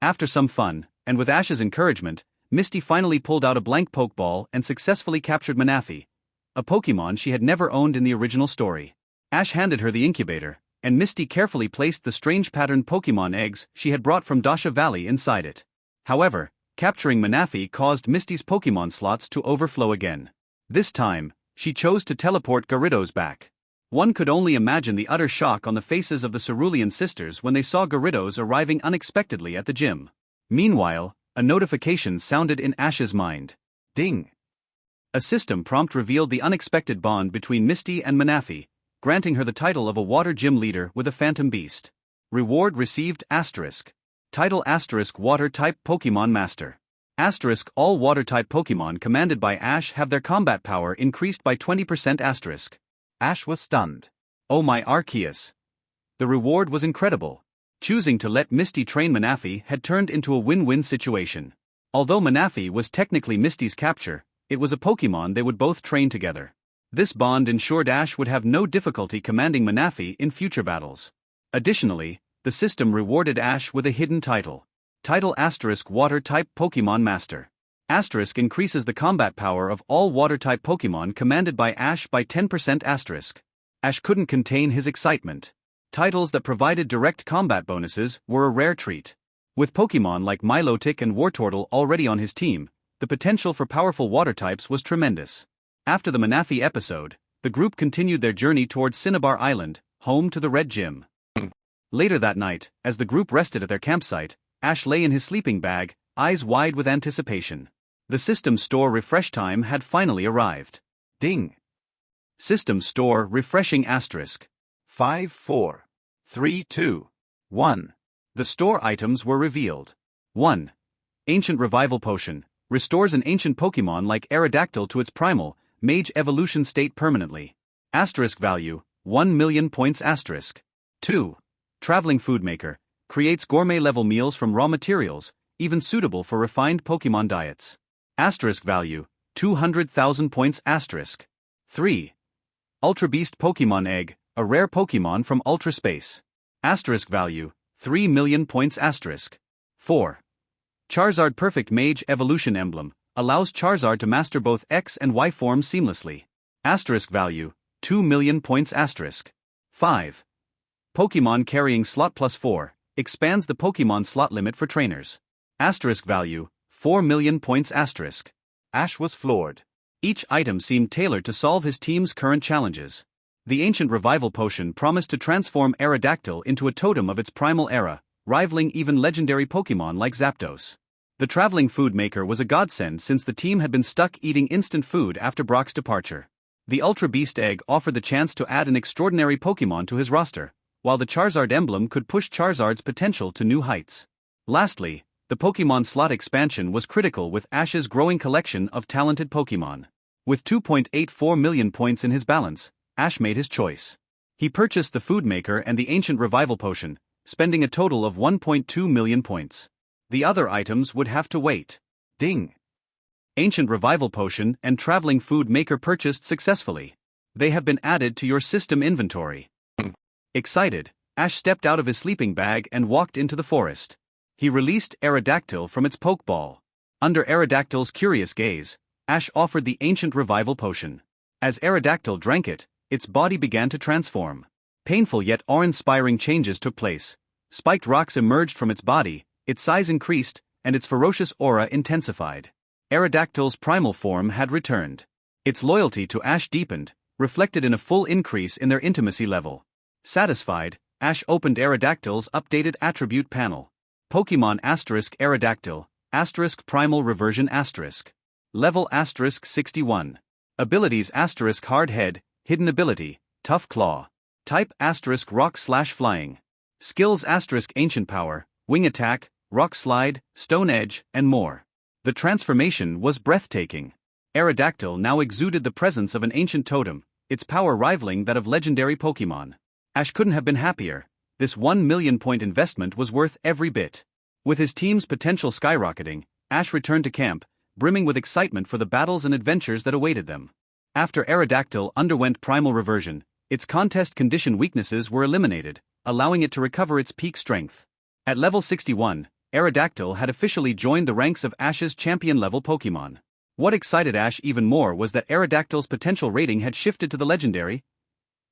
After some fun, and with Ash's encouragement, Misty finally pulled out a blank Pokeball and successfully captured Manaphy, a Pokémon she had never owned in the original story. Ash handed her the incubator, and Misty carefully placed the strange patterned Pokémon eggs she had brought from Dasha Valley inside it. However, capturing Manaphy caused Misty's Pokémon slots to overflow again. This time, she chose to teleport Gyarados back. One could only imagine the utter shock on the faces of the Cerulean sisters when they saw Gyarados arriving unexpectedly at the gym. Meanwhile, a notification sounded in Ash's mind. Ding! A system prompt revealed the unexpected bond between Misty and Manaphy, granting her the title of a water gym leader with a phantom beast. Reward received asterisk. Title asterisk water-type Pokémon Master. Asterisk all water-type Pokémon commanded by Ash have their combat power increased by 20% asterisk. Ash was stunned. Oh my Arceus. The reward was incredible. Choosing to let Misty train Manaphy had turned into a win-win situation. Although Manaphy was technically Misty's capture, it was a Pokémon they would both train together. This bond ensured Ash would have no difficulty commanding Manaphy in future battles. Additionally, the system rewarded Ash with a hidden title. Title asterisk water-type Pokémon Master. Asterisk increases the combat power of all water-type Pokémon commanded by Ash by 10% asterisk. Ash couldn't contain his excitement. Titles that provided direct combat bonuses were a rare treat. With Pokémon like Milotic and Wartortle already on his team, the potential for powerful water types was tremendous. After the Manaphy episode, the group continued their journey towards Cinnabar Island, home to the Red Gym. Later that night, as the group rested at their campsite, Ash lay in his sleeping bag, eyes wide with anticipation. The System Store refresh time had finally arrived. Ding! System Store refreshing asterisk. 5 4 3 2 1. The store items were revealed. 1. Ancient Revival Potion. Restores an ancient Pokémon like Aerodactyl to its primal, Mage evolution state permanently. Asterisk value, 1 million points asterisk. 2. Traveling Food Maker. Creates gourmet-level meals from raw materials, even suitable for refined Pokémon diets. Asterisk value, 200,000 points asterisk. 3. Ultra Beast Pokémon Egg, a rare Pokémon from Ultra Space. Asterisk value, 3 million points asterisk. 4. Charizard Perfect Mage Evolution Emblem, allows Charizard to master both X and Y forms seamlessly. Asterisk value, 2 million points asterisk. 5. Pokémon Carrying Slot plus 4, expands the Pokémon slot limit for trainers. Asterisk value, 4 million points asterisk. Ash was floored. Each item seemed tailored to solve his team's current challenges. The Ancient Revival Potion promised to transform Aerodactyl into a totem of its primal era, rivaling even legendary Pokémon like Zapdos. The Traveling Food Maker was a godsend since the team had been stuck eating instant food after Brock's departure. The Ultra Beast Egg offered the chance to add an extraordinary Pokémon to his roster, while the Charizard emblem could push Charizard's potential to new heights. Lastly, the Pokémon slot expansion was critical with Ash's growing collection of talented Pokémon. With 2.84 million points in his balance, Ash made his choice. He purchased the Food Maker and the Ancient Revival Potion, spending a total of 1.2 million points. The other items would have to wait. Ding! Ancient Revival Potion and Traveling Food Maker purchased successfully. They have been added to your system inventory. Excited, Ash stepped out of his sleeping bag and walked into the forest. He released Aerodactyl from its Pokeball. Under Aerodactyl's curious gaze, Ash offered the Ancient Revival Potion. As Aerodactyl drank it, its body began to transform. Painful yet awe-inspiring changes took place. Spiked rocks emerged from its body, its size increased, and its ferocious aura intensified. Aerodactyl's primal form had returned. Its loyalty to Ash deepened, reflected in a full increase in their intimacy level. Satisfied, Ash opened Aerodactyl's updated attribute panel. Pokémon Aerodactyl, Primal Reversion Level 61. Abilities Hard Head, Hidden Ability, Tough Claw. Type Rock/Flying. Skills Ancient Power, Wing Attack, Rock Slide, Stone Edge, and more. The transformation was breathtaking. Aerodactyl now exuded the presence of an ancient totem, its power rivaling that of legendary Pokémon. Ash couldn't have been happier. This 1 million point investment was worth every bit. With his team's potential skyrocketing, Ash returned to camp, brimming with excitement for the battles and adventures that awaited them. After Aerodactyl underwent primal reversion, its contest condition weaknesses were eliminated, allowing it to recover its peak strength. At level 61, Aerodactyl had officially joined the ranks of Ash's champion-level Pokémon. What excited Ash even more was that Aerodactyl's potential rating had shifted to the legendary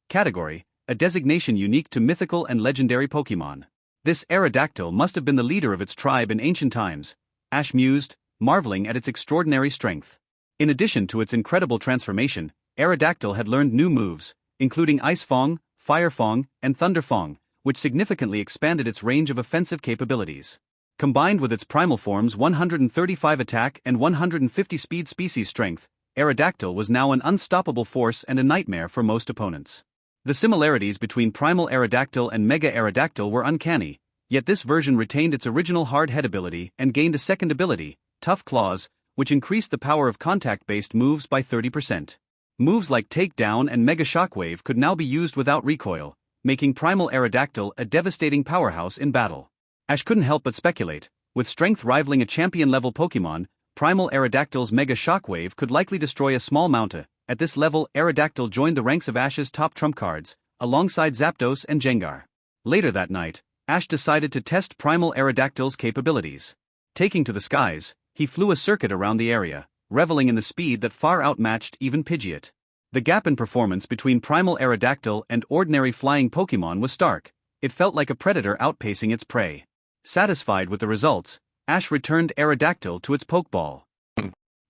category, a designation unique to mythical and legendary Pokémon. This Aerodactyl must have been the leader of its tribe in ancient times, Ash mused, marveling at its extraordinary strength. In addition to its incredible transformation, Aerodactyl had learned new moves, including Ice Fong, Fire Fong, and Thunder Fong, which significantly expanded its range of offensive capabilities. Combined with its primal form's 135 attack and 150 speed species strength, Aerodactyl was now an unstoppable force and a nightmare for most opponents. The similarities between Primal Aerodactyl and Mega Aerodactyl were uncanny, yet this version retained its original hard head ability and gained a second ability, Tough Claws, which increased the power of contact-based moves by 30%. Moves like Takedown and Mega Shockwave could now be used without recoil, making Primal Aerodactyl a devastating powerhouse in battle. Ash couldn't help but speculate, with strength rivaling a champion-level Pokémon, Primal Aerodactyl's Mega Shockwave could likely destroy a small Mounta. At this level, Aerodactyl joined the ranks of Ash's top trump cards, alongside Zapdos and Gengar. Later that night, Ash decided to test Primal Aerodactyl's capabilities. Taking to the skies, he flew a circuit around the area, reveling in the speed that far outmatched even Pidgeot. The gap in performance between Primal Aerodactyl and ordinary flying Pokémon was stark. It felt like a predator outpacing its prey. Satisfied with the results, Ash returned Aerodactyl to its Pokeball.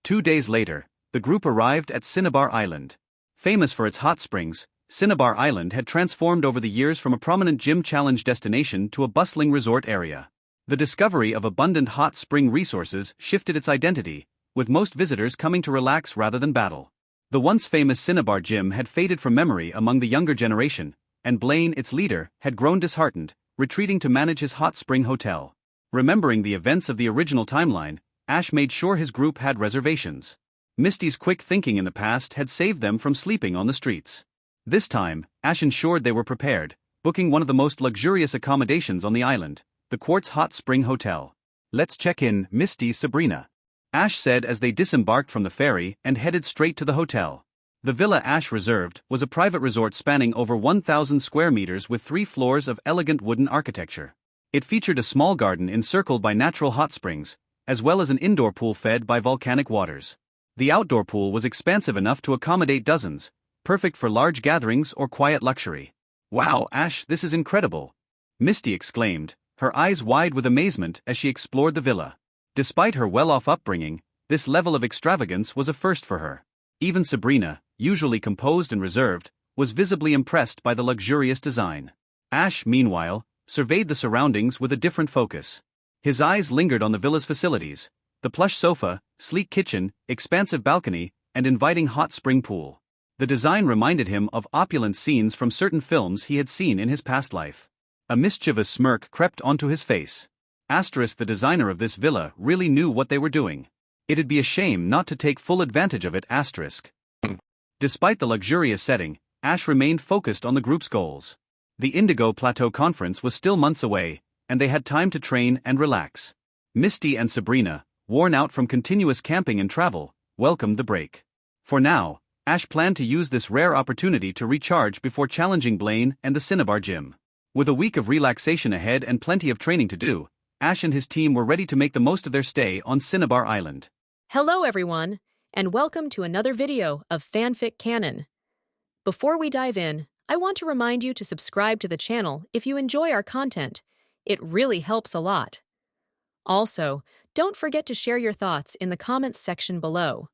2 days later, the group arrived at Cinnabar Island. Famous for its hot springs, Cinnabar Island had transformed over the years from a prominent gym challenge destination to a bustling resort area. The discovery of abundant hot spring resources shifted its identity, with most visitors coming to relax rather than battle. The once famous Cinnabar gym had faded from memory among the younger generation, and Blaine, its leader, had grown disheartened, retreating to manage his hot spring hotel. Remembering the events of the original timeline, Ash made sure his group had reservations. Misty's quick thinking in the past had saved them from sleeping on the streets. This time, Ash ensured they were prepared, booking one of the most luxurious accommodations on the island, the Quartz Hot Spring Hotel. "Let's check in, Misty, Sabrina," Ash said as they disembarked from the ferry and headed straight to the hotel. The villa Ash reserved was a private resort spanning over 1,000 square meters with 3 floors of elegant wooden architecture. It featured a small garden encircled by natural hot springs, as well as an indoor pool fed by volcanic waters. The outdoor pool was expansive enough to accommodate dozens, perfect for large gatherings or quiet luxury. "Wow, Ash, this is incredible!" Misty exclaimed, her eyes wide with amazement as she explored the villa. Despite her well-off upbringing, this level of extravagance was a first for her. Even Sabrina, usually composed and reserved, was visibly impressed by the luxurious design. Ash, meanwhile, surveyed the surroundings with a different focus. His eyes lingered on the villa's facilities: the plush sofa, sleek kitchen, expansive balcony, and inviting hot spring pool. The design reminded him of opulent scenes from certain films he had seen in his past life. A mischievous smirk crept onto his face. The designer of this villa really knew what they were doing. It'd be a shame not to take full advantage of it. Despite the luxurious setting, Ash remained focused on the group's goals. The Indigo Plateau Conference was still months away, and they had time to train and relax. Misty and Sabrina, worn out from continuous camping and travel, welcomed the break. For now, Ash planned to use this rare opportunity to recharge before challenging Blaine and the Cinnabar gym. With a week of relaxation ahead and plenty of training to do, Ash and his team were ready to make the most of their stay on Cinnabar Island. Hello everyone, and welcome to another video of FanFic Canon. Before we dive in, I want to remind you to subscribe to the channel if you enjoy our content. It really helps a lot. Also, don't forget to share your thoughts in the comments section below.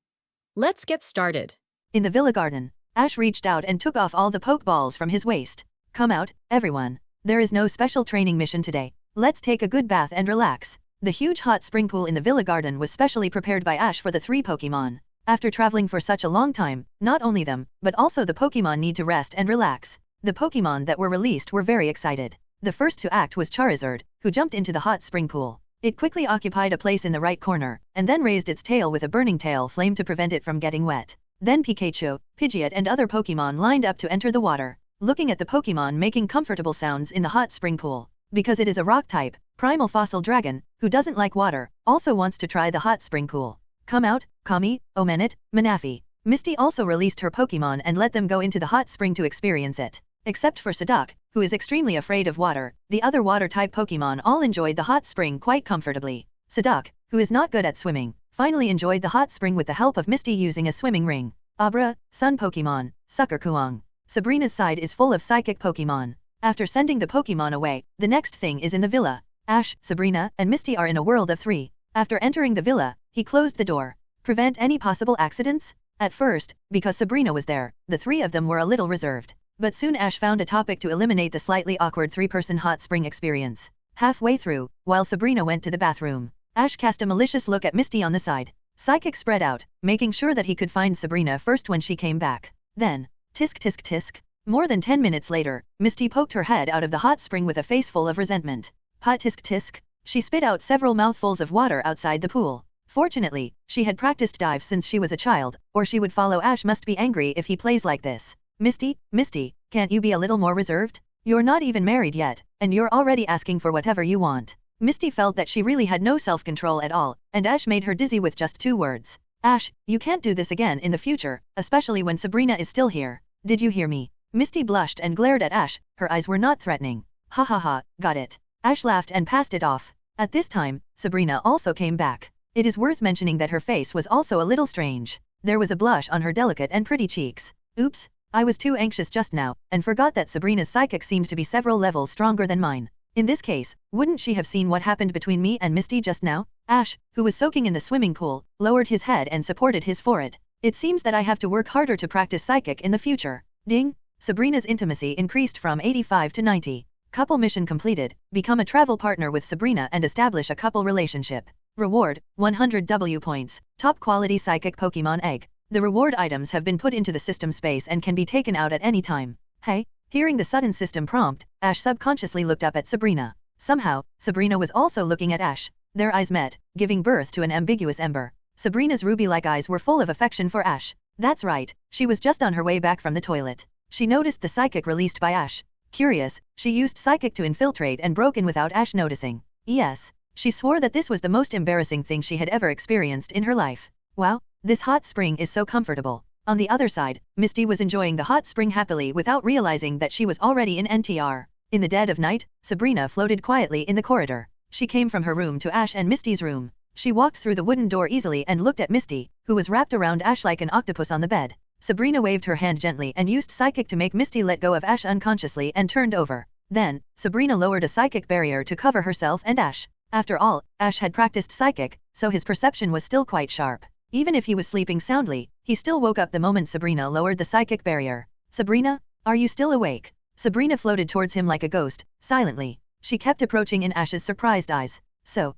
Let's get started. In the villa garden, Ash reached out and took off all the Pokeballs from his waist. "Come out, everyone. There is no special training mission today. Let's take a good bath and relax." The huge hot spring pool in the villa garden was specially prepared by Ash for the 3 Pokémon. After traveling for such a long time, not only them, but also the Pokémon need to rest and relax. The Pokémon that were released were very excited. The first to act was Charizard, who jumped into the hot spring pool. It quickly occupied a place in the right corner, and then raised its tail with a burning tail flame to prevent it from getting wet. Then Pikachu, Pidgeot and other Pokémon lined up to enter the water, looking at the Pokémon making comfortable sounds in the hot spring pool. Because it is a rock type, Primal Fossil Dragon, who doesn't like water, also wants to try the hot spring pool. "Come out, Kami, Omenet, Manaphy." Misty also released her Pokémon and let them go into the hot spring to experience it. Except for Sadok, who is extremely afraid of water. The other water-type Pokémon all enjoyed the hot spring quite comfortably. Seduc, who is not good at swimming, finally enjoyed the hot spring with the help of Misty using a swimming ring. Abra, Sun Pokémon, Sucker Kuang. Sabrina's side is full of psychic Pokémon. After sending the Pokémon away, the next thing is in the villa. Ash, Sabrina, and Misty are in a world of 3. After entering the villa, he closed the door. Prevent any possible accidents? At first, because Sabrina was there, the 3 of them were a little reserved. But soon Ash found a topic to eliminate the slightly awkward 3-person hot spring experience. Halfway through, while Sabrina went to the bathroom, Ash cast a malicious look at Misty on the side. Psychic spread out, making sure that he could find Sabrina first when she came back. Then, tisk tisk tisk. More than 10 minutes later, Misty poked her head out of the hot spring with a face full of resentment. Pot tisk tisk. She spit out several mouthfuls of water outside the pool. Fortunately, she had practiced dives since she was a child, or she would follow. Ash must be angry if he plays like this. Misty, can't you be a little more reserved? You're not even married yet, and you're already asking for whatever you want. Misty felt that she really had no self-control at all, and Ash made her dizzy with just 2 words. Ash, you can't do this again in the future, especially when Sabrina is still here. Did you hear me? Misty blushed and glared at Ash, her eyes were not threatening. Ha ha ha, got it. Ash laughed and passed it off. At this time, Sabrina also came back. It is worth mentioning that her face was also a little strange. There was a blush on her delicate and pretty cheeks. Oops, I was too anxious just now, and forgot that Sabrina's psychic seemed to be several levels stronger than mine. In this case, wouldn't she have seen what happened between me and Misty just now? Ash, who was soaking in the swimming pool, lowered his head and supported his forehead. It seems that I have to work harder to practice psychic in the future. Ding! Sabrina's intimacy increased from 85 to 90. Couple mission completed. Become a travel partner with Sabrina and establish a couple relationship. Reward, 100 W points. Top quality psychic Pokémon egg. The reward items have been put into the system space and can be taken out at any time. Hey? Hearing the sudden system prompt, Ash subconsciously looked up at Sabrina. Somehow, Sabrina was also looking at Ash. Their eyes met, giving birth to an ambiguous ember. Sabrina's ruby-like eyes were full of affection for Ash. That's right, she was just on her way back from the toilet. She noticed the psychic released by Ash. Curious, she used psychic to infiltrate and broke in without Ash noticing. Yes, she swore that this was the most embarrassing thing she had ever experienced in her life. Wow, this hot spring is so comfortable. On the other side, Misty was enjoying the hot spring happily without realizing that she was already in NTR. In the dead of night, Sabrina floated quietly in the corridor. She came from her room to Ash and Misty's room. She walked through the wooden door easily and looked at Misty, who was wrapped around Ash like an octopus on the bed. Sabrina waved her hand gently and used psychic to make Misty let go of Ash unconsciously and turned over. Then, Sabrina lowered a psychic barrier to cover herself and Ash. After all, Ash had practiced psychic, so his perception was still quite sharp. Even if he was sleeping soundly, he still woke up the moment Sabrina lowered the psychic barrier. Sabrina, are you still awake? Sabrina floated towards him like a ghost, silently. She kept approaching in Ash's surprised eyes. So,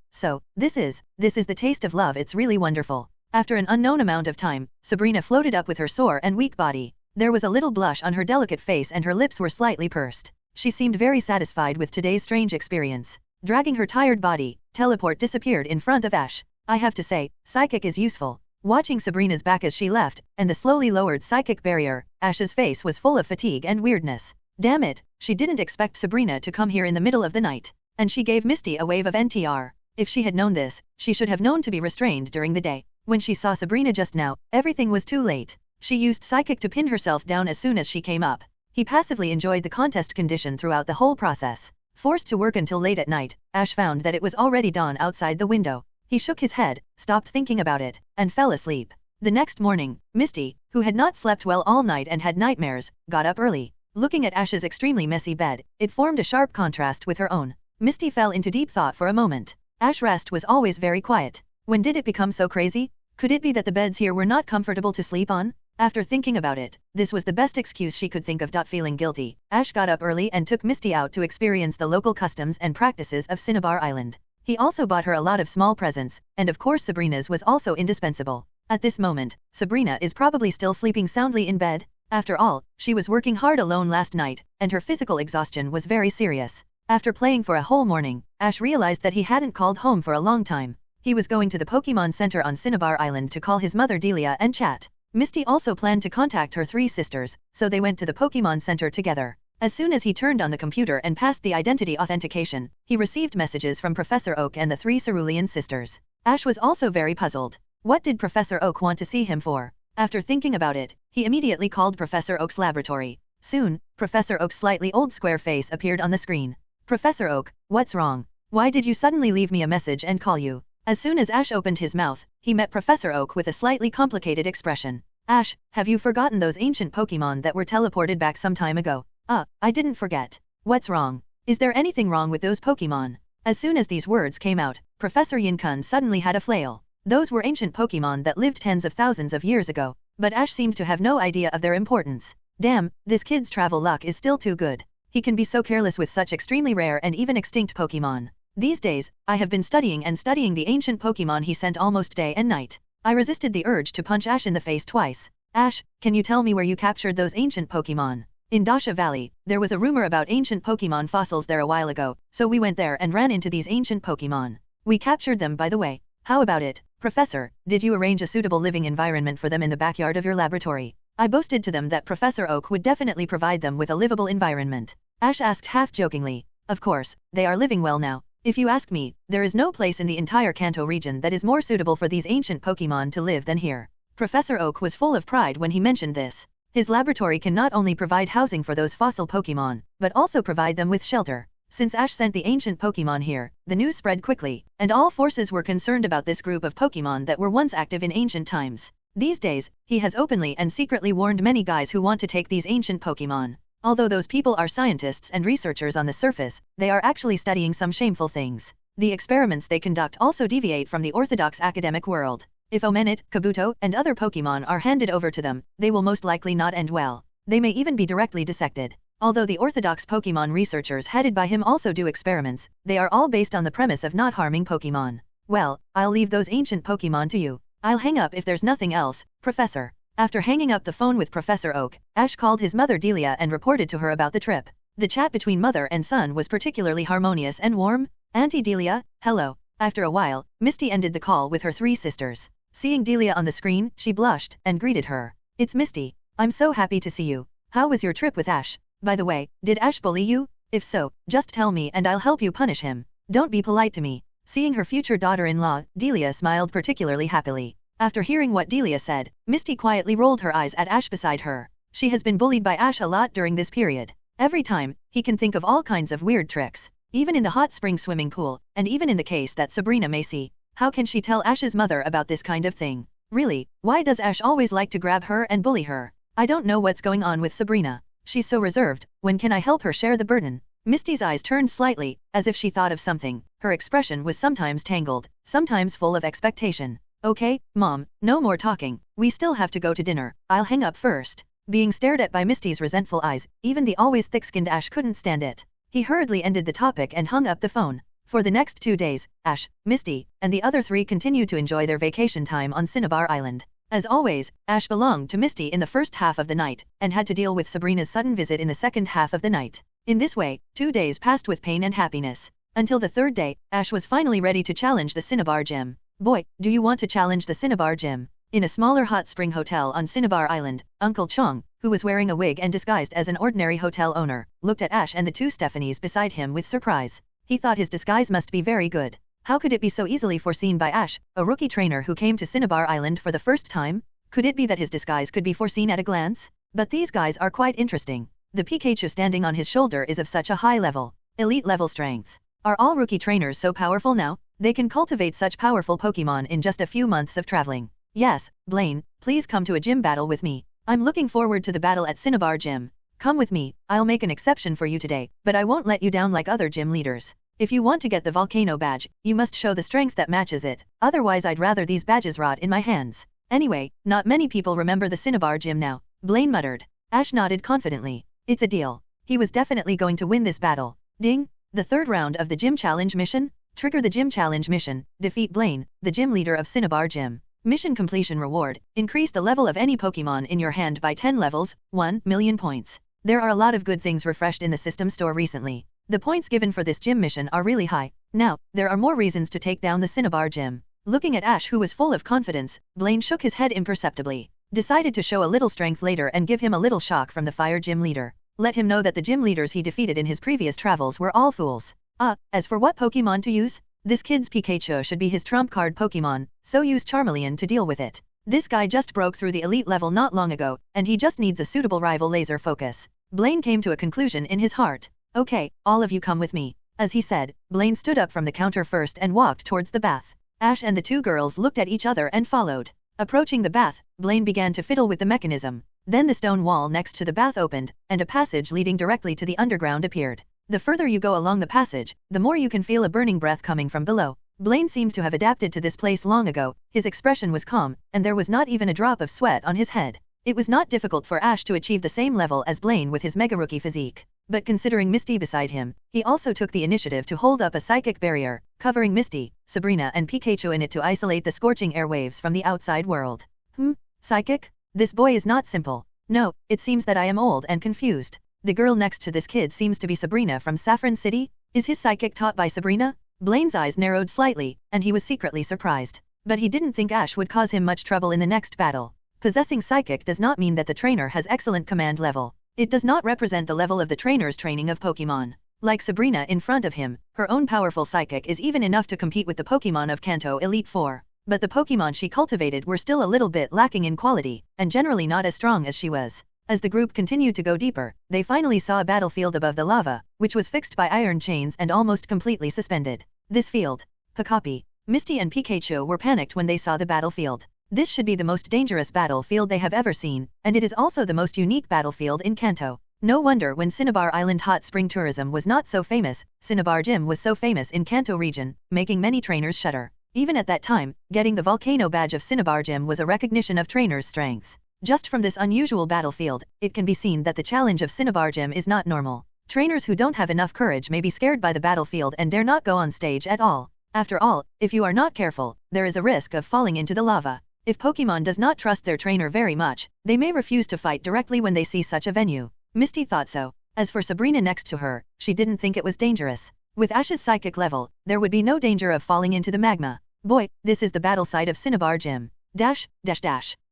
this is the taste of love. It's really wonderful. After an unknown amount of time, Sabrina floated up with her sore and weak body. There was a little blush on her delicate face and her lips were slightly pursed. She seemed very satisfied with today's strange experience. Dragging her tired body, Teleport disappeared in front of Ash. I have to say, psychic is useful. Watching Sabrina's back as she left, and the slowly lowered psychic barrier, Ash's face was full of fatigue and weirdness. Damn it, she didn't expect Sabrina to come here in the middle of the night. And she gave Misty a wave of NTR. If she had known this, she should have known to be restrained during the day. When she saw Sabrina just now, everything was too late. She used psychic to pin herself down as soon as she came up. He passively enjoyed the contest condition throughout the whole process. Forced to work until late at night, Ash found that it was already dawn outside the window. He shook his head, stopped thinking about it, and fell asleep. The next morning, Misty, who had not slept well all night and had nightmares, got up early. Looking at Ash's extremely messy bed, it formed a sharp contrast with her own. Misty fell into deep thought for a moment. Ash's rest was always very quiet. When did it become so crazy? Could it be that the beds here were not comfortable to sleep on? After thinking about it, this was the best excuse she could think of. Feeling guilty, Ash got up early and took Misty out to experience the local customs and practices of Cinnabar Island. He also bought her a lot of small presents, and of course Sabrina's was also indispensable. At this moment, Sabrina is probably still sleeping soundly in bed. After all, she was working hard alone last night, and her physical exhaustion was very serious. After playing for a whole morning, Ash realized that he hadn't called home for a long time. He was going to the Pokémon Center on Cinnabar Island to call his mother Delia and chat. Misty also planned to contact her 3 sisters, so they went to the Pokémon Center together. As soon as he turned on the computer and passed the identity authentication, he received messages from Professor Oak and the 3 Cerulean sisters. Ash was also very puzzled. What did Professor Oak want to see him for? After thinking about it, he immediately called Professor Oak's laboratory. Soon, Professor Oak's slightly old square face appeared on the screen. Professor Oak, what's wrong? Why did you suddenly leave me a message and call you? As soon as Ash opened his mouth, he met Professor Oak with a slightly complicated expression. Ash, have you forgotten those ancient Pokémon that were teleported back some time ago? I didn't forget. What's wrong? Is there anything wrong with those Pokémon? As soon as these words came out, Professor Yin-kun suddenly had a flail. Those were ancient Pokémon that lived tens of thousands of years ago, but Ash seemed to have no idea of their importance. Damn, this kid's travel luck is still too good. He can be so careless with such extremely rare and even extinct Pokémon. These days, I have been studying the ancient Pokémon he sent almost day and night. I resisted the urge to punch Ash in the face twice. Ash, can you tell me where you captured those ancient Pokémon? In Dasha Valley, there was a rumor about ancient Pokémon fossils there a while ago, so we went there and ran into these ancient Pokémon. We captured them, by the way. How about it, Professor? Did you arrange a suitable living environment for them in the backyard of your laboratory? I boasted to them that Professor Oak would definitely provide them with a livable environment. Ash asked half-jokingly. Of course, they are living well now. If you ask me, there is no place in the entire Kanto region that is more suitable for these ancient Pokémon to live than here. Professor Oak was full of pride when he mentioned this. His laboratory can not only provide housing for those fossil Pokémon, but also provide them with shelter. Since Ash sent the ancient Pokémon here, the news spread quickly, and all forces were concerned about this group of Pokémon that were once active in ancient times. These days, he has openly and secretly warned many guys who want to take these ancient Pokémon. Although those people are scientists and researchers on the surface, they are actually studying some shameful things. The experiments they conduct also deviate from the orthodox academic world. If Omenit, Kabuto, and other Pokémon are handed over to them, they will most likely not end well. They may even be directly dissected. Although the orthodox Pokémon researchers headed by him also do experiments, they are all based on the premise of not harming Pokémon. Well, I'll leave those ancient Pokémon to you. I'll hang up if there's nothing else, Professor. After hanging up the phone with Professor Oak, Ash called his mother Delia and reported to her about the trip. The chat between mother and son was particularly harmonious and warm. Auntie Delia, hello. After a while, Misty ended the call with her three sisters. Seeing Delia on the screen, she blushed and greeted her. It's Misty. I'm so happy to see you. How was your trip with Ash? By the way, did Ash bully you? If so, just tell me and I'll help you punish him. Don't be polite to me. Seeing her future daughter-in-law, Delia smiled particularly happily. After hearing what Delia said, Misty quietly rolled her eyes at Ash beside her. She has been bullied by Ash a lot during this period. Every time, he can think of all kinds of weird tricks. Even in the hot spring swimming pool, and even in the case that Sabrina may see. How can she tell Ash's mother about this kind of thing? Really, why does Ash always like to grab her and bully her? I don't know what's going on with Sabrina. She's so reserved. When can I help her share the burden? Misty's eyes turned slightly, as if she thought of something. Her expression was sometimes tangled, sometimes full of expectation. Okay, Mom, no more talking. We still have to go to dinner. I'll hang up first. Being stared at by Misty's resentful eyes, even the always thick-skinned Ash couldn't stand it. He hurriedly ended the topic and hung up the phone. For the next 2 days, Ash, Misty, and the other three continued to enjoy their vacation time on Cinnabar Island. As always, Ash belonged to Misty in the first half of the night, and had to deal with Sabrina's sudden visit in the second half of the night. In this way, 2 days passed with pain and happiness. Until the third day, Ash was finally ready to challenge the Cinnabar Gym. Boy, do you want to challenge the Cinnabar Gym? In a smaller hot spring hotel on Cinnabar Island, Uncle Chong, who was wearing a wig and disguised as an ordinary hotel owner, looked at Ash and the two Stephanies beside him with surprise. He thought his disguise must be very good. How could it be so easily foreseen by Ash, a rookie trainer who came to Cinnabar Island for the first time? Could it be that his disguise could be foreseen at a glance? But these guys are quite interesting. The Pikachu standing on his shoulder is of such a high level, elite level strength. Are all rookie trainers so powerful now? They can cultivate such powerful Pokemon in just a few months of traveling. Yes, Blaine, please come to a gym battle with me. I'm looking forward to the battle at Cinnabar Gym. Come with me, I'll make an exception for you today, but I won't let you down like other gym leaders. If you want to get the Volcano badge, you must show the strength that matches it, otherwise I'd rather these badges rot in my hands. Anyway, not many people remember the Cinnabar Gym now, Blaine muttered. Ash nodded confidently. It's a deal. He was definitely going to win this battle. Ding! The third round of the Gym Challenge mission? Trigger the Gym Challenge mission, defeat Blaine, the gym leader of Cinnabar Gym. Mission completion reward, increase the level of any Pokemon in your hand by 10 levels, 1 million points. There are a lot of good things refreshed in the system store recently. The points given for this gym mission are really high. Now, there are more reasons to take down the Cinnabar Gym. Looking at Ash, who was full of confidence, Blaine shook his head imperceptibly. Decided to show a little strength later and give him a little shock from the fire gym leader. Let him know that the gym leaders he defeated in his previous travels were all fools. As for what Pokemon to use? This kid's Pikachu should be his trump card Pokemon, so use Charmeleon to deal with it. This guy just broke through the elite level not long ago, and he just needs a suitable rival laser focus. Blaine came to a conclusion in his heart. Okay, all of you come with me. As he said, Blaine stood up from the counter first and walked towards the bath. Ash and the two girls looked at each other and followed. Approaching the bath, Blaine began to fiddle with the mechanism. Then the stone wall next to the bath opened, and a passage leading directly to the underground appeared. The further you go along the passage, the more you can feel a burning breath coming from below. Blaine seemed to have adapted to this place long ago, his expression was calm, and there was not even a drop of sweat on his head. It was not difficult for Ash to achieve the same level as Blaine with his mega-rookie physique. But considering Misty beside him, he also took the initiative to hold up a psychic barrier, covering Misty, Sabrina and Pikachu in it to isolate the scorching airwaves from the outside world. Psychic? This boy is not simple. No, it seems that I am old and confused. The girl next to this kid seems to be Sabrina from Saffron City? Is his psychic taught by Sabrina? Blaine's eyes narrowed slightly, and he was secretly surprised. But he didn't think Ash would cause him much trouble in the next battle. Possessing psychic does not mean that the trainer has excellent command level. It does not represent the level of the trainer's training of Pokémon. Like Sabrina in front of him, her own powerful psychic is even enough to compete with the Pokémon of Kanto Elite Four. But the Pokémon she cultivated were still a little bit lacking in quality, and generally not as strong as she was. As the group continued to go deeper, they finally saw a battlefield above the lava, which was fixed by iron chains and almost completely suspended. This field. Pikapi, Misty and Pikachu were panicked when they saw the battlefield. This should be the most dangerous battlefield they have ever seen, and it is also the most unique battlefield in Kanto. No wonder when Cinnabar Island hot spring tourism was not so famous, Cinnabar Gym was so famous in Kanto region, making many trainers shudder. Even at that time, getting the volcano badge of Cinnabar Gym was a recognition of trainers' strength. Just from this unusual battlefield, it can be seen that the challenge of Cinnabar Gym is not normal. Trainers who don't have enough courage may be scared by the battlefield and dare not go on stage at all. After all, if you are not careful, there is a risk of falling into the lava. If Pokémon does not trust their trainer very much, they may refuse to fight directly when they see such a venue. Misty thought so. As for Sabrina next to her, she didn't think it was dangerous. With Ash's psychic level, there would be no danger of falling into the magma. Boy, this is the battle site of Cinnabar Gym. Dash.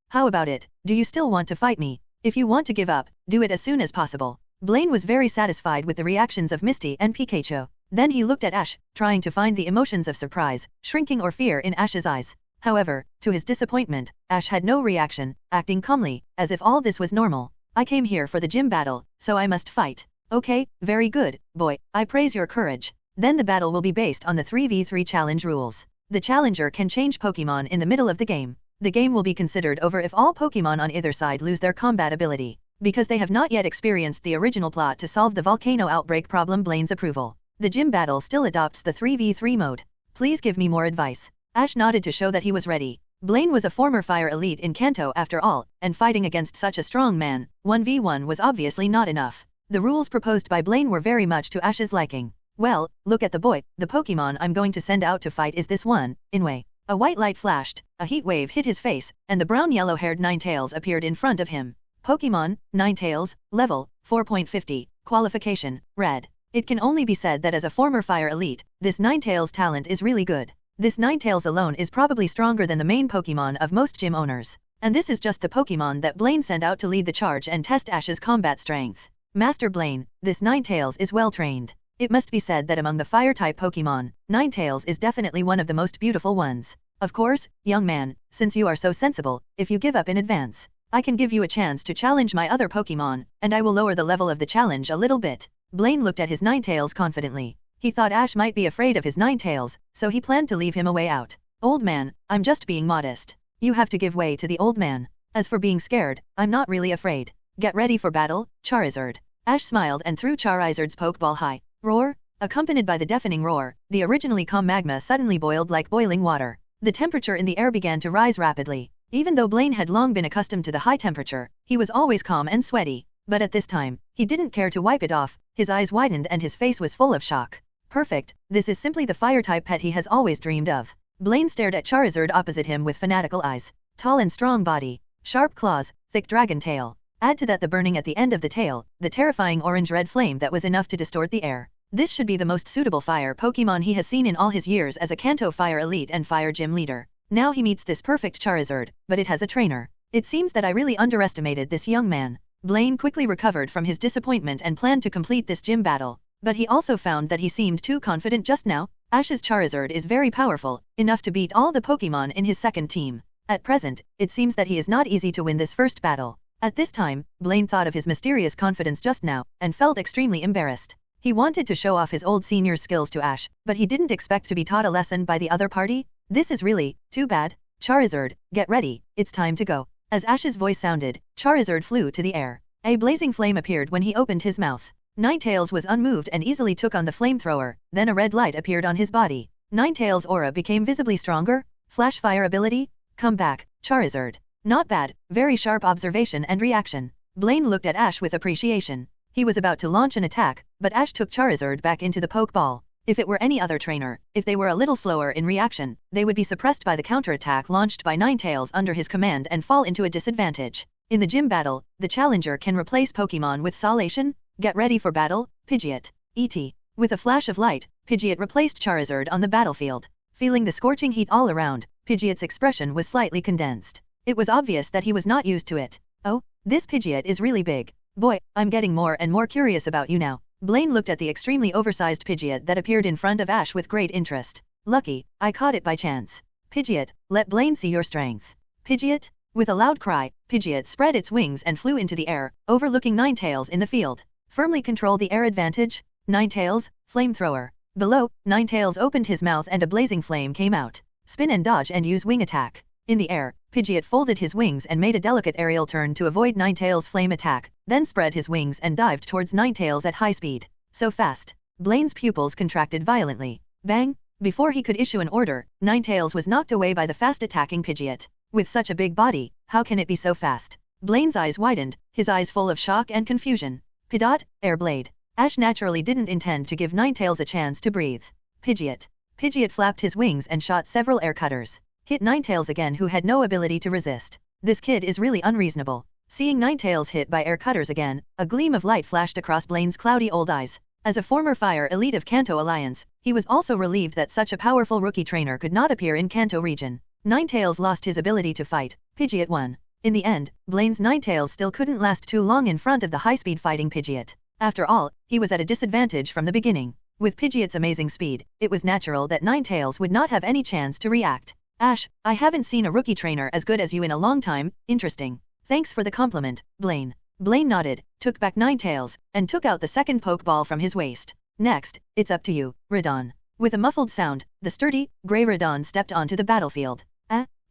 How about it? Do you still want to fight me? If you want to give up, do it as soon as possible. Blaine was very satisfied with the reactions of Misty and Pikachu. Then he looked at Ash, trying to find the emotions of surprise, shrinking or fear in Ash's eyes. However, to his disappointment, Ash had no reaction, acting calmly, as if all this was normal. I came here for the gym battle, so I must fight. Okay, very good, boy, I praise your courage. Then the battle will be based on the 3v3 challenge rules. The challenger can change Pokémon in the middle of the game. The game will be considered over if all Pokémon on either side lose their combat ability. Because they have not yet experienced the original plot to solve the volcano outbreak problem. Blaine's approval. The gym battle still adopts the 3v3 mode. Please give me more advice. Ash nodded to show that he was ready. Blaine was a former fire elite in Kanto after all, and fighting against such a strong man, 1v1 was obviously not enough. The rules proposed by Blaine were very much to Ash's liking. Well, look at the boy, the Pokémon I'm going to send out to fight is this one, Inway. A white light flashed, a heat wave hit his face, and the brown yellow-haired Ninetales appeared in front of him. Pokémon, Ninetales, level, 4.50, qualification, red. It can only be said that as a former fire elite, this Ninetales talent is really good. This Ninetales alone is probably stronger than the main Pokémon of most gym owners. And this is just the Pokémon that Blaine sent out to lead the charge and test Ash's combat strength. Master Blaine, this Ninetales is well trained. It must be said that among the fire-type Pokémon, Ninetales is definitely one of the most beautiful ones. Of course, young man, since you are so sensible, if you give up in advance, I can give you a chance to challenge my other Pokémon, and I will lower the level of the challenge a little bit. Blaine looked at his Ninetales confidently. He thought Ash might be afraid of his Ninetales, so he planned to leave him a way out. Old man, I'm just being modest. You have to give way to the old man. As for being scared, I'm not really afraid. Get ready for battle, Charizard. Ash smiled and threw Charizard's Pokeball high. Roar! Accompanied by the deafening roar, the originally calm magma suddenly boiled like boiling water. The temperature in the air began to rise rapidly. Even though Blaine had long been accustomed to the high temperature, he was always calm and sweaty. But at this time, he didn't care to wipe it off. His eyes widened and his face was full of shock. Perfect, this is simply the fire-type pet he has always dreamed of. Blaine stared at Charizard opposite him with fanatical eyes. Tall and strong body, sharp claws, thick dragon tail. Add to that the burning at the end of the tail, the terrifying orange-red flame that was enough to distort the air. This should be the most suitable fire Pokémon he has seen in all his years as a Kanto Fire Elite and Fire Gym leader. Now he meets this perfect Charizard, but it has a trainer. It seems that I really underestimated this young man. Blaine quickly recovered from his disappointment and planned to complete this gym battle. But he also found that he seemed too confident just now. Ash's Charizard is very powerful, enough to beat all the Pokémon in his second team. At present, it seems that he is not easy to win this first battle. At this time, Blaine thought of his mysterious confidence just now, and felt extremely embarrassed. He wanted to show off his old senior's skills to Ash, but he didn't expect to be taught a lesson by the other party. This is really too bad. Charizard, get ready, it's time to go. As Ash's voice sounded, Charizard flew to the air. A blazing flame appeared when he opened his mouth. Ninetales was unmoved and easily took on the flamethrower, then a red light appeared on his body. Ninetales' aura became visibly stronger. Flash fire ability? Come back, Charizard. Not bad, very sharp observation and reaction. Blaine looked at Ash with appreciation. He was about to launch an attack, but Ash took Charizard back into the Pokeball. If it were any other trainer, if they were a little slower in reaction, they would be suppressed by the counterattack launched by Ninetales under his command and fall into a disadvantage. In the gym battle, the challenger can replace Pokemon with Solation. Get ready for battle, Pidgeot. E.T. With a flash of light, Pidgeot replaced Charizard on the battlefield. Feeling the scorching heat all around, Pidgeot's expression was slightly condensed. It was obvious that he was not used to it. Oh, this Pidgeot is really big. Boy, I'm getting more and more curious about you now. Blaine looked at the extremely oversized Pidgeot that appeared in front of Ash with great interest. Lucky, I caught it by chance. Pidgeot, let Blaine see your strength. Pidgeot? With a loud cry, Pidgeot spread its wings and flew into the air, overlooking Ninetales in the field. Firmly control the air advantage. Ninetales, flamethrower. Below, Ninetales opened his mouth and a blazing flame came out. Spin and dodge and use wing attack. In the air, Pidgeot folded his wings and made a delicate aerial turn to avoid Ninetales' flame attack, then spread his wings and dived towards Ninetales at high speed. So fast. Blaine's pupils contracted violently. Bang! Before he could issue an order, Ninetales was knocked away by the fast-attacking Pidgeot. With such a big body, how can it be so fast? Blaine's eyes widened, his eyes full of shock and confusion. Pidgeot, Air Blade. Ash naturally didn't intend to give Ninetales a chance to breathe. Pidgeot. Pidgeot flapped his wings and shot several air cutters. Hit Ninetales again, who had no ability to resist. This kid is really unreasonable. Seeing Ninetales hit by air cutters again, a gleam of light flashed across Blaine's cloudy old eyes. As a former fire elite of Kanto Alliance, he was also relieved that such a powerful rookie trainer could not appear in Kanto Region. Ninetales lost his ability to fight. Pidgeot won. In the end, Blaine's Ninetales still couldn't last too long in front of the high-speed fighting Pidgeot. After all, he was at a disadvantage from the beginning. With Pidgeot's amazing speed, it was natural that Ninetales would not have any chance to react. Ash, I haven't seen a rookie trainer as good as you in a long time. Interesting. Thanks for the compliment, Blaine. Blaine nodded, took back Ninetales, and took out the second Pokeball from his waist. Next, it's up to you, Reborn. With a muffled sound, the sturdy, grey Reborn stepped onto the battlefield.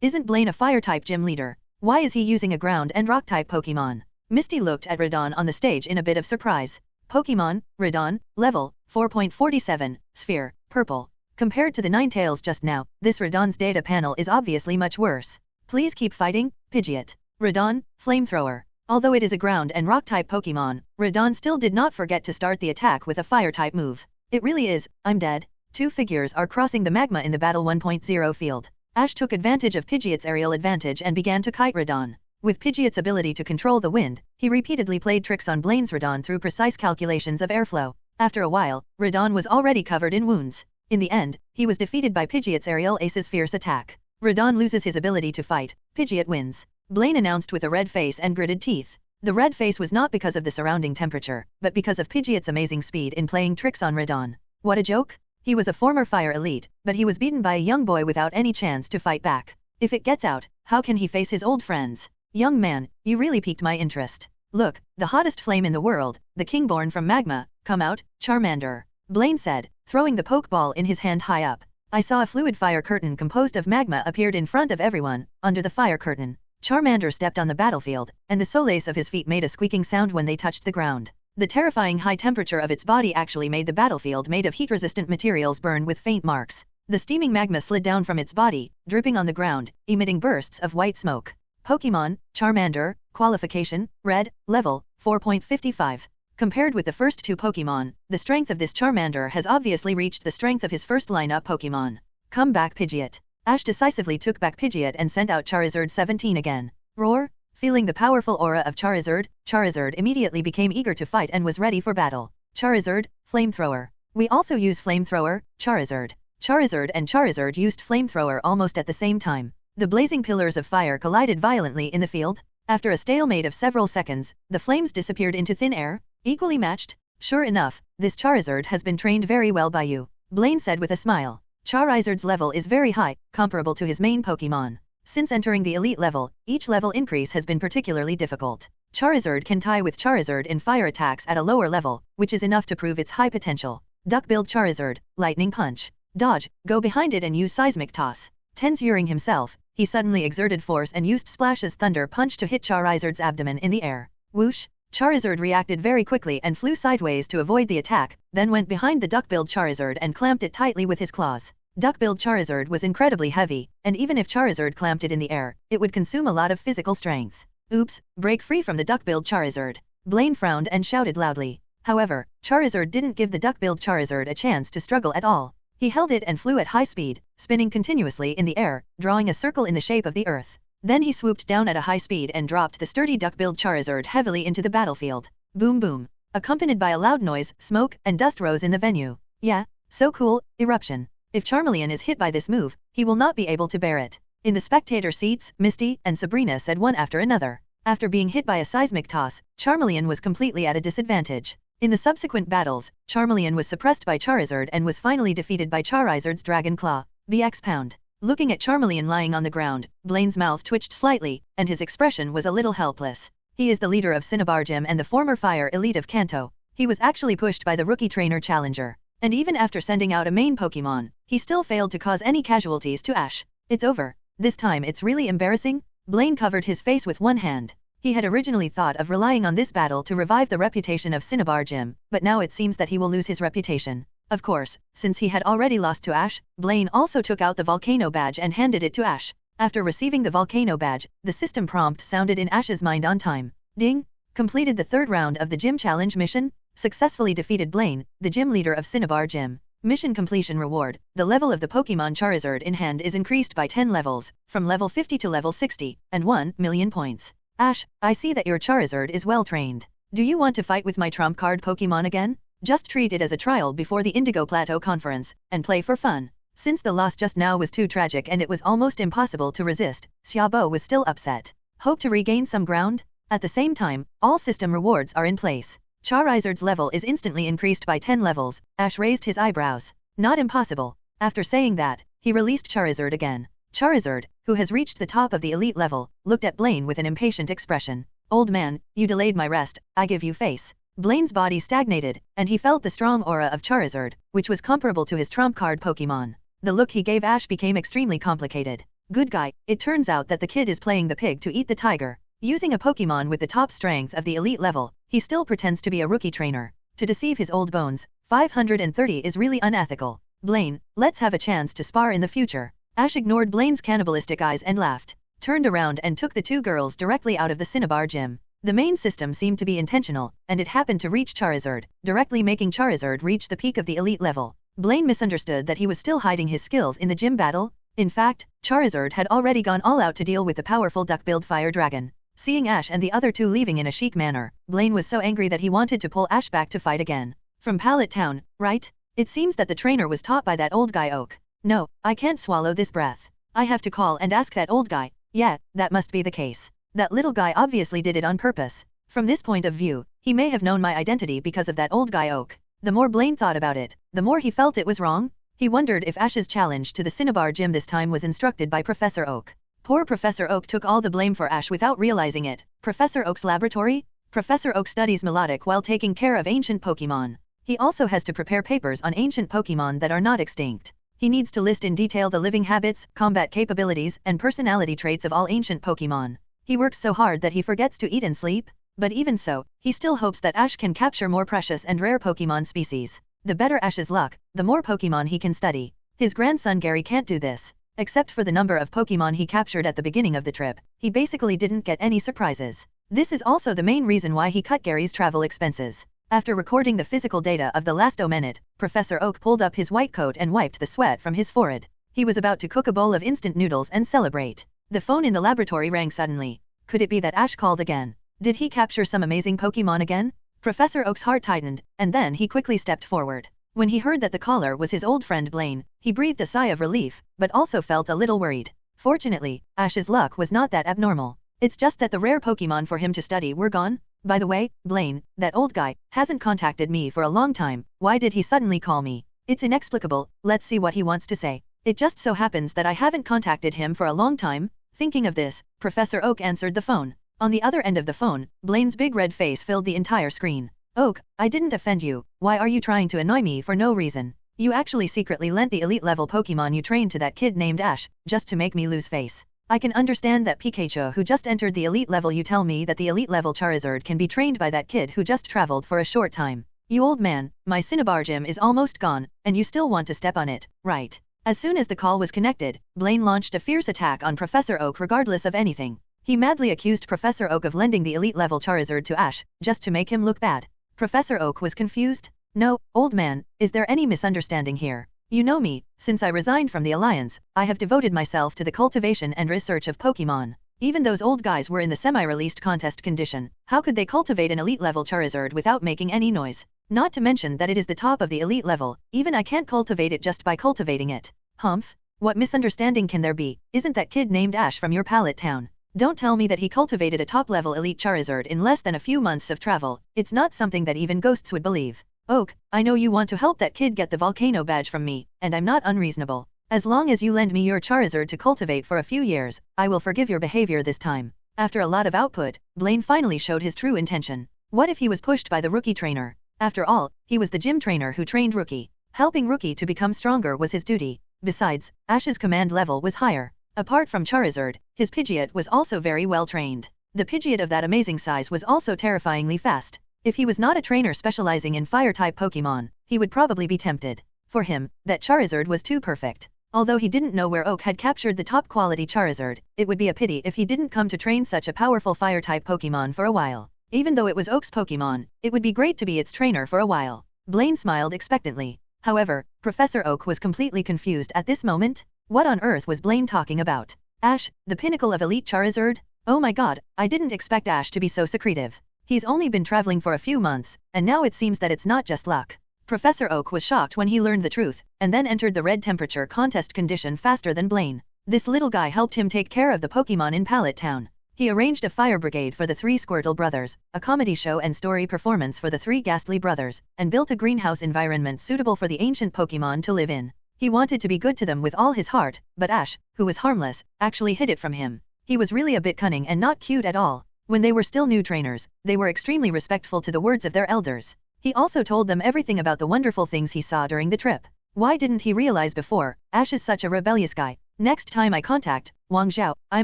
Isn't Blaine a fire-type gym leader? Why is he using a ground and rock-type Pokemon? Misty looked at Reborn on the stage in a bit of surprise. Pokemon, Reborn, level, 4.47, sphere, purple. Compared to the Ninetales just now, this Reborn's data panel is obviously much worse. Please keep fighting, Pidgeot. Reborn, flamethrower. Although it is a ground and rock-type Pokemon, Reborn still did not forget to start the attack with a fire-type move. It really is, I'm dead. Two figures are crossing the magma in the Battle 1.0 field. Ash took advantage of Pidgeot's aerial advantage and began to kite Reborn. With Pidgeot's ability to control the wind, he repeatedly played tricks on Blaine's Reborn through precise calculations of airflow. After a while, Reborn was already covered in wounds. In the end, he was defeated by Pidgeot's aerial ace's fierce attack. Reborn loses his ability to fight. Pidgeot wins. Blaine announced with a red face and gritted teeth. The red face was not because of the surrounding temperature, but because of Pidgeot's amazing speed in playing tricks on Reborn. What a joke! He was a former fire elite, but he was beaten by a young boy without any chance to fight back. If it gets out, how can he face his old friends? Young man, you really piqued my interest. Look, the hottest flame in the world, the king born from magma, come out, Charmander. Blaine said, throwing the Pokeball in his hand high up. I saw a fluid fire curtain composed of magma appeared in front of everyone. Under the fire curtain, Charmander stepped on the battlefield, and the soles of his feet made a squeaking sound when they touched the ground. The terrifying high temperature of its body actually made the battlefield made of heat-resistant materials burn with faint marks. The steaming magma slid down from its body, dripping on the ground, emitting bursts of white smoke. Pokemon, Charmander, qualification, red, level, 4.55. Compared with the first two Pokemon, the strength of this Charmander has obviously reached the strength of his first lineup Pokemon. Come back, Pidgeot. Ash decisively took back Pidgeot and sent out Charizard 17 again. Roar! Feeling the powerful aura of Charizard, Charizard immediately became eager to fight and was ready for battle. Charizard, flamethrower. We also use flamethrower, Charizard. Charizard and Charizard used flamethrower almost at the same time. The blazing pillars of fire collided violently in the field. After a stalemate of several seconds, the flames disappeared into thin air. Equally matched? Sure enough, this Charizard has been trained very well by you, Blaine said with a smile. Charizard's level is very high, comparable to his main Pokemon. Since entering the elite level, each level increase has been particularly difficult. Charizard can tie with Charizard in fire attacks at a lower level, which is enough to prove its high potential. Duck-Billed Charizard, Lightning Punch. Dodge, go behind it and use Seismic Toss. Tensing himself, he suddenly exerted force and used Splash's Thunder Punch to hit Charizard's abdomen in the air. Whoosh! Charizard reacted very quickly and flew sideways to avoid the attack, then went behind the Duck-Billed Charizard and clamped it tightly with his claws. Duck-Billed Charizard was incredibly heavy, and even if Charizard clamped it in the air, it would consume a lot of physical strength. Oops, break free from the Duck-Billed Charizard. Blaine frowned and shouted loudly. However, Charizard didn't give the Duck-Billed Charizard a chance to struggle at all. He held it and flew at high speed, spinning continuously in the air, drawing a circle in the shape of the earth. Then he swooped down at a high speed and dropped the sturdy Duck-Billed Charizard heavily into the battlefield. Boom boom. Accompanied by a loud noise, smoke and dust rose in the venue. Yeah, so cool, eruption. If Charmeleon is hit by this move, he will not be able to bear it. In the spectator seats, Misty and Sabrina said one after another. After being hit by a seismic toss, Charmeleon was completely at a disadvantage. In the subsequent battles, Charmeleon was suppressed by Charizard and was finally defeated by Charizard's Dragon Claw. BX Pound. Looking at Charmeleon lying on the ground, Blaine's mouth twitched slightly, and his expression was a little helpless. He is the leader of Cinnabar Gym and the former Fire Elite of Kanto. He was actually pushed by the rookie trainer Challenger. And even after sending out a main Pokémon, he still failed to cause any casualties to Ash. It's over. This time it's really embarrassing. Blaine covered his face with one hand. He had originally thought of relying on this battle to revive the reputation of Cinnabar Gym, but now it seems that he will lose his reputation. Of course, since he had already lost to Ash, Blaine also took out the Volcano Badge and handed it to Ash. After receiving the Volcano Badge, the system prompt sounded in Ash's mind on time. Ding! Completed the third round of the Gym Challenge mission, successfully defeated Blaine, the gym leader of Cinnabar Gym. Mission completion reward. The level of the Pokémon Charizard in hand is increased by 10 levels, from level 50 to level 60, and 1 million points. Ash, I see that your Charizard is well trained. Do you want to fight with my trump card Pokémon again? Just treat it as a trial before the Indigo Plateau Conference, and play for fun. Since the loss just now was too tragic and it was almost impossible to resist, Xiaobo was still upset. Hope to regain some ground? At the same time, all system rewards are in place. Charizard's level is instantly increased by 10 levels. Ash raised his eyebrows. Not impossible. After saying that, he released Charizard again. Charizard, who has reached the top of the elite level, looked at Blaine with an impatient expression. Old man, you delayed my rest, I give you face. Blaine's body stagnated, and he felt the strong aura of Charizard, which was comparable to his trump card Pokémon. The look he gave Ash became extremely complicated. Good guy, it turns out that the kid is playing the pig to eat the tiger. Using a Pokémon with the top strength of the elite level, he still pretends to be a rookie trainer. To deceive his old bones, 530 is really unethical. Blaine, let's have a chance to spar in the future. Ash ignored Blaine's cannibalistic eyes and laughed, turned around and took the two girls directly out of the Cinnabar Gym. The main system seemed to be intentional, and it happened to reach Charizard, directly making Charizard reach the peak of the elite level. Blaine misunderstood that he was still hiding his skills in the gym battle. In fact, Charizard had already gone all out to deal with the powerful Duck-Billed Fire Dragon. Seeing Ash and the other two leaving in a chic manner, Blaine was so angry that he wanted to pull Ash back to fight again. From Pallet Town, right? It seems that the trainer was taught by that old guy Oak. No, I can't swallow this breath. I have to call and ask that old guy. Yeah, that must be the case. That little guy obviously did it on purpose. From this point of view, he may have known my identity because of that old guy Oak. The more Blaine thought about it, the more he felt it was wrong. He wondered if Ash's challenge to the Cinnabar Gym this time was instructed by Professor Oak. Poor Professor Oak took all the blame for Ash without realizing it. Professor Oak's laboratory? Professor Oak studies melodic while taking care of ancient Pokémon. He also has to prepare papers on ancient Pokémon that are not extinct. He needs to list in detail the living habits, combat capabilities, and personality traits of all ancient Pokémon. He works so hard that he forgets to eat and sleep. But even so, he still hopes that Ash can capture more precious and rare Pokémon species. The better Ash's luck, the more Pokémon he can study. His grandson Gary can't do this. Except for the number of Pokémon he captured at the beginning of the trip, he basically didn't get any surprises. This is also the main reason why he cut Gary's travel expenses. After recording the physical data of the last minute, Professor Oak pulled up his white coat and wiped the sweat from his forehead. He was about to cook a bowl of instant noodles and celebrate. The phone in the laboratory rang suddenly. Could it be that Ash called again? Did he capture some amazing Pokémon again? Professor Oak's heart tightened, and then he quickly stepped forward. When he heard that the caller was his old friend Blaine, he breathed a sigh of relief, but also felt a little worried. Fortunately, Ash's luck was not that abnormal. It's just that the rare Pokémon for him to study were gone. By the way, Blaine, that old guy, hasn't contacted me for a long time. Why did he suddenly call me? It's inexplicable. Let's see what he wants to say. It just so happens that I haven't contacted him for a long time. Thinking of this, Professor Oak answered the phone. On the other end of the phone, Blaine's big red face filled the entire screen. Oak, I didn't offend you. Why are you trying to annoy me for no reason? You actually secretly lent the elite level Pokemon you trained to that kid named Ash, just to make me lose face. I can understand that Pikachu who just entered the elite level. You tell me that the elite level Charizard can be trained by that kid who just traveled for a short time. You old man, my Cinnabar gym is almost gone, and you still want to step on it, right? As soon as the call was connected, Blaine launched a fierce attack on Professor Oak regardless of anything. He madly accused Professor Oak of lending the elite level Charizard to Ash, just to make him look bad. Professor Oak was confused. No, old man, is there any misunderstanding here? You know me, since I resigned from the Alliance, I have devoted myself to the cultivation and research of Pokemon. Even those old guys were in the semi-released contest condition. How could they cultivate an elite level Charizard without making any noise? Not to mention that it is the top of the elite level, even I can't cultivate it just by cultivating it. Humph? What misunderstanding can there be? Isn't that kid named Ash from your pallet town? Don't tell me that he cultivated a top-level elite Charizard in less than a few months of travel. It's not something that even ghosts would believe. Oak, I know you want to help that kid get the volcano badge from me, and I'm not unreasonable. As long as you lend me your Charizard to cultivate for a few years, I will forgive your behavior this time. After a lot of output, Blaine finally showed his true intention. What if he was pushed by the rookie trainer? After all, he was the gym trainer who trained Rookie. Helping Rookie to become stronger was his duty. Besides, Ash's command level was higher. Apart from Charizard, his Pidgeot was also very well trained. The Pidgeot of that amazing size was also terrifyingly fast. If he was not a trainer specializing in fire-type Pokemon, he would probably be tempted. For him, that Charizard was too perfect. Although he didn't know where Oak had captured the top-quality Charizard, it would be a pity if he didn't come to train such a powerful fire-type Pokemon for a while. Even though it was Oak's Pokemon, it would be great to be its trainer for a while. Blaine smiled expectantly. However, Professor Oak was completely confused at this moment. What on earth was Blaine talking about? Ash, the pinnacle of elite Charizard? Oh my god, I didn't expect Ash to be so secretive. He's only been traveling for a few months, and now it seems that it's not just luck. Professor Oak was shocked when he learned the truth, and then entered the red temperature contest condition faster than Blaine. This little guy helped him take care of the Pokemon in Pallet Town. He arranged a fire brigade for the 3 Squirtle brothers, a comedy show and story performance for the 3 Ghastly brothers, and built a greenhouse environment suitable for the ancient Pokemon to live in. He wanted to be good to them with all his heart, but Ash, who was harmless, actually hid it from him. He was really a bit cunning and not cute at all. When they were still new trainers, they were extremely respectful to the words of their elders. He also told them everything about the wonderful things he saw during the trip. Why didn't he realize before? Ash is such a rebellious guy. Next time I contact Wang Zhao, I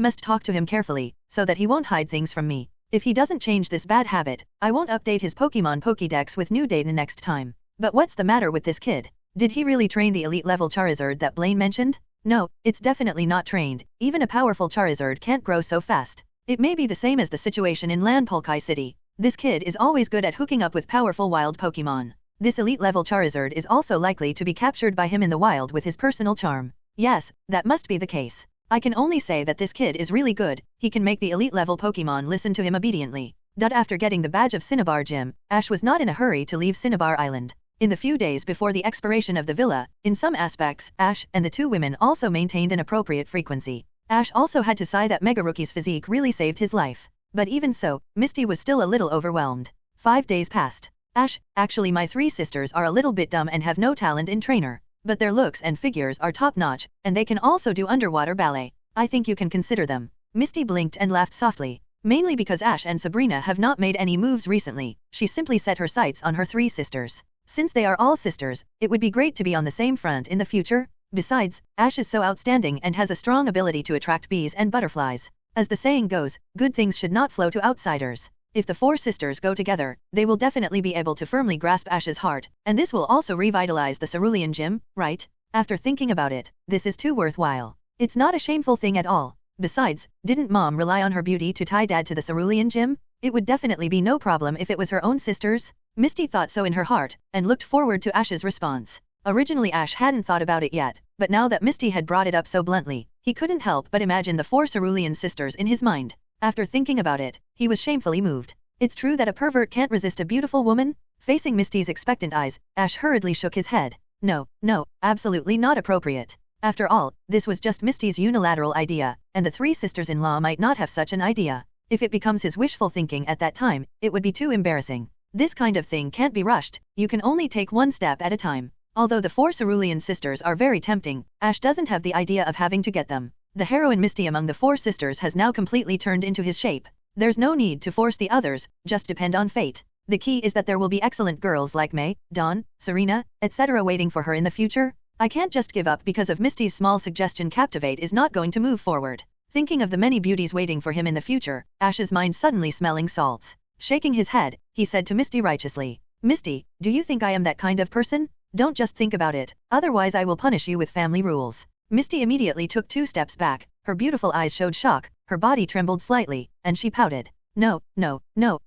must talk to him carefully, so that he won't hide things from me. If he doesn't change this bad habit, I won't update his Pokemon Pokédex with new data next time. But what's the matter with this kid? Did he really train the elite level Charizard that Blaine mentioned? No, it's definitely not trained. Even a powerful Charizard can't grow so fast. It may be the same as the situation in Lanpolkai City. This kid is always good at hooking up with powerful wild Pokemon. This elite level Charizard is also likely to be captured by him in the wild with his personal charm. Yes, that must be the case. I can only say that this kid is really good. He can make the elite level Pokemon listen to him obediently. After getting the badge of Cinnabar Gym, Ash was not in a hurry to leave Cinnabar Island. In the few days before the expiration of the villa, in some aspects, Ash and the 2 women also maintained an appropriate frequency. Ash also had to sigh that Mega Rookie's physique really saved his life. But even so, Misty was still a little overwhelmed. 5 days passed. Ash, actually my 3 sisters are a little bit dumb and have no talent in trainer. But their looks and figures are top-notch, and they can also do underwater ballet. I think you can consider them. Misty blinked and laughed softly. Mainly because Ash and Sabrina have not made any moves recently, she simply set her sights on her 3 sisters. Since they are all sisters, it would be great to be on the same front in the future. Besides, Ash is so outstanding and has a strong ability to attract bees and butterflies. As the saying goes, good things should not flow to outsiders. If the 4 sisters go together, they will definitely be able to firmly grasp Ash's heart, and this will also revitalize the Cerulean Gym, right? After thinking about it, this is too worthwhile. It's not a shameful thing at all. Besides, didn't Mom rely on her beauty to tie Dad to the Cerulean Gym? It would definitely be no problem if it was her own sisters. Misty thought so in her heart, and looked forward to Ash's response. Originally Ash hadn't thought about it yet, but now that Misty had brought it up so bluntly, he couldn't help but imagine the 4 Cerulean sisters in his mind. After thinking about it, he was shamefully moved. It's true that a pervert can't resist a beautiful woman? Facing Misty's expectant eyes, Ash hurriedly shook his head. No, absolutely not appropriate. After all, this was just Misty's unilateral idea, and the 3 sisters-in-law might not have such an idea. If it becomes his wishful thinking at that time, it would be too embarrassing. This kind of thing can't be rushed, you can only take one step at a time. Although the 4 Cerulean sisters are very tempting, Ash doesn't have the idea of having to get them. The heroine Misty among the 4 sisters has now completely turned into his shape. There's no need to force the others, just depend on fate. The key is that there will be excellent girls like May, Dawn, Serena, etc. waiting for her in the future. I can't just give up because of Misty's small suggestion. Captivate is not going to move forward. Thinking of the many beauties waiting for him in the future, Ash's mind suddenly smelling salts. Shaking his head, he said to Misty righteously, "Misty, do you think I am that kind of person? Don't just think about it, otherwise I will punish you with family rules." Misty immediately took 2 steps back, her beautiful eyes showed shock, her body trembled slightly, and she pouted. No,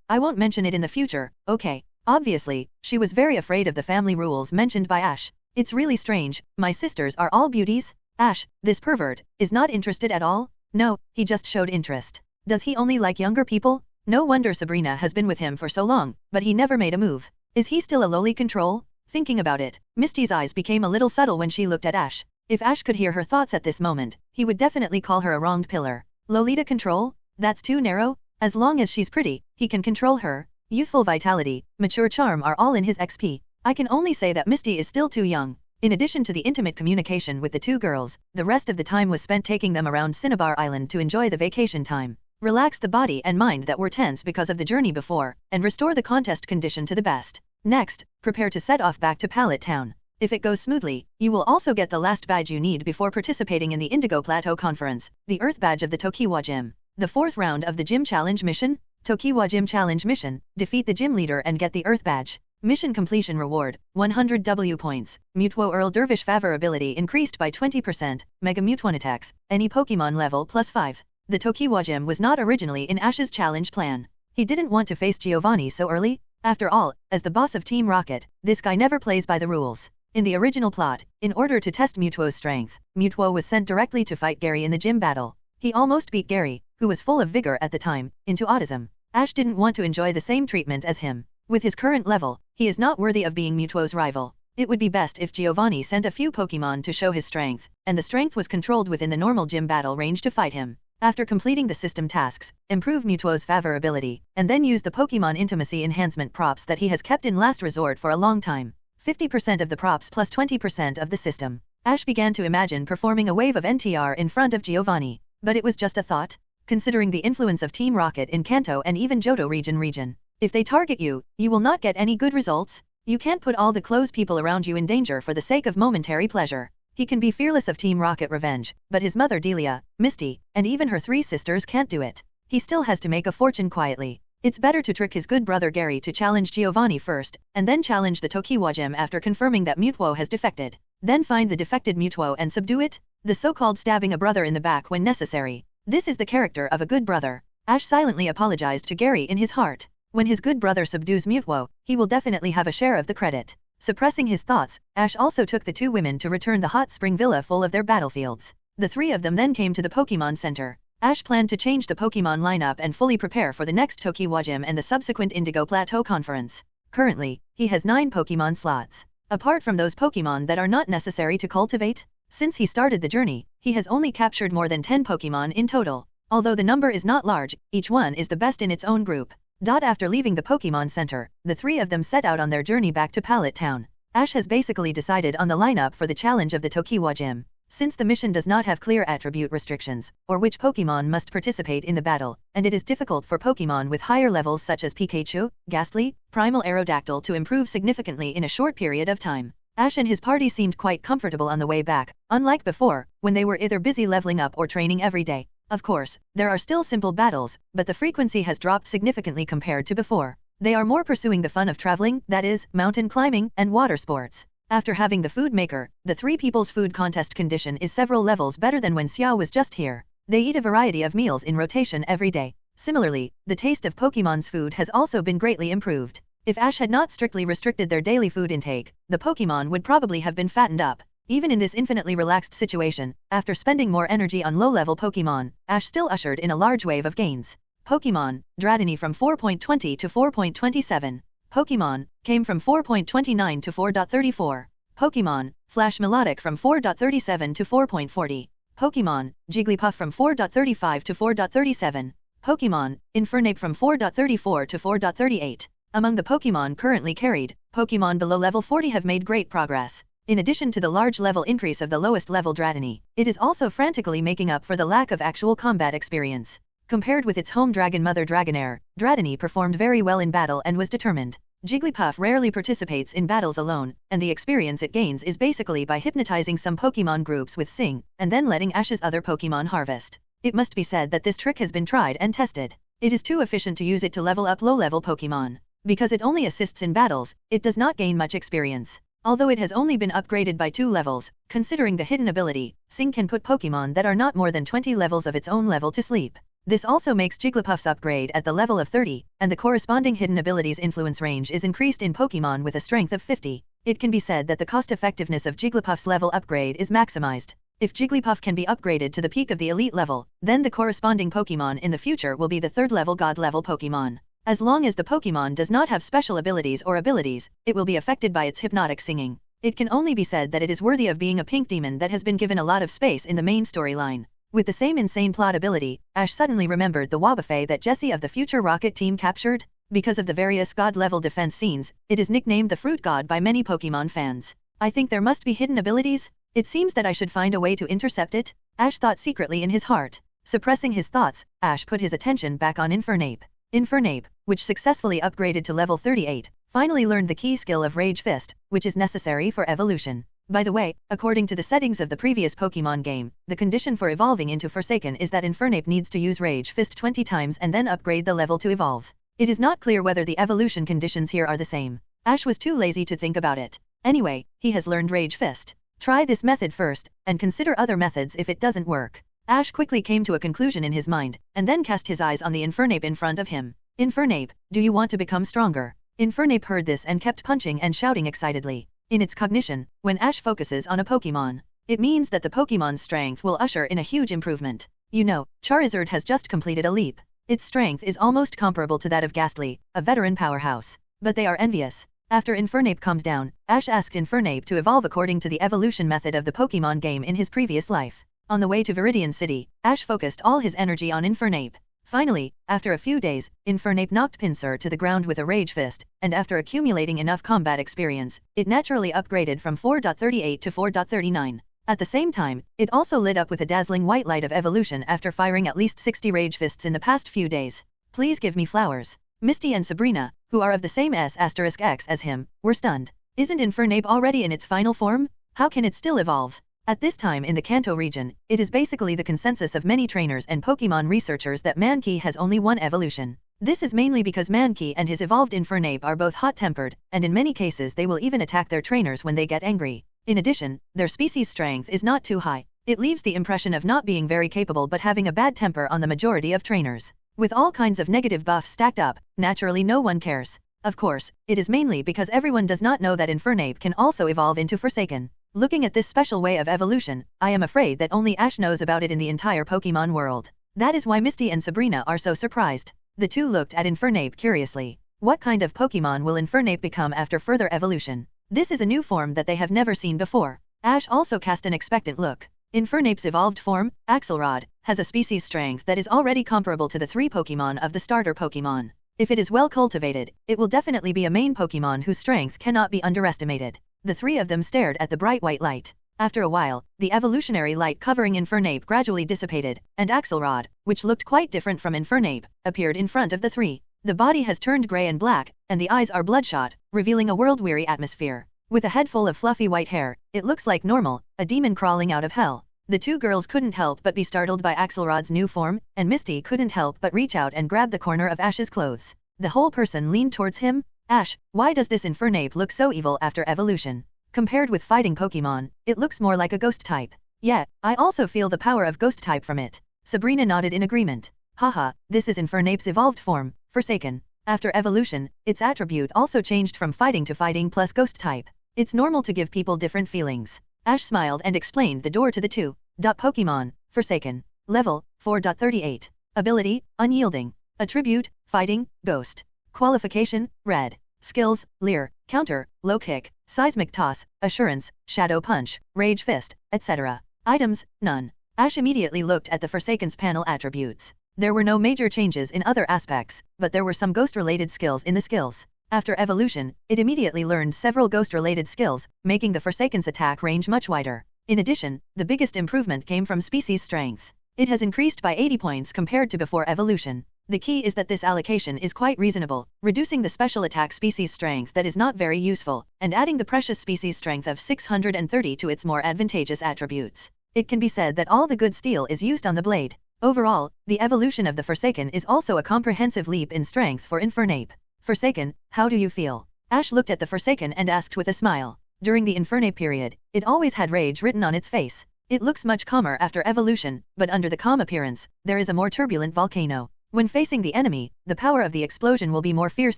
I won't mention it in the future, okay? Obviously, she was very afraid of the family rules mentioned by Ash. It's really strange, my sisters are all beauties? Ash, this pervert, is not interested at all? No, he just showed interest. Does he only like younger people? No wonder Sabrina has been with him for so long, but he never made a move. Is he still a lowly control? Thinking about it, Misty's eyes became a little subtle when she looked at Ash. If Ash could hear her thoughts at this moment, he would definitely call her a wronged pillar. Lolita control? That's too narrow? As long as she's pretty, he can control her. Youthful vitality, mature charm are all in his XP. I can only say that Misty is still too young. In addition to the intimate communication with the 2 girls, the rest of the time was spent taking them around Cinnabar Island to enjoy the vacation time. Relax the body and mind that were tense because of the journey before, and restore the contest condition to the best. Next, prepare to set off back to Pallet Town. If it goes smoothly, you will also get the last badge you need before participating in the Indigo Plateau Conference, the Earth Badge of the Tokiwa Gym. The 4th round of the Gym Challenge Mission, Tokiwa Gym Challenge Mission, defeat the gym leader and get the Earth Badge. Mission completion reward, 100 W points, Mutwo Earl Dervish favor ability increased by 20%, Mega Mutwan attacks, any Pokemon level +5. The Tokiwa Gym was not originally in Ash's challenge plan. He didn't want to face Giovanni so early. After all, as the boss of Team Rocket, this guy never plays by the rules. In the original plot, in order to test Mutwo's strength, Mutwo was sent directly to fight Gary in the gym battle. He almost beat Gary, who was full of vigor at the time, into autism. Ash didn't want to enjoy the same treatment as him. With his current level, he is not worthy of being Mutwo's rival. It would be best if Giovanni sent a few Pokemon to show his strength, and the strength was controlled within the normal gym battle range to fight him. After completing the system tasks, improve Mutwo's favor ability, and then use the Pokemon Intimacy Enhancement props that he has kept in last resort for a long time. 50% of the props plus 20% of the system. Ash began to imagine performing a wave of NTR in front of Giovanni. But it was just a thought. Considering the influence of Team Rocket in Kanto and even Johto region. If they target you, you will not get any good results. You can't put all the close people around you in danger for the sake of momentary pleasure. He can be fearless of Team Rocket revenge, but his mother Delia, Misty, and even her 3 sisters can't do it. He still has to make a fortune quietly. It's better to trick his good brother Gary to challenge Giovanni first, and then challenge the Tokiwa Gym after confirming that Mutwo has defected. Then find the defected Mutwo and subdue it? The so-called stabbing a brother in the back when necessary. This is the character of a good brother. Ash silently apologized to Gary in his heart. When his good brother subdues Mutwo, he will definitely have a share of the credit. Suppressing his thoughts, Ash also took the 2 women to return the hot spring villa full of their battlefields. The 3 of them then came to the Pokemon Center. Ash planned to change the Pokemon lineup and fully prepare for the next Tokiwa Gym and the subsequent Indigo Plateau Conference. Currently, he has 9 Pokemon slots. Apart from those Pokemon that are not necessary to cultivate, since he started the journey, he has only captured more than 10 Pokemon in total. Although the number is not large, each one is the best in its own group. After leaving the Pokemon Center, the 3 of them set out on their journey back to Pallet Town. Ash has basically decided on the lineup for the challenge of the Tokiwa Gym. Since the mission does not have clear attribute restrictions, or which Pokemon must participate in the battle, and it is difficult for Pokemon with higher levels such as Pikachu, Ghastly, Primal Aerodactyl to improve significantly in a short period of time. Ash and his party seemed quite comfortable on the way back, unlike before, when they were either busy leveling up or training every day. Of course, there are still simple battles, but the frequency has dropped significantly compared to before. They are more pursuing the fun of traveling, that is, mountain climbing, and water sports. After having the food maker, the 3 people's food contest condition is several levels better than when Xiao was just here. They eat a variety of meals in rotation every day. Similarly, the taste of Pokemon's food has also been greatly improved. If Ash had not strictly restricted their daily food intake, the Pokemon would probably have been fattened up. Even in this infinitely relaxed situation, after spending more energy on low-level Pokemon, Ash still ushered in a large wave of gains. Pokemon, Dratini from 4.20 to 4.27. Pokemon, came from 4.29 to 4.34. Pokemon, Flash Melodic from 4.37 to 4.40. Pokemon, Jigglypuff from 4.35 to 4.37. Pokemon, Infernape from 4.34 to 4.38. Among the Pokemon currently carried, Pokemon below level 40 have made great progress. In addition to the large level increase of the lowest level Dratini, it is also frantically making up for the lack of actual combat experience. Compared with its home dragon mother Dragonair, Dratini performed very well in battle and was determined. Jigglypuff rarely participates in battles alone, and the experience it gains is basically by hypnotizing some Pokémon groups with Sing, and then letting Ash's other Pokémon harvest. It must be said that this trick has been tried and tested. It is too efficient to use it to level up low-level Pokémon. Because it only assists in battles, it does not gain much experience. Although it has only been upgraded by 2 levels, considering the hidden ability, Sing can put Pokémon that are not more than 20 levels of its own level to sleep. This also makes Jigglypuff's upgrade at the level of 30, and the corresponding hidden ability's influence range is increased in Pokémon with a strength of 50. It can be said that the cost-effectiveness of Jigglypuff's level upgrade is maximized. If Jigglypuff can be upgraded to the peak of the elite level, then the corresponding Pokémon in the future will be the 3rd level God level Pokémon. As long as the Pokémon does not have special abilities or abilities, it will be affected by its hypnotic singing. It can only be said that it is worthy of being a pink demon that has been given a lot of space in the main storyline. With the same insane plot ability, Ash suddenly remembered the Wobbuffet that Jessie of the future Rocket Team captured. Because of the various God-level defense scenes, it is nicknamed the Fruit God by many Pokémon fans. I think there must be hidden abilities. It seems that I should find a way to intercept it, Ash thought secretly in his heart. Suppressing his thoughts, Ash put his attention back on Infernape. Infernape, which successfully upgraded to level 38, finally learned the key skill of Rage Fist, which is necessary for evolution. By the way, according to the settings of the previous Pokémon game, the condition for evolving into Forsaken is that Infernape needs to use Rage Fist 20 times and then upgrade the level to evolve. It is not clear whether the evolution conditions here are the same. Ash was too lazy to think about it. Anyway, he has learned Rage Fist. Try this method first, and consider other methods if it doesn't work. Ash quickly came to a conclusion in his mind, and then cast his eyes on the Infernape in front of him. Infernape, do you want to become stronger? Infernape heard this and kept punching and shouting excitedly. In its cognition, when Ash focuses on a Pokémon, it means that the Pokémon's strength will usher in a huge improvement. You know, Charizard has just completed a leap. Its strength is almost comparable to that of Ghastly, a veteran powerhouse. But they are envious. After Infernape calmed down, Ash asked Infernape to evolve according to the evolution method of the Pokémon game in his previous life. On the way to Viridian City, Ash focused all his energy on Infernape. Finally, after a few days, Infernape knocked Pinsir to the ground with a Rage Fist, and after accumulating enough combat experience, it naturally upgraded from 4.38 to 4.39. At the same time, it also lit up with a dazzling white light of evolution after firing at least 60 Rage Fists in the past few days. Please give me flowers. Misty and Sabrina, who are of the same S*X as him, were stunned. Isn't Infernape already in its final form? How can it still evolve? At this time in the Kanto region, it is basically the consensus of many trainers and Pokémon researchers that Mankey has only one evolution. This is mainly because Mankey and his evolved Infernape are both hot-tempered, and in many cases they will even attack their trainers when they get angry. In addition, their species strength is not too high. It leaves the impression of not being very capable but having a bad temper on the majority of trainers. With all kinds of negative buffs stacked up, naturally no one cares. Of course, it is mainly because everyone does not know that Infernape can also evolve into Forsaken. Looking at this special way of evolution, I am afraid that only Ash knows about it in the entire Pokémon world. That is why Misty and Sabrina are so surprised. The two looked at Infernape curiously. What kind of Pokémon will Infernape become after further evolution? This is a new form that they have never seen before. Ash also cast an expectant look. Infernape's evolved form, Axelrod, has a species strength that is already comparable to the 3 Pokémon of the starter Pokémon. If it is well cultivated, it will definitely be a main Pokémon whose strength cannot be underestimated. The 3 of them stared at the bright white light. After a while, the evolutionary light covering Infernape gradually dissipated, and Axelrod, which looked quite different from Infernape, appeared in front of the 3. The body has turned gray and black, and the eyes are bloodshot, revealing a world-weary atmosphere. With a head full of fluffy white hair, it looks like normal, a demon crawling out of hell. The 2 girls couldn't help but be startled by Axelrod's new form, and Misty couldn't help but reach out and grab the corner of Ash's clothes. The whole person leaned towards him. Ash, why does this Infernape look so evil after evolution? Compared with fighting Pokémon, it looks more like a ghost type. Yeah, I also feel the power of ghost type from it. Sabrina nodded in agreement. Haha, this is Infernape's evolved form, Forsaken. After evolution, its attribute also changed from fighting to fighting plus ghost type. It's normal to give people different feelings. Ash smiled and explained the door to the 2. Pokémon, Forsaken. Level, 4.38. Ability, Unyielding. Attribute, Fighting, Ghost. Qualification, Red. Skills, Leer, Counter, Low Kick, Seismic Toss, Assurance, Shadow Punch, Rage Fist, etc. Items, none. Ash immediately looked at the Forsaken's panel attributes. There were no major changes in other aspects, but there were some ghost-related skills in the skills. After evolution, it immediately learned several ghost-related skills, making the Forsaken's attack range much wider. In addition, the biggest improvement came from species strength. It has increased by 80 points compared to before evolution. The key is that this allocation is quite reasonable, reducing the special attack species strength that is not very useful, and adding the precious species strength of 630 to its more advantageous attributes. It can be said that all the good steel is used on the blade. Overall, the evolution of the Forsaken is also a comprehensive leap in strength for Infernape. Forsaken, how do you feel? Ash looked at the Forsaken and asked with a smile. During the Infernape period, it always had rage written on its face. It looks much calmer after evolution, but under the calm appearance, there is a more turbulent volcano. When facing the enemy, the power of the explosion will be more fierce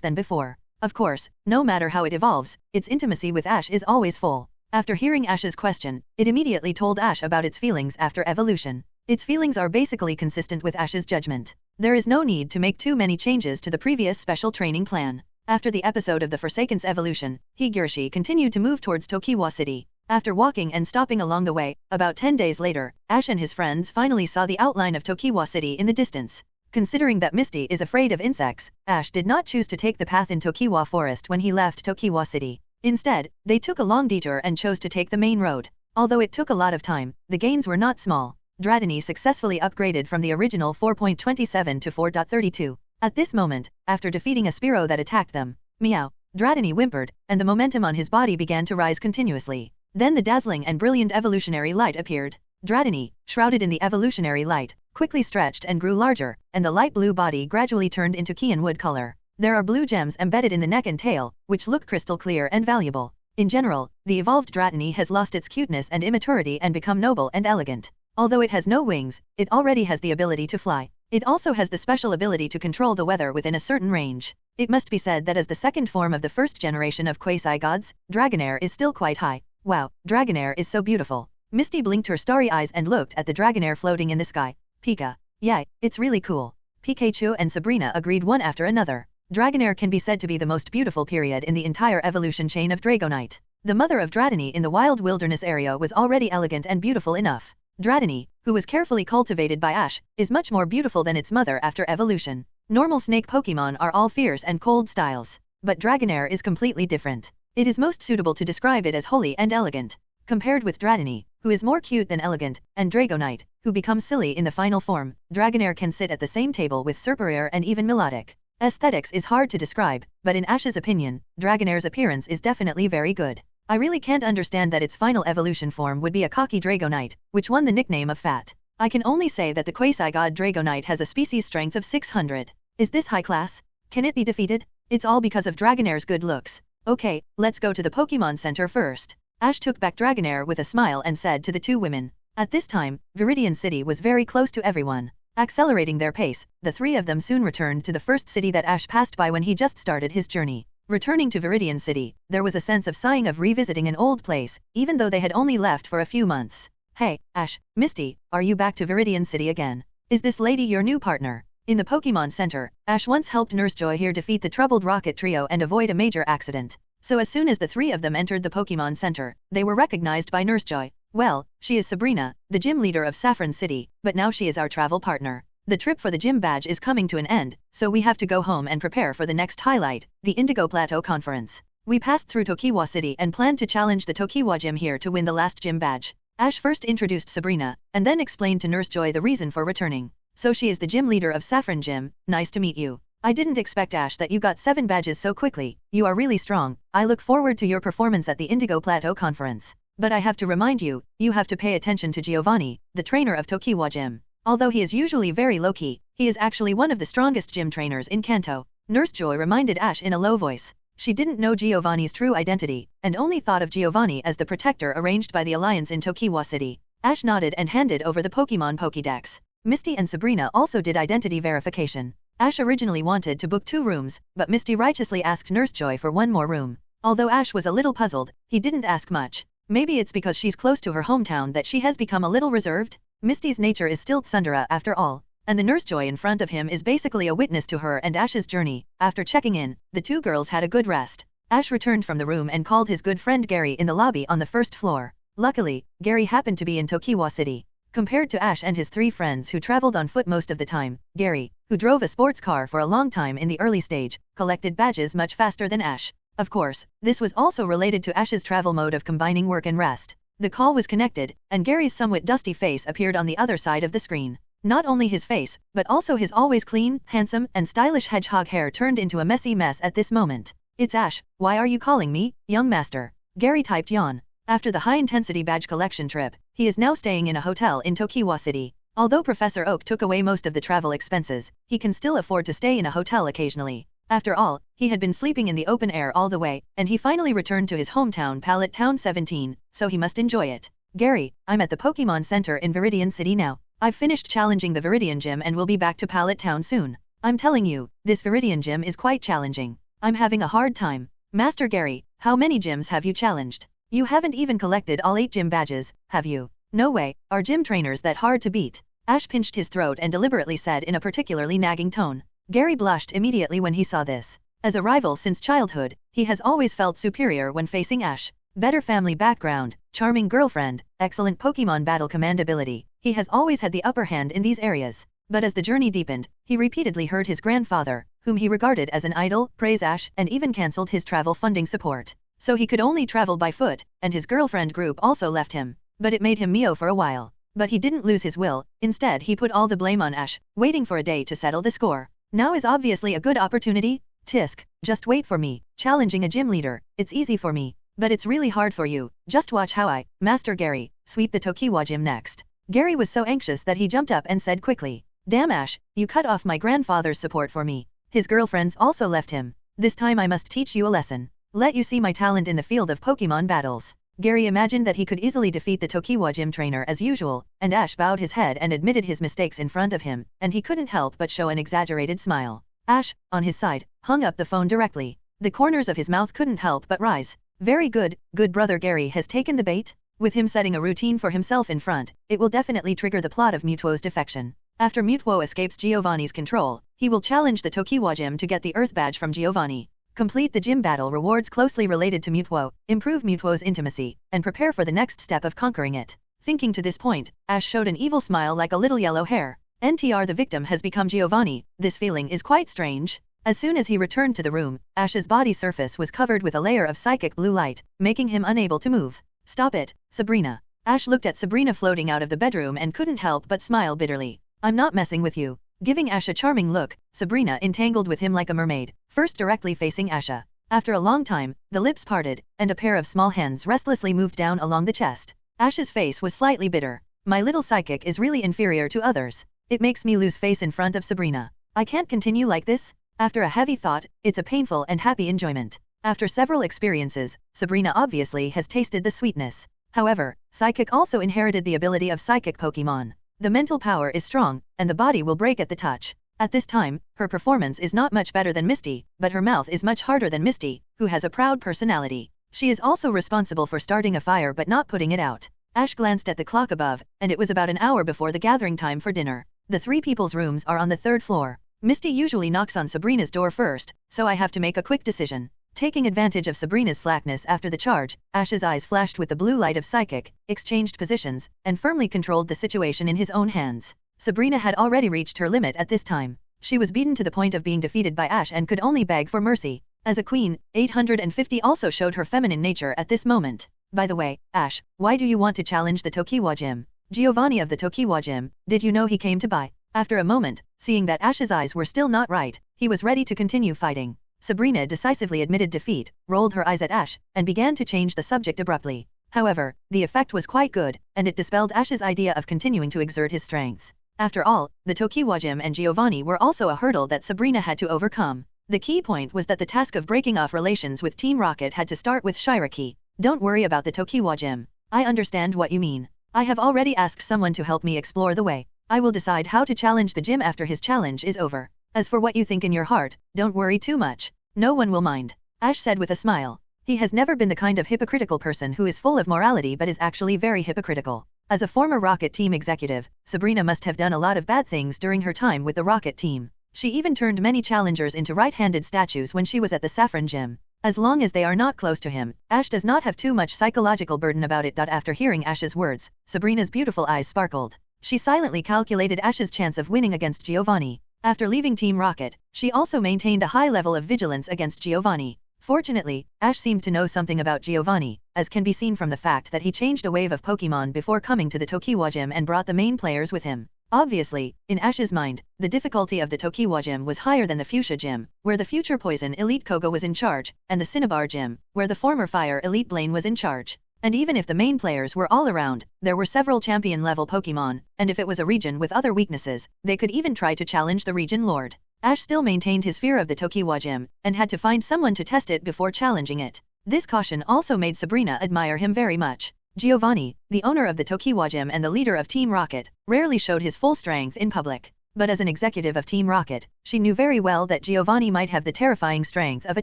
than before. Of course, no matter how it evolves, its intimacy with Ash is always full. After hearing Ash's question, it immediately told Ash about its feelings after evolution. Its feelings are basically consistent with Ash's judgment. There is no need to make too many changes to the previous special training plan. After the episode of the Forsaken's evolution, Higurashi continued to move towards Tokiwa City. After walking and stopping along the way, about 10 days later, Ash and his friends finally saw the outline of Tokiwa City in the distance. Considering that Misty is afraid of insects, Ash did not choose to take the path in Tokiwa Forest when he left Tokiwa City. Instead, they took a long detour and chose to take the main road. Although it took a lot of time, the gains were not small. Dratini successfully upgraded from the original 4.27 to 4.32. At this moment, after defeating a Spearow that attacked them, meow, Dratini whimpered, and the momentum on his body began to rise continuously. Then the dazzling and brilliant evolutionary light appeared. Dratini, shrouded in the evolutionary light, quickly stretched and grew larger, and the light blue body gradually turned into Kian wood color. There are blue gems embedded in the neck and tail, which look crystal clear and valuable. In general, the evolved Dratini has lost its cuteness and immaturity and become noble and elegant. Although it has no wings, it already has the ability to fly. It also has the special ability to control the weather within a certain range. It must be said that as the second form of the first generation of quasi-gods, Dragonair is still quite high. Wow, Dragonair is so beautiful. Misty blinked her starry eyes and looked at the Dragonair floating in the sky. Pika. Yeah, it's really cool. Pikachu and Sabrina agreed one after another. Dragonair can be said to be the most beautiful period in the entire evolution chain of Dragonite. The mother of Dratini in the wild wilderness area was already elegant and beautiful enough. Dratini, who was carefully cultivated by Ash, is much more beautiful than its mother after evolution. Normal snake Pokemon are all fierce and cold styles, but Dragonair is completely different. It is most suitable to describe it as holy and elegant. Compared with Dratini, who is more cute than elegant, and Dragonite, who becomes silly in the final form, Dragonair can sit at the same table with Serperior and even Melodic. Aesthetics is hard to describe, but in Ash's opinion, Dragonair's appearance is definitely very good. I really can't understand that its final evolution form would be a cocky Dragonite, which won the nickname of Fat. I can only say that the quasi-god Dragonite has a species strength of 600. Is this high class? Can it be defeated? It's all because of Dragonair's good looks. Okay, let's go to the Pokemon Center first. Ash took back Dragonair with a smile and said to the two women. At this time, Viridian City was very close to everyone. Accelerating their pace, the three of them soon returned to the first city that Ash passed by when he just started his journey. Returning to Viridian City, there was a sense of sighing of revisiting an old place, even though they had only left for a few months. Hey, Ash, Misty, are you back to Viridian City again? Is this lady your new partner? In the Pokemon Center, Ash once helped Nurse Joy here defeat the troubled Rocket Trio and avoid a major accident. So as soon as the three of them entered the Pokemon Center, they were recognized by Nurse Joy. Well, she is Sabrina, the gym leader of Saffron City, but now she is our travel partner. The trip for the gym badge is coming to an end, so we have to go home and prepare for the next highlight, the Indigo Plateau Conference. We passed through Tokiwa City and planned to challenge the Tokiwa gym here to win the last gym badge. Ash first introduced Sabrina, and then explained to Nurse Joy the reason for returning. So she is the gym leader of Saffron Gym, nice to meet you. I didn't expect, Ash, that you got 7 badges so quickly. You are really strong. I look forward to your performance at the Indigo Plateau Conference. But I have to remind you, you have to pay attention to Giovanni, the trainer of Tokiwa Gym. Although he is usually very low-key, he is actually one of the strongest gym trainers in Kanto. Nurse Joy reminded Ash in a low voice. She didn't know Giovanni's true identity, and only thought of Giovanni as the protector arranged by the Alliance in Tokiwa City. Ash nodded and handed over the Pokemon Pokédex. Misty and Sabrina also did identity verification. Ash originally wanted to book 2 rooms, but Misty righteously asked Nurse Joy for 1 more room. Although Ash was a little puzzled, he didn't ask much. Maybe it's because she's close to her hometown that she has become a little reserved? Misty's nature is still tsundere after all, and the Nurse Joy in front of him is basically a witness to her and Ash's journey. After checking in, the 2 girls had a good rest. Ash returned from the room and called his good friend Gary in the lobby on the 1st floor. Luckily, Gary happened to be in Tokiwa City. Compared to Ash and his 3 friends who traveled on foot most of the time, Gary, who drove a sports car for a long time in the early stage, collected badges much faster than Ash. Of course, this was also related to Ash's travel mode of combining work and rest. The call was connected, and Gary's somewhat dusty face appeared on the other side of the screen. Not only his face, but also his always clean, handsome, and stylish hedgehog hair turned into a messy mess at this moment. It's Ash, why are you calling me, young master? Gary typed yawn. After the high-intensity badge collection trip, he is now staying in a hotel in Tokiwa City. Although Professor Oak took away most of the travel expenses, he can still afford to stay in a hotel occasionally. After all, he had been sleeping in the open air all the way, and he finally returned to his hometown Pallet Town 17, so he must enjoy it. Gary, I'm at the Pokémon Center in Viridian City now. I've finished challenging the Viridian Gym and will be back to Pallet Town soon. I'm telling you, this Viridian Gym is quite challenging. I'm having a hard time. Master Gary, how many gyms have you challenged? You haven't even collected all 8 gym badges, have you? No way, are gym trainers that hard to beat? Ash pinched his throat and deliberately said in a particularly nagging tone. Gary blushed immediately when he saw this. As a rival since childhood, he has always felt superior when facing Ash. Better family background, charming girlfriend, excellent Pokémon battle command ability. He has always had the upper hand in these areas. But as the journey deepened, he repeatedly heard his grandfather, whom he regarded as an idol, praise Ash and even cancelled his travel funding support. So he could only travel by foot, and his girlfriend group also left him. But it made him Mio for a while. But he didn't lose his will, instead he put all the blame on Ash, waiting for a day to settle the score. Now is obviously a good opportunity. Tisk, just wait for me, challenging a gym leader, it's easy for me. But it's really hard for you, just watch how I, Master Gary, sweep the Tokiwa Gym next. Gary was so anxious that he jumped up and said quickly. Damn Ash, you cut off my grandfather's support for me. His girlfriends also left him. This time I must teach you a lesson. Let you see my talent in the field of Pokémon battles. Gary imagined that he could easily defeat the Tokiwa gym trainer as usual, and Ash bowed his head and admitted his mistakes in front of him, and he couldn't help but show an exaggerated smile. Ash, on his side, hung up the phone directly. The corners of his mouth couldn't help but rise. Very good, good brother Gary has taken the bait. With him setting a routine for himself in front, it will definitely trigger the plot of Mewtwo's defection. After Mewtwo escapes Giovanni's control, he will challenge the Tokiwa gym to get the Earth Badge from Giovanni. Complete the gym battle rewards closely related to Mewtwo, improve Mewtwo's intimacy, and prepare for the next step of conquering it. Thinking to this point, Ash showed an evil smile like a little yellow hair. NTR the victim has become Giovanni, this feeling is quite strange. As soon as he returned to the room, Ash's body surface was covered with a layer of psychic blue light, making him unable to move. Stop it, Sabrina. Ash looked at Sabrina floating out of the bedroom and couldn't help but smile bitterly. I'm not messing with you. Giving Ash a charming look, Sabrina entangled with him like a mermaid, first directly facing Asha. After a long time, the lips parted, and a pair of small hands restlessly moved down along the chest. Ash's face was slightly bitter. My little psychic is really inferior to others. It makes me lose face in front of Sabrina. I can't continue like this. After a heavy thought, it's a painful and happy enjoyment. After several experiences, Sabrina obviously has tasted the sweetness. However, Psychic also inherited the ability of Psychic Pokémon. The mental power is strong, and the body will break at the touch. At this time, her performance is not much better than Misty, but her mouth is much harder than Misty, who has a proud personality. She is also responsible for starting a fire but not putting it out. Ash glanced at the clock above, and it was about an hour before the gathering time for dinner. The three people's rooms are on the 3rd floor. Misty usually knocks on Sabrina's door first, so I have to make a quick decision. Taking advantage of Sabrina's slackness after the charge, Ash's eyes flashed with the blue light of Psychic, exchanged positions, and firmly controlled the situation in his own hands. Sabrina had already reached her limit at this time. She was beaten to the point of being defeated by Ash and could only beg for mercy. As a queen, 850 also showed her feminine nature at this moment. By the way, Ash, why do you want to challenge the Tokiwa gym? Giovanni of the Tokiwa gym, did you know he came to buy? After a moment, seeing that Ash's eyes were still not right, he was ready to continue fighting. Sabrina decisively admitted defeat, rolled her eyes at Ash, and began to change the subject abruptly. However, the effect was quite good, and it dispelled Ash's idea of continuing to exert his strength. After all, the Tokiwa gym and Giovanni were also a hurdle that Sabrina had to overcome. The key point was that the task of breaking off relations with Team Rocket had to start with Shiraki. Don't worry about the Tokiwa gym. I understand what you mean. I have already asked someone to help me explore the way. I will decide how to challenge the gym after his challenge is over. As for what you think in your heart, don't worry too much. No one will mind. Ash said with a smile. He has never been the kind of hypocritical person who is full of morality but is actually very hypocritical. As a former Rocket Team executive, Sabrina must have done a lot of bad things during her time with the Rocket Team. She even turned many challengers into right-handed statues when she was at the Saffron Gym. As long as they are not close to him, Ash does not have too much psychological burden about it. After hearing Ash's words, Sabrina's beautiful eyes sparkled. She silently calculated Ash's chance of winning against Giovanni. After leaving Team Rocket, she also maintained a high level of vigilance against Giovanni. Fortunately, Ash seemed to know something about Giovanni, as can be seen from the fact that he changed a wave of Pokémon before coming to the Tokiwa gym and brought the main players with him. Obviously, in Ash's mind, the difficulty of the Tokiwa Gym was higher than the Fuchsia Gym, where the future Poison Elite Koga was in charge, and the Cinnabar Gym, where the former Fire Elite Blaine was in charge. And even if the main players were all around, there were several champion-level Pokémon, and if it was a region with other weaknesses, they could even try to challenge the region lord. Ash still maintained his fear of the Tokiwa Gym, and had to find someone to test it before challenging it. This caution also made Sabrina admire him very much. Giovanni, the owner of the Tokiwa Gym and the leader of Team Rocket, rarely showed his full strength in public. But as an executive of Team Rocket, she knew very well that Giovanni might have the terrifying strength of a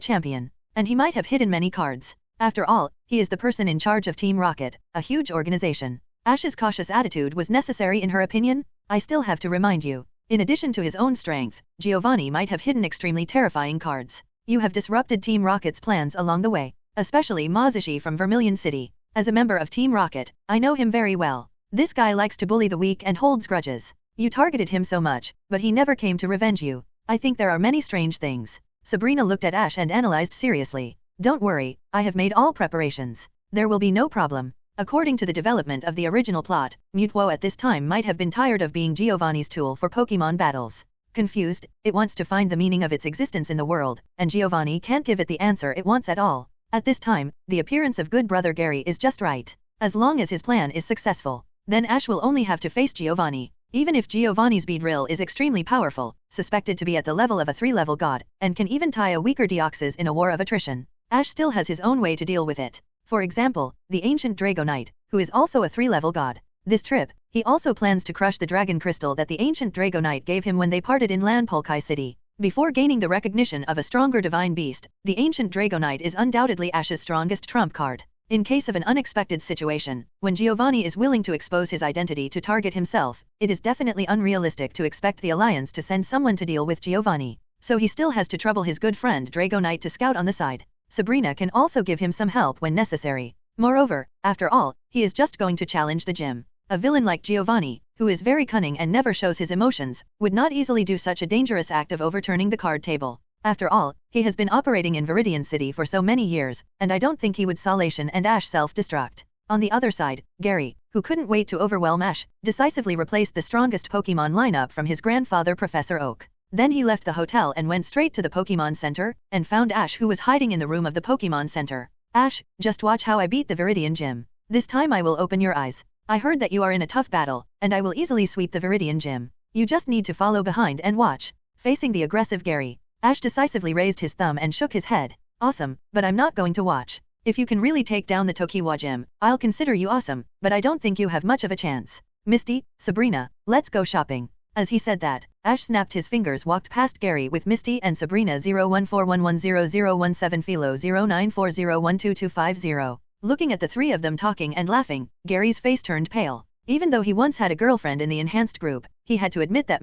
champion. And he might have hidden many cards. After all, he is the person in charge of Team Rocket, a huge organization. Ash's cautious attitude was necessary in her opinion. I still have to remind you. In addition to his own strength, Giovanni might have hidden extremely terrifying cards. You have disrupted Team Rocket's plans along the way, especially Mazushi from Vermilion City. As a member of Team Rocket, I know him very well. This guy likes to bully the weak and holds grudges. You targeted him so much, but he never came to revenge you. I think there are many strange things. Sabrina looked at Ash and analyzed seriously. Don't worry, I have made all preparations. There will be no problem. According to the development of the original plot, Mutwo at this time might have been tired of being Giovanni's tool for Pokémon battles. Confused, it wants to find the meaning of its existence in the world, and Giovanni can't give it the answer it wants at all. At this time, the appearance of good brother Gary is just right. As long as his plan is successful, then Ash will only have to face Giovanni. Even if Giovanni's Beedrill is extremely powerful, suspected to be at the level of a 3-level god, and can even tie a weaker Deoxys in a war of attrition, Ash still has his own way to deal with it. For example, the ancient Dragonite, who is also a 3-level god. This trip, he also plans to crush the dragon crystal that the ancient Dragonite gave him when they parted in Lanpolkai City. Before gaining the recognition of a stronger divine beast, the ancient Dragonite is undoubtedly Ash's strongest trump card. In case of an unexpected situation, when Giovanni is willing to expose his identity to target himself, it is definitely unrealistic to expect the Alliance to send someone to deal with Giovanni. So he still has to trouble his good friend Dragonite to scout on the side. Sabrina can also give him some help when necessary. Moreover, after all, he is just going to challenge the gym. A villain like Giovanni, who is very cunning and never shows his emotions, would not easily do such a dangerous act of overturning the card table. After all, he has been operating in Viridian City for so many years, and I don't think he would Salation and Ash self-destruct. On the other side, Gary, who couldn't wait to overwhelm Ash, decisively replaced the strongest Pokémon lineup from his grandfather Professor Oak. Then he left the hotel and went straight to the Pokémon Center, and found Ash who was hiding in the room of the Pokémon Center. Ash, just watch how I beat the Viridian Gym. This time I will open your eyes. I heard that you are in a tough battle, and I will easily sweep the Viridian Gym. You just need to follow behind and watch. Facing the aggressive Gary, Ash decisively raised his thumb and shook his head. Awesome, but I'm not going to watch. If you can really take down the Tokiwa Gym, I'll consider you awesome, but I don't think you have much of a chance. Misty, Sabrina, let's go shopping. As he said that, Ash snapped his fingers, walked past Gary with Misty and Sabrina 014110017 Philo 0940122250. Looking at the three of them talking and laughing, Gary's face turned pale. Even though he once had a girlfriend in the enhanced group, he had to admit that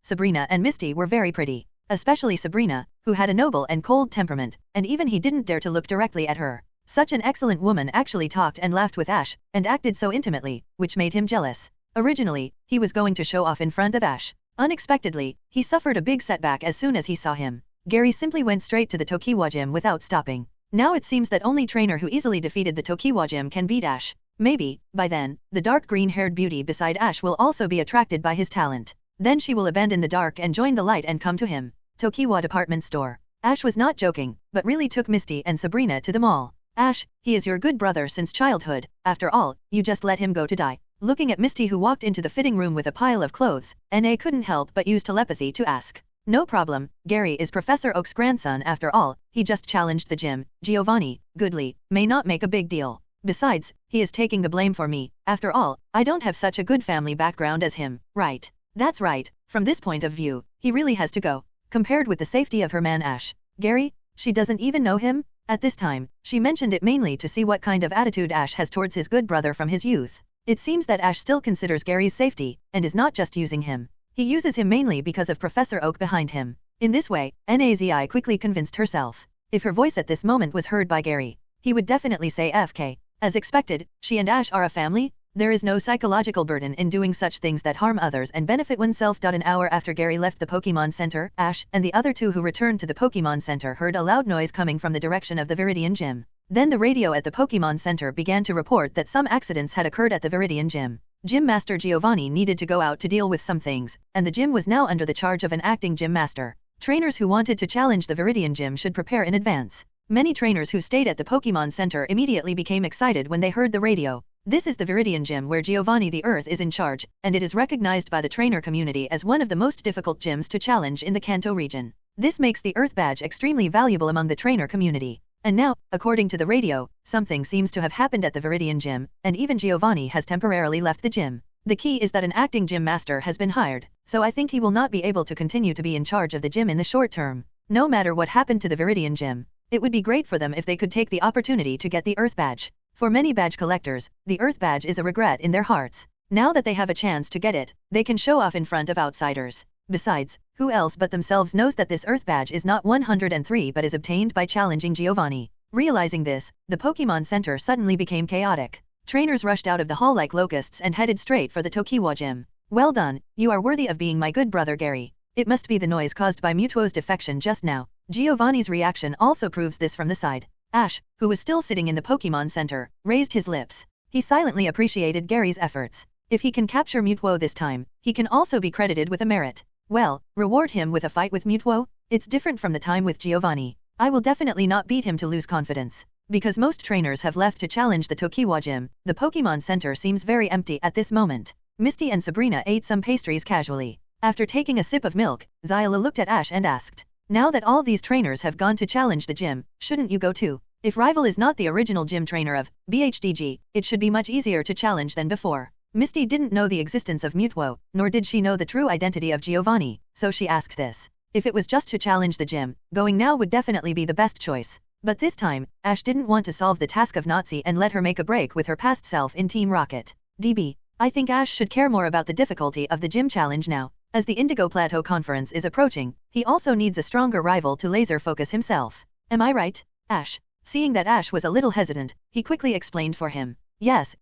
Sabrina and Misty were very pretty. Especially Sabrina, who had a noble and cold temperament, and even he didn't dare to look directly at her. Such an excellent woman actually talked and laughed with Ash, and acted so intimately, which made him jealous. Originally, he was going to show off in front of Ash. Unexpectedly, he suffered a big setback as soon as he saw him. Gary simply went straight to the Tokiwa Gym without stopping. Now it seems that only trainer who easily defeated the Tokiwa Gym can beat Ash. Maybe, by then, the dark green-haired beauty beside Ash will also be attracted by his talent. Then she will abandon the dark and join the light and come to him. Tokiwa Department Store. Ash was not joking, but really took Misty and Sabrina to the mall. Ash, he is your good brother since childhood. After all, you just let him go to die. Looking at Misty, who walked into the fitting room with a pile of clothes, Na couldn't help but use telepathy to ask. No problem, Gary is Professor Oak's grandson after all, he just challenged the gym. Giovanni, goodly, may not make a big deal. Besides, he is taking the blame for me. After all, I don't have such a good family background as him, right? That's right, from this point of view, he really has to go. Compared with the safety of her man Ash, Gary, she doesn't even know him? At this time, she mentioned it mainly to see what kind of attitude Ash has towards his good brother from his youth. It seems that Ash still considers Gary's safety, and is not just using him. He uses him mainly because of Professor Oak behind him. In this way, Nazi quickly convinced herself. If her voice at this moment was heard by Gary, he would definitely say FK. As expected, she and Ash are a family. There is no psychological burden in doing such things that harm others and benefit oneself. An hour after Gary left the Pokémon Center, Ash and the other two who returned to the Pokémon Center heard a loud noise coming from the direction of the Viridian Gym. Then the radio at the Pokémon Center began to report that some accidents had occurred at the Viridian Gym. Gym Master Giovanni needed to go out to deal with some things, and the gym was now under the charge of an acting gym master. Trainers who wanted to challenge the Viridian Gym should prepare in advance. Many trainers who stayed at the Pokémon Center immediately became excited when they heard the radio. This is the Viridian Gym where Giovanni the Earth is in charge, and it is recognized by the trainer community as one of the most difficult gyms to challenge in the Kanto region. This makes the Earth badge extremely valuable among the trainer community. And now, according to the radio, something seems to have happened at the Viridian Gym, and even Giovanni has temporarily left the gym. The key is that an acting gym master has been hired, so I think he will not be able to continue to be in charge of the gym in the short term. No matter what happened to the Viridian Gym, it would be great for them if they could take the opportunity to get the Earth badge. For many badge collectors, the Earth badge is a regret in their hearts. Now that they have a chance to get it, they can show off in front of outsiders. Besides, who else but themselves knows that this Earth badge is not 103 but is obtained by challenging Giovanni? Realizing this, the Pokémon Center suddenly became chaotic. Trainers rushed out of the hall like locusts and headed straight for the Tokiwa Gym. Well done, you are worthy of being my good brother Gary. It must be the noise caused by Mutuo's defection just now. Giovanni's reaction also proves this from the side. Ash, who was still sitting in the Pokémon Center, raised his lips. He silently appreciated Gary's efforts. If he can capture Mutuo this time, he can also be credited with a merit. Well, reward him with a fight with Mutuo? It's different from the time with Giovanni. I will definitely not beat him to lose confidence. Because most trainers have left to challenge the Tokiwa Gym, the Pokémon Center seems very empty at this moment. Misty and Sabrina ate some pastries casually. After taking a sip of milk, Zyla looked at Ash and asked, "Now that all these trainers have gone to challenge the gym, shouldn't you go too? If Rival is not the original gym trainer of BHDG, it should be much easier to challenge than before." Misty didn't know the existence of Mutuo, nor did she know the true identity of Giovanni, so she asked this. If it was just to challenge the gym, going now would definitely be the best choice. But this time, Ash didn't want to solve the task of Nazi and let her make a break with her past self in Team Rocket. DB. I think Ash should care more about the difficulty of the gym challenge now. As the Indigo Plateau Conference is approaching, he also needs a stronger rival to laser focus himself. Am I right, Ash? Seeing that Ash was a little hesitant, he quickly explained for him. Yes,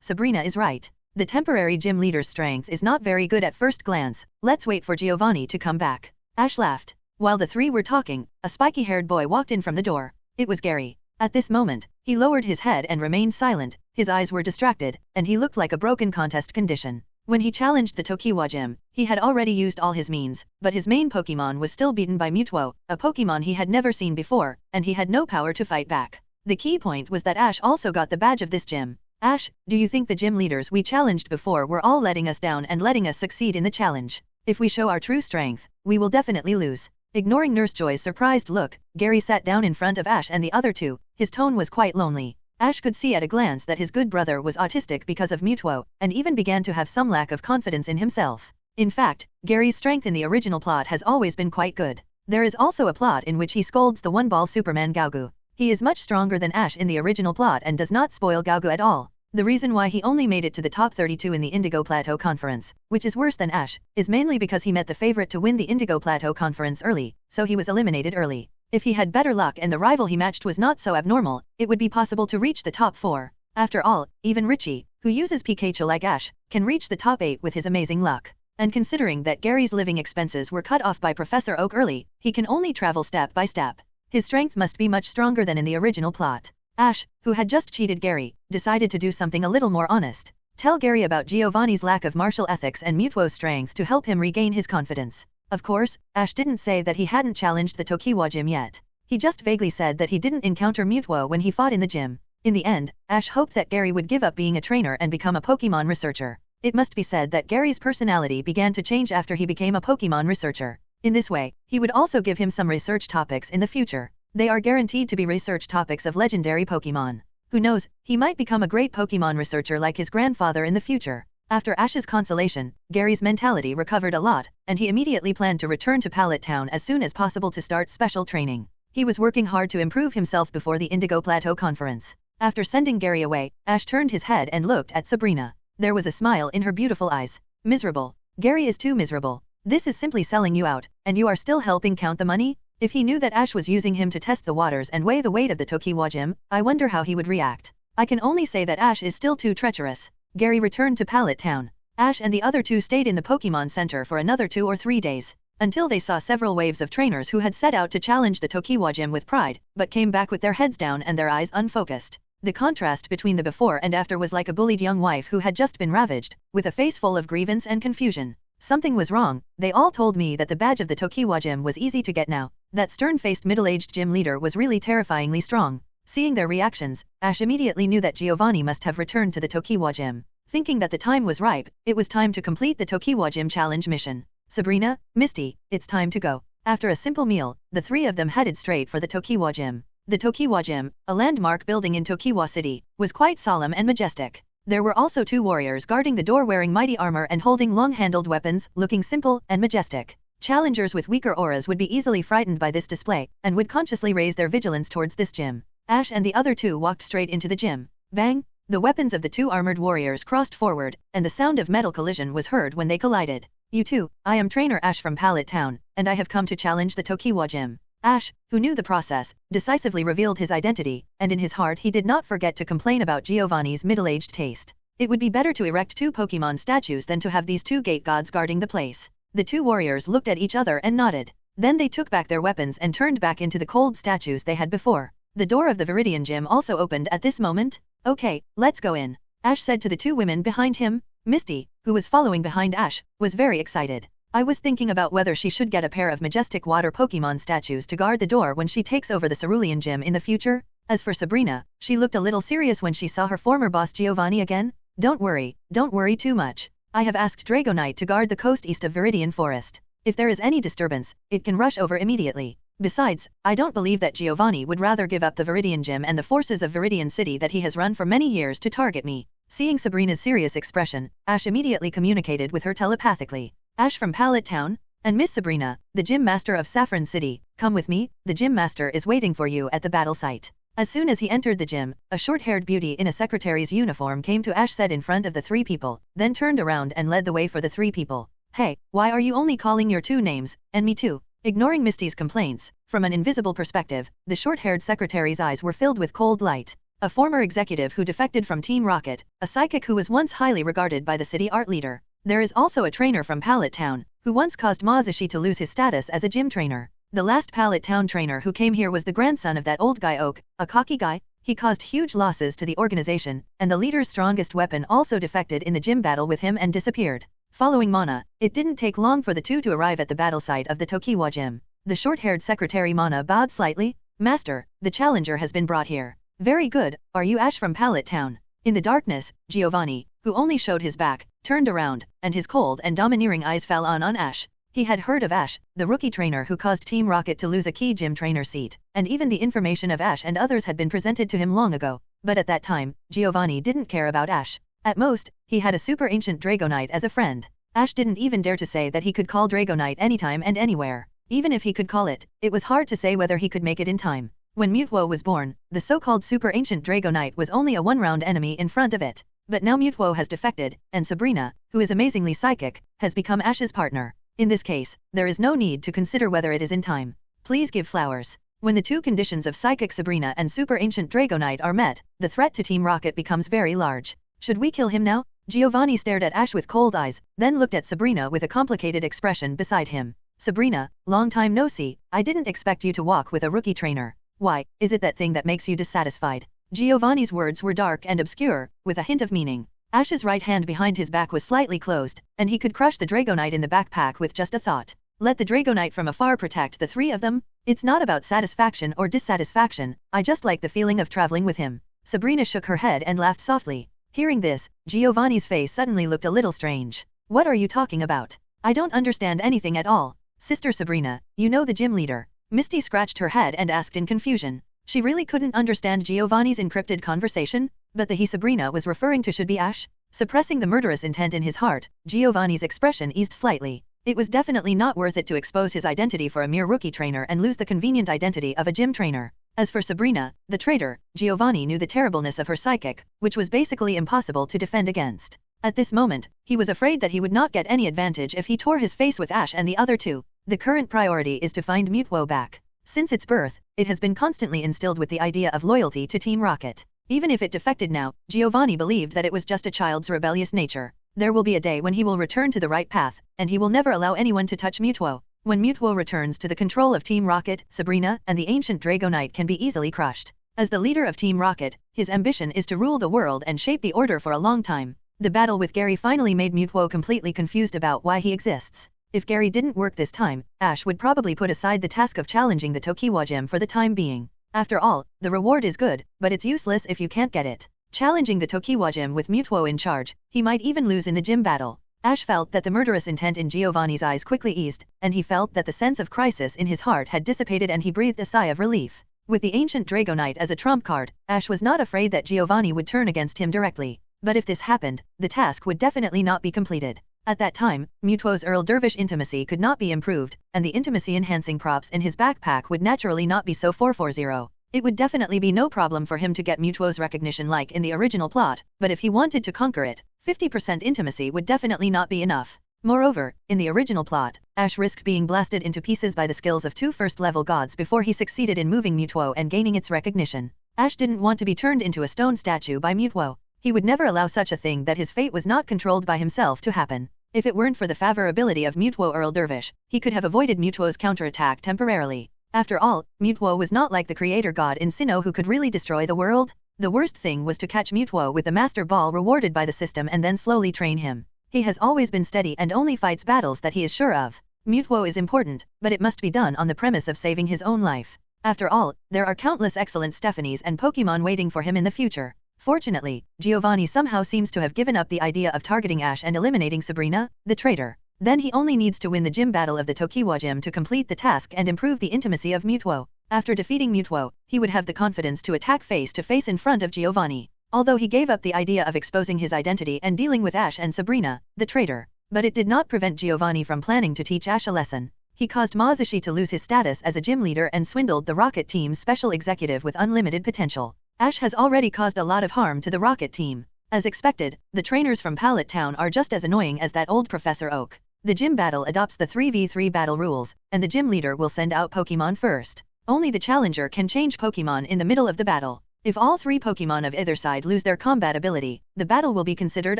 Sabrina is right. The temporary gym leader's strength is not very good at first glance. Let's wait for Giovanni to come back. Ash laughed. While the three were talking, a spiky-haired boy walked in from the door. It was Gary. At this moment, he lowered his head and remained silent. His eyes were distracted, and he looked like a broken contest condition. When he challenged the Tokiwa Gym, he had already used all his means, but his main Pokémon was still beaten by Mutuo, a Pokémon he had never seen before, and he had no power to fight back. The key point was that Ash also got the badge of this gym. Ash, do you think the gym leaders we challenged before were all letting us down and letting us succeed in the challenge? If we show our true strength, we will definitely lose. Ignoring Nurse Joy's surprised look, Gary sat down in front of Ash and the other two. His tone was quite lonely. Ash could see at a glance that his good brother was autistic because of Mutuo, and even began to have some lack of confidence in himself. In fact, Gary's strength in the original plot has always been quite good. There is also a plot in which he scolds the one-ball Superman Gaugu. He is much stronger than Ash in the original plot and does not spoil Gaugu at all. The reason why he only made it to the top 32 in the Indigo Plateau Conference, which is worse than Ash, is mainly because he met the favorite to win the Indigo Plateau Conference early, so he was eliminated early. If he had better luck and the rival he matched was not so abnormal, it would be possible to reach the top 4. After all, even Richie, who uses Pikachu like Ash, can reach the top 8 with his amazing luck. And considering that Gary's living expenses were cut off by Professor Oak early, he can only travel step by step. His strength must be much stronger than in the original plot. Ash, who had just cheated Gary, decided to do something a little more honest. Tell Gary about Giovanni's lack of martial ethics and Mutuo's strength to help him regain his confidence. Of course, Ash didn't say that he hadn't challenged the Tokiwa Gym yet. He just vaguely said that he didn't encounter Mutuo when he fought in the gym. In the end, Ash hoped that Gary would give up being a trainer and become a Pokémon researcher. It must be said that Gary's personality began to change after he became a Pokémon researcher. In this way, he would also give him some research topics in the future. They are guaranteed to be research topics of legendary Pokémon. Who knows, he might become a great Pokémon researcher like his grandfather in the future. After Ash's consolation, Gary's mentality recovered a lot, and he immediately planned to return to Pallet Town as soon as possible to start special training. He was working hard to improve himself before the Indigo Plateau Conference. After sending Gary away, Ash turned his head and looked at Sabrina. There was a smile in her beautiful eyes. Miserable. Gary is too miserable. This is simply selling you out, and you are still helping count the money? If he knew that Ash was using him to test the waters and weigh the weight of the Tokiwa Gym, I wonder how he would react. I can only say that Ash is still too treacherous. Gary returned to Pallet Town. Ash and the other two stayed in the Pokémon Center for another 2 or 3 days, until they saw several waves of trainers who had set out to challenge the Tokiwa Gym with pride, but came back with their heads down and their eyes unfocused. The contrast between the before and after was like a bullied young wife who had just been ravaged, with a face full of grievance and confusion. Something was wrong. They all told me that the badge of the Tokiwa gym was easy to get now. That stern-faced middle-aged gym leader was really terrifyingly strong. Seeing their reactions, Ash immediately knew that Giovanni must have returned to the Tokiwa gym. Thinking that the time was ripe, it was time to complete the Tokiwa gym challenge mission. Sabrina, Misty, it's time to go. After a simple meal, the three of them headed straight for the Tokiwa gym. The Tokiwa gym, a landmark building in Tokiwa City, was quite solemn and majestic. There were also two warriors guarding the door wearing mighty armor and holding long-handled weapons, looking simple and majestic. Challengers with weaker auras would be easily frightened by this display, and would consciously raise their vigilance towards this gym. Ash and the other two walked straight into the gym. Bang! The weapons of the two armored warriors crossed forward, and the sound of metal collision was heard when they collided. You two, I am Trainer Ash from Pallet Town, and I have come to challenge the Tokiwa gym. Ash, who knew the process, decisively revealed his identity, and in his heart he did not forget to complain about Giovanni's middle-aged taste. It would be better to erect two Pokémon statues than to have these two gate gods guarding the place. The two warriors looked at each other and nodded. Then they took back their weapons and turned back into the cold statues they had before. The door of the Viridian gym also opened at this moment. Okay, let's go in, Ash said to the two women behind him. Misty, who was following behind Ash, was very excited. I was thinking about whether she should get a pair of majestic water Pokémon statues to guard the door when she takes over the Cerulean gym in the future. As for Sabrina, she looked a little serious when she saw her former boss Giovanni again. Don't worry too much. I have asked Dragonite to guard the coast east of Viridian Forest. If there is any disturbance, it can rush over immediately. Besides, I don't believe that Giovanni would rather give up the Viridian gym and the forces of Viridian City that he has run for many years to target me. Seeing Sabrina's serious expression, Ash immediately communicated with her telepathically. Ash from Pallet Town, and Miss Sabrina, the gym master of Saffron City, come with me, the gym master is waiting for you at the battle site. As soon as he entered the gym, a short-haired beauty in a secretary's uniform came to Ash, said in front of the three people, then turned around and led the way for the three people. Hey, why are you only calling your two names, and me too? Ignoring Misty's complaints, from an invisible perspective, the short-haired secretary's eyes were filled with cold light. A former executive who defected from Team Rocket, a psychic who was once highly regarded by the city art leader. There is also a trainer from Pallet Town, who once caused Mazushi to lose his status as a gym trainer. The last Pallet Town trainer who came here was the grandson of that old guy Oak, a cocky guy. He caused huge losses to the organization, and the leader's strongest weapon also defected in the gym battle with him and disappeared. Following Mana, it didn't take long for the two to arrive at the battle site of the Tokiwa gym. The short-haired secretary Mana bowed slightly. Master, the challenger has been brought here. Very good, are you Ash from Pallet Town? In the darkness, Giovanni, who only showed his back, turned around, and his cold and domineering eyes fell on Ash. He had heard of Ash, the rookie trainer who caused Team Rocket to lose a key gym trainer seat, and even the information of Ash and others had been presented to him long ago. But at that time, Giovanni didn't care about Ash. At most, he had a super ancient Dragonite as a friend. Ash didn't even dare to say that he could call Dragonite anytime and anywhere. Even if he could call it, it was hard to say whether he could make it in time. When Mutwo was born, the so-called super ancient Dragonite was only a one-round enemy in front of it. But now Mutwo has defected, and Sabrina, who is amazingly psychic, has become Ash's partner. In this case, there is no need to consider whether it is in time. Please give flowers. When the two conditions of Psychic Sabrina and Super Ancient Dragonite are met, the threat to Team Rocket becomes very large. Should we kill him now? Giovanni stared at Ash with cold eyes, then looked at Sabrina with a complicated expression beside him. Sabrina, long time no see, I didn't expect you to walk with a rookie trainer. Why, is it that thing that makes you dissatisfied? Giovanni's words were dark and obscure, with a hint of meaning. Ash's right hand behind his back was slightly closed, and he could crush the Dragonite in the backpack with just a thought. Let the Dragonite from afar protect the three of them. It's not about satisfaction or dissatisfaction, I just like the feeling of traveling with him. Sabrina shook her head and laughed softly. Hearing this, Giovanni's face suddenly looked a little strange. What are you talking about? I don't understand anything at all. Sister Sabrina, you know the gym leader. Misty scratched her head and asked in confusion. She really couldn't understand Giovanni's encrypted conversation, but the he Sabrina was referring to should be Ash. Suppressing the murderous intent in his heart, Giovanni's expression eased slightly. It was definitely not worth it to expose his identity for a mere rookie trainer and lose the convenient identity of a gym trainer. As for Sabrina, the traitor, Giovanni knew the terribleness of her psychic, which was basically impossible to defend against. At this moment, he was afraid that he would not get any advantage if he tore his face with Ash and the other two. The current priority is to find Mutwo back. Since its birth, it has been constantly instilled with the idea of loyalty to Team Rocket. Even if it defected now, Giovanni believed that it was just a child's rebellious nature. There will be a day when he will return to the right path, and he will never allow anyone to touch Mutwo. When Mutwo returns to the control of Team Rocket, Sabrina and the ancient Dragonite can be easily crushed. As the leader of Team Rocket, his ambition is to rule the world and shape the order for a long time. The battle with Gary finally made Mutwo completely confused about why he exists. If Gary didn't work this time, Ash would probably put aside the task of challenging the Tokiwa gym for the time being. After all, the reward is good, but it's useless if you can't get it. Challenging the Tokiwa gym with Mutwo in charge, he might even lose in the gym battle. Ash felt that the murderous intent in Giovanni's eyes quickly eased, and he felt that the sense of crisis in his heart had dissipated and he breathed a sigh of relief. With the ancient Dragonite as a trump card, Ash was not afraid that Giovanni would turn against him directly. But if this happened, the task would definitely not be completed. At that time, Mutwo's Earl Dervish intimacy could not be improved, and the intimacy-enhancing props in his backpack would naturally not be so 440. It would definitely be no problem for him to get Mutwo's recognition like in the original plot, but if he wanted to conquer it, 50% intimacy would definitely not be enough. Moreover, in the original plot, Ash risked being blasted into pieces by the skills of 2 first-level gods before he succeeded in moving Mutwo and gaining its recognition. Ash didn't want to be turned into a stone statue by Mutwo. He would never allow such a thing that his fate was not controlled by himself to happen. If it weren't for the favorability of Mutwo Earl Dervish, he could have avoided Mutwo's counterattack temporarily. After all, Mutwo was not like the creator god in Sinnoh who could really destroy the world. The worst thing was to catch Mutwo with the Master Ball rewarded by the system and then slowly train him. He has always been steady and only fights battles that he is sure of. Mutwo is important, but it must be done on the premise of saving his own life. After all, there are countless excellent Stephanies and Pokémon waiting for him in the future. Fortunately, Giovanni somehow seems to have given up the idea of targeting Ash and eliminating Sabrina, the traitor. Then he only needs to win the gym battle of the Tokiwa gym to complete the task and improve the intimacy of Mutwo. After defeating Mutwo, he would have the confidence to attack face to face in front of Giovanni. Although he gave up the idea of exposing his identity and dealing with Ash and Sabrina, the traitor. But it did not prevent Giovanni from planning to teach Ash a lesson. He caused Mazushi to lose his status as a gym leader and swindled the Rocket Team's special executive with unlimited potential. Ash has already caused a lot of harm to the Rocket Team. As expected, the trainers from Pallet Town are just as annoying as that old Professor Oak. The gym battle adopts the 3v3 battle rules, and the gym leader will send out Pokémon first. Only the challenger can change Pokémon in the middle of the battle. If all 3 Pokémon of either side lose their combat ability, the battle will be considered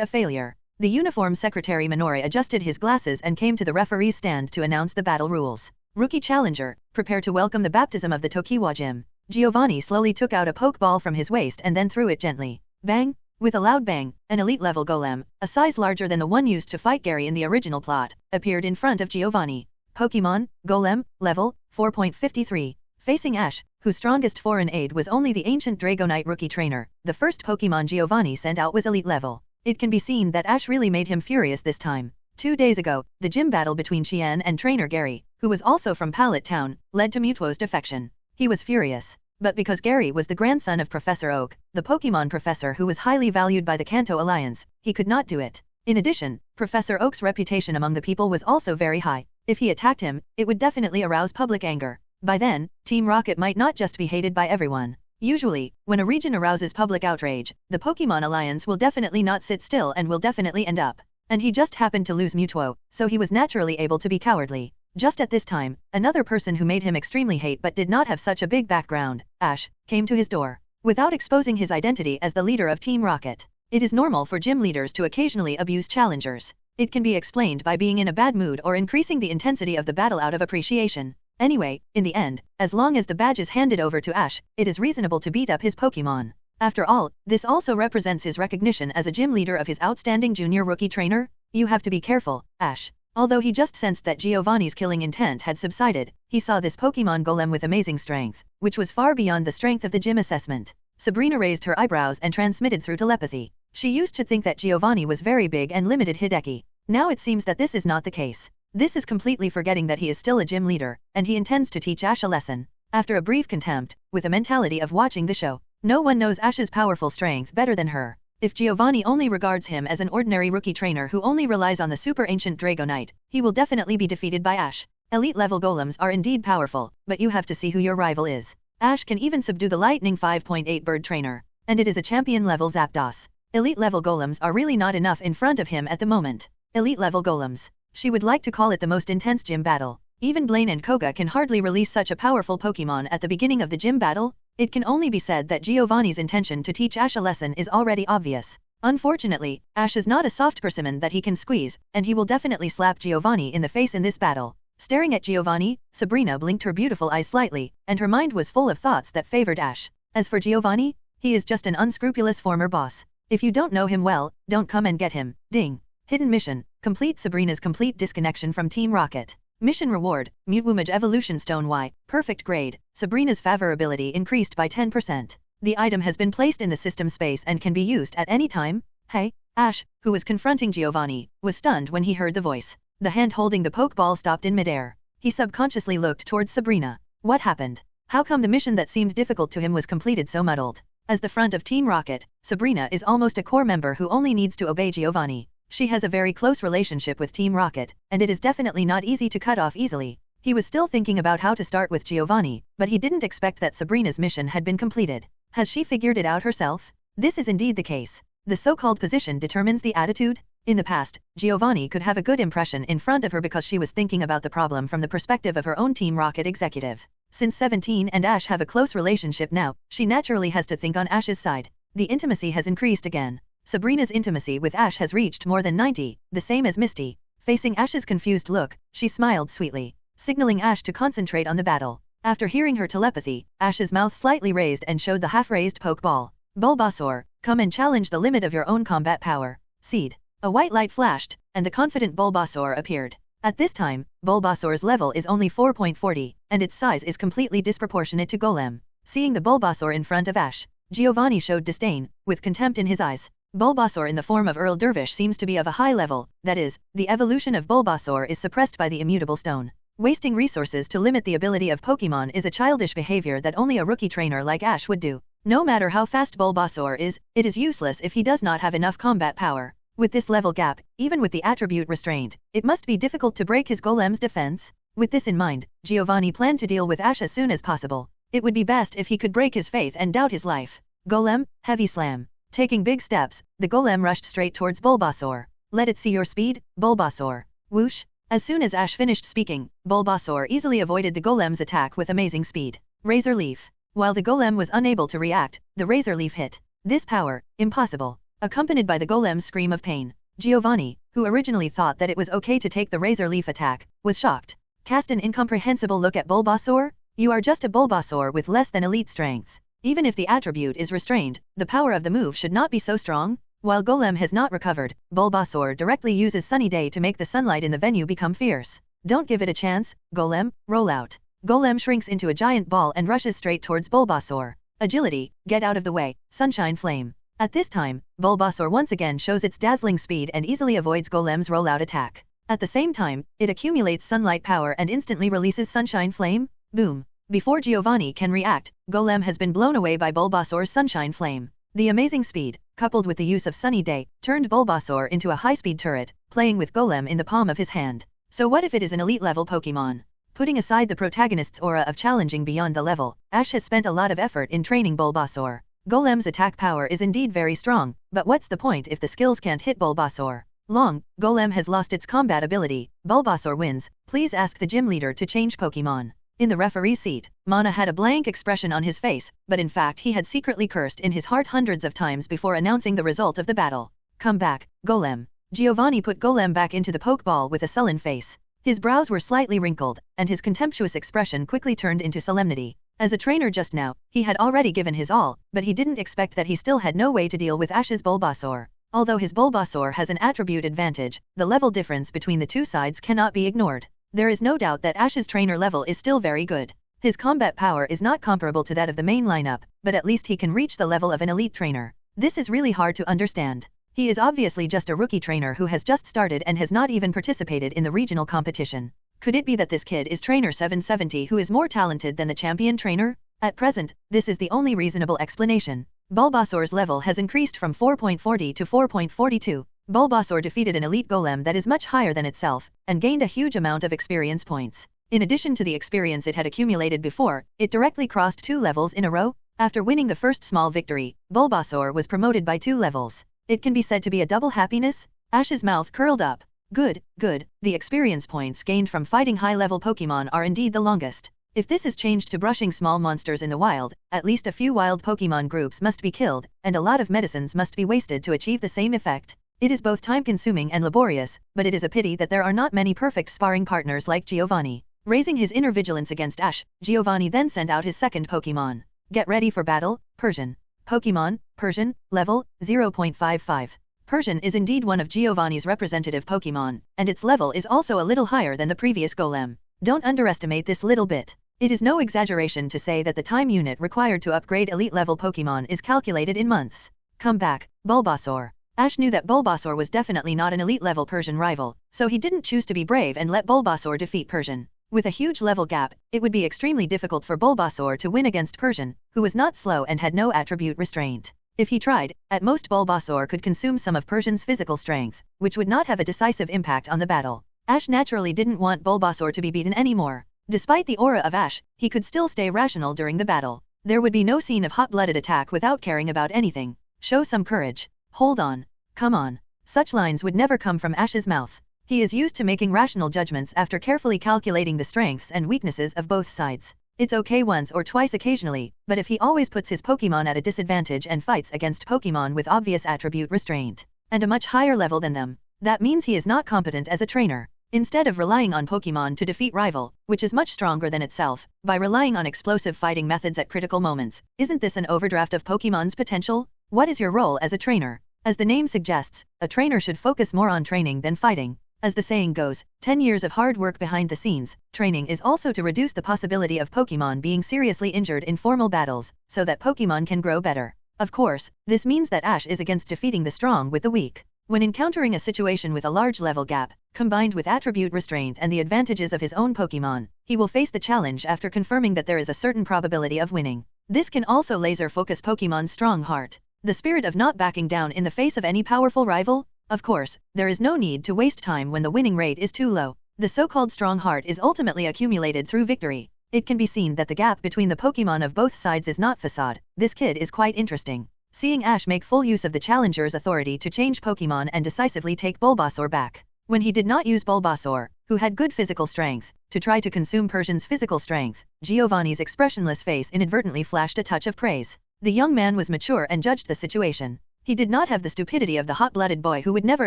a failure. The uniform secretary Minori adjusted his glasses and came to the referee's stand to announce the battle rules. Rookie challenger, prepare to welcome the baptism of the Tokiwa gym. Giovanni slowly took out a Pokeball from his waist and then threw it gently. Bang! With a loud bang, an elite-level golem, a size larger than the one used to fight Gary in the original plot, appeared in front of Giovanni. Pokémon, Golem, level, 4.53. Facing Ash, whose strongest foreign aid was only the ancient Dragonite rookie trainer, the first Pokémon Giovanni sent out was elite level. It can be seen that Ash really made him furious this time. 2 days ago, the gym battle between Xuan and trainer Gary, who was also from Pallet Town, led to Mutwo's defection. He was furious. But because Gary was the grandson of Professor Oak, the Pokémon professor who was highly valued by the Kanto Alliance, he could not do it. In addition, Professor Oak's reputation among the people was also very high. If he attacked him, it would definitely arouse public anger. By then, Team Rocket might not just be hated by everyone. Usually, when a region arouses public outrage, the Pokémon Alliance will definitely not sit still and will definitely end up. And he just happened to lose Mutwo, so he was naturally able to be cowardly. Just at this time, another person who made him extremely hate but did not have such a big background, Ash, came to his door. Without exposing his identity as the leader of Team Rocket. It is normal for gym leaders to occasionally abuse challengers. It can be explained by being in a bad mood or increasing the intensity of the battle out of appreciation. Anyway, in the end, as long as the badge is handed over to Ash, it is reasonable to beat up his Pokémon. After all, this also represents his recognition as a gym leader of his outstanding junior rookie trainer. You have to be careful, Ash. Although he just sensed that Giovanni's killing intent had subsided, he saw this Pokémon golem with amazing strength, which was far beyond the strength of the gym assessment. Sabrina raised her eyebrows and transmitted through telepathy. She used to think that Giovanni was very big and limited Hideki. Now it seems that this is not the case. This is completely forgetting that he is still a gym leader, and he intends to teach Ash a lesson. After a brief contempt, with a mentality of watching the show, no one knows Ash's powerful strength better than her. If Giovanni only regards him as an ordinary rookie trainer who only relies on the super ancient Dragonite, he will definitely be defeated by Ash. Elite level golems are indeed powerful, but you have to see who your rival is. Ash can even subdue the Lightning 5.8 bird trainer, and it is a champion level Zapdos. Elite level golems are really not enough in front of him at the moment. Elite level golems. She would like to call it the most intense gym battle. Even Blaine and Koga can hardly release such a powerful Pokémon at the beginning of the gym battle. It can only be said that Giovanni's intention to teach Ash a lesson is already obvious. Unfortunately, Ash is not a soft persimmon that he can squeeze, and he will definitely slap Giovanni in the face in this battle. Staring at Giovanni, Sabrina blinked her beautiful eyes slightly, and her mind was full of thoughts that favored Ash. As for Giovanni, he is just an unscrupulous former boss. If you don't know him well, don't come and get him. Ding. Hidden mission. Complete Sabrina's complete disconnection from Team Rocket. Mission reward. Mutwumage Evolution Stone Y. Perfect grade. Sabrina's favorability increased by 10%. The item has been placed in the system space and can be used at any time. Hey, Ash, who was confronting Giovanni, was stunned when he heard the voice. The hand holding the Pokeball stopped in midair. He subconsciously looked towards Sabrina. What happened? How come the mission that seemed difficult to him was completed so muddled? As the front of Team Rocket, Sabrina is almost a core member who only needs to obey Giovanni. She has a very close relationship with Team Rocket, and it is definitely not easy to cut off easily. He was still thinking about how to start with Giovanni, but he didn't expect that Sabrina's mission had been completed. Has she figured it out herself? This is indeed the case. The so-called position determines the attitude. In the past, Giovanni could have a good impression in front of her because she was thinking about the problem from the perspective of her own Team Rocket executive. Since 17 and Ash have a close relationship now, she naturally has to think on Ash's side. The intimacy has increased again. Sabrina's intimacy with Ash has reached more than 90, the same as Misty. Facing Ash's confused look, she smiled sweetly, signaling Ash to concentrate on the battle. After hearing her telepathy, Ash's mouth slightly raised and showed the half-raised Pokeball. Bulbasaur, come and challenge the limit of your own combat power. Seed. A white light flashed, and the confident Bulbasaur appeared. At this time, Bulbasaur's level is only 4.40, and its size is completely disproportionate to Golem. Seeing the Bulbasaur in front of Ash, Giovanni showed disdain, with contempt in his eyes. Bulbasaur in the form of Earl Dervish seems to be of a high level, that is, the evolution of Bulbasaur is suppressed by the immutable stone. Wasting resources to limit the ability of Pokémon is a childish behavior that only a rookie trainer like Ash would do. No matter how fast Bulbasaur is, it is useless if he does not have enough combat power. With this level gap, even with the attribute restraint, it must be difficult to break his Golem's defense. With this in mind, Giovanni planned to deal with Ash as soon as possible. It would be best if he could break his faith and doubt his life. Golem, heavy slam. Taking big steps, the Golem rushed straight towards Bulbasaur. Let it see your speed, Bulbasaur. Whoosh. As soon as Ash finished speaking, Bulbasaur easily avoided the Golem's attack with amazing speed. Razor Leaf. While the Golem was unable to react, the Razor Leaf hit. This power, impossible. Accompanied by the Golem's scream of pain. Giovanni, who originally thought that it was okay to take the Razor Leaf attack, was shocked. Cast an incomprehensible look at Bulbasaur? You are just a Bulbasaur with less than elite strength. Even if the attribute is restrained, the power of the move should not be so strong. While Golem has not recovered, Bulbasaur directly uses Sunny Day to make the sunlight in the venue become fierce. Don't give it a chance, Golem, roll out. Golem shrinks into a giant ball and rushes straight towards Bulbasaur. Agility, get out of the way, Sunshine Flame. At this time, Bulbasaur once again shows its dazzling speed and easily avoids Golem's rollout attack. At the same time, it accumulates sunlight power and instantly releases Sunshine Flame. Boom. Before Giovanni can react, Golem has been blown away by Bulbasaur's Sunshine Flame. The amazing speed, coupled with the use of Sunny Day, turned Bulbasaur into a high-speed turret, playing with Golem in the palm of his hand. So what if it is an elite-level Pokémon? Putting aside the protagonist's aura of challenging beyond the level, Ash has spent a lot of effort in training Bulbasaur. Golem's attack power is indeed very strong, but what's the point if the skills can't hit Bulbasaur? Golem has lost its combat ability. Bulbasaur wins. Please ask the gym leader to change Pokémon. In the referee's seat, Mana had a blank expression on his face, but in fact he had secretly cursed in his heart hundreds of times before announcing the result of the battle. Come back, Golem. Giovanni put Golem back into the Pokeball with a sullen face. His brows were slightly wrinkled, and his contemptuous expression quickly turned into solemnity. As a trainer just now, he had already given his all, but he didn't expect that he still had no way to deal with Ash's Bulbasaur. Although his Bulbasaur has an attribute advantage, the level difference between the two sides cannot be ignored. There is no doubt that Ash's trainer level is still very good. His combat power is not comparable to that of the main lineup, but at least he can reach the level of an elite trainer. This is really hard to understand. He is obviously just a rookie trainer who has just started and has not even participated in the regional competition. Could it be that this kid is trainer 770 who is more talented than the champion trainer? At present, this is the only reasonable explanation. Bulbasaur's level has increased from 4.40 to 4.42. Bulbasaur defeated an elite Golem that is much higher than itself, and gained a huge amount of experience points. In addition to the experience it had accumulated before, it directly crossed 2 levels in a row. After winning the first small victory, Bulbasaur was promoted by 2 levels. It can be said to be a double happiness. Ash's mouth curled up. Good, good, the experience points gained from fighting high-level Pokémon are indeed the longest. If this is changed to brushing small monsters in the wild, at least a few wild Pokémon groups must be killed, and a lot of medicines must be wasted to achieve the same effect. It is both time-consuming and laborious, but it is a pity that there are not many perfect sparring partners like Giovanni. Raising his inner vigilance against Ash, Giovanni then sent out his second Pokémon. Get ready for battle, Persian. Pokémon, Persian, level, 0.55. Persian is indeed one of Giovanni's representative Pokémon, and its level is also a little higher than the previous golem. Don't underestimate this little bit. It is no exaggeration to say that the time unit required to upgrade elite-level Pokémon is calculated in months. Come back, Bulbasaur. Ash knew that Bulbasaur was definitely not an elite-level Persian rival, so he didn't choose to be brave and let Bulbasaur defeat Persian. With a huge level gap, it would be extremely difficult for Bulbasaur to win against Persian, who was not slow and had no attribute restraint. If he tried, at most Bulbasaur could consume some of Persian's physical strength, which would not have a decisive impact on the battle. Ash naturally didn't want Bulbasaur to be beaten anymore. Despite the aura of Ash, he could still stay rational during the battle. There would be no scene of hot-blooded attack without caring about anything. Show some courage. Hold on. Come on. Such lines would never come from Ash's mouth. He is used to making rational judgments after carefully calculating the strengths and weaknesses of both sides. It's okay once or twice occasionally, but if he always puts his Pokémon at a disadvantage and fights against Pokémon with obvious attribute restraint, and a much higher level than them, that means he is not competent as a trainer. Instead of relying on Pokémon to defeat rival, which is much stronger than itself, by relying on explosive fighting methods at critical moments, isn't this an overdraft of Pokémon's potential? What is your role as a trainer? As the name suggests, a trainer should focus more on training than fighting. As the saying goes, 10 years of hard work behind the scenes, training is also to reduce the possibility of Pokémon being seriously injured in formal battles, so that Pokémon can grow better. Of course, this means that Ash is against defeating the strong with the weak. When encountering a situation with a large level gap, combined with attribute restraint and the advantages of his own Pokémon, he will face the challenge after confirming that there is a certain probability of winning. This can also laser focus Pokémon's strong heart. The spirit of not backing down in the face of any powerful rival? Of course, there is no need to waste time when the winning rate is too low. The so-called strong heart is ultimately accumulated through victory. It can be seen that the gap between the Pokémon of both sides is not facade. This kid is quite interesting. Seeing Ash make full use of the challenger's authority to change Pokémon and decisively take Bulbasaur back. When he did not use Bulbasaur, who had good physical strength, to try to consume Persian's physical strength, Giovanni's expressionless face inadvertently flashed a touch of praise. The young man was mature and judged the situation. He did not have the stupidity of the hot-blooded boy who would never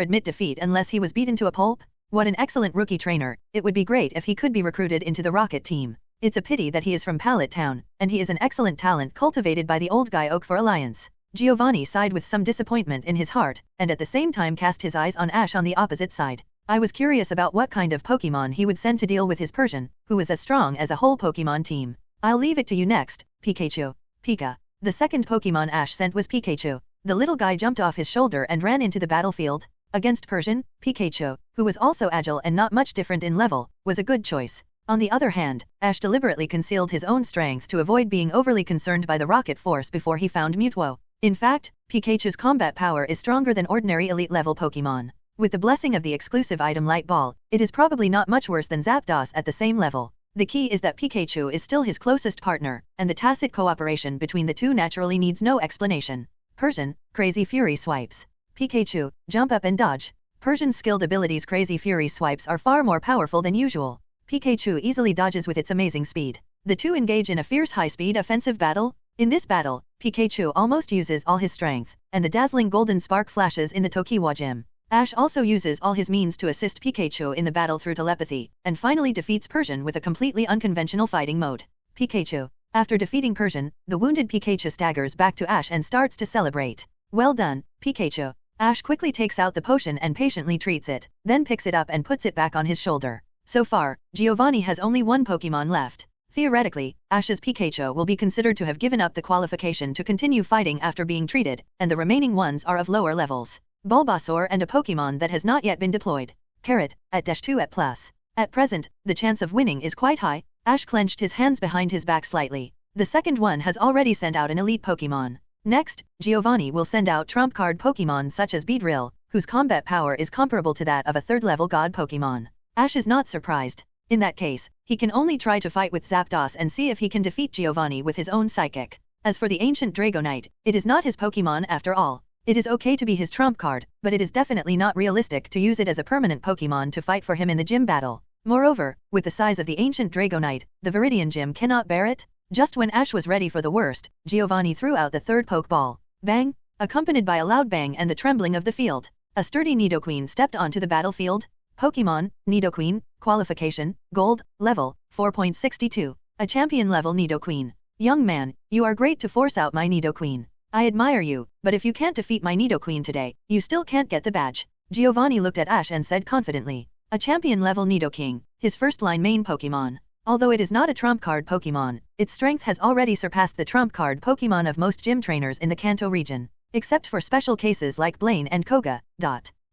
admit defeat unless he was beaten to a pulp. What an excellent rookie trainer. It would be great if he could be recruited into the Rocket team. It's a pity that he is from Pallet Town, and he is an excellent talent cultivated by the old guy Oak for Alliance. Giovanni sighed with some disappointment in his heart, and at the same time cast his eyes on Ash on the opposite side. I was curious about what kind of Pokémon he would send to deal with his Persian, who is as strong as a whole Pokémon team. I'll leave it to you next, Pikachu. Pika. The second Pokémon Ash sent was Pikachu. The little guy jumped off his shoulder and ran into the battlefield. Against Persian, Pikachu, who was also agile and not much different in level, was a good choice. On the other hand, Ash deliberately concealed his own strength to avoid being overly concerned by the rocket force before he found Mutwo. In fact, Pikachu's combat power is stronger than ordinary elite-level Pokémon. With the blessing of the exclusive item Light Ball, it is probably not much worse than Zapdos at the same level. The key is that Pikachu is still his closest partner, and the tacit cooperation between the two naturally needs no explanation. Persian, Crazy Fury Swipes. Pikachu, Jump Up and Dodge. Persian's skilled abilities Crazy Fury Swipes are far more powerful than usual. Pikachu easily dodges with its amazing speed. The two engage in a fierce high-speed offensive battle. In this battle, Pikachu almost uses all his strength, and the dazzling golden spark flashes in the Tokiwa Gym. Ash also uses all his means to assist Pikachu in the battle through telepathy, and finally defeats Persian with a completely unconventional fighting mode. Pikachu. After defeating Persian, the wounded Pikachu staggers back to Ash and starts to celebrate. Well done, Pikachu. Ash quickly takes out the potion and patiently treats it, then picks it up and puts it back on his shoulder. So far, Giovanni has only one Pokémon left. Theoretically, Ash's Pikachu will be considered to have given up the qualification to continue fighting after being treated, and the remaining ones are of lower levels. Bulbasaur and a Pokémon that has not yet been deployed. Carrot, at -2 at plus. At present, the chance of winning is quite high. Ash clenched his hands behind his back slightly. The second one has already sent out an elite Pokémon. Next, Giovanni will send out trump card Pokémon such as Beedrill, whose combat power is comparable to that of a third-level god Pokémon. Ash is not surprised. In that case, he can only try to fight with Zapdos and see if he can defeat Giovanni with his own psychic. As for the ancient Dragonite, it is not his Pokémon after all. It is okay to be his trump card, but it is definitely not realistic to use it as a permanent Pokémon to fight for him in the gym battle. Moreover, with the size of the ancient Dragonite, the Viridian Gym cannot bear it. Just when Ash was ready for the worst, Giovanni threw out the third Pokeball. Bang! Accompanied by a loud bang and the trembling of the field. A sturdy Nidoqueen stepped onto the battlefield. Pokémon, Nidoqueen, qualification, gold, level, 4.62. A champion level Nidoqueen. Young man, you are great to force out my Nidoqueen. I admire you, but if you can't defeat my Nidoqueen today, you still can't get the badge. Giovanni looked at Ash and said confidently. A champion-level Nidoking, his first-line main Pokémon. Although it is not a trump card Pokémon, its strength has already surpassed the trump card Pokémon of most gym trainers in the Kanto region. Except for special cases like Blaine and Koga.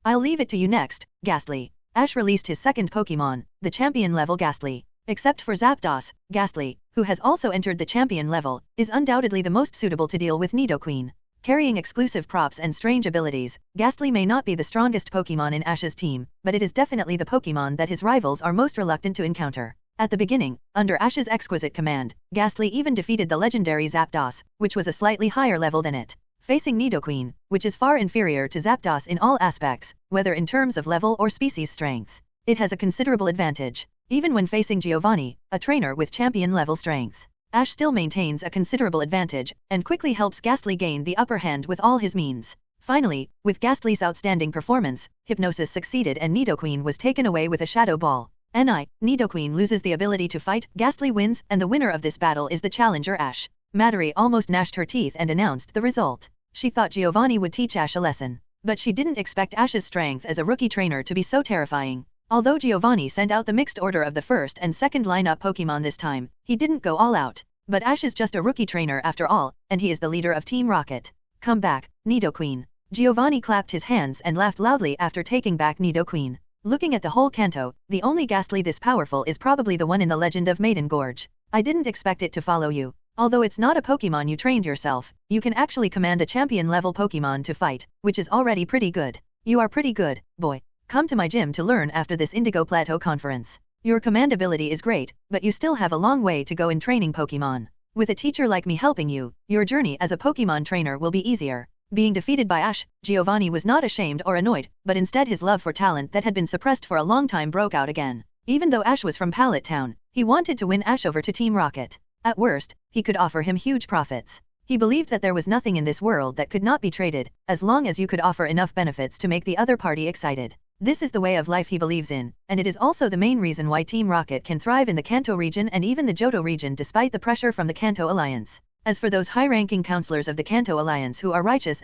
I'll leave it to you next, Ghastly. Ash released his second Pokémon, the champion-level Ghastly. Except for Zapdos, Ghastly, who has also entered the champion level, is undoubtedly the most suitable to deal with Nidoqueen. Carrying exclusive props and strange abilities, Ghastly may not be the strongest Pokémon in Ash's team, but it is definitely the Pokémon that his rivals are most reluctant to encounter. At the beginning, under Ash's exquisite command, Ghastly even defeated the legendary Zapdos, which was a slightly higher level than it. Facing Nidoqueen, which is far inferior to Zapdos in all aspects, whether in terms of level or species strength, it has a considerable advantage. Even when facing Giovanni, a trainer with champion-level strength, Ash still maintains a considerable advantage, and quickly helps Ghastly gain the upper hand with all his means. Finally, with Ghastly's outstanding performance, Hypnosis succeeded and Nidoqueen was taken away with a Shadow Ball. Nidoqueen loses the ability to fight, Ghastly wins, and the winner of this battle is the challenger Ash. Madary almost gnashed her teeth and announced the result. She thought Giovanni would teach Ash a lesson, but she didn't expect Ash's strength as a rookie trainer to be so terrifying. Although Giovanni sent out the mixed order of the first and second lineup Pokémon this time, he didn't go all out. But Ash is just a rookie trainer after all, and he is the leader of Team Rocket. Come back, Nidoqueen. Giovanni clapped his hands and laughed loudly after taking back Nidoqueen. Looking at the whole Kanto, the only Ghastly this powerful is probably the one in the Legend of Maiden Gorge. I didn't expect it to follow you. Although it's not a Pokémon you trained yourself, you can actually command a champion-level Pokémon to fight, which is already pretty good. You are pretty good, boy. Come to my gym to learn after this Indigo Plateau conference. Your command ability is great, but you still have a long way to go in training Pokémon. With a teacher like me helping you, your journey as a Pokémon trainer will be easier. Being defeated by Ash, Giovanni was not ashamed or annoyed, but instead his love for talent that had been suppressed for a long time broke out again. Even though Ash was from Pallet Town, he wanted to win Ash over to Team Rocket. At worst, he could offer him huge profits. He believed that there was nothing in this world that could not be traded, as long as you could offer enough benefits to make the other party excited. This is the way of life he believes in, and it is also the main reason why Team Rocket can thrive in the Kanto region and even the Johto region despite the pressure from the Kanto Alliance. As for those high-ranking counselors of the Kanto Alliance who are righteous,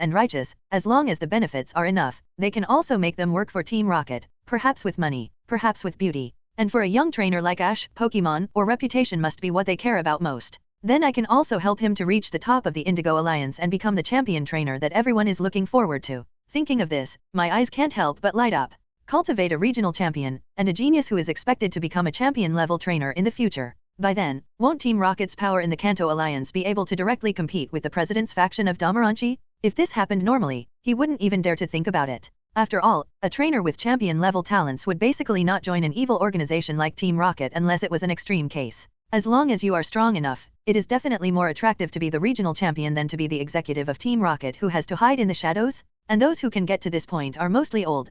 as long as the benefits are enough, they can also make them work for Team Rocket, perhaps with money, perhaps with beauty. And for a young trainer like Ash, Pokemon or reputation must be what they care about most. Then I can also help him to reach the top of the Indigo Alliance and become the champion trainer that everyone is looking forward to. Thinking of this, my eyes can't help but light up. Cultivate a regional champion, and a genius who is expected to become a champion-level trainer in the future. By then, won't Team Rocket's power in the Kanto Alliance be able to directly compete with the president's faction of Damaranchi? If this happened normally, he wouldn't even dare to think about it. After all, a trainer with champion-level talents would basically not join an evil organization like Team Rocket unless it was an extreme case. As long as you are strong enough, it is definitely more attractive to be the regional champion than to be the executive of Team Rocket who has to hide in the shadows. And those who can get to this point are mostly old,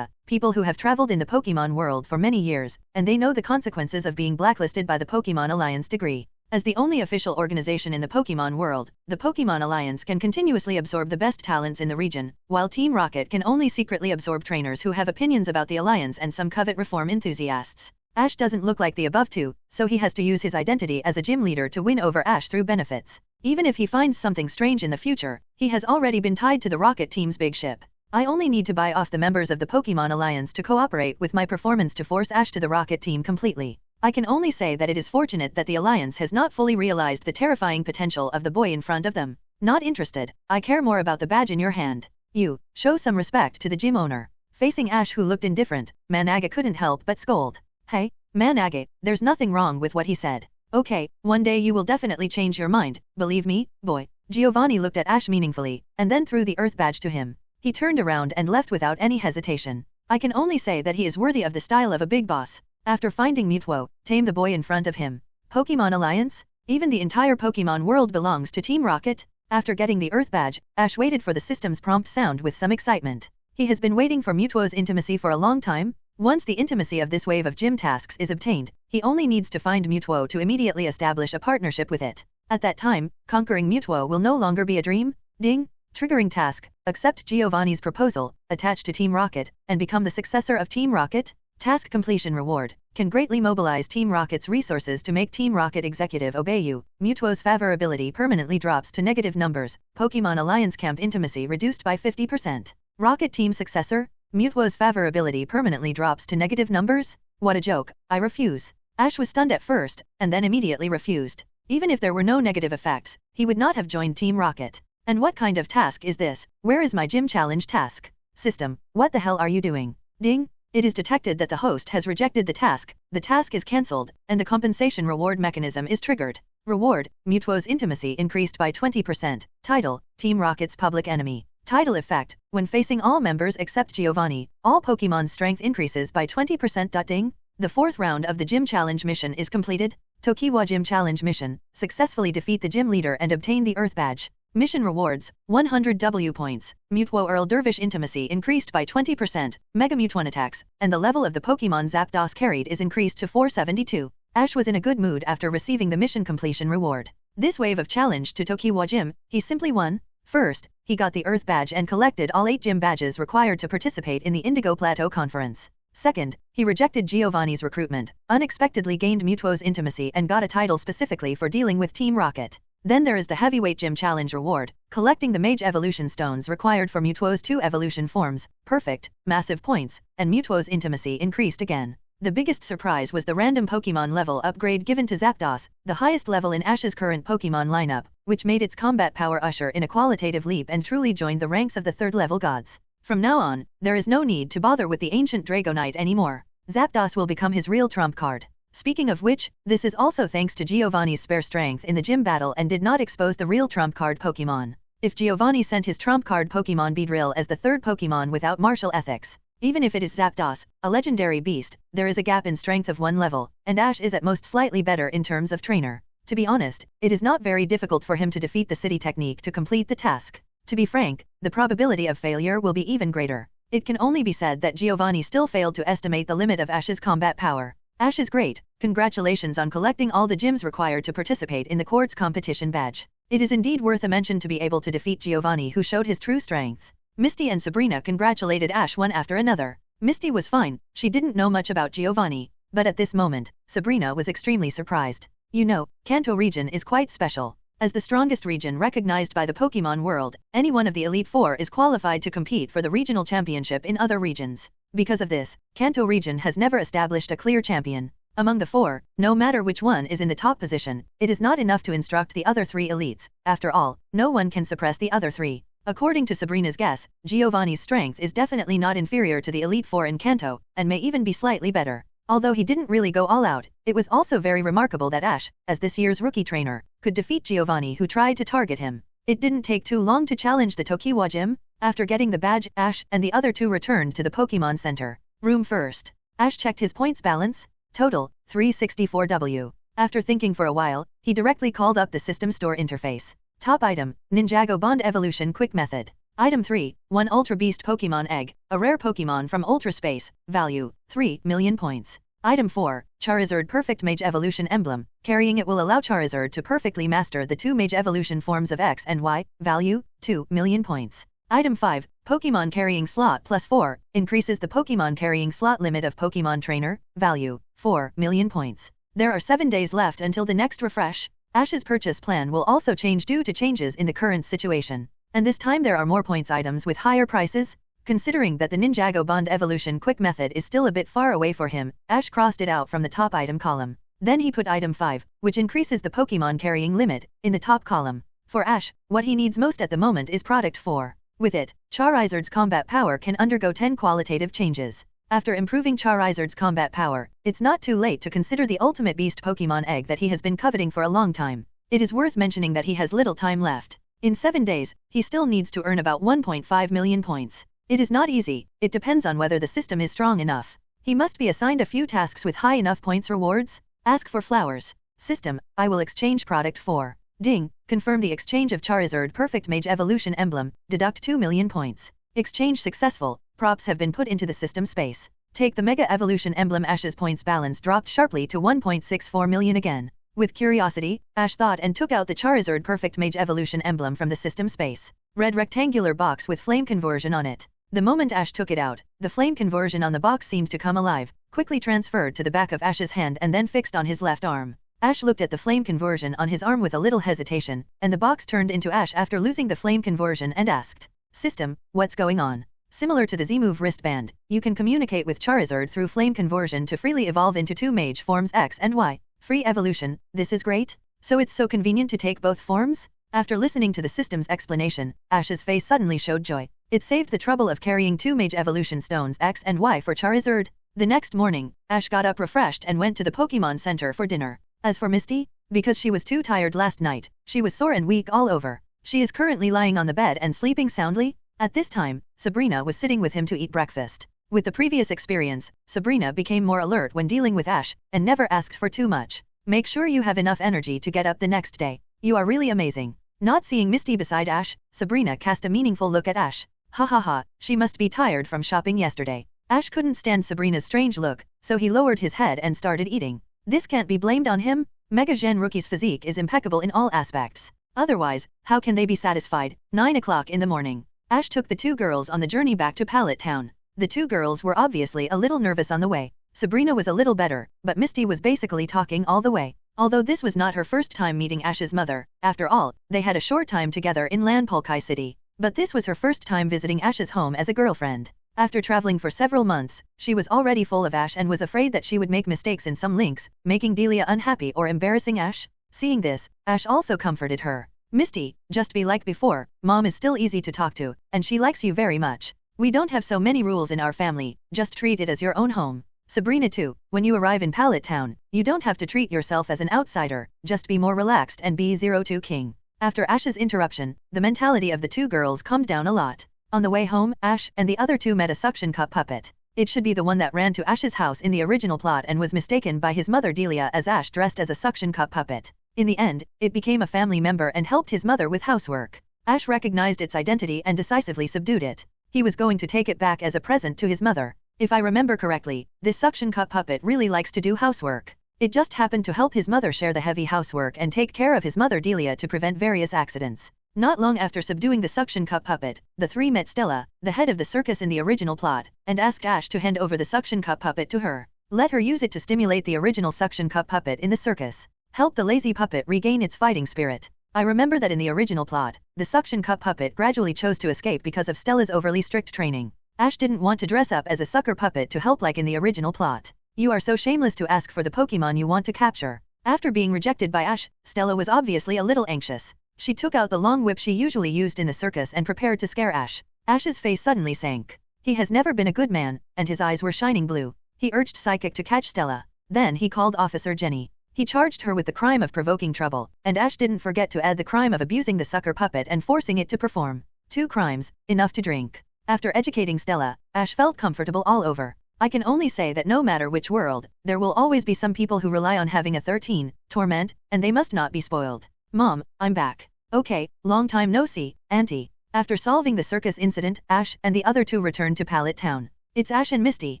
people who have traveled in the Pokémon world for many years, and they know the consequences of being blacklisted by the Pokémon Alliance degree. As the only official organization in the Pokémon world, the Pokémon Alliance can continuously absorb the best talents in the region, while Team Rocket can only secretly absorb trainers who have opinions about the Alliance and some covet reform enthusiasts. Ash doesn't look like the above two, so he has to use his identity as a gym leader to win over Ash through benefits. Even if he finds something strange in the future, he has already been tied to the Rocket team's big ship. I only need to buy off the members of the Pokémon Alliance to cooperate with my performance to force Ash to the Rocket team completely. I can only say that it is fortunate that the Alliance has not fully realized the terrifying potential of the boy in front of them. Not interested, I care more about the badge in your hand. You, show some respect to the gym owner. Facing Ash who looked indifferent, Manage couldn't help but scold. Hey, Manage, there's nothing wrong with what he said. Okay, one day you will definitely change your mind, believe me, boy. Giovanni looked at Ash meaningfully, and then threw the earth badge to him. He turned around and left without any hesitation. I can only say that he is worthy of the style of a big boss. After finding Mewtwo, tame the boy in front of him. Pokémon Alliance? Even the entire Pokémon world belongs to Team Rocket? After getting the earth badge, Ash waited for the system's prompt sound with some excitement. He has been waiting for Mewtwo's intimacy for a long time. Once the intimacy of this wave of gym tasks is obtained, he only needs to find Mewtwo to immediately establish a partnership with it. At that time, conquering Mewtwo will no longer be a dream. Ding! Triggering task, accept Giovanni's proposal, attach to Team Rocket, and become the successor of Team Rocket. Task completion reward. Can greatly mobilize Team Rocket's resources to make Team Rocket executive obey you. Mutuo's favorability permanently drops to negative numbers. Pokémon Alliance Camp intimacy reduced by 50%. Rocket Team successor? Mutuo's favorability permanently drops to negative numbers? What a joke, I refuse. Ash was stunned at first, and then immediately refused. Even if there were no negative effects, he would not have joined Team Rocket. And what kind of task is this? Where is my gym challenge task? System, what the hell are you doing? Ding! It is detected that the host has rejected the task is cancelled, and the compensation reward mechanism is triggered. Reward, Mutuo's intimacy increased by 20%. Title, Team Rocket's public enemy. Title effect, when facing all members except Giovanni, all Pokemon's strength increases by 20%. Ding! The fourth round of the Gym Challenge mission is completed. Tokiwa Gym Challenge mission, successfully defeat the gym leader and obtain the Earth Badge. Mission rewards, 100 W points, Mutuo Earl Dervish intimacy increased by 20%, Mega Mutuon attacks, and the level of the Pokemon Zapdos carried is increased to 472. Ash was in a good mood after receiving the mission completion reward. This wave of challenge to Tokiwa Gym, he simply won. First, he got the Earth Badge and collected all 8 gym badges required to participate in the Indigo Plateau Conference. Second, he rejected Giovanni's recruitment, unexpectedly gained Mutuo's intimacy and got a title specifically for dealing with Team Rocket. Then there is the Heavyweight Gym Challenge reward, collecting the Mage Evolution Stones required for Mutuo's 2 evolution forms, perfect, massive points, and Mutuo's intimacy increased again. The biggest surprise was the random Pokemon level upgrade given to Zapdos, the highest level in Ash's current Pokemon lineup, which made its combat power usher in a qualitative leap and truly joined the ranks of the 3rd level gods. From now on, there is no need to bother with the ancient Dragonite anymore. Zapdos will become his real trump card. Speaking of which, this is also thanks to Giovanni's spare strength in the gym battle and did not expose the real trump card Pokemon. If Giovanni sent his trump card Pokemon Beedrill as the 3rd Pokemon without martial ethics, even if it is Zapdos, a legendary beast, there is a gap in strength of 1 level, and Ash is at most slightly better in terms of trainer. To be honest, it is not very difficult for him to defeat the city technique to complete the task. To be frank, the probability of failure will be even greater. It can only be said that Giovanni still failed to estimate the limit of Ash's combat power. Ash is great, congratulations on collecting all the gyms required to participate in the Quartz competition badge. It is indeed worth a mention to be able to defeat Giovanni who showed his true strength. Misty and Sabrina congratulated Ash one after another. Misty was fine, she didn't know much about Giovanni, but at this moment, Sabrina was extremely surprised. You know, Kanto Region is quite special. As the strongest region recognized by the Pokemon world, any one of the Elite Four is qualified to compete for the regional championship in other regions. Because of this, Kanto Region has never established a clear champion. Among the 4, no matter which one is in the top position, it is not enough to instruct the other 3 elites. After all, no one can suppress the other 3. According to Sabrina's guess, Giovanni's strength is definitely not inferior to the Elite Four in Kanto, and may even be slightly better. Although he didn't really go all out, it was also very remarkable that Ash, as this year's rookie trainer, could defeat Giovanni who tried to target him. It didn't take too long to challenge the Tokiwa Gym. After getting the badge, Ash and the other 2 returned to the Pokemon Center. Room first. Ash checked his points balance. Total, 364 W. After thinking for a while, he directly called up the system store interface. Top item, Ninjago Bond Evolution Quick Method. Item 3, 1 Ultra Beast Pokemon Egg, a rare Pokemon from Ultra Space, value, 3 million points. Item 4, Charizard Perfect Mage Evolution Emblem, carrying it will allow Charizard to perfectly master the 2 Mage Evolution forms of X and Y, value, 2 million points. Item 5, Pokemon Carrying Slot plus 4, increases the Pokemon Carrying Slot limit of Pokemon Trainer, value, 4 million points. There are 7 days left until the next refresh. Ash's purchase plan will also change due to changes in the current situation. And this time there are more points items with higher prices. Considering that the Ninjago Bond Evolution Quick Method is still a bit far away for him, Ash crossed it out from the top item column. Then he put item 5, which increases the Pokemon Carrying limit, in the top column. For Ash, what he needs most at the moment is product 4. With it, Charizard's combat power can undergo 10 qualitative changes. After improving Charizard's combat power, it's not too late to consider the ultimate beast Pokemon egg that he has been coveting for a long time. It is worth mentioning that he has little time left. In 7 days, he still needs to earn about 1.5 million points. It is not easy, it depends on whether the system is strong enough. He must be assigned a few tasks with high enough points rewards. Ask for flowers. System, I will exchange product 4. Ding, confirm the exchange of Charizard Perfect Mage Evolution Emblem, deduct 2 million points. Exchange successful, props have been put into the system space. Take the Mega Evolution Emblem. Ash's points balance dropped sharply to 1.64 million again. With curiosity, Ash thought and took out the Charizard Perfect Mage Evolution Emblem from the system space. Red rectangular box with flame conversion on it. The moment Ash took it out, the flame conversion on the box seemed to come alive, quickly transferred to the back of Ash's hand and then fixed on his left arm. Ash looked at the flame conversion on his arm with a little hesitation, and the box turned into Ash after losing the flame conversion and asked, "System, what's going on?" Similar to the Z-Move wristband, you can communicate with Charizard through flame conversion to freely evolve into two mage forms X and Y. Free evolution, this is great? So it's so convenient to take both forms? After listening to the system's explanation, Ash's face suddenly showed joy. It saved the trouble of carrying two mage evolution stones X and Y for Charizard. The next morning, Ash got up refreshed and went to the Pokémon Center for dinner. As for Misty, because she was too tired last night, she was sore and weak all over. She is currently lying on the bed and sleeping soundly. At this time, Sabrina was sitting with him to eat breakfast. With the previous experience, Sabrina became more alert when dealing with Ash, and never asked for too much. Make sure you have enough energy to get up the next day. You are really amazing. Not seeing Misty beside Ash, Sabrina cast a meaningful look at Ash. Ha ha ha, she must be tired from shopping yesterday. Ash couldn't stand Sabrina's strange look, so he lowered his head and started eating. This can't be blamed on him. Mega Gen Rookie's physique is impeccable in all aspects. Otherwise, how can they be satisfied? 9 o'clock in the morning. Ash took the two girls on the journey back to Pallet Town. The two girls were obviously a little nervous on the way. Sabrina was a little better, but Misty was basically talking all the way. Although this was not her first time meeting Ash's mother, after all, they had a short time together in Lanpolkai City. But this was her first time visiting Ash's home as a girlfriend. After traveling for several months, she was already full of Ash and was afraid that she would make mistakes in some links, making Delia unhappy or embarrassing Ash. Seeing this, Ash also comforted her. Misty, just be like before, Mom is still easy to talk to, and she likes you very much. We don't have so many rules in our family, just treat it as your own home. Sabrina too, when you arrive in Pallet Town, you don't have to treat yourself as an outsider, just be more relaxed and be 02 King. After Ash's interruption, the mentality of the two girls calmed down a lot. On the way home, Ash and the other two met a suction cup puppet. It should be the one that ran to Ash's house in the original plot and was mistaken by his mother Delia as Ash dressed as a suction cup puppet. In the end, it became a family member and helped his mother with housework. Ash recognized its identity and decisively subdued it. He was going to take it back as a present to his mother. If I remember correctly, this suction cup puppet really likes to do housework. It just happened to help his mother share the heavy housework and take care of his mother Delia to prevent various accidents. Not long after subduing the suction cup puppet, the three met Stella, the head of the circus in the original plot, and asked Ash to hand over the suction cup puppet to her. Let her use it to stimulate the original suction cup puppet in the circus. Help the lazy puppet regain its fighting spirit. I remember that in the original plot, the suction cup puppet gradually chose to escape because of Stella's overly strict training. Ash didn't want to dress up as a sucker puppet to help like in the original plot. You are so shameless to ask for the Pokemon you want to capture. After being rejected by Ash, Stella was obviously a little anxious. She took out the long whip she usually used in the circus and prepared to scare Ash. Ash's face suddenly sank. He has never been a good man, and his eyes were shining blue. He urged Psychic to catch Stella. Then he called Officer Jenny. He charged her with the crime of provoking trouble, and Ash didn't forget to add the crime of abusing the sucker puppet and forcing it to perform. 2 crimes, enough to drink. After educating Stella, Ash felt comfortable all over. I can only say that no matter which world, there will always be some people who rely on having a 13, torment, and they must not be spoiled. Mom, I'm back. Okay, long time no see, Auntie. After solving the circus incident, Ash and the other two returned to Pallet Town. It's Ash and Misty.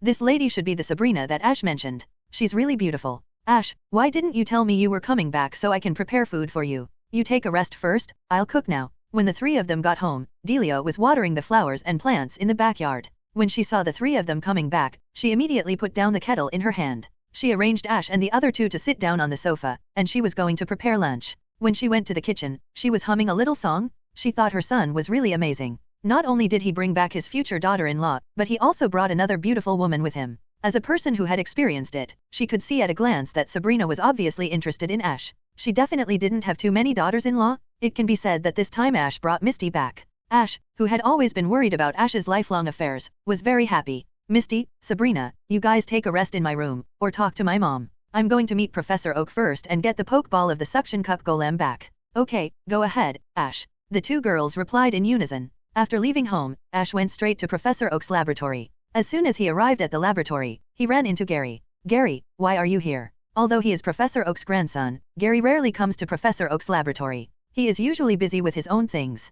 This lady should be the Sabrina that Ash mentioned. She's really beautiful. Ash, why didn't you tell me you were coming back so I can prepare food for you? You take a rest first, I'll cook now. When the three of them got home, Delia was watering the flowers and plants in the backyard. When she saw the three of them coming back, she immediately put down the kettle in her hand. She arranged Ash and the other two to sit down on the sofa, and she was going to prepare lunch. When she went to the kitchen, she was humming a little song. She thought her son was really amazing. Not only did he bring back his future daughter-in-law, but he also brought another beautiful woman with him. As a person who had experienced it, she could see at a glance that Sabrina was obviously interested in Ash. She definitely didn't have too many daughters-in-law. It can be said that this time Ash brought Misty back. Ash, who had always been worried about Ash's lifelong affairs, was very happy. Misty, Sabrina, you guys take a rest in my room, or talk to my mom. I'm going to meet Professor Oak first and get the Pokeball of the Suction Cup Golem back. Okay, go ahead, Ash. The two girls replied in unison. After leaving home, Ash went straight to Professor Oak's laboratory. As soon as he arrived at the laboratory, he ran into Gary. Gary, why are you here? Although he is Professor Oak's grandson, Gary rarely comes to Professor Oak's laboratory. He is usually busy with his own things.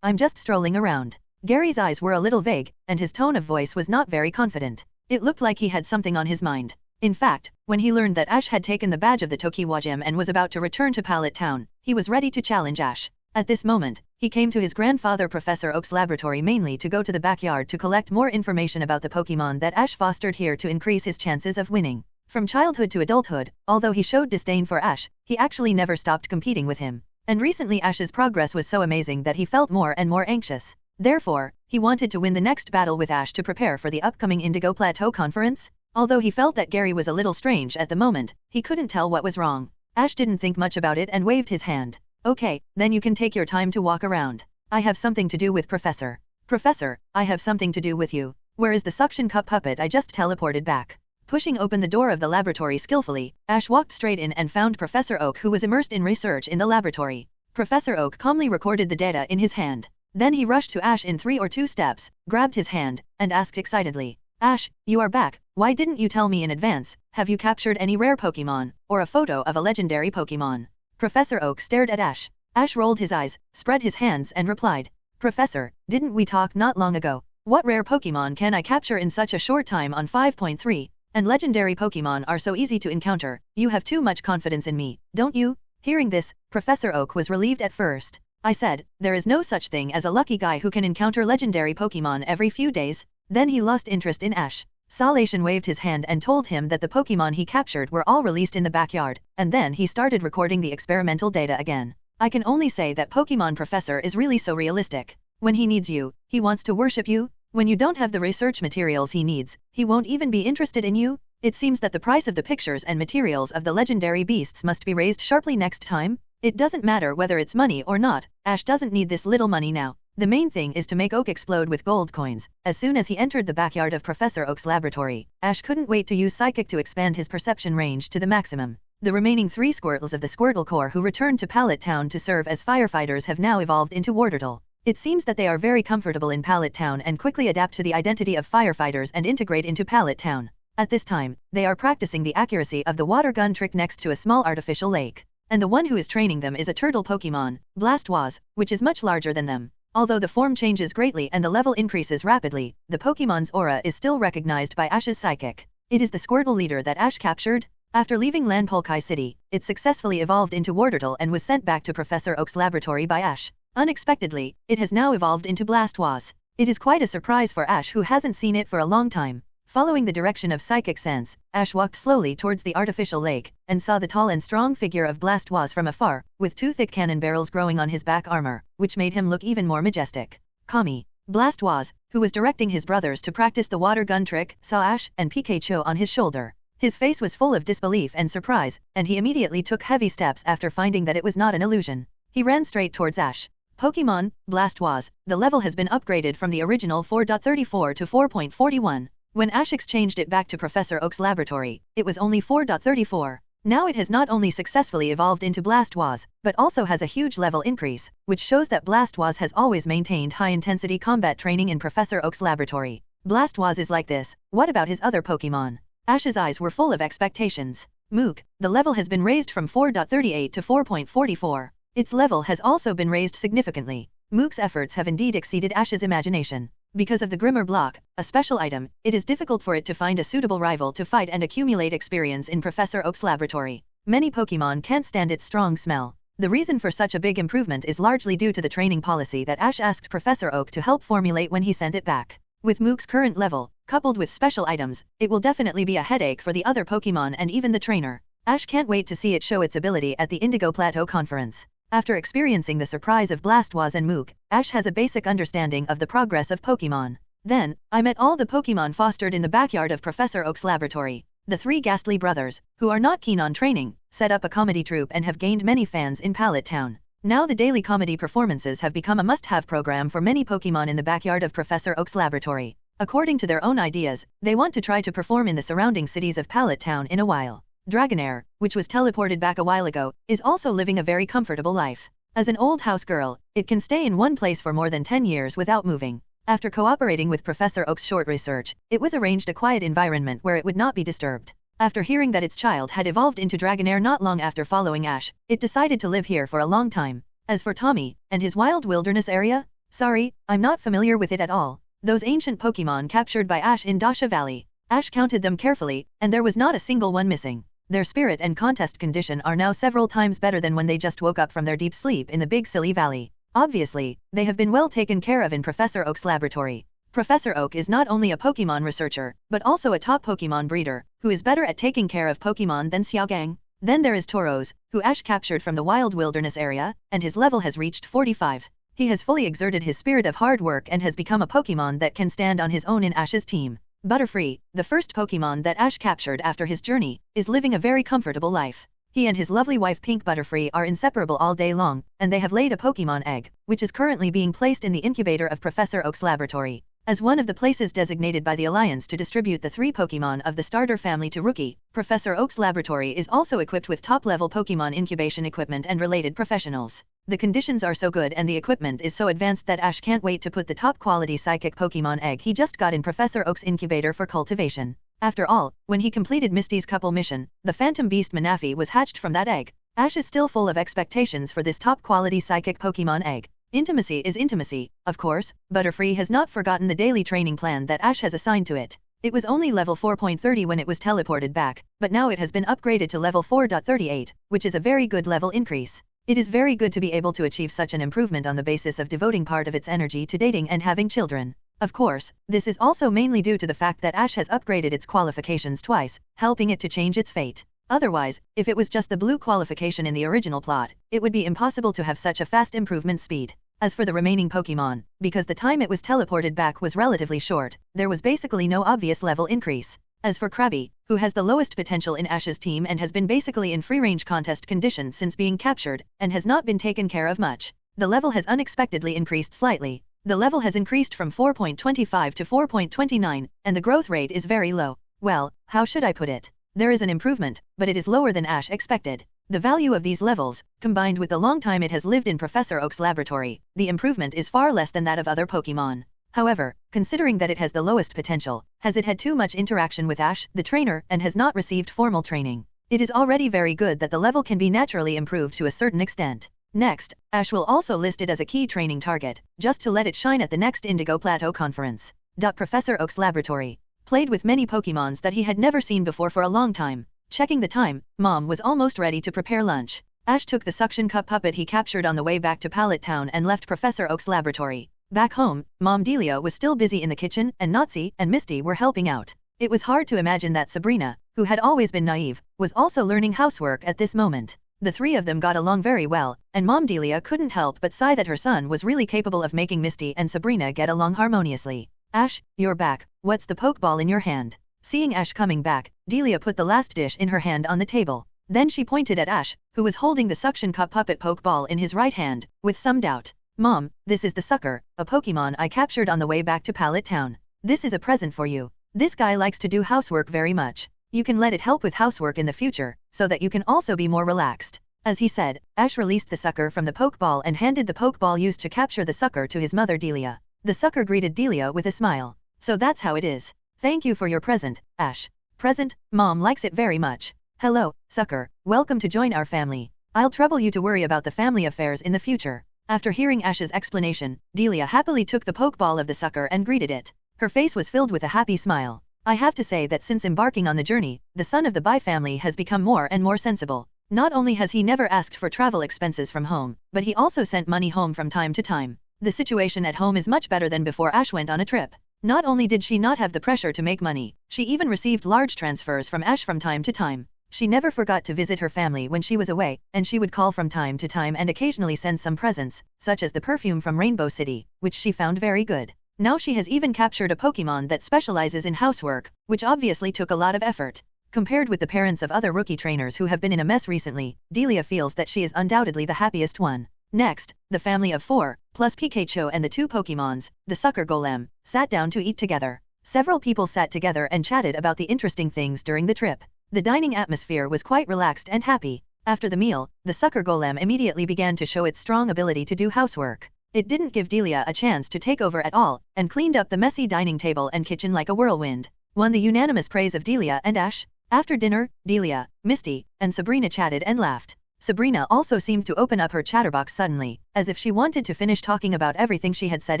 I'm just strolling around. Gary's eyes were a little vague, and his tone of voice was not very confident. It looked like he had something on his mind. In fact, when he learned that Ash had taken the badge of the Tokiwa Gym and was about to return to Pallet Town, he was ready to challenge Ash. At this moment, he came to his grandfather Professor Oak's laboratory mainly to go to the backyard to collect more information about the Pokémon that Ash fostered here to increase his chances of winning. From childhood to adulthood, although he showed disdain for Ash, he actually never stopped competing with him. And recently Ash's progress was so amazing that he felt more and more anxious. Therefore, he wanted to win the next battle with Ash to prepare for the upcoming Indigo Plateau Conference. Although he felt that Gary was a little strange at the moment, he couldn't tell what was wrong. Ash didn't think much about it and waved his hand. Okay, then you can take your time to walk around. I have something to do with Professor. Professor, I have something to do with you. Where is the suction cup puppet I just teleported back? Pushing open the door of the laboratory skillfully, Ash walked straight in and found Professor Oak who was immersed in research in the laboratory. Professor Oak calmly recorded the data in his hand. Then he rushed to Ash in 3 or 2 steps, grabbed his hand, and asked excitedly, Ash, you are back, why didn't you tell me in advance? Have you captured any rare Pokémon, or a photo of a legendary Pokémon? Professor Oak stared at Ash. Ash rolled his eyes, spread his hands and replied, Professor, didn't we talk not long ago? What rare Pokémon can I capture in such a short time on 5.3? And legendary Pokémon are so easy to encounter, you have too much confidence in me, don't you? Hearing this, Professor Oak was relieved at first. I said, there is no such thing as a lucky guy who can encounter legendary Pokémon every few days. Then he lost interest in Ash. Salation waved his hand and told him that the Pokémon he captured were all released in the backyard, and then he started recording the experimental data again. I can only say that Pokémon Professor is really so realistic. When he needs you, he wants to worship you. When you don't have the research materials he needs, he won't even be interested in you. It seems that the price of the pictures and materials of the legendary beasts must be raised sharply next time. It doesn't matter whether it's money or not, Ash doesn't need this little money now. The main thing is to make Oak explode with gold coins. As soon as he entered the backyard of Professor Oak's laboratory, Ash couldn't wait to use Psychic to expand his perception range to the maximum. The remaining 3 Squirtles of the Squirtle Corps who returned to Pallet Town to serve as firefighters have now evolved into Wartortle. It seems that they are very comfortable in Pallet Town and quickly adapt to the identity of firefighters and integrate into Pallet Town. At this time, they are practicing the accuracy of the water gun trick next to a small artificial lake. And the one who is training them is a turtle Pokémon, Blastoise, which is much larger than them. Although the form changes greatly and the level increases rapidly, the Pokémon's aura is still recognized by Ash's Psychic. It is the Squirtle leader that Ash captured. After leaving Lanpolkai City, it successfully evolved into Wartortle and was sent back to Professor Oak's laboratory by Ash. Unexpectedly, it has now evolved into Blastoise. It is quite a surprise for Ash who hasn't seen it for a long time. Following the direction of Psychic Sense, Ash walked slowly towards the artificial lake, and saw the tall and strong figure of Blastoise from afar, with 2 thick cannon barrels growing on his back armor, which made him look even more majestic. Kami. Blastoise, who was directing his brothers to practice the water gun trick, saw Ash and Pikachu on his shoulder. His face was full of disbelief and surprise, and he immediately took heavy steps after finding that it was not an illusion. He ran straight towards Ash. Pokémon, Blastoise, the level has been upgraded from the original 4.34 to 4.41. When Ash exchanged it back to Professor Oak's laboratory, it was only 4.34. Now it has not only successfully evolved into Blastoise, but also has a huge level increase, which shows that Blastoise has always maintained high-intensity combat training in Professor Oak's laboratory. Blastoise is like this, what about his other Pokémon? Ash's eyes were full of expectations. Mook, the level has been raised from 4.38 to 4.44. Its level has also been raised significantly. Mook's efforts have indeed exceeded Ash's imagination. Because of the Grimmer Block, a special item, it is difficult for it to find a suitable rival to fight and accumulate experience in Professor Oak's laboratory. Many Pokémon can't stand its strong smell. The reason for such a big improvement is largely due to the training policy that Ash asked Professor Oak to help formulate when he sent it back. With Mook's current level, coupled with special items, it will definitely be a headache for the other Pokémon and even the trainer. Ash can't wait to see it show its ability at the Indigo Plateau Conference. After experiencing the surprise of Blastoise and Mook, Ash has a basic understanding of the progress of Pokémon. Then, I met all the Pokémon fostered in the backyard of Professor Oak's laboratory. The 3 ghastly brothers, who are not keen on training, set up a comedy troupe and have gained many fans in Pallet Town. Now the daily comedy performances have become a must-have program for many Pokémon in the backyard of Professor Oak's laboratory. According to their own ideas, they want to try to perform in the surrounding cities of Pallet Town in a while. Dragonair, which was teleported back a while ago, is also living a very comfortable life. As an old house girl, it can stay in one place for more than 10 years without moving. After cooperating with Professor Oak's short research, it was arranged a quiet environment where it would not be disturbed. After hearing that its child had evolved into Dragonair not long after following Ash, it decided to live here for a long time. As for Tommy, and his wild wilderness area? Sorry, I'm not familiar with it at all. Those ancient Pokémon captured by Ash in Dasha Valley. Ash counted them carefully, and there was not a single one missing. Their spirit and contest condition are now several times better than when they just woke up from their deep sleep in the Big Silly Valley. Obviously, they have been well taken care of in Professor Oak's laboratory. Professor Oak is not only a Pokémon researcher, but also a top Pokémon breeder, who is better at taking care of Pokémon than Xiaogang. Then there is Tauros, who Ash captured from the wild wilderness area, and his level has reached 45. He has fully exerted his spirit of hard work and has become a Pokémon that can stand on his own in Ash's team. Butterfree, the first Pokémon that Ash captured after his journey, is living a very comfortable life. He and his lovely wife Pink Butterfree are inseparable all day long, and they have laid a Pokémon egg, which is currently being placed in the incubator of Professor Oak's laboratory. As one of the places designated by the Alliance to distribute the 3 Pokémon of the starter family to Rookie, Professor Oak's laboratory is also equipped with top-level Pokémon incubation equipment and related professionals. The conditions are so good and the equipment is so advanced that Ash can't wait to put the top-quality psychic Pokémon egg he just got in Professor Oak's incubator for cultivation. After all, when he completed Misty's couple mission, the Phantom Beast Manaphy was hatched from that egg. Ash is still full of expectations for this top-quality psychic Pokémon egg. Intimacy is intimacy, of course. Butterfree has not forgotten the daily training plan that Ash has assigned to it. It was only level 4.30 when it was teleported back, but now it has been upgraded to level 4.38, which is a very good level increase. It is very good to be able to achieve such an improvement on the basis of devoting part of its energy to dating and having children. Of course, this is also mainly due to the fact that Ash has upgraded its qualifications twice, helping it to change its fate. Otherwise, if it was just the blue qualification in the original plot, it would be impossible to have such a fast improvement speed. As for the remaining Pokémon, because the time it was teleported back was relatively short, there was basically no obvious level increase. As for Krabby, who has the lowest potential in Ash's team and has been basically in free-range contest condition since being captured, and has not been taken care of much, the level has unexpectedly increased slightly. The level has increased from 4.25 to 4.29, and the growth rate is very low. Well, how should I put it? There is an improvement, but it is lower than Ash expected. The value of these levels, combined with the long time it has lived in Professor Oak's laboratory, the improvement is far less than that of other Pokémon. However, considering that it has the lowest potential, has it had too much interaction with Ash, the trainer, and has not received formal training? It is already very good that the level can be naturally improved to a certain extent. Next, Ash will also list it as a key training target, just to let it shine at the next Indigo Plateau conference. Professor Oak's laboratory. Played with many Pokémons that he had never seen before for a long time. Checking the time, Mom was almost ready to prepare lunch. Ash took the suction cup puppet he captured on the way back to Pallet Town and left Professor Oak's laboratory. Back home, Mom Delia was still busy in the kitchen, and Nazi and Misty were helping out. It was hard to imagine that Sabrina, who had always been naive, was also learning housework at this moment. The 3 of them got along very well, and Mom Delia couldn't help but sigh that her son was really capable of making Misty and Sabrina get along harmoniously. Ash, you're back. What's the Pokeball in your hand? Seeing Ash coming back, Delia put the last dish in her hand on the table. Then she pointed at Ash, who was holding the suction cup puppet Pokeball in his right hand, with some doubt. Mom, this is the Sucker, a Pokemon I captured on the way back to Pallet Town. This is a present for you. This guy likes to do housework very much. You can let it help with housework in the future, so that you can also be more relaxed. As he said, Ash released the Sucker from the Pokeball and handed the Pokeball used to capture the Sucker to his mother Delia. The Sucker greeted Delia with a smile. So that's how it is. Thank you for your present, Ash. Present? Mom likes it very much. Hello, Sucker. Welcome to join our family. I'll trouble you to worry about the family affairs in the future. After hearing Ash's explanation, Delia happily took the Pokeball of the Sucker and greeted it. Her face was filled with a happy smile. I have to say that since embarking on the journey, the son of the Bai family has become more and more sensible. Not only has he never asked for travel expenses from home, but he also sent money home from time to time. The situation at home is much better than before Ash went on a trip. Not only did she not have the pressure to make money, she even received large transfers from Ash from time to time. She never forgot to visit her family when she was away, and she would call from time to time and occasionally send some presents, such as the perfume from Rainbow City, which she found very good. Now she has even captured a Pokemon that specializes in housework, which obviously took a lot of effort. Compared with the parents of other rookie trainers who have been in a mess recently, Delia feels that she is undoubtedly the happiest one. Next, the family of 4, plus Pikachu and the 2 Pokemons, the Sucker Golem, sat down to eat together. Several people sat together and chatted about the interesting things during the trip. The dining atmosphere was quite relaxed and happy. After the meal, the Sucker Golem immediately began to show its strong ability to do housework. It didn't give Delia a chance to take over at all, and cleaned up the messy dining table and kitchen like a whirlwind. Won the unanimous praise of Delia and Ash. After dinner, Delia, Misty, and Sabrina chatted and laughed. Sabrina also seemed to open up her chatterbox suddenly, as if she wanted to finish talking about everything she had said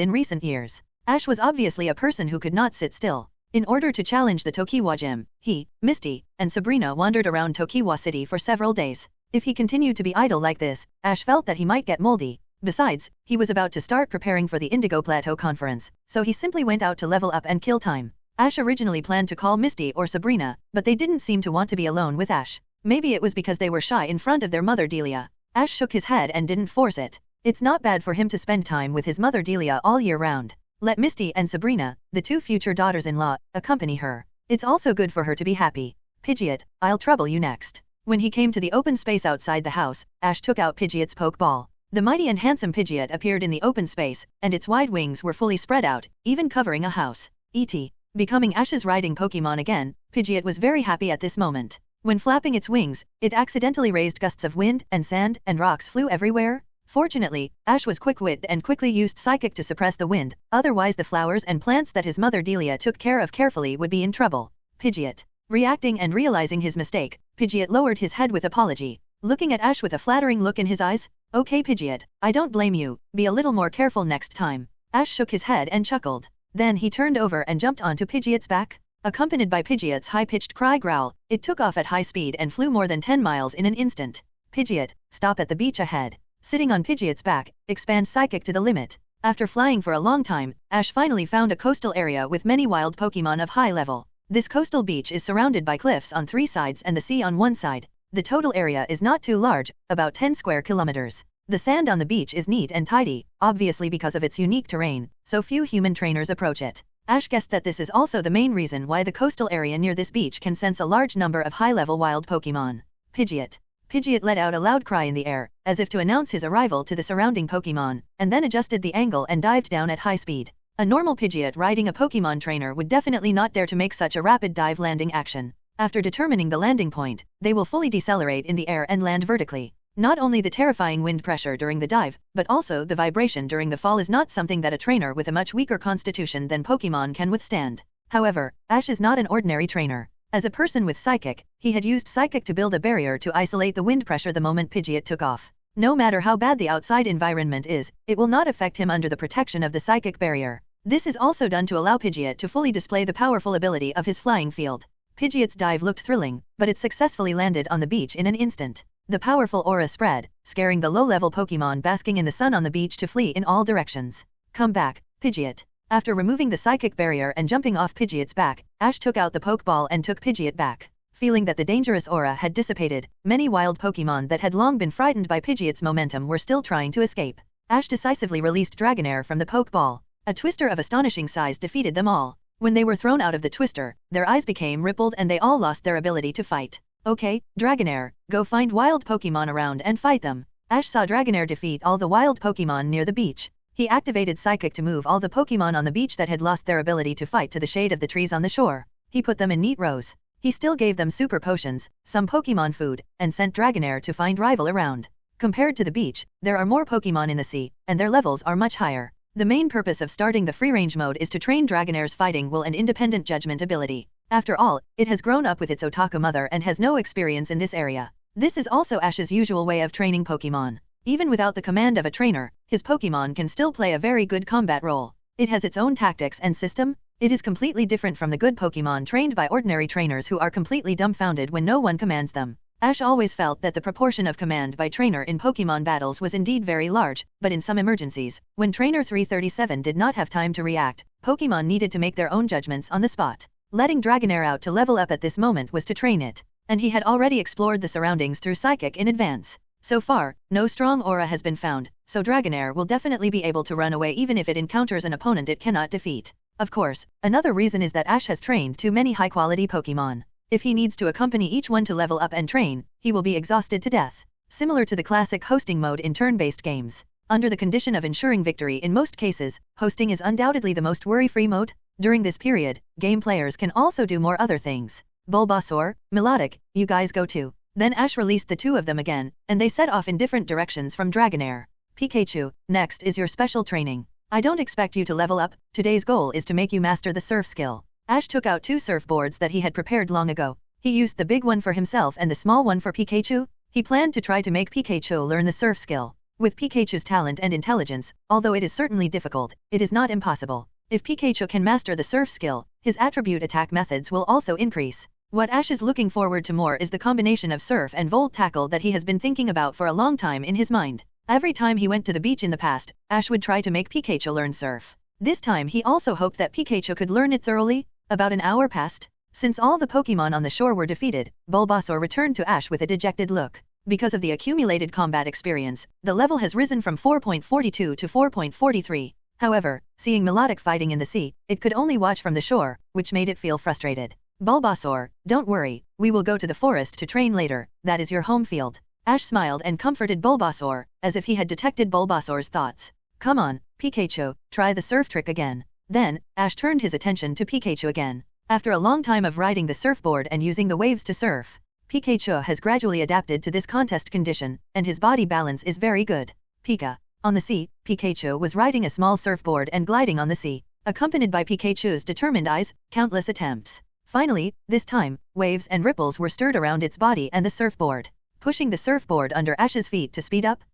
in recent years. Ash was obviously a person who could not sit still. In order to challenge the Tokiwa gym, he, Misty, and Sabrina wandered around Tokiwa City for several days. If he continued to be idle like this, Ash felt that he might get moldy. Besides, he was about to start preparing for the Indigo Plateau conference, so he simply went out to level up and kill time. Ash originally planned to call Misty or Sabrina, but they didn't seem to want to be alone with Ash. Maybe it was because they were shy in front of their mother Delia. Ash shook his head and didn't force it. It's not bad for him to spend time with his mother Delia all year round. Let Misty and Sabrina, the two future daughters-in-law, accompany her. It's also good for her to be happy. Pidgeot, I'll trouble you next. When he came to the open space outside the house, Ash took out Pidgeot's Pokeball. The mighty and handsome Pidgeot appeared in the open space, and its wide wings were fully spread out, even covering a house. E.T. Becoming Ash's riding Pokemon again, Pidgeot was very happy at this moment. When flapping its wings, it accidentally raised gusts of wind, and sand, and rocks flew everywhere. Fortunately, Ash was quick-witted and quickly used Psychic to suppress the wind, otherwise the flowers and plants that his mother Delia took care of carefully would be in trouble. Pidgeot. Reacting and realizing his mistake, Pidgeot lowered his head with apology, looking at Ash with a flattering look in his eyes. Okay Pidgeot, I don't blame you, be a little more careful next time. Ash shook his head and chuckled. Then he turned over and jumped onto Pidgeot's back. Accompanied by Pidgeot's high-pitched cry growl, it took off at high speed and flew more than 10 miles in an instant. Pidgeot, stop at the beach ahead. Sitting on Pidgeot's back, expand Psychic to the limit. After flying for a long time, Ash finally found a coastal area with many wild Pokemon of high level. This coastal beach is surrounded by cliffs on 3 sides and the sea on 1 side. The total area is not too large, about 10 square kilometers. The sand on the beach is neat and tidy, obviously because of its unique terrain, so few human trainers approach it. Ash guessed that this is also the main reason why the coastal area near this beach can sense a large number of high-level wild Pokemon. Pidgeot. Pidgeot let out a loud cry in the air, as if to announce his arrival to the surrounding Pokemon, and then adjusted the angle and dived down at high speed. A normal Pidgeot riding a Pokemon trainer would definitely not dare to make such a rapid dive landing action. After determining the landing point, they will fully decelerate in the air and land vertically. Not only the terrifying wind pressure during the dive, but also the vibration during the fall is not something that a trainer with a much weaker constitution than Pokemon can withstand. However, Ash is not an ordinary trainer. As a person with Psychic, he had used Psychic to build a barrier to isolate the wind pressure the moment Pidgeot took off. No matter how bad the outside environment is, it will not affect him under the protection of the Psychic barrier. This is also done to allow Pidgeot to fully display the powerful ability of his flying field. Pidgeot's dive looked thrilling, but it successfully landed on the beach in an instant. The powerful aura spread, scaring the low-level Pokemon basking in the sun on the beach to flee in all directions. Come back, Pidgeot. After removing the Psychic barrier and jumping off Pidgeot's back, Ash took out the Pokeball and took Pidgeot back. Feeling that the dangerous aura had dissipated, many wild Pokemon that had long been frightened by Pidgeot's momentum were still trying to escape. Ash decisively released Dragonair from the Pokeball. A twister of astonishing size defeated them all. When they were thrown out of the twister, their eyes became rippled and they all lost their ability to fight. Okay, Dragonair, go find wild Pokemon around and fight them. Ash saw Dragonair defeat all the wild Pokemon near the beach. He activated Psychic to move all the Pokemon on the beach that had lost their ability to fight to the shade of the trees on the shore. He put them in neat rows. He still gave them super potions, some Pokemon food, and sent Dragonair to find rival around. Compared to the beach, there are more Pokemon in the sea, and their levels are much higher. The main purpose of starting the free-range mode is to train Dragonair's fighting will and independent judgment ability. After all, it has grown up with its otaku mother and has no experience in this area. This is also Ash's usual way of training Pokemon. Even without the command of a trainer, his Pokemon can still play a very good combat role. It has its own tactics and system. It is completely different from the good Pokemon trained by ordinary trainers who are completely dumbfounded when no one commands them. Ash always felt that the proportion of command by trainer in Pokemon battles was indeed very large, but in some emergencies, when Trainer 337 did not have time to react, Pokemon needed to make their own judgments on the spot. Letting Dragonair out to level up at this moment was to train it, and he had already explored the surroundings through Psychic in advance. So far, no strong aura has been found, so Dragonair will definitely be able to run away even if it encounters an opponent it cannot defeat. Of course, another reason is that Ash has trained too many high-quality Pokemon. If he needs to accompany each one to level up and train, he will be exhausted to death. Similar to the classic hosting mode in turn-based games. Under the condition of ensuring victory in most cases, hosting is undoubtedly the most worry-free mode. During this period, game players can also do more other things. Bulbasaur, Melodic, you guys go too. Then Ash released the two of them again, and they set off in different directions from Dragonair. Pikachu, next is your special training. I don't expect you to level up, today's goal is to make you master the surf skill. Ash took out 2 surfboards that he had prepared long ago. He used the big one for himself and the small one for Pikachu. He planned to try to make Pikachu learn the surf skill. With Pikachu's talent and intelligence, although it is certainly difficult, it is not impossible. If Pikachu can master the surf skill, his attribute attack methods will also increase. What Ash is looking forward to more is the combination of Surf and Volt Tackle that he has been thinking about for a long time in his mind. Every time he went to the beach in the past, Ash would try to make Pikachu learn Surf. This time he also hoped that Pikachu could learn it thoroughly. About an hour passed. Since all the Pokemon on the shore were defeated, Bulbasaur returned to Ash with a dejected look. Because of the accumulated combat experience, the level has risen from 4.42 to 4.43. However, seeing melodic fighting in the sea, it could only watch from the shore, which made it feel frustrated. Bulbasaur, don't worry, we will go to the forest to train later, that is your home field. Ash smiled and comforted Bulbasaur, as if he had detected Bulbasaur's thoughts. Come on, Pikachu, try the surf trick again. Then, Ash turned his attention to Pikachu again. After a long time of riding the surfboard and using the waves to surf, Pikachu has gradually adapted to this contest condition, and his body balance is very good. Pika. On the sea, Pikachu was riding a small surfboard and gliding on the sea, accompanied by Pikachu's determined eyes, countless attempts. Finally, this time, waves and ripples were stirred around its body and the surfboard, pushing the surfboard under Ash's feet to speed up.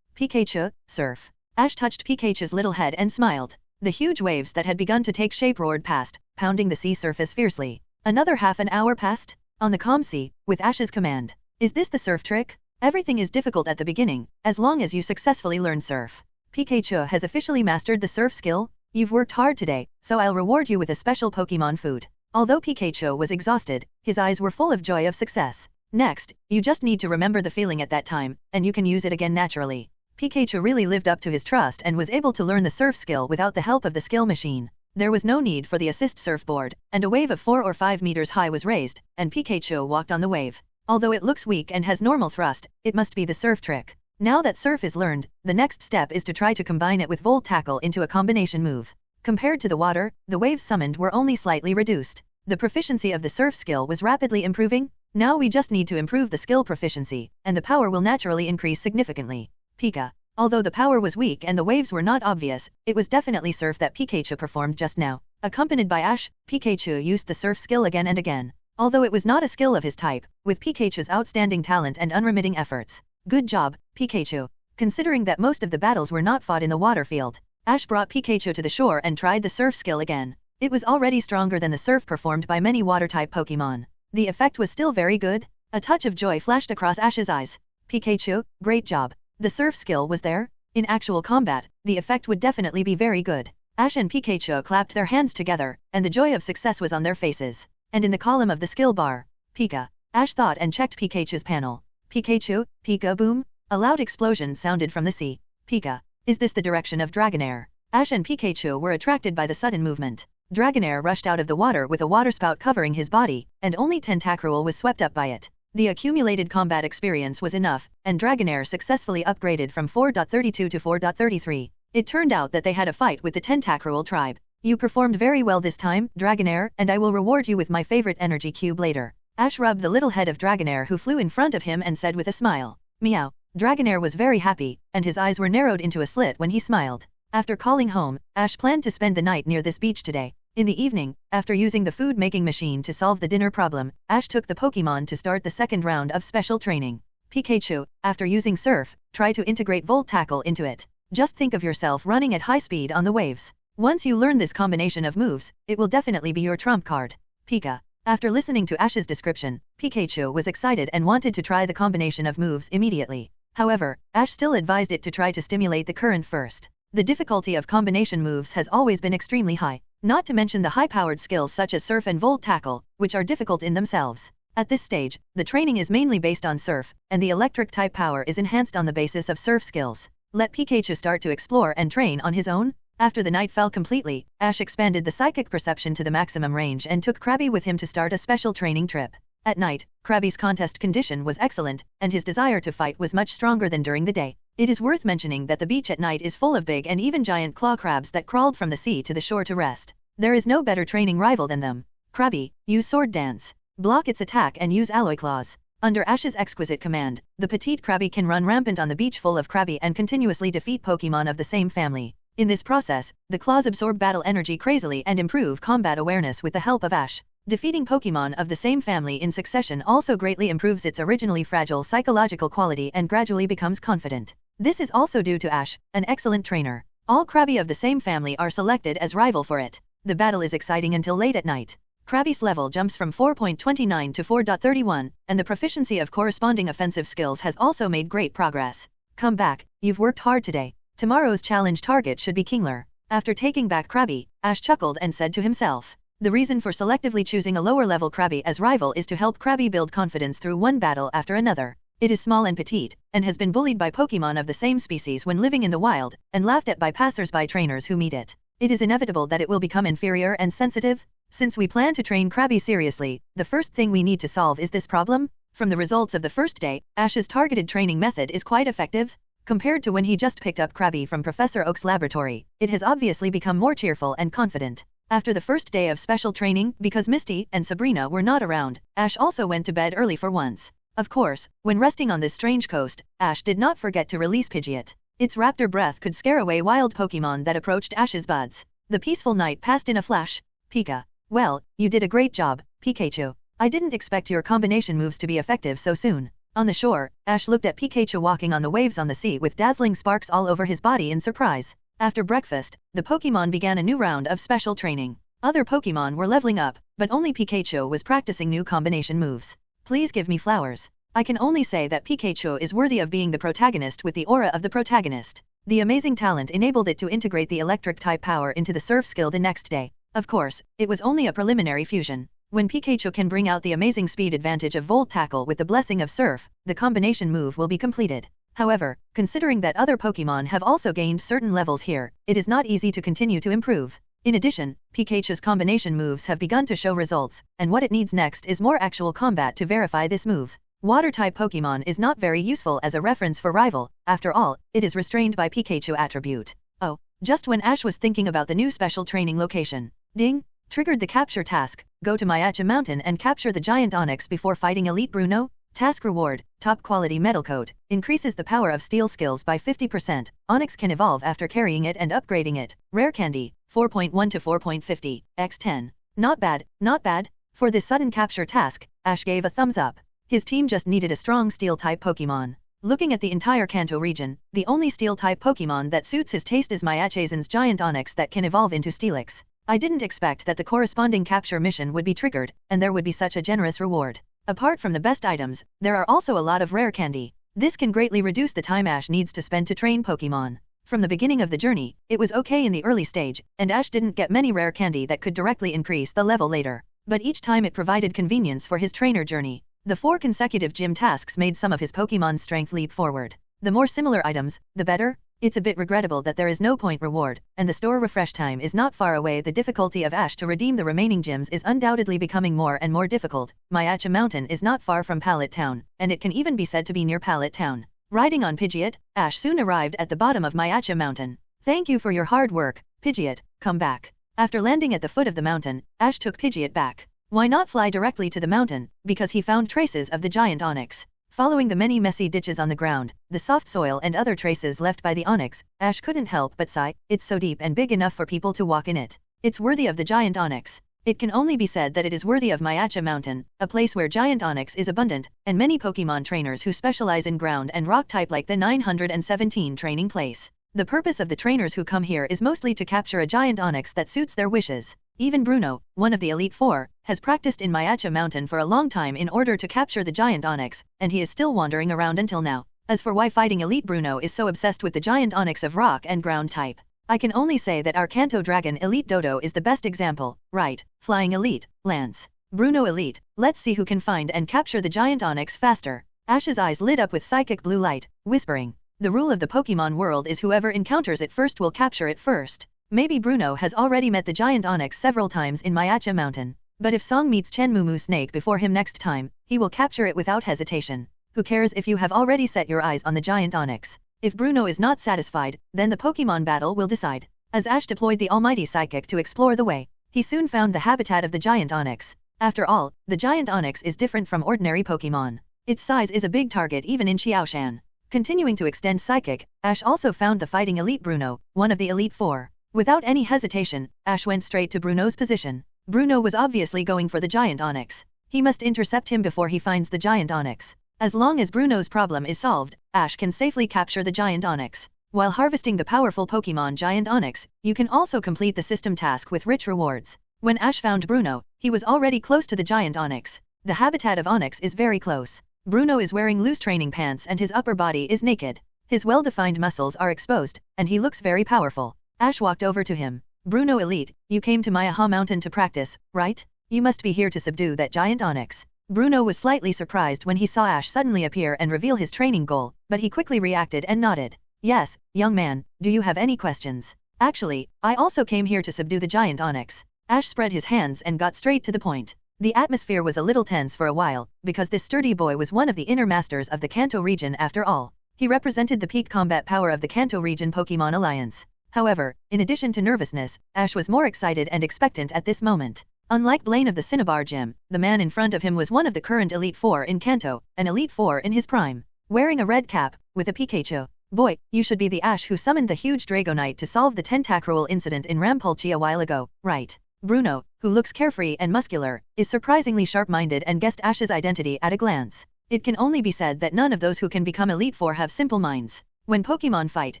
Pikachu, surf. Ash touched Pikachu's little head and smiled. The huge waves that had begun to take shape roared past, pounding the sea surface fiercely. Another half an hour passed. On the calm sea, with Ash's command. Is this the surf trick? Everything is difficult at the beginning, as long as you successfully learn surf. Pikachu has officially mastered the surf skill. You've worked hard today, so I'll reward you with a special Pokemon food. Although Pikachu was exhausted, his eyes were full of joy of success. Next, you just need to remember the feeling at that time, and you can use it again naturally. Pikachu really lived up to his trust and was able to learn the surf skill without the help of the skill machine. There was no need for the assist surfboard, and a wave of 4 or 5 meters high was raised, and Pikachu walked on the wave. Although it looks weak and has normal thrust, it must be the surf trick. Now that surf is learned, the next step is to try to combine it with Volt Tackle into a combination move. Compared to the water, the waves summoned were only slightly reduced. The proficiency of the surf skill was rapidly improving. Now we just need to improve the skill proficiency, and the power will naturally increase significantly. Pika. Although the power was weak and the waves were not obvious, it was definitely surf that Pikachu performed just now. Accompanied by Ash, Pikachu used the surf skill again and again. Although it was not a skill of his type, with Pikachu's outstanding talent and unremitting efforts. Good job, Pikachu. Considering that most of the battles were not fought in the water field, Ash brought Pikachu to the shore and tried the surf skill again. It was already stronger than the surf performed by many water-type Pokemon. The effect was still very good. A touch of joy flashed across Ash's eyes. Pikachu, great job. The surf skill was there. In actual combat, the effect would definitely be very good. Ash and Pikachu clapped their hands together, and the joy of success was on their faces. And in the column of the skill bar, Pika. Ash thought and checked Pikachu's panel. Pikachu, Pika boom. A loud explosion sounded from the sea. Pika. Is this the direction of Dragonair? Ash and Pikachu were attracted by the sudden movement. Dragonair rushed out of the water with a waterspout covering his body, and only Tentacruel was swept up by it. The accumulated combat experience was enough, and Dragonair successfully upgraded from 4.32 to 4.33. It turned out that they had a fight with the Tentacruel tribe. You performed very well this time, Dragonair, and I will reward you with my favorite energy cube later. Ash rubbed the little head of Dragonair who flew in front of him and said with a smile. Meow. Dragonair was very happy, and his eyes were narrowed into a slit when he smiled. After calling home, Ash planned to spend the night near this beach today. In the evening, after using the food-making machine to solve the dinner problem, Ash took the Pokemon to start the second round of special training. Pikachu, after using Surf, try to integrate Volt Tackle into it. Just think of yourself running at high speed on the waves. Once you learn this combination of moves, it will definitely be your trump card. Pika. After listening to Ash's description, Pikachu was excited and wanted to try the combination of moves immediately. However, Ash still advised it to try to stimulate the current first. The difficulty of combination moves has always been extremely high, not to mention the high-powered skills such as Surf and Volt Tackle, which are difficult in themselves. At this stage, the training is mainly based on Surf, and the electric-type power is enhanced on the basis of Surf skills. Let Pikachu start to explore and train on his own. After the night fell completely, Ash expanded the psychic perception to the maximum range and took Krabby with him to start a special training trip. At night, Krabby's contest condition was excellent, and his desire to fight was much stronger than during the day. It is worth mentioning that the beach at night is full of big and even giant claw crabs that crawled from the sea to the shore to rest. There is no better training rival than them. Krabby, use Sword Dance. Block its attack and use Alloy Claws. Under Ash's exquisite command, the petite Krabby can run rampant on the beach full of Krabby and continuously defeat Pokemon of the same family. In this process, the claws absorb battle energy crazily and improve combat awareness with the help of Ash. Defeating Pokemon of the same family in succession also greatly improves its originally fragile psychological quality and gradually becomes confident. This is also due to Ash, an excellent trainer. All Krabby of the same family are selected as rival for it. The battle is exciting until late at night. Krabby's level jumps from 4.29 to 4.31, and the proficiency of corresponding offensive skills has also made great progress. Come back, you've worked hard today. Tomorrow's challenge target should be Kingler. After taking back Krabby, Ash chuckled and said to himself. The reason for selectively choosing a lower-level Krabby as rival is to help Krabby build confidence through one battle after another. It is small and petite, and has been bullied by Pokémon of the same species when living in the wild, and laughed at by passers-by trainers who meet it. It is inevitable that it will become inferior and sensitive. Since we plan to train Krabby seriously, the first thing we need to solve is this problem. From the results of the first day, Ash's targeted training method is quite effective. Compared to when he just picked up Krabby from Professor Oak's laboratory, it has obviously become more cheerful and confident. After the first day of special training, because Misty and Sabrina were not around, Ash also went to bed early for once. Of course, when resting on this strange coast, Ash did not forget to release Pidgeot. Its raptor breath could scare away wild Pokémon that approached Ash's buds. The peaceful night passed in a flash. Pika. Well, you did a great job, Pikachu. I didn't expect your combination moves to be effective so soon. On the shore, Ash looked at Pikachu walking on the waves on the sea with dazzling sparks all over his body in surprise. After breakfast, the Pokémon began a new round of special training. Other Pokémon were leveling up, but only Pikachu was practicing new combination moves. Please give me flowers. I can only say that Pikachu is worthy of being the protagonist with the aura of the protagonist. The amazing talent enabled it to integrate the electric type power into the surf skill the next day. Of course, it was only a preliminary fusion. When Pikachu can bring out the amazing speed advantage of Volt Tackle with the blessing of Surf, the combination move will be completed. However, considering that other Pokémon have also gained certain levels here, it is not easy to continue to improve. In addition, Pikachu's combination moves have begun to show results, and what it needs next is more actual combat to verify this move. Water-type Pokémon is not very useful as a reference for rival, after all, it is restrained by Pikachu attribute. Oh, just when Ash was thinking about the new special training location. Ding! Triggered the capture task, go to Myacha Mountain and capture the giant Onix before fighting Elite Bruno. Task reward, top quality metal coat, increases the power of steel skills by 50%, Onix can evolve after carrying it and upgrading it. Rare candy, 4.1 to 4.50, x10. Not bad, not bad. For this sudden capture task, Ash gave a thumbs up. His team just needed a strong steel-type Pokémon. Looking at the entire Kanto region, the only steel-type Pokémon that suits his taste is Myachazen's giant Onix that can evolve into Steelix. I didn't expect that the corresponding capture mission would be triggered, and there would be such a generous reward. Apart from the best items, there are also a lot of rare candy. This can greatly reduce the time Ash needs to spend to train Pokémon. From the beginning of the journey, it was okay in the early stage, and Ash didn't get many rare candy that could directly increase the level later. But each time it provided convenience for his trainer journey. The 4 consecutive gym tasks made some of his Pokémon's strength leap forward. The more similar items, the better. It's a bit regrettable that there is no point reward, and the store refresh time is not far away. The difficulty of Ash to redeem the remaining gems is undoubtedly becoming more and more difficult. Myacha Mountain is not far from Pallet Town, and it can even be said to be near Pallet Town. Riding on Pidgeot, Ash soon arrived at the bottom of Myacha Mountain. Thank you for your hard work, Pidgeot, come back. After landing at the foot of the mountain, Ash took Pidgeot back. Why not fly directly to the mountain? Because he found traces of the giant Onix. Following the many messy ditches on the ground, the soft soil and other traces left by the Onix, Ash couldn't help but sigh. It's so deep and big enough for people to walk in it. It's worthy of the giant Onix. It can only be said that it is worthy of Myacha Mountain, a place where giant Onix is abundant, and many Pokémon trainers who specialize in ground and rock type like the 917 training place. The purpose of the trainers who come here is mostly to capture a giant Onix that suits their wishes. Even Bruno, one of the Elite Four, has practiced in Myacha Mountain for a long time in order to capture the giant Onix, and he is still wandering around until now. As for why fighting Elite Bruno is so obsessed with the giant Onix of rock and ground type, I can only say that our Kanto Dragon Elite Dodo is the best example, right? Flying Elite, Lance. Bruno Elite, let's see who can find and capture the giant Onix faster. Ash's eyes lit up with psychic blue light, whispering. The rule of the Pokémon world is whoever encounters it first will capture it first. Maybe Bruno has already met the giant Onix several times in Myacha Mountain. But if Song meets Chen Mumu Snake before him next time, he will capture it without hesitation. Who cares if you have already set your eyes on the giant Onix? If Bruno is not satisfied, then the Pokémon battle will decide. As Ash deployed the almighty psychic to explore the way, he soon found the habitat of the giant Onix. After all, the giant Onix is different from ordinary Pokémon. Its size is a big target even in Xiaoshan. Continuing to extend psychic, Ash also found the fighting Elite Bruno, one of the Elite Four. Without any hesitation, Ash went straight to Bruno's position. Bruno was obviously going for the giant Onix. He must intercept him before he finds the giant Onix. As long as Bruno's problem is solved, Ash can safely capture the giant Onix. While harvesting the powerful Pokémon Giant Onix, you can also complete the system task with rich rewards. When Ash found Bruno, he was already close to the Giant Onix. The habitat of Onix is very close. Bruno is wearing loose training pants and his upper body is naked. His well-defined muscles are exposed, and he looks very powerful. Ash walked over to him. Bruno Elite, you came to Mayaha Mountain to practice, right? You must be here to subdue that Giant Onix. Bruno was slightly surprised when he saw Ash suddenly appear and reveal his training goal, but he quickly reacted and nodded. Yes, young man, do you have any questions? Actually, I also came here to subdue the Giant Onix. Ash spread his hands and got straight to the point. The atmosphere was a little tense for a while, because this sturdy boy was one of the inner masters of the Kanto region after all. He represented the peak combat power of the Kanto region Pokémon Alliance. However, in addition to nervousness, Ash was more excited and expectant at this moment. Unlike Blaine of the Cinnabar Gym, the man in front of him was one of the current Elite Four in Kanto, an Elite Four in his prime. Wearing a red cap, with a Pikachu. Boy, you should be the Ash who summoned the huge Dragonite to solve the Tentacruel incident in Rampolchi a while ago, right? Bruno, who looks carefree and muscular, is surprisingly sharp-minded and guessed Ash's identity at a glance. It can only be said that none of those who can become Elite Four have simple minds. When Pokémon fight,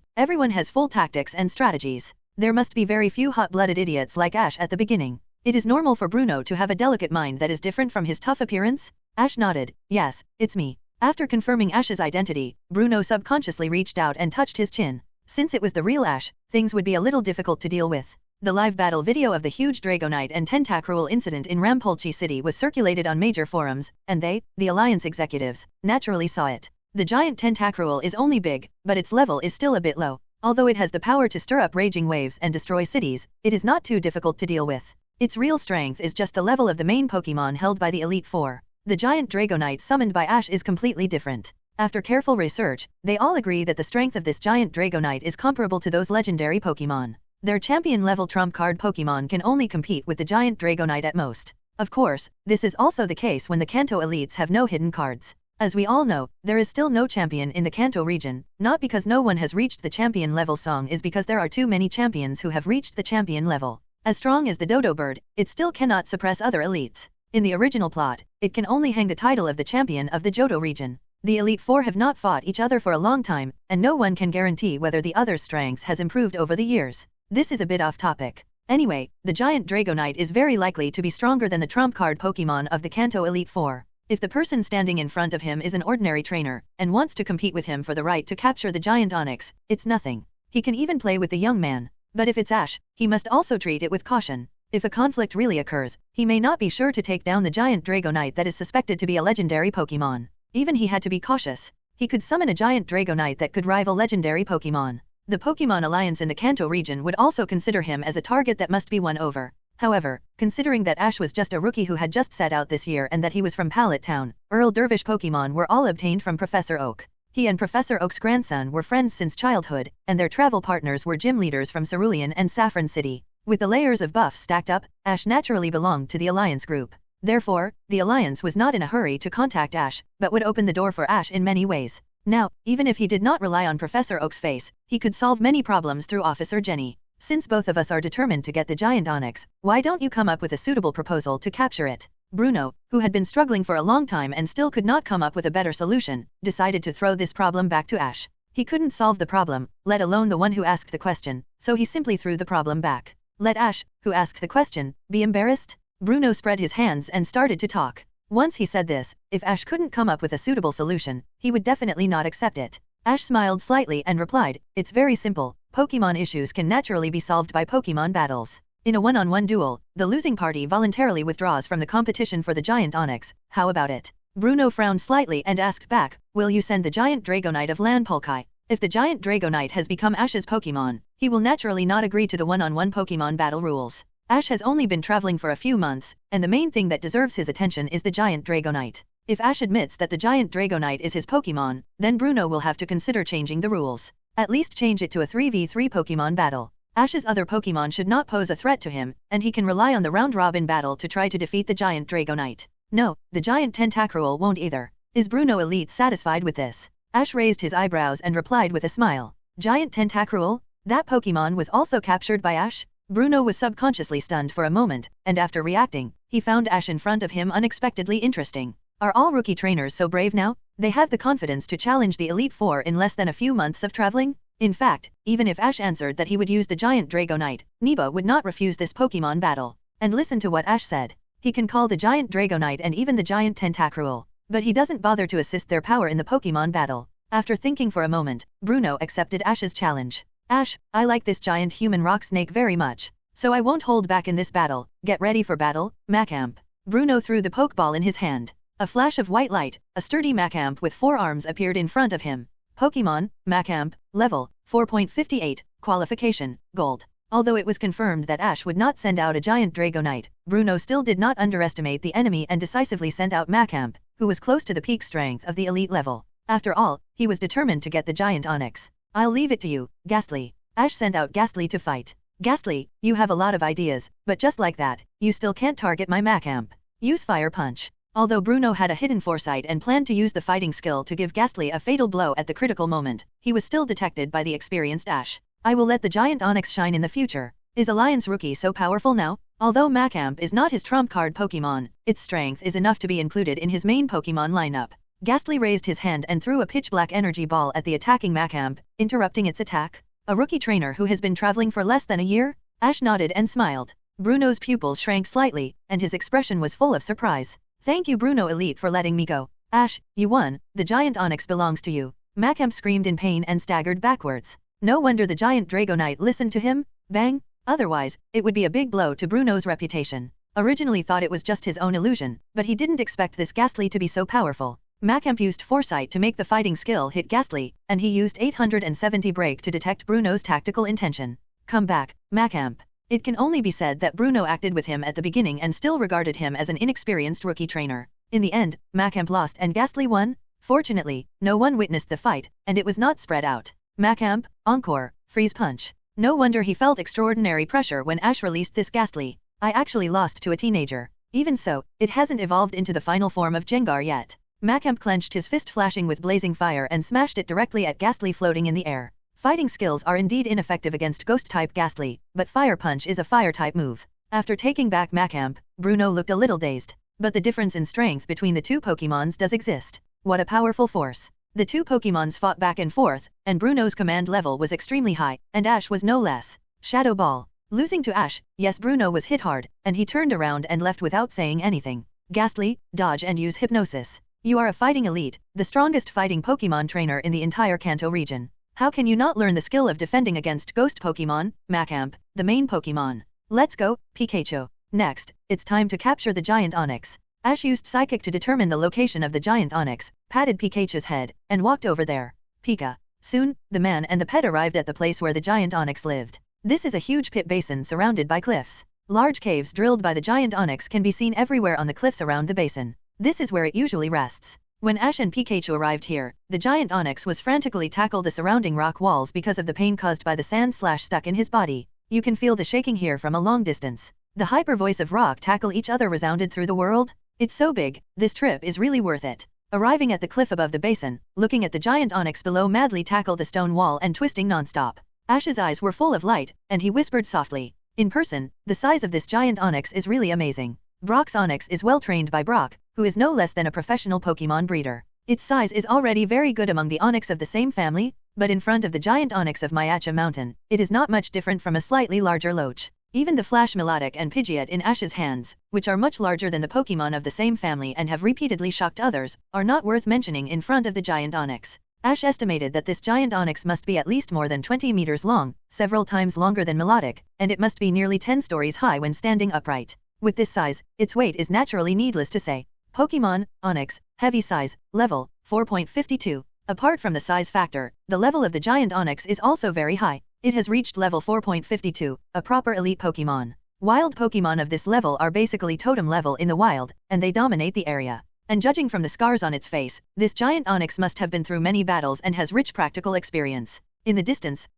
everyone has full tactics and strategies. There must be very few hot-blooded idiots like Ash at the beginning. It is normal for Bruno to have a delicate mind that is different from his tough appearance? Ash nodded. Yes, it's me. After confirming Ash's identity, Bruno subconsciously reached out and touched his chin. Since it was the real Ash, things would be a little difficult to deal with. The live battle video of the huge Dragonite and Tentacruel incident in Rampolchi City was circulated on major forums, and they, the Alliance executives, naturally saw it. The giant Tentacruel is only big, but its level is still a bit low. Although it has the power to stir up raging waves and destroy cities, it is not too difficult to deal with. Its real strength is just the level of the main Pokémon held by the Elite Four. The giant Dragonite summoned by Ash is completely different. After careful research, they all agree that the strength of this giant Dragonite is comparable to those legendary Pokémon. Their champion-level trump card Pokémon can only compete with the giant Dragonite at most. Of course, this is also the case when the Kanto elites have no hidden cards. As we all know, there is still no champion in the Kanto region, not because no one has reached the champion level song is because there are too many champions who have reached the champion level. As strong as the dodo bird, it still cannot suppress other elites. In the original plot, it can only hang the title of the champion of the Johto region. The Elite Four have not fought each other for a long time, and no one can guarantee whether the other's strength has improved over the years. This is a bit off topic. Anyway, the giant Dragonite is very likely to be stronger than the trump card Pokémon of the Kanto Elite Four. If the person standing in front of him is an ordinary trainer, and wants to compete with him for the right to capture the giant Onix, it's nothing. He can even play with the young man. But if it's Ash, he must also treat it with caution. If a conflict really occurs, he may not be sure to take down the giant Dragonite that is suspected to be a legendary Pokémon. Even he had to be cautious. He could summon a giant Dragonite that could rival legendary Pokémon. The Pokémon Alliance in the Kanto region would also consider him as a target that must be won over. However, considering that Ash was just a rookie who had just set out this year and that he was from Pallet Town, Earl Dervish Pokémon were all obtained from Professor Oak. He and Professor Oak's grandson were friends since childhood, and their travel partners were gym leaders from Cerulean and Saffron City. With the layers of buffs stacked up, Ash naturally belonged to the Alliance group. Therefore, the Alliance was not in a hurry to contact Ash, but would open the door for Ash in many ways. Now, even if he did not rely on Professor Oak's face, he could solve many problems through Officer Jenny. Since both of us are determined to get the giant Onix, why don't you come up with a suitable proposal to capture it? Bruno, who had been struggling for a long time and still could not come up with a better solution, decided to throw this problem back to Ash. He couldn't solve the problem, let alone the one who asked the question, so he simply threw the problem back. Let Ash, who asked the question, be embarrassed? Bruno spread his hands and started to talk. Once he said this, if Ash couldn't come up with a suitable solution, he would definitely not accept it. Ash smiled slightly and replied, it's very simple. Pokémon issues can naturally be solved by Pokémon battles. In a one-on-one duel, the losing party voluntarily withdraws from the competition for the giant Onix. How about it? Bruno frowned slightly and asked back, will you send the giant Dragonite of Lanpolkai? If the giant Dragonite has become Ash's Pokémon, he will naturally not agree to the one-on-one Pokémon battle rules. Ash has only been traveling for a few months, and the main thing that deserves his attention is the giant Dragonite. If Ash admits that the giant Dragonite is his Pokémon, then Bruno will have to consider changing the rules. At least change it to a 3v3 Pokémon battle. Ash's other Pokémon should not pose a threat to him, and he can rely on the round-robin battle to try to defeat the giant Dragonite. No, the giant Tentacruel won't either. Is Bruno Elite satisfied with this? Ash raised his eyebrows and replied with a smile. Giant Tentacruel? That Pokémon was also captured by Ash? Bruno was subconsciously stunned for a moment, and after reacting, he found Ash in front of him unexpectedly interesting. Are all rookie trainers so brave now? They have the confidence to challenge the Elite Four in less than a few months of traveling? In fact, even if Ash answered that he would use the giant Dragonite, Neba would not refuse this Pokemon battle. And listen to what Ash said. He can call the giant Dragonite and even the giant Tentacruel, but he doesn't bother to assist their power in the Pokemon battle. After thinking for a moment, Bruno accepted Ash's challenge. Ash, I like this giant human rock snake very much, so I won't hold back in this battle. Get ready for battle, Macamp. Bruno threw the Pokeball in his hand. A flash of white light, a sturdy Macamp with 4 arms appeared in front of him. Pokemon, Macamp, level 4.58, qualification, gold. Although it was confirmed that Ash would not send out a giant Dragonite, Bruno still did not underestimate the enemy and decisively sent out Macamp, who was close to the peak strength of the elite level. After all, he was determined to get the giant Onix. I'll leave it to you, Ghastly. Ash sent out Ghastly to fight. Ghastly, you have a lot of ideas, but just like that, you still can't target my Macamp. Use Fire Punch. Although Bruno had a hidden foresight and planned to use the fighting skill to give Ghastly a fatal blow at the critical moment, he was still detected by the experienced Ash. I will let the giant Onix shine in the future. Is Alliance Rookie so powerful now? Although Macamp is not his trump card Pokemon, its strength is enough to be included in his main Pokemon lineup. Ghastly raised his hand and threw a pitch-black energy ball at the attacking Macamp, interrupting its attack. A rookie trainer who has been traveling for less than a year? Ash nodded and smiled. Bruno's pupils shrank slightly, and his expression was full of surprise. Thank you Bruno Elite for letting me go. Ash, you won, the giant Onix belongs to you. Macamp screamed in pain and staggered backwards. No wonder the giant Dragonite listened to him. Bang! Otherwise, it would be a big blow to Bruno's reputation. Originally thought it was just his own illusion, but he didn't expect this Ghastly to be so powerful. Macamp used foresight to make the fighting skill hit Ghastly, and he used 870 break to detect Bruno's tactical intention. Come back, Macamp. It can only be said that Bruno acted with him at the beginning and still regarded him as an inexperienced rookie trainer. In the end, Macamp lost and Ghastly won. Fortunately, no one witnessed the fight, and it was not spread out. Macamp, Encore, Freeze Punch. No wonder he felt extraordinary pressure when Ash released this Ghastly. I actually lost to a teenager. Even so, it hasn't evolved into the final form of Jengar yet. Macamp clenched his fist flashing with blazing fire and smashed it directly at Ghastly floating in the air. Fighting skills are indeed ineffective against Ghost-type Ghastly, but Fire Punch is a Fire-type move. After taking back Macamp, Bruno looked a little dazed. But the difference in strength between the two Pokemons does exist. What a powerful force. The two Pokemons fought back and forth, and Bruno's command level was extremely high, and Ash was no less. Shadow Ball. Losing to Ash, yes Bruno was hit hard, and he turned around and left without saying anything. Ghastly, dodge and use Hypnosis. You are a fighting elite, the strongest fighting Pokemon trainer in the entire Kanto region. How can you not learn the skill of defending against ghost Pokemon, Macamp, the main Pokemon? Let's go, Pikachu. Next, it's time to capture the giant Onix. Ash used Psychic to determine the location of the giant Onix, patted Pikachu's head, and walked over there. Pika. Soon, the man and the pet arrived at the place where the giant Onix lived. This is a huge pit basin surrounded by cliffs. Large caves drilled by the giant Onix can be seen everywhere on the cliffs around the basin. This is where it usually rests. When Ash and Pikachu arrived here, the giant Onix was frantically tackling the surrounding rock walls because of the pain caused by the sand stuck in his body. You can feel the shaking here from a long distance. The hyper voice of rock tackle each other resounded through the world. It's so big, this trip is really worth it. Arriving at the cliff above the basin, looking at the giant Onix below madly tackle the stone wall and twisting non-stop. Ash's eyes were full of light, and he whispered softly. In person, the size of this giant Onix is really amazing. Brock's Onix is well trained by Brock, who is no less than a professional Pokemon breeder. Its size is already very good among the Onix of the same family, but in front of the giant Onix of Myacha Mountain, it is not much different from a slightly larger Loach. Even the Flash Melodic and Pidgeot in Ash's hands, which are much larger than the Pokemon of the same family and have repeatedly shocked others, are not worth mentioning in front of the giant Onix. Ash estimated that this giant Onix must be at least more than 20 meters long, several times longer than Melodic, and it must be nearly 10 stories high when standing upright. With this size, its weight is naturally needless to say. Pokemon, Onix, heavy size, level, 4.52. Apart from the size factor, the level of the giant Onix is also very high. It has reached level 4.52, a proper elite Pokemon. Wild Pokemon of this level are basically totem level in the wild, and they dominate the area. And judging from the scars on its face, this giant Onix must have been through many battles and has rich practical experience. In the distance,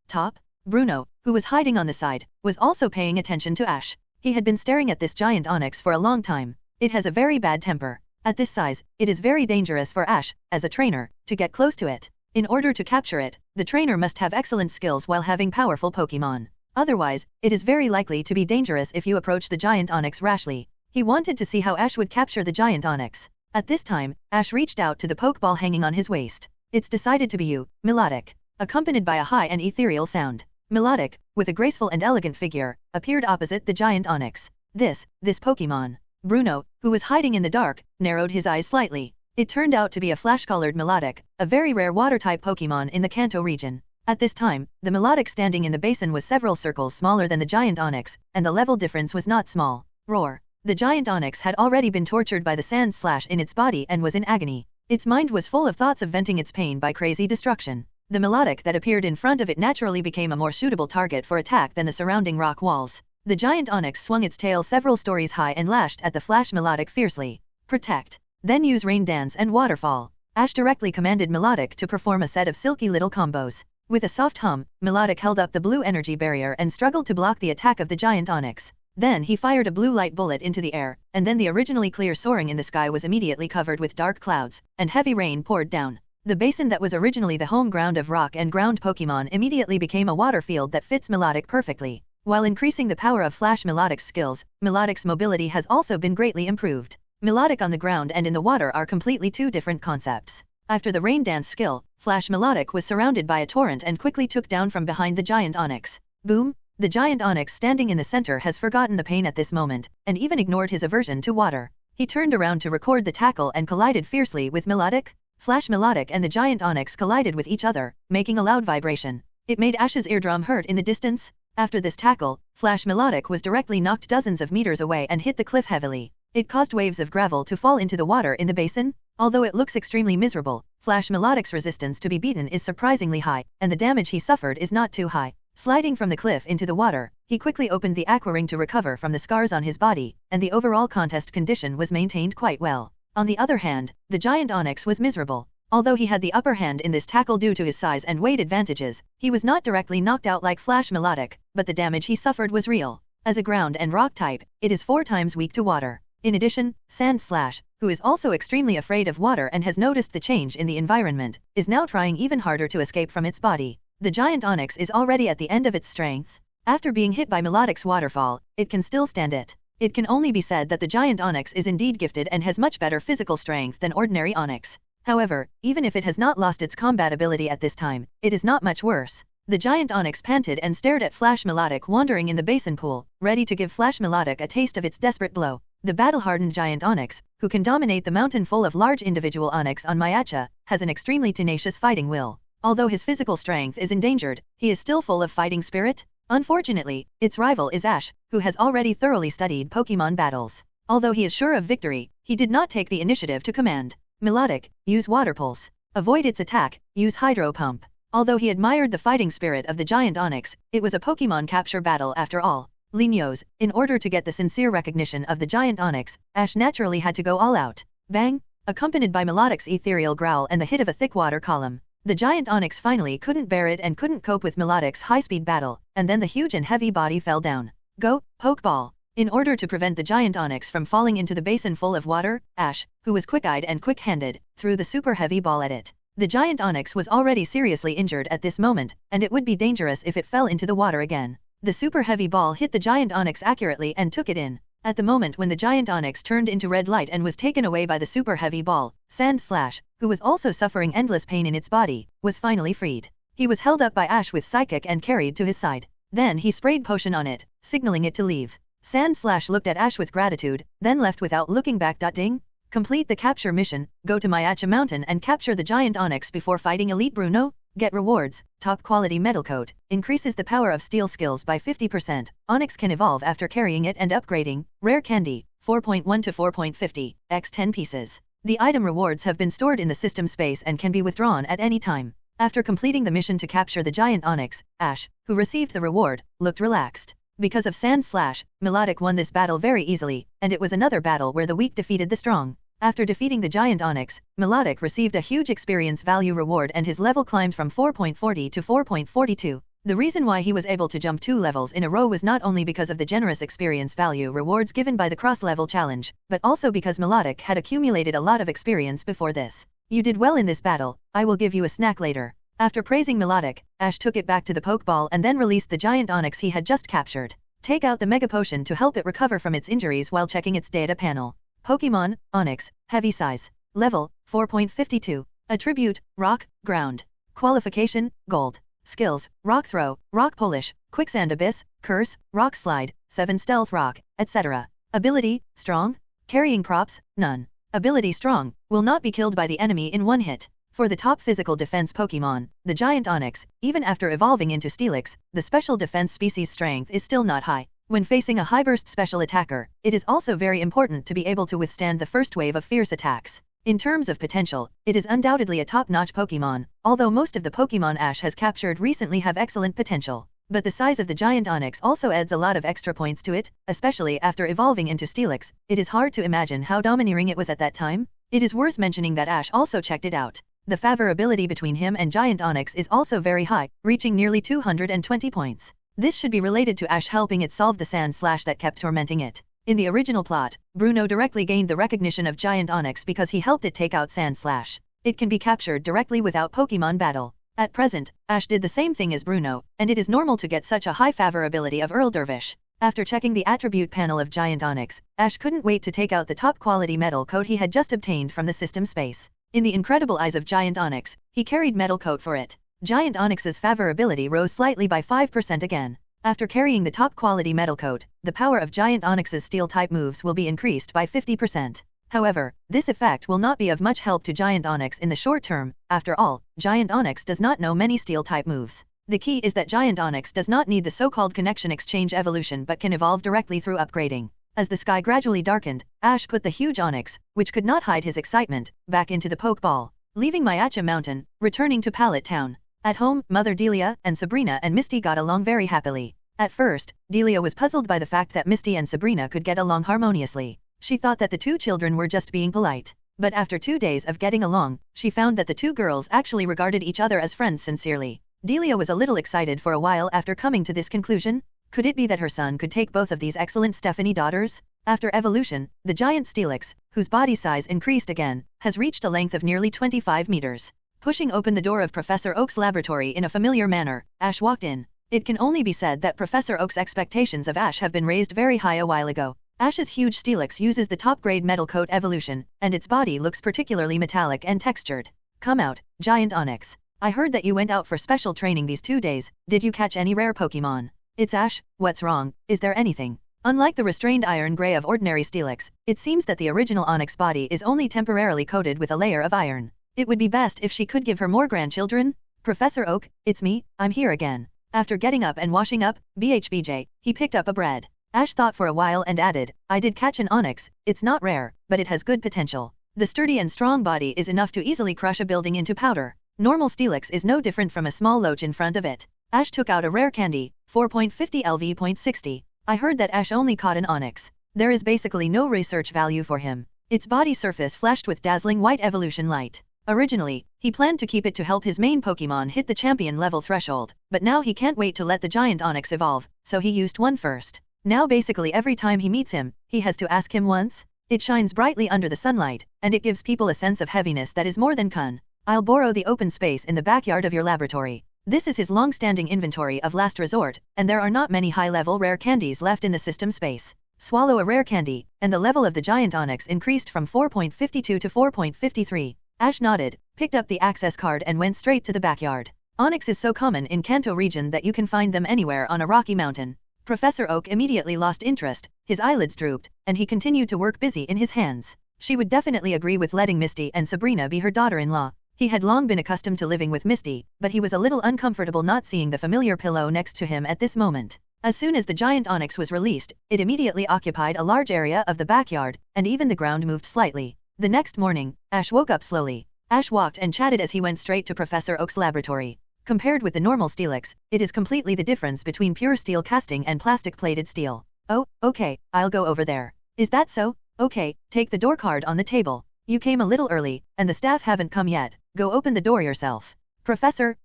Bruno, who was hiding on the side, was also paying attention to Ash. He had been staring at this giant Onix for a long time. It has a very bad temper. At this size, it is very dangerous for Ash, as a trainer, to get close to it. In order to capture it, the trainer must have excellent skills while having powerful Pokemon. Otherwise, it is very likely to be dangerous if you approach the giant Onix rashly. He wanted to see how Ash would capture the giant Onix. At this time, Ash reached out to the Pokeball hanging on his waist. It's decided to be you, Melodic. accompanied by a high and ethereal sound. Melodic, with a graceful and elegant figure, appeared opposite the giant onyx. This Pokémon. Bruno, who was hiding in the dark, narrowed his eyes slightly. It turned out to be a flash-colored Melodic, a very rare water-type Pokémon in the Kanto region. At this time, the Melodic standing in the basin was several circles smaller than the giant onyx, and the level difference was not small. Roar. The giant onyx had already been tortured by the sand slash in its body and was in agony. Its mind was full of thoughts of venting its pain by crazy destruction. The Melodic that appeared in front of it naturally became a more suitable target for attack than the surrounding rock walls. The giant onyx swung its tail several stories high and lashed at the flash Melodic fiercely. Protect. Then use Rain Dance and Waterfall. Ash directly commanded Melodic to perform a set of silky little combos. With a soft hum, Melodic held up the blue energy barrier and struggled to block the attack of the giant onyx. Then he fired a blue light bullet into the air, and then the originally clear soaring in the sky was immediately covered with dark clouds, and heavy rain poured down. The basin that was originally the home ground of rock and ground Pokémon immediately became a water field that fits Melodic perfectly. While increasing the power of Flash Melodic's skills, Melodic's mobility has also been greatly improved. Melodic on the ground and in the water are completely two different concepts. After the Rain Dance skill, Flash Melodic was surrounded by a torrent and quickly took down from behind the giant onyx. Boom! The giant onyx standing in the center has forgotten the pain at this moment, and even ignored his aversion to water. He turned around to record the tackle and collided fiercely with Melodic. Flash Melodic and the giant onyx collided with each other, making a loud vibration. It made Ash's eardrum hurt in the distance. After this tackle, Flash Melodic was directly knocked dozens of meters away and hit the cliff heavily. It caused waves of gravel to fall into the water in the basin. Although it looks extremely miserable, Flash Melodic's resistance to be beaten is surprisingly high, and the damage he suffered is not too high. Sliding from the cliff into the water, he quickly opened the aqua ring to recover from the scars on his body, and the overall contest condition was maintained quite well. On the other hand, the giant onyx was miserable. Although he had the upper hand in this tackle due to his size and weight advantages, he was not directly knocked out like Flash Melodic, but the damage he suffered was real. As a ground and rock type, it is 4 times weak to water. In addition, Sand Slash, who is also extremely afraid of water and has noticed the change in the environment, is now trying even harder to escape from its body. The giant onyx is already at the end of its strength. After being hit by Melodic's waterfall, it can still stand it. It can only be said that the giant onyx is indeed gifted and has much better physical strength than ordinary onyx. However, even if it has not lost its combat ability at this time, it is not much worse. The giant onyx panted and stared at Flash Melodic wandering in the basin pool, ready to give Flash Melodic a taste of its desperate blow. The battle-hardened giant onyx, who can dominate the mountain full of large individual onyx on Myacha, has an extremely tenacious fighting will. Although his physical strength is endangered, he is still full of fighting spirit. Unfortunately, its rival is Ash, who has already thoroughly studied Pokémon battles. Although he is sure of victory, he did not take the initiative to command. Melodic, use Water Pulse. Avoid its attack, use Hydro Pump. Although he admired the fighting spirit of the giant onyx, it was a Pokémon capture battle after all. Linhos, in order to get the sincere recognition of the giant onyx, Ash naturally had to go all out. Bang! Accompanied by Melodic's ethereal growl and the hit of a thick water column. The giant onyx finally couldn't bear it and couldn't cope with Melodic's high-speed battle, and then the huge and heavy body fell down. Go, Pokeball! In order to prevent the giant onyx from falling into the basin full of water, Ash, who was quick-eyed and quick-handed, threw the super heavy ball at it. The giant onyx was already seriously injured at this moment, and it would be dangerous if it fell into the water again. The super heavy ball hit the giant onyx accurately and took it in. At the moment when the giant onyx turned into red light and was taken away by the super heavy ball, Sand Slash, who was also suffering endless pain in its body, was finally freed. He was held up by Ash with Psychic and carried to his side. Then he sprayed potion on it, signaling it to leave. Sand Slash looked at Ash with gratitude, then left without looking back. Ding! Complete the capture mission, go to Myacha Mountain and capture the giant onyx before fighting Elite Bruno. Get rewards, top quality metal coat, increases the power of steel skills by 50%, Onyx can evolve after carrying it and upgrading, rare candy, 4.1 to 4.50, x 10 pieces. The item rewards have been stored in the system space and can be withdrawn at any time. After completing the mission to capture the giant onyx, Ash, who received the reward, looked relaxed. Because of Sand Slash, Melodic won this battle very easily, and it was another battle where the weak defeated the strong. After defeating the giant onyx, Melodic received a huge experience value reward and his level climbed from 4.40 to 4.42. The reason why he was able to jump 2 levels in a row was not only because of the generous experience value rewards given by the cross-level challenge, but also because Melodic had accumulated a lot of experience before this. You did well in this battle, I will give you a snack later. After praising Melodic, Ash took it back to the Pokeball and then released the giant onyx he had just captured. Take out the Mega Potion to help it recover from its injuries while checking its data panel. Pokémon, Onyx, Heavy Size. Level, 4.52. Attribute, Rock, Ground. Qualification, Gold. Skills, Rock Throw, Rock Polish, Quicksand Abyss, Curse, Rock Slide, 7 Stealth Rock, etc. Ability, Strong. Carrying props, none. Ability Strong, will not be killed by the enemy in one hit. For the top physical defense Pokémon, the Giant Onix, even after evolving into Steelix, the special defense species strength is still not high. When facing a high-burst special attacker, it is also very important to be able to withstand the first wave of fierce attacks. In terms of potential, it is undoubtedly a top-notch Pokémon, although most of the Pokémon Ash has captured recently have excellent potential. But the size of the Giant Onix also adds a lot of extra points to it, especially after evolving into Steelix. It is hard to imagine how domineering it was at that time. It is worth mentioning that Ash also checked it out. The favorability between him and Giant Onix is also very high, reaching nearly 220 points. This should be related to Ash helping it solve the Sand Slash that kept tormenting it. In the original plot, Bruno directly gained the recognition of Giant Onix because he helped it take out Sand Slash. It can be captured directly without Pokemon battle. At present, Ash did the same thing as Bruno, and it is normal to get such a high favorability of Earl Dervish. After checking the attribute panel of Giant Onix, Ash couldn't wait to take out the top-quality metal coat he had just obtained from the system space. In the incredible eyes of Giant Onix, he carried metal coat for it. Giant Onix's favorability rose slightly by 5% again. After carrying the top-quality metal coat, the power of Giant Onix's Steel-type moves will be increased by 50%. However, this effect will not be of much help to Giant Onix in the short term. After all, Giant Onix does not know many Steel-type moves. The key is that Giant Onix does not need the so-called Connection Exchange evolution but can evolve directly through upgrading. As the sky gradually darkened, Ash put the huge Onix, which could not hide his excitement, back into the Pokeball. Leaving Myacha Mountain, returning to Pallet Town. At home, Mother Delia and Sabrina and Misty got along very happily. At first, Delia was puzzled by the fact that Misty and Sabrina could get along harmoniously. She thought that the two children were just being polite. But after 2 days of getting along, she found that the two girls actually regarded each other as friends sincerely. Delia was a little excited for a while after coming to this conclusion. Could it be that her son could take both of these excellent Stephanie daughters? After evolution, the giant Steelix, whose body size increased again, has reached a length of nearly 25 meters. Pushing open the door of Professor Oak's laboratory in a familiar manner, Ash walked in. It can only be said that Professor Oak's expectations of Ash have been raised very high a while ago. Ash's huge Steelix uses the top-grade metal coat evolution, and its body looks particularly metallic and textured. Come out, Giant Onix. I heard that you went out for special training these 2 days. Did you catch any rare Pokemon? It's Ash. What's wrong? Is there anything? Unlike the restrained iron gray of ordinary Steelix, it seems that the original Onix body is only temporarily coated with a layer of iron. It would be best if she could give her more grandchildren. Professor Oak, it's me, I'm here again. After getting up and washing up, BHBJ, he picked up a bread. Ash thought for a while and added, I did catch an Onix. It's not rare, but it has good potential. The sturdy and strong body is enough to easily crush a building into powder. Normal Steelix is no different from a small loach in front of it. Ash took out a rare candy, 4.50 LV.60. I heard that Ash only caught an Onix. There is basically no research value for him. Its body surface flashed with dazzling white evolution light. Originally, he planned to keep it to help his main Pokemon hit the champion level threshold, but now he can't wait to let the giant Onix evolve, so he used one first. Now basically every time he meets him, he has to ask him once. It shines brightly under the sunlight, and it gives people a sense of heaviness that is more than kun. I'll borrow the open space in the backyard of your laboratory. This is his long-standing inventory of last resort, and there are not many high-level rare candies left in the system space. Swallow a rare candy, and the level of the giant Onix increased from 4.52 to 4.53. Ash nodded, picked up the access card and went straight to the backyard. Onix is so common in Kanto Region that you can find them anywhere on a rocky mountain. Professor Oak immediately lost interest, his eyelids drooped, and he continued to work busy in his hands. She would definitely agree with letting Misty and Sabrina be her daughter-in-law. He had long been accustomed to living with Misty, but he was a little uncomfortable not seeing the familiar pillow next to him at this moment. As soon as the giant Onix was released, it immediately occupied a large area of the backyard, and even the ground moved slightly. The next morning, Ash woke up slowly. Ash walked and chatted as he went straight to Professor Oak's laboratory. Compared with the normal Steelix, it is completely the difference between pure steel casting and plastic-plated steel. Oh, okay, I'll go over there. Is that so? Okay, take the door card on the table. You came a little early, and the staff haven't come yet. Go open the door yourself. Professor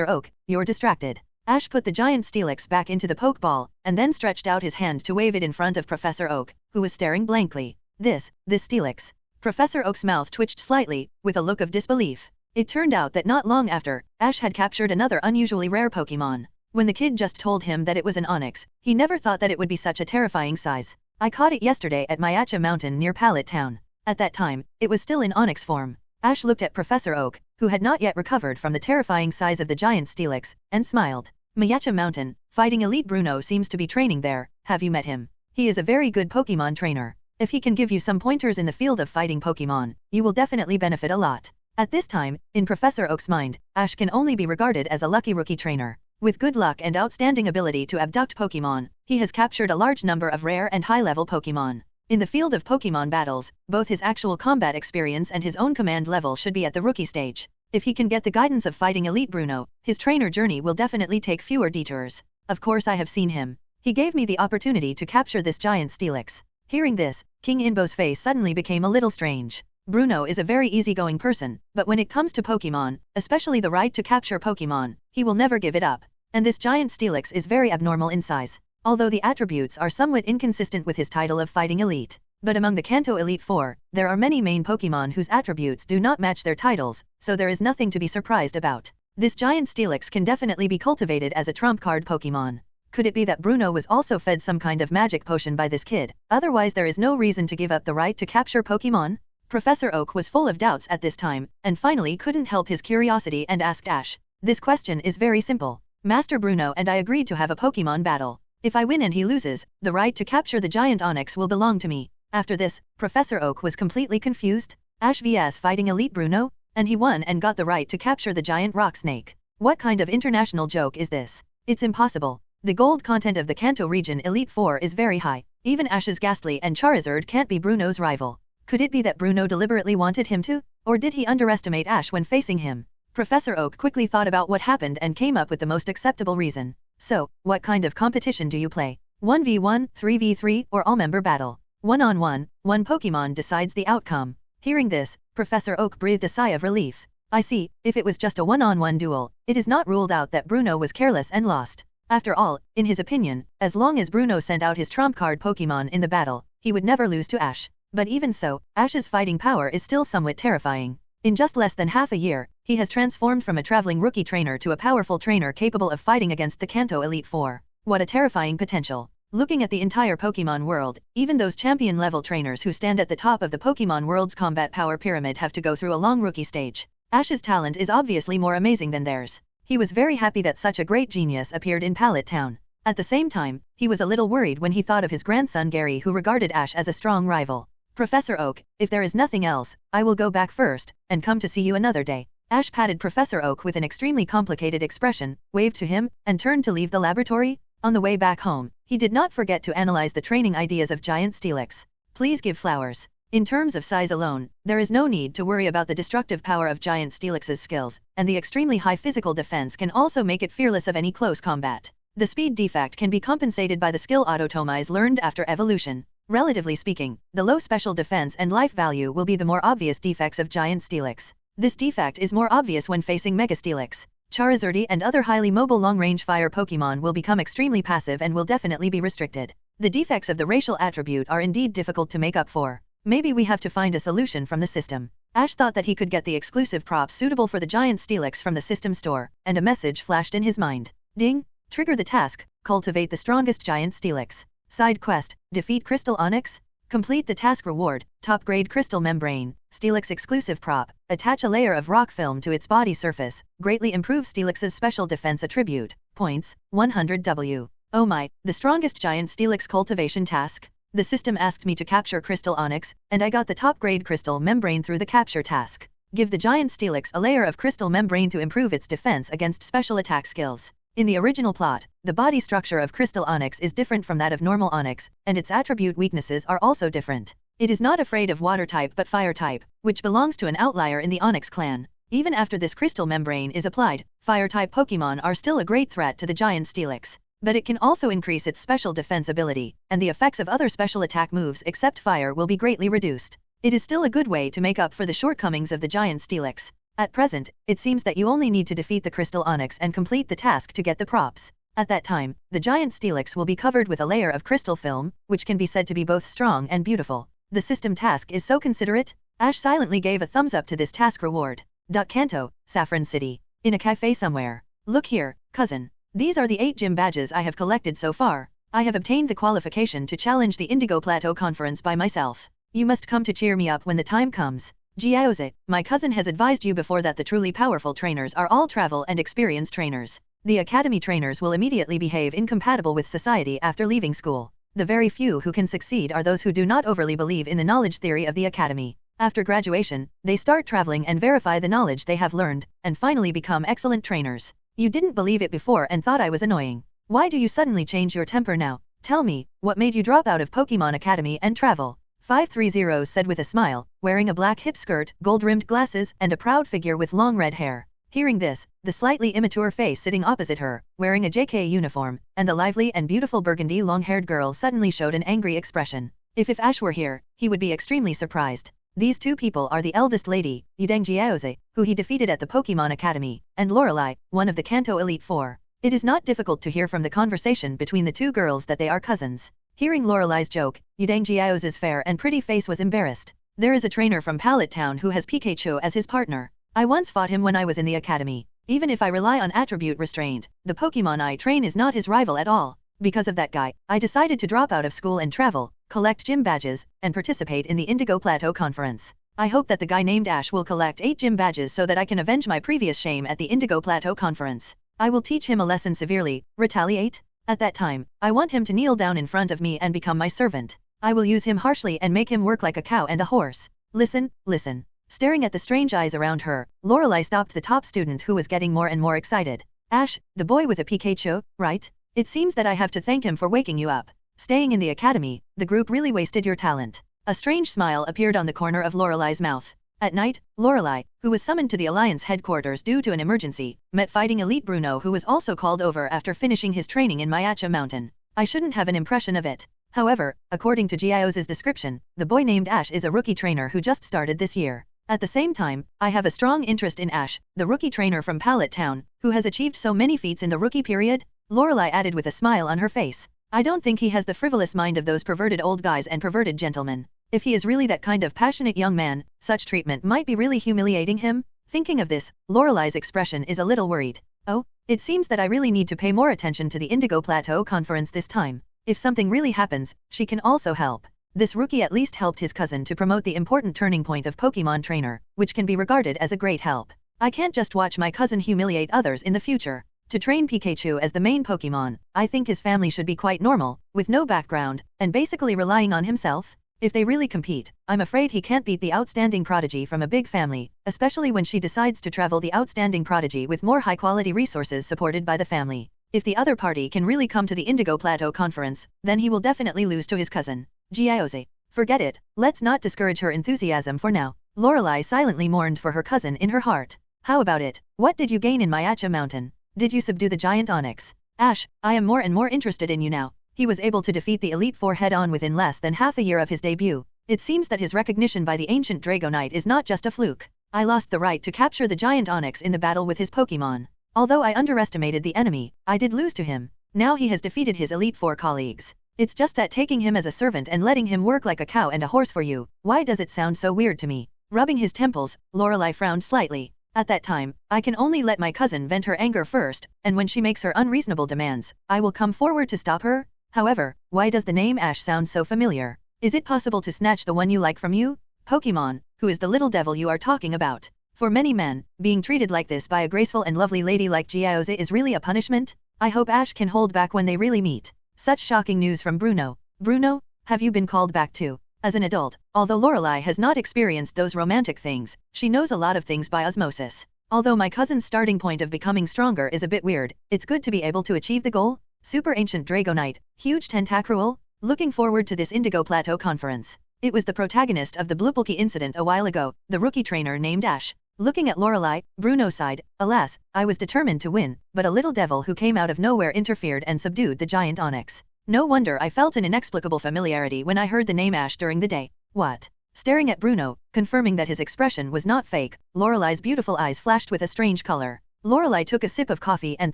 Oak, you're distracted. Ash put the giant Steelix back into the Pokeball, and then stretched out his hand to wave it in front of Professor Oak, who was staring blankly. This Steelix. Professor Oak's mouth twitched slightly, with a look of disbelief. It turned out that not long after, Ash had captured another unusually rare Pokemon. When the kid just told him that it was an Onix, he never thought that it would be such a terrifying size. I caught it yesterday at Myacha Mountain near Pallet Town. At that time, it was still in Onix form. Ash looked at Professor Oak, who had not yet recovered from the terrifying size of the giant Steelix, and smiled. Mayacha Mountain, Fighting Elite Bruno seems to be training there, have you met him? He is a very good Pokémon trainer. If he can give you some pointers in the field of fighting Pokémon, you will definitely benefit a lot. At this time, in Professor Oak's mind, Ash can only be regarded as a lucky rookie trainer. With good luck and outstanding ability to abduct Pokémon, he has captured a large number of rare and high-level Pokémon. In the field of Pokémon battles, both his actual combat experience and his own command level should be at the rookie stage. If he can get the guidance of Fighting Elite Bruno, his trainer journey will definitely take fewer detours. Of course I have seen him. He gave me the opportunity to capture this giant Steelix. Hearing this, King Inbo's face suddenly became a little strange. Bruno is a very easygoing person, but when it comes to Pokémon, especially the right to capture Pokémon, he will never give it up. And this giant Steelix is very abnormal in size, although the attributes are somewhat inconsistent with his title of Fighting Elite. But among the Kanto Elite Four, there are many main Pokémon whose attributes do not match their titles, so there is nothing to be surprised about. This giant Steelix can definitely be cultivated as a trump card Pokémon. Could it be that Bruno was also fed some kind of magic potion by this kid? Otherwise there is no reason to give up the right to capture Pokémon? Professor Oak was full of doubts at this time, and finally couldn't help his curiosity and asked Ash. This question is very simple. Master Bruno and I agreed to have a Pokémon battle. If I win and he loses, the right to capture the giant Onix will belong to me. After this, Professor Oak was completely confused. Ash vs Fighting Elite Bruno? And he won and got the right to capture the giant rock snake. What kind of international joke is this? It's impossible. The gold content of the Kanto Region Elite Four is very high. Even Ash's Ghastly and Charizard can't be Bruno's rival. Could it be that Bruno deliberately wanted him to? Or did he underestimate Ash when facing him? Professor Oak quickly thought about what happened and came up with the most acceptable reason. So, what kind of competition do you play? 1v1, 3v3, or all-member battle? One-on-one, one Pokémon decides the outcome. Hearing this, Professor Oak breathed a sigh of relief. I see, if it was just a one-on-one duel, it is not ruled out that Bruno was careless and lost. After all, in his opinion, as long as Bruno sent out his trump card Pokémon in the battle, he would never lose to Ash. But even so, Ash's fighting power is still somewhat terrifying. In just less than half a year, he has transformed from a traveling rookie trainer to a powerful trainer capable of fighting against the Kanto Elite Four. What a terrifying potential. Looking at the entire Pokémon world, even those champion-level trainers who stand at the top of the Pokémon world's combat power pyramid have to go through a long rookie stage. Ash's talent is obviously more amazing than theirs. He was very happy that such a great genius appeared in Pallet Town. At the same time, he was a little worried when he thought of his grandson Gary, who regarded Ash as a strong rival. Professor Oak, if there is nothing else, I will go back first, and come to see you another day. Ash patted Professor Oak with an extremely complicated expression, waved to him, and turned to leave the laboratory. On the way back home, he did not forget to analyze the training ideas of Giant Steelix. Please give flowers. In terms of size alone, there is no need to worry about the destructive power of Giant Steelix's skills, and the extremely high physical defense can also make it fearless of any close combat. The speed defect can be compensated by the skill autotomize learned after evolution. Relatively speaking, the low special defense and life value will be the more obvious defects of Giant Steelix. This defect is more obvious when facing Mega Steelix. Charizard and other highly mobile long-range fire Pokémon will become extremely passive and will definitely be restricted. The defects of the racial attribute are indeed difficult to make up for. Maybe we have to find a solution from the system. Ash thought that he could get the exclusive props suitable for the Giant Steelix from the system store, and a message flashed in his mind. Ding! Trigger the task, cultivate the strongest Giant Steelix. Side quest, defeat Crystal Onix. Complete the task reward, top grade crystal membrane, Steelix exclusive prop, attach a layer of rock film to its body surface, greatly improve Steelix's special defense attribute, points, 100W. Oh my, the strongest Giant Steelix cultivation task? The system asked me to capture Crystal Onix, and I got the top grade crystal membrane through the capture task. Give the Giant Steelix a layer of crystal membrane to improve its defense against special attack skills. In the original plot, the body structure of Crystal Onix is different from that of normal Onix, and its attribute weaknesses are also different. It is not afraid of water type but fire type, which belongs to an outlier in the Onix clan. Even after this crystal membrane is applied, fire type Pokémon are still a great threat to the Giant Steelix. But it can also increase its special defense ability, and the effects of other special attack moves except fire will be greatly reduced. It is still a good way to make up for the shortcomings of the Giant Steelix. At present, it seems that you only need to defeat the Crystal Onix and complete the task to get the props. At that time, the Giant Steelix will be covered with a layer of crystal film, which can be said to be both strong and beautiful. The system task is so considerate. Ash silently gave a thumbs up to this task reward. Kanto, Saffron City. In a cafe somewhere. Look here, cousin. These are the 8 gym badges I have collected so far. I have obtained the qualification to challenge the Indigo Plateau Conference by myself. You must come to cheer me up when the time comes. Jiaoze, my cousin has advised you before that the truly powerful trainers are all travel and experience trainers. The academy trainers will immediately behave incompatible with society after leaving school. The very few who can succeed are those who do not overly believe in the knowledge theory of the academy. After graduation, they start traveling and verify the knowledge they have learned, and finally become excellent trainers. You didn't believe it before and thought I was annoying. Why do you suddenly change your temper now? Tell me, what made you drop out of Pokemon Academy and travel? 530 said with a smile, wearing a black hip skirt, gold-rimmed glasses, and a proud figure with long red hair. Hearing this, the slightly immature face sitting opposite her, wearing a JK uniform, and the lively and beautiful burgundy long-haired girl suddenly showed an angry expression. If Ash were here, he would be extremely surprised. These two people are the eldest lady, Yudeng Jiaoze, who he defeated at the Pokemon Academy, and Lorelei, one of the Kanto Elite Four. It is not difficult to hear from the conversation between the two girls that they are cousins. Hearing Lorelei's joke, Yudeng Jiaoze's fair and pretty face was embarrassed. There is a trainer from Pallet Town who has Pikachu as his partner. I once fought him when I was in the academy. Even if I rely on attribute restraint, the Pokemon I train is not his rival at all. Because of that guy, I decided to drop out of school and travel, collect gym badges, and participate in the Indigo Plateau Conference. I hope that the guy named Ash will collect 8 gym badges so that I can avenge my previous shame at the Indigo Plateau Conference. I will teach him a lesson severely, retaliate. At that time, I want him to kneel down in front of me and become my servant. I will use him harshly and make him work like a cow and a horse. Listen, listen. Staring at the strange eyes around her, Lorelei stopped the top student who was getting more and more excited. Ash, the boy with a Pikachu, right? It seems that I have to thank him for waking you up. Staying in the academy, the group really wasted your talent. A strange smile appeared on the corner of Lorelei's mouth. At night, Lorelei, who was summoned to the Alliance headquarters due to an emergency, met fighting elite Bruno who was also called over after finishing his training in Mayacha Mountain. I shouldn't have an impression of it. However, according to Jiaoze's description, the boy named Ash is a rookie trainer who just started this year. At the same time, I have a strong interest in Ash, the rookie trainer from Pallet Town, who has achieved so many feats in the rookie period, Lorelei added with a smile on her face. I don't think he has the frivolous mind of those perverted old guys and perverted gentlemen. If he is really that kind of passionate young man, such treatment might be really humiliating him. Thinking of this, Lorelei's expression is a little worried. Oh, it seems that I really need to pay more attention to the Indigo Plateau Conference this time. If something really happens, she can also help. This rookie at least helped his cousin to promote the important turning point of Pokemon Trainer, which can be regarded as a great help. I can't just watch my cousin humiliate others in the future. To train Pikachu as the main Pokemon, I think his family should be quite normal, with no background, and basically relying on himself. If they really compete, I'm afraid he can't beat the outstanding prodigy from a big family, especially when she decides to travel the outstanding prodigy with more high-quality resources supported by the family. If the other party can really come to the Indigo Plateau Conference, then he will definitely lose to his cousin. Jiaoze. Forget it, let's not discourage her enthusiasm for now. Lorelei silently mourned for her cousin in her heart. How about it? What did you gain in Mayacha Mountain? Did you subdue the giant Onyx? Ash, I am more and more interested in you now. He was able to defeat the Elite Four head-on within less than half a year of his debut. It seems that his recognition by the ancient Dragonite is not just a fluke. I lost the right to capture the giant Onyx in the battle with his Pokemon. Although I underestimated the enemy, I did lose to him. Now he has defeated his Elite Four colleagues. It's just that taking him as a servant and letting him work like a cow and a horse for you, why does it sound so weird to me? Rubbing his temples, Lorelei frowned slightly. At that time, I can only let my cousin vent her anger first, and when she makes her unreasonable demands, I will come forward to stop her. However, why does the name Ash sound so familiar? Is it possible to snatch the one you like from you? Pokemon, who is the little devil you are talking about? For many men, being treated like this by a graceful and lovely lady like Jiaoze is really a punishment. I hope Ash can hold back when they really meet. Such shocking news from Bruno. Bruno, have you been called back too? As an adult, although Lorelei has not experienced those romantic things, she knows a lot of things by osmosis. Although my cousin's starting point of becoming stronger is a bit weird, it's good to be able to achieve the goal. Super Ancient Dragonite, Huge Tentacruel, looking forward to this Indigo Plateau Conference. It was the protagonist of the Blupulky incident a while ago, the rookie trainer named Ash. Looking at Lorelei, Bruno sighed, alas, I was determined to win, but a little devil who came out of nowhere interfered and subdued the giant Onyx. No wonder I felt an inexplicable familiarity when I heard the name Ash during the day. What? Staring at Bruno, confirming that his expression was not fake, Lorelei's beautiful eyes flashed with a strange color. Lorelei took a sip of coffee and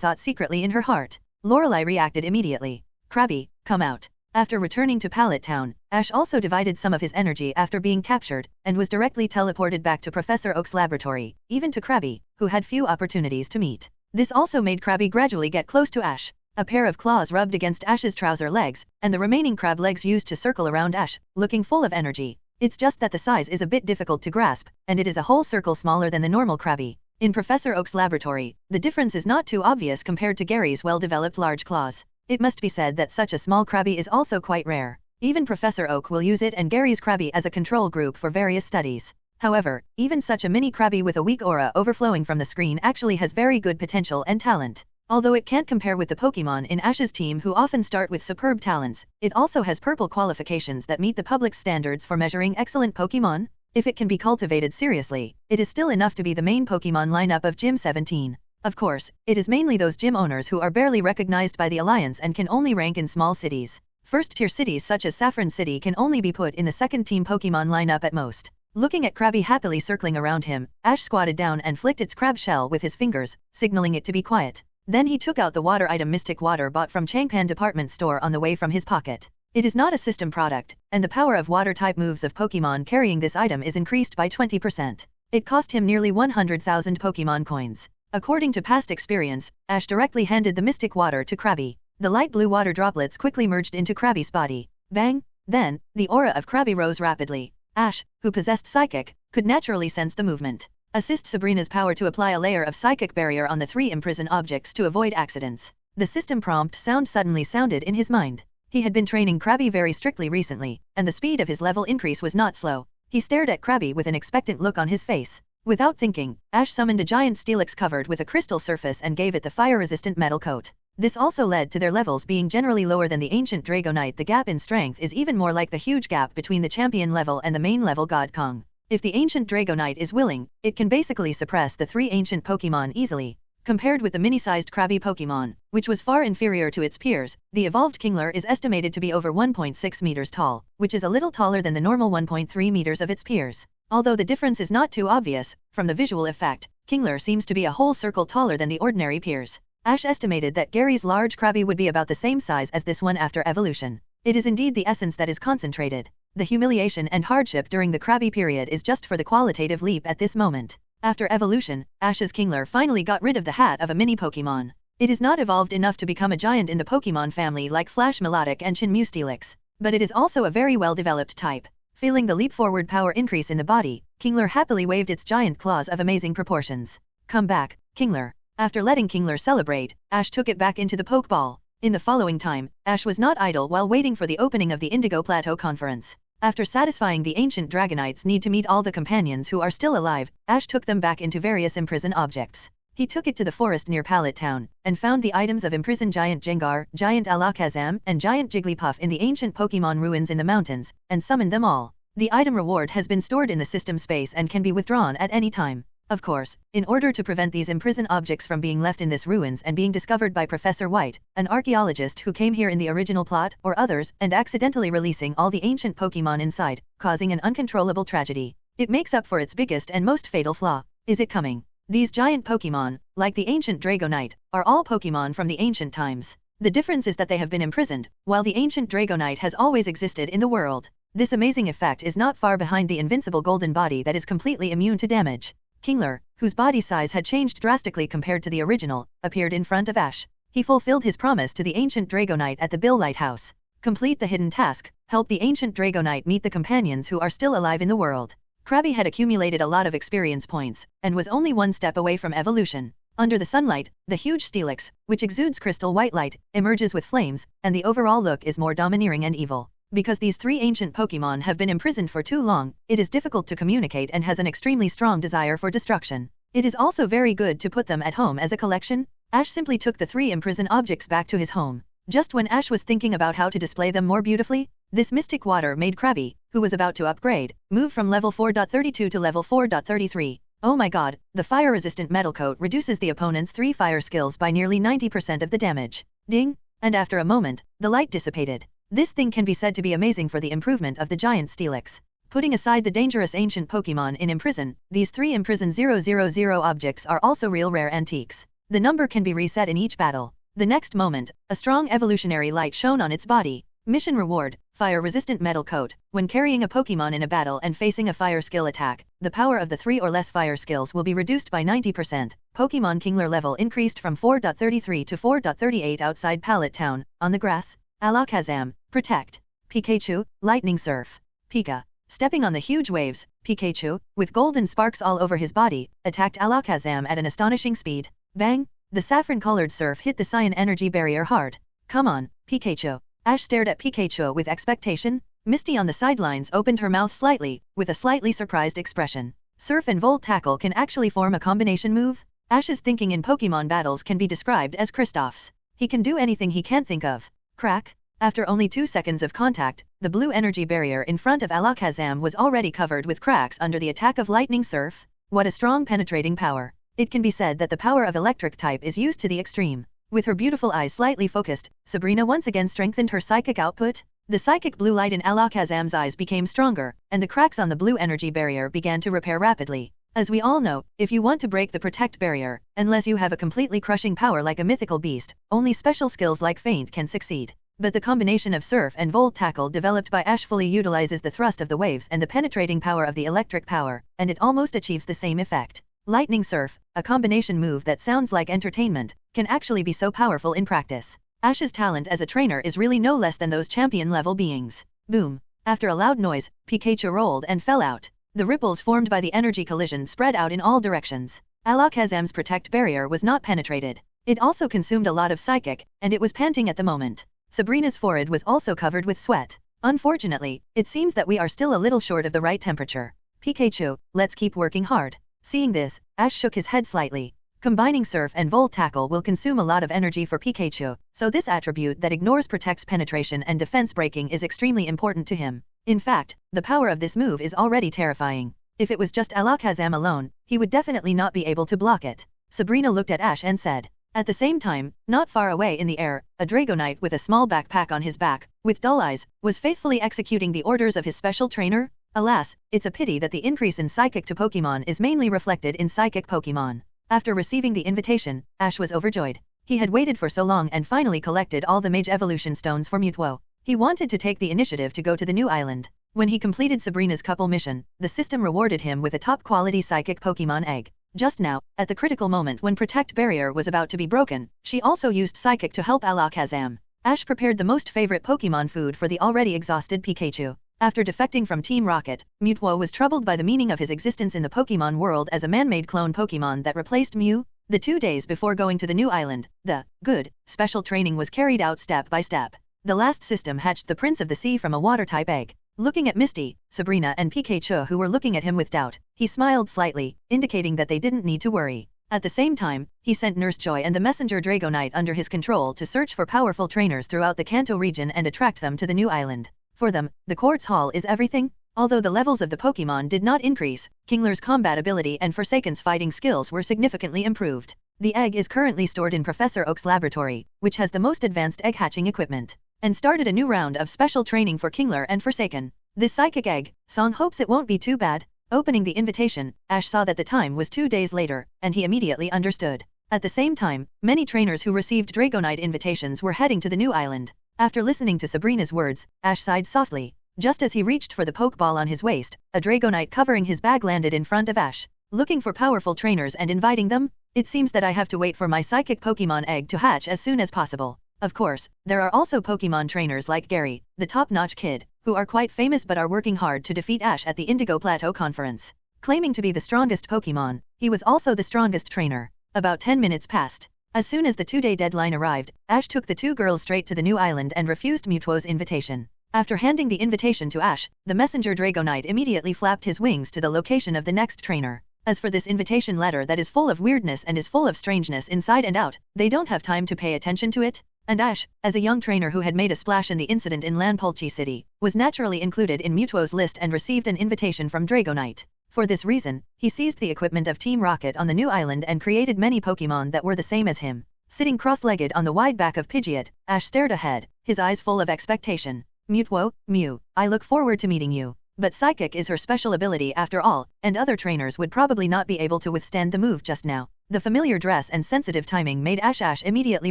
thought secretly in her heart. Lorelei reacted immediately. Krabby, come out. After returning to Pallet Town, Ash also divided some of his energy after being captured, and was directly teleported back to Professor Oak's laboratory, even to Krabby, who had few opportunities to meet. This also made Krabby gradually get close to Ash. A pair of claws rubbed against Ash's trouser legs, and the remaining crab legs used to circle around Ash, looking full of energy. It's just that the size is a bit difficult to grasp, and it is a whole circle smaller than the normal Krabby. In Professor Oak's laboratory, the difference is not too obvious compared to Gary's well-developed large claws. It must be said that such a small Krabby is also quite rare. Even Professor Oak will use it and Gary's Krabby as a control group for various studies. However, even such a mini Krabby with a weak aura overflowing from the screen actually has very good potential and talent. Although it can't compare with the Pokémon in Ash's team who often start with superb talents, it also has purple qualifications that meet the public's standards for measuring excellent Pokémon. If it can be cultivated seriously, it is still enough to be the main Pokémon lineup of Gym 17. Of course, it is mainly those gym owners who are barely recognized by the Alliance and can only rank in small cities. First-tier cities such as Saffron City can only be put in the second-team Pokémon lineup at most. Looking at Krabby happily circling around him, Ash squatted down and flicked its crab shell with his fingers, signaling it to be quiet. Then he took out the water item Mystic Water bought from Changpan department store on the way from his pocket. It is not a system product, and the power of water-type moves of Pokémon carrying this item is increased by 20%. It cost him nearly 100,000 Pokémon coins. According to past experience, Ash directly handed the Mystic Water to Krabby. The light blue water droplets quickly merged into Krabby's body. Bang! Then, the aura of Krabby rose rapidly. Ash, who possessed Psychic, could naturally sense the movement. Assist Sabrina's power to apply a layer of Psychic barrier on the 3 imprisoned objects to avoid accidents. The system prompt sound suddenly sounded in his mind. He had been training Krabby very strictly recently, and the speed of his level increase was not slow. He stared at Krabby with an expectant look on his face. Without thinking, Ash summoned a giant Steelix covered with a crystal surface and gave it the fire-resistant metal coat. This also led to their levels being generally lower than the ancient Dragonite. The gap in strength is even more like the huge gap between the champion level and the main level God Kong. If the ancient Dragonite is willing, it can basically suppress the 3 ancient Pokémon easily. Compared with the mini-sized Krabby Pokémon, which was far inferior to its peers, the evolved Kingler is estimated to be over 1.6 meters tall, which is a little taller than the normal 1.3 meters of its peers. Although the difference is not too obvious, from the visual effect, Kingler seems to be a whole circle taller than the ordinary peers. Ash estimated that Gary's large Krabby would be about the same size as this one after evolution. It is indeed the essence that is concentrated. The humiliation and hardship during the Krabby period is just for the qualitative leap at this moment. After evolution, Ash's Kingler finally got rid of the hat of a mini Pokémon. It is not evolved enough to become a giant in the Pokémon family like Flash Melodic and Chinmu Steelix, but it is also a very well-developed type. Feeling the leap-forward power increase in the body, Kingler happily waved its giant claws of amazing proportions. Come back, Kingler. After letting Kingler celebrate, Ash took it back into the Pokeball. In the following time, Ash was not idle while waiting for the opening of the Indigo Plateau Conference. After satisfying the ancient Dragonite's need to meet all the companions who are still alive, Ash took them back into various imprisoned objects. He took it to the forest near Pallet Town, and found the items of imprisoned Giant Jengar, Giant Alakazam, and Giant Jigglypuff in the ancient Pokémon ruins in the mountains, and summoned them all. The item reward has been stored in the system space and can be withdrawn at any time. Of course, in order to prevent these imprisoned objects from being left in this ruins and being discovered by Professor White, an archaeologist who came here in the original plot, or others, and accidentally releasing all the ancient Pokémon inside, causing an uncontrollable tragedy. It makes up for its biggest and most fatal flaw. Is it coming? These giant Pokémon, like the ancient Dragonite, are all Pokémon from the ancient times. The difference is that they have been imprisoned, while the ancient Dragonite has always existed in the world. This amazing effect is not far behind the invincible golden body that is completely immune to damage. Kingler, whose body size had changed drastically compared to the original, appeared in front of Ash. He fulfilled his promise to the ancient Dragonite at the Bill Lighthouse. Complete the hidden task, help the ancient Dragonite meet the companions who are still alive in the world. Krabby had accumulated a lot of experience points, and was only one step away from evolution. Under the sunlight, the huge Steelix, which exudes crystal white light, emerges with flames, and the overall look is more domineering and evil. Because these 3 ancient Pokémon have been imprisoned for too long, it is difficult to communicate and has an extremely strong desire for destruction. It is also very good to put them at home as a collection. Ash simply took the 3 imprisoned objects back to his home. Just when Ash was thinking about how to display them more beautifully, this mystic water made Krabby, who was about to upgrade, move from level 4.32 to level 4.33. Oh my god, the fire-resistant metal coat reduces the opponent's 3 fire skills by nearly 90% of the damage. Ding! And after a moment, the light dissipated. This thing can be said to be amazing for the improvement of the giant Steelix. Putting aside the dangerous ancient Pokémon in Imprison, these 3 Imprison 000 objects are also real rare antiques. The number can be reset in each battle. The next moment, a strong evolutionary light shone on its body. Mission reward, fire-resistant metal coat. When carrying a Pokémon in a battle and facing a fire skill attack, the power of the 3 or less fire skills will be reduced by 90%. Pokémon Kingler level increased from 4.33 to 4.38 outside Pallet Town, on the grass. Alakazam, Protect. Pikachu, Lightning Surf. Pika. Stepping on the huge waves, Pikachu, with golden sparks all over his body, attacked Alakazam at an astonishing speed. Bang! The saffron-colored surf hit the cyan energy barrier hard. Come on, Pikachu. Ash stared at Pikachu with expectation. Misty on the sidelines opened her mouth slightly, with a slightly surprised expression. Surf and Volt Tackle can actually form a combination move? Ash's thinking in Pokémon battles can be described as Kristoff's. He can do anything he can't think of. Crack! After only 2 seconds of contact, the blue energy barrier in front of Alakazam was already covered with cracks under the attack of Lightning Surf. What a strong penetrating power. It can be said that the power of electric type is used to the extreme. With her beautiful eyes slightly focused, Sabrina once again strengthened her psychic output. The psychic blue light in Alakazam's eyes became stronger, and the cracks on the blue energy barrier began to repair rapidly. As we all know, if you want to break the protect barrier, unless you have a completely crushing power like a mythical beast, only special skills like Feint can succeed. But the combination of Surf and Volt Tackle developed by Ash fully utilizes the thrust of the waves and the penetrating power of the electric power, and it almost achieves the same effect. Lightning Surf, a combination move that sounds like entertainment, can actually be so powerful in practice. Ash's talent as a trainer is really no less than those champion-level beings. Boom! After a loud noise, Pikachu rolled and fell out. The ripples formed by the energy collision spread out in all directions. Alakazam's protect barrier was not penetrated. It also consumed a lot of psychic, and it was panting at the moment. Sabrina's forehead was also covered with sweat. Unfortunately, it seems that we are still a little short of the right temperature. Pikachu, let's keep working hard. Seeing this, Ash shook his head slightly. Combining Surf and Volt Tackle will consume a lot of energy for Pikachu, so this attribute that ignores protects penetration and defense breaking is extremely important to him. In fact, the power of this move is already terrifying. If it was just Alakazam alone, he would definitely not be able to block it. Sabrina looked at Ash and said. At the same time, not far away in the air, a Dragonite with a small backpack on his back, with dull eyes, was faithfully executing the orders of his special trainer. Alas, it's a pity that the increase in Psychic to Pokémon is mainly reflected in Psychic Pokémon. After receiving the invitation, Ash was overjoyed. He had waited for so long and finally collected all the Mage Evolution Stones for Mutwo. He wanted to take the initiative to go to the new island. When he completed Sabrina's couple mission, the system rewarded him with a top-quality Psychic Pokémon egg. Just now, at the critical moment when Protect Barrier was about to be broken, she also used Psychic to help Alakazam. Ash prepared the most favorite Pokémon food for the already exhausted Pikachu. After defecting from Team Rocket, Mutwo was troubled by the meaning of his existence in the Pokémon world as a man-made clone Pokémon that replaced Mew. The 2 days before going to the new island, the good special training was carried out step by step. The last system hatched the Prince of the Sea from a water-type egg. Looking at Misty, Sabrina and Pikachu who were looking at him with doubt, he smiled slightly, indicating that they didn't need to worry. At the same time, he sent Nurse Joy and the messenger Dragonite under his control to search for powerful trainers throughout the Kanto region and attract them to the new island. For them, the Quartz Hall is everything. Although the levels of the Pokémon did not increase, Kingler's combat ability and Forsaken's fighting skills were significantly improved. The egg is currently stored in Professor Oak's laboratory, which has the most advanced egg hatching equipment, and started a new round of special training for Kingler and Forsaken. This psychic egg, Song hopes it won't be too bad. Opening the invitation, Ash saw that the time was 2 days later, and he immediately understood. At the same time, many trainers who received Dragonite invitations were heading to the new island. After listening to Sabrina's words, Ash sighed softly. Just as he reached for the Pokeball on his waist, a Dragonite covering his bag landed in front of Ash. Looking for powerful trainers and inviting them? It seems that I have to wait for my psychic Pokemon egg to hatch as soon as possible. Of course, there are also Pokemon trainers like Gary, the top-notch kid, who are quite famous but are working hard to defeat Ash at the Indigo Plateau Conference. Claiming to be the strongest Pokemon, he was also the strongest trainer. About 10 minutes passed. As soon as the 2-day deadline arrived, Ash took the 2 girls straight to the new island and refused Mutwo's invitation. After handing the invitation to Ash, the messenger Dragonite immediately flapped his wings to the location of the next trainer. As for this invitation letter that is full of weirdness and is full of strangeness inside and out, they don't have time to pay attention to it. And Ash, as a young trainer who had made a splash in the incident in Lanpulchi City, was naturally included in Mutwo's list and received an invitation from Dragonite. For this reason, he seized the equipment of Team Rocket on the new island and created many Pokemon that were the same as him. Sitting cross-legged on the wide back of Pidgeot, Ash stared ahead, his eyes full of expectation. Mutwo, Mew, I look forward to meeting you. But Psychic is her special ability after all, and other trainers would probably not be able to withstand the move just now. The familiar dress and sensitive timing made Ash immediately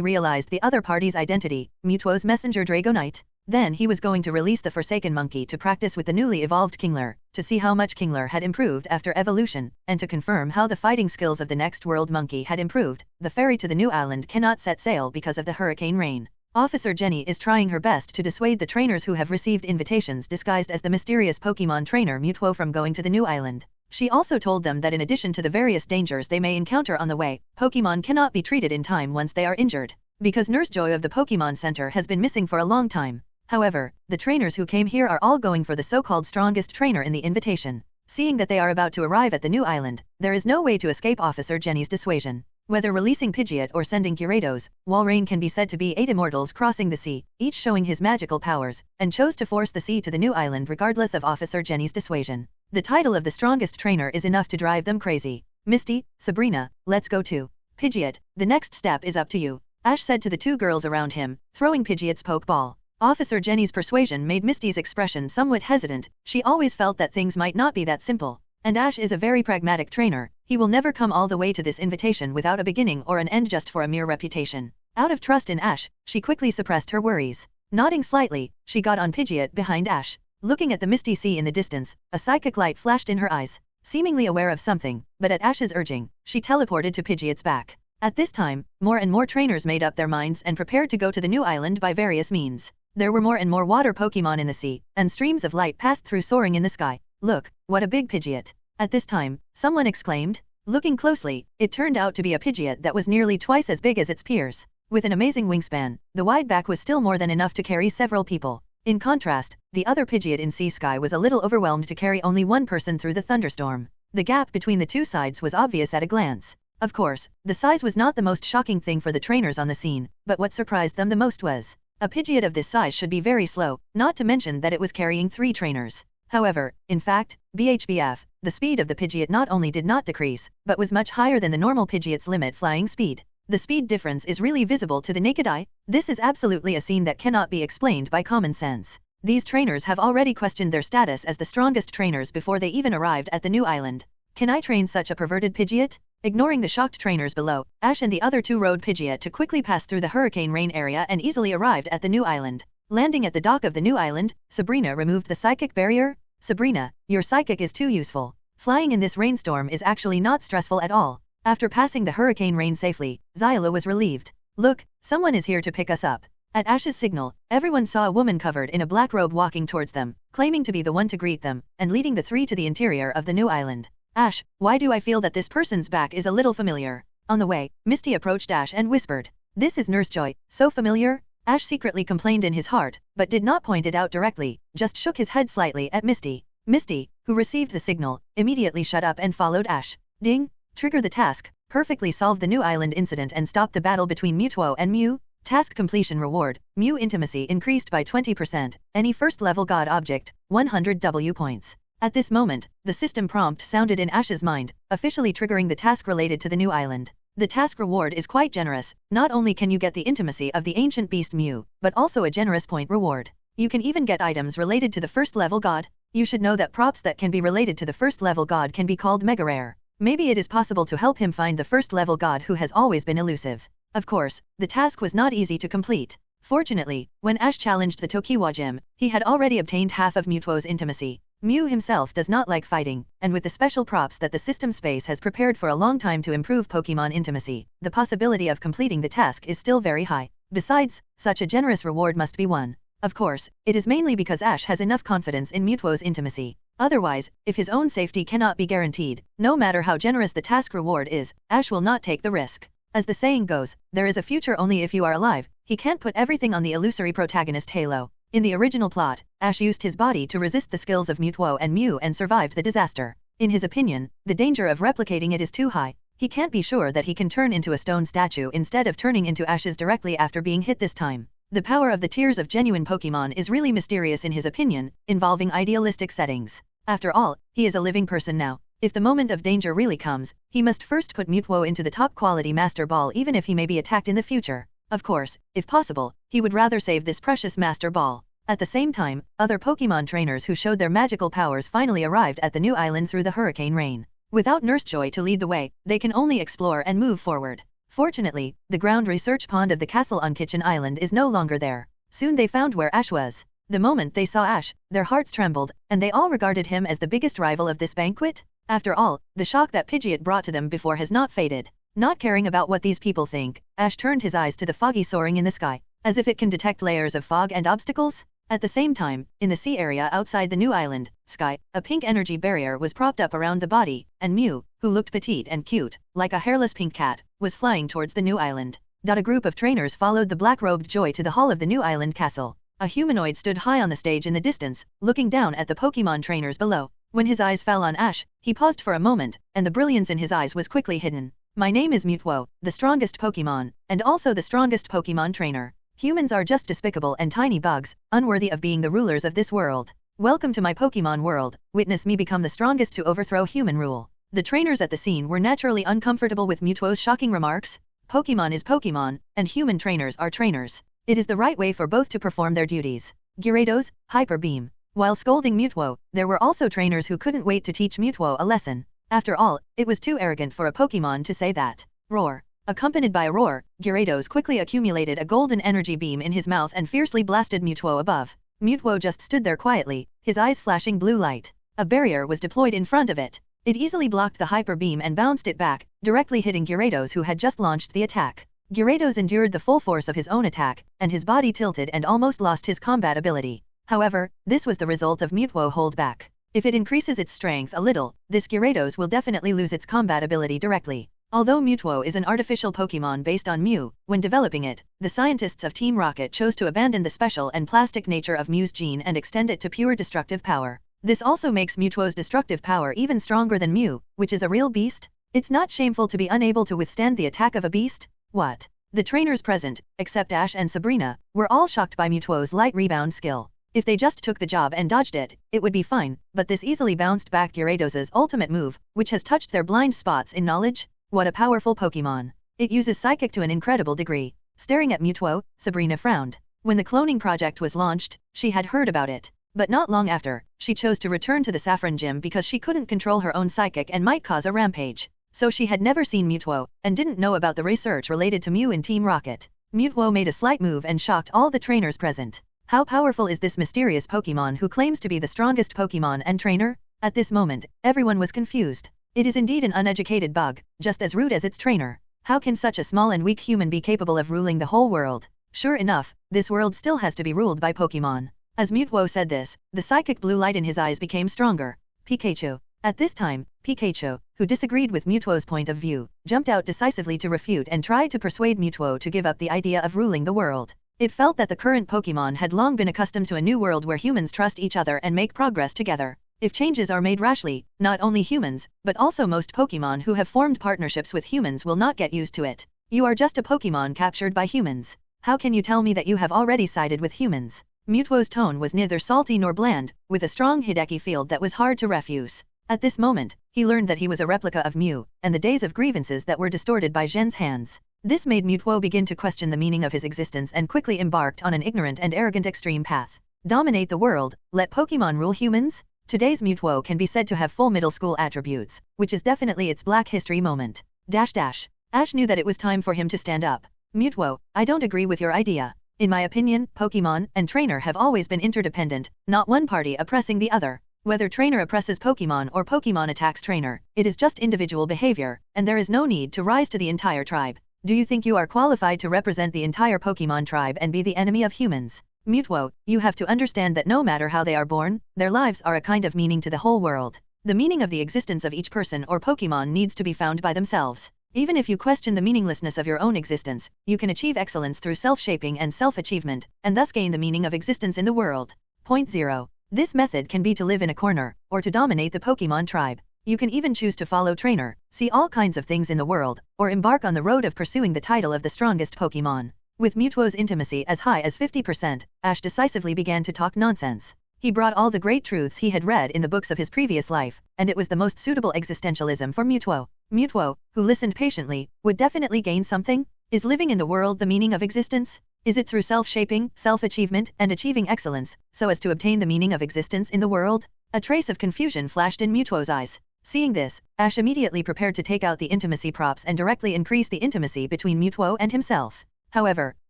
realize the other party's identity, Mutwo's messenger Dragonite. Then he was going to release the Forsaken Monkey to practice with the newly evolved Kingler, to see how much Kingler had improved after evolution, and to confirm how the fighting skills of the next world monkey had improved. The ferry to the new island cannot set sail because of the hurricane rain. Officer Jenny is trying her best to dissuade the trainers who have received invitations disguised as the mysterious Pokémon trainer Mewtwo from going to the new island. She also told them that in addition to the various dangers they may encounter on the way, Pokémon cannot be treated in time once they are injured, because Nurse Joy of the Pokémon Center has been missing for a long time. However, the trainers who came here are all going for the so-called strongest trainer in the invitation. Seeing that they are about to arrive at the new island, there is no way to escape Officer Jenny's dissuasion. Whether releasing Pidgeot or sending Gyarados, Walrein can be said to be 8 immortals crossing the sea, each showing his magical powers, and chose to force the sea to the new island regardless of Officer Jenny's dissuasion. The title of the strongest trainer is enough to drive them crazy. Misty, Sabrina, let's go too. Pidgeot, the next step is up to you, Ash said to the two girls around him, throwing Pidgeot's Pokeball. Officer Jenny's persuasion made Misty's expression somewhat hesitant. She always felt that things might not be that simple. And Ash is a very pragmatic trainer. He will never come all the way to this invitation without a beginning or an end just for a mere reputation. Out of trust in Ash, she quickly suppressed her worries. Nodding slightly, she got on Pidgeot behind Ash. Looking at the misty sea in the distance, a psychic light flashed in her eyes. Seemingly aware of something, but at Ash's urging, she teleported to Pidgeot's back. At this time, more and more trainers made up their minds and prepared to go to the new island by various means. There were more and more water Pokémon in the sea, and streams of light passed through soaring in the sky. Look, what a big Pidgeot. At this time, someone exclaimed. Looking closely, it turned out to be a Pidgeot that was nearly twice as big as its peers. With an amazing wingspan, the wide back was still more than enough to carry several people. In contrast, the other Pidgeot in Sea Sky was a little overwhelmed to carry only one person through the thunderstorm. The gap between the two sides was obvious at a glance. Of course, the size was not the most shocking thing for the trainers on the scene, but what surprised them the most was a Pidgeot of this size should be very slow, not to mention that it was carrying 3 trainers. However, in fact, BHBF, the speed of the Pidgeot not only did not decrease, but was much higher than the normal Pidgeot's limit flying speed. The speed difference is really visible to the naked eye. This is absolutely a scene that cannot be explained by common sense. These trainers have already questioned their status as the strongest trainers before they even arrived at the new island. Can I train such a perverted Pidgeot? Ignoring the shocked trainers below, Ash and the other two rode Pidgeot to quickly pass through the hurricane rain area and easily arrived at the new island. Landing at the dock of the new island, Sabrina removed the psychic barrier. Sabrina, your psychic is too useful. Flying in this rainstorm is actually not stressful at all. After passing the hurricane rain safely, Xyla was relieved. Look, someone is here to pick us up. At Ash's signal, everyone saw a woman covered in a black robe walking towards them, claiming to be the one to greet them, and leading the 3 to the interior of the new island. Ash, why do I feel that this person's back is a little familiar? On the way, Misty approached Ash and whispered, "This is Nurse Joy, so familiar?" Ash secretly complained in his heart, but did not point it out directly, just shook his head slightly at Misty. Misty, who received the signal, immediately shut up and followed Ash. Ding! Trigger the task, perfectly solve the new island incident and stop the battle between Mewtwo and Mew. Task completion reward, Mew intimacy increased by 20%, any first level god object, 100 W points. At this moment, the system prompt sounded in Ash's mind, officially triggering the task related to the new island. The task reward is quite generous. Not only can you get the intimacy of the ancient beast Mew, but also a generous point reward. You can even get items related to the first level god. You should know that props that can be related to the first level god can be called mega rare. Maybe it is possible to help him find the first level god who has always been elusive. Of course, the task was not easy to complete. Fortunately, when Ash challenged the Tokiwa gym, he had already obtained half of Mewtwo's intimacy. Mew himself does not like fighting, and with the special props that the system space has prepared for a long time to improve Pokemon intimacy, the possibility of completing the task is still very high. Besides, such a generous reward must be won. Of course, it is mainly because Ash has enough confidence in Mewtwo's intimacy. Otherwise, if his own safety cannot be guaranteed, no matter how generous the task reward is, Ash will not take the risk. As the saying goes, there is a future only if you are alive. He can't put everything on the illusory protagonist Halo. In the original plot, Ash used his body to resist the skills of Mewtwo and Mew and survived the disaster. In his opinion, the danger of replicating it is too high. He can't be sure that he can turn into a stone statue instead of turning into ashes directly after being hit this time. The power of the tears of genuine Pokemon is really mysterious in his opinion, involving idealistic settings. After all, he is a living person now. If the moment of danger really comes, he must first put Mewtwo into the top quality Master Ball even if he may be attacked in the future. Of course, if possible, he would rather save this precious Master Ball. At the same time, other Pokemon trainers who showed their magical powers finally arrived at the new island through the hurricane rain. Without Nurse Joy to lead the way, they can only explore and move forward. Fortunately, the ground research pond of the castle on Kitchen Island is no longer there. Soon they found where Ash was. The moment they saw Ash, their hearts trembled, and they all regarded him as the biggest rival of this banquet. After all, the shock that Pidgeot brought to them before has not faded. Not caring about what these people think, Ash turned his eyes to the foggy soaring in the sky. as if it can detect layers of fog and obstacles. At the same time, in the sea area outside the new island, Sky, a pink energy barrier was propped up around the body, and Mew, who looked petite and cute, like a hairless pink cat, was flying towards the new island. A group of trainers followed the black-robed Joy to the hall of the new island castle. A humanoid stood high on the stage in the distance, looking down at the Pokémon trainers below. When his eyes fell on Ash, he paused for a moment, and the brilliance in his eyes was quickly hidden. My name is Mewtwo, the strongest Pokémon, and also the strongest Pokémon trainer. Humans are just despicable and tiny bugs, unworthy of being the rulers of this world. Welcome to my Pokémon world, witness me become the strongest to overthrow human rule. The trainers at the scene were naturally uncomfortable with Mewtwo's shocking remarks. Pokémon is Pokémon, and human trainers are trainers. It is the right way for both to perform their duties. Gyarados, Hyper Beam. While scolding Mewtwo, there were also trainers who couldn't wait to teach Mewtwo a lesson. After all, it was too arrogant for a Pokémon to say that. Roar. Accompanied by a roar, Gyarados quickly accumulated a golden energy beam in his mouth and fiercely blasted Mewtwo above. Mewtwo just stood there quietly, his eyes flashing blue light. A barrier was deployed in front of it. It easily blocked the hyper beam and bounced it back, directly hitting Gyarados, who had just launched the attack. Gyarados endured the full force of his own attack, and his body tilted and almost lost his combat ability. However, this was the result of Mewtwo hold back. If it increases its strength a little, this Gyarados will definitely lose its combat ability directly. Although Mewtwo is an artificial Pokémon based on Mew, when developing it, the scientists of Team Rocket chose to abandon the special and plastic nature of Mew's gene and extend it to pure destructive power. This also makes Mewtwo's destructive power even stronger than Mew, which is a real beast. It's not shameful to be unable to withstand the attack of a beast. What? The trainers present, except Ash and Sabrina, were all shocked by Mewtwo's light rebound skill. If they just took the job and dodged it, it would be fine, but this easily bounced back Gyarados' ultimate move, which has touched their blind spots in knowledge. What a powerful Pokémon. It uses Psychic to an incredible degree. Staring at Mewtwo, Sabrina frowned. When the cloning project was launched, she had heard about it. But not long after, she chose to return to the Saffron Gym because she couldn't control her own Psychic and might cause a rampage. So she had never seen Mewtwo, and didn't know about the research related to Mew in Team Rocket. Mewtwo made a slight move and shocked all the trainers present. How powerful is this mysterious Pokémon who claims to be the strongest Pokémon and trainer? At this moment, everyone was confused. It is indeed an uneducated bug, just as rude as its trainer. How can such a small and weak human be capable of ruling the whole world? Sure enough, this world still has to be ruled by Pokémon. As Mewtwo said this, the psychic blue light in his eyes became stronger. Pikachu. At this time, Pikachu, who disagreed with Mewtwo's point of view, jumped out decisively to refute and tried to persuade Mewtwo to give up the idea of ruling the world. It felt that the current Pokémon had long been accustomed to a new world where humans trust each other and make progress together. If changes are made rashly, not only humans, but also most Pokémon who have formed partnerships with humans will not get used to it. You are just a Pokémon captured by humans. How can you tell me that you have already sided with humans? Mewtwo's tone was neither salty nor bland, with a strong Hideki field that was hard to refuse. At this moment, he learned that he was a replica of Mew, and the days of grievances that were distorted by Zhen's hands. This made Mewtwo begin to question the meaning of his existence and quickly embarked on an ignorant and arrogant extreme path. Dominate the world, let Pokémon rule humans? Today's Mewtwo can be said to have full middle school attributes, which is definitely its Black History moment. Ash knew that it was time for him to stand up. Mewtwo, I don't agree with your idea. In my opinion, Pokémon and Trainer have always been interdependent, not one party oppressing the other. Whether Trainer oppresses Pokémon or Pokémon attacks Trainer, it is just individual behavior, and there is no need to rise to the entire tribe. Do you think you are qualified to represent the entire Pokémon tribe and be the enemy of humans? Mewtwo, you have to understand that no matter how they are born, their lives are a kind of meaning to the whole world. The meaning of the existence of each person or Pokémon needs to be found by themselves. Even if you question the meaninglessness of your own existence, you can achieve excellence through self-shaping and self-achievement, and thus gain the meaning of existence in the world. Point 0. This method can be to live in a corner, or to dominate the Pokémon tribe. You can even choose to follow Trainer, see all kinds of things in the world, or embark on the road of pursuing the title of the strongest Pokémon. With Mewtwo's intimacy as high as 50%, Ash decisively began to talk nonsense. He brought all the great truths he had read in the books of his previous life, and it was the most suitable existentialism for Mewtwo. Mewtwo, who listened patiently, would definitely gain something. Is living in the world the meaning of existence? Is it through self-shaping, self-achievement, and achieving excellence, so as to obtain the meaning of existence in the world? A trace of confusion flashed in Mewtwo's eyes. Seeing this, Ash immediately prepared to take out the intimacy props and directly increase the intimacy between Mewtwo and himself. However,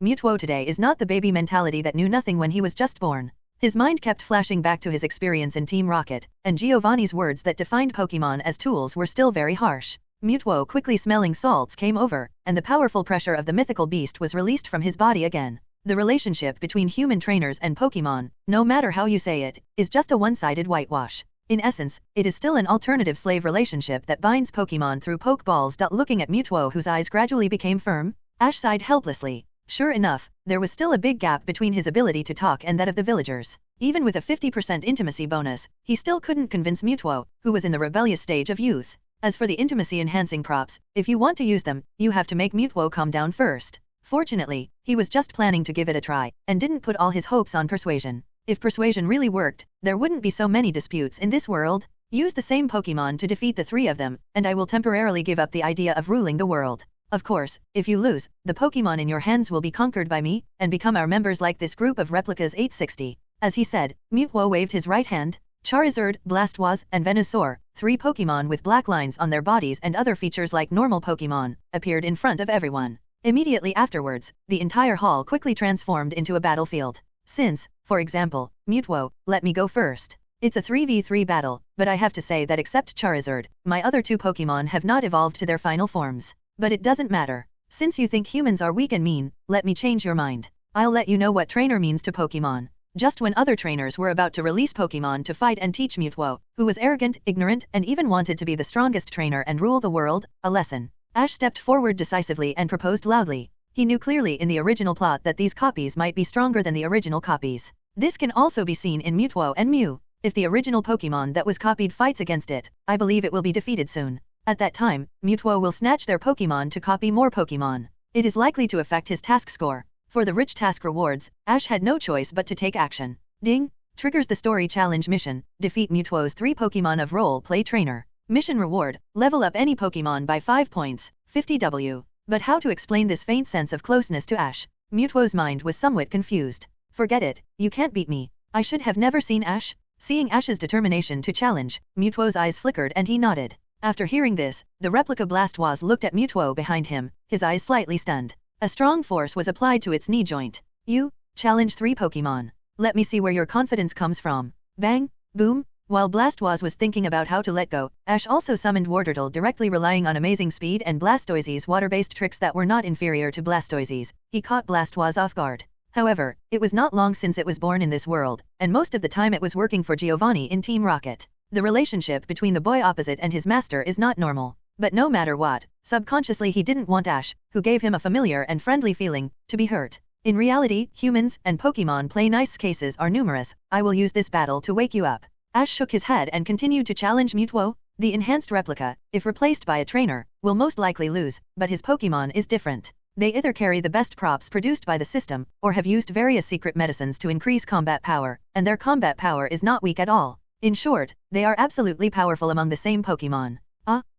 Mewtwo today is not the baby mentality that knew nothing when he was just born. His mind kept flashing back to his experience in Team Rocket, and Giovanni's words that defined Pokémon as tools were still very harsh. Mewtwo quickly smelling salts came over, and the powerful pressure of the mythical beast was released from his body again. The relationship between human trainers and Pokémon, no matter how you say it, is just a one-sided whitewash. In essence, it is still an alternative slave relationship that binds Pokémon through Pokeballs. Looking at Mewtwo, whose eyes gradually became firm, Ash sighed helplessly. Sure enough, there was still a big gap between his ability to talk and that of the villagers. Even with a 50% intimacy bonus, he still couldn't convince Mewtwo, who was in the rebellious stage of youth. As for the intimacy-enhancing props, if you want to use them, you have to make Mewtwo calm down first. Fortunately, he was just planning to give it a try, and didn't put all his hopes on persuasion. If persuasion really worked, there wouldn't be so many disputes in this world. Use the same Pokémon to defeat the three of them, and I will temporarily give up the idea of ruling the world. Of course, if you lose, the Pokémon in your hands will be conquered by me, and become our members like this group of replicas 860. As he said, Mewtwo waved his right hand. Charizard, Blastoise, and Venusaur, three Pokémon with black lines on their bodies and other features like normal Pokémon, appeared in front of everyone. Immediately afterwards, the entire hall quickly transformed into a battlefield. Since, for example, Mewtwo, let me go first. It's a 3v3 battle, but I have to say that except Charizard, my other two Pokémon have not evolved to their final forms. But it doesn't matter. Since you think humans are weak and mean, let me change your mind. I'll let you know what trainer means to Pokémon. Just when other trainers were about to release Pokémon to fight and teach Mewtwo, who was arrogant, ignorant, and even wanted to be the strongest trainer and rule the world, a lesson. Ash stepped forward decisively and proposed loudly. He knew clearly in the original plot that these copies might be stronger than the original copies. This can also be seen in Mewtwo and Mew. If the original Pokémon that was copied fights against it, I believe it will be defeated soon. At that time, Mewtwo will snatch their Pokémon to copy more Pokémon. It is likely to affect his task score. For the rich task rewards, Ash had no choice but to take action. Ding! Triggers the story challenge mission. Defeat Mewtwo's 3 Pokémon of role-play trainer. Mission reward, level up any Pokémon by 5 points, 50W. But how to explain this faint sense of closeness to Ash? Mewtwo's mind was somewhat confused. Forget it, you can't beat me. I should have never seen Ash. Seeing Ash's determination to challenge, Mewtwo's eyes flickered and he nodded. After hearing this, the replica Blastoise looked at Mewtwo behind him, his eyes slightly stunned. A strong force was applied to its knee joint. You, challenge 3 Pokémon. Let me see where your confidence comes from. Bang, boom. While Blastoise was thinking about how to let go, Ash also summoned Wartortle, directly relying on amazing speed and Blastoise's water-based tricks that were not inferior to Blastoise's. He caught Blastoise off guard. However, it was not long since it was born in this world, and most of the time it was working for Giovanni in Team Rocket. The relationship between the boy opposite and his master is not normal. But no matter what, subconsciously he didn't want Ash, who gave him a familiar and friendly feeling, to be hurt. In reality, humans and Pokémon play nice cases are numerous. I will use this battle to wake you up. Ash shook his head and continued to challenge Mewtwo. The enhanced replica, if replaced by a trainer, will most likely lose, but his Pokémon is different. They either carry the best props produced by the system, or have used various secret medicines to increase combat power, and their combat power is not weak at all. In short, they are absolutely powerful among the same Pokémon.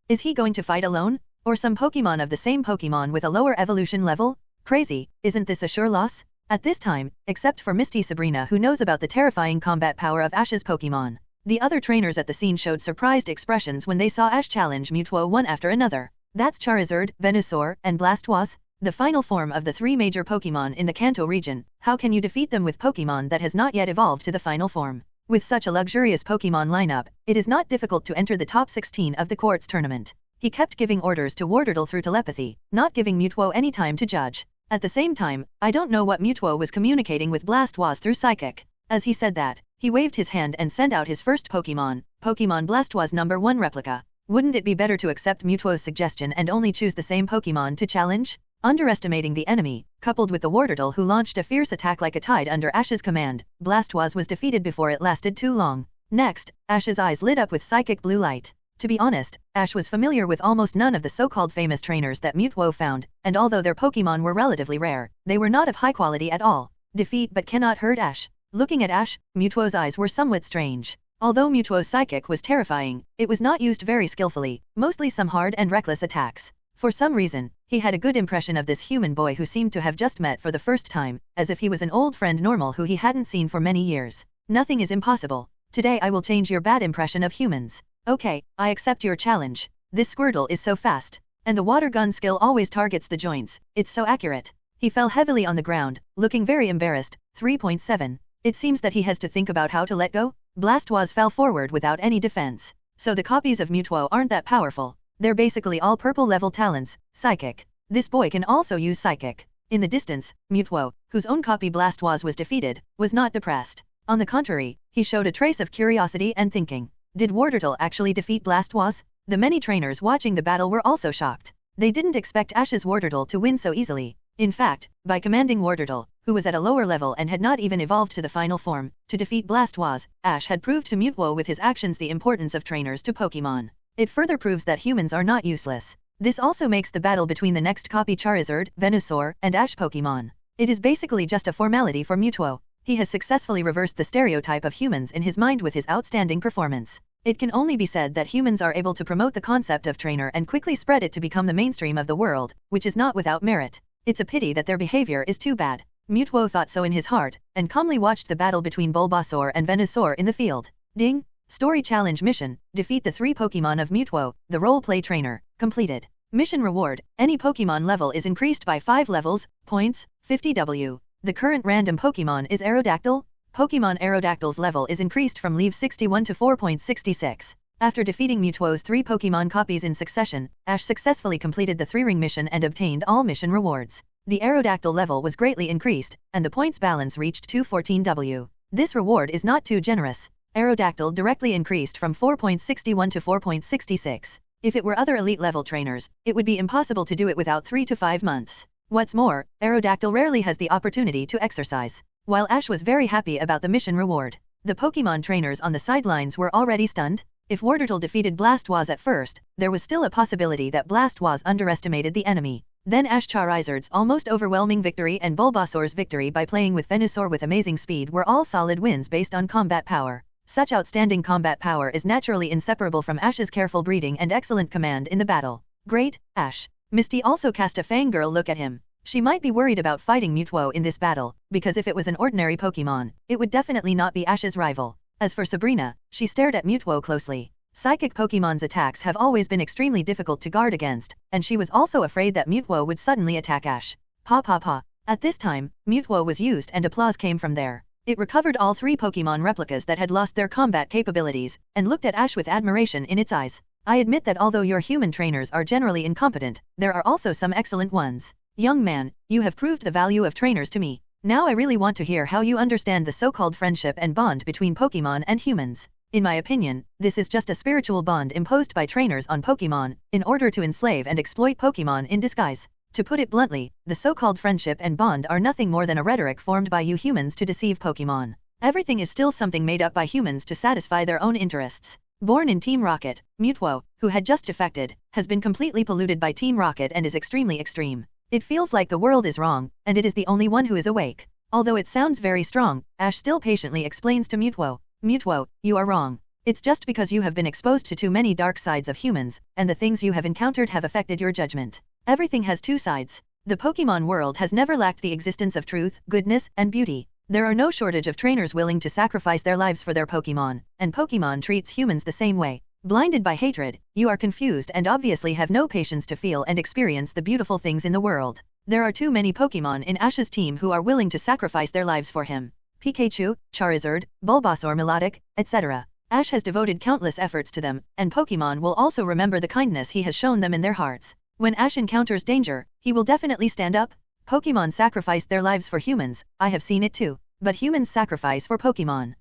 Is he going to fight alone? Or some Pokémon of the same Pokémon with a lower evolution level? Crazy, isn't this a sure loss? At this time, except for Misty Sabrina, who knows about the terrifying combat power of Ash's Pokémon. The other trainers at the scene showed surprised expressions when they saw Ash challenge Mewtwo one after another. That's Charizard, Venusaur, and Blastoise, the final form of the 3 major Pokémon in the Kanto region. How can you defeat them with Pokémon that has not yet evolved to the final form? With such a luxurious Pokémon lineup, it is not difficult to enter the top 16 of the Quartz tournament. He kept giving orders to Wartortle through telepathy, not giving Mewtwo any time to judge. At the same time, I don't know what Mewtwo was communicating with Blastoise through Psychic. As he said that, he waved his hand and sent out his first Pokémon, Pokémon Blastoise #1 replica. Wouldn't it be better to accept Mewtwo's suggestion and only choose the same Pokémon to challenge? Underestimating the enemy, coupled with the Wartortle who launched a fierce attack like a tide under Ash's command, Blastoise was defeated before it lasted too long. Next, Ash's eyes lit up with psychic blue light. To be honest, Ash was familiar with almost none of the so-called famous trainers that Mewtwo found, and although their Pokémon were relatively rare, they were not of high quality at all. Defeat but cannot hurt Ash. Looking at Ash, Mewtwo's eyes were somewhat strange. Although Mewtwo's psychic was terrifying, it was not used very skillfully, mostly some hard and reckless attacks. For some reason, he had a good impression of this human boy who seemed to have just met for the first time, as if he was an old friend normal who he hadn't seen for many years. Nothing is impossible. Today I will change your bad impression of humans. Okay, I accept your challenge. This Squirtle is so fast. And the water gun skill always targets the joints, it's so accurate. He fell heavily on the ground, looking very embarrassed. 3.7. It seems that he has to think about how to let go. Blastoise fell forward without any defense. So the copies of Mewtwo aren't that powerful. They're basically all purple level talents, Psychic. This boy can also use Psychic. In the distance, Mewtwo, whose own copy Blastoise was defeated, was not depressed. On the contrary, he showed a trace of curiosity and thinking. Did Wartortle actually defeat Blastoise? The many trainers watching the battle were also shocked. They didn't expect Ash's Wartortle to win so easily. In fact, by commanding Wartortle, who was at a lower level and had not even evolved to the final form, to defeat Blastoise, Ash had proved to Mutwo with his actions the importance of trainers to Pokémon. It further proves that humans are not useless. This also makes the battle between the next copy Charizard, Venusaur, and Ash Pokémon. It is basically just a formality for Mutwo. He has successfully reversed the stereotype of humans in his mind with his outstanding performance. It can only be said that humans are able to promote the concept of trainer and quickly spread it to become the mainstream of the world, which is not without merit. It's a pity that their behavior is too bad. Mutwo thought so in his heart, and calmly watched the battle between Bulbasaur and Venusaur in the field. Ding! Story Challenge Mission: defeat the 3 Pokémon of Mutwo, the role-play trainer. Completed. Mission Reward: any Pokémon level is increased by 5 levels, points, 50W. The current random Pokémon is Aerodactyl. Pokémon Aerodactyl's level is increased from level 61 to 4.66. After defeating Mutwo's 3 Pokémon copies in succession, Ash successfully completed the 3-ring mission and obtained all mission rewards. The Aerodactyl level was greatly increased, and the points balance reached 214W. This reward is not too generous. Aerodactyl directly increased from 4.61 to 4.66. If it were other elite level trainers, it would be impossible to do it without 3 to 5 months. What's more, Aerodactyl rarely has the opportunity to exercise. While Ash was very happy about the mission reward, the Pokémon trainers on the sidelines were already stunned. If Wartortle defeated Blastoise at first, there was still a possibility that Blastoise underestimated the enemy. Then Ash Charizard's almost overwhelming victory and Bulbasaur's victory by playing with Venusaur with amazing speed were all solid wins based on combat power. Such outstanding combat power is naturally inseparable from Ash's careful breeding and excellent command in the battle. Great, Ash. Misty also cast a fangirl look at him. She might be worried about fighting Mutwo in this battle, because if it was an ordinary Pokémon, it would definitely not be Ash's rival. As for Sabrina, she stared at Mutwo closely. Psychic Pokémon's attacks have always been extremely difficult to guard against, and she was also afraid that Mutwo would suddenly attack Ash. Pa pa pa. At this time, Mutwo was used and applause came from there. It recovered all 3 Pokémon replicas that had lost their combat capabilities, and looked at Ash with admiration in its eyes. I admit that although your human trainers are generally incompetent, there are also some excellent ones. Young man, you have proved the value of trainers to me. Now I really want to hear how you understand the so-called friendship and bond between Pokémon and humans. In my opinion, this is just a spiritual bond imposed by trainers on Pokémon, in order to enslave and exploit Pokémon in disguise. To put it bluntly, the so-called friendship and bond are nothing more than a rhetoric formed by you humans to deceive Pokémon. Everything is still something made up by humans to satisfy their own interests. Born in Team Rocket, Mutwo, who had just defected, has been completely polluted by Team Rocket and is extremely extreme. It feels like the world is wrong, and it is the only one who is awake. Although it sounds very strong, Ash still patiently explains to Mutwo. Mutwo, you are wrong. It's just because you have been exposed to too many dark sides of humans, and the things you have encountered have affected your judgment. Everything has 2 sides. The Pokémon world has never lacked the existence of truth, goodness, and beauty. There are no shortage of trainers willing to sacrifice their lives for their Pokémon, and Pokémon treats humans the same way. Blinded by hatred, you are confused and obviously have no patience to feel and experience the beautiful things in the world. There are too many Pokémon in Ash's team who are willing to sacrifice their lives for him. Pikachu, Charizard, Bulbasaur Melodic, etc. Ash has devoted countless efforts to them, and Pokémon will also remember the kindness he has shown them in their hearts. When Ash encounters danger, he will definitely stand up. Pokémon sacrifice their lives for humans, I have seen it too. But humans sacrifice for Pokémon.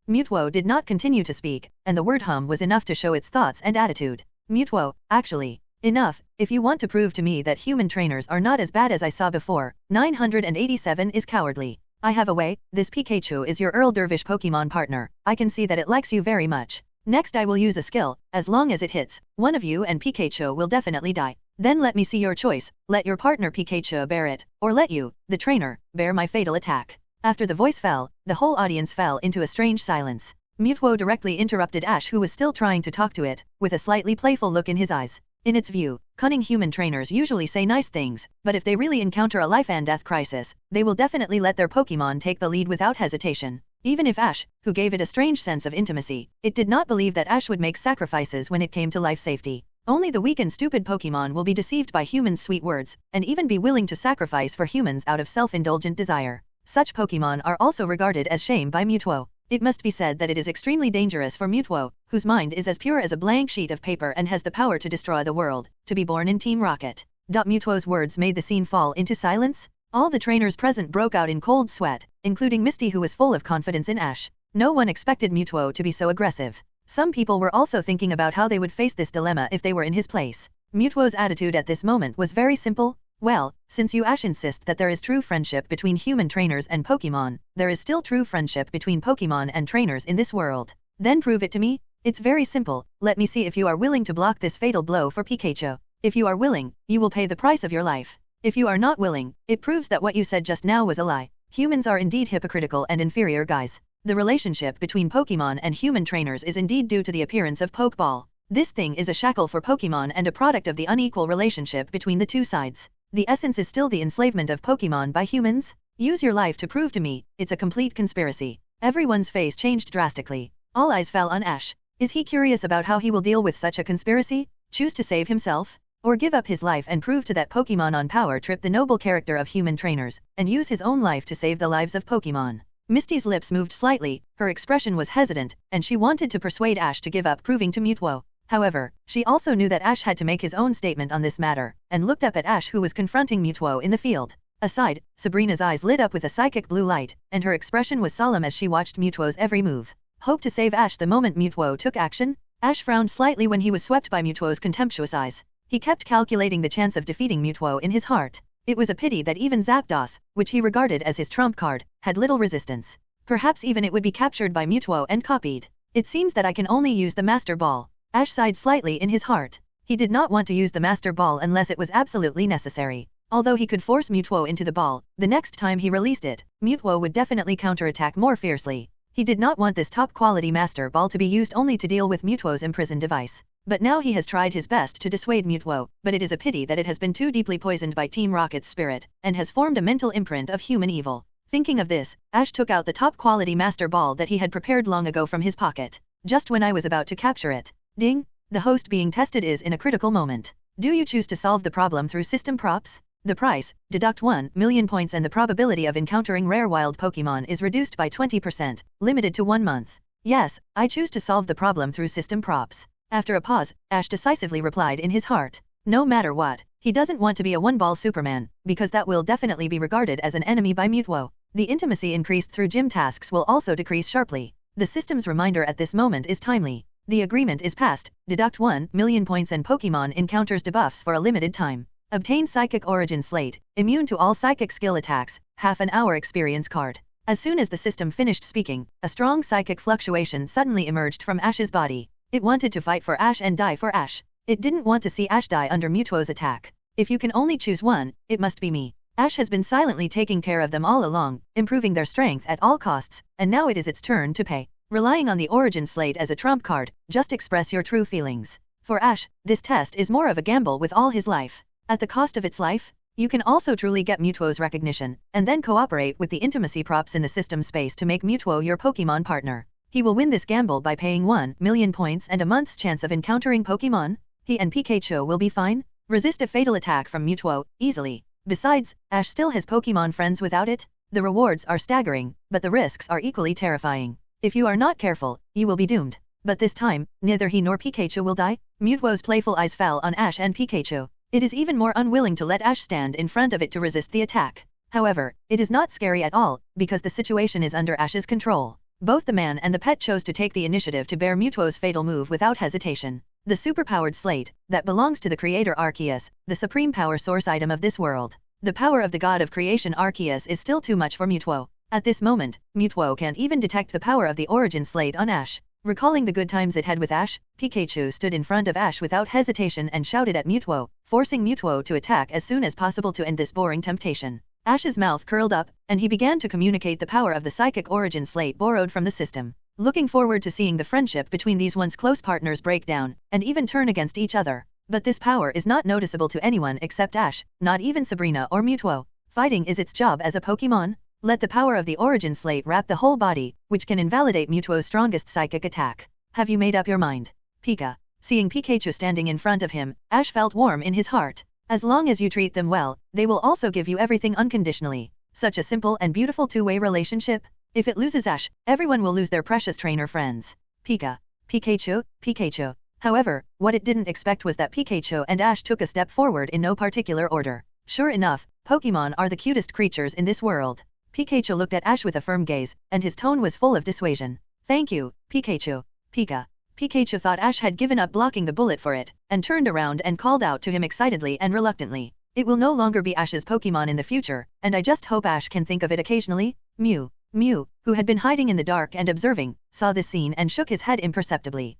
Mutwo did not continue to speak, and the word was enough to show its thoughts and attitude. Mutwo, actually. Enough, if you want to prove to me that human trainers are not as bad as I saw before. 987 is cowardly. I have a way, this Pikachu is your Earl Dervish Pokémon partner, I can see that it likes you very much. Next I will use a skill, as long as it hits, one of you and Pikachu will definitely die. Then let me see your choice, let your partner Pikachu bear it, or let you, the trainer, bear my fatal attack. After the voice fell, the whole audience fell into a strange silence. Mutwo directly interrupted Ash, who was still trying to talk to it, with a slightly playful look in his eyes. In its view, cunning human trainers usually say nice things, but if they really encounter a life and death crisis, they will definitely let their Pokémon take the lead without hesitation. Even if Ash, who gave it a strange sense of intimacy, it did not believe that Ash would make sacrifices when it came to life safety. Only the weak and stupid Pokémon will be deceived by humans' sweet words, and even be willing to sacrifice for humans out of self-indulgent desire. Such Pokémon are also regarded as shame by Mutwo. It must be said that it is extremely dangerous for Mutwo, whose mind is as pure as a blank sheet of paper and has the power to destroy the world, to be born in Team Rocket. Mutwo's words made the scene fall into silence. All the trainers present broke out in cold sweat, including Misty, who was full of confidence in Ash. No one expected Mutuo to be so aggressive. Some people were also thinking about how they would face this dilemma if they were in his place. Mutuo's attitude at this moment was very simple. Well, since you Ash insist that there is true friendship between human trainers and Pokémon, there is still true friendship between Pokémon and trainers in this world. Then prove it to me. It's very simple. Let me see if you are willing to block this fatal blow for Pikachu. If you are willing, you will pay the price of your life. If you are not willing, it proves that what you said just now was a lie. Humans are indeed hypocritical and inferior guys. The relationship between Pokémon and human trainers is indeed due to the appearance of Pokeball. This thing is a shackle for Pokémon and a product of the unequal relationship between the two sides. The essence is still the enslavement of Pokémon by humans. Use your life to prove to me, it's a complete conspiracy. Everyone's face changed drastically. All eyes fell on Ash. Is he curious about how he will deal with such a conspiracy? Choose to save himself? Or give up his life and prove to that Pokémon on power trip the noble character of human trainers, and use his own life to save the lives of Pokémon? Misty's lips moved slightly, her expression was hesitant, and she wanted to persuade Ash to give up proving to Mutuo. However, she also knew that Ash had to make his own statement on this matter, and looked up at Ash, who was confronting Mutuo in the field. Aside, Sabrina's eyes lit up with a psychic blue light, and her expression was solemn as she watched Mutuo's every move. Hope to save Ash the moment Mutuo took action? Ash frowned slightly when he was swept by Mutuo's contemptuous eyes. He kept calculating the chance of defeating Mutuo in his heart. It was a pity that even Zapdos, which he regarded as his trump card, had little resistance. Perhaps even it would be captured by Mutuo and copied. It seems that I can only use the Master Ball. Ash sighed slightly in his heart. He did not want to use the Master Ball unless it was absolutely necessary. Although he could force Mutuo into the ball, the next time he released it, Mutuo would definitely counterattack more fiercely. He did not want this top-quality Master Ball to be used only to deal with Mutuo's imprisoned device. But now he has tried his best to dissuade Mutuo, but it is a pity that it has been too deeply poisoned by Team Rocket's spirit, and has formed a mental imprint of human evil. Thinking of this, Ash took out the top-quality Master Ball that he had prepared long ago from his pocket. Just when I was about to capture it. Ding! The host being tested is in a critical moment. Do you choose to solve the problem through system props? The price, deduct 1 million points, and the probability of encountering rare wild Pokémon is reduced by 20%, limited to 1 month. Yes, I choose to solve the problem through system props. After a pause, Ash decisively replied in his heart. No matter what, he doesn't want to be a one-ball Superman, because that will definitely be regarded as an enemy by Mutuo. The intimacy increased through gym tasks will also decrease sharply. The system's reminder at this moment is timely. The agreement is passed, deduct 1 million points and Pokémon encounters debuffs for a limited time. Obtain Psychic Origin Slate, immune to all psychic skill attacks, half an hour experience card. As soon as the system finished speaking, a strong psychic fluctuation suddenly emerged from Ash's body. It wanted to fight for Ash and die for Ash. It didn't want to see Ash die under Mutuo's attack. If you can only choose one, it must be me. Ash has been silently taking care of them all along, improving their strength at all costs, and now it is its turn to pay. Relying on the Origin Slate as a trump card, just express your true feelings. For Ash, this test is more of a gamble with all his life. At the cost of its life, you can also truly get Mutuo's recognition, and then cooperate with the intimacy props in the system space to make Mutuo your Pokémon partner. He will win this gamble by paying 1 million points and a month's chance of encountering Pokémon. He and Pikachu will be fine. Resist a fatal attack from Mutuo, easily. Besides, Ash still has Pokémon friends without it. The rewards are staggering, but the risks are equally terrifying. If you are not careful, you will be doomed. But this time, neither he nor Pikachu will die. Mutuo's playful eyes fell on Ash and Pikachu. It is even more unwilling to let Ash stand in front of it to resist the attack. However, it is not scary at all, because the situation is under Ash's control. Both the man and the pet chose to take the initiative to bear Mutuo's fatal move without hesitation. The superpowered slate, that belongs to the creator Arceus, the supreme power source item of this world. The power of the god of creation Arceus is still too much for Mutuo. At this moment, Mutuo can't even detect the power of the origin slate on Ash. Recalling the good times it had with Ash, Pikachu stood in front of Ash without hesitation and shouted at Mutuo, forcing Mutuo to attack as soon as possible to end this boring temptation. Ash's mouth curled up, and he began to communicate the power of the psychic origin slate borrowed from the system. Looking forward to seeing the friendship between these once close partners break down, and even turn against each other. But this power is not noticeable to anyone except Ash, not even Sabrina or Mutuo. Fighting is its job as a Pokémon. Let the power of the origin slate wrap the whole body, which can invalidate Mutuo's strongest psychic attack. Have you made up your mind? Pika. Seeing Pikachu standing in front of him, Ash felt warm in his heart. As long as you treat them well, they will also give you everything unconditionally. Such a simple and beautiful two-way relationship. If it loses Ash, everyone will lose their precious trainer friends. Pika. Pikachu, Pikachu. However, what it didn't expect was that Pikachu and Ash took a step forward in no particular order. Sure enough, Pokémon are the cutest creatures in this world. Pikachu looked at Ash with a firm gaze, and his tone was full of dissuasion. Thank you, Pikachu. Pika. Pikachu thought Ash had given up blocking the bullet for it, and turned around and called out to him excitedly and reluctantly. It will no longer be Ash's Pokémon in the future, and I just hope Ash can think of it occasionally. Mew. Mew, who had been hiding in the dark and observing, saw this scene and shook his head imperceptibly.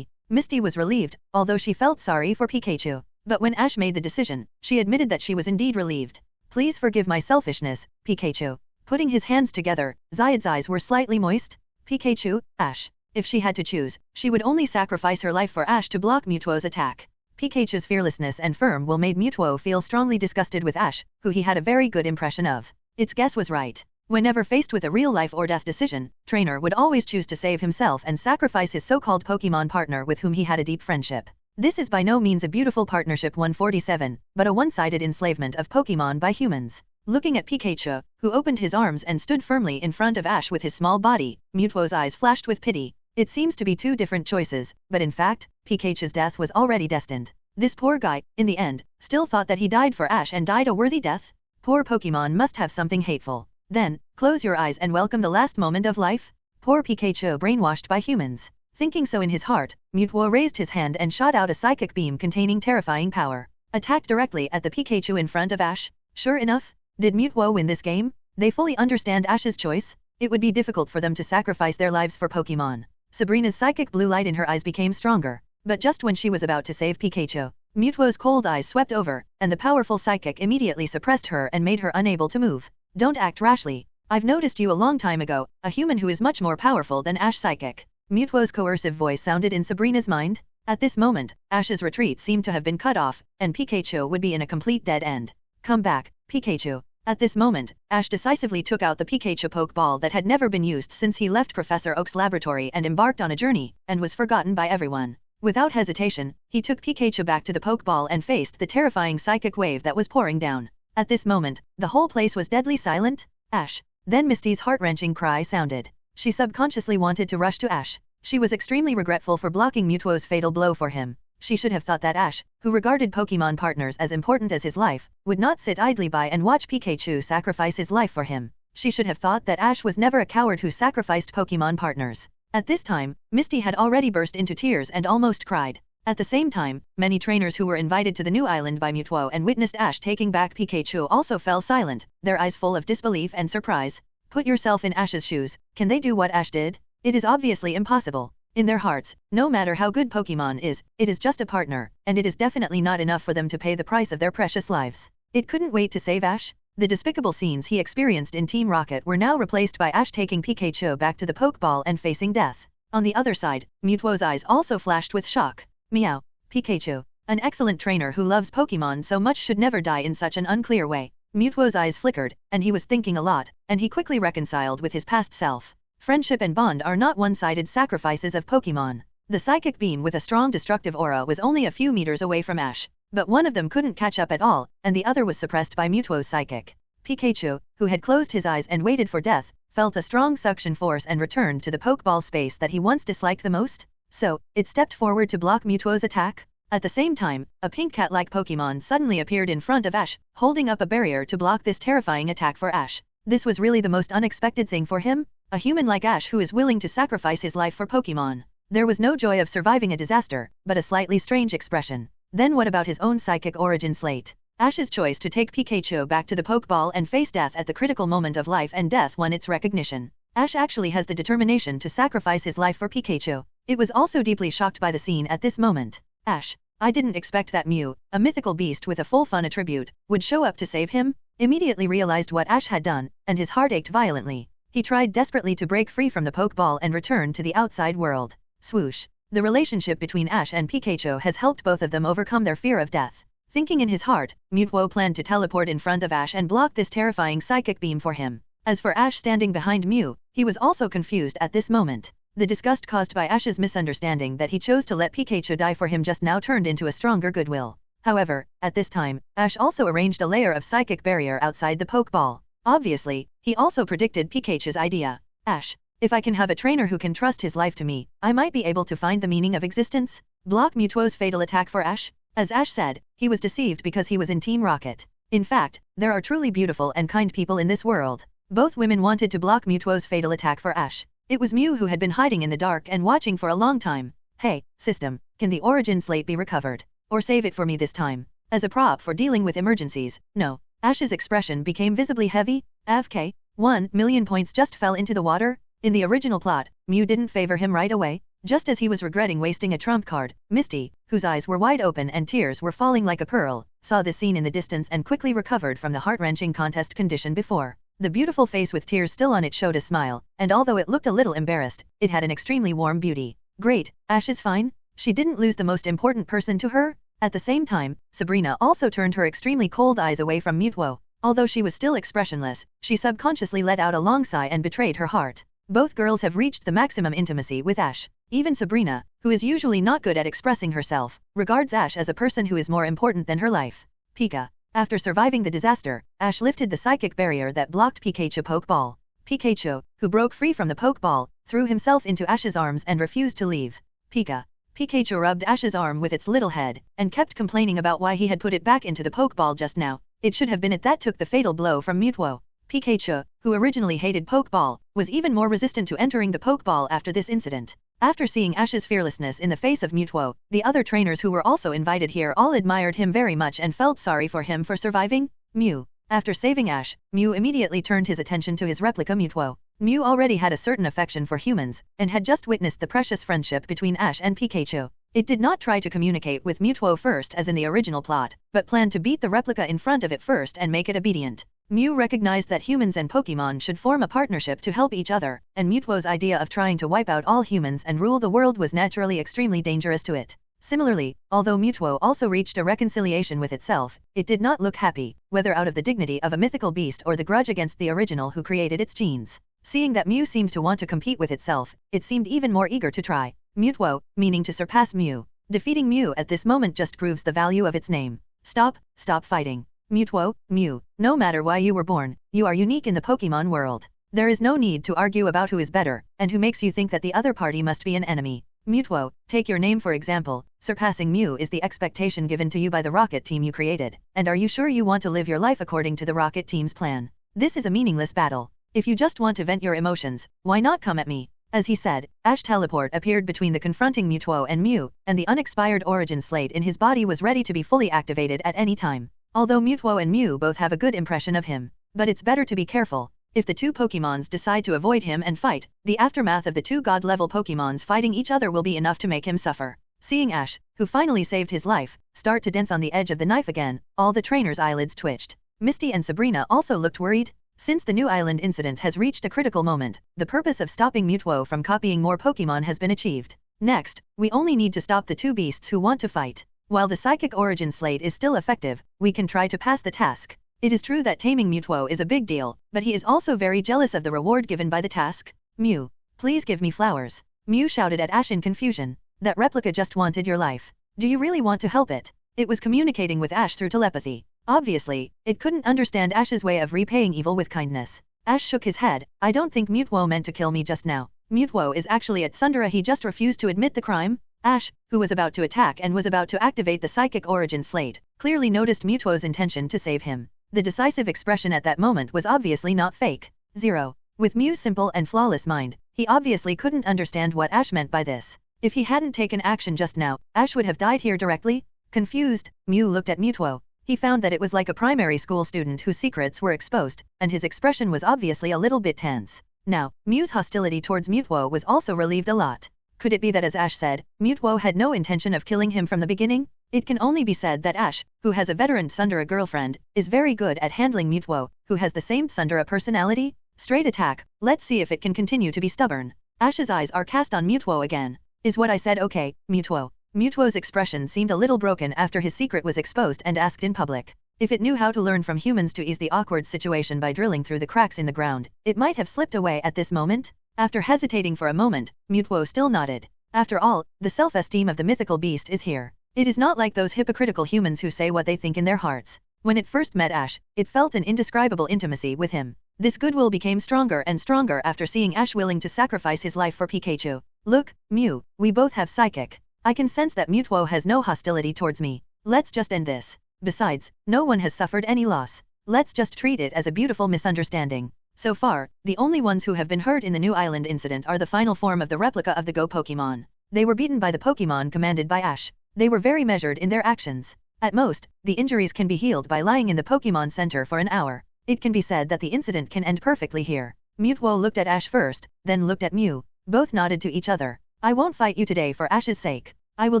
Misty was relieved, although she felt sorry for Pikachu. But when Ash made the decision, she admitted that she was indeed relieved. Please forgive my selfishness, Pikachu. Putting his hands together, Zayad's eyes were slightly moist. Pikachu, Ash. If she had to choose, she would only sacrifice her life for Ash to block Mewtwo's attack. Pikachu's fearlessness and firm will made Mewtwo feel strongly disgusted with Ash, who he had a very good impression of. Its guess was right. Whenever faced with a real life or death decision, Trainer would always choose to save himself and sacrifice his so-called Pokémon partner with whom he had a deep friendship. This is by no means a beautiful partnership 147, but a one-sided enslavement of Pokémon by humans. Looking at Pikachu, who opened his arms and stood firmly in front of Ash with his small body, Mewtwo's eyes flashed with pity. It seems to be two different choices, but in fact, Pikachu's death was already destined. This poor guy, in the end, still thought that he died for Ash and died a worthy death? Poor Pokémon must have something hateful. Then, close your eyes and welcome the last moment of life? Poor Pikachu brainwashed by humans. Thinking so in his heart, Mewtwo raised his hand and shot out a psychic beam containing terrifying power. Attacked directly at the Pikachu in front of Ash. Sure enough, did Mewtwo win this game? They fully understand Ash's choice. It would be difficult for them to sacrifice their lives for Pokémon. Sabrina's psychic blue light in her eyes became stronger. But just when she was about to save Pikachu, Mewtwo's cold eyes swept over, and the powerful psychic immediately suppressed her and made her unable to move. Don't act rashly. I've noticed you a long time ago, a human who is much more powerful than Ash psychic. Mewtwo's coercive voice sounded in Sabrina's mind. At this moment, Ash's retreat seemed to have been cut off, and Pikachu would be in a complete dead end. Come back, Pikachu. At this moment, Ash decisively took out the Pikachu Pokeball that had never been used since he left Professor Oak's laboratory and embarked on a journey, and was forgotten by everyone. Without hesitation, he took Pikachu back to the Pokeball and faced the terrifying psychic wave that was pouring down. At this moment, the whole place was deadly silent. Ash. Then Misty's heart-wrenching cry sounded. She subconsciously wanted to rush to Ash. She was extremely regretful for blocking Mewtwo's fatal blow for him. She should have thought that Ash, who regarded Pokémon partners as important as his life, would not sit idly by and watch Pikachu sacrifice his life for him. She should have thought that Ash was never a coward who sacrificed Pokémon partners. At this time, Misty had already burst into tears and almost cried. At the same time, many trainers who were invited to the new island by Mewtwo and witnessed Ash taking back Pikachu also fell silent, their eyes full of disbelief and surprise. Put yourself in Ash's shoes. Can they do what Ash did? It is obviously impossible. In their hearts, no matter how good Pokémon is, it is just a partner, and it is definitely not enough for them to pay the price of their precious lives. It couldn't wait to save Ash. The despicable scenes he experienced in Team Rocket were now replaced by Ash taking Pikachu back to the Pokeball and facing death. On the other side, Mewtwo's eyes also flashed with shock. Meow. Pikachu. An excellent trainer who loves Pokémon so much should never die in such an unclear way. Mewtwo's eyes flickered, and he was thinking a lot, and he quickly reconciled with his past self. Friendship and bond are not one-sided sacrifices of Pokémon. The psychic beam with a strong destructive aura was only a few meters away from Ash, but one of them couldn't catch up at all, and the other was suppressed by Mewtwo's psychic. Pikachu, who had closed his eyes and waited for death, felt a strong suction force and returned to the Pokeball space that he once disliked the most. So, it stepped forward to block Mewtwo's attack. At the same time, a pink cat-like Pokémon suddenly appeared in front of Ash, holding up a barrier to block this terrifying attack for Ash. This was really the most unexpected thing for him. A human like Ash who is willing to sacrifice his life for Pokémon. There was no joy of surviving a disaster, but a slightly strange expression. Then what about his own psychic origin slate? Ash's choice to take Pikachu back to the Pokeball and face death at the critical moment of life and death won its recognition. Ash actually has the determination to sacrifice his life for Pikachu. It was also deeply shocked by the scene at this moment. Ash. I didn't expect that Mew, a mythical beast with a full fun attribute, would show up to save him. Immediately realized what Ash had done, and his heart ached violently. He tried desperately to break free from the Pokeball and return to the outside world. Swoosh. The relationship between Ash and Pikachu has helped both of them overcome their fear of death. Thinking in his heart, Mewtwo planned to teleport in front of Ash and block this terrifying psychic beam for him. As for Ash standing behind Mew, he was also confused at this moment. The disgust caused by Ash's misunderstanding that he chose to let Pikachu die for him just now turned into a stronger goodwill. However, at this time, Ash also arranged a layer of psychic barrier outside the Pokeball. Obviously, he also predicted Pikachu's idea. Ash. If I can have a trainer who can trust his life to me, I might be able to find the meaning of existence. Block Mewtwo's fatal attack for Ash? As Ash said, he was deceived because he was in Team Rocket. In fact, there are truly beautiful and kind people in this world. Both women wanted to block Mewtwo's fatal attack for Ash. It was Mew who had been hiding in the dark and watching for a long time. Hey, system, can the origin slate be recovered? Or save it for me this time? As a prop for dealing with emergencies, no. Ash's expression became visibly heavy. AFK, 1,000,000 points just fell into the water. In the original plot, Mew didn't favor him right away. Just as he was regretting wasting a trump card, Misty, whose eyes were wide open and tears were falling like a pearl, saw this scene in the distance and quickly recovered from the heart-wrenching contest condition before. The beautiful face with tears still on it showed a smile, and although it looked a little embarrassed, it had an extremely warm beauty. Great, Ash is fine? She didn't lose the most important person to her? At the same time, Sabrina also turned her extremely cold eyes away from Mewtwo. Although she was still expressionless, she subconsciously let out a long sigh and betrayed her heart. Both girls have reached the maximum intimacy with Ash. Even Sabrina, who is usually not good at expressing herself, regards Ash as a person who is more important than her life. Pika. After surviving the disaster, Ash lifted the psychic barrier that blocked Pikachu's Pokeball. Pikachu, who broke free from the Pokeball, threw himself into Ash's arms and refused to leave. Pika. Pikachu rubbed Ash's arm with its little head, and kept complaining about why he had put it back into the Pokeball just now. It should have been it that took the fatal blow from Mewtwo. Pikachu, who originally hated Pokeball, was even more resistant to entering the Pokeball after this incident. After seeing Ash's fearlessness in the face of Mewtwo, the other trainers who were also invited here all admired him very much and felt sorry for him for surviving. Mew. After saving Ash, Mew immediately turned his attention to his replica Mewtwo. Mew already had a certain affection for humans, and had just witnessed the precious friendship between Ash and Pikachu. It did not try to communicate with Mewtwo first as in the original plot, but planned to beat the replica in front of it first and make it obedient. Mew recognized that humans and Pokémon should form a partnership to help each other, and Mewtwo's idea of trying to wipe out all humans and rule the world was naturally extremely dangerous to it. Similarly, although Mewtwo also reached a reconciliation with itself, it did not look happy, whether out of the dignity of a mythical beast or the grudge against the original who created its genes. Seeing that Mew seemed to want to compete with itself, it seemed even more eager to try. Mewtwo, meaning to surpass Mew. Defeating Mew at this moment just proves the value of its name. Stop fighting. Mewtwo, Mew, no matter why you were born, you are unique in the Pokémon world. There is no need to argue about who is better, and who makes you think that the other party must be an enemy. Mewtwo, take your name for example, surpassing Mew is the expectation given to you by the Rocket Team you created, and are you sure you want to live your life according to the Rocket Team's plan? This is a meaningless battle. If you just want to vent your emotions, why not come at me? As he said, Ash Teleport appeared between the confronting Mewtwo and Mew, and the unexpired origin slate in his body was ready to be fully activated at any time. Although Mewtwo and Mew both have a good impression of him, but it's better to be careful. If the two Pokémons decide to avoid him and fight, the aftermath of the two God-level Pokémons fighting each other will be enough to make him suffer. Seeing Ash, who finally saved his life, start to dance on the edge of the knife again, all the trainers' eyelids twitched. Misty and Sabrina also looked worried. Since the new island incident has reached a critical moment, the purpose of stopping Mewtwo from copying more Pokémon has been achieved. Next, we only need to stop the two beasts who want to fight. While the Psychic Origin Slate is still effective, we can try to pass the task. It is true that taming Mewtwo is a big deal, but he is also very jealous of the reward given by the task. Mew, please give me flowers. Mew shouted at Ash in confusion. That replica just wanted your life. Do you really want to help it? It was communicating with Ash through telepathy. Obviously, it couldn't understand Ash's way of repaying evil with kindness. Ash shook his head. I don't think Mewtwo meant to kill me just now. Mewtwo is actually at Sundara. He just refused to admit the crime. Ash, who was about to attack and was about to activate the Psychic Origin Slate, clearly noticed Mewtwo's intention to save him. The decisive expression at that moment was obviously not fake. 0. With Mew's simple and flawless mind, he obviously couldn't understand what Ash meant by this. If he hadn't taken action just now, Ash would have died here directly. Confused, Mew looked at Mewtwo. He found that it was like a primary school student whose secrets were exposed, and his expression was obviously a little bit tense. Now, Mew's hostility towards Mewtwo was also relieved a lot. Could it be that, as Ash said, Mewtwo had no intention of killing him from the beginning? It can only be said that Ash, who has a veteran Sundara girlfriend, is very good at handling Mewtwo, who has the same Sundara personality. Straight attack, let's see if it can continue to be stubborn. Ash's eyes are cast on Mewtwo again. Is what I said okay, Mewtwo? Mewtwo's expression seemed a little broken after his secret was exposed and asked in public. If it knew how to learn from humans to ease the awkward situation by drilling through the cracks in the ground, it might have slipped away at this moment. After hesitating for a moment, Mewtwo still nodded. After all, the self-esteem of the mythical beast is here. It is not like those hypocritical humans who say what they think in their hearts. When it first met Ash, it felt an indescribable intimacy with him. This goodwill became stronger and stronger after seeing Ash willing to sacrifice his life for Pikachu. Look, Mew, we both have Psychic. I can sense that Mewtwo has no hostility towards me. Let's just end this. Besides, no one has suffered any loss. Let's just treat it as a beautiful misunderstanding. So far, the only ones who have been hurt in the new island incident are the final form of the replica of the Go Pokémon. They were beaten by the Pokémon commanded by Ash. They were very measured in their actions. At most, the injuries can be healed by lying in the Pokémon Center for an hour. It can be said that the incident can end perfectly here. Mutwo looked at Ash first, then looked at Mew. Both nodded to each other. I won't fight you today for Ash's sake. I will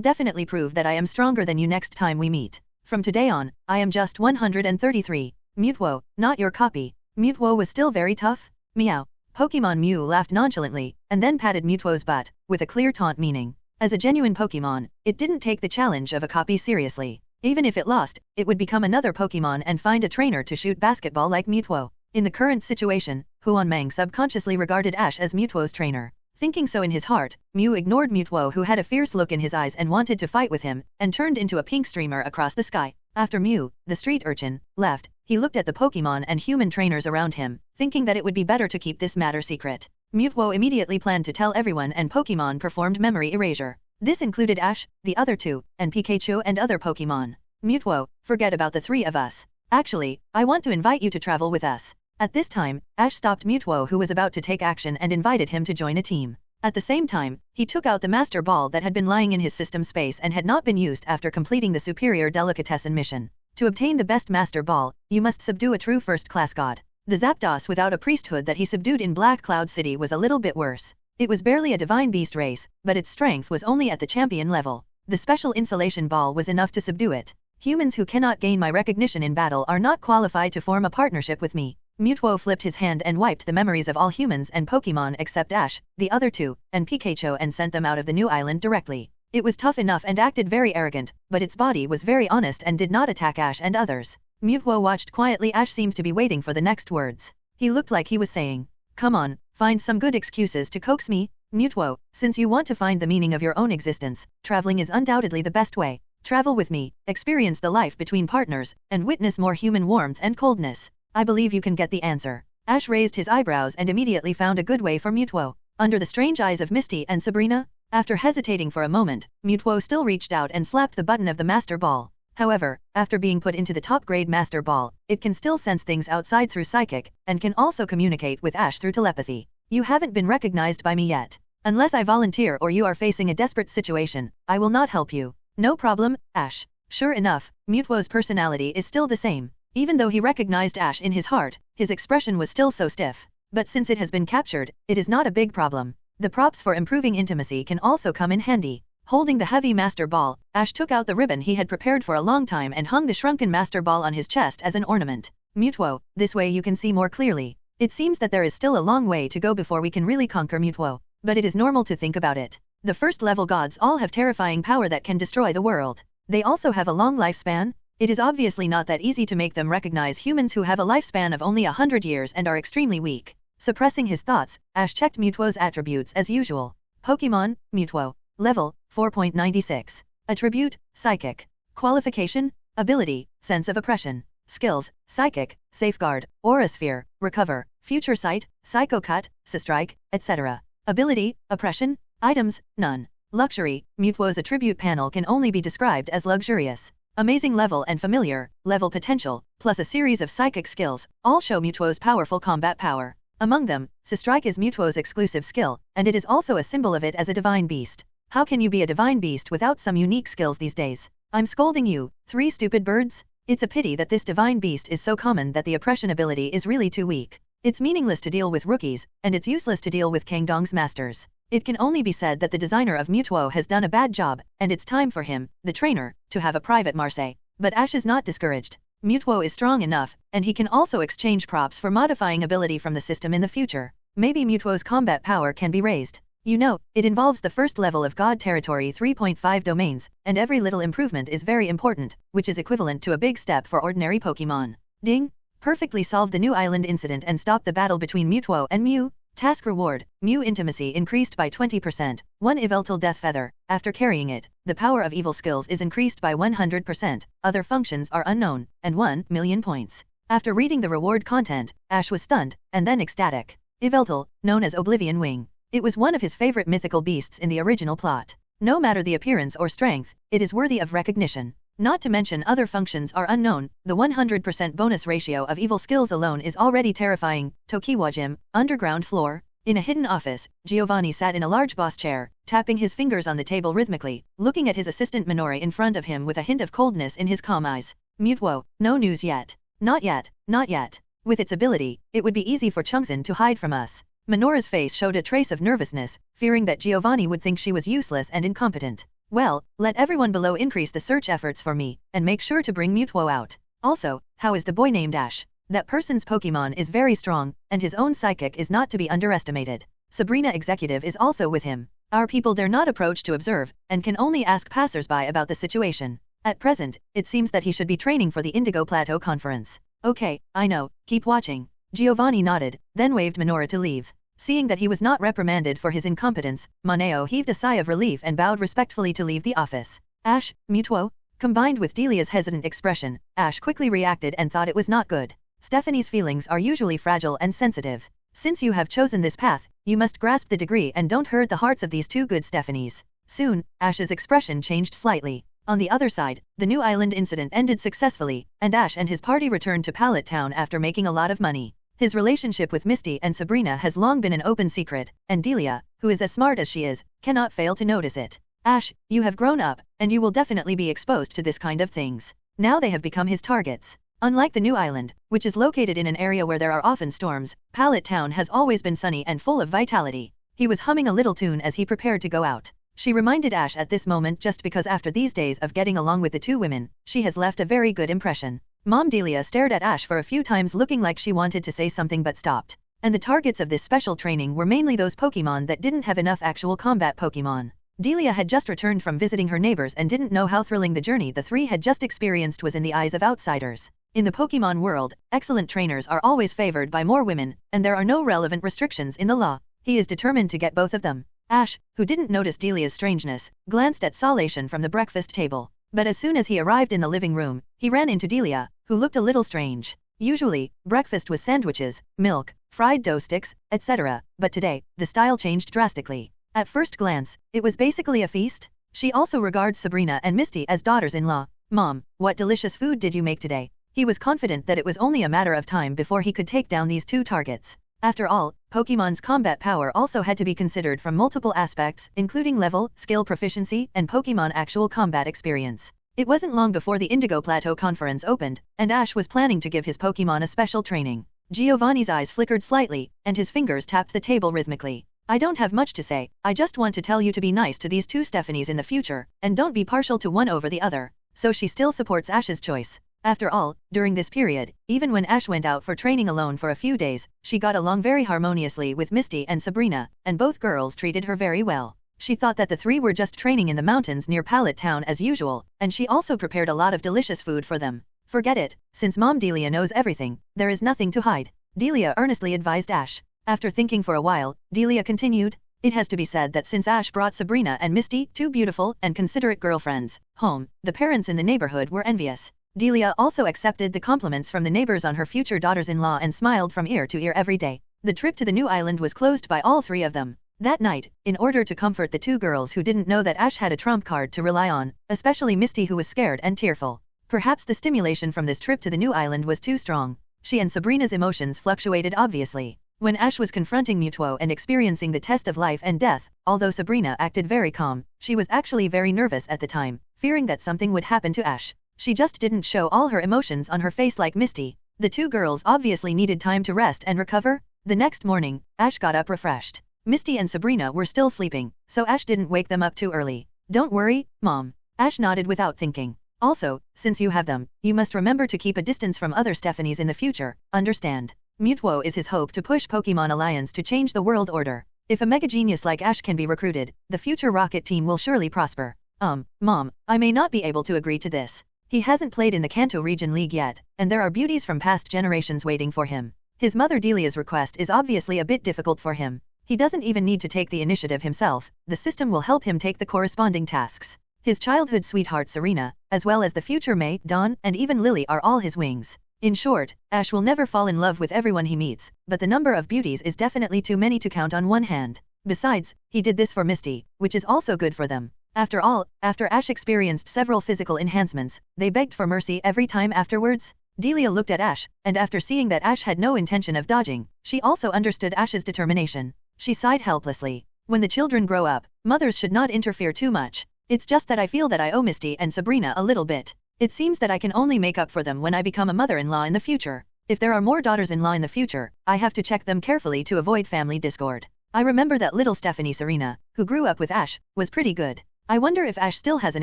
definitely prove that I am stronger than you next time we meet. From today on, I am just 133. Mutwo, not your copy. Mutwo was still very tough? Meow. Pokémon Mew laughed nonchalantly, and then patted Mutwo's butt, with a clear taunt meaning. As a genuine Pokémon, it didn't take the challenge of a copy seriously. Even if it lost, it would become another Pokémon and find a trainer to shoot basketball like Mutwo. In the current situation, Xuan subconsciously regarded Ash as Mutwo's trainer. Thinking so in his heart, Mew ignored Mutwo, who had a fierce look in his eyes and wanted to fight with him, and turned into a pink streamer across the sky. After Mew, the street urchin, left, he looked at the Pokémon and human trainers around him, thinking that it would be better to keep this matter secret. Mutwo immediately planned to tell everyone, and Pokémon performed memory erasure. This included Ash, the other two, and Pikachu and other Pokémon. Mutwo, forget about the three of us. Actually, I want to invite you to travel with us. At this time, Ash stopped Mutwo, who was about to take action, and invited him to join a team. At the same time, he took out the Master Ball that had been lying in his system space and had not been used after completing the Superior Delicatessen mission. To obtain the best Master Ball, you must subdue a true first-class god. The Zapdos without a priesthood that he subdued in Black Cloud City was a little bit worse. It was barely a divine beast race, but its strength was only at the champion level. The special insulation ball was enough to subdue it. Humans who cannot gain my recognition in battle are not qualified to form a partnership with me. Mutwo flipped his hand and wiped the memories of all humans and Pokémon except Ash, the other two, and Pikachu, and sent them out of the new island directly. It was tough enough and acted very arrogant, but its body was very honest and did not attack Ash and others. Mutwo watched quietly. Ash seemed to be waiting for the next words. He looked like he was saying, "Come on, find some good excuses to coax me." Mutwo, since you want to find the meaning of your own existence, traveling is undoubtedly the best way. Travel with me, experience the life between partners, and witness more human warmth and coldness. I believe you can get the answer. Ash raised his eyebrows and immediately found a good way for Mutwo. Under the strange eyes of Misty and Sabrina, after hesitating for a moment, Mutwo still reached out and slapped the button of the Master Ball. However, after being put into the top-grade Master Ball, it can still sense things outside through psychic, and can also communicate with Ash through telepathy. You haven't been recognized by me yet. Unless I volunteer or you are facing a desperate situation, I will not help you. No problem, Ash. Sure enough, Mutwo's personality is still the same. Even though he recognized Ash in his heart, his expression was still so stiff. But since it has been captured, it is not a big problem. The props for improving intimacy can also come in handy. Holding the heavy Master Ball, Ash took out the ribbon he had prepared for a long time and hung the shrunken Master Ball on his chest as an ornament. Mutwo, this way you can see more clearly. It seems that there is still a long way to go before we can really conquer Mutwo. But it is normal to think about it. The first-level gods all have terrifying power that can destroy the world. They also have a long lifespan. It is obviously not that easy to make them recognize humans who have a lifespan of only 100 years and are extremely weak. Suppressing his thoughts, Ash checked Mutwo's attributes as usual. Pokémon, Mutwo. Level, 4.96. Attribute, Psychic. Qualification, Ability, Sense of Oppression. Skills, Psychic, Safeguard, Aura Sphere, Recover, Future Sight, Psycho Cut, Strike, etc. Ability, Oppression. Items, none. Luxury, Mutwo's attribute panel can only be described as luxurious. Amazing level and familiar, level potential, plus a series of psychic skills, all show Mutwo's powerful combat power. Among them, Strike is Mutwo's exclusive skill, and it is also a symbol of it as a divine beast. How can you be a divine beast without some unique skills these days? I'm scolding you, three stupid birds? It's a pity that this divine beast is so common that the oppression ability is really too weak. It's meaningless to deal with rookies, and it's useless to deal with Kangdong's masters. It can only be said that the designer of Mutwo has done a bad job, and it's time for him, the trainer, to have a private Marseille. But Ash is not discouraged. Mutwo is strong enough, and he can also exchange props for modifying ability from the system in the future. Maybe Mutwo's combat power can be raised. You know, it involves the first level of God Territory 3.5 domains, and every little improvement is very important, which is equivalent to a big step for ordinary Pokémon. Ding! Perfectly solved the new island incident and stopped the battle between Mutwo and Mew. Task reward, Mew intimacy increased by 20%, 1 Yveltal Death Feather. After carrying it, the power of evil skills is increased by 100%, other functions are unknown, and 1 million points. After reading the reward content, Ash was stunned, and then ecstatic. Yveltal, known as Oblivion Wing. It was one of his favorite mythical beasts in the original plot. No matter the appearance or strength, it is worthy of recognition. Not to mention other functions are unknown. The 100% bonus ratio of evil skills alone is already terrifying. Tokiwa Gym, underground floor. In a hidden office, Giovanni sat in a large boss chair, tapping his fingers on the table rhythmically, looking at his assistant Minori in front of him with a hint of coldness in his calm eyes. Mutwo, no news yet. Not yet, not yet. With its ability, it would be easy for Chungzin to hide from us. Minora's face showed a trace of nervousness, fearing that Giovanni would think she was useless and incompetent. Well, let everyone below increase the search efforts for me, and make sure to bring Mutwo out. Also, how is the boy named Ash? That person's Pokémon is very strong, and his own psychic is not to be underestimated. Sabrina Executive is also with him. Our people dare not approach to observe, and can only ask passersby about the situation. At present, it seems that he should be training for the Indigo Plateau Conference. Okay, I know, keep watching. Giovanni nodded, then waved Minora to leave. Seeing that he was not reprimanded for his incompetence, Maneo heaved a sigh of relief and bowed respectfully to leave the office. Ash, Mutwo? Combined with Delia's hesitant expression, Ash quickly reacted and thought it was not good. Stephanie's feelings are usually fragile and sensitive. Since you have chosen this path, you must grasp the degree and don't hurt the hearts of these two good Stephanies. Soon, Ash's expression changed slightly. On the other side, the new island incident ended successfully, and Ash and his party returned to Pallet Town after making a lot of money. His relationship with Misty and Sabrina has long been an open secret, and Delia, who is as smart as she is, cannot fail to notice it. Ash, you have grown up, and you will definitely be exposed to this kind of things. Now they have become his targets. Unlike the new island, which is located in an area where there are often storms, Pallet Town has always been sunny and full of vitality. He was humming a little tune as he prepared to go out. She reminded Ash at this moment just because after these days of getting along with the two women, she has left a very good impression. Mom Delia stared at Ash for a few times looking like she wanted to say something but stopped. And the targets of this special training were mainly those Pokémon that didn't have enough actual combat Pokémon. Delia had just returned from visiting her neighbors and didn't know how thrilling the journey the three had just experienced was in the eyes of outsiders. In the Pokémon world, excellent trainers are always favored by more women, and there are no relevant restrictions in the law. He is determined to get both of them. Ash, who didn't notice Delia's strangeness, glanced at Salation from the breakfast table. But as soon as he arrived in the living room, he ran into Delia, who looked a little strange. Usually, breakfast was sandwiches, milk, fried dough sticks, etc., but today, the style changed drastically. At first glance, it was basically a feast. She also regards Sabrina and Misty as daughters-in-law. Mom, what delicious food did you make today? He was confident that it was only a matter of time before he could take down these two targets. After all, Pokémon's combat power also had to be considered from multiple aspects, including level, skill proficiency, and Pokémon actual combat experience. It wasn't long before the Indigo Plateau Conference opened, and Ash was planning to give his Pokémon a special training. Giovanni's eyes flickered slightly, and his fingers tapped the table rhythmically. I don't have much to say, I just want to tell you to be nice to these two Stephanies in the future, and don't be partial to one over the other. So she still supports Ash's choice. After all, during this period, even when Ash went out for training alone for a few days, she got along very harmoniously with Misty and Sabrina, and both girls treated her very well. She thought that the three were just training in the mountains near Pallet Town as usual, and she also prepared a lot of delicious food for them. Forget it, since Mom Delia knows everything, there is nothing to hide. Delia earnestly advised Ash. After thinking for a while, Delia continued, it has to be said that since Ash brought Sabrina and Misty, two beautiful and considerate girlfriends, home, the parents in the neighborhood were envious. Delia also accepted the compliments from the neighbors on her future daughters-in-law and smiled from ear to ear every day. The trip to the new island was closed by all three of them. That night, in order to comfort the two girls who didn't know that Ash had a trump card to rely on, especially Misty who was scared and tearful. Perhaps the stimulation from this trip to the new island was too strong. She and Sabrina's emotions fluctuated obviously. When Ash was confronting Mutwo and experiencing the test of life and death, although Sabrina acted very calm, she was actually very nervous at the time, fearing that something would happen to Ash. She just didn't show all her emotions on her face like Misty. The two girls obviously needed time to rest and recover. The next morning, Ash got up refreshed. Misty and Sabrina were still sleeping, so Ash didn't wake them up too early. Don't worry, Mom. Ash nodded without thinking. Also, since you have them, you must remember to keep a distance from other Stephanies in the future, understand? Mutwo is his hope to push Pokémon Alliance to change the world order. If a mega genius like Ash can be recruited, the future rocket team will surely prosper. Mom, I may not be able to agree to this. He hasn't played in the Kanto Region League yet, and there are beauties from past generations waiting for him. His mother Delia's request is obviously a bit difficult for him. He doesn't even need to take the initiative himself, the system will help him take the corresponding tasks. His childhood sweetheart Serena, as well as the future May, Dawn, and even Lily are all his wings. In short, Ash will never fall in love with everyone he meets, but the number of beauties is definitely too many to count on one hand. Besides, he did this for Misty, which is also good for them. After all, after Ash experienced several physical enhancements, they begged for mercy every time afterwards. Delia looked at Ash, and after seeing that Ash had no intention of dodging, she also understood Ash's determination. She sighed helplessly. When the children grow up, mothers should not interfere too much. It's just that I feel that I owe Misty and Sabrina a little bit. It seems that I can only make up for them when I become a mother-in-law in the future. If there are more daughters-in-law in the future, I have to check them carefully to avoid family discord. I remember that little Stephanie Serena, who grew up with Ash, was pretty good. I wonder if Ash still has an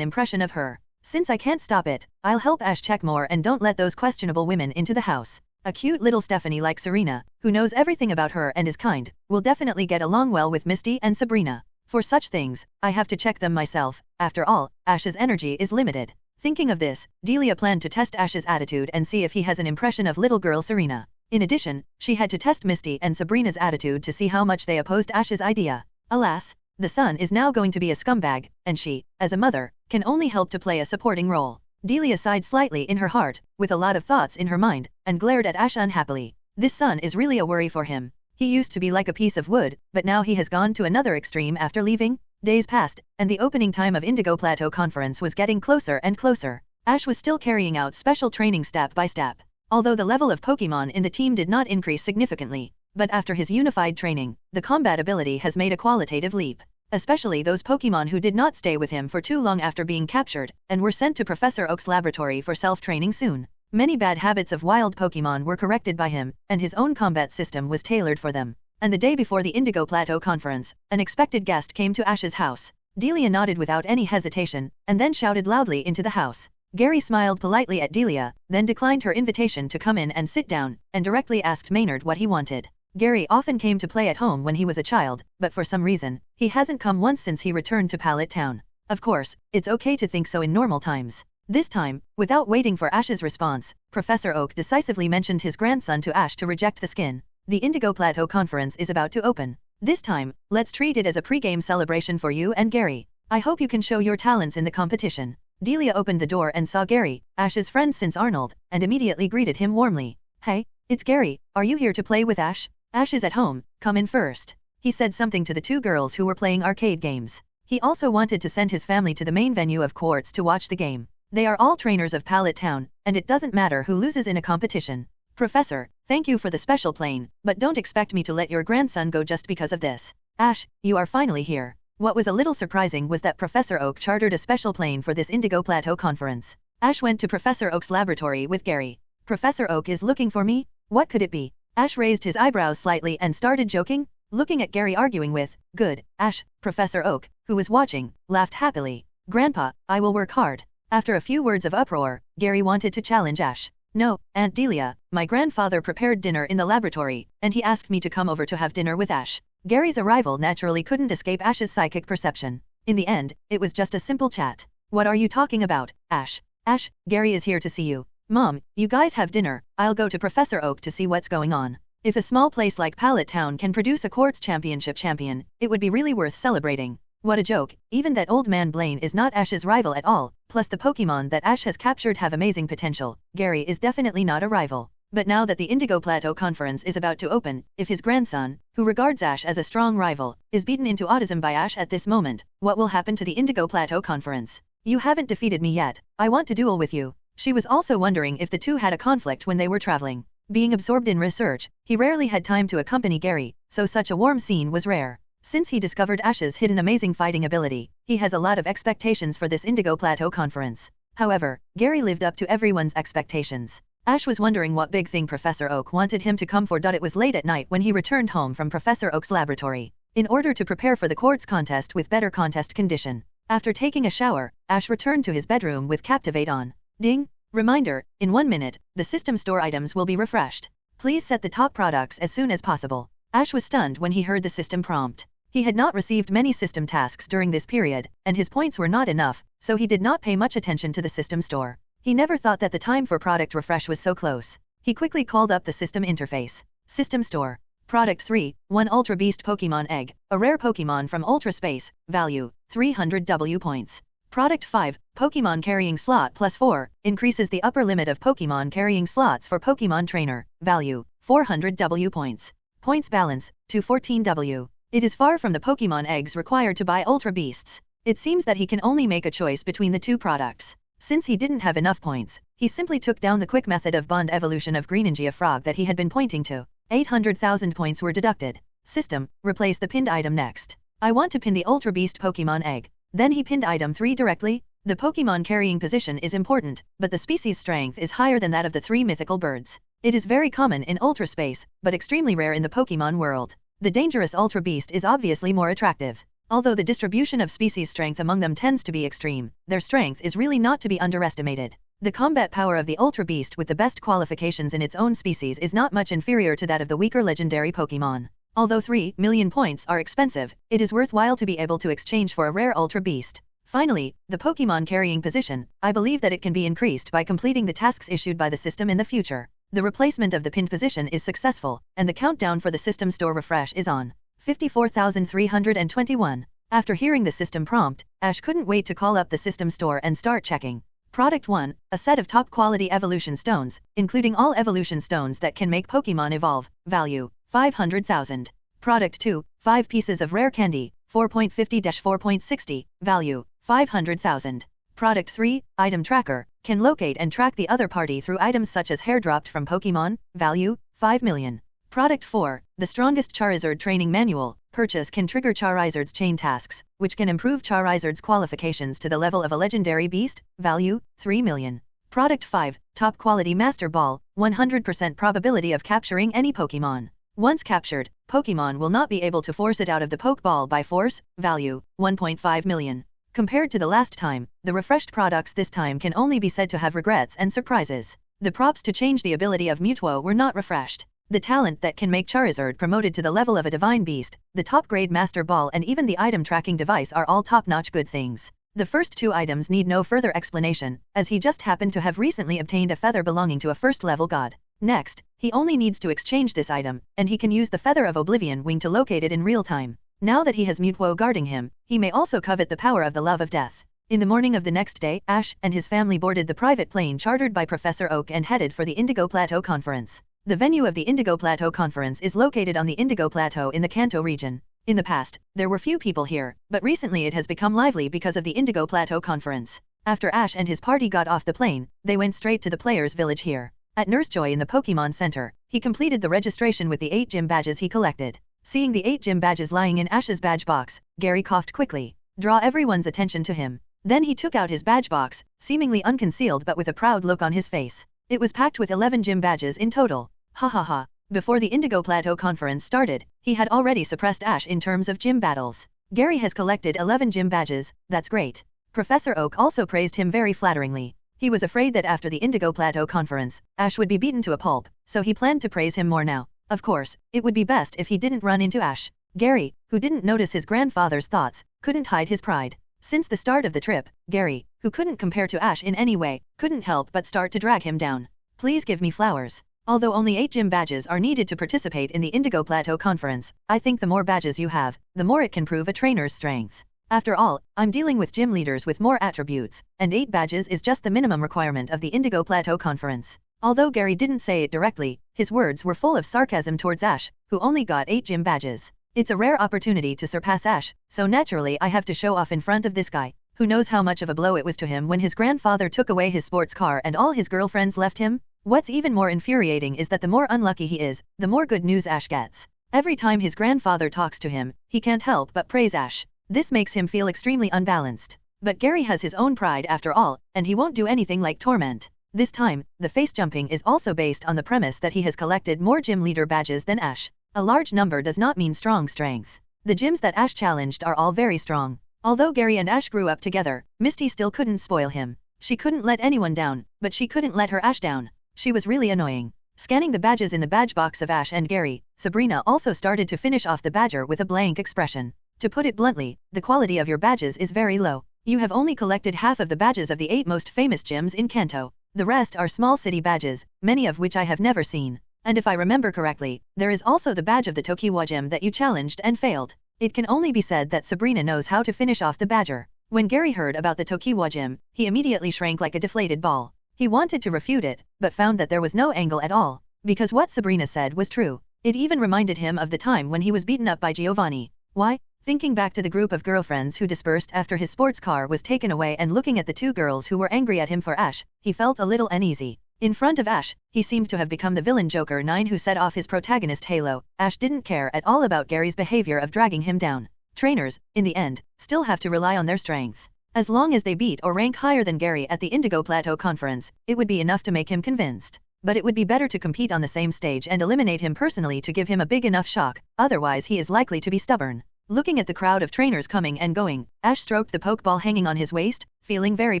impression of her. Since I can't stop it, I'll help Ash check more and don't let those questionable women into the house. A cute little Stephanie like Serena, who knows everything about her and is kind, will definitely get along well with Misty and Sabrina. For such things, I have to check them myself. After all, Ash's energy is limited. Thinking of this, Delia planned to test Ash's attitude and see if he has an impression of little girl Serena. In addition, she had to test Misty and Sabrina's attitude to see how much they opposed Ash's idea. Alas, the son is now going to be a scumbag, and she, as a mother, can only help to play a supporting role. Delia sighed slightly in her heart, with a lot of thoughts in her mind, and glared at Ash unhappily. This son is really a worry for him. He used to be like a piece of wood, but now he has gone to another extreme after leaving. Days passed, and the opening time of Indigo Plateau Conference was getting closer and closer. Ash was still carrying out special training step by step. Although the level of Pokémon in the team did not increase significantly, but after his unified training, the combat ability has made a qualitative leap. Especially those Pokémon who did not stay with him for too long after being captured, and were sent to Professor Oak's laboratory for self-training soon. Many bad habits of wild Pokémon were corrected by him, and his own combat system was tailored for them. And the day before the Indigo Plateau Conference, an expected guest came to Ash's house. Delia nodded without any hesitation, and then shouted loudly into the house. Gary smiled politely at Delia, then declined her invitation to come in and sit down, and directly asked Maynard what he wanted. Gary often came to play at home when he was a child, but for some reason, he hasn't come once since he returned to Pallet Town. Of course, it's okay to think so in normal times. This time, without waiting for Ash's response, Professor Oak decisively mentioned his grandson to Ash to reject the skin. The Indigo Plateau Conference is about to open. This time, let's treat it as a pre-game celebration for you and Gary. I hope you can show your talents in the competition. Delia opened the door and saw Gary, Ash's friend since Arnold, and immediately greeted him warmly. Hey, it's Gary, are you here to play with Ash? Ash is at home, come in first. He said something to the two girls who were playing arcade games. He also wanted to send his family to the main venue of Quartz to watch the game. They are all trainers of Pallet Town, and it doesn't matter who loses in a competition. Professor, thank you for the special plane, but don't expect me to let your grandson go just because of this. Ash, you are finally here. What was a little surprising was that Professor Oak chartered a special plane for this Indigo Plateau Conference. Ash went to Professor Oak's laboratory with Gary. Professor Oak is looking for me? What could it be? Ash raised his eyebrows slightly and started joking, looking at Gary arguing with, good, Ash. Professor Oak, who was watching, laughed happily. Grandpa, I will work hard. After a few words of uproar, Gary wanted to challenge Ash. No, Aunt Delia, my grandfather prepared dinner in the laboratory, and he asked me to come over to have dinner with Ash. Gary's arrival naturally couldn't escape Ash's psychic perception. In the end, it was just a simple chat. What are you talking about, Ash? Ash, Gary is here to see you. Mom, you guys have dinner, I'll go to Professor Oak to see what's going on. If a small place like Pallet Town can produce a Quartz Championship champion, it would be really worth celebrating. What a joke, even that old man Blaine is not Ash's rival at all, plus the Pokémon that Ash has captured have amazing potential. Gary is definitely not a rival. But now that the Indigo Plateau Conference is about to open, if his grandson, who regards Ash as a strong rival, is beaten into autism by Ash at this moment, what will happen to the Indigo Plateau Conference? You haven't defeated me yet, I want to duel with you. She was also wondering if the two had a conflict when they were traveling. Being absorbed in research, he rarely had time to accompany Gary, so such a warm scene was rare. Since he discovered Ash's hidden amazing fighting ability, he has a lot of expectations for this Indigo Plateau Conference. However, Gary lived up to everyone's expectations. Ash was wondering what big thing Professor Oak wanted him to come for. It was late at night when he returned home from Professor Oak's laboratory. In order to prepare for the Quartz contest with better contest condition. After taking a shower, Ash returned to his bedroom with Captivate on. Ding! Reminder, in 1 minute, the system store items will be refreshed. Please set the top products as soon as possible. Ash was stunned when he heard the system prompt. He had not received many system tasks during this period, and his points were not enough, so he did not pay much attention to the system store. He never thought that the time for product refresh was so close. He quickly called up the system interface. System store. Product 3, 1 Ultra Beast Pokémon Egg, a rare Pokémon from Ultra Space, value, 300 W points. Product 5, Pokémon Carrying Slot plus 4, increases the upper limit of Pokémon carrying slots for Pokémon Trainer, value, 400 W points. Points balance, 214 W. It is far from the Pokémon eggs required to buy Ultra Beasts. It seems that he can only make a choice between the two products. Since he didn't have enough points, he simply took down the quick method of bond evolution of Greenangia frog that he had been pointing to. 800,000 points were deducted. System, replace the pinned item next. I want to pin the Ultra Beast Pokemon egg. Then he pinned item 3 directly. The Pokemon carrying position is important, but the species strength is higher than that of the 3 mythical birds. It is very common in Ultra Space, but extremely rare in the Pokemon world. The dangerous Ultra Beast is obviously more attractive. Although the distribution of species strength among them tends to be extreme, their strength is really not to be underestimated. The combat power of the Ultra Beast with the best qualifications in its own species is not much inferior to that of the weaker legendary Pokemon. Although 3 million points are expensive, it is worthwhile to be able to exchange for a rare Ultra Beast. Finally, the Pokemon carrying position, I believe that it can be increased by completing the tasks issued by the system in the future. The replacement of the pinned position is successful, and the countdown for the system store refresh is on. 54,321. After hearing the system prompt, Ash couldn't wait to call up the system store and start checking. Product 1, a set of top quality evolution stones, including all evolution stones that can make Pokemon evolve, value, 500,000. Product 2, 5 pieces of rare candy, 4.50-4.60, value, 500,000. Product 3, item tracker, can locate and track the other party through items such as hair dropped from Pokemon, value, 5 million. Product 4, the strongest Charizard training manual, purchase can trigger Charizard's chain tasks, which can improve Charizard's qualifications to the level of a legendary beast, value, 3 million. Product 5, top quality Master Ball, 100% probability of capturing any Pokemon. Once captured, Pokemon will not be able to force it out of the Pokeball by force, value, 1.5 million. Compared to the last time, the refreshed products this time can only be said to have regrets and surprises. The props to change the ability of Mewtwo were not refreshed. The talent that can make Charizard promoted to the level of a divine beast, the top-grade Master Ball and even the item tracking device are all top-notch good things. The first two items need no further explanation, as he just happened to have recently obtained a feather belonging to a first-level god. Next, he only needs to exchange this item, and he can use the Feather of Oblivion Wing to locate it in real time. Now that he has Mewtwo guarding him, he may also covet the power of the Love of Death. In the morning of the next day, Ash and his family boarded the private plane chartered by Professor Oak and headed for the Indigo Plateau Conference. The venue of the Indigo Plateau Conference is located on the Indigo Plateau in the Kanto region. In the past, there were few people here, but recently it has become lively because of the Indigo Plateau Conference. After Ash and his party got off the plane, they went straight to the players' village here. At Nurse Joy in the Pokemon Center, he completed the registration with the 8 gym badges he collected. Seeing the 8 gym badges lying in Ash's badge box, Gary coughed quickly. Draw everyone's attention to him. Then he took out his badge box, seemingly unconcealed but with a proud look on his face. It was packed with 11 gym badges in total. Ha ha ha. Before the Indigo Plateau Conference started, he had already suppressed Ash in terms of gym battles. Gary has collected 11 gym badges, that's great. Professor Oak also praised him very flatteringly. He was afraid that after the Indigo Plateau Conference, Ash would be beaten to a pulp, so he planned to praise him more now. Of course, it would be best if he didn't run into Ash. Gary, who didn't notice his grandfather's thoughts, couldn't hide his pride. Since the start of the trip, Gary, who couldn't compare to Ash in any way, couldn't help but start to drag him down. Please give me flowers. Although only 8 gym badges are needed to participate in the Indigo Plateau Conference, I think the more badges you have, the more it can prove a trainer's strength. After all, I'm dealing with gym leaders with more attributes, and 8 badges is just the minimum requirement of the Indigo Plateau Conference. Although Gary didn't say it directly, his words were full of sarcasm towards Ash, who only got 8 gym badges. It's a rare opportunity to surpass Ash, so naturally I have to show off in front of this guy. Who knows how much of a blow it was to him when his grandfather took away his sports car and all his girlfriends left him? What's even more infuriating is that the more unlucky he is, the more good news Ash gets. Every time his grandfather talks to him, he can't help but praise Ash. This makes him feel extremely unbalanced. But Gary has his own pride after all, and he won't do anything like torment. This time, the face jumping is also based on the premise that he has collected more gym leader badges than Ash. A large number does not mean strong strength. The gyms that Ash challenged are all very strong. Although Gary and Ash grew up together, Misty still couldn't spoil him. She couldn't let anyone down, but she couldn't let her Ash down. She was really annoying. Scanning the badges in the badge box of Ash and Gary, Sabrina also started to finish off the badger with a blank expression. To put it bluntly, the quality of your badges is very low. You have only collected half of the badges of the 8 most famous gyms in Kanto. The rest are small city badges, many of which I have never seen. And if I remember correctly, there is also the badge of the Tokiwa gym that you challenged and failed. It can only be said that Sabrina knows how to finish off the badger. When Gary heard about the Tokiwa gym, he immediately shrank like a deflated ball. He wanted to refute it, but found that there was no angle at all, because what Sabrina said was true. It even reminded him of the time when he was beaten up by Giovanni. Why? Thinking back to the group of girlfriends who dispersed after his sports car was taken away and looking at the two girls who were angry at him for Ash, he felt a little uneasy. In front of Ash, he seemed to have become the villain Joker 9 who set off his protagonist Halo. Ash didn't care at all about Gary's behavior of dragging him down. Trainers, in the end, still have to rely on their strength. As long as they beat or rank higher than Gary at the Indigo Plateau Conference, it would be enough to make him convinced. But it would be better to compete on the same stage and eliminate him personally to give him a big enough shock, otherwise he is likely to be stubborn. Looking at the crowd of trainers coming and going, Ash stroked the Pokeball hanging on his waist, feeling very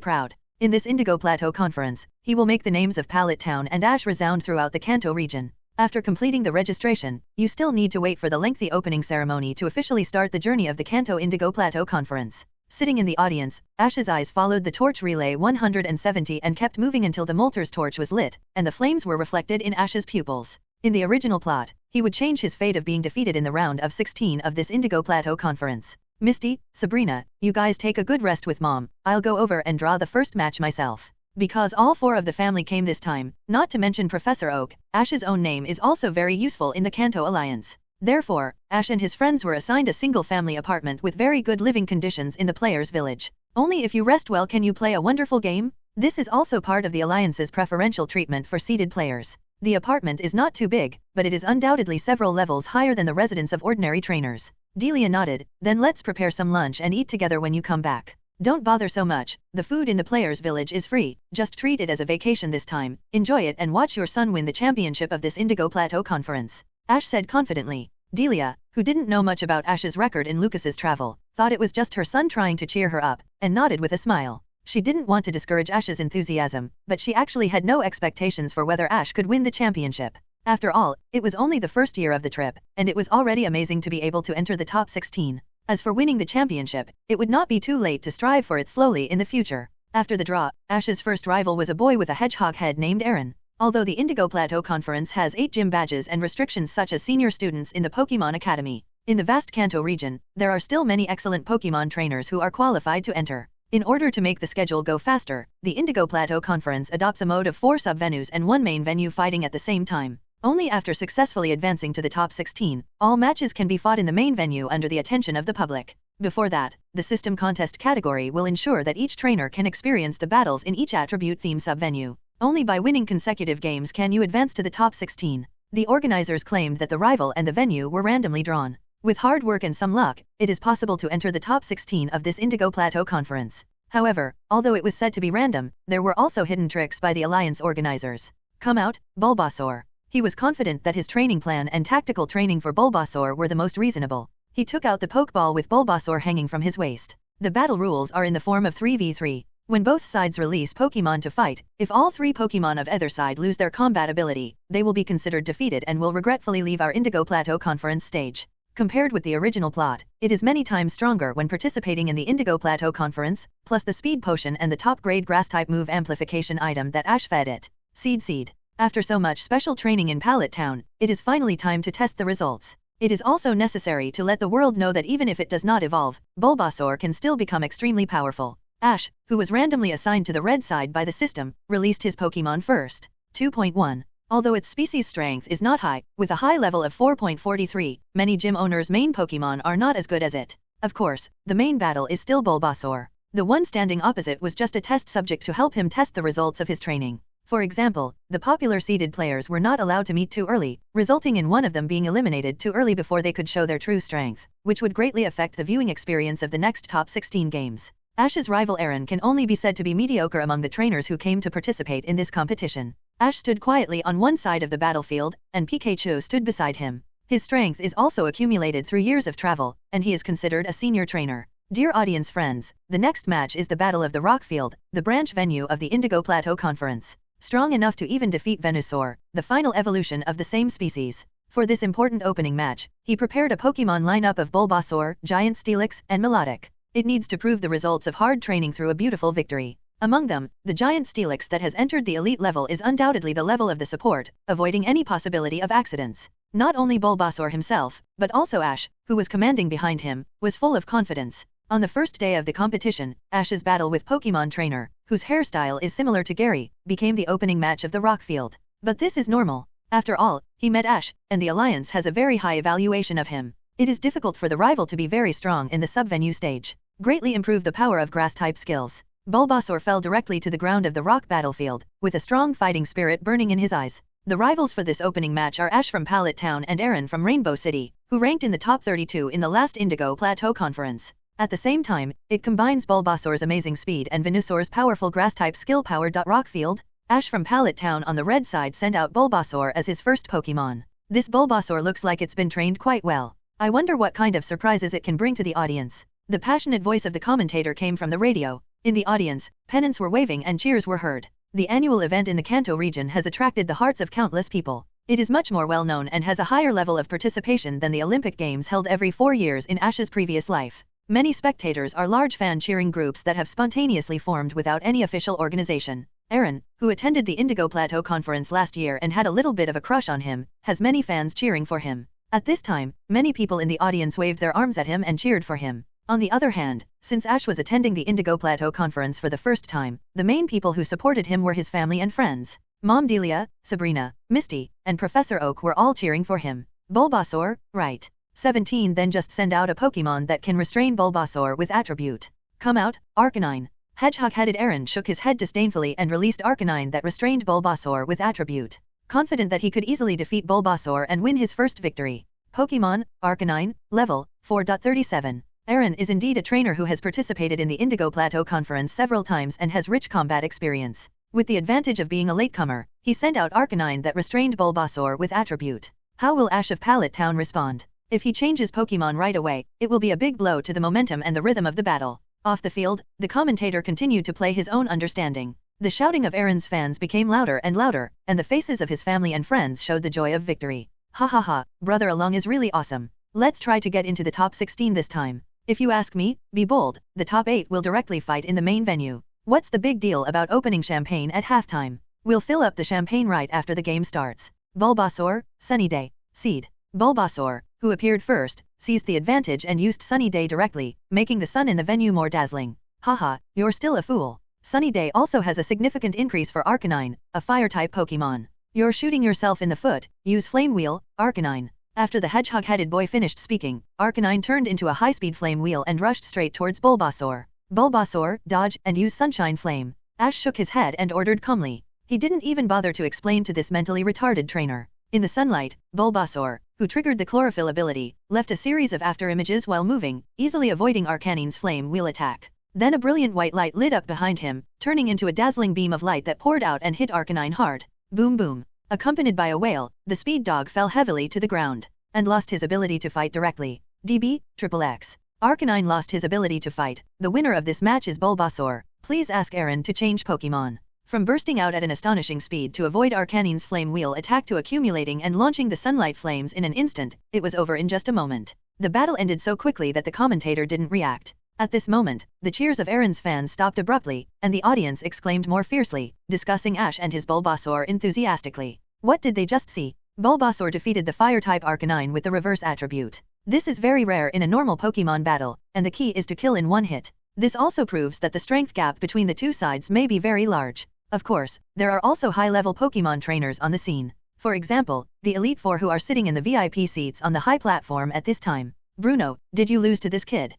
proud. In this Indigo Plateau Conference, he will make the names of Pallet Town and Ash resound throughout the Kanto region. After completing the registration, you still need to wait for the lengthy opening ceremony to officially start the journey of the Kanto Indigo Plateau Conference. Sitting in the audience, Ash's eyes followed the torch relay 170 and kept moving until the Molter's torch was lit, and the flames were reflected in Ash's pupils. In the original plot, he would change his fate of being defeated in the round of 16 of this Indigo Plateau Conference. Misty, Sabrina, you guys take a good rest with Mom, I'll go over and draw the first match myself. Because all four of the family came this time, not to mention Professor Oak, Ash's own name is also very useful in the Kanto Alliance. Therefore, Ash and his friends were assigned a single family apartment with very good living conditions in the player's village. Only if you rest well can you play a wonderful game. This is also part of the Alliance's preferential treatment for seeded players. The apartment is not too big, but it is undoubtedly several levels higher than the residence of ordinary trainers. Delia nodded, then let's prepare some lunch and eat together when you come back. Don't bother so much, the food in the player's village is free, just treat it as a vacation this time, enjoy it and watch your son win the championship of this Indigo Plateau Conference. Ash said confidently. Delia, who didn't know much about Ash's record in Lucas's travel, thought it was just her son trying to cheer her up, and nodded with a smile. She didn't want to discourage Ash's enthusiasm, but she actually had no expectations for whether Ash could win the championship. After all, it was only the first year of the trip, and it was already amazing to be able to enter the top 16. As for winning the championship, it would not be too late to strive for it slowly in the future. After the draw, Ash's first rival was a boy with a hedgehog head named Aaron. Although the Indigo Plateau Conference has 8 gym badges and restrictions such as senior students in the Pokémon Academy, in the vast Kanto region, there are still many excellent Pokémon trainers who are qualified to enter. In order to make the schedule go faster, the Indigo Plateau Conference adopts a mode of 4 sub-venues and 1 main venue fighting at the same time. Only after successfully advancing to the top 16, all matches can be fought in the main venue under the attention of the public. Before that, the system contest category will ensure that each trainer can experience the battles in each attribute theme sub-venue. Only by winning consecutive games can you advance to the top 16. The organizers claimed that the rival and the venue were randomly drawn. With hard work and some luck, it is possible to enter the top 16 of this Indigo Plateau Conference. However, although it was said to be random, there were also hidden tricks by the Alliance organizers. Come out, Bulbasaur. He was confident that his training plan and tactical training for Bulbasaur were the most reasonable. He took out the Pokeball with Bulbasaur hanging from his waist. The battle rules are in the form of 3v3. When both sides release Pokemon to fight, if all 3 Pokemon of either side lose their combat ability, they will be considered defeated and will regretfully leave our Indigo Plateau Conference stage. Compared with the original plot, it is many times stronger when participating in the Indigo Plateau Conference, plus the Speed Potion and the top-grade Grass-type move amplification item that Ash fed it. Seed. After so much special training in Pallet Town, it is finally time to test the results. It is also necessary to let the world know that even if it does not evolve, Bulbasaur can still become extremely powerful. Ash, who was randomly assigned to the red side by the system, released his Pokemon first. 2.1. Although its species strength is not high, with a high level of 4.43, many gym owners' main Pokemon are not as good as it. Of course, the main battle is still Bulbasaur. The one standing opposite was just a test subject to help him test the results of his training. For example, the popular seeded players were not allowed to meet too early, resulting in one of them being eliminated too early before they could show their true strength, which would greatly affect the viewing experience of the next top 16 games. Ash's rival Aaron can only be said to be mediocre among the trainers who came to participate in this competition. Ash stood quietly on one side of the battlefield, and Pikachu stood beside him. His strength is also accumulated through years of travel, and he is considered a senior trainer. Dear audience friends, the next match is the Battle of the Rockfield, the branch venue of the Indigo Plateau Conference. Strong enough to even defeat Venusaur, the final evolution of the same species. For this important opening match, he prepared a Pokemon lineup of Bulbasaur, Giant Steelix, and Melodic. It needs to prove the results of hard training through a beautiful victory. Among them, the Giant Steelix that has entered the elite level is undoubtedly the level of the support, avoiding any possibility of accidents. Not only Bulbasaur himself, but also Ash, who was commanding behind him, was full of confidence. On the first day of the competition, Ash's battle with Pokémon Trainer, whose hairstyle is similar to Gary, became the opening match of the Rockfield. But this is normal. After all, he met Ash, and the Alliance has a very high evaluation of him. It is difficult for the rival to be very strong in the sub-venue stage. Greatly improve the power of grass-type skills. Bulbasaur fell directly to the ground of the rock battlefield, with a strong fighting spirit burning in his eyes. The rivals for this opening match are Ash from Pallet Town and Aaron from Rainbow City, who ranked in the top 32 in the last Indigo Plateau Conference. At the same time, it combines Bulbasaur's amazing speed and Venusaur's powerful grass-type skill power. Rockfield. Ash from Pallet Town on the red side sent out Bulbasaur as his first Pokemon. This Bulbasaur looks like it's been trained quite well. I wonder what kind of surprises it can bring to the audience. The passionate voice of the commentator came from the radio. In the audience, pennants were waving and cheers were heard. The annual event in the Kanto region has attracted the hearts of countless people. It is much more well known and has a higher level of participation than the Olympic Games held every 4 years in Ash's previous life. Many spectators are large fan cheering groups that have spontaneously formed without any official organization. Aaron, who attended the Indigo Plateau Conference last year and had a little bit of a crush on him, has many fans cheering for him. At this time, many people in the audience waved their arms at him and cheered for him. On the other hand, since Ash was attending the Indigo Plateau Conference for the first time, the main people who supported him were his family and friends. Mom Delia, Sabrina, Misty, and Professor Oak were all cheering for him. Bulbasaur, right. 17 Then just send out a Pokemon that can restrain Bulbasaur with attribute. Come out, Arcanine. Hedgehog-headed Aaron shook his head disdainfully and released Arcanine that restrained Bulbasaur with attribute. Confident that he could easily defeat Bulbasaur and win his first victory. Pokemon, Arcanine, level 4.37. Aaron is indeed a trainer who has participated in the Indigo Plateau Conference several times and has rich combat experience. With the advantage of being a latecomer, he sent out Arcanine that restrained Bulbasaur with attribute. How will Ash of Pallet Town respond? If he changes Pokemon right away, it will be a big blow to the momentum and the rhythm of the battle. Off the field, the commentator continued to play his own understanding. The shouting of Aaron's fans became louder and louder, and the faces of his family and friends showed the joy of victory. Ha ha ha, brother along is really awesome. Let's try to get into the top 16 this time. If you ask me, be bold, the top 8 will directly fight in the main venue. What's the big deal about opening champagne at halftime? We'll fill up the champagne right after the game starts. Bulbasaur, Sunny Day, Seed. Bulbasaur, who appeared first, seized the advantage and used Sunny Day directly, making the sun in the venue more dazzling. Haha, you're still a fool. Sunny Day also has a significant increase for Arcanine, a fire-type Pokemon. You're shooting yourself in the foot, use Flame Wheel, Arcanine. After the hedgehog-headed boy finished speaking, Arcanine turned into a high-speed Flame Wheel and rushed straight towards Bulbasaur. Bulbasaur, dodge and use Sunshine Flame. Ash shook his head and ordered calmly. He didn't even bother to explain to this mentally retarded trainer. In the sunlight, Bulbasaur, who triggered the chlorophyll ability, left a series of after-images while moving, easily avoiding Arcanine's Flame Wheel attack. Then a brilliant white light lit up behind him, turning into a dazzling beam of light that poured out and hit Arcanine hard. Boom boom. Accompanied by a wail, the speed dog fell heavily to the ground, and lost his ability to fight directly. DB, XXX. Arcanine lost his ability to fight. The winner of this match is Bulbasaur. Please ask Aaron to change Pokemon. From bursting out at an astonishing speed to avoid Arcanine's Flame Wheel attack to accumulating and launching the sunlight flames in an instant, it was over in just a moment. The battle ended so quickly that the commentator didn't react. At this moment, the cheers of Aaron's fans stopped abruptly, and the audience exclaimed more fiercely, discussing Ash and his Bulbasaur enthusiastically. What did they just see? Bulbasaur defeated the fire-type Arcanine with the reverse attribute. This is very rare in a normal Pokemon battle, and the key is to kill in one hit. This also proves that the strength gap between the two sides may be very large. Of course, there are also high-level Pokemon trainers on the scene. For example, the Elite Four who are sitting in the VIP seats on the high platform at this time. Bruno, did you lose to this kid?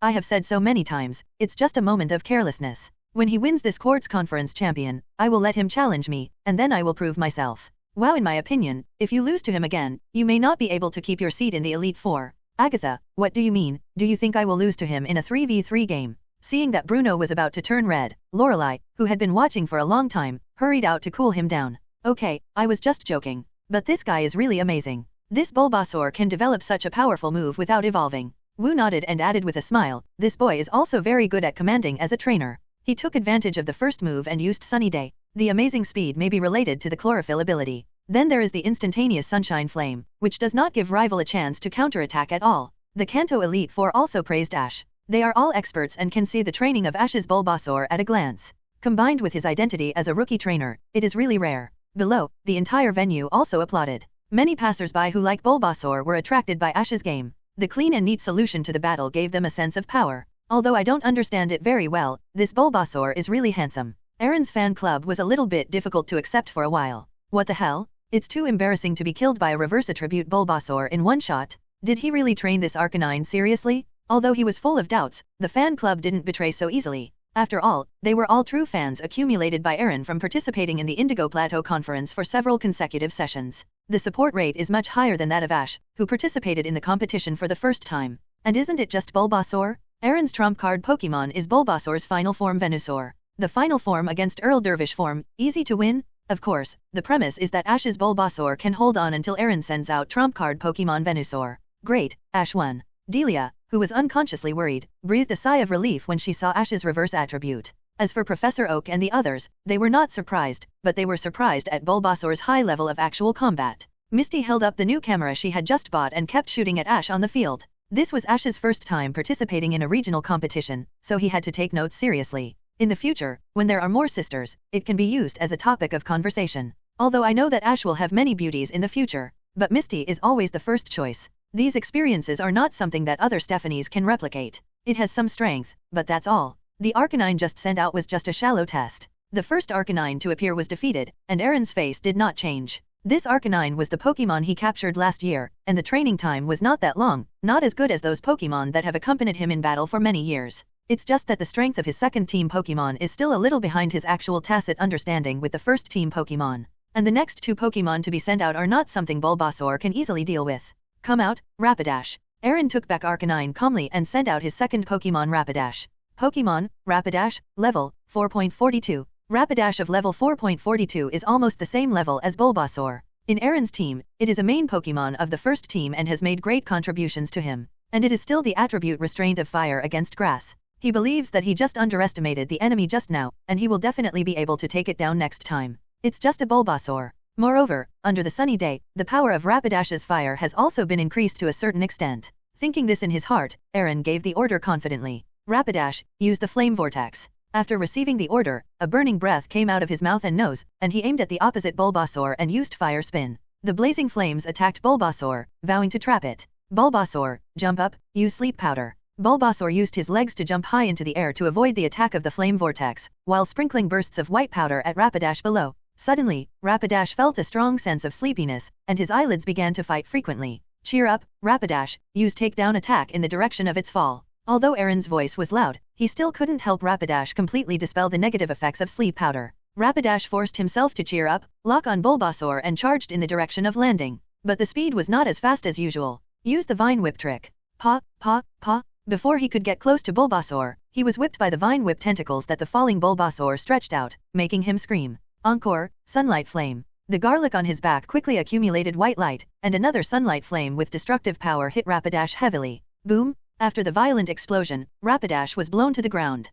I have said so many times, it's just a moment of carelessness. When he wins this Quartz Conference champion, I will let him challenge me, and then I will prove myself. Wow, in my opinion, if you lose to him again, you may not be able to keep your seat in the Elite Four. Agatha, what do you mean? Do you think I will lose to him in a 3v3 game? Seeing that Bruno was about to turn red, Lorelei, who had been watching for a long time, hurried out to cool him down. Okay, I was just joking. But this guy is really amazing. This Bulbasaur can develop such a powerful move without evolving. Wu nodded and added with a smile, this boy is also very good at commanding as a trainer. He took advantage of the first move and used Sunny Day. The amazing speed may be related to the chlorophyll ability. Then there is the instantaneous Sunshine Flame, which does not give rival a chance to counterattack at all. The Kanto Elite Four also praised Ash. They are all experts and can see the training of Ash's Bulbasaur at a glance. Combined with his identity as a rookie trainer, it is really rare. Below, the entire venue also applauded. Many passers-by who like Bulbasaur were attracted by Ash's game. The clean and neat solution to the battle gave them a sense of power. Although I don't understand it very well, this Bulbasaur is really handsome. Aaron's fan club was a little bit difficult to accept for a while. What the hell? It's too embarrassing to be killed by a reverse attribute Bulbasaur in one shot. Did he really train this Arcanine seriously? Although he was full of doubts, the fan club didn't betray so easily. After all, they were all true fans accumulated by Aaron from participating in the Indigo Plateau Conference for several consecutive sessions. The support rate is much higher than that of Ash, who participated in the competition for the first time. And isn't it just Bulbasaur? Aaron's trump card Pokémon is Bulbasaur's final form Venusaur. The final form against Earl Dervish form, easy to win? Of course, the premise is that Ash's Bulbasaur can hold on until Aaron sends out trump card Pokémon Venusaur. Great, Ash won. Delia, who was unconsciously worried, breathed a sigh of relief when she saw Ash's reverse attribute. As for Professor Oak and the others, they were not surprised, but they were surprised at Bulbasaur's high level of actual combat. Misty held up the new camera she had just bought and kept shooting at Ash on the field. This was Ash's first time participating in a regional competition, so he had to take notes seriously. In the future, when there are more sisters, it can be used as a topic of conversation. Although I know that Ash will have many beauties in the future, but Misty is always the first choice. These experiences are not something that other Stephanies can replicate. It has some strength, but that's all. The Arcanine just sent out was just a shallow test. The first Arcanine to appear was defeated, and Aaron's face did not change. This Arcanine was the Pokémon he captured last year, and the training time was not that long, not as good as those Pokémon that have accompanied him in battle for many years. It's just that the strength of his second team Pokémon is still a little behind his actual tacit understanding with the first team Pokémon. And the next two Pokémon to be sent out are not something Bulbasaur can easily deal with. Come out, Rapidash. Aaron took back Arcanine calmly and sent out his second Pokémon Rapidash. Pokémon, Rapidash, level 4.42. Rapidash of level 4.42 is almost the same level as Bulbasaur. In Aaron's team, it is a main Pokémon of the first team and has made great contributions to him. And it is still the attribute Restraint of Fire against Grass. He believes that he just underestimated the enemy just now, and he will definitely be able to take it down next time. It's just a Bulbasaur. Moreover, under the sunny day, the power of Rapidash's fire has also been increased to a certain extent. Thinking this in his heart, Aaron gave the order confidently. Rapidash, use the flame vortex. After receiving the order, a burning breath came out of his mouth and nose, and he aimed at the opposite Bulbasaur and used fire spin. The blazing flames attacked Bulbasaur, vowing to trap it. Bulbasaur, jump up, use sleep powder. Bulbasaur used his legs to jump high into the air to avoid the attack of the flame vortex, while sprinkling bursts of white powder at Rapidash below. Suddenly, Rapidash felt a strong sense of sleepiness, and his eyelids began to fight frequently. Cheer up, Rapidash, use takedown attack in the direction of its fall. Although Aaron's voice was loud, he still couldn't help Rapidash completely dispel the negative effects of sleep powder. Rapidash forced himself to cheer up, lock on Bulbasaur and charged in the direction of landing. But the speed was not as fast as usual. Use the Vine Whip trick. Paw, paw, paw. Before he could get close to Bulbasaur, he was whipped by the Vine Whip tentacles that the falling Bulbasaur stretched out, making him scream. Encore, Sunlight Flame. The garlic on his back quickly accumulated white light, and another sunlight flame with destructive power hit Rapidash heavily. Boom! After the violent explosion, Rapidash was blown to the ground.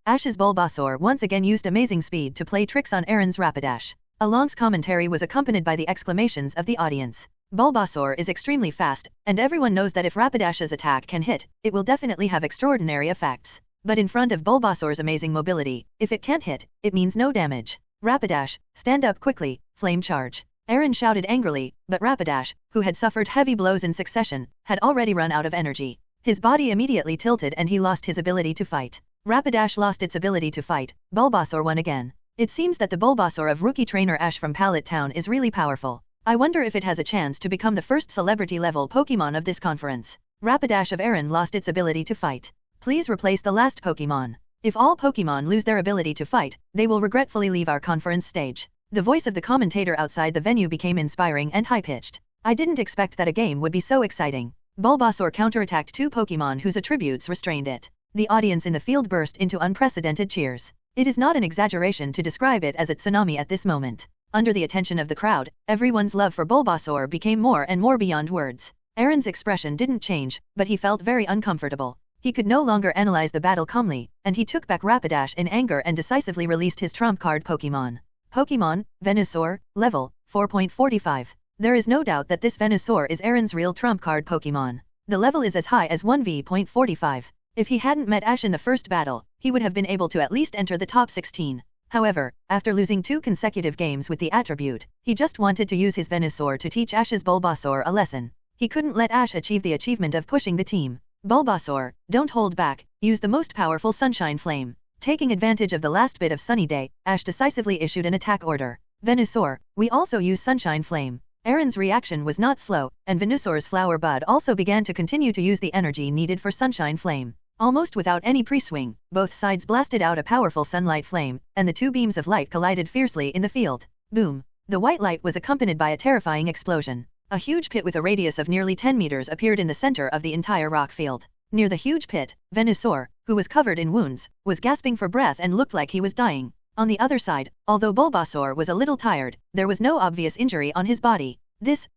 Ash's Bulbasaur once again used amazing speed to play tricks on Aaron's Rapidash. Along's commentary was accompanied by the exclamations of the audience. Bulbasaur is extremely fast, and everyone knows that if Rapidash's attack can hit, it will definitely have extraordinary effects. But in front of Bulbasaur's amazing mobility, if it can't hit, it means no damage. Rapidash, stand up quickly, flame charge. Aaron shouted angrily, but Rapidash, who had suffered heavy blows in succession, had already run out of energy. His body immediately tilted and he lost his ability to fight. Rapidash lost its ability to fight. Bulbasaur won again. It seems that the Bulbasaur of rookie trainer Ash from Pallet Town is really powerful. I wonder if it has a chance to become the first celebrity-level Pokémon of this conference. Rapidash of Aaron lost its ability to fight. Please replace the last Pokémon. If all Pokémon lose their ability to fight, they will regretfully leave our conference stage. The voice of the commentator outside the venue became inspiring and high-pitched. I didn't expect that a game would be so exciting. Bulbasaur counterattacked two Pokémon whose attributes restrained it. The audience in the field burst into unprecedented cheers. It is not an exaggeration to describe it as a tsunami at this moment. Under the attention of the crowd, everyone's love for Bulbasaur became more and more beyond words. Aaron's expression didn't change, but he felt very uncomfortable. He could no longer analyze the battle calmly, and he took back Rapidash in anger and decisively released his trump card Pokémon. Pokémon, Venusaur, level 4.45. There is no doubt that this Venusaur is Aaron's real trump card Pokémon. The level is as high as 1v.45. If he hadn't met Ash in the first battle, he would have been able to at least enter the top 16. However, after losing 2 consecutive games with the attribute, he just wanted to use his Venusaur to teach Ash's Bulbasaur a lesson. He couldn't let Ash achieve the achievement of pushing the team. Bulbasaur, don't hold back, use the most powerful Sunshine Flame. Taking advantage of the last bit of sunny day, Ash decisively issued an attack order. Venusaur, we also use Sunshine Flame. Aaron's reaction was not slow, and Venusaur's flower bud also began to continue to use the energy needed for Sunshine Flame. Almost without any pre-swing, both sides blasted out a powerful sunlight flame, and the two beams of light collided fiercely in the field. Boom! The white light was accompanied by a terrifying explosion. A huge pit with a radius of nearly 10 meters appeared in the center of the entire rock field. Near the huge pit, Venusaur, who was covered in wounds, was gasping for breath and looked like he was dying. On the other side, although Bulbasaur was a little tired, there was no obvious injury on his body. This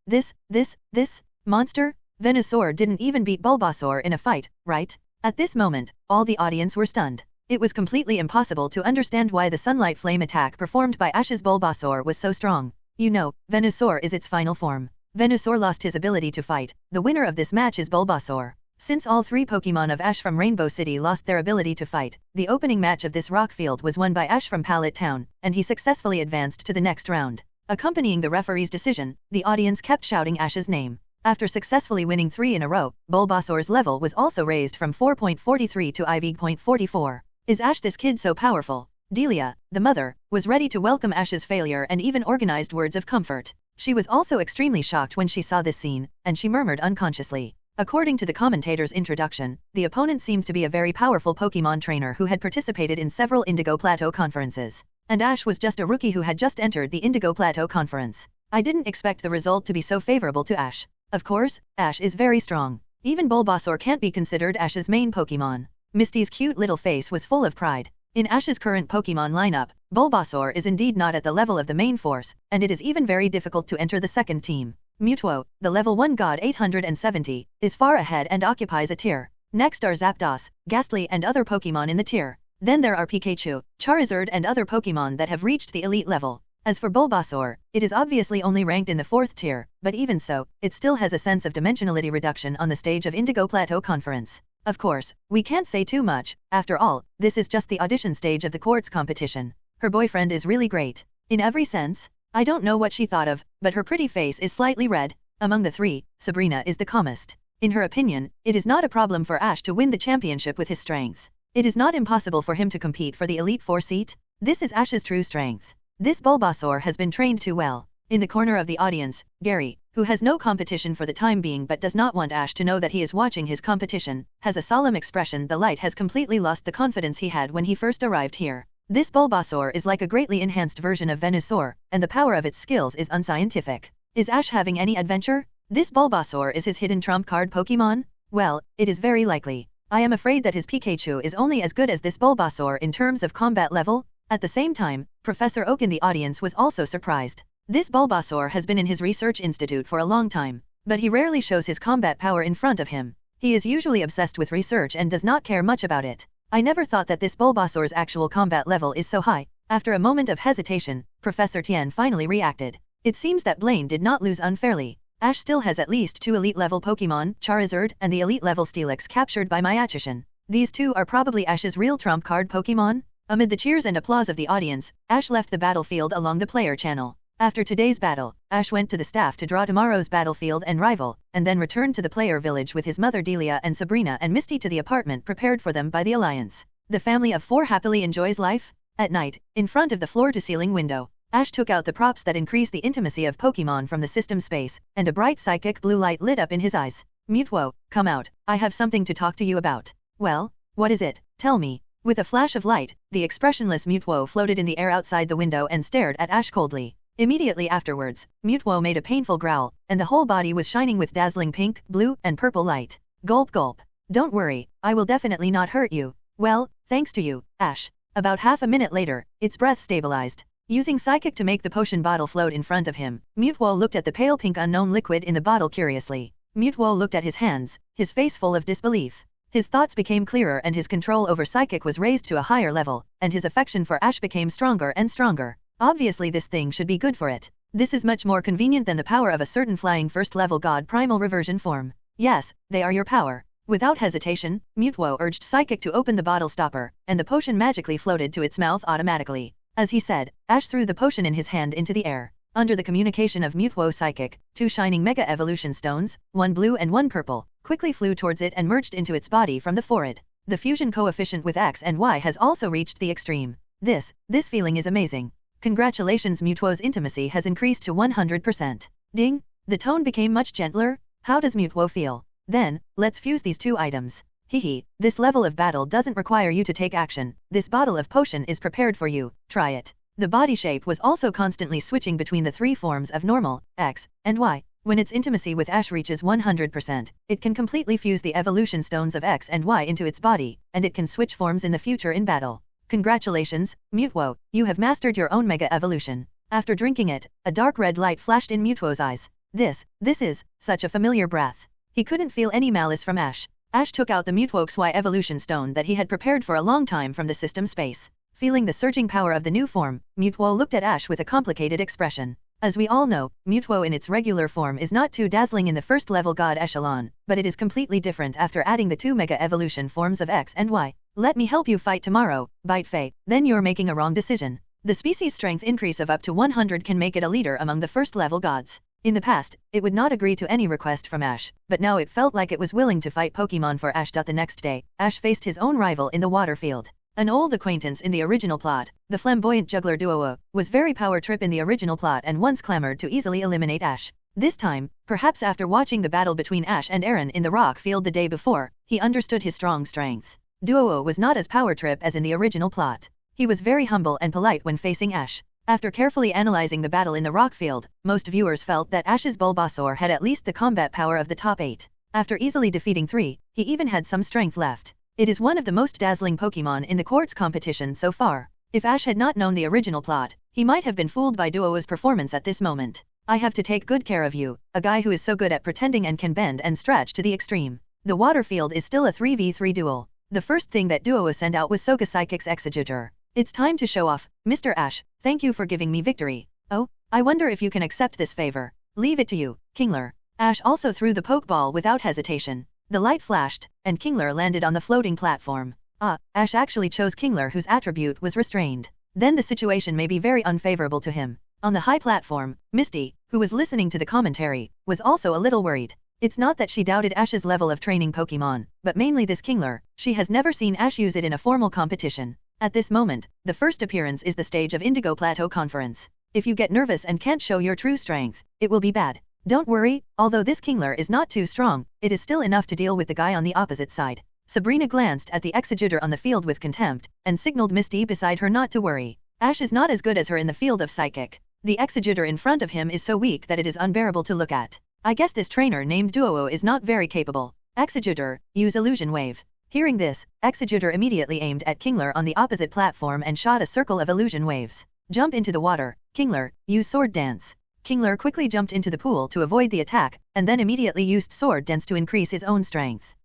monster? Venusaur didn't even beat Bulbasaur in a fight, right? At this moment, all the audience were stunned. It was completely impossible to understand why the sunlight flame attack performed by Ash's Bulbasaur was so strong. You know, Venusaur is its final form. Venusaur lost his ability to fight. The winner of this match is Bulbasaur. Since all three Pokémon of Ash from Rainbow City lost their ability to fight, the opening match of this rock field was won by Ash from Pallet Town, and he successfully advanced to the next round. Accompanying the referee's decision, the audience kept shouting Ash's name. After successfully winning 3 in a row, Bulbasaur's level was also raised from 4.43 to IV.44. Is Ash this kid so powerful? Delia, the mother, was ready to welcome Ash's failure and even organized words of comfort. She was also extremely shocked when she saw this scene, and she murmured unconsciously. According to the commentator's introduction, the opponent seemed to be a very powerful Pokémon trainer who had participated in several Indigo Plateau conferences. And Ash was just a rookie who had just entered the Indigo Plateau conference. I didn't expect the result to be so favorable to Ash. Of course, Ash is very strong. Even Bulbasaur can't be considered Ash's main Pokémon. Misty's cute little face was full of pride. In Ash's current Pokémon lineup, Bulbasaur is indeed not at the level of the main force, and it is even very difficult to enter the second team. Mewtwo, the level 1 god 870, is far ahead and occupies a tier. Next are Zapdos, Ghastly and other Pokémon in the tier. Then there are Pikachu, Charizard and other Pokémon that have reached the elite level. As for Bulbasaur, it is obviously only ranked in the 4th tier, but even so, it still has a sense of dimensionality reduction on the stage of Indigo Plateau Conference. Of course, we can't say too much. After all, this is just the audition stage of the Quartz competition. Her boyfriend is really great. In every sense. I don't know what she thought of, but her pretty face is slightly red. Among the three, Sabrina is the calmest. In her opinion, it is not a problem for Ash to win the championship with his strength. It is not impossible for him to compete for the Elite Four seat. This is Ash's true strength. This Bulbasaur has been trained too well. In the corner of the audience, Gary, who has no competition for the time being but does not want Ash to know that he is watching his competition, has a solemn expression. The light has completely lost the confidence he had when he first arrived here. This Bulbasaur is like a greatly enhanced version of Venusaur, and the power of its skills is unscientific. Is Ash having any adventure? This Bulbasaur is his hidden trump card Pokémon? Well, it is very likely. I am afraid that his Pikachu is only as good as this Bulbasaur in terms of combat level. At the same time, Professor Oak in the audience was also surprised. This Bulbasaur has been in his research institute for a long time, but he rarely shows his combat power in front of him. He is usually obsessed with research and does not care much about it. I never thought that this Bulbasaur's actual combat level is so high. After a moment of hesitation, Professor Tien finally reacted. It seems that Blaine did not lose unfairly. Ash still has at least 2 elite-level Pokémon, Charizard and the elite-level Steelix captured by Myachishan. These two are probably Ash's real trump card Pokémon? Amid the cheers and applause of the audience, Ash left the battlefield along the player channel. After today's battle, Ash went to the staff to draw tomorrow's battlefield and rival, and then returned to the player village with his mother Delia and Sabrina and Misty to the apartment prepared for them by the Alliance. The family of 4 happily enjoys life. At night, in front of the floor-to-ceiling window, Ash took out the props that increase the intimacy of Pokémon from the system space, and a bright psychic blue light lit up in his eyes. Mewtwo, come out, I have something to talk to you about. Well, what is it? Tell me. With a flash of light, the expressionless Mewtwo floated in the air outside the window and stared at Ash coldly. Immediately afterwards, Mewtwo made a painful growl, and the whole body was shining with dazzling pink, blue, and purple light. Gulp gulp. Don't worry, I will definitely not hurt you. Well, thanks to you, Ash. About half a minute later, its breath stabilized. Using Psychic to make the potion bottle float in front of him, Mewtwo looked at the pale pink unknown liquid in the bottle curiously. Mewtwo looked at his hands, his face full of disbelief. His thoughts became clearer and his control over Psychic was raised to a higher level, and his affection for Ash became stronger and stronger. Obviously this thing should be good for it. This is much more convenient than the power of a certain flying first-level god primal reversion form. Yes, they are your power. Without hesitation, Mewtwo urged Psychic to open the bottle stopper, and the potion magically floated to its mouth automatically. As he said, Ash threw the potion in his hand into the air. Under the communication of Mewtwo Psychic, 2 shining Mega Evolution Stones, 1 blue and 1 purple, quickly flew towards it and merged into its body from the forehead. The fusion coefficient with X and Y has also reached the extreme. This feeling is amazing. Congratulations, Mewtwo's intimacy has increased to 100%. Ding! The tone became much gentler. How does Mutwo feel? Then, let's fuse these two items. Hehe, this level of battle doesn't require you to take action. This bottle of potion is prepared for you, try it. The body shape was also constantly switching between the three forms of normal, X, and Y. When its intimacy with Ash reaches 100%, it can completely fuse the evolution stones of X and Y into its body, and it can switch forms in the future in battle. Congratulations, Mutwo, you have mastered your own Mega Evolution. After drinking it, a dark red light flashed in Mutwo's eyes. This is such a familiar breath. He couldn't feel any malice from Ash. Ash took out the Mutwo's Y evolution stone that he had prepared for a long time from the system space. Feeling the surging power of the new form, Mutwo looked at Ash with a complicated expression. As we all know, Mutwo in its regular form is not too dazzling in the first level God Echelon, but it is completely different after adding the two Mega Evolution forms of X and Y. Let me help you fight tomorrow, Bite Fei, then you're making a wrong decision. The species strength increase of up to 100 can make it a leader among the first level gods. In the past, it would not agree to any request from Ash, but now it felt like it was willing to fight Pokemon for Ash. The next day, Ash faced his own rival in the water field. An old acquaintance in the original plot, the flamboyant juggler Duo, was very power trip in the original plot and once clamored to easily eliminate Ash. This time, perhaps after watching the battle between Ash and Aaron in the rock field the day before, he understood his strong strength. Duo was not as power trip as in the original plot. He was very humble and polite when facing Ash. After carefully analyzing the battle in the rock field, most viewers felt that Ash's Bulbasaur had at least the combat power of the top 8. After easily defeating 3, he even had some strength left. It is one of the most dazzling Pokemon in the Quartz competition so far. If Ash had not known the original plot, he might have been fooled by Duo's performance at this moment. I have to take good care of you, a guy who is so good at pretending and can bend and stretch to the extreme. The water field is still a 3v3 duel. The first thing that Duo sent out was Soka Psychic's Executor. It's time to show off, Mr. Ash, thank you for giving me victory. Oh, I wonder if you can accept this favor. Leave it to you, Kingler. Ash also threw the Pokeball without hesitation. The light flashed, and Kingler landed on the floating platform. Ash actually chose Kingler whose attribute was restrained. Then the situation may be very unfavorable to him. On the high platform, Misty, who was listening to the commentary, was also a little worried. It's not that she doubted Ash's level of training Pokemon, but mainly this Kingler, she has never seen Ash use it in a formal competition. At this moment, the first appearance is the stage of Indigo Plateau Conference. If you get nervous and can't show your true strength, it will be bad. Don't worry, although this Kingler is not too strong, it is still enough to deal with the guy on the opposite side. Sabrina glanced at the Executor on the field with contempt, and signaled Misty beside her not to worry. Ash is not as good as her in the field of Psychic. The Executor in front of him is so weak that it is unbearable to look at. I guess this trainer named Duo is not very capable. Executor, use Illusion Wave. Hearing this, Executor immediately aimed at Kingler on the opposite platform and shot a circle of illusion waves. Jump into the water, Kingler, use Sword Dance. Kingler quickly jumped into the pool to avoid the attack, and then immediately used Sword Dance to increase his own strength.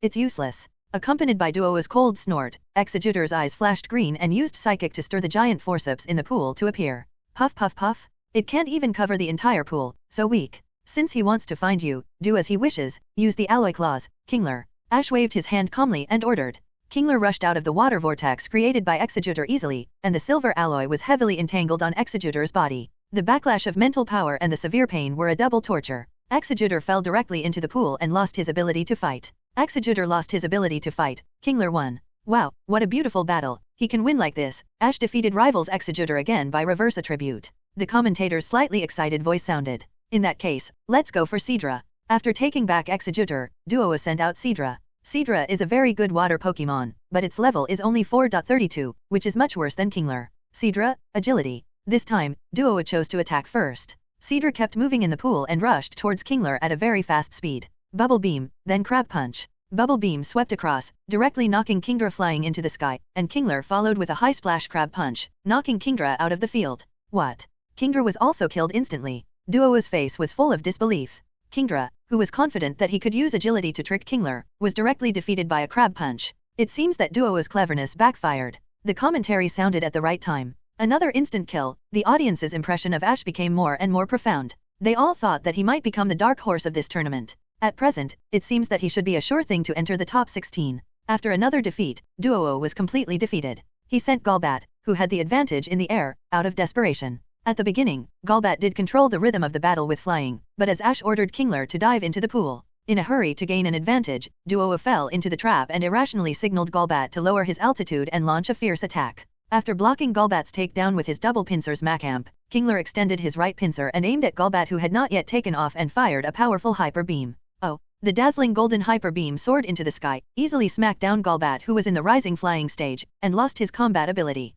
It's useless. Accompanied by Duo's cold snort, Executor's eyes flashed green and used Psychic to stir the giant forceps in the pool to appear. Puff puff puff. It can't even cover the entire pool, so weak. Since he wants to find you, do as he wishes, use the Alloy Claws, Kingler. Ash waved his hand calmly and ordered. Kingler rushed out of the water vortex created by Executor easily, and the silver alloy was heavily entangled on Executor's body. The backlash of mental power and the severe pain were a double torture. Executor fell directly into the pool and lost his ability to fight. Executor lost his ability to fight. Kingler won. Wow, what a beautiful battle. He can win like this. Ash defeated rivals Executor again by reverse attribute. The commentator's slightly excited voice sounded. In that case, let's go for Seadra. After taking back Executor, Duo sent out Seadra. Seadra is a very good water Pokemon, but its level is only 4.32, which is much worse than Kingler. Seadra, Agility. This time, Duo chose to attack first. Seadra kept moving in the pool and rushed towards Kingler at a very fast speed. Bubble Beam, then Crab Punch. Bubble Beam swept across, directly knocking Kingdra flying into the sky, and Kingler followed with a high splash Crab Punch, knocking Kingdra out of the field. What? Kingdra was also killed instantly. Duo's face was full of disbelief. Kingdra, who was confident that he could use agility to trick Kingler, was directly defeated by a Crab Punch. It seems that Duo's cleverness backfired. The commentary sounded at the right time. Another instant kill. The audience's impression of Ash became more and more profound. They all thought that he might become the dark horse of this tournament. At present, it seems that he should be a sure thing to enter the top 16. After another defeat, Duo was completely defeated. He sent Golbat, who had the advantage in the air, out of desperation. At the beginning, Golbat did control the rhythm of the battle with flying, but as Ash ordered Kingler to dive into the pool, in a hurry to gain an advantage, Duo fell into the trap and irrationally signaled Golbat to lower his altitude and launch a fierce attack. After blocking Golbat's takedown with his double pincers Macamp, Kingler extended his right pincer and aimed at Golbat, who had not yet taken off, and fired a powerful hyper beam. Oh! The dazzling golden hyper beam soared into the sky, easily smacked down Golbat, who was in the rising flying stage, and lost his combat ability.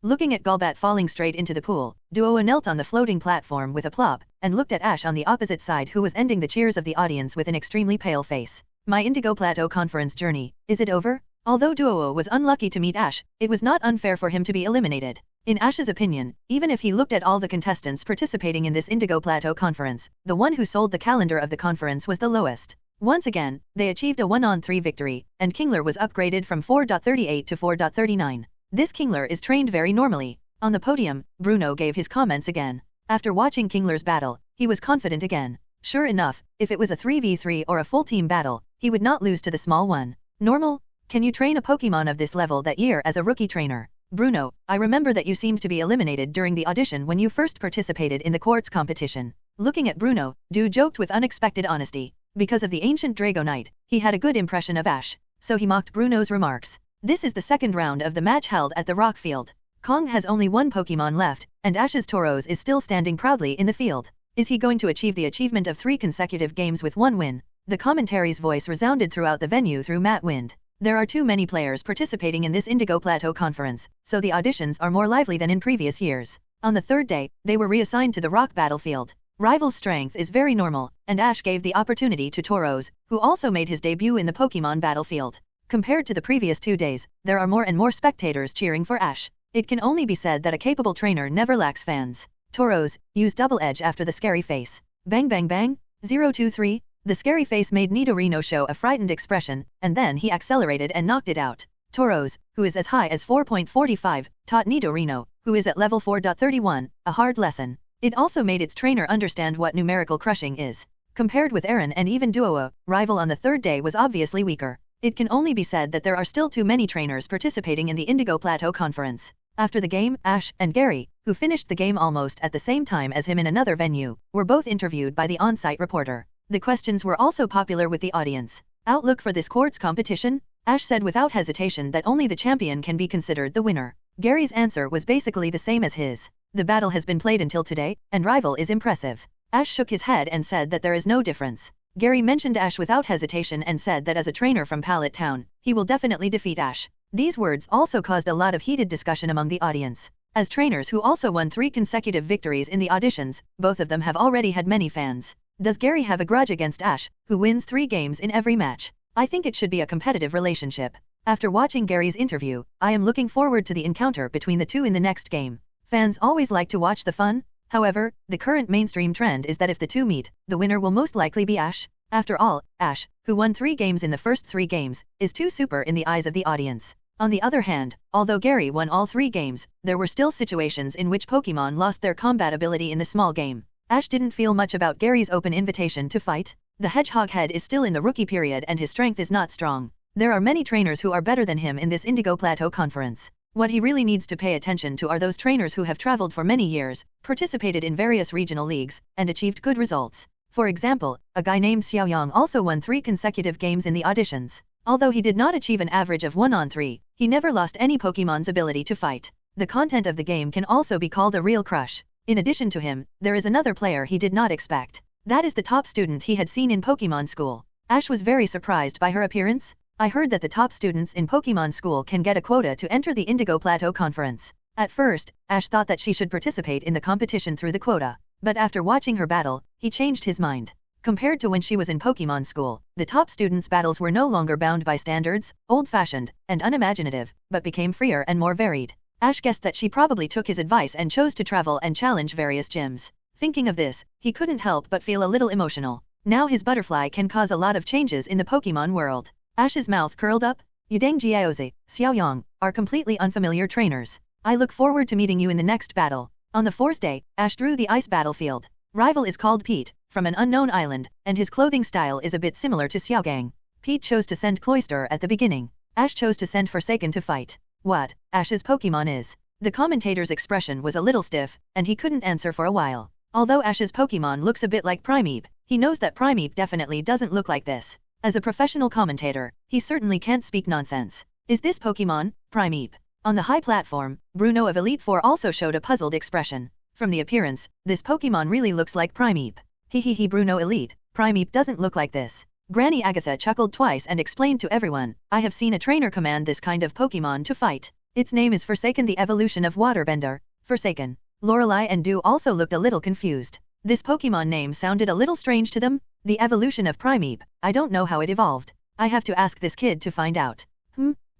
Looking at Golbat falling straight into the pool, Duo knelt on the floating platform with a plop, and looked at Ash on the opposite side, who was ending the cheers of the audience with an extremely pale face. My Indigo Plateau Conference journey, is it over? Although Duo was unlucky to meet Ash, it was not unfair for him to be eliminated. In Ash's opinion, even if he looked at all the contestants participating in this Indigo Plateau Conference, the one who sold the calendar of the conference was the lowest. Once again, they achieved a 1-on-3 victory, and Kingler was upgraded from 4.38 to 4.39. This Kingler is trained very normally. On the podium, Bruno gave his comments again. After watching Kingler's battle, he was confident again. Sure enough, if it was a 3v3 or a full team battle, he would not lose to the small one. Normal? Can you train a Pokemon of this level that year as a rookie trainer? Bruno, I remember that you seemed to be eliminated during the audition when you first participated in the quartz competition. Looking at Bruno, Du joked with unexpected honesty. Because of the ancient Dragonite, he had a good impression of Ash, so he mocked Bruno's remarks. This is the second round of the match held at the rock field. Kong has only one Pokemon left, and Ash's Tauros is still standing proudly in the field. Is he going to achieve the achievement of 3 consecutive games with 1 win? The commentary's voice resounded throughout the venue through Matt Wind. There are too many players participating in this Indigo Plateau Conference, so the auditions are more lively than in previous years. On the third day, they were reassigned to the rock battlefield. Rival's strength is very normal, and Ash gave the opportunity to Tauros, who also made his debut in the Pokemon battlefield. Compared to the previous 2 days, there are more and more spectators cheering for Ash. It can only be said that a capable trainer never lacks fans. Tauros, use double edge after the scary face. Bang bang bang, 023. The scary face made Nidorino show a frightened expression, and then he accelerated and knocked it out. Tauros, who is as high as 4.45, taught Nidorino, who is at level 4.31, a hard lesson. It also made its trainer understand what numerical crushing is. Compared with Aaron and even Duo, Rival on the third day was obviously weaker. It can only be said that there are still too many trainers participating in the Indigo Plateau Conference. After the game, Ash and Gary, who finished the game almost at the same time as him in another venue, were both interviewed by the on-site reporter. The questions were also popular with the audience. Outlook for this quartz competition? Ash said without hesitation that only the champion can be considered the winner. Gary's answer was basically the same as his. The battle has been played until today, and Rival is impressive. Ash shook his head and said that there is no difference. Gary mentioned Ash without hesitation and said that as a trainer from Pallet Town, he will definitely defeat Ash. These words also caused a lot of heated discussion among the audience. As trainers who also won 3 consecutive victories in the auditions, both of them have already had many fans. Does Gary have a grudge against Ash, who wins 3 games in every match? I think it should be a competitive relationship. After watching Gary's interview, I am looking forward to the encounter between the two in the next game. Fans always like to watch the fun. However, the current mainstream trend is that if the two meet, the winner will most likely be Ash. After all, Ash, who won 3 games in the first 3 games, is too super in the eyes of the audience. On the other hand, although Gary won all 3 games, there were still situations in which Pokemon lost their combat ability in the small game. Ash didn't feel much about Gary's open invitation to fight. The Hedgehog head is still in the rookie period and his strength is not strong. There are many trainers who are better than him in this Indigo Plateau Conference. What he really needs to pay attention to are those trainers who have traveled for many years, participated in various regional leagues, and achieved good results. For example, a guy named Xiaoyang also won 3 consecutive games in the auditions. Although he did not achieve an average of 1-on-3, he never lost any Pokemon's ability to fight. The content of the game can also be called a real crush. In addition to him, there is another player he did not expect. That is the top student he had seen in Pokemon School. Ash was very surprised by her appearance. I heard that the top students in Pokemon School can get a quota to enter the Indigo Plateau Conference. At first, Ash thought that she should participate in the competition through the quota. But after watching her battle, he changed his mind. Compared to when she was in Pokemon School, the top students' battles were no longer bound by standards, old-fashioned, and unimaginative, but became freer and more varied. Ash guessed that she probably took his advice and chose to travel and challenge various gyms. Thinking of this, he couldn't help but feel a little emotional. Now his butterfly can cause a lot of changes in the Pokemon world. Ash's mouth curled up. Yudang Jiaozi, Xiaoyang, are completely unfamiliar trainers. I look forward to meeting you in the next battle. On the 4th day, Ash drew the ice battlefield. Rival is called Pete, from an unknown island, and his clothing style is a bit similar to Xiaogang. Pete chose to send Cloyster at the beginning. Ash chose to send Forsaken to fight. What Ash's Pokemon is? The commentator's expression was a little stiff, and he couldn't answer for a while. Although Ash's Pokemon looks a bit like Primeape, he knows that Primeape definitely doesn't look like this. As a professional commentator, he certainly can't speak nonsense. Is this Pokemon Primeape? On the high platform, Bruno of Elite Four also showed a puzzled expression. From the appearance, this Pokemon really looks like Primeape. Hehehe, Bruno Elite, Primeape doesn't look like this. Granny Agatha chuckled twice and explained to everyone, I have seen a trainer command this kind of Pokemon to fight. Its name is Forsaken, the evolution of Waterbender. Forsaken. Lorelei and Dew also looked a little confused. This Pokemon name sounded a little strange to them. The evolution of Primeape, I don't know how it evolved. I have to ask this kid to find out.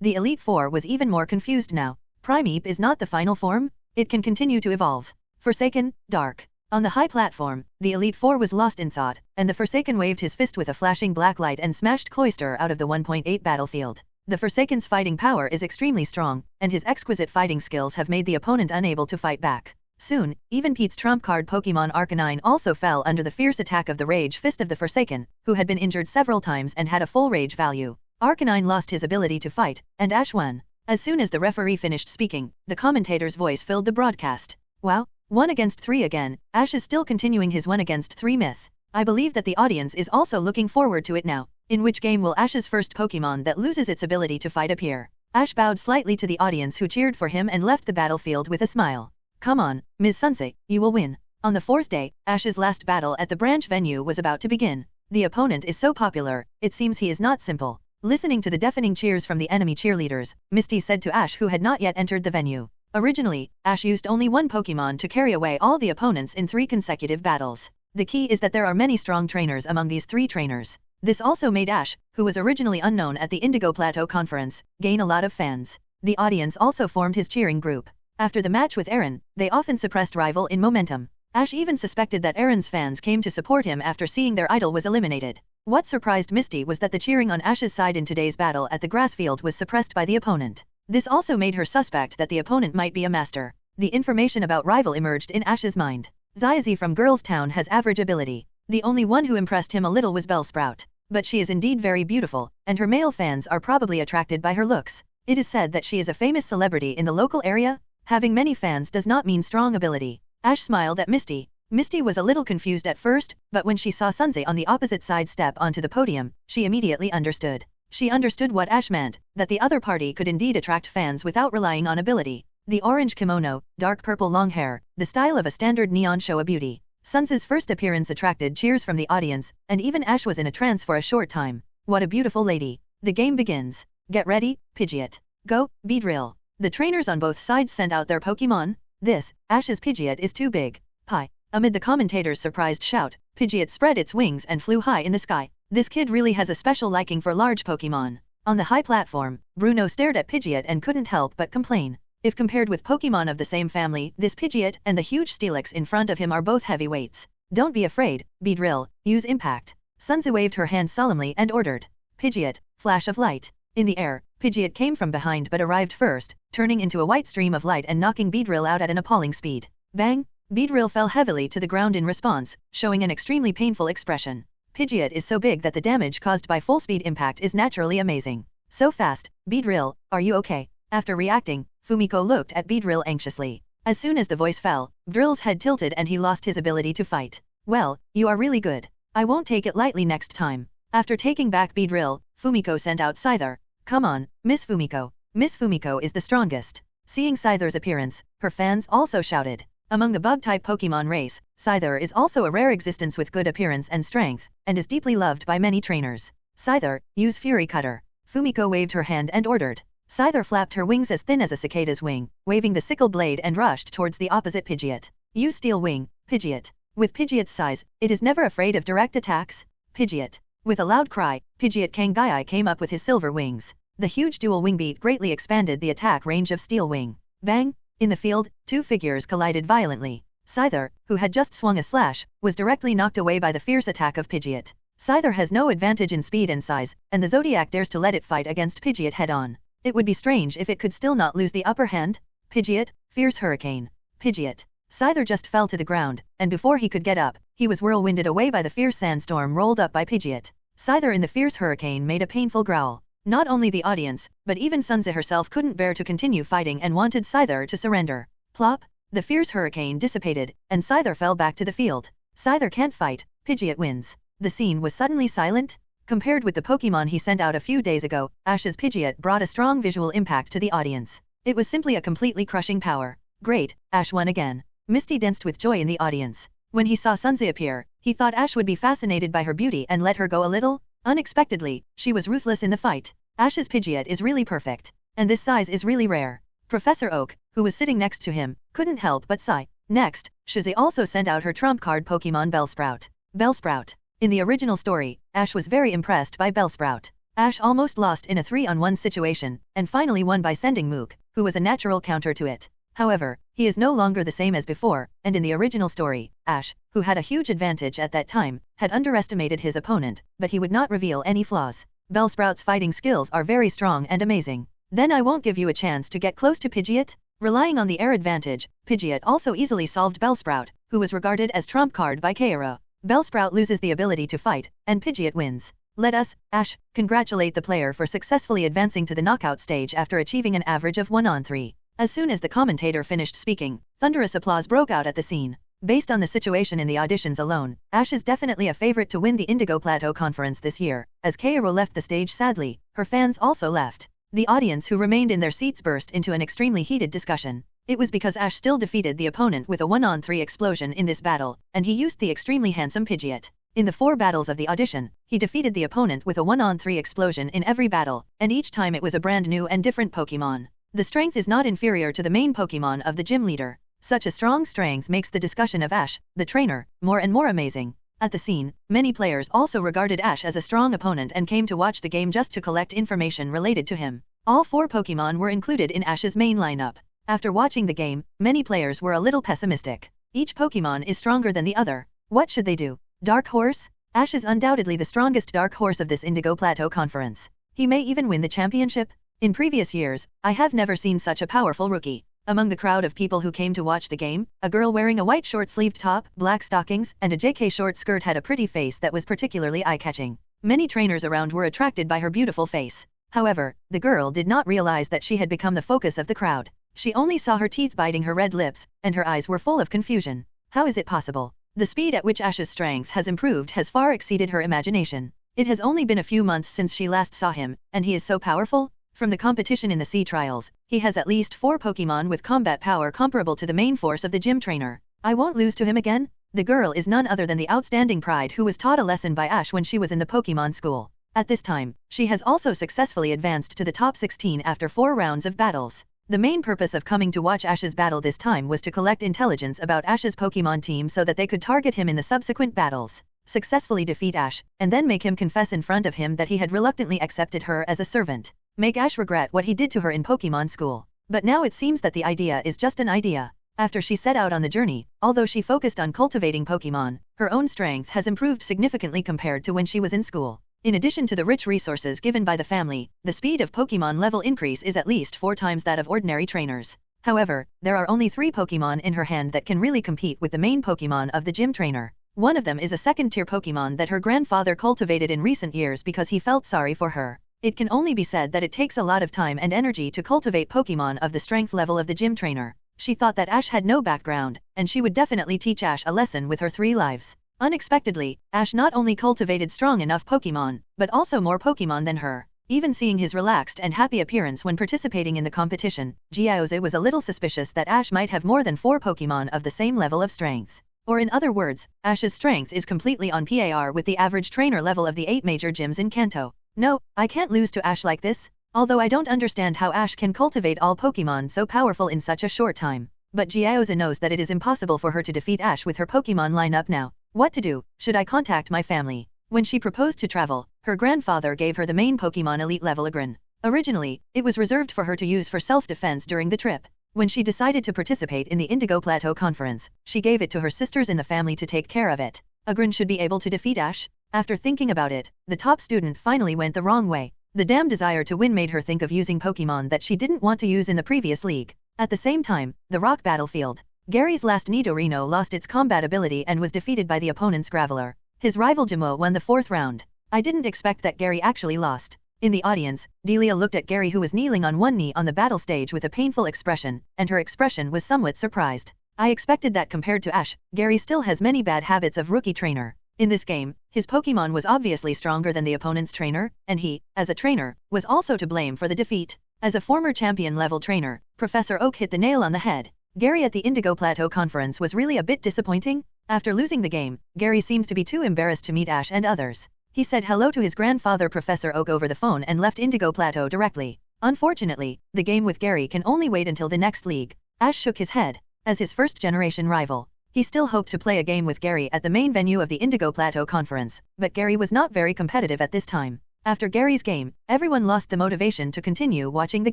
The Elite Four was even more confused now. Primeape is not the final form? It can continue to evolve. Forsaken, Dark. On the high platform, the Elite Four was lost in thought, and the Forsaken waved his fist with a flashing black light and smashed Cloyster out of the 1.8 battlefield. The Forsaken's fighting power is extremely strong, and his exquisite fighting skills have made the opponent unable to fight back. Soon, even Pete's trump card Pokemon Arcanine also fell under the fierce attack of the Rage Fist of the Forsaken, who had been injured several times and had a full rage value. Arcanine lost his ability to fight, and Ash won. As soon as the referee finished speaking, the commentator's voice filled the broadcast. Wow, 1 against 3 again. Ash is still continuing his 1 against 3 myth. I believe that the audience is also looking forward to it now. In which game will Ash's first Pokemon that loses its ability to fight appear? Ash bowed slightly to the audience who cheered for him and left the battlefield with a smile. Come on, Ms. Sunset, you will win. On the 4th day, Ash's last battle at the branch venue was about to begin. The opponent is so popular, it seems he is not simple. Listening to the deafening cheers from the enemy cheerleaders, Misty said to Ash, who had not yet entered the venue. Originally, Ash used only 1 Pokemon to carry away all the opponents in 3 consecutive battles. The key is that there are many strong trainers among these 3 trainers. This also made Ash, who was originally unknown at the Indigo Plateau conference, gain a lot of fans. The audience also formed his cheering group. After the match with Aaron, they often suppressed rival in momentum. Ash even suspected that Aaron's fans came to support him after seeing their idol was eliminated. What surprised Misty was that the cheering on Ash's side in today's battle at the grass field was suppressed by the opponent. This also made her suspect that the opponent might be a master. The information about rival emerged in Ash's mind. Xiaozi from Girls Town has average ability. The only one who impressed him a little was Bellsprout. But she is indeed very beautiful, and her male fans are probably attracted by her looks. It is said that she is a famous celebrity in the local area. Having many fans does not mean strong ability. Ash smiled at Misty. Misty was a little confused at first, but when she saw Sunze on the opposite side step onto the podium, she immediately understood. She understood what Ash meant, that the other party could indeed attract fans without relying on ability. The orange kimono, dark purple long hair, the style of a standard neon show a beauty. Sunze's first appearance attracted cheers from the audience, and even Ash was in a trance for a short time. What a beautiful lady. The game begins. Get ready, Pidgeot. Go, Beedrill. The trainers on both sides sent out their Pokemon. This, Ash's Pidgeot is too big. Pie. Amid the commentator's surprised shout, Pidgeot spread its wings and flew high in the sky. This kid really has a special liking for large Pokemon. On the high platform, Bruno stared at Pidgeot and couldn't help but complain. If compared with Pokemon of the same family, this Pidgeot and the huge Steelix in front of him are both heavyweights. Don't be afraid, Beedrill, use Impact. Sunze waved her hand solemnly and ordered. Pidgeot, flash of light. In the air, Pidgeot came from behind but arrived first, turning into a white stream of light and knocking Beedrill out at an appalling speed. Bang! Beedrill fell heavily to the ground in response, showing an extremely painful expression. Pidgeot is so big that the damage caused by full-speed impact is naturally amazing. So fast, Beedrill, are you okay? After reacting, Fumiko looked at Beedrill anxiously. As soon as the voice fell, Drill's head tilted and he lost his ability to fight. Well, you are really good. I won't take it lightly next time. After taking back Beedrill, Fumiko sent out Scyther. Come on, Miss Fumiko. Miss Fumiko is the strongest. Seeing Scyther's appearance, her fans also shouted. Among the bug-type Pokemon race, Scyther is also a rare existence with good appearance and strength, and is deeply loved by many trainers. Scyther, use Fury Cutter. Fumiko waved her hand and ordered. Scyther flapped her wings as thin as a cicada's wing, waving the sickle blade and rushed towards the opposite Pidgeot. Use Steel Wing, Pidgeot. With Pidgeot's size, it is never afraid of direct attacks. Pidgeot. With a loud cry, Pidgeot Kangai came up with his silver wings. The huge dual wing beat greatly expanded the attack range of Steel Wing. Bang! In the field, 2 figures collided violently. Scyther, who had just swung a slash, was directly knocked away by the fierce attack of Pidgeot. Scyther has no advantage in speed and size, and the Zodiac dares to let it fight against Pidgeot head-on. It would be strange if it could still not lose the upper hand. Pidgeot, Fierce Hurricane. Pidgeot. Scyther just fell to the ground, and before he could get up, he was whirlwinded away by the fierce sandstorm rolled up by Pidgeot. Scyther in the Fierce Hurricane made a painful growl. Not only the audience, but even Sunze herself couldn't bear to continue fighting and wanted Scyther to surrender. Plop! The Fierce Hurricane dissipated, and Scyther fell back to the field. Scyther can't fight, Pidgeot wins. The scene was suddenly silent. Compared with the Pokemon he sent out a few days ago, Ash's Pidgeot brought a strong visual impact to the audience. It was simply a completely crushing power. Great, Ash won again. Misty danced with joy in the audience. When he saw Sunzi appear, he thought Ash would be fascinated by her beauty and let her go a little. Unexpectedly, she was ruthless in the fight. Ash's Pidgeot is really perfect. And this size is really rare. Professor Oak, who was sitting next to him, couldn't help but sigh. Next, Xuzi also sent out her trump card Pokemon Bellsprout. Bellsprout. In the original story, Ash was very impressed by Bellsprout. Ash almost lost in a 3-on-1 situation, and finally won by sending Mook, who was a natural counter to it. However, he is no longer the same as before, and in the original story, Ash, who had a huge advantage at that time, had underestimated his opponent, but he would not reveal any flaws. Bellsprout's fighting skills are very strong and amazing. Then I won't give you a chance to get close to Pidgeot? Relying on the air advantage, Pidgeot also easily solved Bellsprout, who was regarded as trump card by Kairo. Bellsprout loses the ability to fight, and Pidgeot wins. Let us, Ash, congratulate the player for successfully advancing to the knockout stage after achieving an average of 1-on-3. As soon as the commentator finished speaking, thunderous applause broke out at the scene. Based on the situation in the auditions alone, Ash is definitely a favorite to win the Indigo Plateau Conference this year. As Kairo left the stage sadly, her fans also left. The audience who remained in their seats burst into an extremely heated discussion. It was because Ash still defeated the opponent with a 1-on-3 explosion in this battle, and he used the extremely handsome Pidgeot. In the 4 battles of the audition, he defeated the opponent with a 1-on-3 explosion in every battle, and each time it was a brand new and different Pokemon. The strength is not inferior to the main Pokemon of the gym leader. Such a strong strength makes the discussion of Ash, the trainer, more and more amazing. At the scene, many players also regarded Ash as a strong opponent and came to watch the game just to collect information related to him. All 4 Pokemon were included in Ash's main lineup. After watching the game, many players were a little pessimistic. Each Pokemon is stronger than the other. What should they do? Dark Horse? Ash is undoubtedly the strongest Dark Horse of this Indigo Plateau Conference. He may even win the championship. In previous years, I have never seen such a powerful rookie. Among the crowd of people who came to watch the game, a girl wearing a white short-sleeved top, black stockings, and a JK short skirt had a pretty face that was particularly eye-catching. Many trainers around were attracted by her beautiful face. However, the girl did not realize that she had become the focus of the crowd. She only saw her teeth biting her red lips, and her eyes were full of confusion. How is it possible? The speed at which Ash's strength has improved has far exceeded her imagination. It has only been a few months since she last saw him, and he is so powerful? From the competition in the sea trials, he has at least 4 Pokemon with combat power comparable to the main force of the gym trainer. I won't lose to him again? The girl is none other than the outstanding Pride who was taught a lesson by Ash when she was in the Pokemon school. At this time, she has also successfully advanced to the top 16 after 4 rounds of battles. The main purpose of coming to watch Ash's battle this time was to collect intelligence about Ash's Pokemon team so that they could target him in the subsequent battles, successfully defeat Ash, and then make him confess in front of him that he had reluctantly accepted her as a servant. Make Ash regret what he did to her in Pokemon school. But now it seems that the idea is just an idea. After she set out on the journey, although she focused on cultivating Pokemon, her own strength has improved significantly compared to when she was in school. In addition to the rich resources given by the family, the speed of Pokemon level increase is at least 4 times that of ordinary trainers. However, there are only 3 Pokemon in her hand that can really compete with the main Pokemon of the gym trainer. One of them is a second-tier Pokemon that her grandfather cultivated in recent years because he felt sorry for her. It can only be said that it takes a lot of time and energy to cultivate Pokemon of the strength level of the gym trainer. She thought that Ash had no background, and she would definitely teach Ash a lesson with her 3 lives. Unexpectedly, Ash not only cultivated strong enough Pokemon, but also more Pokemon than her. Even seeing his relaxed and happy appearance when participating in the competition, Jiaoze was a little suspicious that Ash might have more than 4 Pokemon of the same level of strength. Or in other words, Ash's strength is completely on par with the average trainer level of the 8 major gyms in Kanto. No, I can't lose to Ash like this. Although I don't understand how Ash can cultivate all Pokemon so powerful in such a short time. But Jiaoze knows that it is impossible for her to defeat Ash with her Pokemon lineup now. What to do? Should I contact my family? When she proposed to travel, her grandfather gave her the main Pokemon Elite level Agrin. Originally, it was reserved for her to use for self-defense during the trip. When she decided to participate in the Indigo Plateau Conference, she gave it to her sisters in the family to take care of it. Agrin should be able to defeat Ash? After thinking about it, the top student finally went the wrong way. The damn desire to win made her think of using Pokemon that she didn't want to use in the previous league. At the same time, the rock battlefield. Gary's last Nidorino lost its combat ability and was defeated by the opponent's Graveler. His rival Jimo won the 4th round. I didn't expect that Gary actually lost. In the audience, Delia looked at Gary who was kneeling on one knee on the battle stage with a painful expression, and her expression was somewhat surprised. I expected that compared to Ash, Gary still has many bad habits of rookie trainer. In this game, his Pokemon was obviously stronger than the opponent's trainer, and he, as a trainer, was also to blame for the defeat. As a former champion-level trainer, Professor Oak hit the nail on the head. Gary at the Indigo Plateau conference was really a bit disappointing. After losing the game, Gary seemed to be too embarrassed to meet Ash and others. He said hello to his grandfather Professor Oak over the phone and left Indigo Plateau directly. Unfortunately, the game with Gary can only wait until the next league. Ash shook his head. As his first-generation rival, he still hoped to play a game with Gary at the main venue of the Indigo Plateau conference, but Gary was not very competitive at this time. After Gary's game, everyone lost the motivation to continue watching the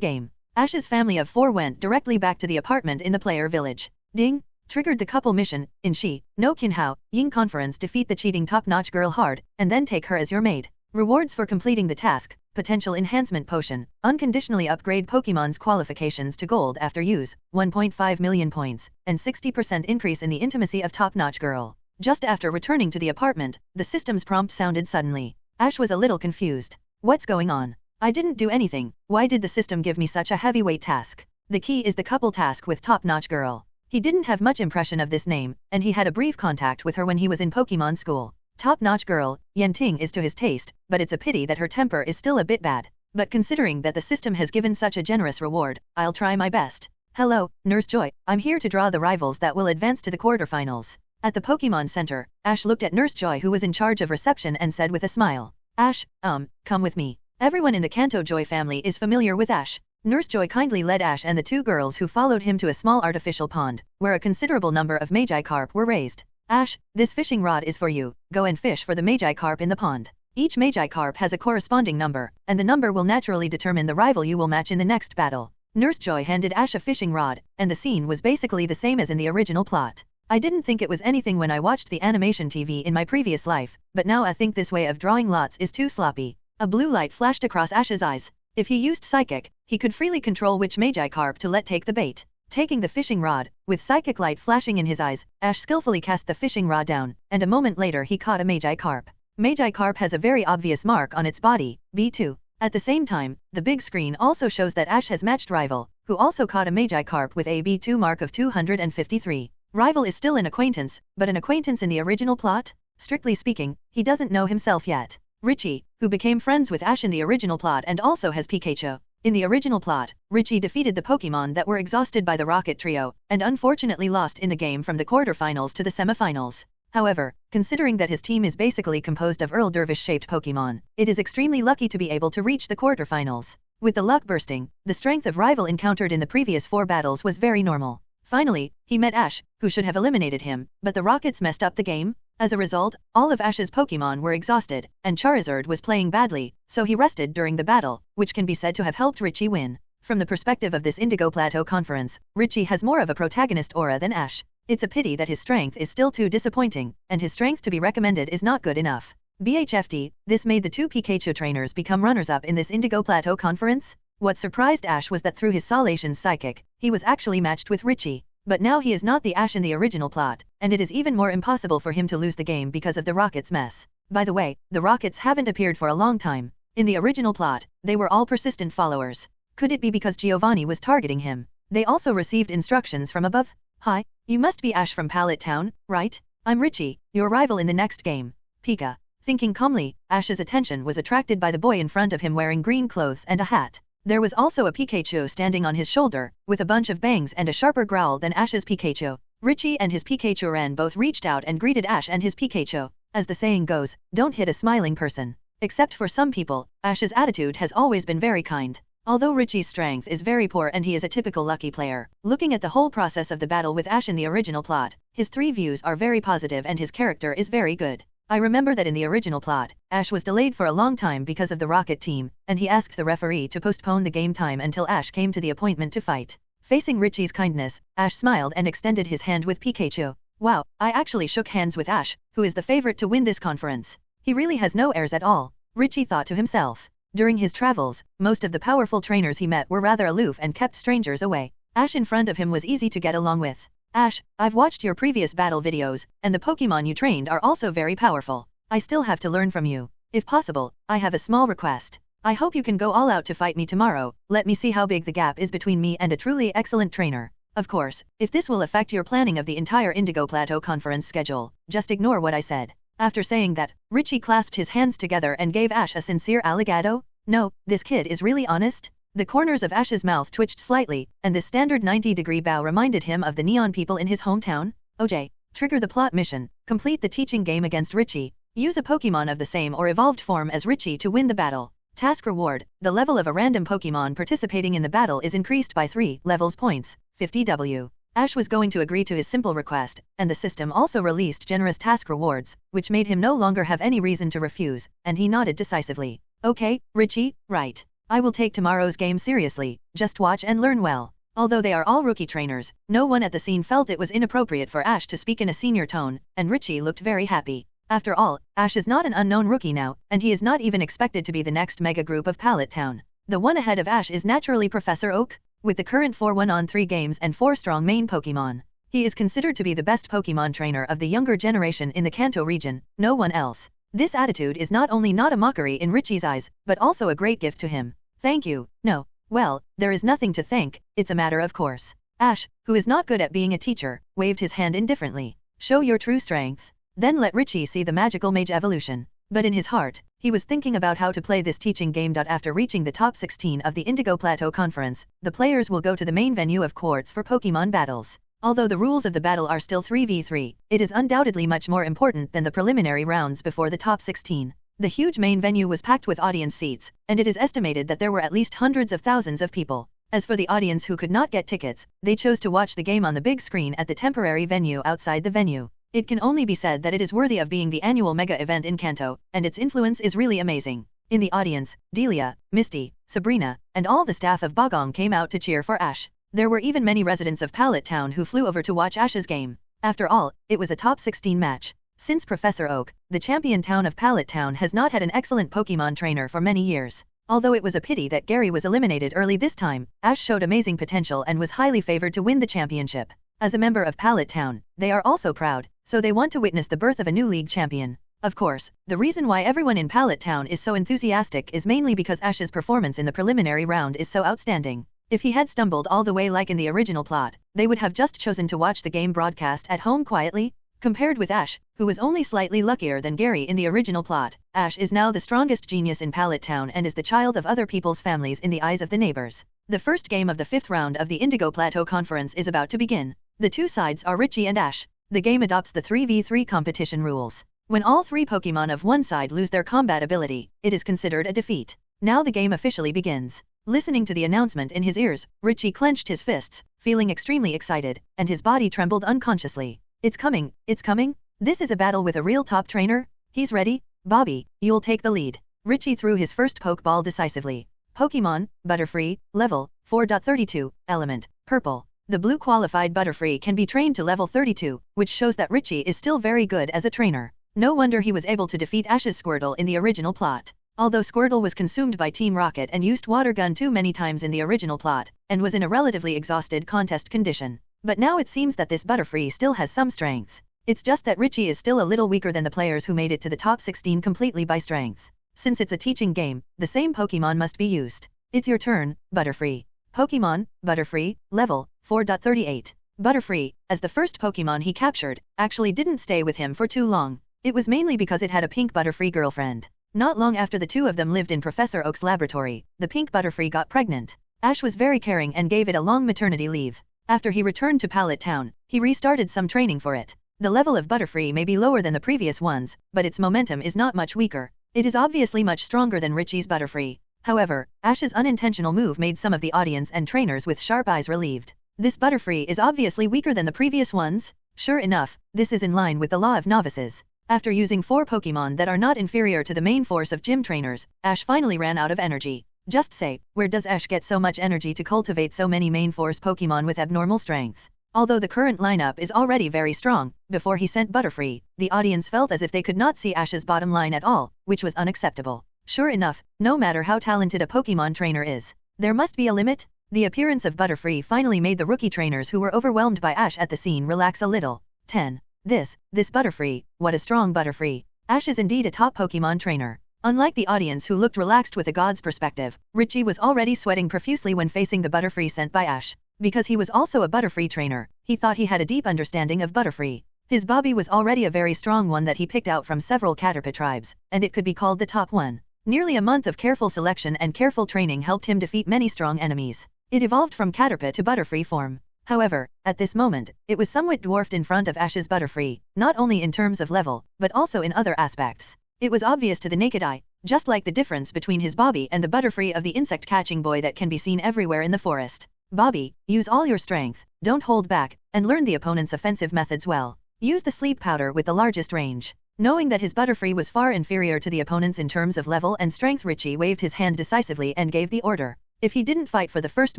game. Ash's family of 4 went directly back to the apartment in the player village. Ding! Triggered the couple mission, in Shi, no Kinhao, Ying conference defeat the cheating top-notch girl hard, and then take her as your maid. Rewards for completing the task, potential enhancement potion, unconditionally upgrade Pokemon's qualifications to gold after use, 1.5 million points, and 60% increase in the intimacy of top-notch girl. Just after returning to the apartment, the system's prompt sounded suddenly. Ash was a little confused. What's going on? I didn't do anything, why did the system give me such a heavyweight task? The key is the couple task with top-notch girl. He didn't have much impression of this name, and he had a brief contact with her when he was in Pokemon school. Top-notch girl, Yenting is to his taste, but it's a pity that her temper is still a bit bad. But considering that the system has given such a generous reward, I'll try my best. Hello, Nurse Joy, I'm here to draw the rivals that will advance to the quarterfinals. At the Pokemon Center, Ash looked at Nurse Joy who was in charge of reception and said with a smile. Ash, come with me. Everyone in the Kanto Joy family is familiar with Ash. Nurse Joy kindly led Ash and the 2 girls who followed him to a small artificial pond, where a considerable number of Magikarp were raised. Ash, this fishing rod is for you, go and fish for the Magikarp in the pond. Each Magikarp has a corresponding number, and the number will naturally determine the rival you will match in the next battle. Nurse Joy handed Ash a fishing rod, and the scene was basically the same as in the original plot. I didn't think it was anything when I watched the animation TV in my previous life, but now I think this way of drawing lots is too sloppy. A blue light flashed across Ash's eyes. If he used Psychic, he could freely control which Magikarp to let take the bait. Taking the fishing rod, with Psychic light flashing in his eyes, Ash skillfully cast the fishing rod down, and a moment later he caught a Magikarp. Magikarp has a very obvious mark on its body, B2. At the same time, the big screen also shows that Ash has matched rival, who also caught a Magikarp with a B2 mark of 253. Rival is still an acquaintance, but an acquaintance in the original plot? Strictly speaking, he doesn't know himself yet. Richie, who became friends with Ash in the original plot and also has Pikachu. In the original plot, Richie defeated the Pokemon that were exhausted by the Rocket Trio, and unfortunately lost in the game from the quarterfinals to the semifinals. However, considering that his team is basically composed of Earl Dervish-shaped Pokemon, it is extremely lucky to be able to reach the quarterfinals. With the luck bursting, the strength of rival encountered in the previous 4 battles was very normal. Finally, he met Ash, who should have eliminated him, but the Rockets messed up the game. As a result, all of Ash's Pokemon were exhausted, and Charizard was playing badly, so he rested during the battle, which can be said to have helped Richie win. From the perspective of this Indigo Plateau conference, Richie has more of a protagonist aura than Ash. It's a pity that his strength is still too disappointing, and his strength to be recommended is not good enough. BHFD, this made the 2 Pikachu trainers become runners-up in this Indigo Plateau conference? What surprised Ash was that through his Solation Psychic, he was actually matched with Richie. But now he is not the Ash in the original plot, and it is even more impossible for him to lose the game because of the Rockets' mess. By the way, the Rockets haven't appeared for a long time. In the original plot, they were all persistent followers. Could it be because Giovanni was targeting him? They also received instructions from above. Hi, you must be Ash from Pallet Town, right? I'm Richie, your rival in the next game. Pika. Thinking calmly, Ash's attention was attracted by the boy in front of him wearing green clothes and a hat. There was also a Pikachu standing on his shoulder, with a bunch of bangs and a sharper growl than Ash's Pikachu. Richie and his Pikachu ran both reached out and greeted Ash and his Pikachu. As the saying goes, don't hit a smiling person. Except for some people, Ash's attitude has always been very kind. Although Richie's strength is very poor and he is a typical lucky player, looking at the whole process of the battle with Ash in the original plot, his 3 views are very positive and his character is very good. I remember that in the original plot, Ash was delayed for a long time because of the Rocket team, and he asked the referee to postpone the game time until Ash came to the appointment to fight. Facing Richie's kindness, Ash smiled and extended his hand with Pikachu. Wow, I actually shook hands with Ash, who is the favorite to win this conference. He really has no airs at all, Richie thought to himself. During his travels, most of the powerful trainers he met were rather aloof and kept strangers away. Ash in front of him was easy to get along with. Ash, I've watched your previous battle videos, and the Pokemon you trained are also very powerful. I still have to learn from you. If possible, I have a small request. I hope you can go all out to fight me tomorrow. Let me see how big the gap is between me and a truly excellent trainer. Of course, if this will affect your planning of the entire Indigo Plateau conference schedule, just ignore what I said. After saying that, Richie clasped his hands together and gave Ash a sincere aligato. No, this kid is really honest. The corners of Ash's mouth twitched slightly, and this standard 90-degree bow reminded him of the neon people in his hometown. OJ. Trigger the plot mission. Complete the teaching game against Richie. Use a Pokémon of the same or evolved form as Richie to win the battle. Task reward. The level of a random Pokémon participating in the battle is increased by 3 levels points, 50W. Ash was going to agree to his simple request, and the system also released generous task rewards, which made him no longer have any reason to refuse, and he nodded decisively. Okay, Richie, right. I will take tomorrow's game seriously, just watch and learn well. Although they are all rookie trainers, no one at the scene felt it was inappropriate for Ash to speak in a senior tone, and Richie looked very happy. After all, Ash is not an unknown rookie now, and he is not even expected to be the next mega group of Pallet Town. The one ahead of Ash is naturally Professor Oak, with the current 4-1-on-3 games and 4 strong main Pokémon. He is considered to be the best Pokémon trainer of the younger generation in the Kanto region, no one else. This attitude is not only not a mockery in Richie's eyes, but also a great gift to him. Thank you. No. Well, there is nothing to thank, it's a matter of course. Ash, who is not good at being a teacher, waved his hand indifferently. Show your true strength. Then let Richie see the magical mage evolution. But in his heart, he was thinking about how to play this teaching game. After reaching the top 16 of the Indigo Plateau Conference, the players will go to the main venue of Quartz for Pokémon battles. Although the rules of the battle are still 3v3, it is undoubtedly much more important than the preliminary rounds before the top 16. The huge main venue was packed with audience seats, and it is estimated that there were at least hundreds of thousands of people. As for the audience who could not get tickets, they chose to watch the game on the big screen at the temporary venue outside the venue. It can only be said that it is worthy of being the annual mega event in Kanto, and its influence is really amazing. In the audience, Delia, Misty, Sabrina, and all the staff of Bogong came out to cheer for Ash. There were even many residents of Pallet Town who flew over to watch Ash's game. After all, it was a top 16 match. Since Professor Oak, the champion town of Pallet Town has not had an excellent Pokémon trainer for many years. Although it was a pity that Gary was eliminated early this time, Ash showed amazing potential and was highly favored to win the championship. As a member of Pallet Town, they are also proud, so they want to witness the birth of a new league champion. Of course, the reason why everyone in Pallet Town is so enthusiastic is mainly because Ash's performance in the preliminary round is so outstanding. If he had stumbled all the way like in the original plot, they would have just chosen to watch the game broadcast at home quietly. Compared with Ash, who was only slightly luckier than Gary in the original plot, Ash is now the strongest genius in Pallet Town and is the child of other people's families in the eyes of the neighbors. The first game of the 5th round of the Indigo Plateau Conference is about to begin. The two sides are Richie and Ash. The game adopts the 3v3 competition rules. When all 3 Pokémon of one side lose their combat ability, it is considered a defeat. Now the game officially begins. Listening to the announcement in his ears, Richie clenched his fists, feeling extremely excited, and his body trembled unconsciously. It's coming, it's coming. This is a battle with a real top trainer. He's ready. Bobby, you'll take the lead. Richie threw his first Pokeball decisively. Pokémon, Butterfree, level 4.32, element, purple. The blue qualified Butterfree can be trained to level 32, which shows that Richie is still very good as a trainer. No wonder he was able to defeat Ash's Squirtle in the original plot. Although Squirtle was consumed by Team Rocket and used Water Gun too many times in the original plot, and was in a relatively exhausted contest condition. But now it seems that this Butterfree still has some strength. It's just that Richie is still a little weaker than the players who made it to the top 16 completely by strength. Since it's a teaching game, the same Pokémon must be used. It's your turn, Butterfree. Pokémon, Butterfree, level 4.38. Butterfree, as the first Pokémon he captured, actually didn't stay with him for too long. It was mainly because it had a pink Butterfree girlfriend. Not long after the two of them lived in Professor Oak's laboratory, the pink Butterfree got pregnant. Ash was very caring and gave it a long maternity leave. After he returned to Pallet Town, he restarted some training for it. The level of Butterfree may be lower than the previous ones, but its momentum is not much weaker. It is obviously much stronger than Richie's Butterfree. However, Ash's unintentional move made some of the audience and trainers with sharp eyes relieved. This Butterfree is obviously weaker than the previous ones. Sure enough, this is in line with the law of novices. After using 4 Pokémon that are not inferior to the main force of gym trainers, Ash finally ran out of energy. Just say, where does Ash get so much energy to cultivate so many main force Pokémon with abnormal strength? Although the current lineup is already very strong, before he sent Butterfree, the audience felt as if they could not see Ash's bottom line at all, which was unacceptable. Sure enough, no matter how talented a Pokémon trainer is, there must be a limit. The appearance of Butterfree finally made the rookie trainers who were overwhelmed by Ash at the scene relax a little. 10. This Butterfree, what a strong Butterfree. Ash is indeed a top Pokémon trainer. Unlike the audience who looked relaxed with a god's perspective, Richie was already sweating profusely when facing the Butterfree sent by Ash. Because he was also a Butterfree trainer, he thought he had a deep understanding of Butterfree. His Bobby was already a very strong one that he picked out from several Caterpie tribes, and it could be called the top one. Nearly a month of careful selection and careful training helped him defeat many strong enemies. It evolved from Caterpie to Butterfree form. However, at this moment, it was somewhat dwarfed in front of Ash's Butterfree, not only in terms of level, but also in other aspects. It was obvious to the naked eye, just like the difference between his Bobby and the Butterfree of the insect-catching boy that can be seen everywhere in the forest. Bobby, use all your strength, don't hold back, and learn the opponent's offensive methods well. Use the sleep powder with the largest range. Knowing that his Butterfree was far inferior to the opponent's in terms of level and strength, Richie waved his hand decisively and gave the order. If he didn't fight for the first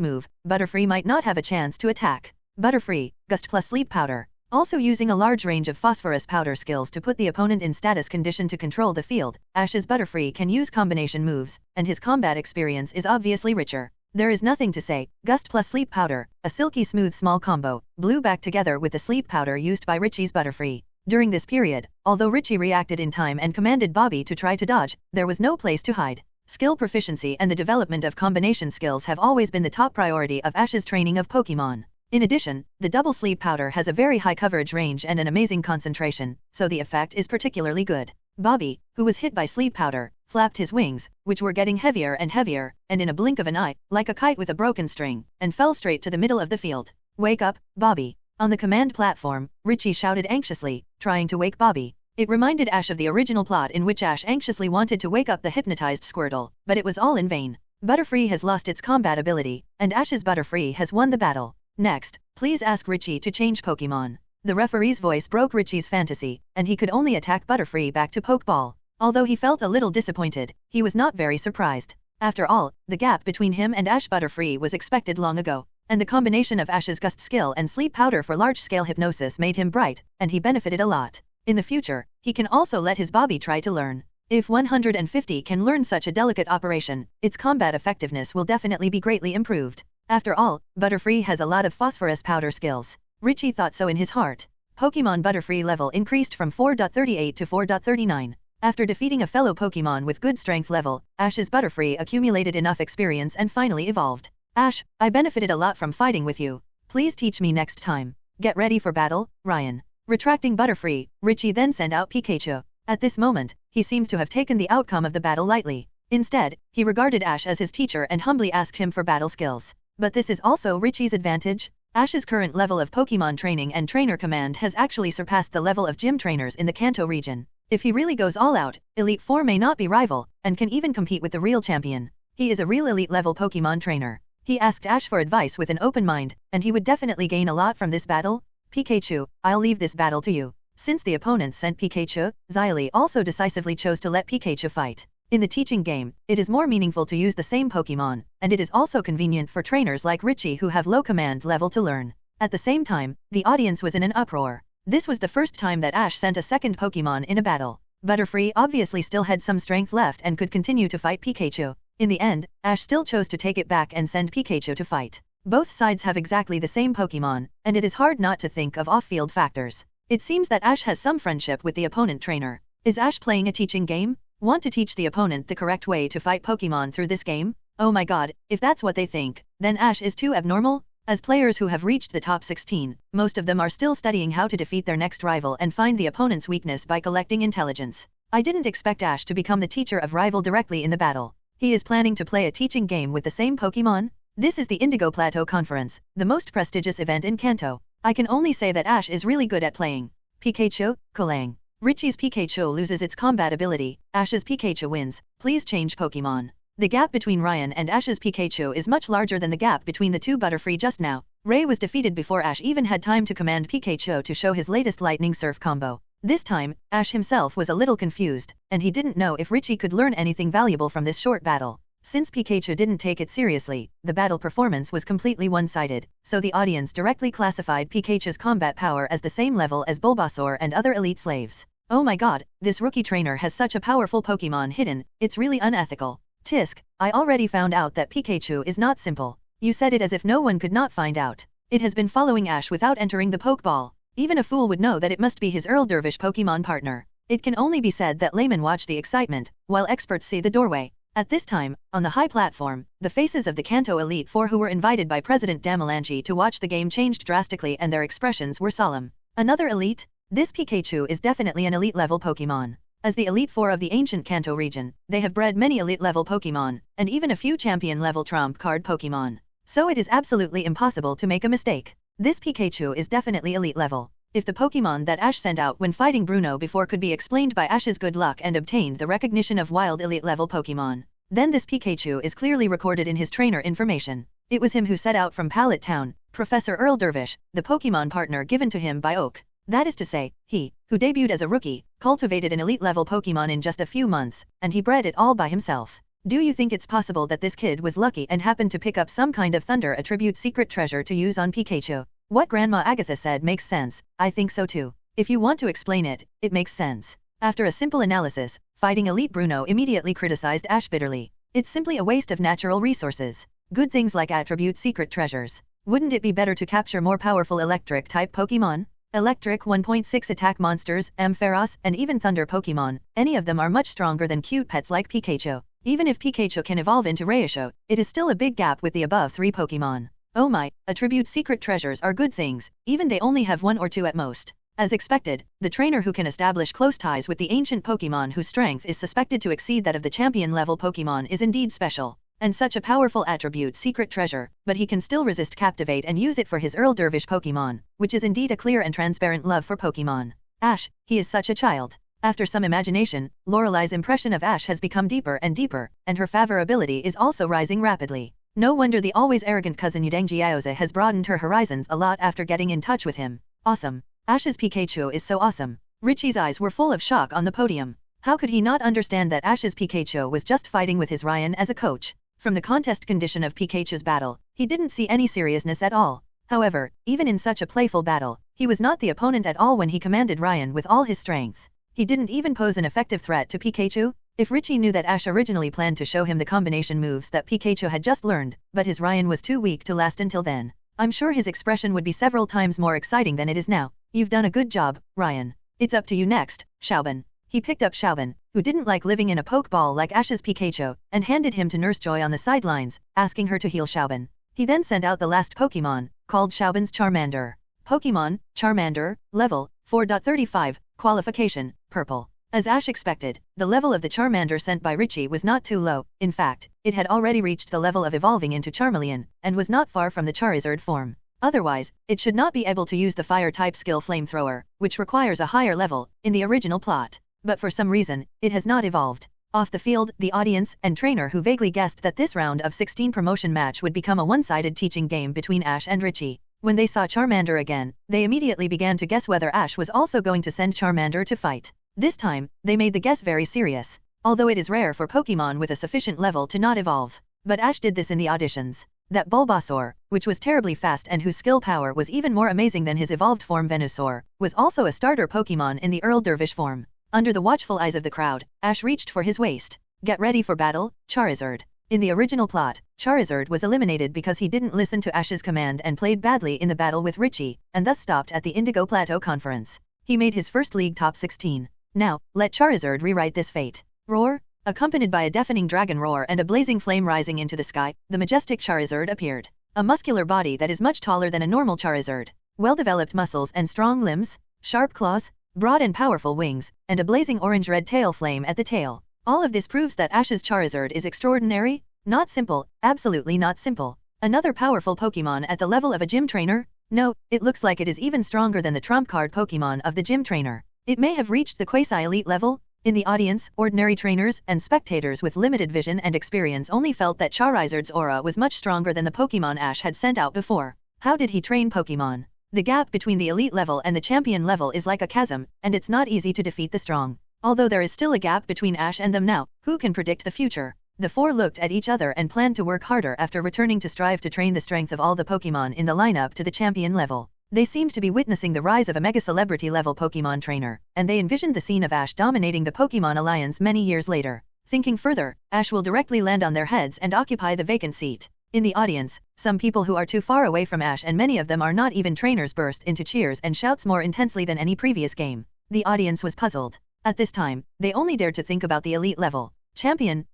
move, Butterfree might not have a chance to attack. Butterfree, Gust plus Sleep Powder. Also using a large range of phosphorus powder skills to put the opponent in status condition to control the field, Ash's Butterfree can use combination moves, and his combat experience is obviously richer. There is nothing to say, Gust plus Sleep Powder, a silky smooth small combo, blew back together with the sleep powder used by Richie's Butterfree. During this period, although Richie reacted in time and commanded Bobby to try to dodge, there was no place to hide. Skill proficiency and the development of combination skills have always been the top priority of Ash's training of Pokémon. In addition, the double sleep powder has a very high coverage range and an amazing concentration, so the effect is particularly good. Bobby, who was hit by sleep powder, flapped his wings, which were getting heavier, and in a blink of an eye, like a kite with a broken string, and fell straight to the middle of the field. Wake up, Bobby. On the command platform, Richie shouted anxiously, trying to wake Bobby. It reminded Ash of the original plot in which Ash anxiously wanted to wake up the hypnotized Squirtle, but it was all in vain. Butterfree has lost its combat ability, and Ash's Butterfree has won the battle. Next, please ask Richie to change Pokémon. The referee's voice broke Richie's fantasy, and he could only attack Butterfree back to Pokeball. Although he felt a little disappointed, he was not very surprised. After all, the gap between him and Ash Butterfree was expected long ago, and the combination of Ash's Gust skill and sleep powder for large-scale hypnosis made him bright, and he benefited a lot. In the future, he can also let his Bobby try to learn. If 150 can learn such a delicate operation, its combat effectiveness will definitely be greatly improved. After all, Butterfree has a lot of phosphorus powder skills. Richie thought so in his heart. Pokemon Butterfree level increased from 4.38 to 4.39. After defeating a fellow Pokemon with good strength level, Ash's Butterfree accumulated enough experience and finally evolved. Ash, I benefited a lot from fighting with you. Please teach me next time. Get ready for battle, Ryan. Retracting Butterfree, Richie then sent out Pikachu. At this moment, he seemed to have taken the outcome of the battle lightly. Instead, he regarded Ash as his teacher and humbly asked him for battle skills. But this is also Richie's advantage. Ash's current level of Pokémon training and trainer command has actually surpassed the level of gym trainers in the Kanto region. If he really goes all out, Elite Four may not be rival, and can even compete with the real champion. He is a real elite level Pokémon trainer. He asked Ash for advice with an open mind, and he would definitely gain a lot from this battle. Pikachu, I'll leave this battle to you. Since the opponents sent Pikachu, Xylee also decisively chose to let Pikachu fight. In the teaching game, it is more meaningful to use the same Pokémon, and it is also convenient for trainers like Richie who have low command level to learn. At the same time, the audience was in an uproar. This was the first time that Ash sent a second Pokémon in a battle. Butterfree obviously still had some strength left and could continue to fight Pikachu. In the end, Ash still chose to take it back and send Pikachu to fight. Both sides have exactly the same Pokémon, and it is hard not to think of off-field factors. It seems that Ash has some friendship with the opponent trainer. Is Ash playing a teaching game? Want to teach the opponent the correct way to fight Pokémon through this game? Oh my god, if that's what they think, then Ash is too abnormal? As players who have reached the top 16, most of them are still studying how to defeat their next rival and find the opponent's weakness by collecting intelligence. I didn't expect Ash to become the teacher of rival directly in the battle. He is planning to play a teaching game with the same Pokémon? This is the Indigo Plateau Conference, the most prestigious event in Kanto. I can only say that Ash is really good at playing. Pikachu, Kolang. Richie's Pikachu loses its combat ability, Ash's Pikachu wins. Please change Pokémon. The gap between Ryan and Ash's Pikachu is much larger than the gap between the two Butterfree just now. Ray was defeated before Ash even had time to command Pikachu to show his latest Lightning Surf combo. This time, Ash himself was a little confused, and he didn't know if Richie could learn anything valuable from this short battle. Since Pikachu didn't take it seriously, the battle performance was completely one-sided, so the audience directly classified Pikachu's combat power as the same level as Bulbasaur and other elite slaves. Oh my god, this rookie trainer has such a powerful Pokémon hidden, it's really unethical. Tisk, I already found out that Pikachu is not simple. You said it as if no one could not find out. It has been following Ash without entering the Pokeball. Even a fool would know that it must be his Earl Dervish Pokémon partner. It can only be said that laymen watch the excitement, while experts see the doorway. At this time, on the high platform, the faces of the Kanto Elite Four who were invited by President Damalanchi to watch the game changed drastically and their expressions were solemn. Another elite? This Pikachu is definitely an elite-level Pokémon. As the Elite Four of the ancient Kanto region, they have bred many elite-level Pokémon, and even a few champion-level trump card Pokémon. So it is absolutely impossible to make a mistake. This Pikachu is definitely elite level. If the Pokémon that Ash sent out when fighting Bruno before could be explained by Ash's good luck and obtained the recognition of wild elite-level Pokémon, then this Pikachu is clearly recorded in his trainer information. It was him who set out from Pallet Town, Professor Earl Dervish, the Pokémon partner given to him by Oak. That is to say, he, who debuted as a rookie, cultivated an elite-level Pokémon in just a few months, and he bred it all by himself. Do you think it's possible that this kid was lucky and happened to pick up some kind of Thunder Attribute secret treasure to use on Pikachu? What Grandma Agatha said makes sense. I think so too. If you want to explain it, it makes sense. After a simple analysis, fighting Elite Bruno immediately criticized Ash bitterly. It's simply a waste of natural resources. Good things like attribute secret treasures. Wouldn't it be better to capture more powerful electric-type Pokémon? Electric 1.6 attack monsters, Ampharos, and even Thunder Pokémon, any of them are much stronger than cute pets like Pikachu. Even if Pikachu can evolve into Raichu, it is still a big gap with the above three Pokémon. Oh my, attribute secret treasures are good things, even they only have one or two at most. As expected, the trainer who can establish close ties with the ancient Pokémon whose strength is suspected to exceed that of the champion-level Pokémon is indeed special. And such a powerful attribute secret treasure, but he can still resist Captivate and use it for his Earl Dervish Pokémon, which is indeed a clear and transparent love for Pokémon. Ash, he is such a child. After some imagination, Lorelei's impression of Ash has become deeper and deeper, and her favorability is also rising rapidly. No wonder the always arrogant cousin Udengi Aoze has broadened her horizons a lot after getting in touch with him. Awesome. Ash's Pikachu is so awesome. Richie's eyes were full of shock on the podium. How could he not understand that Ash's Pikachu was just fighting with his Ryan as a coach? From the contest condition of Pikachu's battle, he didn't see any seriousness at all. However, even in such a playful battle, he was not the opponent at all when he commanded Ryan with all his strength. He didn't even pose an effective threat to Pikachu. If Richie knew that Ash originally planned to show him the combination moves that Pikachu had just learned, but his Ryan was too weak to last until then, I'm sure his expression would be several times more exciting than it is now. You've done a good job, Ryan. It's up to you next, Xiaoban. He picked up Xiaoban, who didn't like living in a Pokeball like Ash's Pikachu, and handed him to Nurse Joy on the sidelines, asking her to heal Xiaoban. He then sent out the last Pokemon, called Xiaoban's Charmander. Pokemon, Charmander, level, 4.35, qualification, purple. As Ash expected, the level of the Charmander sent by Richie was not too low. In fact, it had already reached the level of evolving into Charmeleon, and was not far from the Charizard form. Otherwise, it should not be able to use the Fire-type skill Flamethrower, which requires a higher level, in the original plot. But for some reason, it has not evolved. Off the field, the audience and trainer who vaguely guessed that this round of 16 promotion match would become a one-sided teaching game between Ash and Richie. When they saw Charmander again, they immediately began to guess whether Ash was also going to send Charmander to fight. This time, they made the guess very serious, although it is rare for Pokémon with a sufficient level to not evolve. But Ash did this in the auditions. That Bulbasaur, which was terribly fast and whose skill power was even more amazing than his evolved form Venusaur, was also a starter Pokémon in the Earl Dervish form. Under the watchful eyes of the crowd, Ash reached for his waist. Get ready for battle, Charizard. In the original plot, Charizard was eliminated because he didn't listen to Ash's command and played badly in the battle with Richie, and thus stopped at the Indigo Plateau Conference. He made his first league top 16. Now, let Charizard rewrite this fate. Roar! Accompanied by a deafening dragon roar and a blazing flame rising into the sky, the majestic Charizard appeared. A muscular body that is much taller than a normal Charizard. Well-developed muscles and strong limbs, sharp claws, broad and powerful wings, and a blazing orange-red tail flame at the tail. All of this proves that Ash's Charizard is extraordinary. Not simple, absolutely not simple. Another powerful Pokémon at the level of a gym trainer? No, it looks like it is even stronger than the trump card Pokémon of the gym trainer. It may have reached the quasi-elite level. In the audience, ordinary trainers and spectators with limited vision and experience only felt that Charizard's aura was much stronger than the Pokémon Ash had sent out before. How did he train Pokémon? The gap between the elite level and the champion level is like a chasm, and it's not easy to defeat the strong. Although there is still a gap between Ash and them now, who can predict the future? The four looked at each other and planned to work harder after returning to strive to train the strength of all the Pokémon in the lineup to the champion level. They seemed to be witnessing the rise of a mega-celebrity level Pokémon trainer, and they envisioned the scene of Ash dominating the Pokémon Alliance many years later. Thinking further, Ash will directly land on their heads and occupy the vacant seat. In the audience, some people who are too far away from Ash and many of them are not even trainers burst into cheers and shouts more intensely than any previous game. The audience was puzzled. At this time, they only dared to think about the elite level. Champion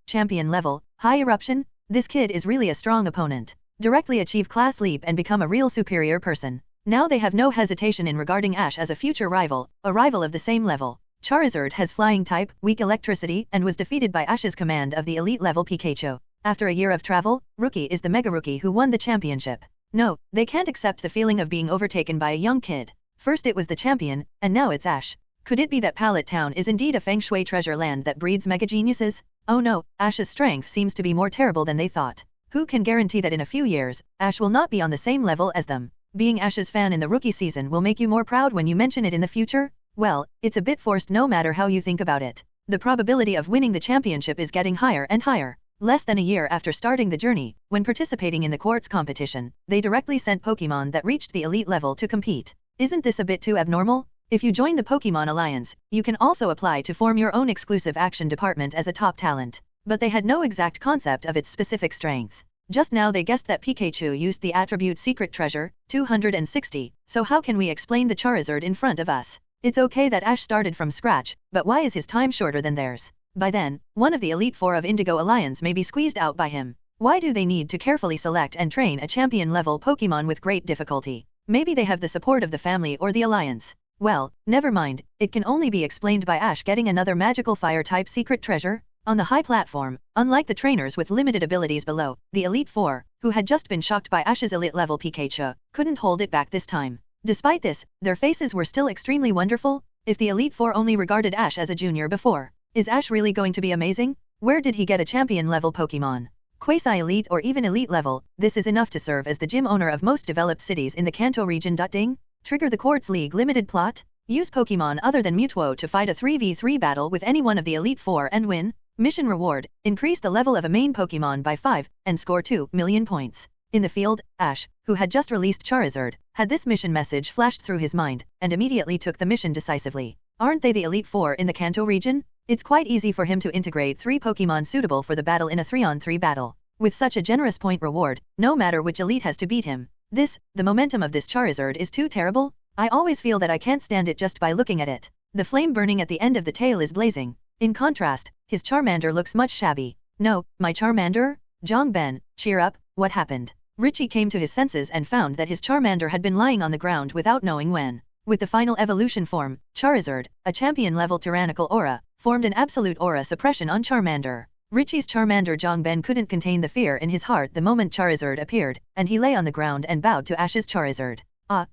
level, high eruption? This kid is really a strong opponent. Directly achieve class leap and become a real superior person. Now they have no hesitation in regarding Ash as a future rival, a rival of the same level. Charizard has flying type, weak electricity, and was defeated by Ash's command of the elite level Pikachu. After a year of travel, Rookie is the Mega Rookie who won the championship. No, they can't accept the feeling of being overtaken by a young kid. First it was the champion, and now it's Ash. Could it be that Pallet Town is indeed a feng shui treasure land that breeds mega geniuses? Oh no, Ash's strength seems to be more terrible than they thought. Who can guarantee that in a few years, Ash will not be on the same level as them? Being Ash's fan in the rookie season will make you more proud when you mention it in the future? Well, it's a bit forced no matter how you think about it. The probability of winning the championship is getting higher and higher. Less than a year after starting the journey, when participating in the quartz competition, they directly sent Pokémon that reached the elite level to compete. Isn't this a bit too abnormal? If you join the Pokémon Alliance, you can also apply to form your own exclusive action department as a top talent. But they had no exact concept of its specific strength. Just now they guessed that Pikachu used the attribute Secret Treasure, 260, so how can we explain the Charizard in front of us? It's okay that Ash started from scratch, but why is his time shorter than theirs? By then, one of the Elite Four of Indigo Alliance may be squeezed out by him. Why do they need to carefully select and train a champion-level Pokémon with great difficulty? Maybe they have the support of the family or the Alliance. Well, never mind, it can only be explained by Ash getting another magical fire-type secret treasure. On the high platform, unlike the trainers with limited abilities below, the Elite Four, who had just been shocked by Ash's elite-level Pikachu, couldn't hold it back this time. Despite this, their faces were still extremely wonderful. If the Elite Four only regarded Ash as a junior before, is Ash really going to be amazing? Where did he get a champion-level Pokémon? Quasi-elite or even elite level, this is enough to serve as the gym owner of most developed cities in the Kanto Region. Ding? Trigger the Quartz League limited plot? Use Pokémon other than Mewtwo to fight a 3v3 battle with any one of the Elite Four and win. Mission reward, increase the level of a main Pokémon by 5, and score 2 million points. In the field, Ash, who had just released Charizard, had this mission message flashed through his mind, and immediately took the mission decisively. Aren't they the Elite Four in the Kanto region? It's quite easy for him to integrate 3 Pokémon suitable for the battle in a 3-on-3 battle. With such a generous point reward, no matter which elite has to beat him. The momentum of this Charizard is too terrible. I always feel that I can't stand it just by looking at it. The flame burning at the end of the tail is blazing. In contrast, his Charmander looks much shabby. No, my Charmander? Zhongben, cheer up, what happened? Richie came to his senses and found that his Charmander had been lying on the ground without knowing when. With the final evolution form, Charizard, a champion-level tyrannical aura, formed an absolute aura suppression on Charmander. Richie's Charmander Zhongben couldn't contain the fear in his heart the moment Charizard appeared, and he lay on the ground and bowed to Ash's Charizard.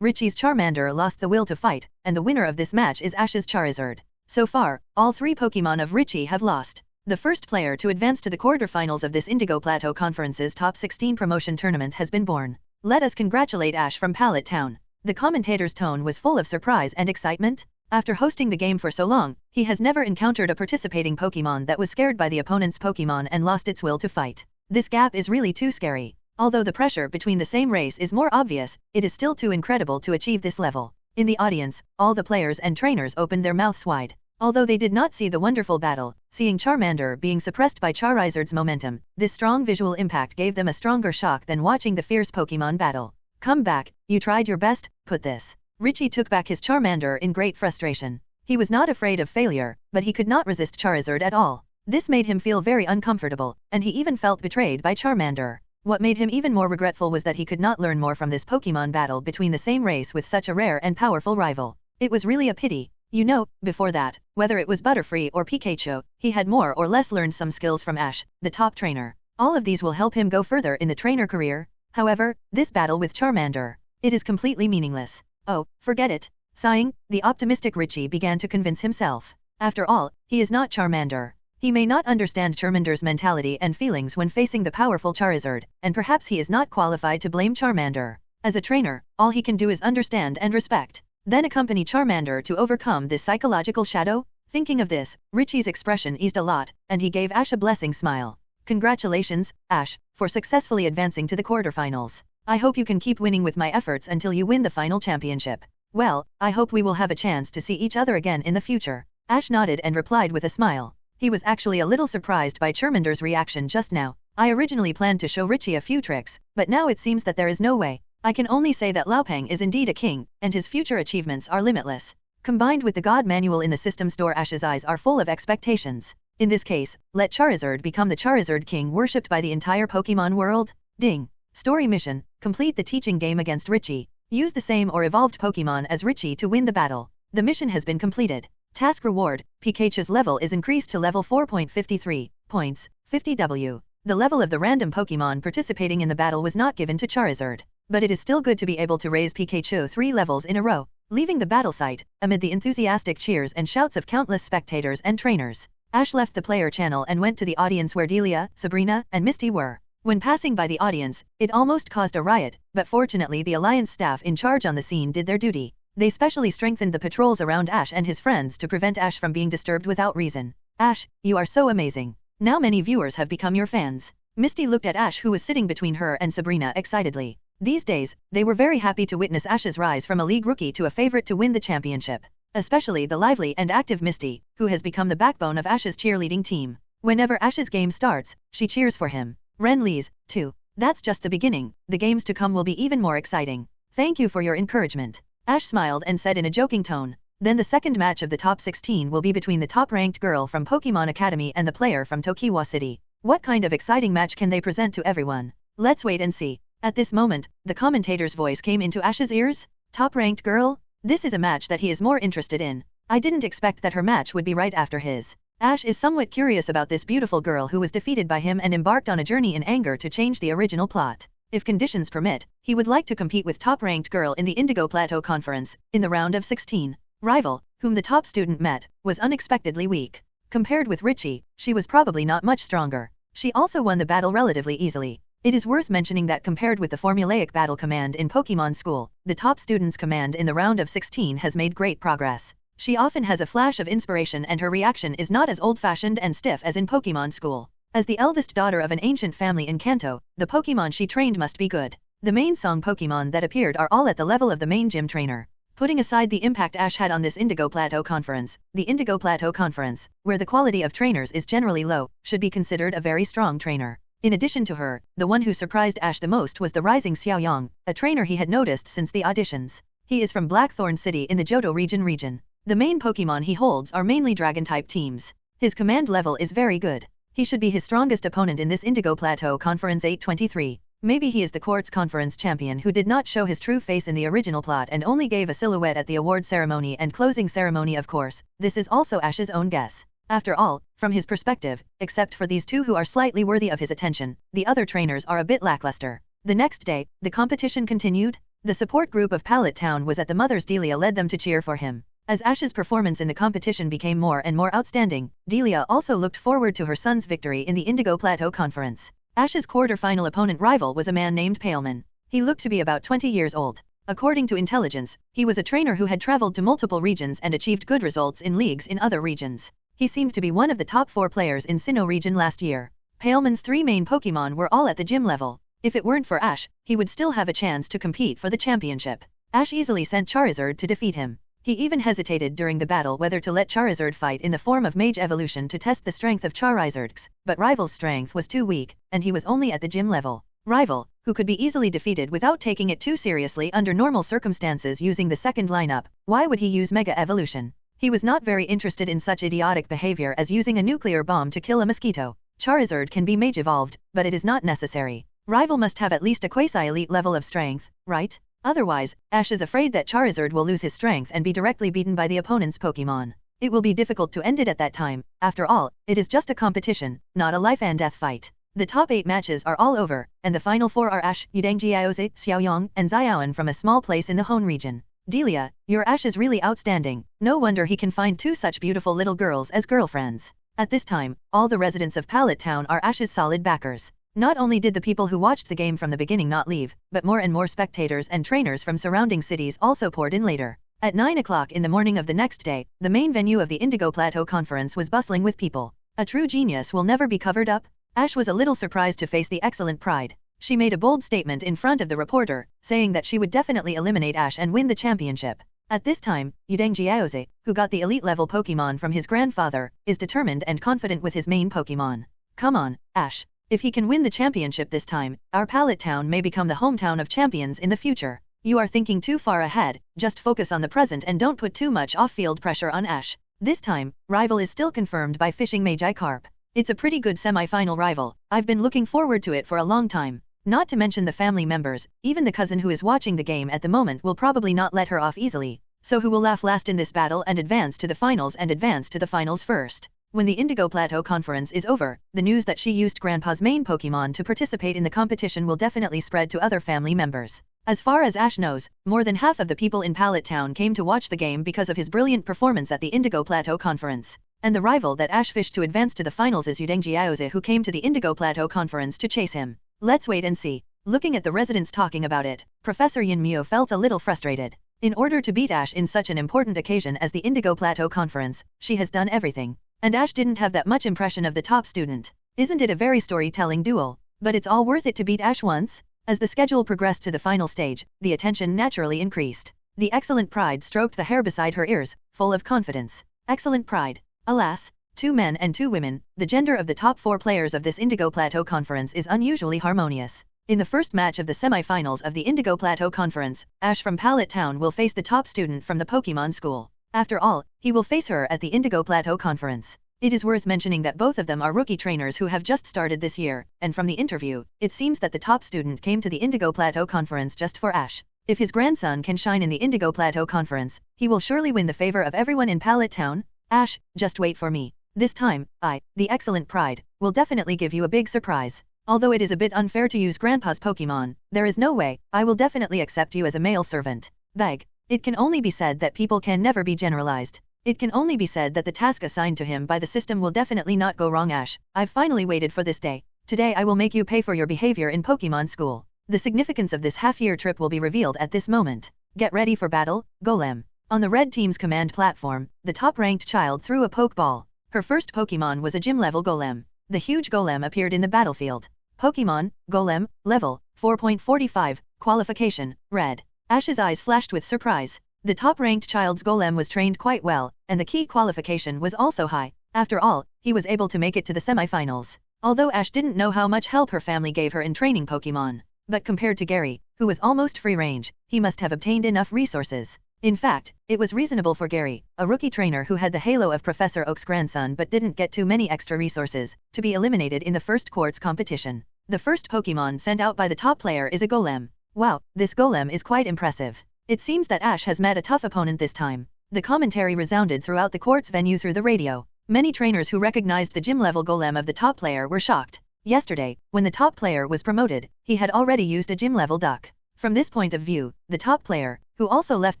Richie's Charmander lost the will to fight, and the winner of this match is Ash's Charizard. So far, all 3 Pokémon of Richie have lost. The first player to advance to the quarterfinals of this Indigo Plateau Conference's Top 16 promotion tournament has been born. Let us congratulate Ash from Pallet Town. The commentator's tone was full of surprise and excitement. After hosting the game for so long, he has never encountered a participating Pokémon that was scared by the opponent's Pokémon and lost its will to fight. This gap is really too scary. Although the pressure between the same race is more obvious, it is still too incredible to achieve this level. In the audience, all the players and trainers opened their mouths wide. Although they did not see the wonderful battle, seeing Charmander being suppressed by Charizard's momentum, this strong visual impact gave them a stronger shock than watching the fierce Pokémon battle. Come back, you tried your best, put this. Richie took back his Charmander in great frustration. He was not afraid of failure, but he could not resist Charizard at all. This made him feel very uncomfortable, and he even felt betrayed by Charmander. What made him even more regretful was that he could not learn more from this Pokémon battle between the same race with such a rare and powerful rival. It was really a pity. You know, before that, whether it was Butterfree or Pikachu, he had more or less learned some skills from Ash, the top trainer. All of these will help him go further in the trainer career. However, this battle with Charmander, it is completely meaningless. Oh, forget it. Sighing, the optimistic Richie began to convince himself. After all, he is not Charmander. He may not understand Charmander's mentality and feelings when facing the powerful Charizard, and perhaps he is not qualified to blame Charmander. As a trainer, all he can do is understand and respect. Then accompany Charmander to overcome this psychological shadow? Thinking of this, Richie's expression eased a lot, and he gave Ash a blessing smile. Congratulations, Ash, for successfully advancing to the quarterfinals. I hope you can keep winning with my efforts until you win the final championship. Well, I hope we will have a chance to see each other again in the future. Ash nodded and replied with a smile. He was actually a little surprised by Charmander's reaction just now. I originally planned to show Richie a few tricks, but now it seems that there is no way. I can only say that Laopeng is indeed a king, and his future achievements are limitless. Combined with the God Manual in the system store, Ash's eyes are full of expectations. In this case, let Charizard become the Charizard King worshipped by the entire Pokémon world. Ding! Story mission, complete the teaching game against Richie. Use the same or evolved Pokémon as Richie to win the battle. The mission has been completed. Task reward, Pikachu's level is increased to level 4.53, points, 50W. The level of the random Pokémon participating in the battle was not given to Charizard, but it is still good to be able to raise Pikachu 3 levels in a row. Leaving the battle site, amid the enthusiastic cheers and shouts of countless spectators and trainers, Ash left the player channel and went to the audience where Delia, Sabrina, and Misty were. When passing by the audience, it almost caused a riot, but fortunately the Alliance staff in charge on the scene did their duty. They specially strengthened the patrols around Ash and his friends to prevent Ash from being disturbed without reason. Ash, you are so amazing. Now many viewers have become your fans. Misty looked at Ash, who was sitting between her and Sabrina, excitedly. These days, they were very happy to witness Ash's rise from a league rookie to a favorite to win the championship. Especially the lively and active Misty, who has become the backbone of Ash's cheerleading team. Whenever Ash's game starts, she cheers for him. Ren Lee's, too. That's just the beginning. The games to come will be even more exciting. Thank you for your encouragement. Ash smiled and said in a joking tone. Then the second match of the top 16 will be between the top-ranked girl from Pokémon Academy and the player from Tokiwa City. What kind of exciting match can they present to everyone? Let's wait and see. At this moment, the commentator's voice came into Ash's ears. Top-ranked girl? This is a match that he is more interested in. I didn't expect that her match would be right after his. Ash is somewhat curious about this beautiful girl who was defeated by him and embarked on a journey in anger to change the original plot. If conditions permit, he would like to compete with top-ranked girl in the Indigo Plateau Conference, in the round of 16. Rival, whom the top student met, was unexpectedly weak. Compared with Richie, she was probably not much stronger. She also won the battle relatively easily. It is worth mentioning that compared with the formulaic battle command in Pokemon School, the top student's command in the round of 16 has made great progress. She often has a flash of inspiration and her reaction is not as old-fashioned and stiff as in Pokemon School. As the eldest daughter of an ancient family in Kanto, the Pokemon she trained must be good. The main song Pokemon that appeared are all at the level of the main gym trainer. Putting aside the impact Ash had on this Indigo Plateau Conference, the Indigo Plateau Conference, where the quality of trainers is generally low, should be considered a very strong trainer. In addition to her, the one who surprised Ash the most was the rising Xiaoyang, a trainer he had noticed since the auditions. He is from Blackthorn City in the Johto region. The main Pokemon he holds are mainly Dragon-type teams. His command level is very good. He should be his strongest opponent in this Indigo Plateau Conference 823. Maybe he is the Quartz Conference champion who did not show his true face in the original plot and only gave a silhouette at the award ceremony and closing ceremony. Of course, this is also Ash's own guess. After all, from his perspective, except for these two who are slightly worthy of his attention, the other trainers are a bit lackluster. The next day, the competition continued. The support group of Pallet Town was at the mother's. Delia led them to cheer for him. As Ash's performance in the competition became more and more outstanding, Delia also looked forward to her son's victory in the Indigo Plateau Conference. Ash's quarter-final opponent rival was a man named Paleman. He looked to be about 20 years old. According to intelligence, he was a trainer who had traveled to multiple regions and achieved good results in leagues in other regions. He seemed to be one of the top 4 players in Sinnoh region last year. Paleman's 3 main Pokemon were all at the gym level. If it weren't for Ash, he would still have a chance to compete for the championship. Ash easily sent Charizard to defeat him. He even hesitated during the battle whether to let Charizard fight in the form of Mage Evolution to test the strength of Charizard's, but Rival's strength was too weak, and he was only at the gym level. Rival, who could be easily defeated without taking it too seriously under normal circumstances using the second lineup, why would he use Mega Evolution? He was not very interested in such idiotic behavior as using a nuclear bomb to kill a mosquito. Charizard can be Mage Evolved, but it is not necessary. Rival must have at least a quasi-elite level of strength, right? Otherwise, Ash is afraid that Charizard will lose his strength and be directly beaten by the opponent's Pokemon. It will be difficult to end it at that time. After all, it is just a competition, not a life-and-death fight. The top 8 matches are all over, and the final 4 are Ash, Yudangjiaoze, Xiaoyang, and Xiaoan from a small place in the Hone region. Delia, your Ash is really outstanding. No wonder he can find 2 such beautiful little girls as girlfriends. At this time, all the residents of Pallet Town are Ash's solid backers. Not only did the people who watched the game from the beginning not leave, but more and more spectators and trainers from surrounding cities also poured in later. At 9 o'clock in the morning of the next day, the main venue of the Indigo Plateau Conference was bustling with people. A true genius will never be covered up? Ash was a little surprised to face the excellent pride. She made a bold statement in front of the reporter, saying that she would definitely eliminate Ash and win the championship. At this time, Yudangjiaoze, who got the elite-level Pokemon from his grandfather, is determined and confident with his main Pokemon. Come on, Ash. If he can win the championship this time, our Pallet Town may become the hometown of champions in the future. You are thinking too far ahead, just focus on the present and don't put too much off-field pressure on Ash. This time, rival is still confirmed by Fishing Magikarp. It's a pretty good semi-final rival. I've been looking forward to it for a long time. Not to mention the family members, even the cousin who is watching the game at the moment will probably not let her off easily. So who will laugh last in this battle and advance to the finals first? When the Indigo Plateau Conference is over, the news that she used Grandpa's main Pokémon to participate in the competition will definitely spread to other family members. As far as Ash knows, more than half of the people in Pallet Town came to watch the game because of his brilliant performance at the Indigo Plateau Conference. And the rival that Ash fished to advance to the finals is Udeng Jiaozi, who came to the Indigo Plateau Conference to chase him. Let's wait and see. Looking at the residents talking about it, Professor Yin Miao felt a little frustrated. In order to beat Ash in such an important occasion as the Indigo Plateau Conference, she has done everything. And Ash didn't have that much impression of the top student. Isn't it a very storytelling duel? But it's all worth it to beat Ash once? As the schedule progressed to the final stage, the attention naturally increased. The excellent pride stroked the hair beside her ears, full of confidence. Excellent pride. Alas, 2 men and 2 women, the gender of the top 4 players of this Indigo Plateau Conference is unusually harmonious. In the first match of the semi-finals of the Indigo Plateau Conference, Ash from Pallet Town will face the top student from the Pokémon School. After all, he will face her at the Indigo Plateau Conference. It is worth mentioning that both of them are rookie trainers who have just started this year, and from the interview, it seems that the top student came to the Indigo Plateau Conference just for Ash. If his grandson can shine in the Indigo Plateau Conference, he will surely win the favor of everyone in Pallet Town. Ash, just wait for me. This time, the excellent pride, will definitely give you a big surprise. Although it is a bit unfair to use Grandpa's Pokémon, there is no way, I will definitely accept you as a male servant. Beg. It can only be said that people can never be generalized. It can only be said that the task assigned to him by the system will definitely not go wrong. Ash, I've finally waited for this day. Today I will make you pay for your behavior in Pokémon School. The significance of this half-year trip will be revealed at this moment. Get ready for battle, Golem. On the red team's command platform, the top-ranked child threw a Pokeball. Her first Pokémon was a gym-level Golem. The huge Golem appeared in the battlefield. Pokémon, Golem, level, 4.45, qualification, red. Ash's eyes flashed with surprise. The top-ranked child's Golem was trained quite well, and the key qualification was also high. After all, he was able to make it to the semi-finals. Although Ash didn't know how much help her family gave her in training Pokémon. But compared to Gary, who was almost free range, he must have obtained enough resources. In fact, it was reasonable for Gary, a rookie trainer who had the halo of Professor Oak's grandson but didn't get too many extra resources, to be eliminated in the first quartz competition. The first Pokémon sent out by the top player is a Golem. Wow, this Golem is quite impressive. It seems that Ash has met a tough opponent this time. The commentary resounded throughout the quartz venue through the radio. Many trainers who recognized the gym-level Golem of the top player were shocked. Yesterday, when the top player was promoted, he had already used a gym-level duck. From this point of view, the top player, who also left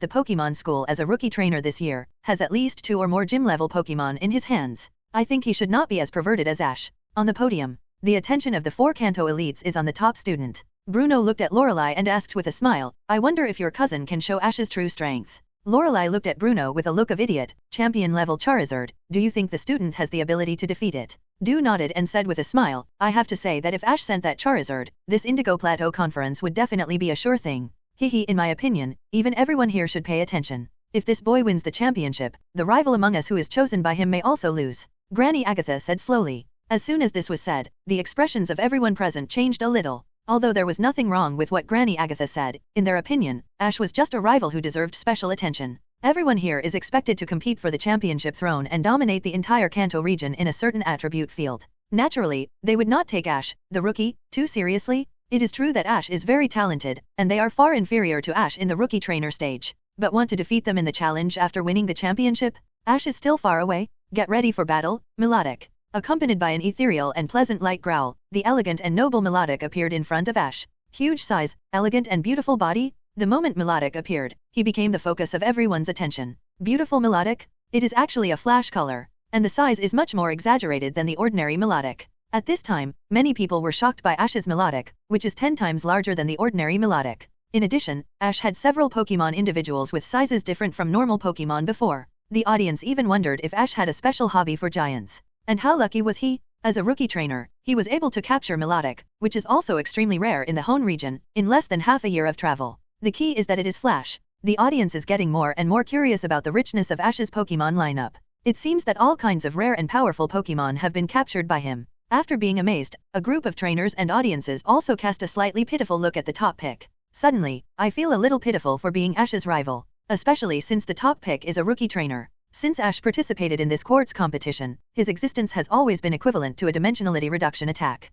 the Pokémon School as a rookie trainer this year, has at least 2 or more gym-level Pokémon in his hands. I think he should not be as perverted as Ash. On the podium, the attention of the 4 Kanto elites is on the top student. Bruno looked at Lorelei and asked with a smile, I wonder if your cousin can show Ash's true strength. Lorelei looked at Bruno with a look of idiot. Champion-level Charizard, do you think the student has the ability to defeat it? Du nodded and said with a smile, I have to say that if Ash sent that Charizard, this Indigo Plateau Conference would definitely be a sure thing. Hehe, in my opinion, even everyone here should pay attention. If this boy wins the championship, the rival among us who is chosen by him may also lose. Granny Agatha said slowly. As soon as this was said, the expressions of everyone present changed a little. Although there was nothing wrong with what Granny Agatha said, in their opinion, Ash was just a rival who deserved special attention. Everyone here is expected to compete for the championship throne and dominate the entire Kanto region in a certain attribute field. Naturally, they would not take Ash, the rookie, too seriously. It is true that Ash is very talented, and they are far inferior to Ash in the rookie trainer stage. But want to defeat them in the challenge after winning the championship? Ash is still far away. Get ready for battle, Melodic. Accompanied by an ethereal and pleasant light growl, the elegant and noble Melodic appeared in front of Ash. Huge size, elegant and beautiful body. The moment Melodic appeared, he became the focus of everyone's attention. Beautiful Melodic? It is actually a flash color, and the size is much more exaggerated than the ordinary Melodic. At this time, many people were shocked by Ash's Melodic, which is 10 times larger than the ordinary Melodic. In addition, Ash had several Pokémon individuals with sizes different from normal Pokémon before. The audience even wondered if Ash had a special hobby for giants. And how lucky was he? As a rookie trainer, he was able to capture Melodic, which is also extremely rare in the Hone region, in less than half a year of travel. The key is that it is Flash. The audience is getting more and more curious about the richness of Ash's Pokémon lineup. It seems that all kinds of rare and powerful Pokémon have been captured by him. After being amazed, a group of trainers and audiences also cast a slightly pitiful look at the top pick. Suddenly, I feel a little pitiful for being Ash's rival, especially since the top pick is a rookie trainer. Since Ash participated in this quartz competition, his existence has always been equivalent to a dimensionality reduction attack.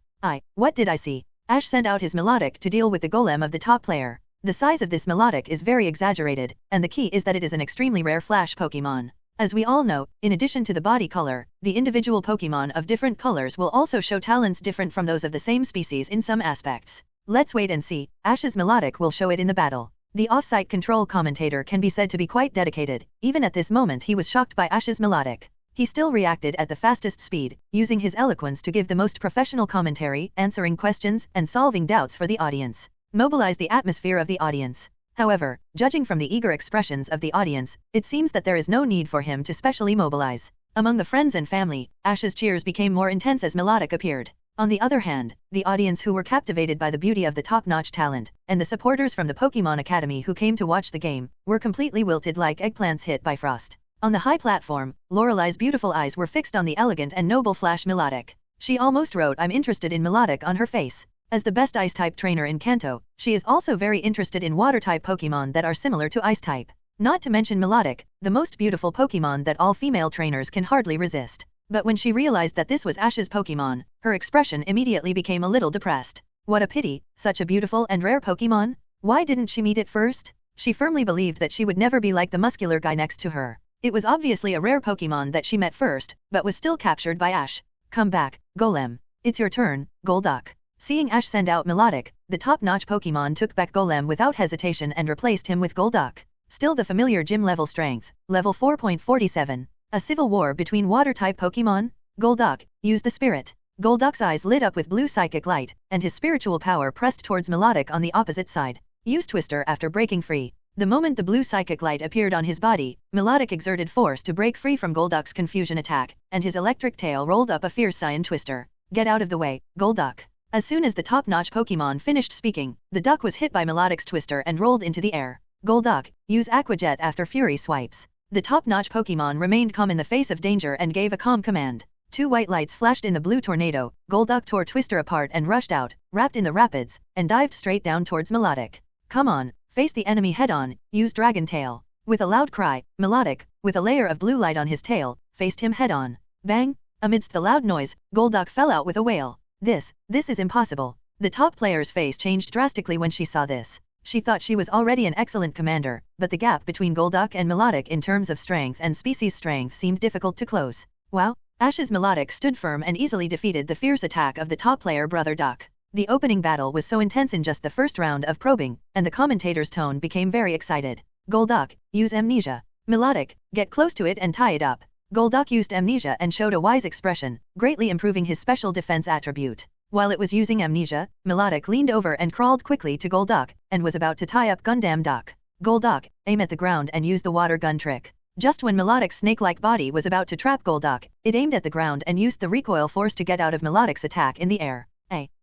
What did I see? Ash sent out his Melodic to deal with the Golem of the top player. The size of this Melodic is very exaggerated, and the key is that it is an extremely rare flash Pokémon. As we all know, in addition to the body color, the individual Pokémon of different colors will also show talents different from those of the same species in some aspects. Let's wait and see. Ash's Melodic will show it in the battle. The off-site control commentator can be said to be quite dedicated. Even at this moment he was shocked by Ash's Melodic. He still reacted at the fastest speed, using his eloquence to give the most professional commentary, answering questions, and solving doubts for the audience. Mobilize the atmosphere of the audience. However, judging from the eager expressions of the audience, it seems that there is no need for him to specially mobilize. Among the friends and family, Ash's cheers became more intense as Melodic appeared. On the other hand, the audience who were captivated by the beauty of the top-notch talent, and the supporters from the Pokémon Academy who came to watch the game, were completely wilted like eggplants hit by frost. On the high platform, Lorelei's beautiful eyes were fixed on the elegant and noble Flash Melodic. She almost wrote "I'm interested in Melodic" on her face. As the best Ice-type trainer in Kanto, she is also very interested in Water-type Pokémon that are similar to Ice-type. Not to mention Melodic, the most beautiful Pokémon that all female trainers can hardly resist. But when she realized that this was Ash's Pokémon, her expression immediately became a little depressed. What a pity, such a beautiful and rare Pokémon? Why didn't she meet it first? She firmly believed that she would never be like the muscular guy next to her. It was obviously a rare Pokémon that she met first, but was still captured by Ash. Come back, Golem. It's your turn, Golduck. Seeing Ash send out Melodic, the top-notch Pokémon took back Golem without hesitation and replaced him with Golduck. Still the familiar gym level strength, level 4.47. A civil war between water-type Pokémon? Golduck, use the spirit. Golduck's eyes lit up with blue psychic light, and his spiritual power pressed towards Melodic on the opposite side. Use Twister after breaking free. The moment the blue psychic light appeared on his body, Melodic exerted force to break free from Golduck's confusion attack, and his electric tail rolled up a fierce Saiyan Twister. Get out of the way, Golduck. As soon as the top-notch Pokémon finished speaking, the duck was hit by Melodic's Twister and rolled into the air. Golduck, use Aqua Jet after Fury swipes. The top-notch Pokémon remained calm in the face of danger and gave a calm command. Two white lights flashed in the blue tornado. Golduck tore Twister apart and rushed out, wrapped in the rapids, and dived straight down towards Melodic. Come on, face the enemy head-on, use Dragon Tail. With a loud cry, Melodic, with a layer of blue light on his tail, faced him head-on. Bang! Amidst the loud noise, Golduck fell out with a wail. This is impossible. The top player's face changed drastically when she saw this. She thought she was already an excellent commander, but the gap between Golduck and Melodic in terms of strength and species strength seemed difficult to close. Wow! Ash's Melodic stood firm and easily defeated the fierce attack of the top player Brother Duck. The opening battle was so intense in just the first round of probing, and the commentator's tone became very excited. Golduck, use Amnesia. Melodic, get close to it and tie it up. Golduck used Amnesia and showed a wise expression, greatly improving his special defense attribute. While it was using Amnesia, Melodic leaned over and crawled quickly to Golduck, and was about to tie up Gundam Duck. Golduck, aim at the ground and use the water gun trick. Just when Melodic's snake-like body was about to trap Golduck, it aimed at the ground and used the recoil force to get out of Melodic's attack in the air.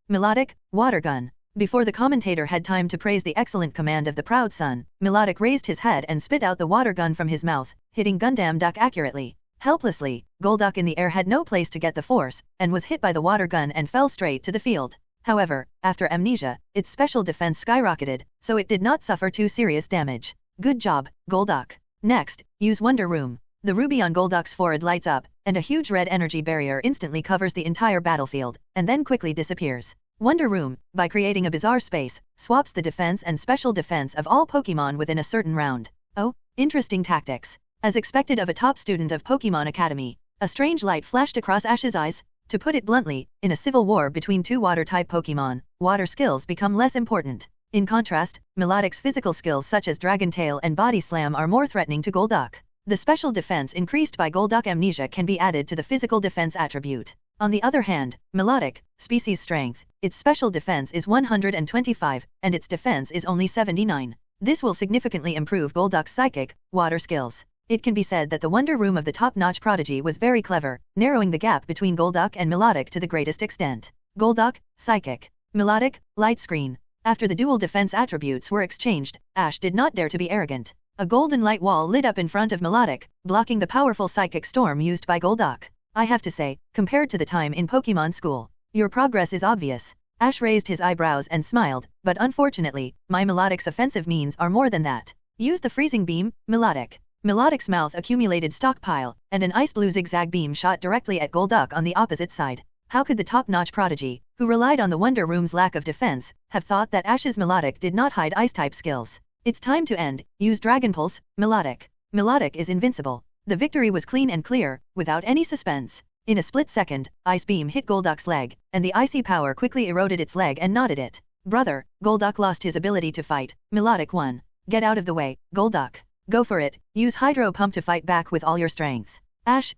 Melodic, water gun. Before the commentator had time to praise the excellent command of the proud son, Melodic raised his head and spit out the water gun from his mouth, hitting Gundam Duck accurately. Helplessly, Golduck in the air had no place to get the force, and was hit by the water gun and fell straight to the field. However, after Amnesia, its special defense skyrocketed, so it did not suffer too serious damage. Good job, Golduck. Next, use Wonder Room. The ruby on Golduck's forehead lights up, and a huge red energy barrier instantly covers the entire battlefield, and then quickly disappears. Wonder Room, by creating a bizarre space, swaps the defense and special defense of all Pokémon within a certain round. Oh, interesting tactics. As expected of a top student of Pokémon Academy, a strange light flashed across Ash's eyes. To put it bluntly, in a civil war between two water-type Pokémon, water skills become less important. In contrast, Melodic's physical skills such as Dragon Tail and Body Slam are more threatening to Golduck. The special defense increased by Golduck Amnesia can be added to the physical defense attribute. On the other hand, Melodic, species strength, its special defense is 125, and its defense is only 79. This will significantly improve Golduck's psychic, water skills. It can be said that the Wonder Room of the top-notch prodigy was very clever, narrowing the gap between Golduck and Melodic to the greatest extent. Golduck, Psychic. Melodic, Light Screen. After the dual defense attributes were exchanged, Ash did not dare to be arrogant. A golden light wall lit up in front of Melodic, blocking the powerful psychic storm used by Golduck. I have to say, compared to the time in Pokémon School, your progress is obvious. Ash raised his eyebrows and smiled, but unfortunately, my Melodic's offensive means are more than that. Use the freezing beam, Melodic. Melodic's mouth accumulated stockpile, and an ice blue zigzag beam shot directly at Golduck on the opposite side. How could the top-notch prodigy, who relied on the Wonder Room's lack of defense, have thought that Ash's Melodic did not hide Ice-type skills? It's time to end. Use Dragon Pulse, Melodic. Melodic is invincible. The victory was clean and clear, without any suspense. In a split second, Ice Beam hit Golduck's leg, and the icy power quickly eroded its leg and knotted it. Brother, Golduck lost his ability to fight. Melodic won. Get out of the way, Golduck. Go for it. Use Hydro Pump to fight back with all your strength. Ash,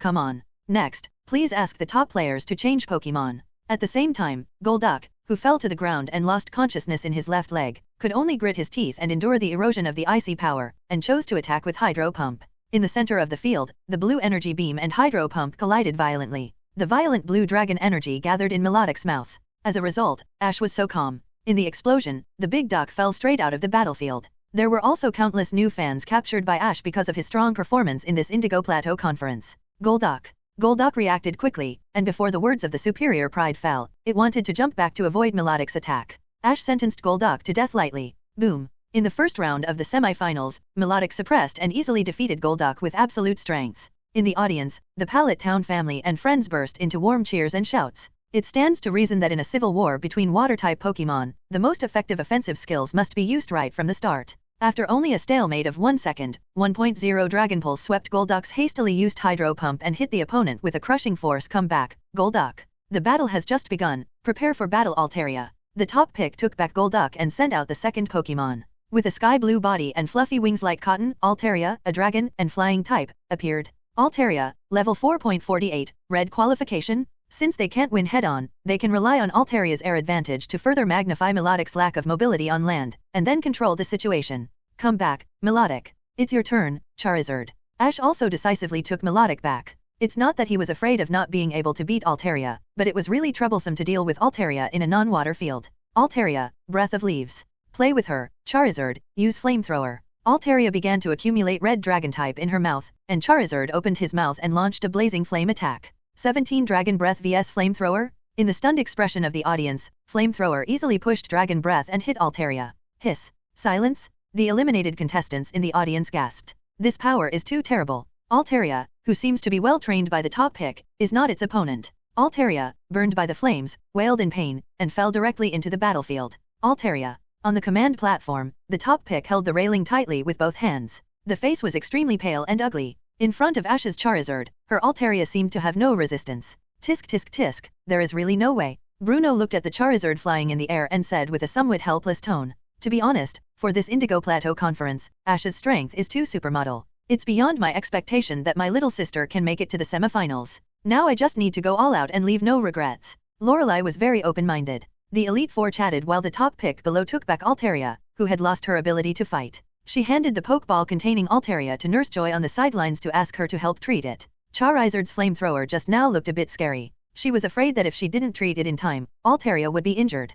come on. Next, please ask the top players to change Pokémon. At the same time, Golduck, who fell to the ground and lost consciousness in his left leg, could only grit his teeth and endure the erosion of the icy power, and chose to attack with Hydro Pump. In the center of the field, the blue energy beam and Hydro Pump collided violently. The violent blue dragon energy gathered in Melodic's mouth. As a result, Ash was so calm. In the explosion, the big duck fell straight out of the battlefield. There were also countless new fans captured by Ash because of his strong performance in this Indigo Plateau conference. Golduck. Golduck reacted quickly, and before the words of the superior pride fell, it wanted to jump back to avoid Melodic's attack. Ash sentenced Golduck to death lightly. Boom. In the first round of the semi-finals, Melodic suppressed and easily defeated Golduck with absolute strength. In the audience, the Pallet Town family and friends burst into warm cheers and shouts. It stands to reason that in a civil war between water-type Pokémon, the most effective offensive skills must be used right from the start. After only a stalemate of 1 second, 1.0 Dragon Pulse swept Golduck's hastily used Hydro Pump and hit the opponent with a crushing force. Come back, Golduck. The battle has just begun. Prepare for battle, Altaria. The top pick took back Golduck and sent out the second Pokémon. With a sky blue body and fluffy wings like cotton, Altaria, a dragon and flying type, appeared. Altaria, level 4.48, red qualification. Since they can't win head-on, they can rely on Altaria's air advantage to further magnify Melodic's lack of mobility on land, and then control the situation. Come back, Melodic. It's your turn, Charizard. Ash also decisively took Melodic back. It's not that he was afraid of not being able to beat Altaria, but it was really troublesome to deal with Altaria in a non-water field. Altaria, Breath of Leaves. Play with her, Charizard, use Flamethrower. Altaria began to accumulate red dragon type in her mouth, and Charizard opened his mouth and launched a blazing flame attack. 17 Dragon Breath vs Flamethrower? In the stunned expression of the audience, Flamethrower easily pushed Dragon Breath and hit Altaria. Hiss. Silence? The eliminated contestants in the audience gasped. This power is too terrible. Altaria, who seems to be well trained by the top pick, is not its opponent. Altaria, burned by the flames, wailed in pain, and fell directly into the battlefield. Altaria. On the command platform, the top pick held the railing tightly with both hands. The face was extremely pale and ugly. In front of Ash's Charizard, her Altaria seemed to have no resistance. Tisk tisk tisk, there is really no way. Bruno looked at the Charizard flying in the air and said with a somewhat helpless tone. To be honest, for this Indigo Plateau conference, Ash's strength is too supermodel. It's beyond my expectation that my little sister can make it to the semifinals. Now I just need to go all out and leave no regrets. Lorelei was very open-minded. The Elite Four chatted while the top pick below took back Altaria, who had lost her ability to fight. She handed the Pokeball containing Altaria to Nurse Joy on the sidelines to ask her to help treat it. Charizard's Flamethrower just now looked a bit scary. She was afraid that if she didn't treat it in time, Altaria would be injured.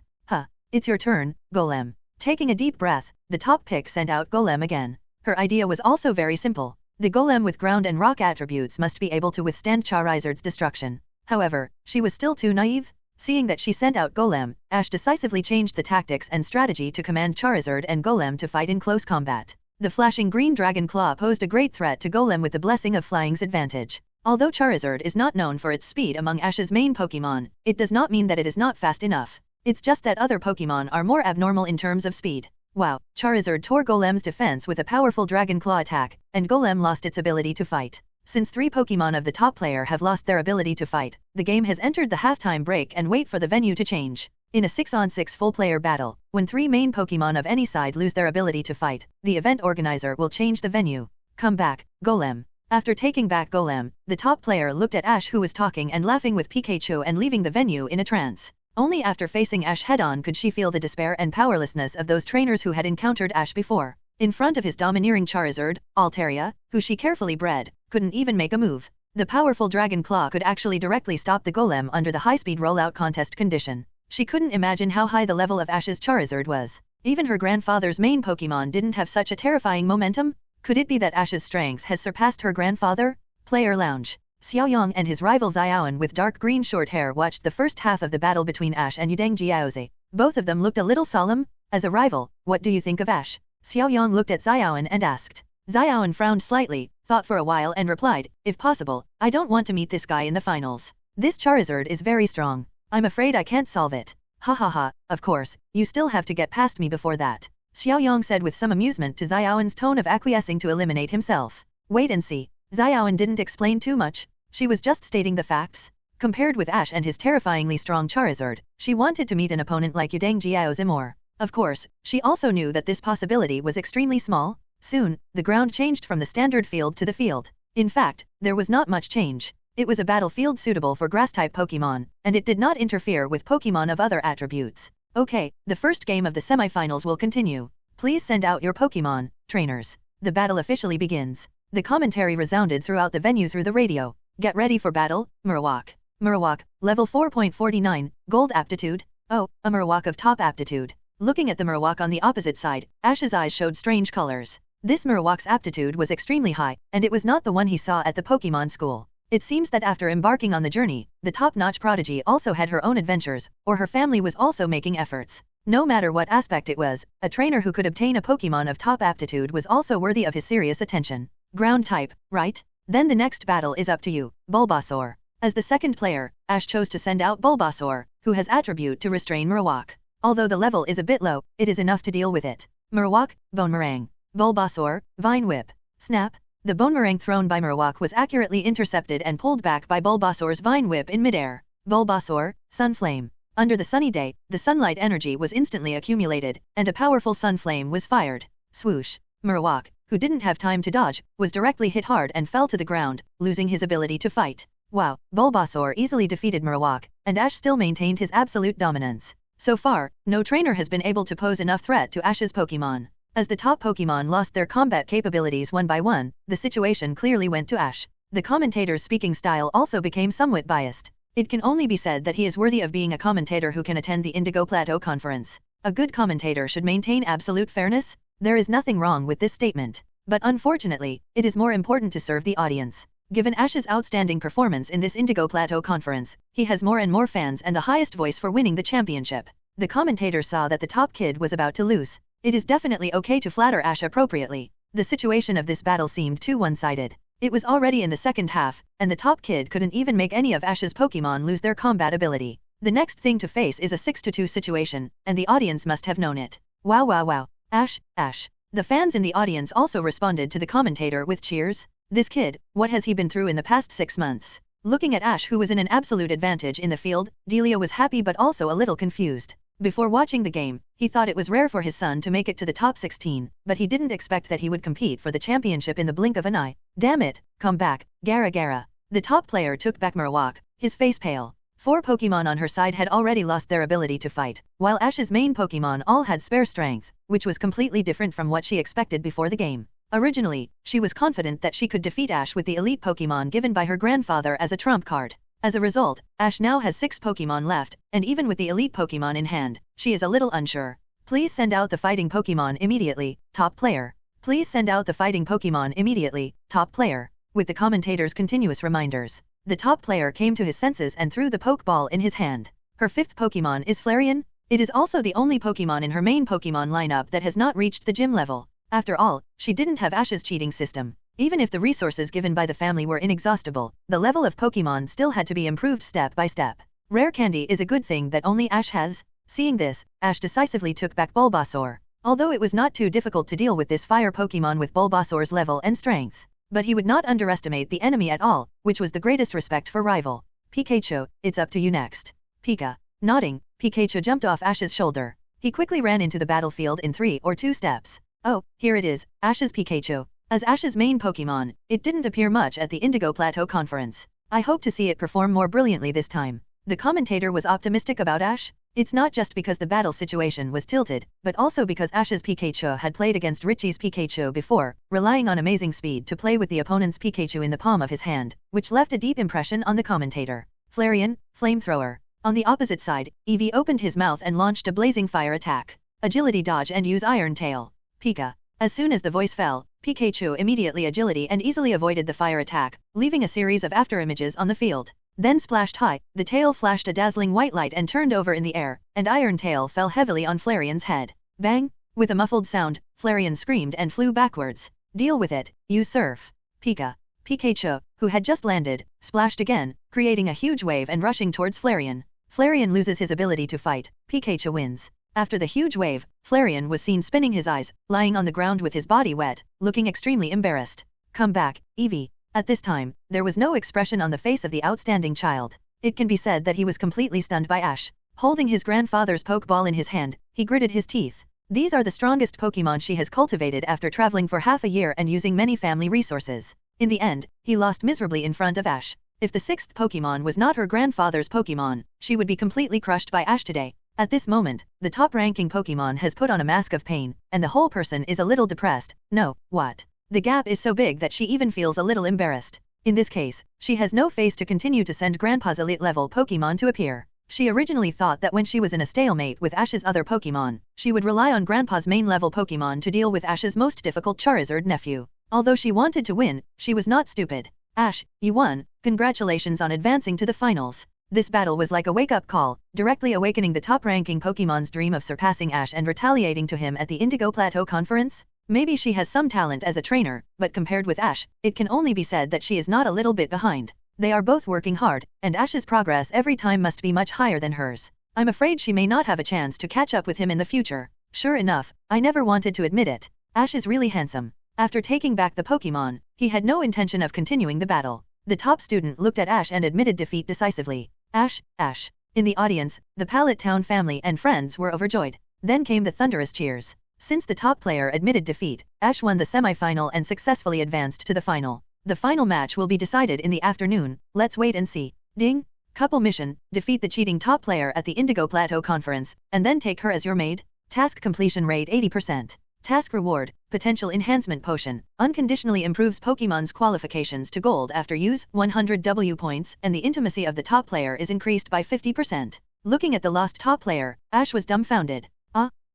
It's your turn, Golem. Taking a deep breath, the top pick sent out Golem again. Her idea was also very simple. The Golem with ground and rock attributes must be able to withstand Charizard's destruction. However, she was still too naive. Seeing that she sent out Golem, Ash decisively changed the tactics and strategy to command Charizard and Golem to fight in close combat. The flashing green dragon claw posed a great threat to Golem with the blessing of flying's advantage. Although Charizard is not known for its speed among Ash's main Pokémon, it does not mean that it is not fast enough. It's just that other Pokémon are more abnormal in terms of speed. Wow, Charizard tore Golem's defense with a powerful dragon claw attack, and Golem lost its ability to fight. Since 3 Pokémon of the top player have lost their ability to fight, the game has entered the halftime break and wait for the venue to change. In a 6-on-6 full-player battle, when 3 main Pokémon of any side lose their ability to fight, the event organizer will change the venue. Come back, Golem. After taking back Golem, the top player looked at Ash, who was talking and laughing with Pikachu and leaving the venue in a trance. Only after facing Ash head-on could she feel the despair and powerlessness of those trainers who had encountered Ash before. In front of his domineering Charizard, Altaria, who she carefully bred, couldn't even make a move. The powerful Dragon Claw could actually directly stop the Golem under the high-speed rollout contest condition. She couldn't imagine how high the level of Ash's Charizard was. Even her grandfather's main Pokémon didn't have such a terrifying momentum. Could it be that Ash's strength has surpassed her grandfather? Player Lounge. Xiaoyang and his rival Xiaoan with dark green short hair watched the first half of the battle between Ash and Yudeng Jiaozi. Both of them looked a little solemn. As a rival, what do you think of Ash? Xiaoyang looked at Xiaoan and asked. Xiaoan frowned slightly, thought for a while and replied, if possible, I don't want to meet this guy in the finals. This Charizard is very strong. I'm afraid I can't solve it. Ha ha ha, of course, you still have to get past me before that. Xiaoyang said with some amusement to Xiaowen's tone of acquiescing to eliminate himself. Wait and see. Xiaowen didn't explain too much. She was just stating the facts. Compared with Ash and his terrifyingly strong Charizard, she wanted to meet an opponent like Yudang Jiaozimor. Of course, she also knew that this possibility was extremely small. Soon, the ground changed from the standard field to the field. In fact, there was not much change. It was a battlefield suitable for grass-type Pokémon, and it did not interfere with Pokémon of other attributes. Okay, the first game of the semifinals will continue. Please send out your Pokémon, trainers. The battle officially begins. The commentary resounded throughout the venue through the radio. Get ready for battle, Marowak. Marowak, level 4.49, Gold Aptitude. Oh, a Marowak of top aptitude. Looking at the Marowak on the opposite side, Ash's eyes showed strange colors. This Marowak's aptitude was extremely high, and it was not the one he saw at the Pokémon school. It seems that after embarking on the journey, the top-notch prodigy also had her own adventures, or her family was also making efforts. No matter what aspect it was, a trainer who could obtain a Pokémon of top aptitude was also worthy of his serious attention. Ground type, right? Then the next battle is up to you, Bulbasaur. As the second player, Ash chose to send out Bulbasaur, who has attribute to restrain Marowak. Although the level is a bit low, it is enough to deal with it. Marowak, Bonemerang. Bulbasaur, Vine Whip. Snap. The Bonemerang thrown by Marowak was accurately intercepted and pulled back by Bulbasaur's Vine Whip in midair. Bulbasaur, Sunflame. Under the sunny day, the sunlight energy was instantly accumulated, and a powerful Sunflame was fired. Swoosh. Marowak, who didn't have time to dodge, was directly hit hard and fell to the ground, losing his ability to fight. Wow, Bulbasaur easily defeated Marowak, and Ash still maintained his absolute dominance. So far, no trainer has been able to pose enough threat to Ash's Pokémon. As the top Pokémon lost their combat capabilities one by one, the situation clearly went to Ash. The commentator's speaking style also became somewhat biased. It can only be said that he is worthy of being a commentator who can attend the Indigo Plateau Conference. A good commentator should maintain absolute fairness. There is nothing wrong with this statement. But unfortunately, it is more important to serve the audience. Given Ash's outstanding performance in this Indigo Plateau Conference, he has more and more fans and the highest voice for winning the championship. The commentator saw that the top kid was about to lose. It is definitely okay to flatter Ash appropriately. The situation of this battle seemed too one-sided. It was already in the second half, and the top kid couldn't even make any of Ash's Pokémon lose their combat ability. The next thing to face is a 6-2 situation, and the audience must have known it. Wow wow wow. Ash, Ash. The fans in the audience also responded to the commentator with cheers. This kid, what has he been through in the past 6 months? Looking at Ash, who was in an absolute advantage in the field, Delia was happy but also a little confused. Before watching the game, he thought it was rare for his son to make it to the top 16, but he didn't expect that he would compete for the championship in the blink of an eye. Damn it, come back, Gara Gara. The top player took back Marowak, his face pale. 4 Pokémon on her side had already lost their ability to fight, while Ash's main Pokémon all had spare strength, which was completely different from what she expected before the game. Originally, she was confident that she could defeat Ash with the elite Pokémon given by her grandfather as a trump card. As a result, Ash now has 6 Pokémon left, and even with the elite Pokémon in hand, she is a little unsure. Please send out the fighting Pokémon immediately, top player. Please send out the fighting Pokémon immediately, top player. With the commentator's continuous reminders, the top player came to his senses and threw the Pokeball in his hand. Her 5th Pokémon is Flareon. It is also the only Pokémon in her main Pokémon lineup that has not reached the gym level. After all, she didn't have Ash's cheating system. Even if the resources given by the family were inexhaustible, the level of Pokémon still had to be improved step by step. Rare candy is a good thing that only Ash has. Seeing this, Ash decisively took back Bulbasaur. Although it was not too difficult to deal with this fire Pokémon with Bulbasaur's level and strength. But he would not underestimate the enemy at all, which was the greatest respect for rival. Pikachu, it's up to you next. Pika. Nodding, Pikachu jumped off Ash's shoulder. He quickly ran into the battlefield in 3 or 2 steps. Oh, here it is, Ash's Pikachu. As Ash's main Pokémon, it didn't appear much at the Indigo Plateau Conference. I hope to see it perform more brilliantly this time. The commentator was optimistic about Ash. It's not just because the battle situation was tilted, but also because Ash's Pikachu had played against Richie's Pikachu before, relying on amazing speed to play with the opponent's Pikachu in the palm of his hand, which left a deep impression on the commentator. Flareon, Flamethrower. On the opposite side, Eevee opened his mouth and launched a blazing fire attack. Agility dodge and use Iron Tail. Pika. As soon as the voice fell, Pikachu immediately agility and easily avoided the fire attack, leaving a series of afterimages on the field. Then splashed high, the tail flashed a dazzling white light and turned over in the air, and Iron Tail fell heavily on Flareon's head. Bang! With a muffled sound, Flareon screamed and flew backwards. Deal with it, you surf. Pika. Pikachu, who had just landed, splashed again, creating a huge wave and rushing towards Flareon. Flareon loses his ability to fight, Pikachu wins. After the huge wave, Flareon was seen spinning his eyes, lying on the ground with his body wet, looking extremely embarrassed. Come back, Eevee. At this time, there was no expression on the face of the outstanding child. It can be said that he was completely stunned by Ash. Holding his grandfather's Pokeball in his hand, he gritted his teeth. These are the strongest Pokemon she has cultivated after traveling for half a year and using many family resources. In the end, he lost miserably in front of Ash. If the sixth Pokemon was not her grandfather's Pokemon, she would be completely crushed by Ash today. At this moment, the top-ranking Pokemon has put on a mask of pain, and the whole person is a little depressed. No, what? The gap is so big that she even feels a little embarrassed. In this case, she has no face to continue to send Grandpa's elite-level Pokemon to appear. She originally thought that when she was in a stalemate with Ash's other Pokemon, she would rely on Grandpa's main-level Pokemon to deal with Ash's most difficult Charizard nephew. Although she wanted to win, she was not stupid. Ash, you won. Congratulations on advancing to the finals. This battle was like a wake-up call, directly awakening the top-ranking Pokemon's dream of surpassing Ash and retaliating to him at the Indigo Plateau Conference. Maybe she has some talent as a trainer, but compared with Ash, it can only be said that she is not a little bit behind. They are both working hard, and Ash's progress every time must be much higher than hers. I'm afraid she may not have a chance to catch up with him in the future. Sure enough, I never wanted to admit it. Ash is really handsome. After taking back the Pokemon, he had no intention of continuing the battle. The top student looked at Ash and admitted defeat decisively. Ash, Ash. In the audience, the Pallet Town family and friends were overjoyed. Then came the thunderous cheers. Since the top player admitted defeat, Ash won the semi-final and successfully advanced to the final. The final match will be decided in the afternoon. Let's wait and see. Ding! Couple mission, defeat the cheating top player at the Indigo Plateau Conference, and then take her as your maid. Task completion rate 80%. Task reward, potential enhancement potion, unconditionally improves Pokemon's qualifications to gold after use, 100 W points, and the intimacy of the top player is increased by 50%. Looking at the lost top player, Ash was dumbfounded.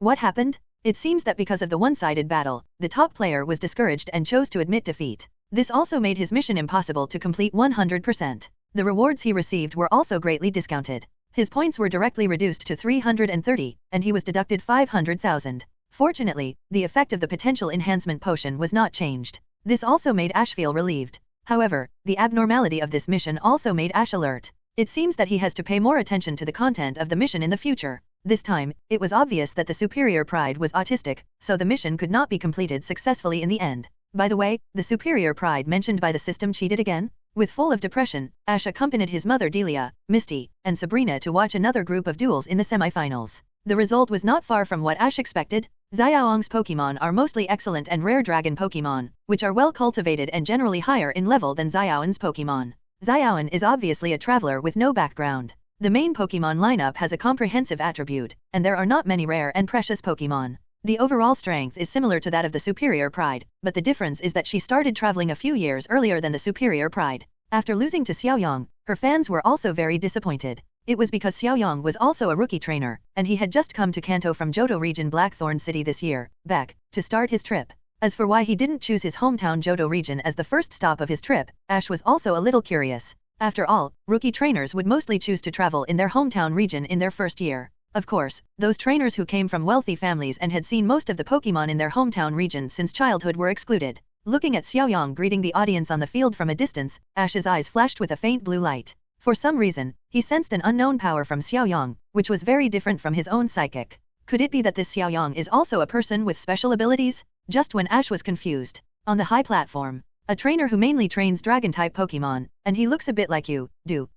What happened? It seems that because of the one-sided battle, the top player was discouraged and chose to admit defeat. This also made his mission impossible to complete 100%. The rewards he received were also greatly discounted. His points were directly reduced to 330, and he was deducted 500,000. Fortunately, the effect of the potential enhancement potion was not changed. This also made Ash feel relieved. However, the abnormality of this mission also made Ash alert. It seems that he has to pay more attention to the content of the mission in the future. This time, it was obvious that the Superior Pride was autistic, so the mission could not be completed successfully in the end. By the way, the Superior Pride mentioned by the system cheated again? With full of depression, Ash accompanied his mother Delia, Misty, and Sabrina to watch another group of duels in the semifinals. The result was not far from what Ash expected. Xiaoyang's Pokemon are mostly excellent and rare dragon Pokemon, which are well cultivated and generally higher in level than Xiaoyan's Pokemon. Xiaoyan is obviously a traveler with no background. The main Pokemon lineup has a comprehensive attribute, and there are not many rare and precious Pokemon. The overall strength is similar to that of the Superior Pride, but the difference is that she started traveling a few years earlier than the Superior Pride. After losing to Xiaoyang, her fans were also very disappointed. It was because Xiaoyang was also a rookie trainer, and he had just come to Kanto from Johto Region Blackthorn City this year, back, to start his trip. As for why he didn't choose his hometown Johto Region as the first stop of his trip, Ash was also a little curious. After all, rookie trainers would mostly choose to travel in their hometown region in their first year. Of course, those trainers who came from wealthy families and had seen most of the Pokemon in their hometown region since childhood were excluded. Looking at Xiaoyang greeting the audience on the field from a distance, Ash's eyes flashed with a faint blue light. For some reason, he sensed an unknown power from Xiaoyang, which was very different from his own psychic. Could it be that this Xiaoyang is also a person with special abilities? Just when Ash was confused. On the high platform, a trainer who mainly trains dragon-type Pokemon, and he looks a bit like you,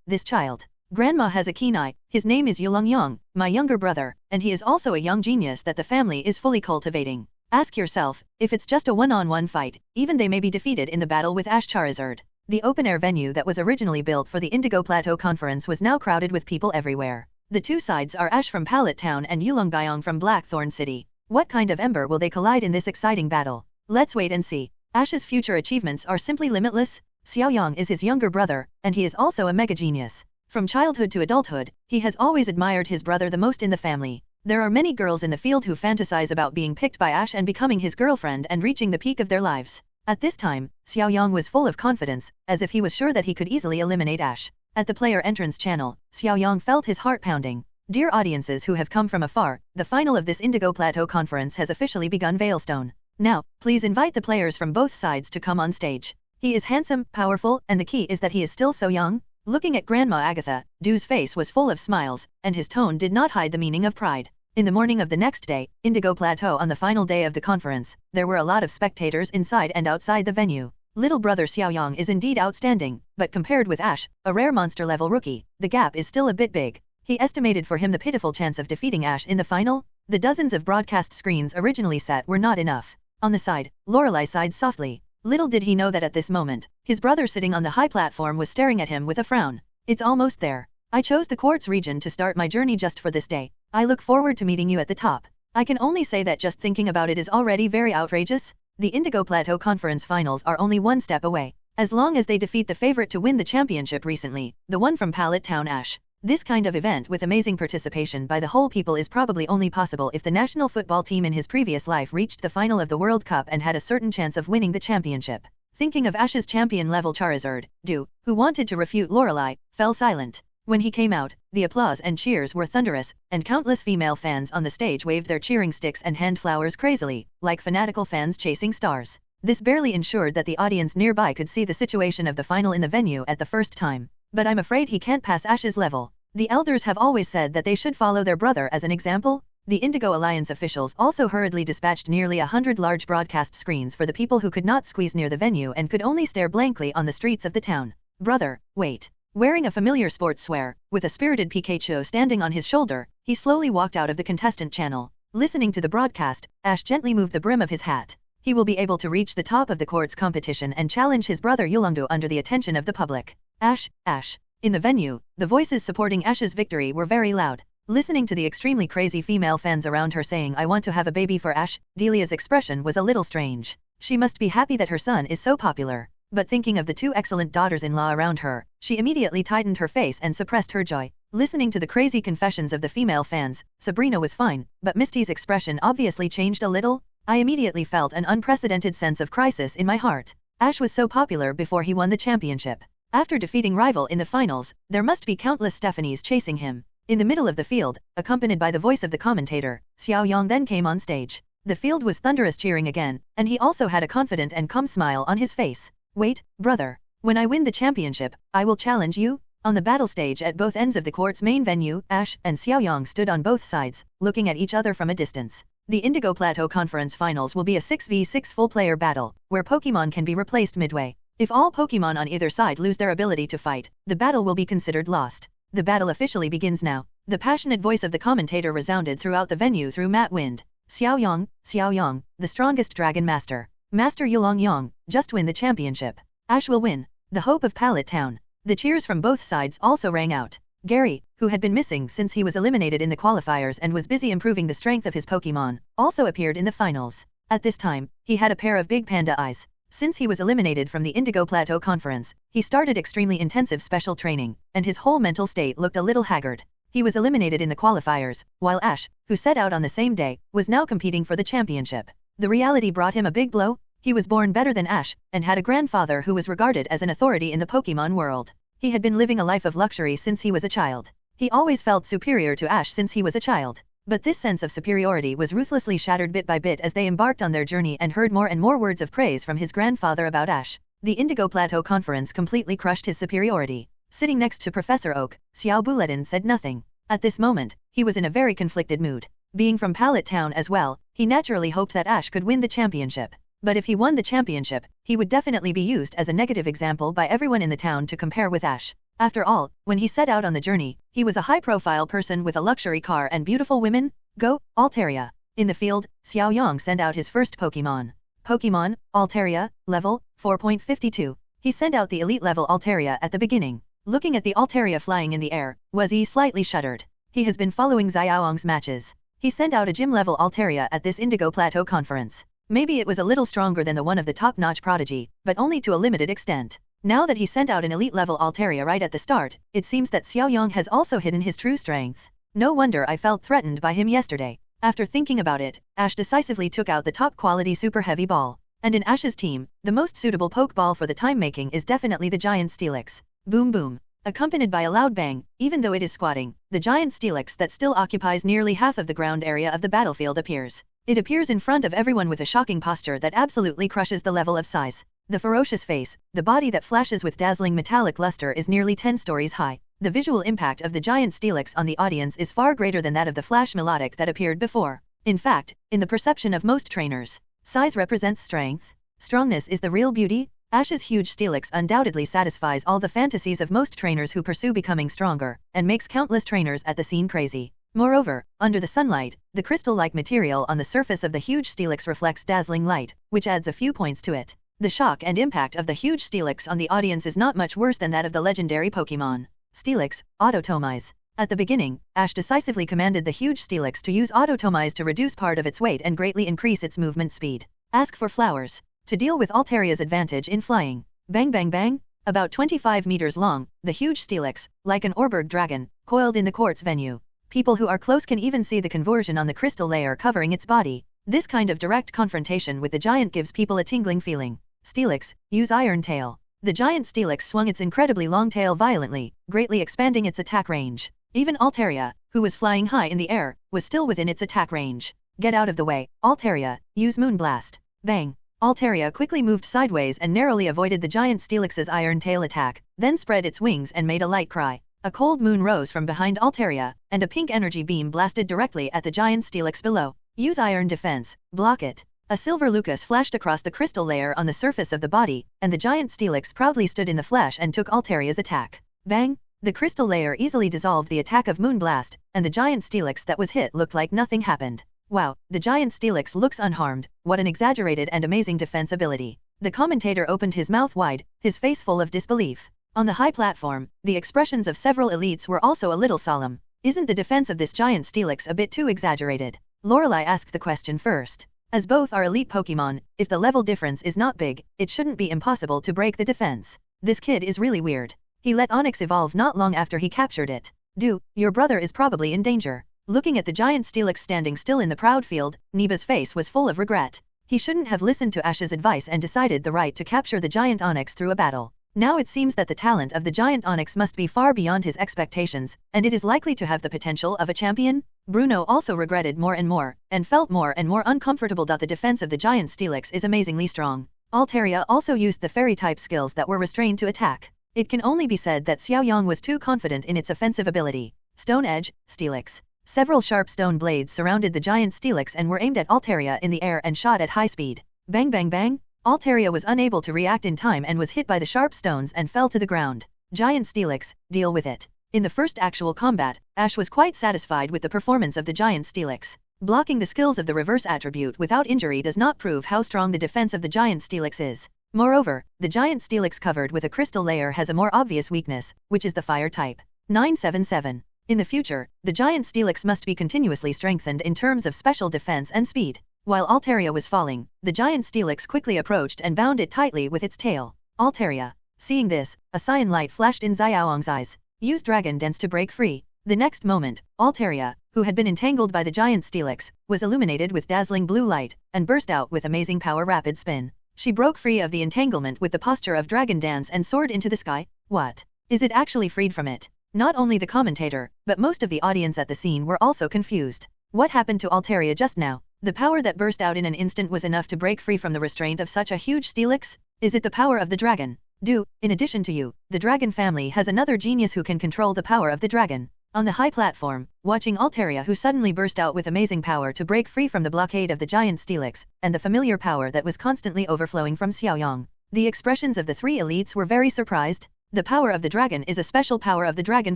this child. Grandma has a keen eye. His name is Yulong, my younger brother, and he is also a young genius that the family is fully cultivating. Ask yourself, if it's just a one-on-one fight, even they may be defeated in the battle with Ash Charizard. The open-air venue that was originally built for the Indigo Plateau Conference was now crowded with people everywhere. The two sides are Ash from Pallet Town and Yulong from Blackthorn City. What kind of ember will they collide in this exciting battle? Let's wait and see. Ash's future achievements are simply limitless. Xiaoyang is his younger brother, and he is also a mega genius. From childhood to adulthood, he has always admired his brother the most in the family. There are many girls in the field who fantasize about being picked by Ash and becoming his girlfriend and reaching the peak of their lives. At this time, Xiaoyang was full of confidence, as if he was sure that he could easily eliminate Ash. At the player entrance channel, Xiaoyang felt his heart pounding. Dear audiences who have come from afar, the final of this Indigo Plateau Conference has officially begun. Veilstone. Now, please invite the players from both sides to come on stage. He is handsome, powerful, and the key is that he is still so young. Looking at Grandma Agatha, Dew's face was full of smiles, and his tone did not hide the meaning of pride. In the morning of the next day, Indigo Plateau on the final day of the conference, there were a lot of spectators inside and outside the venue. Little brother Xiaoyang is indeed outstanding, but compared with Ash, a rare monster-level rookie, the gap is still a bit big. He estimated for him the pitiful chance of defeating Ash in the final. The dozens of broadcast screens originally set were not enough. On the side, Lorelei sighed softly. Little did he know that at this moment, his brother sitting on the high platform was staring at him with a frown. It's almost there. I chose the Quartz region to start my journey just for this day. I look forward to meeting you at the top. I can only say that just thinking about it is already very outrageous. The Indigo Plateau Conference finals are only one step away. As long as they defeat the favorite to win the championship recently, the one from Pallet Town Ash. This kind of event with amazing participation by the whole people is probably only possible if the national football team in his previous life reached the final of the World Cup and had a certain chance of winning the championship. Thinking of Ash's champion-level Charizard, Dew, who wanted to refute Lorelei, fell silent. When he came out, the applause and cheers were thunderous, and countless female fans on the stage waved their cheering sticks and hand flowers crazily, like fanatical fans chasing stars. This barely ensured that the audience nearby could see the situation of the final in the venue at the first time. But I'm afraid he can't pass Ash's level. The elders have always said that they should follow their brother as an example. The Indigo Alliance officials also hurriedly dispatched nearly 100 large broadcast screens for the people who could not squeeze near the venue and could only stare blankly on the streets of the town. Brother, wait. Wearing a familiar sportswear, with a spirited Pikachu standing on his shoulder, he slowly walked out of the contestant channel. Listening to the broadcast, Ash gently moved the brim of his hat. He will be able to reach the top of the quartz competition and challenge his brother Yulongdu under the attention of the public. Ash, Ash. In the venue, the voices supporting Ash's victory were very loud. Listening to the extremely crazy female fans around her saying I want to have a baby for Ash, Delia's expression was a little strange. She must be happy that her son is so popular. But thinking of the two excellent daughters-in-law around her, she immediately tightened her face and suppressed her joy. Listening to the crazy confessions of the female fans, Sabrina was fine, but Misty's expression obviously changed a little. I immediately felt an unprecedented sense of crisis in my heart. Ash was so popular before he won the championship. After defeating rival in the finals, there must be countless Stephanies chasing him. In the middle of the field, accompanied by the voice of the commentator, Xiaoyang then came on stage. The field was thunderous cheering again, and he also had a confident and calm smile on his face. Wait, brother. When I win the championship, I will challenge you. On the battle stage at both ends of the quartz main venue, Ash and Xiaoyang stood on both sides, looking at each other from a distance. The Indigo Plateau Conference Finals will be a 6v6 full-player battle, where Pokémon can be replaced midway. If all Pokémon on either side lose their ability to fight, the battle will be considered lost. The battle officially begins now. The passionate voice of the commentator resounded throughout the venue through Matt Wind. Xiaoyang, Xiaoyang, the strongest Dragon Master. Master Yulong, just win the championship. Ash will win. The hope of Pallet Town. The cheers from both sides also rang out. Gary, who had been missing since he was eliminated in the qualifiers and was busy improving the strength of his Pokémon, also appeared in the finals. At this time, he had a pair of big panda eyes. Since he was eliminated from the Indigo Plateau Conference, he started extremely intensive special training, and his whole mental state looked a little haggard. He was eliminated in the qualifiers, while Ash, who set out on the same day, was now competing for the championship. The reality brought him a big blow. He was born better than Ash, and had a grandfather who was regarded as an authority in the Pokémon world. He had been living a life of luxury since he was a child. He always felt superior to Ash since he was a child. But this sense of superiority was ruthlessly shattered bit by bit as they embarked on their journey and heard more and more words of praise from his grandfather about Ash. The Indigo Plateau Conference completely crushed his superiority. Sitting next to Professor Oak, Xiao Buledin said nothing. At this moment, he was in a very conflicted mood. Being from Pallet Town as well, he naturally hoped that Ash could win the championship. But if he won the championship, he would definitely be used as a negative example by everyone in the town to compare with Ash. After all, when he set out on the journey, he was a high-profile person with a luxury car and beautiful women. Go, Altaria. In the field, Xiaoyang sent out his first Pokémon. Pokémon, Altaria, level 4.52. He sent out the elite level Altaria at the beginning. Looking at the Altaria flying in the air, Wazee slightly shuddered. He has been following Xiaoyang's matches. He sent out a gym level Altaria at this Indigo Plateau Conference. Maybe it was a little stronger than the one of the top-notch prodigy, but only to a limited extent. Now that he sent out an elite-level Altaria right at the start, it seems that Xiaoyang has also hidden his true strength. No wonder I felt threatened by him yesterday. After thinking about it, Ash decisively took out the top-quality Super Heavy Ball. And in Ash's team, the most suitable Pokeball for the time-making is definitely the Giant Steelix. Boom boom. Accompanied by a loud bang, even though it is squatting, the Giant Steelix that still occupies nearly half of the ground area of the battlefield appears. It appears in front of everyone with a shocking posture that absolutely crushes the level of size. The ferocious face, the body that flashes with dazzling metallic luster is nearly 10 stories high. The visual impact of the giant Steelix on the audience is far greater than that of the flash melodic that appeared before. In fact, in the perception of most trainers, size represents strength. Strongness is the real beauty. Ash's huge Steelix undoubtedly satisfies all the fantasies of most trainers who pursue becoming stronger, and makes countless trainers at the scene crazy. Moreover, under the sunlight, the crystal-like material on the surface of the huge Steelix reflects dazzling light, which adds a few points to it. The shock and impact of the huge Steelix on the audience is not much worse than that of the legendary Pokémon. Steelix, Autotomize. At the beginning, Ash decisively commanded the huge Steelix to use Autotomize to reduce part of its weight and greatly increase its movement speed. Ask for flowers. To deal with Alteria's advantage in flying. Bang bang bang. About 25 meters long, the huge Steelix, like an Orberg dragon, coiled in the quartz venue. People who are close can even see the conversion on the crystal layer covering its body. This kind of direct confrontation with the giant gives people a tingling feeling. Steelix, use Iron Tail. The giant Steelix swung its incredibly long tail violently, greatly expanding its attack range. Even Altaria, who was flying high in the air, was still within its attack range. Get out of the way, Altaria, use Moonblast. Bang. Altaria quickly moved sideways and narrowly avoided the giant Steelix's iron tail attack, then spread its wings and made a light cry. A cold moon rose from behind Altaria, and a pink energy beam blasted directly at the giant Steelix below. Use Iron Defense, block it. A silver Lucas flashed across the crystal layer on the surface of the body, and the giant Steelix proudly stood in the flash and took Altaria's attack. Bang! The crystal layer easily dissolved the attack of Moonblast, and the giant Steelix that was hit looked like nothing happened. Wow, the giant Steelix looks unharmed. What an exaggerated and amazing defense ability. The commentator opened his mouth wide, his face full of disbelief. On the high platform, the expressions of several elites were also a little solemn. Isn't the defense of this giant Steelix a bit too exaggerated? Lorelei asked the question first. As both are elite Pokémon, if the level difference is not big, it shouldn't be impossible to break the defense. This kid is really weird. He let Onyx evolve not long after he captured it. Your brother is probably in danger. Looking at the giant Steelix standing still in the proud field, Neba's face was full of regret. He shouldn't have listened to Ash's advice and decided the right to capture the giant Onyx through a battle. Now it seems that the talent of the giant Onyx must be far beyond his expectations, and it is likely to have the potential of a champion. Bruno also regretted more and more, and felt more and more uncomfortable. The defense of the giant Steelix is amazingly strong. Altaria also used the fairy-type skills that were restrained to attack. It can only be said that Xiaoyang was too confident in its offensive ability. Stone Edge, Steelix. Several sharp stone blades surrounded the giant Steelix and were aimed at Altaria in the air and shot at high speed. Bang bang bang! Altaria was unable to react in time and was hit by the sharp stones and fell to the ground. Giant Steelix, deal with it. In the first actual combat, Ash was quite satisfied with the performance of the giant Steelix. Blocking the skills of the reverse attribute without injury does not prove how strong the defense of the giant Steelix is. Moreover, the giant Steelix covered with a crystal layer has a more obvious weakness, which is the fire type. 977. In the future, the giant Steelix must be continuously strengthened in terms of special defense and speed. While Altaria was falling, the giant Steelix quickly approached and bound it tightly with its tail. Altaria. Seeing this, a cyan light flashed in Xiaoyang's eyes. Use Dragon Dance to break free. The next moment, Altaria, who had been entangled by the giant Steelix, was illuminated with dazzling blue light, and burst out with amazing power rapid spin. She broke free of the entanglement with the posture of Dragon Dance and soared into the sky. What? Is it actually freed from it? Not only the commentator, but most of the audience at the scene were also confused. What happened to Altaria just now? The power that burst out in an instant was enough to break free from the restraint of such a huge Steelix? Is it the power of the dragon? In addition to you, the dragon family has another genius who can control the power of the dragon. On the high platform, watching Altaria who suddenly burst out with amazing power to break free from the blockade of the giant Steelix, and the familiar power that was constantly overflowing from Xiaoyang. The expressions of the three elites were very surprised. The power of the dragon is a special power of the dragon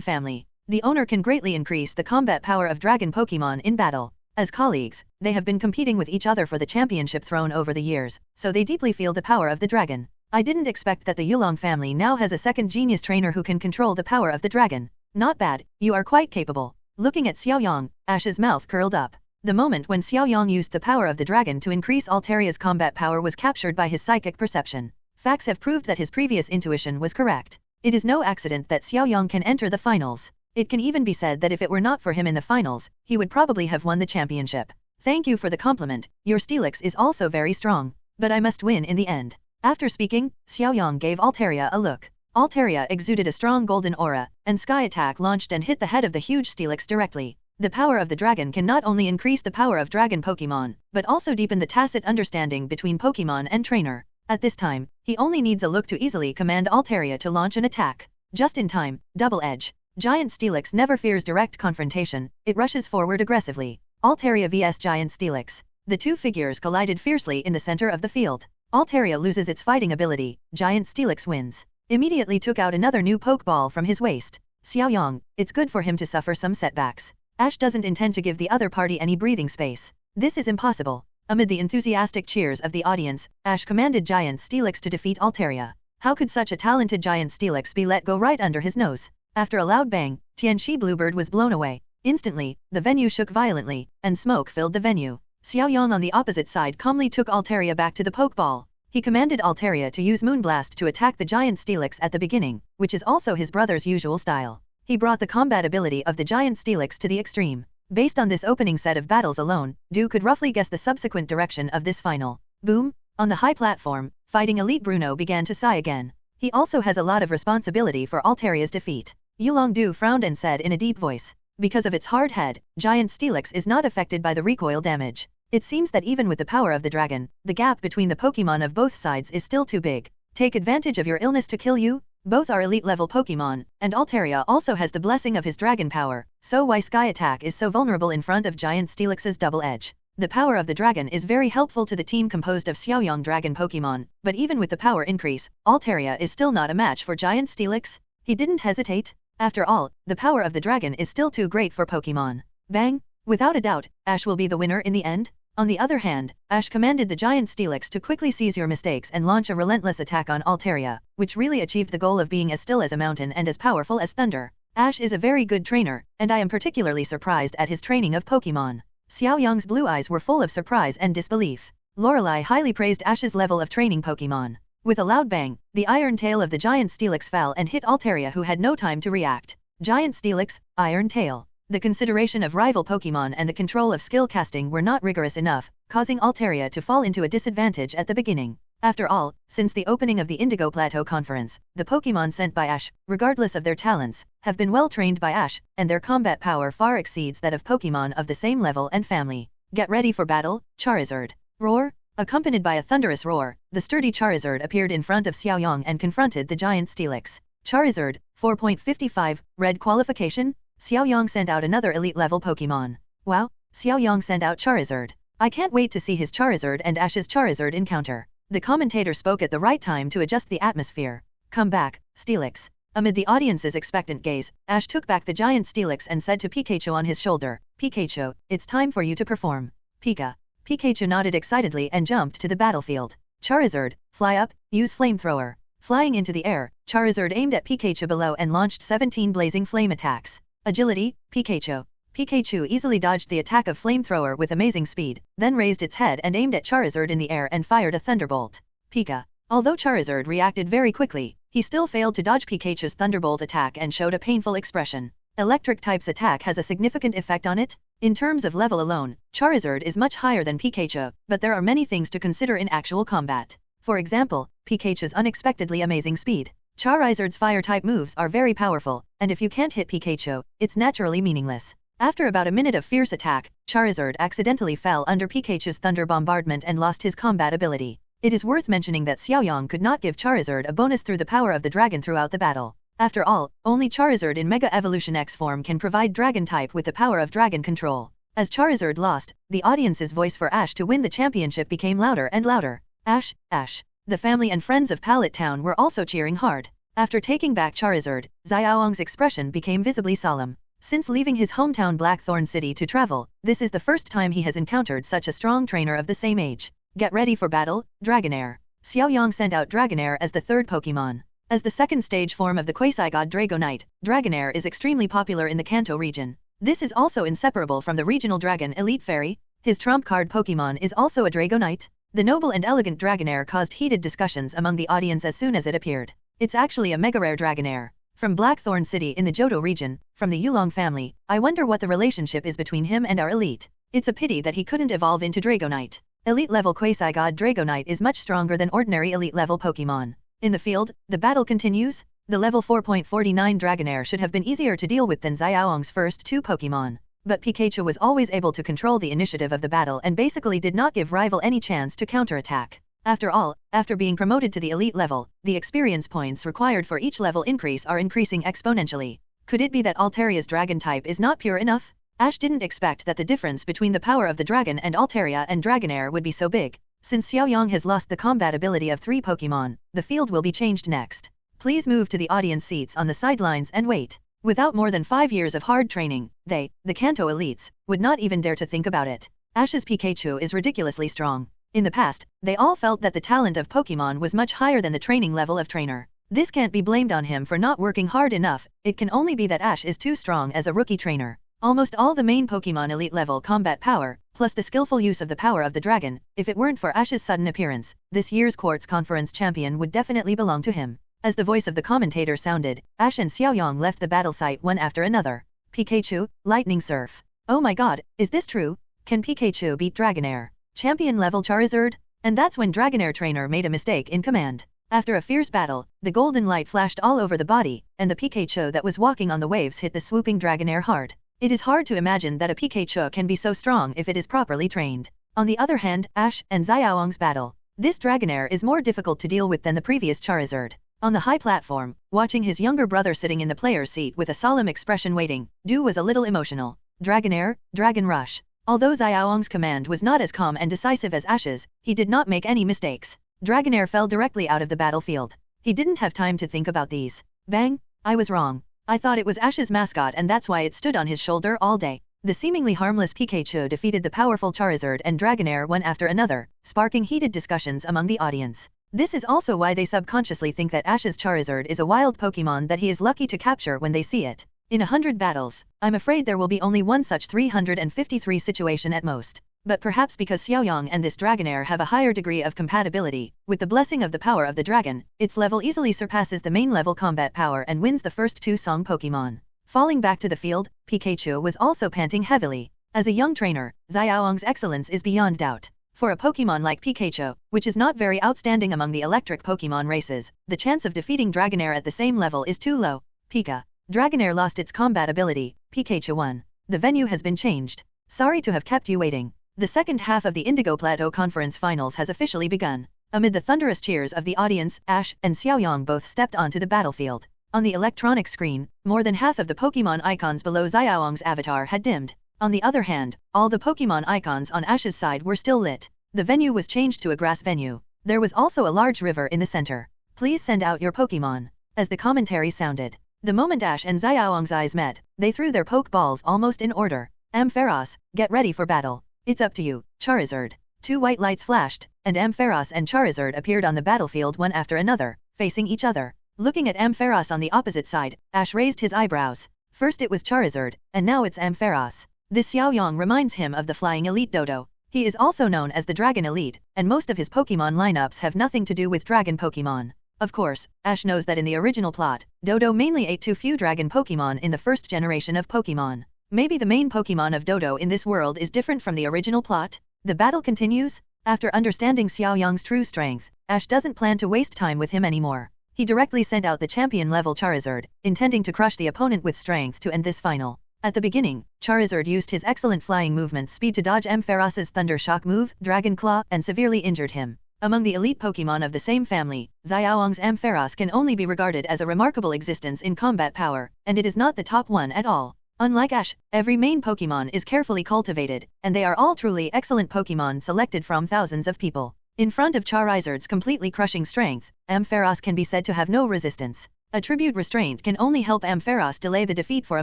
family. The owner can greatly increase the combat power of dragon Pokémon in battle. As colleagues, they have been competing with each other for the championship throne over the years, so they deeply feel the power of the dragon. I didn't expect that the Yulong family now has a second genius trainer who can control the power of the dragon. Not bad, you are quite capable. Looking at Xiaoyang, Ash's mouth curled up. The moment when Xiaoyang used the power of the dragon to increase Altaria's combat power was captured by his psychic perception. Facts have proved that his previous intuition was correct. It is no accident that Xiaoyang can enter the finals. It can even be said that if it were not for him in the finals, he would probably have won the championship. Thank you for the compliment. Your Steelix is also very strong. But I must win in the end. After speaking, Xiaoyang gave Altaria a look. Altaria exuded a strong golden aura, and Sky Attack launched and hit the head of the huge Steelix directly. The power of the dragon can not only increase the power of dragon Pokémon, but also deepen the tacit understanding between Pokémon and trainer. At this time, he only needs a look to easily command Altaria to launch an attack. Just in time, double edge. Giant Steelix never fears direct confrontation, it rushes forward aggressively. Altaria vs Giant Steelix. The two figures collided fiercely in the center of the field. Altaria loses its fighting ability, Giant Steelix wins. Immediately took out another new Pokeball from his waist. Xiaoyang, it's good for him to suffer some setbacks. Ash doesn't intend to give the other party any breathing space. This is impossible. Amid the enthusiastic cheers of the audience, Ash commanded Giant Steelix to defeat Altaria. How could such a talented Giant Steelix be let go right under his nose? After a loud bang, Tianxi Bluebird was blown away. Instantly, the venue shook violently, and smoke filled the venue. Xiaoyang on the opposite side calmly took Altaria back to the Pokeball. He commanded Altaria to use Moonblast to attack the Giant Steelix at the beginning, which is also his brother's usual style. He brought the combat ability of the Giant Steelix to the extreme. Based on this opening set of battles alone, Du could roughly guess the subsequent direction of this final. Boom! On the high platform, fighting elite Bruno began to sigh again. He also has a lot of responsibility for Altaria's defeat. Yulong Du frowned and said in a deep voice. Because of its hard head, Giant Steelix is not affected by the recoil damage. It seems that even with the power of the dragon, the gap between the Pokemon of both sides is still too big. Take advantage of your illness to kill you? Both are elite level Pokemon, and Altaria also has the blessing of his dragon power, so why Sky Attack is so vulnerable in front of Giant Steelix's double edge. The power of the dragon is very helpful to the team composed of Xiaoyang dragon Pokemon, but even with the power increase, Altaria is still not a match for Giant Steelix. He didn't hesitate. After all, the power of the dragon is still too great for Pokemon. Bang! Without a doubt, Ash will be the winner in the end. On the other hand, Ash commanded the Giant Steelix to quickly seize your mistakes and launch a relentless attack on Altaria, which really achieved the goal of being as still as a mountain and as powerful as thunder. Ash is a very good trainer, and I am particularly surprised at his training of Pokemon. Xiaoyang's blue eyes were full of surprise and disbelief. Lorelei highly praised Ash's level of training Pokemon. With a loud bang, the iron tail of the Giant Steelix fell and hit Altaria, who had no time to react. Giant Steelix, Iron Tail. The consideration of rival Pokemon and the control of skill casting were not rigorous enough, causing Altaria to fall into a disadvantage at the beginning. After all, since the opening of the Indigo Plateau Conference, the Pokemon sent by Ash, regardless of their talents, have been well trained by Ash, and their combat power far exceeds that of Pokemon of the same level and family. Get ready for battle, Charizard. Roar! Accompanied by a thunderous roar, the sturdy Charizard appeared in front of Xiaoyang and confronted the Giant Steelix. Charizard, 4.55, red qualification? Xiaoyang sent out another elite-level Pokemon. Wow, Xiaoyang sent out Charizard. I can't wait to see his Charizard and Ash's Charizard encounter. The commentator spoke at the right time to adjust the atmosphere. Come back, Steelix. Amid the audience's expectant gaze, Ash took back the Giant Steelix and said to Pikachu on his shoulder, Pikachu, it's time for you to perform. Pika. Pikachu nodded excitedly and jumped to the battlefield. Charizard, fly up, use Flamethrower. Flying into the air, Charizard aimed at Pikachu below and launched 17 blazing flame attacks. Agility, Pikachu. Pikachu easily dodged the attack of Flamethrower with amazing speed, then raised its head and aimed at Charizard in the air and fired a Thunderbolt. Pika. Although Charizard reacted very quickly, he still failed to dodge Pikachu's Thunderbolt attack and showed a painful expression. Electric type's attack has a significant effect on it. In terms of level alone, Charizard is much higher than Pikachu, but there are many things to consider in actual combat. For example, Pikachu's unexpectedly amazing speed. Charizard's fire-type moves are very powerful, and if you can't hit Pikachu, it's naturally meaningless. After about a minute of fierce attack, Charizard accidentally fell under Pikachu's Thunder Bombardment and lost his combat ability. It is worth mentioning that Xiaoyang could not give Charizard a bonus through the power of the dragon throughout the battle. After all, only Charizard in Mega Evolution X form can provide Dragon type with the power of dragon control. As Charizard lost, the audience's voice for Ash to win the championship became louder and louder. Ash, Ash. The family and friends of Pallet Town were also cheering hard. After taking back Charizard, Xiaoyang's expression became visibly solemn. Since leaving his hometown Blackthorn City to travel, this is the first time he has encountered such a strong trainer of the same age. Get ready for battle, Dragonair. Xiaoyang sent out Dragonair as the third Pokemon. As the second stage form of the Quasi-God Dragonite, Dragonair is extremely popular in the Kanto region. This is also inseparable from the regional dragon Elite Fairy. His trump card Pokemon is also a Dragonite. The noble and elegant Dragonair caused heated discussions among the audience as soon as it appeared. It's actually a mega rare Dragonair. From Blackthorn City in the Johto region, from the Yulong family, I wonder what the relationship is between him and our Elite. It's a pity that he couldn't evolve into Dragonite. Elite-level Quasi-God Dragonite is much stronger than ordinary elite-level Pokemon. In the field, the battle continues. The level 4.49 Dragonair should have been easier to deal with than Xiaoyang's first two Pokemon. But Pikachu was always able to control the initiative of the battle and basically did not give rival any chance to counterattack. After all, after being promoted to the elite level, the experience points required for each level increase are increasing exponentially. Could it be that Alteria's dragon type is not pure enough? Ash didn't expect that the difference between the power of the dragon and Altaria and Dragonair would be so big. Since Xiaoyang has lost the combat ability of 3 Pokémon, the field will be changed next. Please move to the audience seats on the sidelines and wait. Without more than 5 years of hard training, they, the Kanto elites, would not even dare to think about it. Ash's Pikachu is ridiculously strong. In the past, they all felt that the talent of Pokémon was much higher than the training level of trainer. This can't be blamed on him for not working hard enough, it can only be that Ash is too strong as a rookie trainer. Almost all the main Pokémon elite level combat power, plus the skillful use of the power of the dragon, if it weren't for Ash's sudden appearance, this year's Quartz Conference champion would definitely belong to him. As the voice of the commentator sounded, Ash and Xiaoyang left the battle site one after another. Pikachu, Lightning Surf. Oh my god, is this true? Can Pikachu beat Dragonair? Champion level Charizard? And that's when Dragonair trainer made a mistake in command. After a fierce battle, the golden light flashed all over the body, and the Pikachu that was walking on the waves hit the swooping Dragonair hard. It is hard to imagine that a Pikachu can be so strong if it is properly trained. On the other hand, Ash and Xiaoyang's battle. This Dragonair is more difficult to deal with than the previous Charizard. On the high platform, watching his younger brother sitting in the player's seat with a solemn expression waiting, Du was a little emotional. Dragonair, Dragon Rush. Although Xiaoyang's command was not as calm and decisive as Ash's, he did not make any mistakes. Dragonair fell directly out of the battlefield. He didn't have time to think about these. Bang! I was wrong. I thought it was Ash's mascot and that's why it stood on his shoulder all day. The seemingly harmless Pikachu defeated the powerful Charizard and Dragonair one after another, sparking heated discussions among the audience. This is also why they subconsciously think that Ash's Charizard is a wild Pokémon that he is lucky to capture when they see it. In 100 battles, I'm afraid there will be only one such 353 situation at most. But perhaps because Xiaoyang and this Dragonair have a higher degree of compatibility, with the blessing of the power of the dragon, its level easily surpasses the main level combat power and wins the first 2 Song Pokémon. Falling back to the field, Pikachu was also panting heavily. As a young trainer, Xiaoyang's excellence is beyond doubt. For a Pokémon like Pikachu, which is not very outstanding among the electric Pokémon races, the chance of defeating Dragonair at the same level is too low. Pika. Dragonair lost its combat ability, Pikachu won. The venue has been changed. Sorry to have kept you waiting. The second half of the Indigo Plateau Conference Finals has officially begun. Amid the thunderous cheers of the audience, Ash and Xiaoyang both stepped onto the battlefield. On the electronic screen, more than half of the Pokémon icons below Xiaoyang's avatar had dimmed. On the other hand, all the Pokémon icons on Ash's side were still lit. The venue was changed to a grass venue. There was also a large river in the center. Please send out your Pokémon. As the commentary sounded. The moment Ash and Xiaoyang's eyes met, they threw their Pokeballs almost in order. Ampharos, get ready for battle. It's up to you, Charizard. 2 white lights flashed, and Ampharos and Charizard appeared on the battlefield one after another, facing each other. Looking at Ampharos on the opposite side, Ash raised his eyebrows. First it was Charizard, and now it's Ampharos. This Xiaoyang reminds him of the Flying Elite Dodo. He is also known as the Dragon Elite, and most of his Pokémon lineups have nothing to do with Dragon Pokémon. Of course, Ash knows that in the original plot, Dodo mainly ate too few Dragon Pokémon in the first generation of Pokémon. Maybe the main Pokémon of Dodo in this world is different from the original plot? The battle continues? After understanding Xiaoyang's true strength, Ash doesn't plan to waste time with him anymore. He directly sent out the champion-level Charizard, intending to crush the opponent with strength to end this final. At the beginning, Charizard used his excellent flying movement speed to dodge Ampharos's Thunder Shock move, Dragon Claw, and severely injured him. Among the elite Pokémon of the same family, Xiaoyang's Ampharos can only be regarded as a remarkable existence in combat power, and it is not the top one at all. Unlike Ash, every main Pokémon is carefully cultivated, and they are all truly excellent Pokémon selected from thousands of people. In front of Charizard's completely crushing strength, Ampharos can be said to have no resistance. Attribute restraint can only help Ampharos delay the defeat for a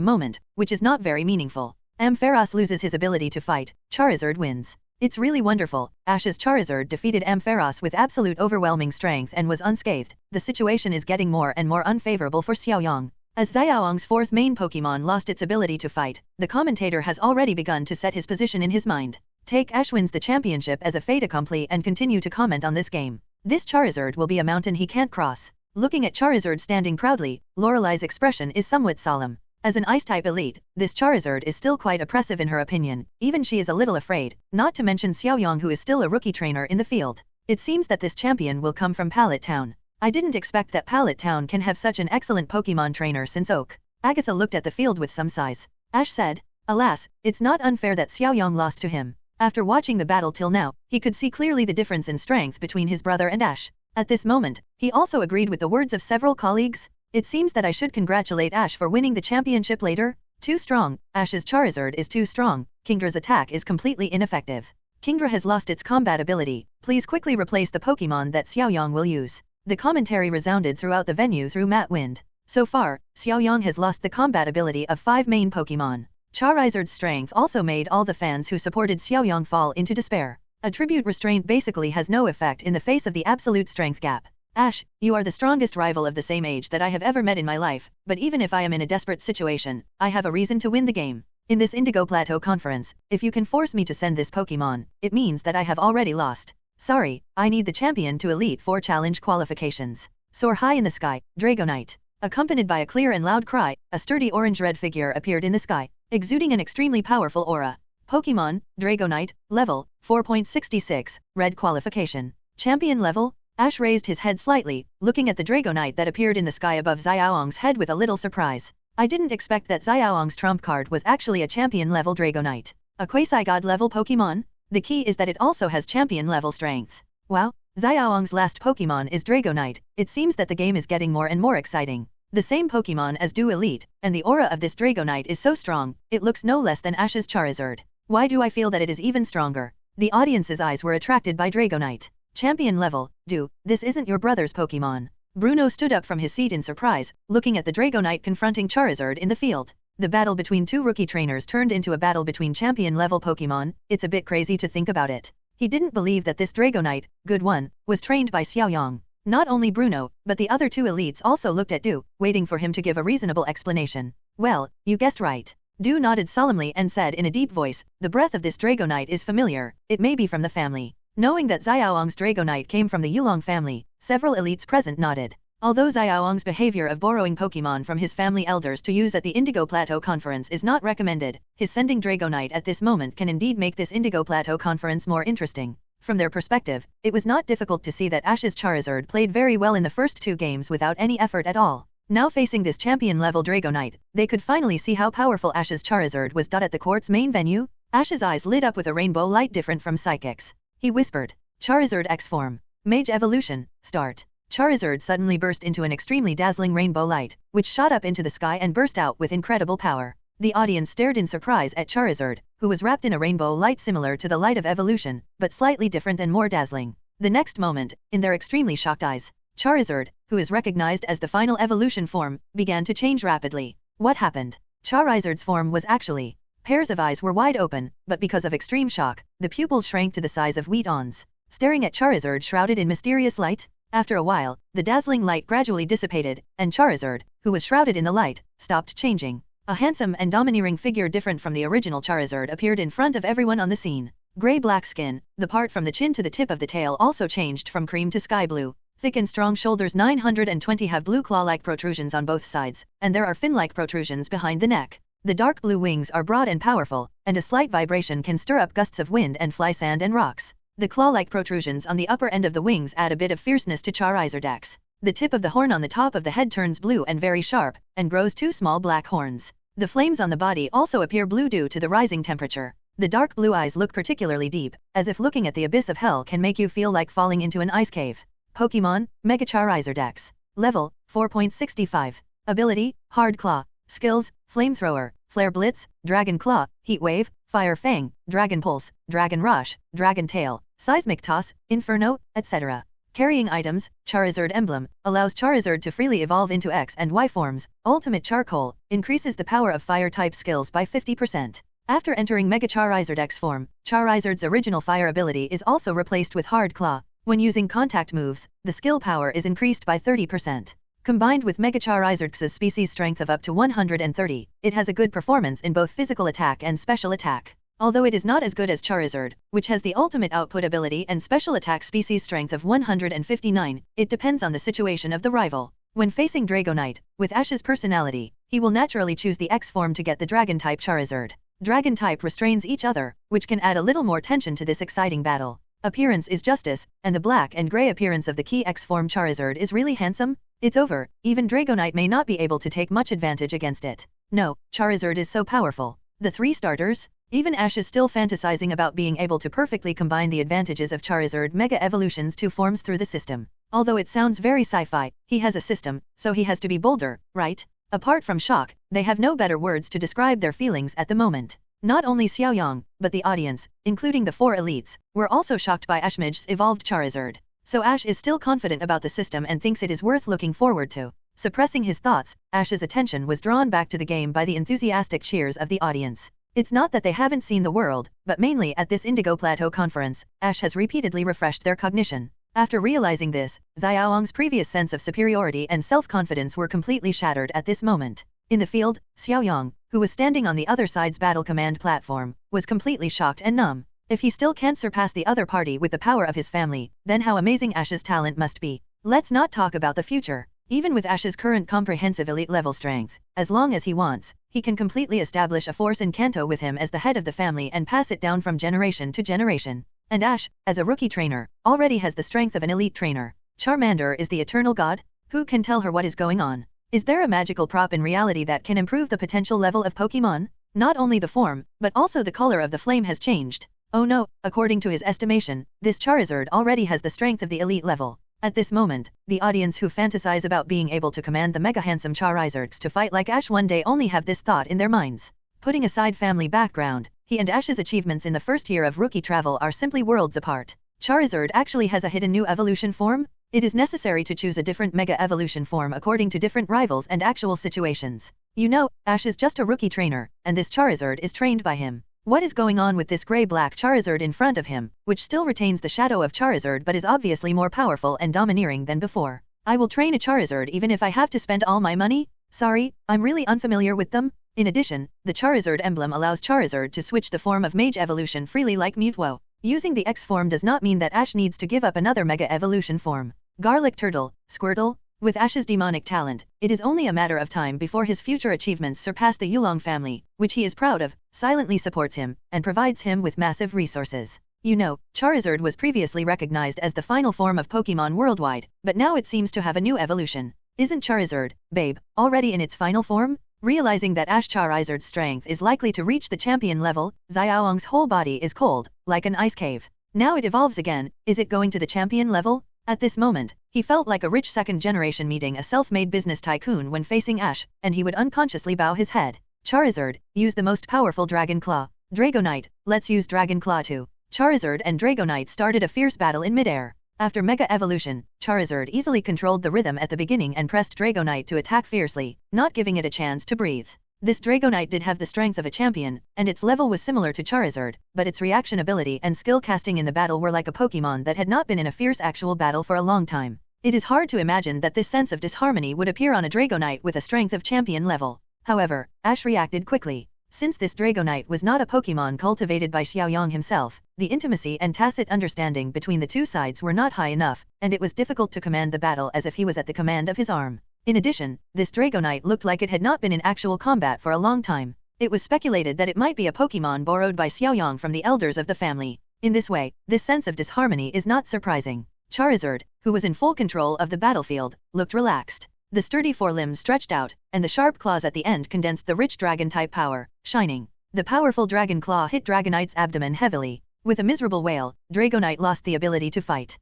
moment, which is not very meaningful. Ampharos loses his ability to fight, Charizard wins. It's really wonderful. Ash's Charizard defeated Ampharos with absolute overwhelming strength and was unscathed. The situation is getting more and more unfavorable for Xiaoyang. As Xiaoyang's fourth main Pokémon lost its ability to fight, the commentator has already begun to set his position in his mind. Take Ash wins the championship as a fait accompli and continue to comment on this game. This Charizard will be a mountain he can't cross. Looking at Charizard standing proudly, Lorelei's expression is somewhat solemn. As an Ice-type elite, this Charizard is still quite oppressive in her opinion, even she is a little afraid, not to mention Xiaoyang who is still a rookie trainer in the field. It seems that this champion will come from Pallet Town. I didn't expect that Pallet Town can have such an excellent Pokémon trainer since Oak. Agatha looked at the field with some sighs. Ash said, alas, it's not unfair that Xiaoyang lost to him. After watching the battle till now, he could see clearly the difference in strength between his brother and Ash. At this moment, he also agreed with the words of several colleagues. It seems that I should congratulate Ash for winning the championship later. Too strong. Ash's Charizard is too strong. Kingdra's attack is completely ineffective. Kingdra has lost its combat ability. Please quickly replace the Pokémon that Xiaoyang will use. The commentary resounded throughout the venue through Matt Wind. So far, Xiaoyang has lost the combat ability of 5 main Pokémon. Charizard's strength also made all the fans who supported Xiaoyang fall into despair. Attribute restraint basically has no effect in the face of the absolute strength gap. Ash, you are the strongest rival of the same age that I have ever met in my life, but even if I am in a desperate situation, I have a reason to win the game. In this Indigo Plateau conference, if you can force me to send this Pokémon, it means that I have already lost. Sorry, I need the champion to Elite Four challenge qualifications. Soar high in the sky, Dragonite. Accompanied by a clear and loud cry, a sturdy orange-red figure appeared in the sky, exuding an extremely powerful aura. Pokémon, Dragonite, level, 4.66, red qualification. Champion level? Ash raised his head slightly, looking at the Dragonite that appeared in the sky above Xiaoyang's head with a little surprise. I didn't expect that Xiaoyang's trump card was actually a champion-level Dragonite. A quasi-god-level Pokémon? The key is that it also has champion-level strength. Wow, Xiaoyang's last Pokémon is Dragonite. It seems that the game is getting more and more exciting. The same Pokémon as Du Elite, and the aura of this Dragonite is so strong, it looks no less than Ash's Charizard. Why do I feel that it is even stronger? The audience's eyes were attracted by Dragonite. Champion level, Du, this isn't your brother's Pokémon. Bruno stood up from his seat in surprise, looking at the Dragonite confronting Charizard in the field. The battle between two rookie trainers turned into a battle between champion-level Pokémon. It's a bit crazy to think about it. He didn't believe that this Dragonite, good one, was trained by Xiaoyang. Not only Bruno, but the other two elites also looked at Du, waiting for him to give a reasonable explanation. Well, you guessed right. Du nodded solemnly and said in a deep voice, the breath of this Dragonite is familiar, it may be from the family. Knowing that Xiaoyang's Dragonite came from the Yulong family, several elites present nodded. Although Xiaoyang's behavior of borrowing Pokémon from his family elders to use at the Indigo Plateau Conference is not recommended, his sending Dragonite at this moment can indeed make this Indigo Plateau Conference more interesting. From their perspective, it was not difficult to see that Ash's Charizard played very well in the first 2 games without any effort at all. Now facing this champion-level Dragonite, they could finally see how powerful Ash's Charizard was. At the court's main venue, Ash's eyes lit up with a rainbow light different from Psychic's. He whispered, Charizard X form. Mage evolution, start. Charizard suddenly burst into an extremely dazzling rainbow light, which shot up into the sky and burst out with incredible power. The audience stared in surprise at Charizard, who was wrapped in a rainbow light similar to the light of evolution, but slightly different and more dazzling. The next moment, in their extremely shocked eyes, Charizard, who is recognized as the final evolution form, began to change rapidly. What happened? Charizard's form was actually... Pairs of eyes were wide open, but because of extreme shock, the pupils shrank to the size of wheat awns. Staring at Charizard shrouded in mysterious light, after a while, the dazzling light gradually dissipated, and Charizard, who was shrouded in the light, stopped changing. A handsome and domineering figure different from the original Charizard appeared in front of everyone on the scene. Gray-black skin, the part from the chin to the tip of the tail also changed from cream to sky blue. Thick and strong shoulders 920 have blue claw-like protrusions on both sides, and there are fin-like protrusions behind the neck. The dark blue wings are broad and powerful, and a slight vibration can stir up gusts of wind and fly sand and rocks. The claw-like protrusions on the upper end of the wings add a bit of fierceness to Charizard X. The tip of the horn on the top of the head turns blue and very sharp, and grows 2 small black horns. The flames on the body also appear blue due to the rising temperature. The dark blue eyes look particularly deep, as if looking at the abyss of hell can make you feel like falling into an ice cave. Pokémon, Mega Charizard X. Level, 4.65. Ability, Hard Claw. Skills, Flamethrower, Flare Blitz, Dragon Claw, Heat Wave, Fire Fang, Dragon Pulse, Dragon Rush, Dragon Tail, Seismic Toss, Inferno, etc. Carrying items, Charizard Emblem, allows Charizard to freely evolve into X and Y forms. Ultimate Charcoal, increases the power of Fire-type skills by 50%. After entering Mega Charizard X form, Charizard's original Fire ability is also replaced with Hard Claw. When using contact moves, the skill power is increased by 30%. Combined with Mega Charizard's species strength of up to 130, it has a good performance in both physical attack and special attack. Although it is not as good as Charizard, which has the ultimate output ability and special attack species strength of 159, it depends on the situation of the rival. When facing Dragonite, with Ash's personality, he will naturally choose the X form to get the Dragon-type Charizard. Dragon-type restrains each other, which can add a little more tension to this exciting battle. Appearance is justice, and the black and gray appearance of the key X form Charizard is really handsome. It's over, even Dragonite may not be able to take much advantage against it. No, Charizard is so powerful. The 3 starters? Even Ash is still fantasizing about being able to perfectly combine the advantages of Charizard Mega Evolution's two forms through the system. Although it sounds very sci-fi, he has a system, so he has to be bolder, right? Apart from shock, they have no better words to describe their feelings at the moment. Not only Xiaoyang, but the audience, including the 4 elites, were also shocked by Ashmij's evolved Charizard. So Ash is still confident about the system and thinks it is worth looking forward to. Suppressing his thoughts, Ash's attention was drawn back to the game by the enthusiastic cheers of the audience. It's not that they haven't seen the world, but mainly at this Indigo Plateau conference, Ash has repeatedly refreshed their cognition. After realizing this, Xiaoyang's previous sense of superiority and self-confidence were completely shattered at this moment. In the field, Xiaoyang, who was standing on the other side's battle command platform, was completely shocked and numb. If he still can't surpass the other party with the power of his family, then how amazing Ash's talent must be. Let's not talk about the future. Even with Ash's current comprehensive elite level strength, as long as he wants, he can completely establish a force in Kanto with him as the head of the family and pass it down from generation to generation. And Ash, as a rookie trainer, already has the strength of an elite trainer. Charmander is the eternal god? Who can tell her what is going on? Is there a magical prop in reality that can improve the potential level of Pokémon? Not only the form, but also the color of the flame has changed. Oh no, according to his estimation, this Charizard already has the strength of the elite level. At this moment, the audience who fantasize about being able to command the mega handsome Charizards to fight like Ash one day only have this thought in their minds. Putting aside family background, he and Ash's achievements in the first year of rookie travel are simply worlds apart. Charizard actually has a hidden new evolution form? It is necessary to choose a different mega evolution form according to different rivals and actual situations. You know, Ash is just a rookie trainer, and this Charizard is trained by him. What is going on with this gray-black Charizard in front of him, which still retains the shadow of Charizard but is obviously more powerful and domineering than before? I will train a Charizard even if I have to spend all my money? Sorry, I'm really unfamiliar with them. In addition, the Charizard emblem allows Charizard to switch the form of Mage evolution freely like Mutwo. Using the X form does not mean that Ash needs to give up another Mega evolution form. Garlic Turtle, Squirtle. With Ash's demonic talent, it is only a matter of time before his future achievements surpass the Yulong family, which he is proud of, silently supports him, and provides him with massive resources. You know, Charizard was previously recognized as the final form of Pokémon worldwide, but now it seems to have a new evolution. Isn't Charizard, babe, already in its final form? Realizing that Ash Charizard's strength is likely to reach the champion level, Xiaoyang's whole body is cold, like an ice cave. Now it evolves again, is it going to the champion level? At this moment, he felt like a rich second-generation meeting a self-made business tycoon when facing Ash, and he would unconsciously bow his head. Charizard, use the most powerful Dragon Claw. Dragonite, let's use Dragon Claw too. Charizard and Dragonite started a fierce battle in midair. After Mega Evolution, Charizard easily controlled the rhythm at the beginning and pressed Dragonite to attack fiercely, not giving it a chance to breathe. This Dragonite did have the strength of a champion, and its level was similar to Charizard, but its reaction ability and skill casting in the battle were like a Pokémon that had not been in a fierce actual battle for a long time. It is hard to imagine that this sense of disharmony would appear on a Dragonite with a strength of champion level. However, Ash reacted quickly. Since this Dragonite was not a Pokémon cultivated by Xiaoyang himself, the intimacy and tacit understanding between the two sides were not high enough, and it was difficult to command the battle as if he was at the command of his arm. In addition, this Dragonite looked like it had not been in actual combat for a long time. It was speculated that it might be a Pokémon borrowed by Xiaoyang from the elders of the family. In this way, this sense of disharmony is not surprising. Charizard, who was in full control of the battlefield, looked relaxed. The sturdy forelimbs stretched out, and the sharp claws at the end condensed the rich dragon-type power, shining. The powerful dragon claw hit Dragonite's abdomen heavily. With a miserable wail, Dragonite lost the ability to fight.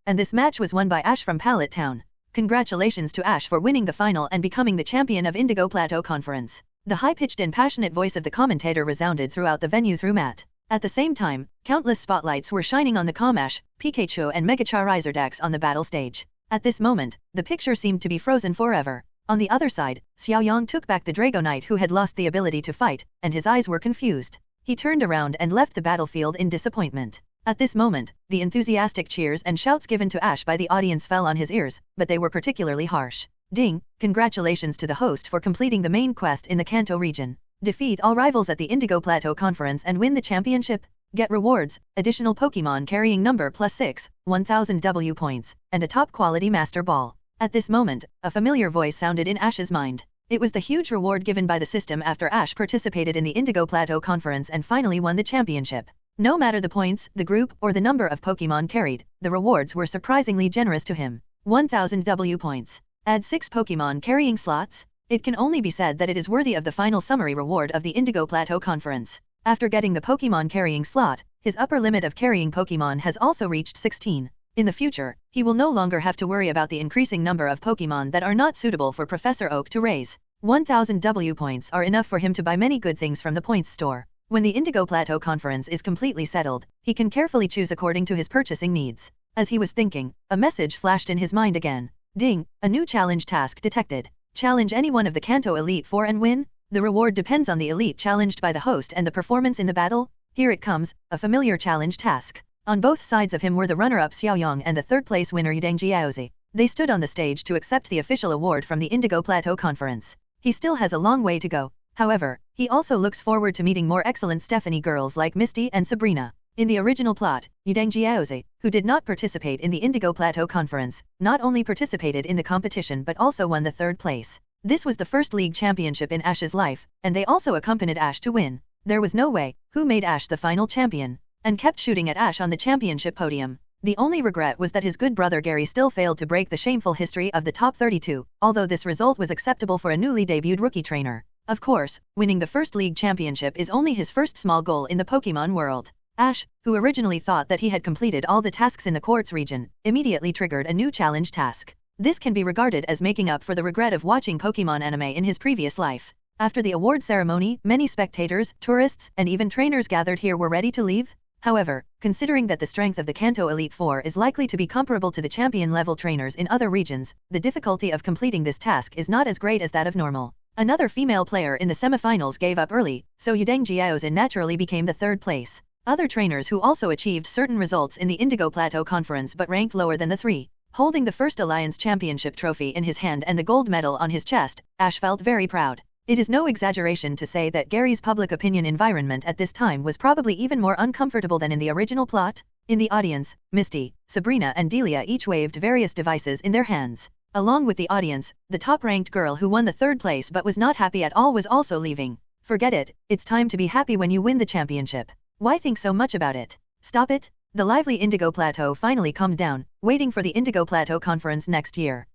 And this match was won by Ash from Pallet Town. Congratulations to Ash for winning the final and becoming the champion of Indigo Plateau Conference. The high-pitched and passionate voice of the commentator resounded throughout the venue through Matt. At the same time, countless spotlights were shining on the Ash, Pikachu and Mega Charizard decks on the battle stage. At this moment, the picture seemed to be frozen forever. On the other side, Xiaoyang took back the Dragonite who had lost the ability to fight, and his eyes were confused. He turned around and left the battlefield in disappointment. At this moment, the enthusiastic cheers and shouts given to Ash by the audience fell on his ears, but they were particularly harsh. Ding! Congratulations to the host for completing the main quest in the Kanto region. Defeat all rivals at the Indigo Plateau Conference and win the championship. Get rewards, additional Pokémon carrying number +6, 1000 W points, and a top-quality Master Ball. At this moment, a familiar voice sounded in Ash's mind. It was the huge reward given by the system after Ash participated in the Indigo Plateau Conference and finally won the championship. No matter the points, the group, or the number of Pokémon carried, the rewards were surprisingly generous to him. 1000 W points. Add 6 Pokémon carrying slots? It can only be said that it is worthy of the final summary reward of the Indigo Plateau Conference. After getting the Pokémon carrying slot, his upper limit of carrying Pokémon has also reached 16. In the future, he will no longer have to worry about the increasing number of Pokémon that are not suitable for Professor Oak to raise. 1000 W points are enough for him to buy many good things from the points store. When the Indigo Plateau Conference is completely settled, he can carefully choose according to his purchasing needs. As he was thinking, a message flashed in his mind again. Ding! A new challenge task detected. Challenge any one of the Kanto Elite Four and win? The reward depends on the elite challenged by the host and the performance in the battle. Here it comes, a familiar challenge task. On both sides of him were the runner-up Xiaoyang and the third-place winner Yudeng Jiaozi. They stood on the stage to accept the official award from the Indigo Plateau Conference. He still has a long way to go. However, he also looks forward to meeting more excellent Stephanie girls like Misty and Sabrina. In the original plot, Yudeng Jiaozi, who did not participate in the Indigo Plateau Conference, not only participated in the competition but also won the third place. This was the first league championship in Ash's life, and they also accompanied Ash to win. There was no way, who made Ash the final champion, and kept shooting at Ash on the championship podium. The only regret was that his good brother Gary still failed to break the shameful history of the top 32, although this result was acceptable for a newly debuted rookie trainer. Of course, winning the first league championship is only his first small goal in the Pokémon world. Ash, who originally thought that he had completed all the tasks in the Quartz region, immediately triggered a new challenge task. This can be regarded as making up for the regret of watching Pokémon anime in his previous life. After the award ceremony, many spectators, tourists, and even trainers gathered here were ready to leave. However, considering that the strength of the Kanto Elite Four is likely to be comparable to the champion-level trainers in other regions, the difficulty of completing this task is not as great as that of normal. Another female player in the semifinals gave up early, so Yudeng Jiaozin naturally became the third place. Other trainers who also achieved certain results in the Indigo Plateau Conference but ranked lower than the three. Holding the first Alliance Championship trophy in his hand and the gold medal on his chest, Ash felt very proud. It is no exaggeration to say that Gary's public opinion environment at this time was probably even more uncomfortable than in the original plot. In the audience, Misty, Sabrina and Delia each waved various devices in their hands. Along with the audience, the top-ranked girl who won the third place but was not happy at all was also leaving. Forget it, it's time to be happy when you win the championship. Why think so much about it? Stop it! The lively Indigo Plateau finally calmed down, waiting for the Indigo Plateau Conference next year.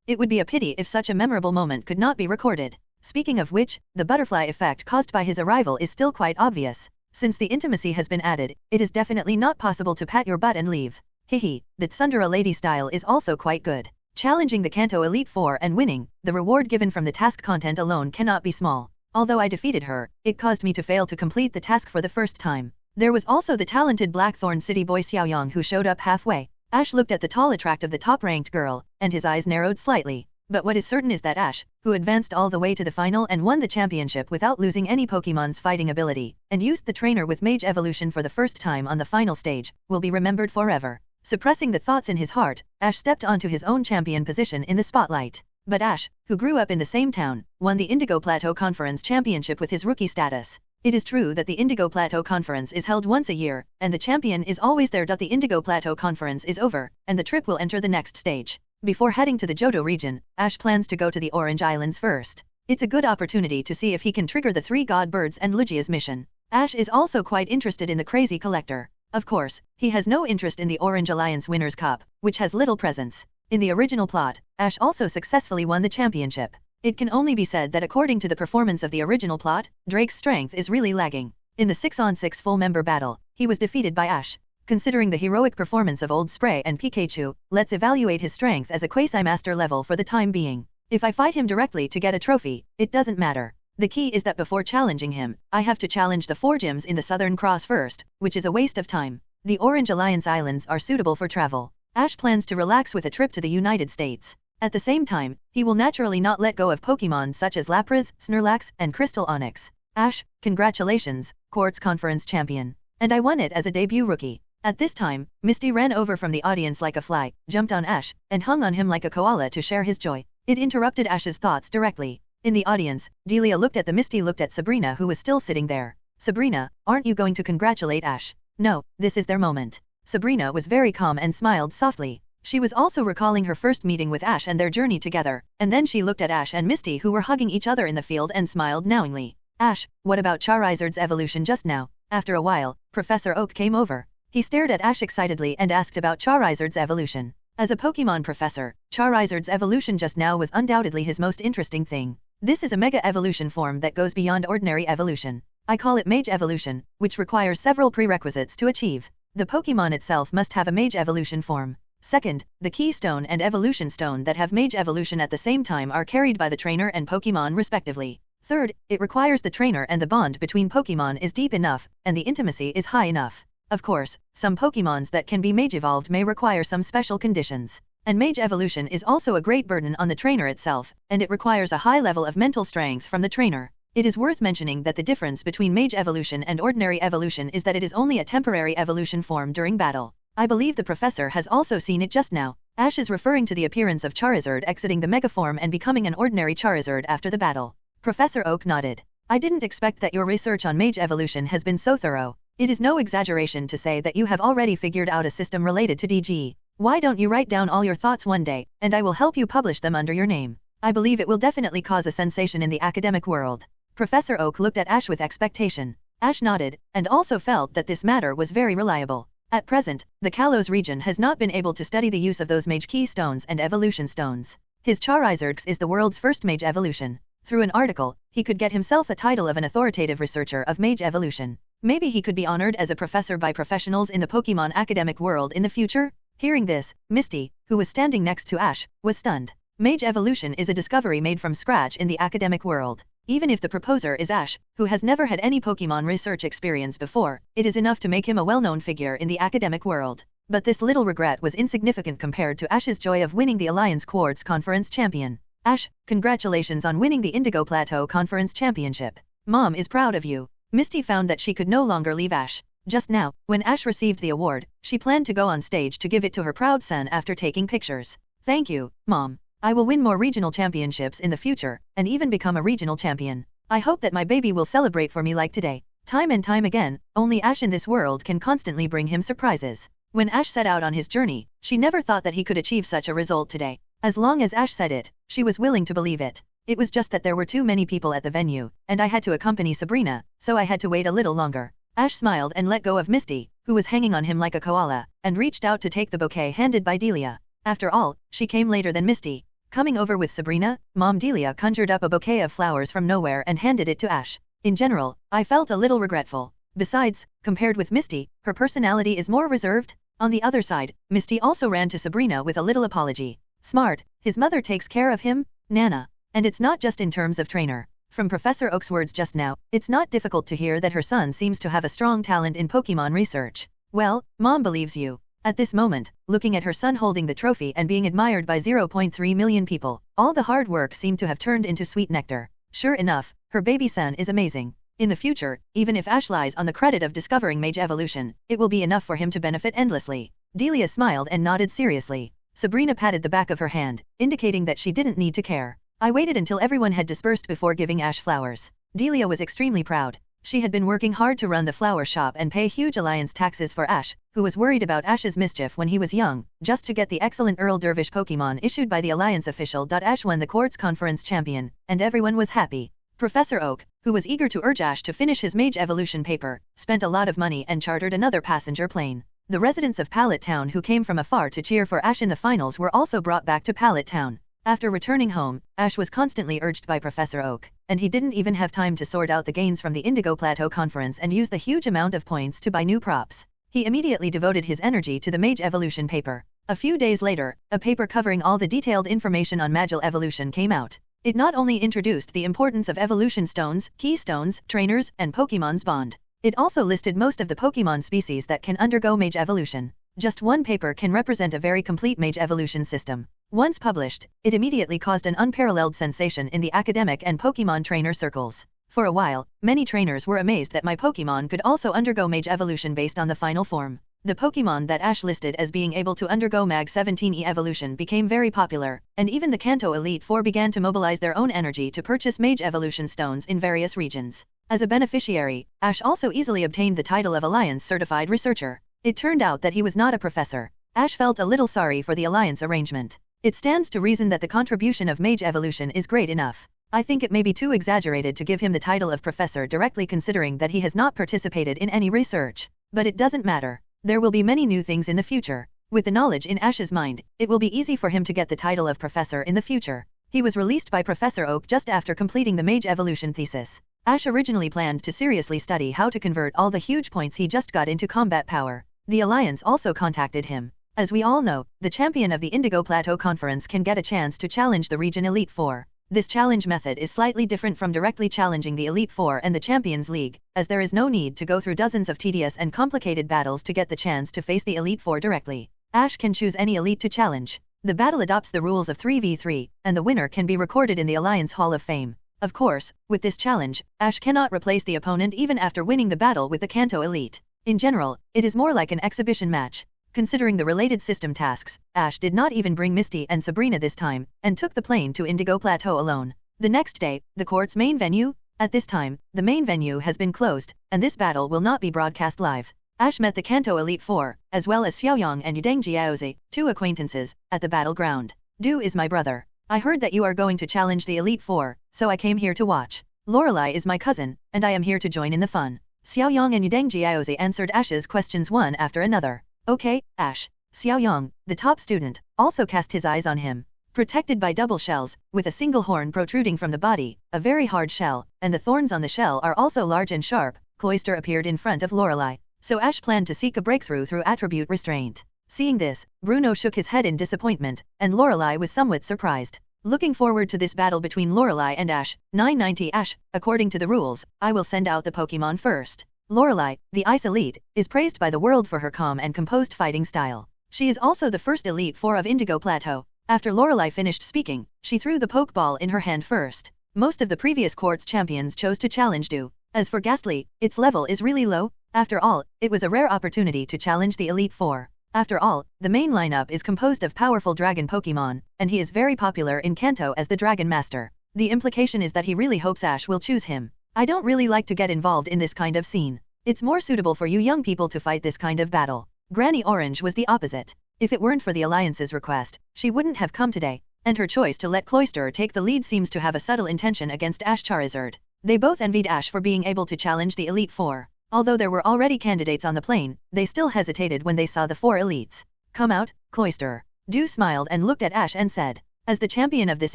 It would be a pity if such a memorable moment could not be recorded. Speaking of which, the butterfly effect caused by his arrival is still quite obvious. Since the intimacy has been added, it is definitely not possible to pat your butt and leave. Hehe, the Tsundere lady style is also quite good. Challenging the Kanto Elite Four and winning, the reward given from the task content alone cannot be small. Although I defeated her, it caused me to fail to complete the task for the first time. There was also the talented Blackthorn City boy Xiaoyang who showed up halfway. Ash looked at the tall attractive the top-ranked girl, and his eyes narrowed slightly. But what is certain is that Ash, who advanced all the way to the final and won the championship without losing any Pokémon's fighting ability, and used the trainer with Mage Evolution for the first time on the final stage, will be remembered forever. Suppressing the thoughts in his heart, Ash stepped onto his own champion position in the spotlight. But Ash, who grew up in the same town, won the Indigo Plateau Conference championship with his rookie status. It is true that the Indigo Plateau Conference is held once a year, and the champion is always there. The Indigo Plateau Conference is over, and the trip will enter the next stage. Before heading to the Johto region, Ash plans to go to the Orange Islands first. It's a good opportunity to see if he can trigger the 3 God Birds and Lugia's mission. Ash is also quite interested in the Crazy Collector. Of course, he has no interest in the Orange Alliance Winners' Cup, which has little presence. In the original plot, Ash also successfully won the championship. It can only be said that according to the performance of the original plot, Drake's strength is really lagging. In the 6-on-6 full-member battle, he was defeated by Ash. Considering the heroic performance of Old Spray and Pikachu, let's evaluate his strength as a quasi-master level for the time being. If I fight him directly to get a trophy, it doesn't matter. The key is that before challenging him, I have to challenge the 4 gyms in the Southern Cross first, which is a waste of time. The Orange Alliance Islands are suitable for travel. Ash plans to relax with a trip to the United States. At the same time, he will naturally not let go of Pokémon such as Lapras, Snorlax, and Crystal Onyx. Ash, congratulations, Quartz Conference champion. And I won it as a debut rookie. At this time, Misty ran over from the audience like a fly, jumped on Ash, and hung on him like a koala to share his joy. It interrupted Ash's thoughts directly. In the audience, Delia looked at Misty looked at Sabrina who was still sitting there. Sabrina, aren't you going to congratulate Ash? No, this is their moment. Sabrina was very calm and smiled softly. She was also recalling her first meeting with Ash and their journey together, and then she looked at Ash and Misty who were hugging each other in the field and smiled knowingly. Ash, what about Charizard's evolution just now? After a while, Professor Oak came over. He stared at Ash excitedly and asked about Charizard's evolution. As a Pokémon professor, Charizard's evolution just now was undoubtedly his most interesting thing. This is a Mega Evolution form that goes beyond ordinary evolution. I call it Mage Evolution, which requires several prerequisites to achieve. The Pokémon itself must have a Mage Evolution form. Second, the Key Stone and Evolution Stone that have Mage Evolution at the same time are carried by the trainer and Pokémon respectively. Third, it requires the trainer and the bond between Pokémon is deep enough, and the intimacy is high enough. Of course, some Pokémons that can be Mage evolved may require some special conditions. And Mage Evolution is also a great burden on the trainer itself, and it requires a high level of mental strength from the trainer. It is worth mentioning that the difference between Mage Evolution and ordinary evolution is that it is only a temporary evolution form during battle. I believe the professor has also seen it just now. Ash is referring to the appearance of Charizard exiting the Mega form and becoming an ordinary Charizard after the battle. Professor Oak nodded. I didn't expect that your research on Mage Evolution has been so thorough. It is no exaggeration to say that you have already figured out a system related to DG. Why don't you write down all your thoughts one day, and I will help you publish them under your name. I believe it will definitely cause a sensation in the academic world. Professor Oak looked at Ash with expectation. Ash nodded, and also felt that this matter was very reliable. At present, the Kalos region has not been able to study the use of those Mage Key Stones and Evolution Stones. His Charizard is the world's first Mage Evolution. Through an article, he could get himself a title of an authoritative researcher of Mage Evolution. Maybe he could be honored as a professor by professionals in the Pokémon academic world in the future? Hearing this, Misty, who was standing next to Ash, was stunned. Mage Evolution is a discovery made from scratch in the academic world. Even if the proposer is Ash, who has never had any Pokémon research experience before, it is enough to make him a well-known figure in the academic world. But this little regret was insignificant compared to Ash's joy of winning the Alliance Quartz Conference Champion. Ash, congratulations on winning the Indigo Plateau Conference Championship. Mom is proud of you. Misty found that she could no longer leave Ash. Just now, when Ash received the award, she planned to go on stage to give it to her proud son after taking pictures. Thank you, Mom. I will win more regional championships in the future, and even become a regional champion. I hope that my baby will celebrate for me like today. Time and time again, only Ash in this world can constantly bring him surprises. When Ash set out on his journey, she never thought that he could achieve such a result today. As long as Ash said it, she was willing to believe it. It was just that there were too many people at the venue, and I had to accompany Sabrina, so I had to wait a little longer. Ash smiled and let go of Misty, who was hanging on him like a koala, and reached out to take the bouquet handed by Delia. After all, she came later than Misty. Coming over with Sabrina, Mom Delia conjured up a bouquet of flowers from nowhere and handed it to Ash. In general, I felt a little regretful. Besides, compared with Misty, her personality is more reserved. On the other side, Misty also ran to Sabrina with a little apology. Smart, his mother takes care of him, Nana. And it's not just in terms of trainer. From Professor Oak's words just now, it's not difficult to hear that her son seems to have a strong talent in Pokémon research. Well, Mom believes you. At this moment, looking at her son holding the trophy and being admired by 0.3 million people, all the hard work seemed to have turned into sweet nectar. Sure enough, her baby son is amazing. In the future, even if Ash lies on the credit of discovering Mage Evolution, it will be enough for him to benefit endlessly. Delia smiled and nodded seriously. Sabrina patted the back of her hand, indicating that she didn't need to care. I waited until everyone had dispersed before giving Ash flowers. Delia was extremely proud. She had been working hard to run the flower shop and pay huge alliance taxes for Ash, who was worried about Ash's mischief when he was young, just to get the excellent Earl Dervish Pokémon issued by the alliance official. Ash won the Quartz Conference champion, and everyone was happy. Professor Oak, who was eager to urge Ash to finish his Mage Evolution paper, spent a lot of money and chartered another passenger plane. The residents of Pallet Town who came from afar to cheer for Ash in the finals were also brought back to Pallet Town. After returning home, Ash was constantly urged by Professor Oak, and he didn't even have time to sort out the gains from the Indigo Plateau Conference and use the huge amount of points to buy new props. He immediately devoted his energy to the Mage Evolution paper. A few days later, a paper covering all the detailed information on Magical Evolution came out. It not only introduced the importance of evolution stones, key stones, trainers, and Pokémon's bond. It also listed most of the Pokémon species that can undergo Mage Evolution. Just one paper can represent a very complete Mage Evolution system. Once published, it immediately caused an unparalleled sensation in the academic and Pokémon trainer circles. For a while, many trainers were amazed that my Pokémon could also undergo Mage Evolution based on the final form. The Pokémon that Ash listed as being able to undergo Mag 17E evolution became very popular, and even the Kanto Elite Four began to mobilize their own energy to purchase Mage Evolution stones in various regions. As a beneficiary, Ash also easily obtained the title of Alliance Certified Researcher. It turned out that he was not a professor. Ash felt a little sorry for the Alliance arrangement. It stands to reason that the contribution of Mage Evolution is great enough. I think it may be too exaggerated to give him the title of professor directly considering that he has not participated in any research. But it doesn't matter. There will be many new things in the future. With the knowledge in Ash's mind, it will be easy for him to get the title of professor in the future. He was released by Professor Oak just after completing the Mage Evolution thesis. Ash originally planned to seriously study how to convert all the huge points he just got into combat power. The Alliance also contacted him. As we all know, the champion of the Indigo Plateau Conference can get a chance to challenge the Region Elite Four. This challenge method is slightly different from directly challenging the Elite Four and the Champions League, as there is no need to go through dozens of tedious and complicated battles to get the chance to face the Elite Four directly. Ash can choose any elite to challenge. The battle adopts the rules of 3v3, and the winner can be recorded in the Alliance Hall of Fame. Of course, with this challenge, Ash cannot replace the opponent even after winning the battle with the Kanto Elite. In general, it is more like an exhibition match. Considering the related system tasks, Ash did not even bring Misty and Sabrina this time, and took the plane to Indigo Plateau alone. The next day, the court's main venue? At this time, the main venue has been closed, and this battle will not be broadcast live. Ash met the Kanto Elite Four, as well as Xiaoyang and Yudeng Jiaozi, two acquaintances, at the battleground. Du is my brother. I heard that you are going to challenge the Elite Four, so I came here to watch. Lorelei is my cousin, and I am here to join in the fun. Xiaoyang and Yudeng Jiaozi answered Ash's questions one after another. Okay, Ash. Xiaoyang, the top student, also cast his eyes on him. Protected by double shells, with a single horn protruding from the body, a very hard shell, and the thorns on the shell are also large and sharp, Cloyster appeared in front of Lorelei. So Ash planned to seek a breakthrough through attribute restraint. Seeing this, Bruno shook his head in disappointment, and Lorelei was somewhat surprised. Looking forward to this battle between Lorelei and Ash, 990 Ash, according to the rules, I will send out the Pokémon first. Lorelei, the Ice Elite, is praised by the world for her calm and composed fighting style. She is also the first Elite Four of Indigo Plateau. After Lorelei finished speaking, she threw the Pokeball in her hand first. Most of the previous court's champions chose to challenge Du. As for Ghastly, its level is really low. After all, it was a rare opportunity to challenge the Elite Four. After all, the main lineup is composed of powerful dragon Pokémon, and he is very popular in Kanto as the Dragon Master. The implication is that he really hopes Ash will choose him. I don't really like to get involved in this kind of scene. It's more suitable for you young people to fight this kind of battle. Granny Orange was the opposite. If it weren't for the Alliance's request, she wouldn't have come today, and her choice to let Cloyster take the lead seems to have a subtle intention against Ash Charizard. They both envied Ash for being able to challenge the Elite Four. Although there were already candidates on the plane, they still hesitated when they saw the four elites. Come out, Cloyster. Du smiled and looked at Ash and said, as the champion of this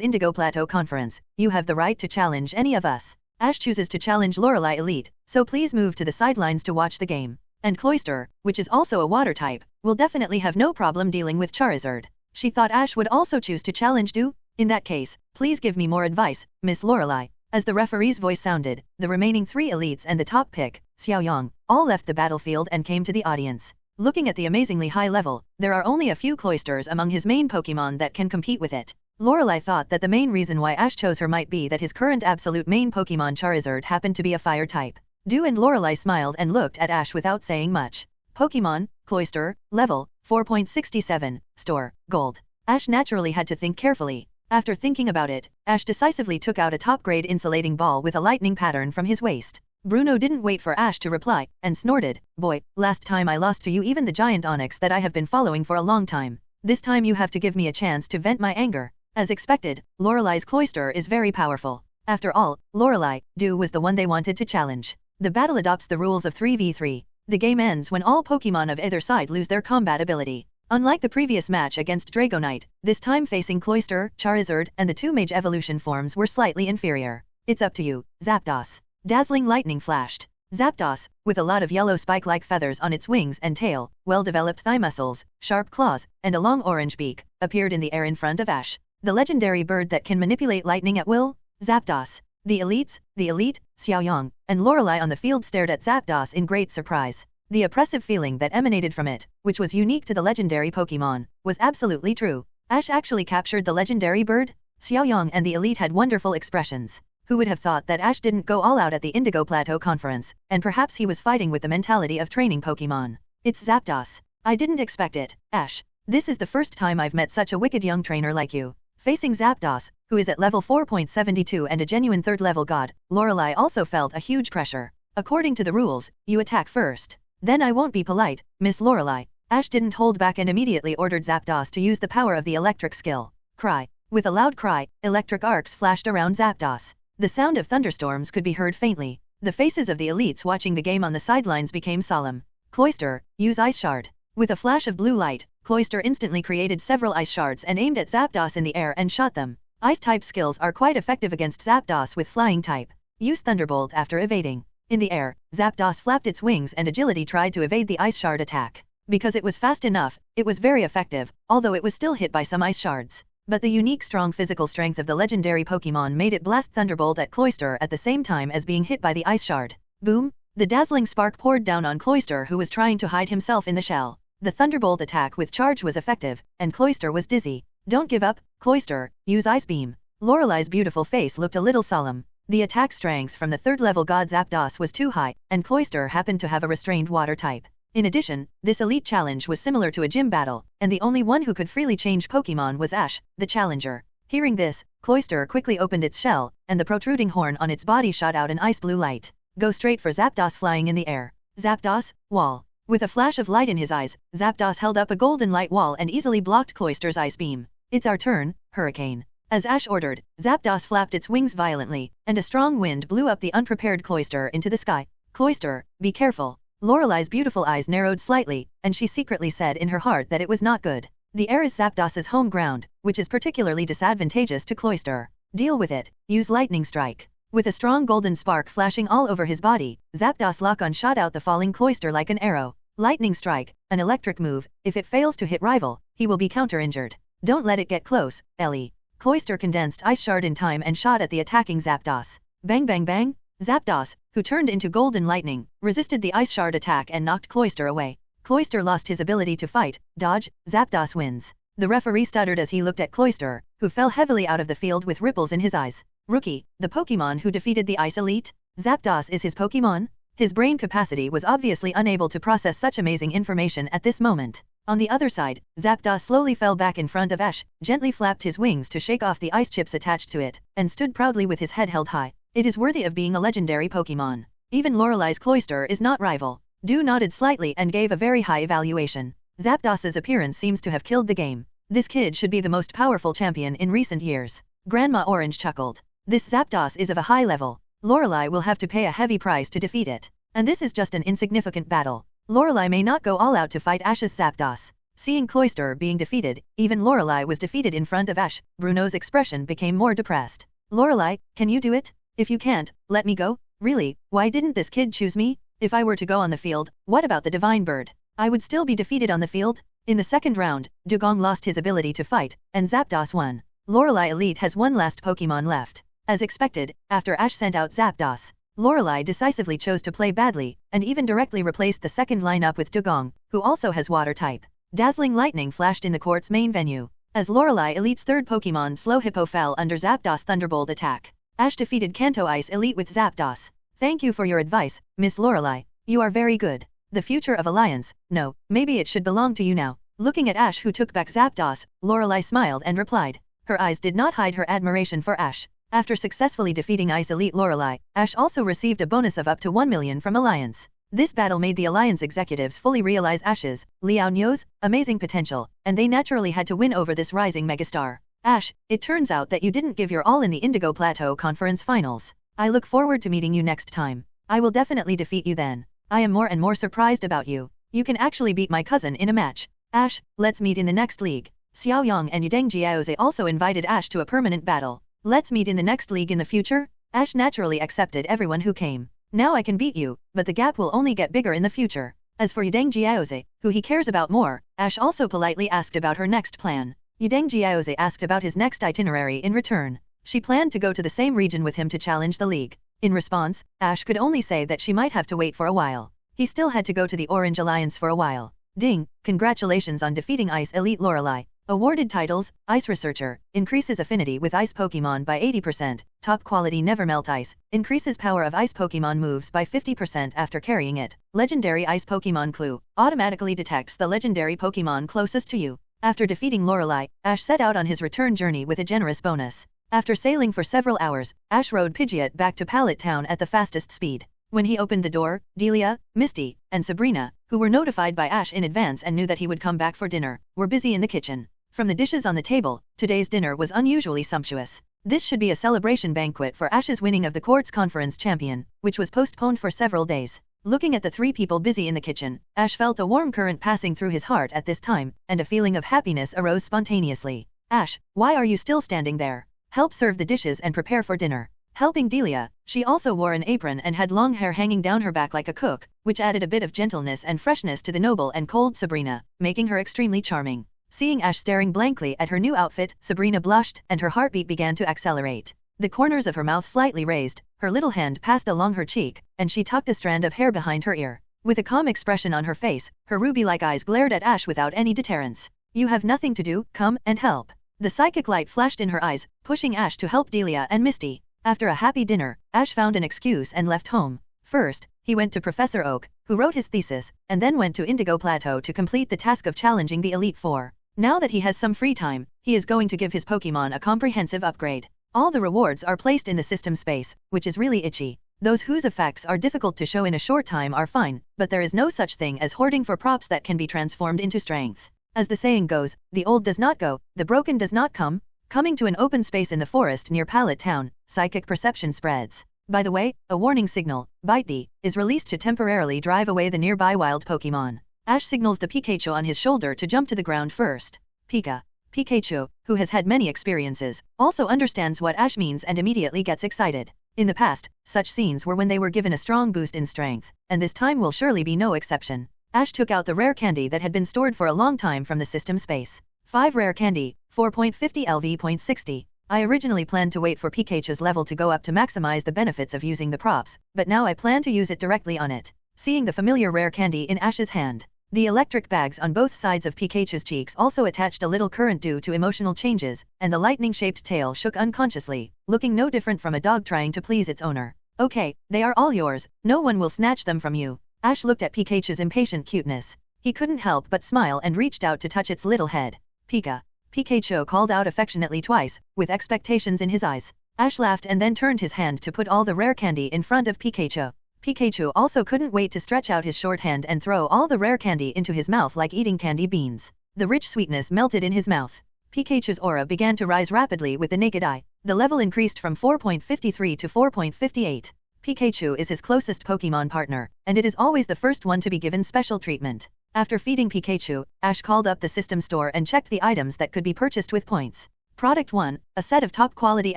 Indigo Plateau Conference, you have the right to challenge any of us. Ash chooses to challenge Lorelei Elite, so please move to the sidelines to watch the game. And Cloyster, which is also a water type, will definitely have no problem dealing with Charizard. She thought Ash would also choose to challenge Du. In that case, please give me more advice, Miss Lorelei. As the referee's voice sounded, the remaining three elites and the top pick, Xiaoyang, all left the battlefield and came to the audience. Looking at the amazingly high level, there are only a few Cloysters among his main Pokémon that can compete with it. Lorelei thought that the main reason why Ash chose her might be that his current absolute main Pokémon Charizard happened to be a fire type. Du and Lorelei smiled and looked at Ash without saying much. Pokémon, Cloyster, level, 4.67, store, gold. Ash naturally had to think carefully. After thinking about it, Ash decisively took out a top-grade insulating ball with a lightning pattern from his waist. Bruno didn't wait for Ash to reply, and snorted, boy, last time I lost to you even the giant Onyx that I have been following for a long time. This time you have to give me a chance to vent my anger. As expected, Lorelei's Cloyster is very powerful. After all, Lorelei, Du was the one they wanted to challenge. The battle adopts the rules of 3v3. The game ends when all Pokémon of either side lose their combat ability. Unlike the previous match against Dragonite, this time facing Cloyster, Charizard, and the two Mage Evolution forms were slightly inferior. It's up to you, Zapdos. Dazzling lightning flashed. Zapdos, with a lot of yellow spike-like feathers on its wings and tail, well-developed thigh muscles, sharp claws, and a long orange beak, appeared in the air in front of Ash. The legendary bird that can manipulate lightning at will? Zapdos. The elites, the elite, Xiaoyang, and Lorelei on the field stared at Zapdos in great surprise. The oppressive feeling that emanated from it, which was unique to the legendary Pokémon, was absolutely true. Ash actually captured the legendary bird? Xiaoyang and the elite had wonderful expressions. Who would have thought that Ash didn't go all out at the Indigo Plateau Conference, and perhaps he was fighting with the mentality of training Pokémon. It's Zapdos. I didn't expect it, Ash. This is the first time I've met such a wicked young trainer like you. Facing Zapdos, who is at level 4.72 and a genuine third-level god, Lorelei also felt a huge pressure. According to the rules, you attack first. Then I won't be polite, Miss Lorelei. Ash didn't hold back and immediately ordered Zapdos to use the power of the electric skill. Cry. With a loud cry, electric arcs flashed around Zapdos. The sound of thunderstorms could be heard faintly. The faces of the elites watching the game on the sidelines became solemn. Cloyster, use Ice Shard. With a flash of blue light, Cloyster instantly created several ice shards and aimed at Zapdos in the air and shot them. Ice-type skills are quite effective against Zapdos with flying type. Use Thunderbolt after evading. In the air, Zapdos flapped its wings and agility tried to evade the ice shard attack. Because it was fast enough, it was very effective, although it was still hit by some ice shards. But the unique strong physical strength of the legendary Pokémon made it blast Thunderbolt at Cloyster at the same time as being hit by the ice shard. Boom! The dazzling spark poured down on Cloyster, who was trying to hide himself in the shell. The Thunderbolt attack with charge was effective, and Cloyster was dizzy. Don't give up, Cloyster, use Ice Beam. Lorelei's beautiful face looked a little solemn. The attack strength from the third-level god Zapdos was too high, and Cloyster happened to have a restrained water type. In addition, this elite challenge was similar to a gym battle, and the only one who could freely change Pokémon was Ash, the challenger. Hearing this, Cloyster quickly opened its shell, and the protruding horn on its body shot out an ice blue light. Go straight for Zapdos flying in the air. Zapdos, wall. With a flash of light in his eyes, Zapdos held up a golden light wall and easily blocked Cloyster's ice beam. It's our turn, Hurricane. As Ash ordered, Zapdos flapped its wings violently, and a strong wind blew up the unprepared Cloyster into the sky. Cloyster, be careful. Lorelei's beautiful eyes narrowed slightly, and she secretly said in her heart that it was not good. The air is Zapdos's home ground, which is particularly disadvantageous to Cloyster. Deal with it. Use Lightning Strike. With a strong golden spark flashing all over his body, Zapdos lock-on shot out the falling Cloyster like an arrow. Lightning Strike, an electric move. If it fails to hit rival, he will be counter-injured. Don't let it get close, Ellie. Cloyster condensed Ice Shard in time and shot at the attacking Zapdos. Bang bang bang! Zapdos, who turned into golden lightning, resisted the Ice Shard attack and knocked Cloyster away. Cloyster lost his ability to fight, dodge, Zapdos wins. The referee stuttered as he looked at Cloyster, who fell heavily out of the field with ripples in his eyes. Rookie, the Pokémon who defeated the Ice Elite? Zapdos is his Pokémon? His brain capacity was obviously unable to process such amazing information at this moment. On the other side, Zapdos slowly fell back in front of Ash, gently flapped his wings to shake off the ice chips attached to it, and stood proudly with his head held high. It is worthy of being a legendary Pokémon. Even Lorelei's Cloyster is not rival. Dew nodded slightly and gave a very high evaluation. Zapdos's appearance seems to have killed the game. This kid should be the most powerful champion in recent years. Grandma Orange chuckled. This Zapdos is of a high level. Lorelei will have to pay a heavy price to defeat it. And this is just an insignificant battle. Lorelei may not go all out to fight Ash's Zapdos. Seeing Cloyster being defeated, even Lorelei was defeated in front of Ash. Bruno's expression became more depressed. Lorelei, can you do it? If you can't, let me go. Really, why didn't this kid choose me? If I were to go on the field, what about the Divine Bird? I would still be defeated on the field? In the second round, Dugong lost his ability to fight, and Zapdos won. Lorelei Elite has one last Pokémon left. As expected, after Ash sent out Zapdos, Lorelei decisively chose to play badly, and even directly replaced the second lineup with Dugong, who also has water type. Dazzling lightning flashed in the court's main venue. As Lorelei Elite's third Pokémon Slow Hippo fell under Zapdos' Thunderbolt attack, Ash defeated Kanto Ice Elite with Zapdos. Thank you for your advice, Miss Lorelei. You are very good. The future of Alliance, no, maybe it should belong to you now. Looking at Ash, who took back Zapdos, Lorelei smiled and replied. Her eyes did not hide her admiration for Ash. After successfully defeating Ice Elite Lorelei, Ash also received a bonus of up to 1 million from Alliance. This battle made the Alliance executives fully realize Ash's, Liao Nyo's, amazing potential, and they naturally had to win over this rising megastar. Ash, it turns out that you didn't give your all in the Indigo Plateau Conference Finals. I look forward to meeting you next time. I will definitely defeat you then. I am more and more surprised about you. You can actually beat my cousin in a match. Ash, let's meet in the next league. Xiao Yang and Yudeng Jiaoze also invited Ash to a permanent battle. Let's meet in the next league in the future? Ash naturally accepted everyone who came. Now I can beat you, but the gap will only get bigger in the future. As for Yudeng Jiaoze, who he cares about more, Ash also politely asked about her next plan. Yudeng Jiaoze asked about his next itinerary in return. She planned to go to the same region with him to challenge the league. In response, Ash could only say that she might have to wait for a while. He still had to go to the Orange Alliance for a while. Ding, congratulations on defeating Ice Elite Lorelei. Awarded titles, Ice Researcher, increases affinity with Ice Pokémon by 80%, top quality Never Melt Ice, increases power of Ice Pokémon moves by 50% after carrying it. Legendary Ice Pokémon Clue, automatically detects the legendary Pokémon closest to you. After defeating Lorelei, Ash set out on his return journey with a generous bonus. After sailing for several hours, Ash rode Pidgeot back to Pallet Town at the fastest speed. When he opened the door, Delia, Misty, and Sabrina, who were notified by Ash in advance and knew that he would come back for dinner, were busy in the kitchen. From the dishes on the table, today's dinner was unusually sumptuous. This should be a celebration banquet for Ash's winning of the Quartz Conference champion, which was postponed for several days. Looking at the three people busy in the kitchen, Ash felt a warm current passing through his heart at this time, and a feeling of happiness arose spontaneously. Ash, why are you still standing there? Help serve the dishes and prepare for dinner. Helping Delia, she also wore an apron and had long hair hanging down her back like a cook, which added a bit of gentleness and freshness to the noble and cold Sabrina, making her extremely charming. Seeing Ash staring blankly at her new outfit, Sabrina blushed and her heartbeat began to accelerate. The corners of her mouth slightly raised, her little hand passed along her cheek, and she tucked a strand of hair behind her ear. With a calm expression on her face, her ruby-like eyes glared at Ash without any deterrence. You have nothing to do, come and help. The psychic light flashed in her eyes, pushing Ash to help Delia and Misty. After a happy dinner, Ash found an excuse and left home. First, he went to Professor Oak, who wrote his thesis, and then went to Indigo Plateau to complete the task of challenging the Elite Four. Now that he has some free time, he is going to give his Pokémon a comprehensive upgrade. All the rewards are placed in the system space, which is really itchy. Those whose effects are difficult to show in a short time are fine, but there is no such thing as hoarding for props that can be transformed into strength. As the saying goes, the old does not go, the broken does not come. Coming to an open space in the forest near Pallet Town, psychic perception spreads. By the way, a warning signal, Bite D, is released to temporarily drive away the nearby wild Pokémon. Ash signals the Pikachu on his shoulder to jump to the ground first. Pikachu, who has had many experiences, also understands what Ash means and immediately gets excited. In the past, such scenes were when they were given a strong boost in strength, and this time will surely be no exception. Ash took out the rare candy that had been stored for a long time from the system space. 5 rare candy, 4.50 LV.60. I originally planned to wait for Pikachu's level to go up to maximize the benefits of using the props, but now I plan to use it directly on it. Seeing the familiar rare candy in Ash's hand, the electric bags on both sides of Pikachu's cheeks also attached a little current due to emotional changes, and the lightning-shaped tail shook unconsciously, looking no different from a dog trying to please its owner. Okay, they are all yours, no one will snatch them from you. Ash looked at Pikachu's impatient cuteness. He couldn't help but smile and reached out to touch its little head. Pikachu called out affectionately twice, with expectations in his eyes. Ash laughed and then turned his hand to put all the rare candy in front of Pikachu. Pikachu also couldn't wait to stretch out his short hand and throw all the rare candy into his mouth like eating candy beans. The rich sweetness melted in his mouth. Pikachu's aura began to rise rapidly with the naked eye. The level increased from 4.53 to 4.58. Pikachu is his closest Pokémon partner, and it is always the first one to be given special treatment. After feeding Pikachu, Ash called up the system store and checked the items that could be purchased with points. Product 1, a set of top-quality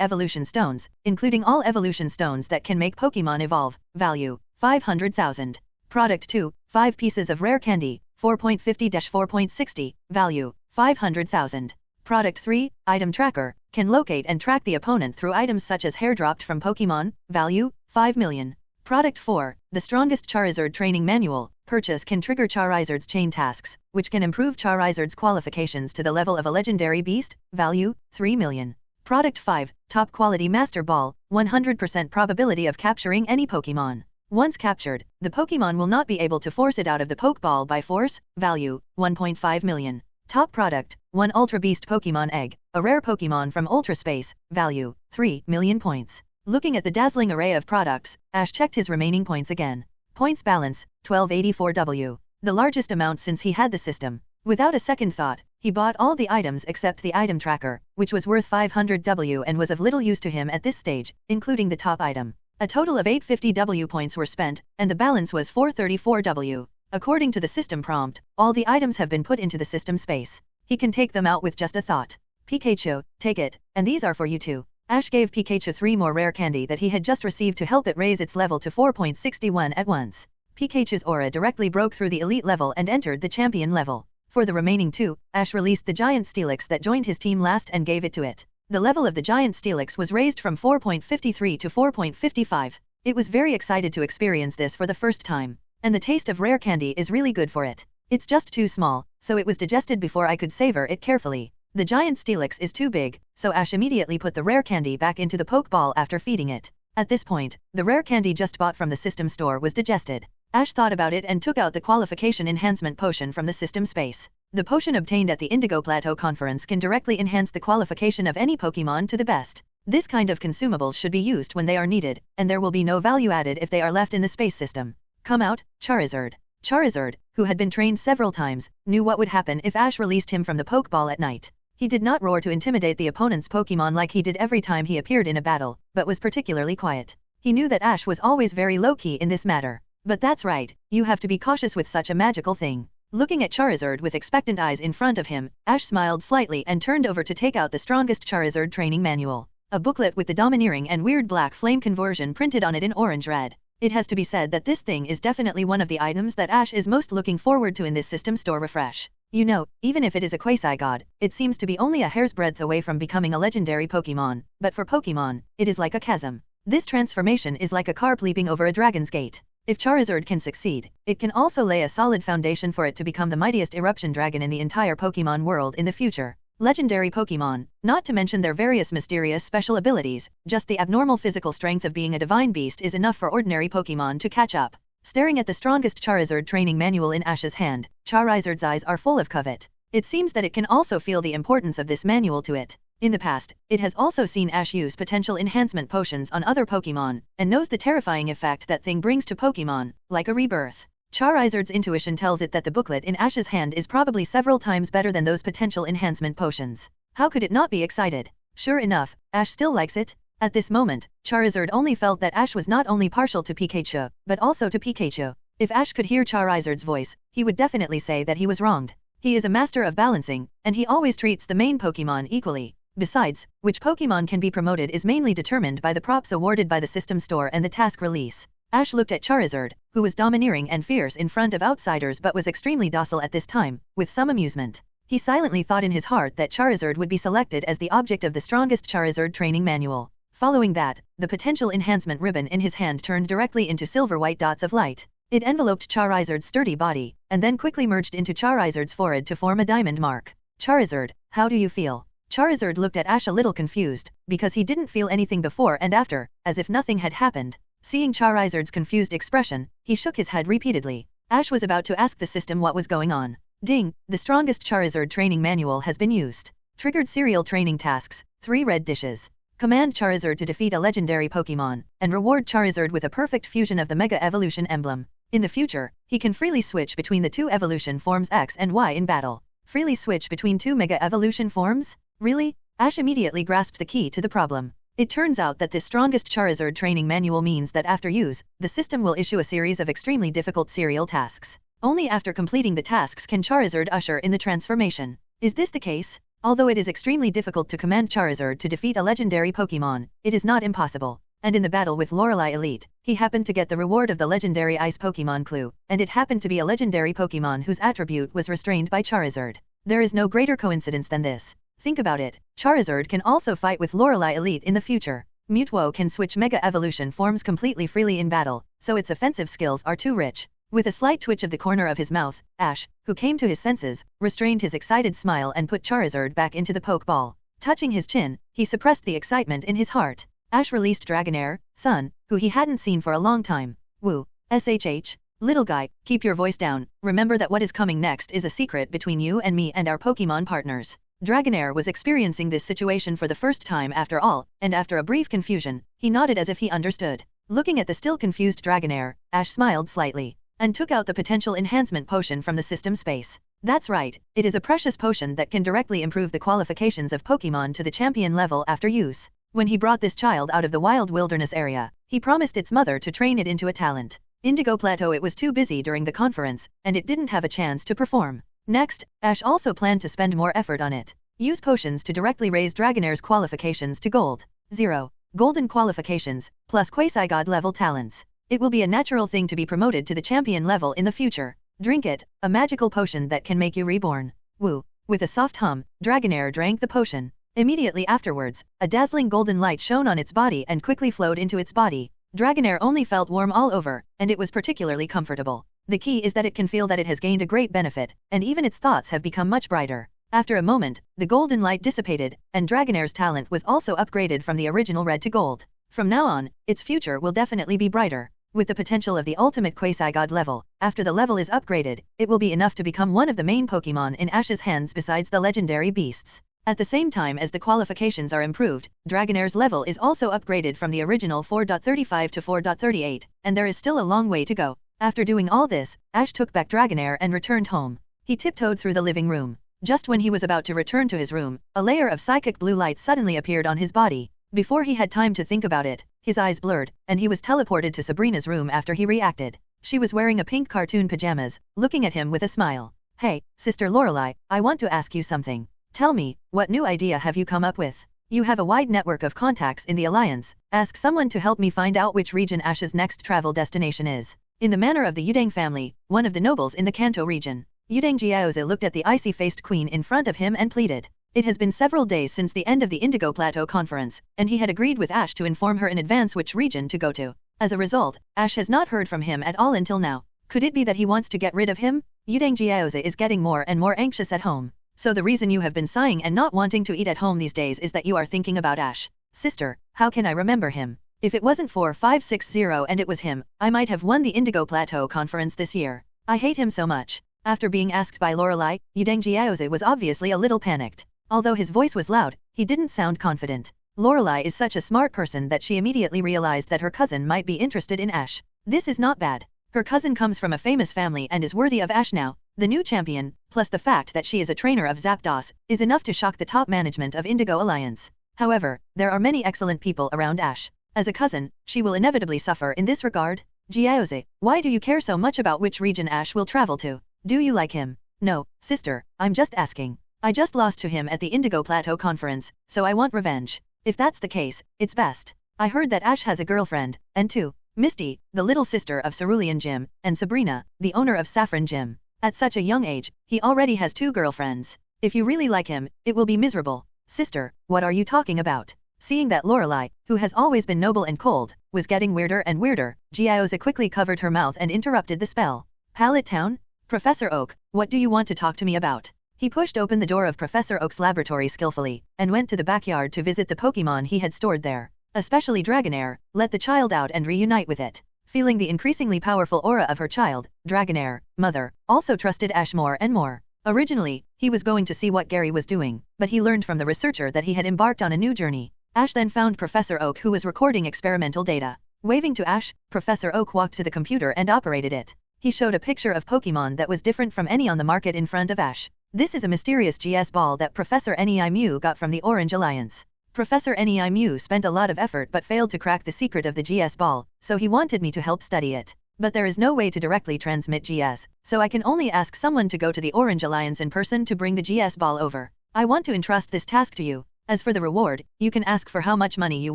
evolution stones, including all evolution stones that can make Pokémon evolve, value, 500,000. Product 2, 5 pieces of rare candy, 4.50-4.60, value, 500,000. Product 3, item tracker, can locate and track the opponent through items such as hair dropped from Pokémon, value, 5 million. Product 4, the strongest Charizard training manual, purchase can trigger Charizard's chain tasks, which can improve Charizard's qualifications to the level of a legendary beast, value, 3 million. Product 5, top quality Master Ball, 100% probability of capturing any Pokémon. Once captured, the Pokémon will not be able to force it out of the Pokeball by force, value, 1.5 million. Top product, 1 Ultra Beast Pokémon Egg, a rare Pokémon from Ultra Space, value, 3 million points. Looking at the dazzling array of products, Ash checked his remaining points again. Points balance, 1284W, the largest amount since he had the system. Without a second thought, he bought all the items except the item tracker, which was worth 500W and was of little use to him at this stage, including the top item. A total of 850W points were spent, and the balance was 434W. According to the system prompt, all the items have been put into the system space. He can take them out with just a thought. Pikachu, take it, and these are for you too. Ash gave Pikachu 3 more rare candy that he had just received to help it raise its level to 4.61 at once. Pikachu's aura directly broke through the elite level and entered the champion level. For the remaining 2, Ash released the giant Steelix that joined his team last and gave it to it. The level of the giant Steelix was raised from 4.53 to 4.55. It was very excited to experience this for the first time. And the taste of rare candy is really good for it. It's just too small, so it was digested before I could savor it carefully. The giant Steelix is too big, so Ash immediately put the rare candy back into the Pokeball after feeding it. At this point, the rare candy just bought from the system store was digested. Ash thought about it and took out the qualification enhancement potion from the system space. The potion obtained at the Indigo Plateau conference can directly enhance the qualification of any Pokemon to the best. This kind of consumables should be used when they are needed, and there will be no value added if they are left in the space system. Come out, Charizard. Charizard, who had been trained several times, knew what would happen if Ash released him from the Pokeball at night. He did not roar to intimidate the opponent's Pokemon like he did every time he appeared in a battle, but was particularly quiet. He knew that Ash was always very low-key in this matter. But that's right, you have to be cautious with such a magical thing. Looking at Charizard with expectant eyes in front of him, Ash smiled slightly and turned over to take out the strongest Charizard training manual. A booklet with the domineering and weird black flame conversion printed on it in orange-red. It has to be said that this thing is definitely one of the items that Ash is most looking forward to in this system store refresh. You know, even if it is a quasi-god, it seems to be only a hair's breadth away from becoming a legendary Pokémon, but for Pokémon, it is like a chasm. This transformation is like a carp leaping over a dragon's gate. If Charizard can succeed, it can also lay a solid foundation for it to become the mightiest eruption dragon in the entire Pokémon world in the future. Legendary Pokémon, not to mention their various mysterious special abilities, just the abnormal physical strength of being a divine beast is enough for ordinary Pokémon to catch up. Staring at the strongest Charizard training manual in Ash's hand, Charizard's eyes are full of covet. It seems that it can also feel the importance of this manual to it. In the past, it has also seen Ash use potential enhancement potions on other Pokémon, and knows the terrifying effect that thing brings to Pokémon, like a rebirth. Charizard's intuition tells it that the booklet in Ash's hand is probably several times better than those potential enhancement potions. How could it not be excited? Sure enough, Ash still likes it. At this moment, Charizard only felt that Ash was not only partial to Pikachu, but also to Pikachu. If Ash could hear Charizard's voice, he would definitely say that he was wronged. He is a master of balancing, and he always treats the main Pokémon equally. Besides, which Pokémon can be promoted is mainly determined by the props awarded by the system store and the task release. Ash looked at Charizard, who was domineering and fierce in front of outsiders but was extremely docile at this time, with some amusement. He silently thought in his heart that Charizard would be selected as the object of the strongest Charizard training manual. Following that, the potential enhancement ribbon in his hand turned directly into silver-white dots of light. It enveloped Charizard's sturdy body, and then quickly merged into Charizard's forehead to form a diamond mark. Charizard, how do you feel? Charizard looked at Ash a little confused, because he didn't feel anything before and after, as if nothing had happened. Seeing Charizard's confused expression, he shook his head repeatedly. Ash was about to ask the system what was going on. Ding, the strongest Charizard training manual has been used. Triggered serial training tasks, 3 red dishes. Command Charizard to defeat a legendary Pokémon, and reward Charizard with a perfect fusion of the Mega Evolution emblem. In the future, he can freely switch between the 2 evolution forms X and Y in battle. Freely switch between 2 Mega Evolution forms? Really? Ash immediately grasped the key to the problem. It turns out that this strongest Charizard training manual means that after use, the system will issue a series of extremely difficult serial tasks. Only after completing the tasks can Charizard usher in the transformation. Is this the case? Although it is extremely difficult to command Charizard to defeat a legendary Pokémon, it is not impossible. And in the battle with Lorelei Elite, he happened to get the reward of the legendary Ice Pokémon clue, and it happened to be a legendary Pokémon whose attribute was restrained by Charizard. There is no greater coincidence than this. Think about it, Charizard can also fight with Lorelei Elite in the future. Mewtwo can switch Mega Evolution forms completely freely in battle, so its offensive skills are too rich. With a slight twitch of the corner of his mouth, Ash, who came to his senses, restrained his excited smile and put Charizard back into the Pokeball. Touching his chin, he suppressed the excitement in his heart. Ash released Dragonair, Sun, who he hadn't seen for a long time. Woo. SHH. Little guy, keep your voice down, remember that what is coming next is a secret between you and me and our Pokémon partners. Dragonair was experiencing this situation for the first time after all, and after a brief confusion, he nodded as if he understood. Looking at the still confused Dragonair, Ash smiled slightly, and took out the potential enhancement potion from the system space. That's right, it is a precious potion that can directly improve the qualifications of Pokémon to the champion level after use. When he brought this child out of the wild wilderness area, he promised its mother to train it into a talent. Indigo Plateau it was too busy during the conference, and it didn't have a chance to perform. Next, Ash also planned to spend more effort on it. Use potions to directly raise Dragonair's qualifications to Gold 0. Golden qualifications, plus Quasi-God level talents. It will be a natural thing to be promoted to the champion level in the future. Drink it, a magical potion that can make you reborn. Woo. With a soft hum, Dragonair drank the potion. Immediately afterwards, a dazzling golden light shone on its body and quickly flowed into its body. Dragonair only felt warm all over, and it was particularly comfortable. The key is that it can feel that it has gained a great benefit, and even its thoughts have become much brighter. After a moment, the golden light dissipated, and Dragonair's talent was also upgraded from the original red to gold. From now on, its future will definitely be brighter. With the potential of the ultimate Quasi-God level, after the level is upgraded, it will be enough to become one of the main Pokémon in Ash's hands besides the legendary beasts. At the same time as the qualifications are improved, Dragonair's level is also upgraded from the original 4.35 to 4.38, and there is still a long way to go. After doing all this, Ash took back Dragonair and returned home. He tiptoed through the living room. Just when he was about to return to his room, a layer of psychic blue light suddenly appeared on his body. Before he had time to think about it, his eyes blurred, and he was teleported to Sabrina's room after he reacted. She was wearing a pink cartoon pajamas, looking at him with a smile. Hey, Sister Lorelei, I want to ask you something. Tell me, what new idea have you come up with? You have a wide network of contacts in the Alliance. Ask someone to help me find out which region Ash's next travel destination is. In the manner of the Yudang family, one of the nobles in the Kanto region, Yudang Jiaoze looked at the icy-faced queen in front of him and pleaded. It has been several days since the end of the Indigo Plateau conference, and he had agreed with Ash to inform her in advance which region to go to. As a result, Ash has not heard from him at all until now. Could it be that he wants to get rid of him? Yudang Jiaoze is getting more and more anxious at home. So the reason you have been sighing and not wanting to eat at home these days is that you are thinking about Ash. Sister, how can I remember him? If it wasn't for 560 and it was him, I might have won the Indigo Plateau conference this year. I hate him so much. After being asked by Lorelei, Yudang Jiaoze was obviously a little panicked. Although his voice was loud, he didn't sound confident. Lorelei is such a smart person that she immediately realized that her cousin might be interested in Ash. This is not bad. Her cousin comes from a famous family and is worthy of Ash now. The new champion, plus the fact that she is a trainer of Zapdos, is enough to shock the top management of Indigo Alliance. However, there are many excellent people around Ash. As a cousin, she will inevitably suffer in this regard. Jiaoze, why do you care so much about which region Ash will travel to? Do you like him? No, sister, I'm just asking. I just lost to him at the Indigo Plateau conference, so I want revenge. If that's the case, it's best. I heard that Ash has a girlfriend, and two, Misty, the little sister of Cerulean Gym, and Sabrina, the owner of Saffron Gym. At such a young age, he already has 2 girlfriends. If you really like him, it will be miserable. Sister, what are you talking about? Seeing that Lorelei, who has always been noble and cold, was getting weirder and weirder, Jiaoze quickly covered her mouth and interrupted the spell. Pallet Town? Professor Oak, what do you want to talk to me about? He pushed open the door of Professor Oak's laboratory skillfully, and went to the backyard to visit the Pokémon he had stored there. Especially Dragonair, let the child out and reunite with it. Feeling the increasingly powerful aura of her child, Dragonair, mother, also trusted Ash more and more. Originally, he was going to see what Gary was doing, but he learned from the researcher that he had embarked on a new journey. Ash then found Professor Oak who was recording experimental data. Waving to Ash, Professor Oak walked to the computer and operated it. He showed a picture of Pokémon that was different from any on the market in front of Ash. This is a mysterious GS ball that Professor Nei Mew got from the Orange Alliance. Professor Nei Mew spent a lot of effort but failed to crack the secret of the GS ball, so he wanted me to help study it. But there is no way to directly transmit GS, so I can only ask someone to go to the Orange Alliance in person to bring the GS ball over. I want to entrust this task to you. As for the reward, you can ask for how much money you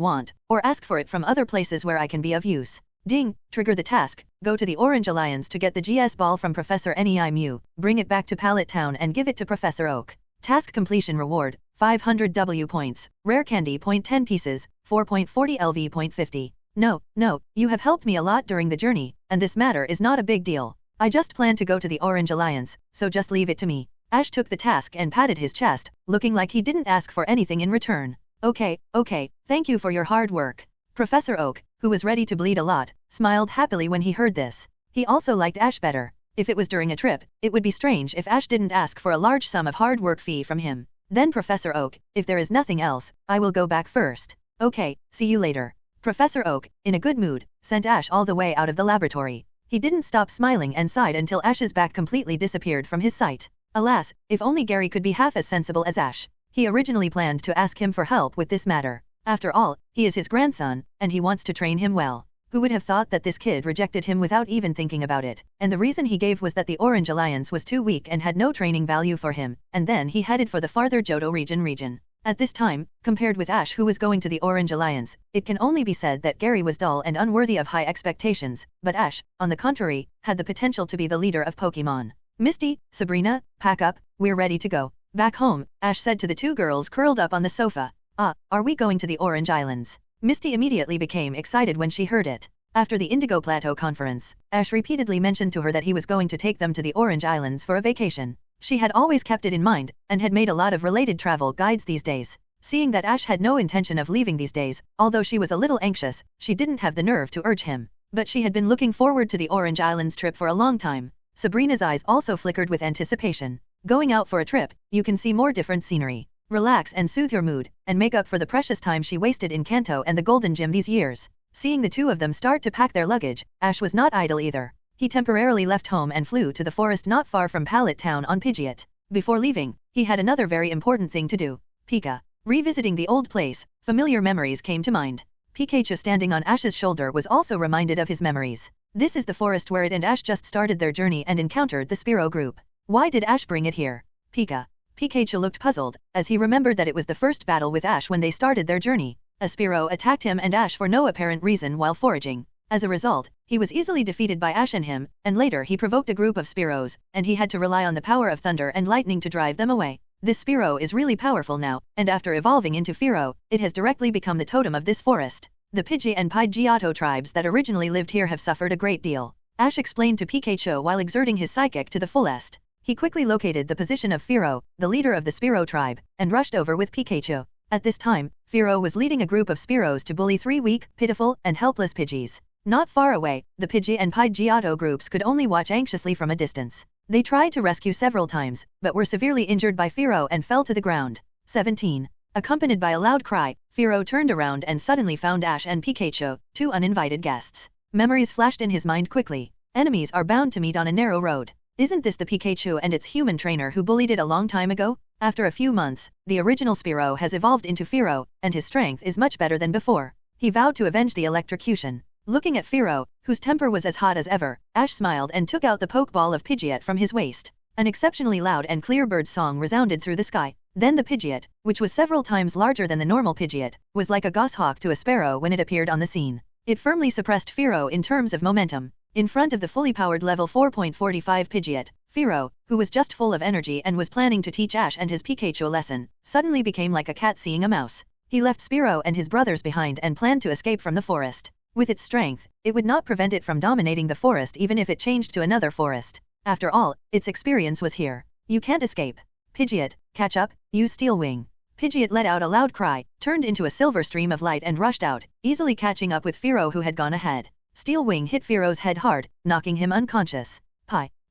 want, or ask for it from other places where I can be of use. Ding, trigger the task, go to the Orange Alliance to get the GS ball from Professor Nei Mew, bring it back to Pallet Town and give it to Professor Oak. Task completion reward, 500 W points, rare candy point 10 pieces, 4.40 LV point 50. No, you have helped me a lot during the journey, and this matter is not a big deal. I just plan to go to the Orange Alliance, so just leave it to me. Ash took the task and patted his chest, looking like he didn't ask for anything in return. Okay, thank you for your hard work. Professor Oak, who was ready to bleed a lot, smiled happily when he heard this. He also liked Ash better. If it was during a trip, it would be strange if Ash didn't ask for a large sum of hard work fee from him. Then Professor Oak, if there is nothing else, I will go back first. Okay, see you later. Professor Oak, in a good mood, sent Ash all the way out of the laboratory. He didn't stop smiling and sighed until Ash's back completely disappeared from his sight. Alas, if only Gary could be half as sensible as Ash. He originally planned to ask him for help with this matter. After all, he is his grandson, and he wants to train him well. Who would have thought that this kid rejected him without even thinking about it? And the reason he gave was that the Orange Alliance was too weak and had no training value for him, and then he headed for the farther Johto region. At this time, compared with Ash who was going to the Orange Alliance, it can only be said that Gary was dull and unworthy of high expectations, but Ash, on the contrary, had the potential to be the leader of Pokémon. Misty, Sabrina, pack up, we're ready to go. Back home, Ash said to the 2 girls curled up on the sofa. Are we going to the Orange Islands? Misty immediately became excited when she heard it. After the Indigo Plateau conference, Ash repeatedly mentioned to her that he was going to take them to the Orange Islands for a vacation. She had always kept it in mind, and had made a lot of related travel guides these days. Seeing that Ash had no intention of leaving these days, although she was a little anxious, she didn't have the nerve to urge him. But she had been looking forward to the Orange Islands trip for a long time. Sabrina's eyes also flickered with anticipation. Going out for a trip, you can see more different scenery. Relax and soothe your mood, and make up for the precious time she wasted in Kanto and the Golden Gym these years. Seeing the 2 of them start to pack their luggage, Ash was not idle either. He temporarily left home and flew to the forest not far from Pallet Town on Pidgeot. Before leaving, he had another very important thing to do. Pika. Revisiting the old place, familiar memories came to mind. Pikachu standing on Ash's shoulder was also reminded of his memories. This is the forest where it and Ash just started their journey and encountered the Spearow group. Why did Ash bring it here? Pikachu looked puzzled, as he remembered that it was the first battle with Ash when they started their journey. A Spearow attacked him and Ash for no apparent reason while foraging. As a result, he was easily defeated by Ash and him, and later he provoked a group of Spearows, and he had to rely on the power of thunder and lightning to drive them away. This Spearow is really powerful now, and after evolving into Fearow, it has directly become the totem of this forest. The Pidgey and Pidgeotto tribes that originally lived here have suffered a great deal. Ash explained to Pikachu while exerting his psychic to the fullest. He quickly located the position of Fearow, the leader of the Spearow tribe, and rushed over with Pikachu. At this time, Fearow was leading a group of Spearows to bully 3 weak, pitiful, and helpless Pidgeys. Not far away, the Pidgey and Pidgeotto groups could only watch anxiously from a distance. They tried to rescue several times, but were severely injured by Fearow and fell to the ground. 17. Accompanied by a loud cry, Fearow turned around and suddenly found Ash and Pikachu, 2 uninvited guests. Memories flashed in his mind quickly. Enemies are bound to meet on a narrow road. Isn't this the Pikachu and its human trainer who bullied it a long time ago? After a few months, the original Spearow has evolved into Fearow, and his strength is much better than before. He vowed to avenge the electrocution. Looking at Fearow, whose temper was as hot as ever, Ash smiled and took out the Pokeball of Pidgeot from his waist. An exceptionally loud and clear bird song resounded through the sky. Then the Pidgeot, which was several times larger than the normal Pidgeot, was like a goshawk to a sparrow when it appeared on the scene. It firmly suppressed Fearow in terms of momentum. In front of the fully powered level 4.45 Pidgeot, Fearow, who was just full of energy and was planning to teach Ash and his Pikachu a lesson, suddenly became like a cat seeing a mouse. He left Spearow and his brothers behind and planned to escape from the forest. With its strength, it would not prevent it from dominating the forest even if it changed to another forest. After all, its experience was here. You can't escape. Pidgeot, catch up, use Steel Wing. Pidgeot let out a loud cry, turned into a silver stream of light and rushed out, easily catching up with Fearow who had gone ahead. Steel Wing hit Fearow's head hard, knocking him unconscious.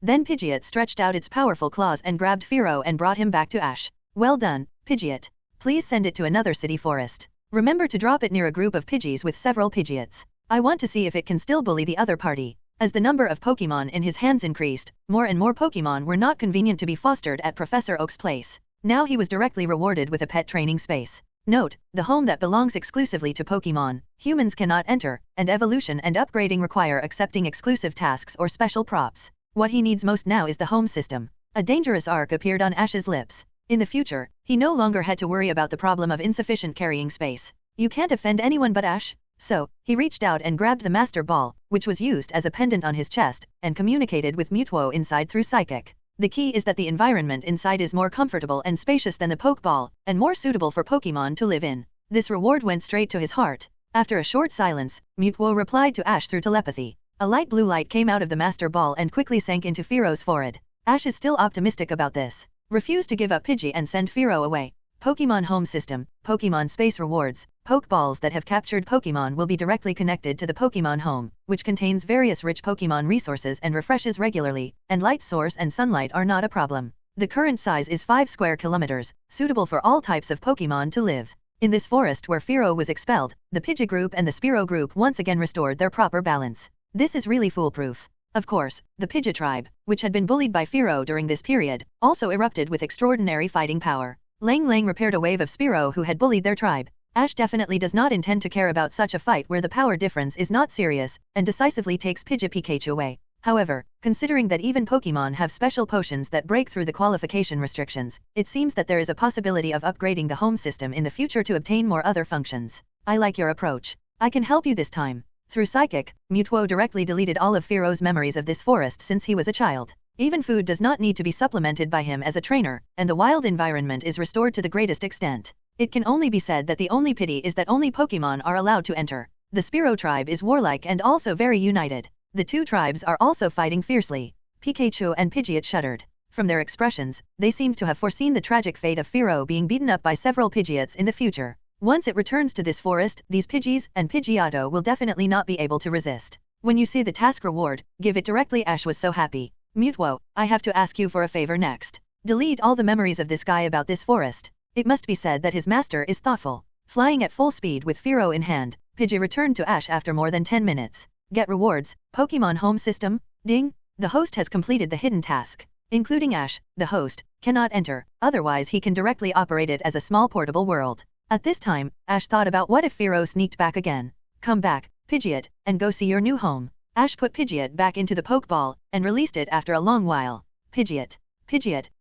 Then Pidgeot stretched out its powerful claws and grabbed Fearow and brought him back to Ash. Well done, Pidgeot. Please send it to another city forest. Remember to drop it near a group of Pidgeys with several Pidgeots. I want to see if it can still bully the other party. As the number of Pokémon in his hands increased, more and more Pokémon were not convenient to be fostered at Professor Oak's place. Now he was directly rewarded with a pet training space. Note, the home that belongs exclusively to Pokémon, humans cannot enter, and evolution and upgrading require accepting exclusive tasks or special props. What he needs most now is the home system. A dangerous arc appeared on Ash's lips. In the future, he no longer had to worry about the problem of insufficient carrying space. You can't offend anyone but Ash. So, he reached out and grabbed the Master Ball, which was used as a pendant on his chest, and communicated with Mutwo inside through Psychic. The key is that the environment inside is more comfortable and spacious than the Pokeball, and more suitable for Pokémon to live in. This reward went straight to his heart. After a short silence, Mutwo replied to Ash through telepathy. A light blue light came out of the Master Ball and quickly sank into Fearow's forehead. Ash is still optimistic about this. Refuse to give up Pidgey and send Fearow away. Pokémon Home System, Pokémon Space Rewards, Pokeballs that have captured Pokémon will be directly connected to the Pokémon Home, which contains various rich Pokémon resources and refreshes regularly, and light source and sunlight are not a problem. The current size is 5 square kilometers, suitable for all types of Pokémon to live. In this forest where Fearow was expelled, the Pidgey group and the Spearow group once again restored their proper balance. This is really foolproof. Of course, the Pidgey tribe, which had been bullied by Fearow during this period, also erupted with extraordinary fighting power. Lang repaired a wave of Spearow who had bullied their tribe. Ash definitely does not intend to care about such a fight where the power difference is not serious, and decisively takes Pidgey Pikachu away. However, considering that even Pokémon have special potions that break through the qualification restrictions, it seems that there is a possibility of upgrading the home system in the future to obtain more other functions. I like your approach. I can help you this time. Through Psychic, Mutwo directly deleted all of Fearow's memories of this forest since he was a child. Even food does not need to be supplemented by him as a trainer, and the wild environment is restored to the greatest extent. It can only be said that the only pity is that only Pokémon are allowed to enter. The Spearow tribe is warlike and also very united. The two tribes are also fighting fiercely. Pikachu and Pidgeot shuddered. From their expressions, they seemed to have foreseen the tragic fate of Fearow being beaten up by several Pidgeots in the future. Once it returns to this forest, these Pidgeys and Pidgeotto will definitely not be able to resist. When you see the task reward, give it directly. Ash was so happy. Mutwo, I have to ask you for a favor next. Delete all the memories of this guy about this forest. It must be said that his master is thoughtful. Flying at full speed with Fearow in hand, Pidgey returned to Ash after more than 10 minutes. Get rewards, Pokémon Home System, ding! The host has completed the hidden task. Including Ash, the host, cannot enter, otherwise he can directly operate it as a small portable world. At this time, Ash thought about what if Fearow sneaked back again. Come back, Pidgeot, and go see your new home. Ash put Pidgeot back into the Pokeball, and released it after a long while. Pidgeot,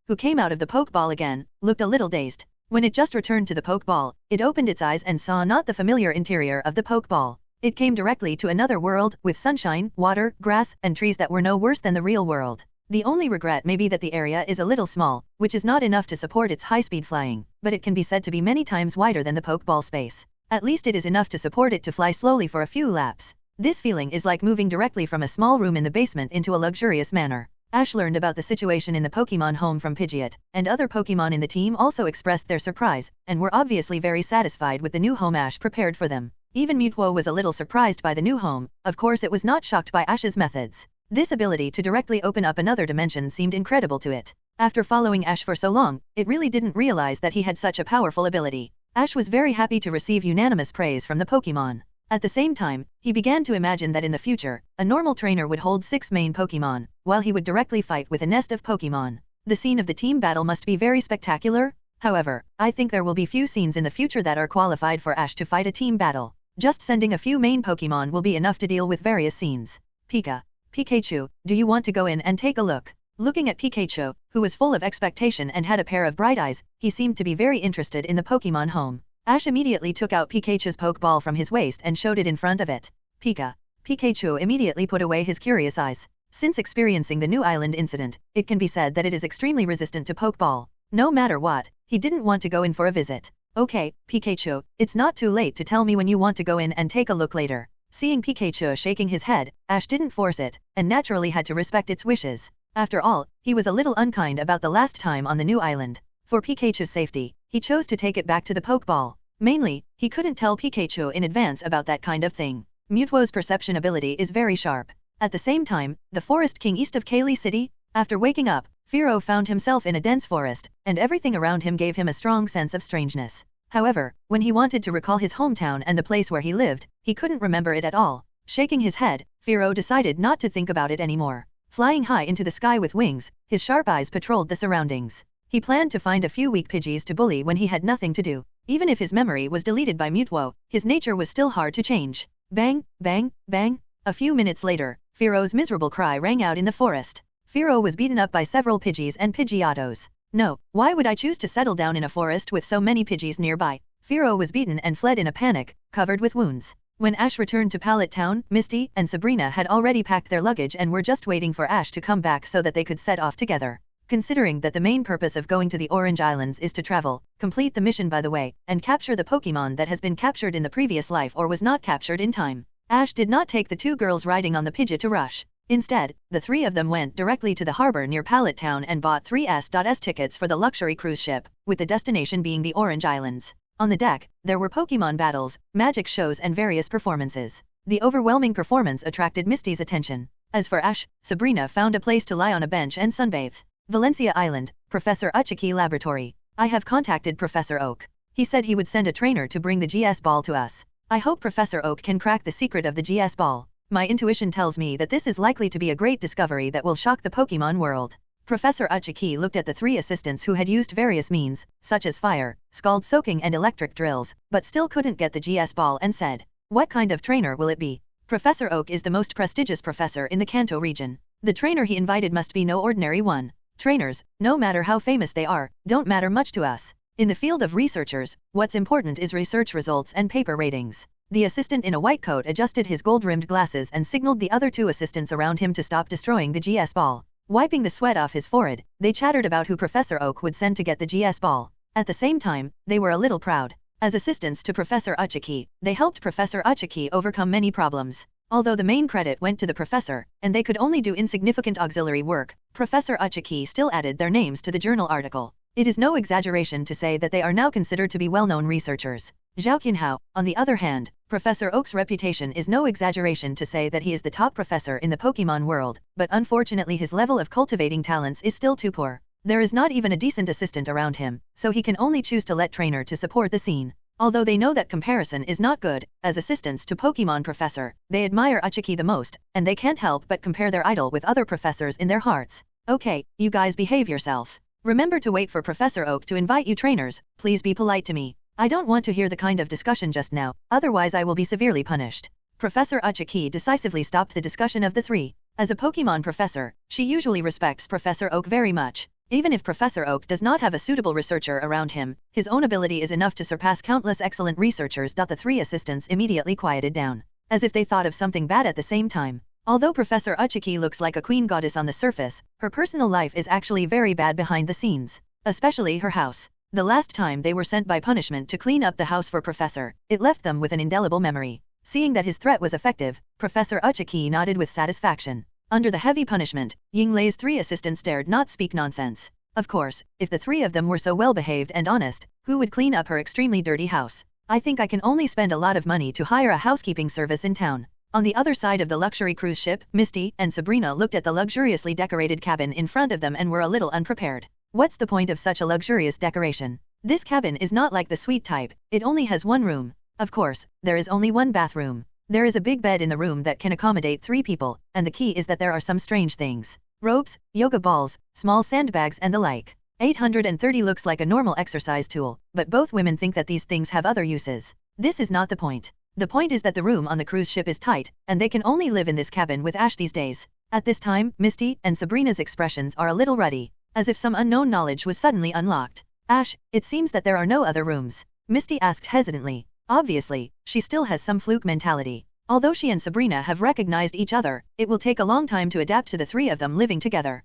who came out of the Pokeball again, looked a little dazed. When it just returned to the Pokeball, it opened its eyes and saw not the familiar interior of the Pokeball. It came directly to another world, with sunshine, water, grass, and trees that were no worse than the real world. The only regret may be that the area is a little small, which is not enough to support its high-speed flying, but it can be said to be many times wider than the Pokeball space. At least it is enough to support it to fly slowly for a few laps. This feeling is like moving directly from a small room in the basement into a luxurious manor. Ash learned about the situation in the Pokémon home from Pidgeot, and other Pokémon in the team also expressed their surprise, and were obviously very satisfied with the new home Ash prepared for them. Even Mutwo was a little surprised by the new home. Of course it was not shocked by Ash's methods. This ability to directly open up another dimension seemed incredible to it. After following Ash for so long, it really didn't realize that he had such a powerful ability. Ash was very happy to receive unanimous praise from the Pokémon. At the same time, he began to imagine that in the future, a normal trainer would hold 6 main Pokémon, while he would directly fight with a nest of Pokémon. The scene of the team battle must be very spectacular. However, I think there will be few scenes in the future that are qualified for Ash to fight a team battle. Just sending a few main Pokémon will be enough to deal with various scenes. Pikachu, do you want to go in and take a look? Looking at Pikachu, who was full of expectation and had a pair of bright eyes, he seemed to be very interested in the Pokémon home. Ash immediately took out Pikachu's Pokeball from his waist and showed it in front of it. Pikachu immediately put away his curious eyes. Since experiencing the new island incident, it can be said that it is extremely resistant to Pokeball. No matter what, he didn't want to go in for a visit. Okay, Pikachu, it's not too late to tell me when you want to go in and take a look later. Seeing Pikachu shaking his head, Ash didn't force it, and naturally had to respect its wishes. After all, he was a little unkind about the last time on the new island. For Pikachu's safety, he chose to take it back to the Pokeball. Mainly, he couldn't tell Pikachu in advance about that kind of thing. Mutwo's perception ability is very sharp. At the same time, the Forest King east of Kaylee City, after waking up, Firo found himself in a dense forest, and everything around him gave him a strong sense of strangeness. However, when he wanted to recall his hometown and the place where he lived, he couldn't remember it at all. Shaking his head, Firo decided not to think about it anymore. Flying high into the sky with wings, his sharp eyes patrolled the surroundings. He planned to find a few weak Pidgeys to bully when he had nothing to do. Even if his memory was deleted by Mutwo, his nature was still hard to change. Bang, bang, bang. A few minutes later, Firo's miserable cry rang out in the forest. Firo was beaten up by several Pidgeys and Pidgeottos. No, why would I choose to settle down in a forest with so many Pidgeys nearby? Firo was beaten and fled in a panic, covered with wounds. When Ash returned to Pallet Town, Misty and Sabrina had already packed their luggage and were just waiting for Ash to come back so that they could set off together. Considering that the main purpose of going to the Orange Islands is to travel, complete the mission by the way, and capture the Pokémon that has been captured in the previous life or was not captured in time, Ash did not take the 2 girls riding on the Pidgeot to rush. Instead, the 3 of them went directly to the harbor near Pallet Town and bought 3 S.S tickets for the luxury cruise ship, with the destination being the Orange Islands. On the deck, there were Pokémon battles, magic shows and various performances. The overwhelming performance attracted Misty's attention. As for Ash, Sabrina found a place to lie on a bench and sunbathe. Valencia Island, Professor Uchiki Laboratory. I have contacted Professor Oak. He said he would send a trainer to bring the GS ball to us. I hope Professor Oak can crack the secret of the GS ball. My intuition tells me that this is likely to be a great discovery that will shock the Pokémon world. Professor Uchiki looked at the 3 assistants who had used various means, such as fire, scald soaking and electric drills, but still couldn't get the GS ball and said, "What kind of trainer will it be?" Professor Oak is the most prestigious professor in the Kanto region. The trainer he invited must be no ordinary one. Trainers, no matter how famous they are, don't matter much to us. In the field of researchers, what's important is research results and paper ratings. The assistant in a white coat adjusted his gold-rimmed glasses and signaled the other 2 assistants around him to stop destroying the GS ball. Wiping the sweat off his forehead, they chattered about who Professor Oak would send to get the GS ball. At the same time, they were a little proud. As assistants to Professor Uchiki, they helped Professor Uchiki overcome many problems. Although the main credit went to the professor, and they could only do insignificant auxiliary work, Professor Uchiki still added their names to the journal article. It is no exaggeration to say that they are now considered to be well-known researchers. Zhao Qinhao, on the other hand, Professor Oak's reputation is no exaggeration to say that he is the top professor in the Pokémon world, but unfortunately his level of cultivating talents is still too poor. There is not even a decent assistant around him, so he can only choose to let trainer to support the scene. Although they know that comparison is not good, as assistants to Pokémon Professor, they admire Uchiki the most, and they can't help but compare their idol with other professors in their hearts. Okay, you guys behave yourself. Remember to wait for Professor Oak to invite you trainers, please be polite to me. I don't want to hear the kind of discussion just now, otherwise I will be severely punished. Professor Uchiki decisively stopped the discussion of the three. As a Pokemon professor, she usually respects Professor Oak very much. Even if Professor Oak does not have a suitable researcher around him, his own ability is enough to surpass countless excellent researchers. The three assistants immediately quieted down, as if they thought of something bad at the same time. Although Professor Uchiki looks like a queen goddess on the surface, her personal life is actually very bad behind the scenes. Especially her house. The last time they were sent by punishment to clean up the house for Professor, it left them with an indelible memory. Seeing that his threat was effective, Professor Uchiki nodded with satisfaction. Under the heavy punishment, Yinglei's three assistants dared not speak nonsense. Of course, if the three of them were so well behaved and honest, who would clean up her extremely dirty house? I think I can only spend a lot of money to hire a housekeeping service in town. On the other side of the luxury cruise ship, Misty and Sabrina looked at the luxuriously decorated cabin in front of them and were a little unprepared. What's the point of such a luxurious decoration? This cabin is not like the suite type, it only has one room. Of course, there is only one bathroom. There is a big bed in the room that can accommodate 3 people, and the key is that there are some strange things. Ropes, yoga balls, small sandbags and the like. 830 looks like a normal exercise tool, but both women think that these things have other uses. This is not the point. The point is that the room on the cruise ship is tight, and they can only live in this cabin with Ash these days. At this time, Misty and Sabrina's expressions are a little ruddy, as if some unknown knowledge was suddenly unlocked. Ash, it seems that there are no other rooms. Misty asked hesitantly. Obviously, she still has some fluke mentality. Although she and Sabrina have recognized each other, it will take a long time to adapt to the 3 of them living together.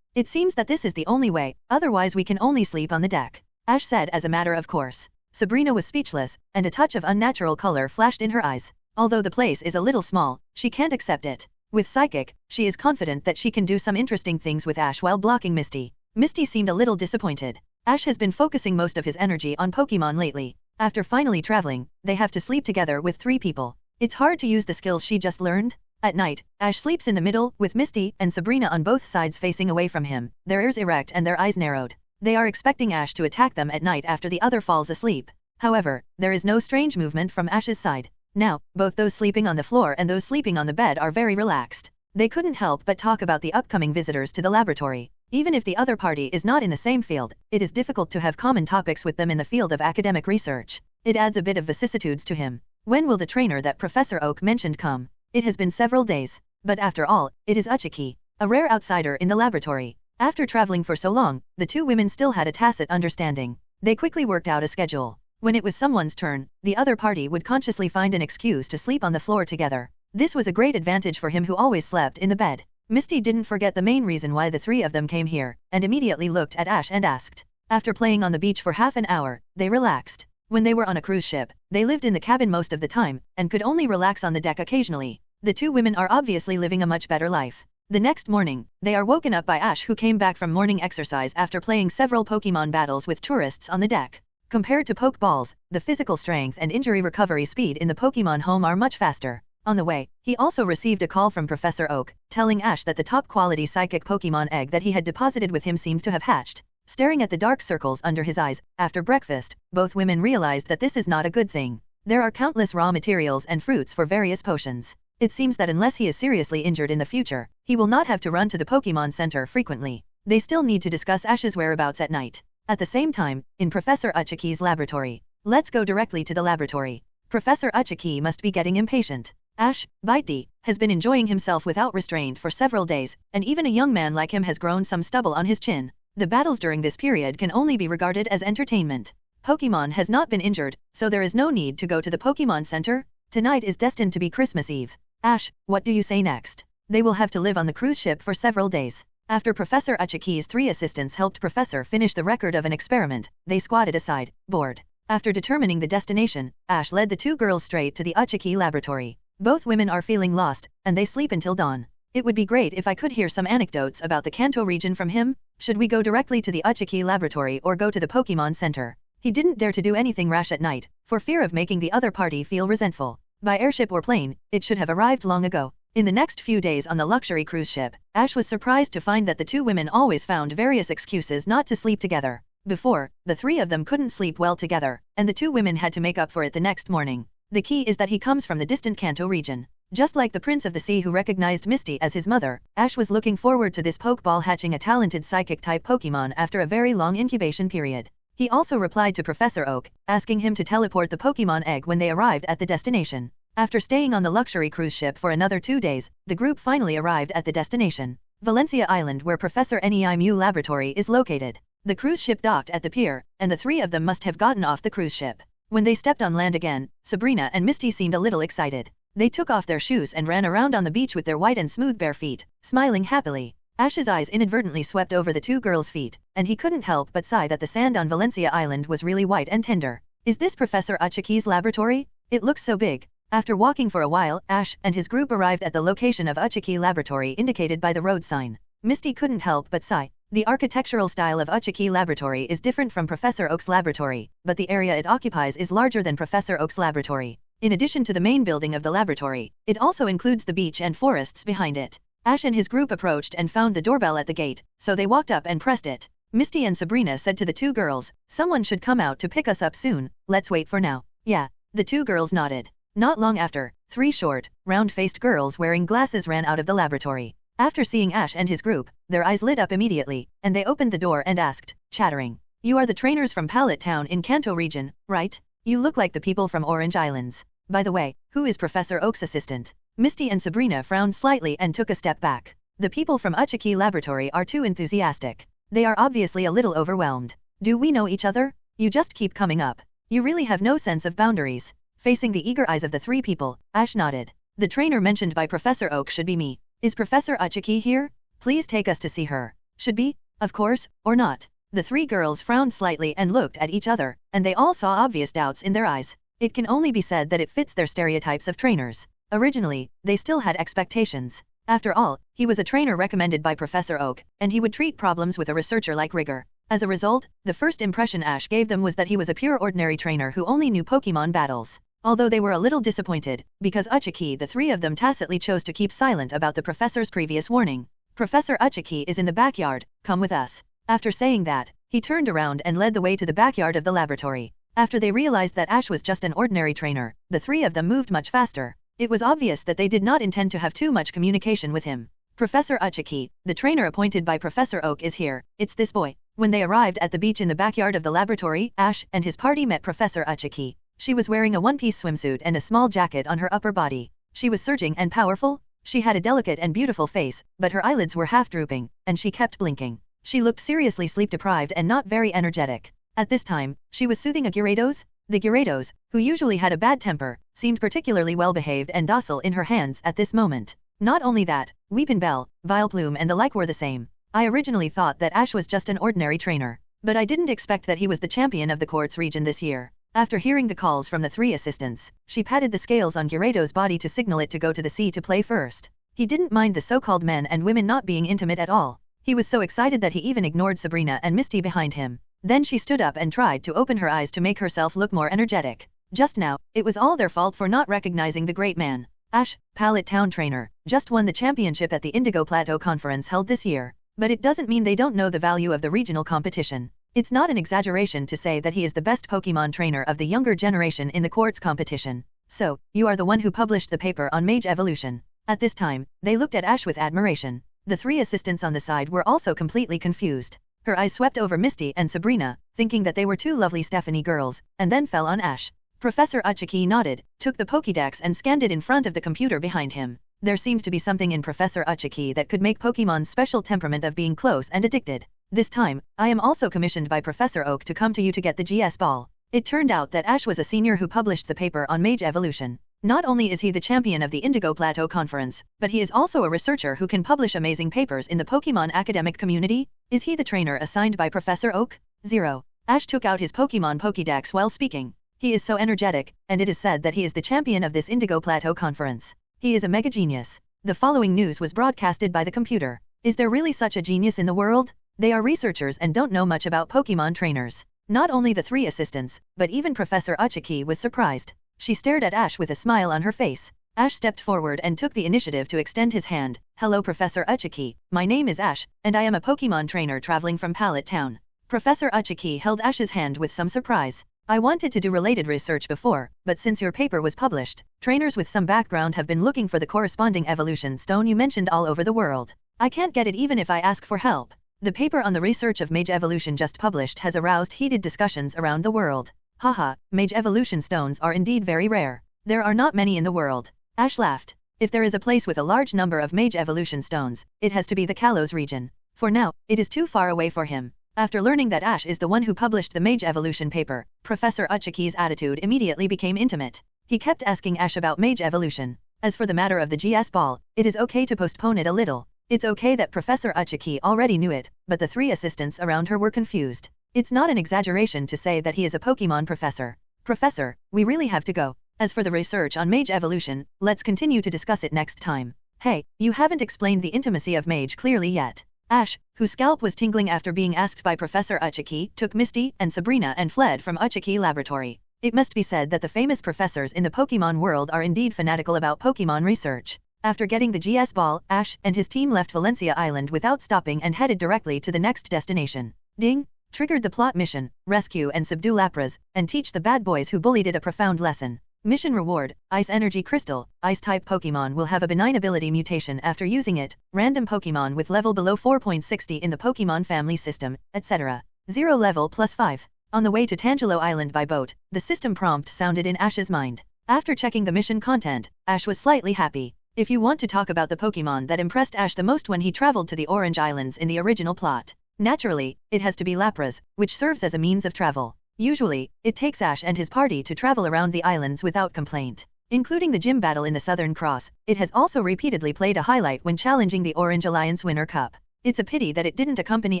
It seems that this is the only way, otherwise we can only sleep on the deck. Ash said as a matter of course. Sabrina was speechless, and a touch of unnatural color flashed in her eyes. Although the place is a little small, she can't accept it. With Psychic, she is confident that she can do some interesting things with Ash while blocking Misty. Misty seemed a little disappointed. Ash has been focusing most of his energy on Pokemon lately. After finally traveling, they have to sleep together with 3 people. It's hard to use the skills she just learned. At night, Ash sleeps in the middle, with Misty and Sabrina on both sides facing away from him, their ears erect and their eyes narrowed. They are expecting Ash to attack them at night after the other falls asleep. However, there is no strange movement from Ash's side. Now, both those sleeping on the floor and those sleeping on the bed are very relaxed. They couldn't help but talk about the upcoming visitors to the laboratory. Even if the other party is not in the same field, it is difficult to have common topics with them in the field of academic research. It adds a bit of vicissitudes to him. When will the trainer that Professor Oak mentioned come? It has been several days. But after all, it is Uchiki, a rare outsider in the laboratory. After traveling for so long, the 2 women still had a tacit understanding. They quickly worked out a schedule. When it was someone's turn, the other party would consciously find an excuse to sleep on the floor together. This was a great advantage for him who always slept in the bed. Misty didn't forget the main reason why the 3 of them came here, and immediately looked at Ash and asked. After playing on the beach for half an hour, they relaxed. When they were on a cruise ship, they lived in the cabin most of the time, and could only relax on the deck occasionally. The 2 women are obviously living a much better life. The next morning, they are woken up by Ash who came back from morning exercise after playing several Pokemon battles with tourists on the deck. Compared to Pokeballs, the physical strength and injury recovery speed in the Pokemon home are much faster. On the way, he also received a call from Professor Oak, telling Ash that the top-quality psychic Pokemon egg that he had deposited with him seemed to have hatched. Staring at the dark circles under his eyes, after breakfast, both women realized that this is not a good thing. There are countless raw materials and fruits for various potions. It seems that unless he is seriously injured in the future, he will not have to run to the Pokemon Center frequently. They still need to discuss Ash's whereabouts at night. At the same time, in Professor Uchiki's laboratory. Let's go directly to the laboratory. Professor Uchiki must be getting impatient. Ash, Bitey, has been enjoying himself without restraint for several days, and even a young man like him has grown some stubble on his chin. The battles during this period can only be regarded as entertainment. Pokemon has not been injured, so there is no need to go to the Pokemon Center. Tonight is destined to be Christmas Eve. Ash, what do you say next? They will have to live on the cruise ship for several days. After Professor Uchiki's 3 assistants helped Professor finish the record of an experiment, they squatted aside, bored. After determining the destination, Ash led the 2 girls straight to the Uchiki laboratory. Both women are feeling lost, and they sleep until dawn. It would be great if I could hear some anecdotes about the Kanto region from him. Should we go directly to the Uchiki laboratory or go to the Pokemon Center? He didn't dare to do anything rash at night, for fear of making the other party feel resentful. By airship or plane, it should have arrived long ago. In the next few days on the luxury cruise ship, Ash was surprised to find that the 2 women always found various excuses not to sleep together. Before, the 3 of them couldn't sleep well together, and the 2 women had to make up for it the next morning. The key is that he comes from the distant Kanto region. Just like the Prince of the Sea who recognized Misty as his mother, Ash was looking forward to this Pokeball hatching a talented psychic-type Pokemon after a very long incubation period. He also replied to Professor Oak, asking him to teleport the Pokemon egg when they arrived at the destination. After staying on the luxury cruise ship for another 2 days, the group finally arrived at the destination, Valencia Island, where Professor Neimu Laboratory is located. The cruise ship docked at the pier, and the three of them must have gotten off the cruise ship. When they stepped on land again, Sabrina and Misty seemed a little excited. They took off their shoes and ran around on the beach with their white and smooth bare feet, smiling happily. Ash's eyes inadvertently swept over the two girls' feet, and he couldn't help but sigh that the sand on Valencia Island was really white and tender. Is this Professor Uchiki's laboratory? It looks so big. After walking for a while, Ash and his group arrived at the location of Uchiki Laboratory indicated by the road sign. Misty couldn't help but sigh. The architectural style of Uchiki Laboratory is different from Professor Oak's laboratory, but the area it occupies is larger than Professor Oak's laboratory. In addition to the main building of the laboratory, it also includes the beach and forests behind it. Ash and his group approached and found the doorbell at the gate, so they walked up and pressed it. Misty and Sabrina said to the two girls, "Someone should come out to pick us up soon, let's wait for now." "Yeah." The two girls nodded. Not long after, 3 short, round-faced girls wearing glasses ran out of the laboratory. After seeing Ash and his group, their eyes lit up immediately, and they opened the door and asked, chattering, "You are the trainers from Pallet Town in Kanto Region, right? You look like the people from Orange Islands. By the way, who is Professor Oak's assistant?" Misty and Sabrina frowned slightly and took a step back. The people from Uchiki Laboratory are too enthusiastic. They are obviously a little overwhelmed. "Do we know each other? You just keep coming up. You really have no sense of boundaries." Facing the eager eyes of the 3 people, Ash nodded. "The trainer mentioned by Professor Oak should be me. Is Professor Uchiki here? Please take us to see her." "Should be? Of course, or not?" The 3 girls frowned slightly and looked at each other, and they all saw obvious doubts in their eyes. It can only be said that it fits their stereotypes of trainers. Originally, they still had expectations. After all, he was a trainer recommended by Professor Oak, and he would treat problems with a researcher-like rigor. As a result, the first impression Ash gave them was that he was a pure ordinary trainer who only knew Pokémon battles. Although they were a little disappointed, because Uchiki, the 3 of them tacitly chose to keep silent about the professor's previous warning. "Professor Uchiki is in the backyard, come with us." After saying that, he turned around and led the way to the backyard of the laboratory. After they realized that Ash was just an ordinary trainer, the 3 of them moved much faster. It was obvious that they did not intend to have too much communication with him. "Professor Uchiki, the trainer appointed by Professor Oak is here, it's this boy." When they arrived at the beach in the backyard of the laboratory, Ash and his party met Professor Uchiki. She was wearing a one-piece swimsuit and a small jacket on her upper body. She was surging and powerful. She had a delicate and beautiful face, but her eyelids were half drooping, and she kept blinking. She looked seriously sleep-deprived and not very energetic. At this time, she was soothing a Gyarados. The Gyarados, who usually had a bad temper, seemed particularly well-behaved and docile in her hands at this moment. Not only that, Weepinbell, Vileplume and the like were the same. I originally thought that Ash was just an ordinary trainer, but I didn't expect that he was the champion of the Quartz region this year. After hearing the calls from the 3 assistants, she patted the scales on Gyarados' body to signal it to go to the sea to play first. He didn't mind the so-called men and women not being intimate at all. He was so excited that he even ignored Sabrina and Misty behind him. Then she stood up and tried to open her eyes to make herself look more energetic. Just now, it was all their fault for not recognizing the great man. Ash, Pallet Town trainer, just won the championship at the Indigo Plateau Conference held this year. But it doesn't mean they don't know the value of the regional competition. It's not an exaggeration to say that he is the best Pokémon trainer of the younger generation in the Quartz competition. "So, you are the one who published the paper on Mage Evolution." At this time, they looked at Ash with admiration. The 3 assistants on the side were also completely confused. Her eyes swept over Misty and Sabrina, thinking that they were 2 lovely Stephanie girls, and then fell on Ash. Professor Uchiki nodded, took the Pokédex and scanned it in front of the computer behind him. There seemed to be something in Professor Uchiki that could make Pokémon's special temperament of being close and addicted. "This time, I am also commissioned by Professor Oak to come to you to get the GS ball." It turned out that Ash was a senior who published the paper on Mage Evolution. Not only is he the champion of the Indigo Plateau Conference, but he is also a researcher who can publish amazing papers in the Pokémon academic community. Is he the trainer assigned by Professor Oak? 0. Ash took out his Pokémon Pokédex while speaking. He is so energetic, and it is said that he is the champion of this Indigo Plateau Conference. He is a mega genius. The following news was broadcasted by the computer. Is there really such a genius in the world? They are researchers and don't know much about Pokémon trainers. Not only the 3 assistants, but even Professor Uchiki was surprised. She stared at Ash with a smile on her face. Ash stepped forward and took the initiative to extend his hand. "Hello Professor Uchiki, my name is Ash, and I am a Pokémon trainer traveling from Pallet Town." Professor Uchiki held Ash's hand with some surprise. "I wanted to do related research before, but since your paper was published, trainers with some background have been looking for the corresponding evolution stone you mentioned all over the world. I can't get it even if I ask for help." The paper on the research of Mage Evolution just published has aroused heated discussions around the world. Haha, Mage Evolution stones are indeed very rare. There are not many in the world. Ash laughed. If there is a place with a large number of mage evolution stones, it has to be the Kalos region. For now, it is too far away for him. After learning that Ash is the one who published the mage evolution paper, Professor Uchiki's attitude immediately became intimate. He kept asking Ash about mage evolution. As for the matter of the GS ball, it is okay to postpone it a little. It's okay that Professor Uchiki already knew it, but the 3 assistants around her were confused. It's not an exaggeration to say that he is a Pokemon professor. Professor, we really have to go. As for the research on mage evolution, let's continue to discuss it next time. Hey, you haven't explained the intimacy of mage clearly yet. Ash, whose scalp was tingling after being asked by Professor Uchiki, took Misty and Sabrina and fled from Uchiki Laboratory. It must be said that the famous professors in the Pokemon world are indeed fanatical about Pokemon research. After getting the GS ball, Ash and his team left Valencia Island without stopping and headed directly to the next destination. Ding! Triggered the plot mission, rescue and subdue Lapras, and teach the bad boys who bullied it a profound lesson. Mission reward, Ice Energy Crystal. Ice-type Pokemon will have a benign ability mutation after using it, random Pokemon with level below 4.60 in the Pokemon family system, etc. 0 level plus 5. On the way to Tangelo Island by boat, the system prompt sounded in Ash's mind. After checking the mission content, Ash was slightly happy. If you want to talk about the Pokemon that impressed Ash the most when he traveled to the Orange Islands in the original plot, naturally, it has to be Lapras, which serves as a means of travel. Usually, it takes Ash and his party to travel around the islands without complaint. Including the gym battle in the Southern Cross, it has also repeatedly played a highlight when challenging the Orange Alliance Winter Cup. It's a pity that it didn't accompany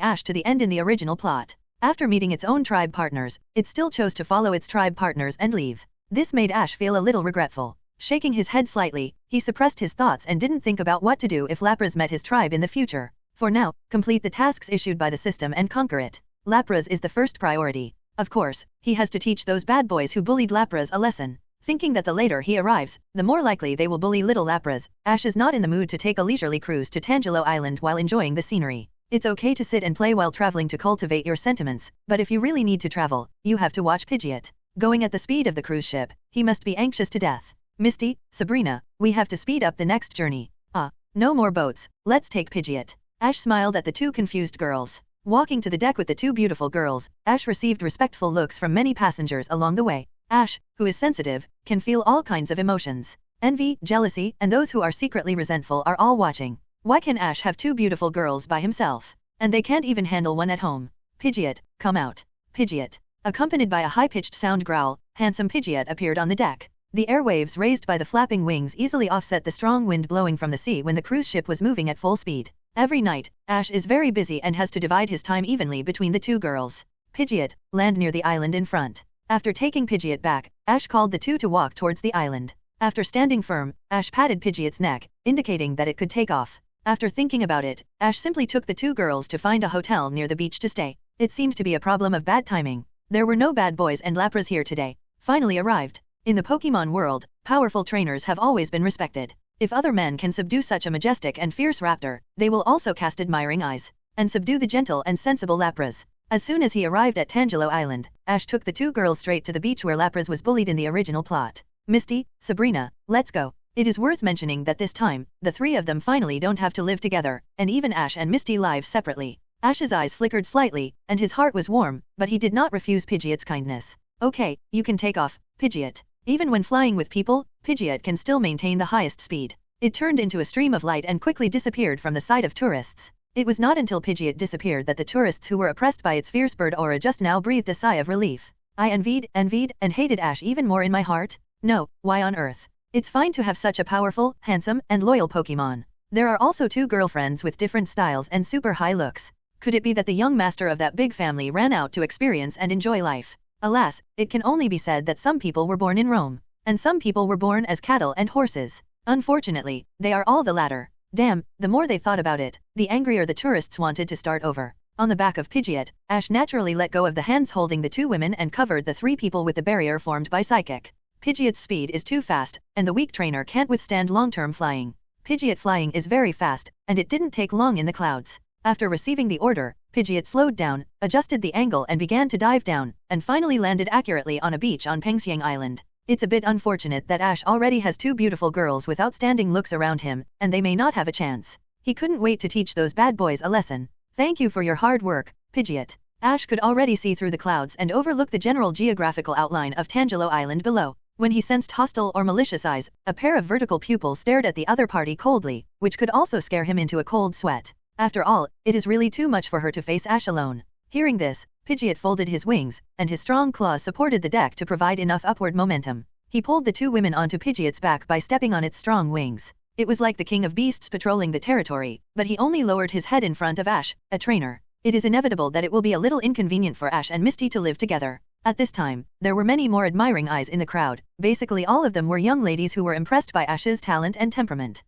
Ash to the end in the original plot. After meeting its own tribe partners, it still chose to follow its tribe partners and leave. This made Ash feel a little regretful. Shaking his head slightly, he suppressed his thoughts and didn't think about what to do if Lapras met his tribe in the future. For now, complete the tasks issued by the system and conquer it. Lapras is the first priority. Of course, he has to teach those bad boys who bullied Lapras a lesson. Thinking that the later he arrives, the more likely they will bully little Lapras, Ash is not in the mood to take a leisurely cruise to Tangelo Island while enjoying the scenery. It's okay to sit and play while traveling to cultivate your sentiments, but if you really need to travel, you have to watch Pidgeot. Going at the speed of the cruise ship, he must be anxious to death. Misty, Sabrina, we have to speed up the next journey. No more boats, let's take Pidgeot. Ash smiled at the 2 confused girls. Walking to the deck with the 2 beautiful girls, Ash received respectful looks from many passengers along the way. Ash, who is sensitive, can feel all kinds of emotions. Envy, jealousy, and those who are secretly resentful are all watching. Why can Ash have 2 beautiful girls by himself? And they can't even handle one at home. Pidgeot, come out. Pidgeot. Accompanied by a high-pitched sound growl, handsome Pidgeot appeared on the deck. The airwaves raised by the flapping wings easily offset the strong wind blowing from the sea when the cruise ship was moving at full speed. Every night, Ash is very busy and has to divide his time evenly between the 2 girls. Pidgeot, land near the island in front. After taking Pidgeot back, Ash called the 2 to walk towards the island. After standing firm, Ash patted Pidgeot's neck, indicating that it could take off. After thinking about it, Ash simply took the 2 girls to find a hotel near the beach to stay. It seemed to be a problem of bad timing. There were no bad boys and Lapras here today. Finally arrived. In the Pokemon world, powerful trainers have always been respected. If other men can subdue such a majestic and fierce raptor, they will also cast admiring eyes and subdue the gentle and sensible Lapras. As soon as he arrived at Tangelo Island, Ash took the 2 girls straight to the beach where Lapras was bullied in the original plot. Misty, Sabrina, let's go. It is worth mentioning that this time, the 3 of them finally don't have to live together, and even Ash and Misty live separately. Ash's eyes flickered slightly, and his heart was warm, but he did not refuse Pidgeot's kindness. Okay, you can take off, Pidgeot. Even when flying with people, Pidgeot can still maintain the highest speed. It turned into a stream of light and quickly disappeared from the sight of tourists. It was not until Pidgeot disappeared that the tourists who were oppressed by its fierce bird aura just now breathed a sigh of relief. I envied, and hated Ash even more in my heart. No, why on earth? It's fine to have such a powerful, handsome, and loyal Pokemon. There are also 2 girlfriends with different styles and super high looks. Could it be that the young master of that big family ran out to experience and enjoy life? Alas, it can only be said that some people were born in Rome, and some people were born as cattle and horses. Unfortunately, they are all the latter. Damn, the more they thought about it, the angrier the tourists wanted to start over. On the back of Pidgeot, Ash naturally let go of the hands holding the 2 women and covered the 3 people with the barrier formed by Psychic. Pidgeot's speed is too fast, and the weak trainer can't withstand long-term flying. Pidgeot flying is very fast, and it didn't take long in the clouds. After receiving the order, Pidgeot slowed down, adjusted the angle and began to dive down, and finally landed accurately on a beach on Pengxiang Island. It's a bit unfortunate that Ash already has 2 beautiful girls with outstanding looks around him, and they may not have a chance. He couldn't wait to teach those bad boys a lesson. Thank you for your hard work, Pidgeot. Ash could already see through the clouds and overlook the general geographical outline of Tangelo Island below. When he sensed hostile or malicious eyes, a pair of vertical pupils stared at the other party coldly, which could also scare him into a cold sweat. After all, it is really too much for her to face Ash alone. Hearing this, Pidgeot folded his wings, and his strong claws supported the deck to provide enough upward momentum. He pulled the two women onto Pidgeot's back by stepping on its strong wings. It was like the king of beasts patrolling the territory, but he only lowered his head in front of Ash, a trainer. It is inevitable that it will be a little inconvenient for Ash and Misty to live together. At this time, there were many more admiring eyes in the crowd. Basically all of them were young ladies who were impressed by Ash's talent and temperament.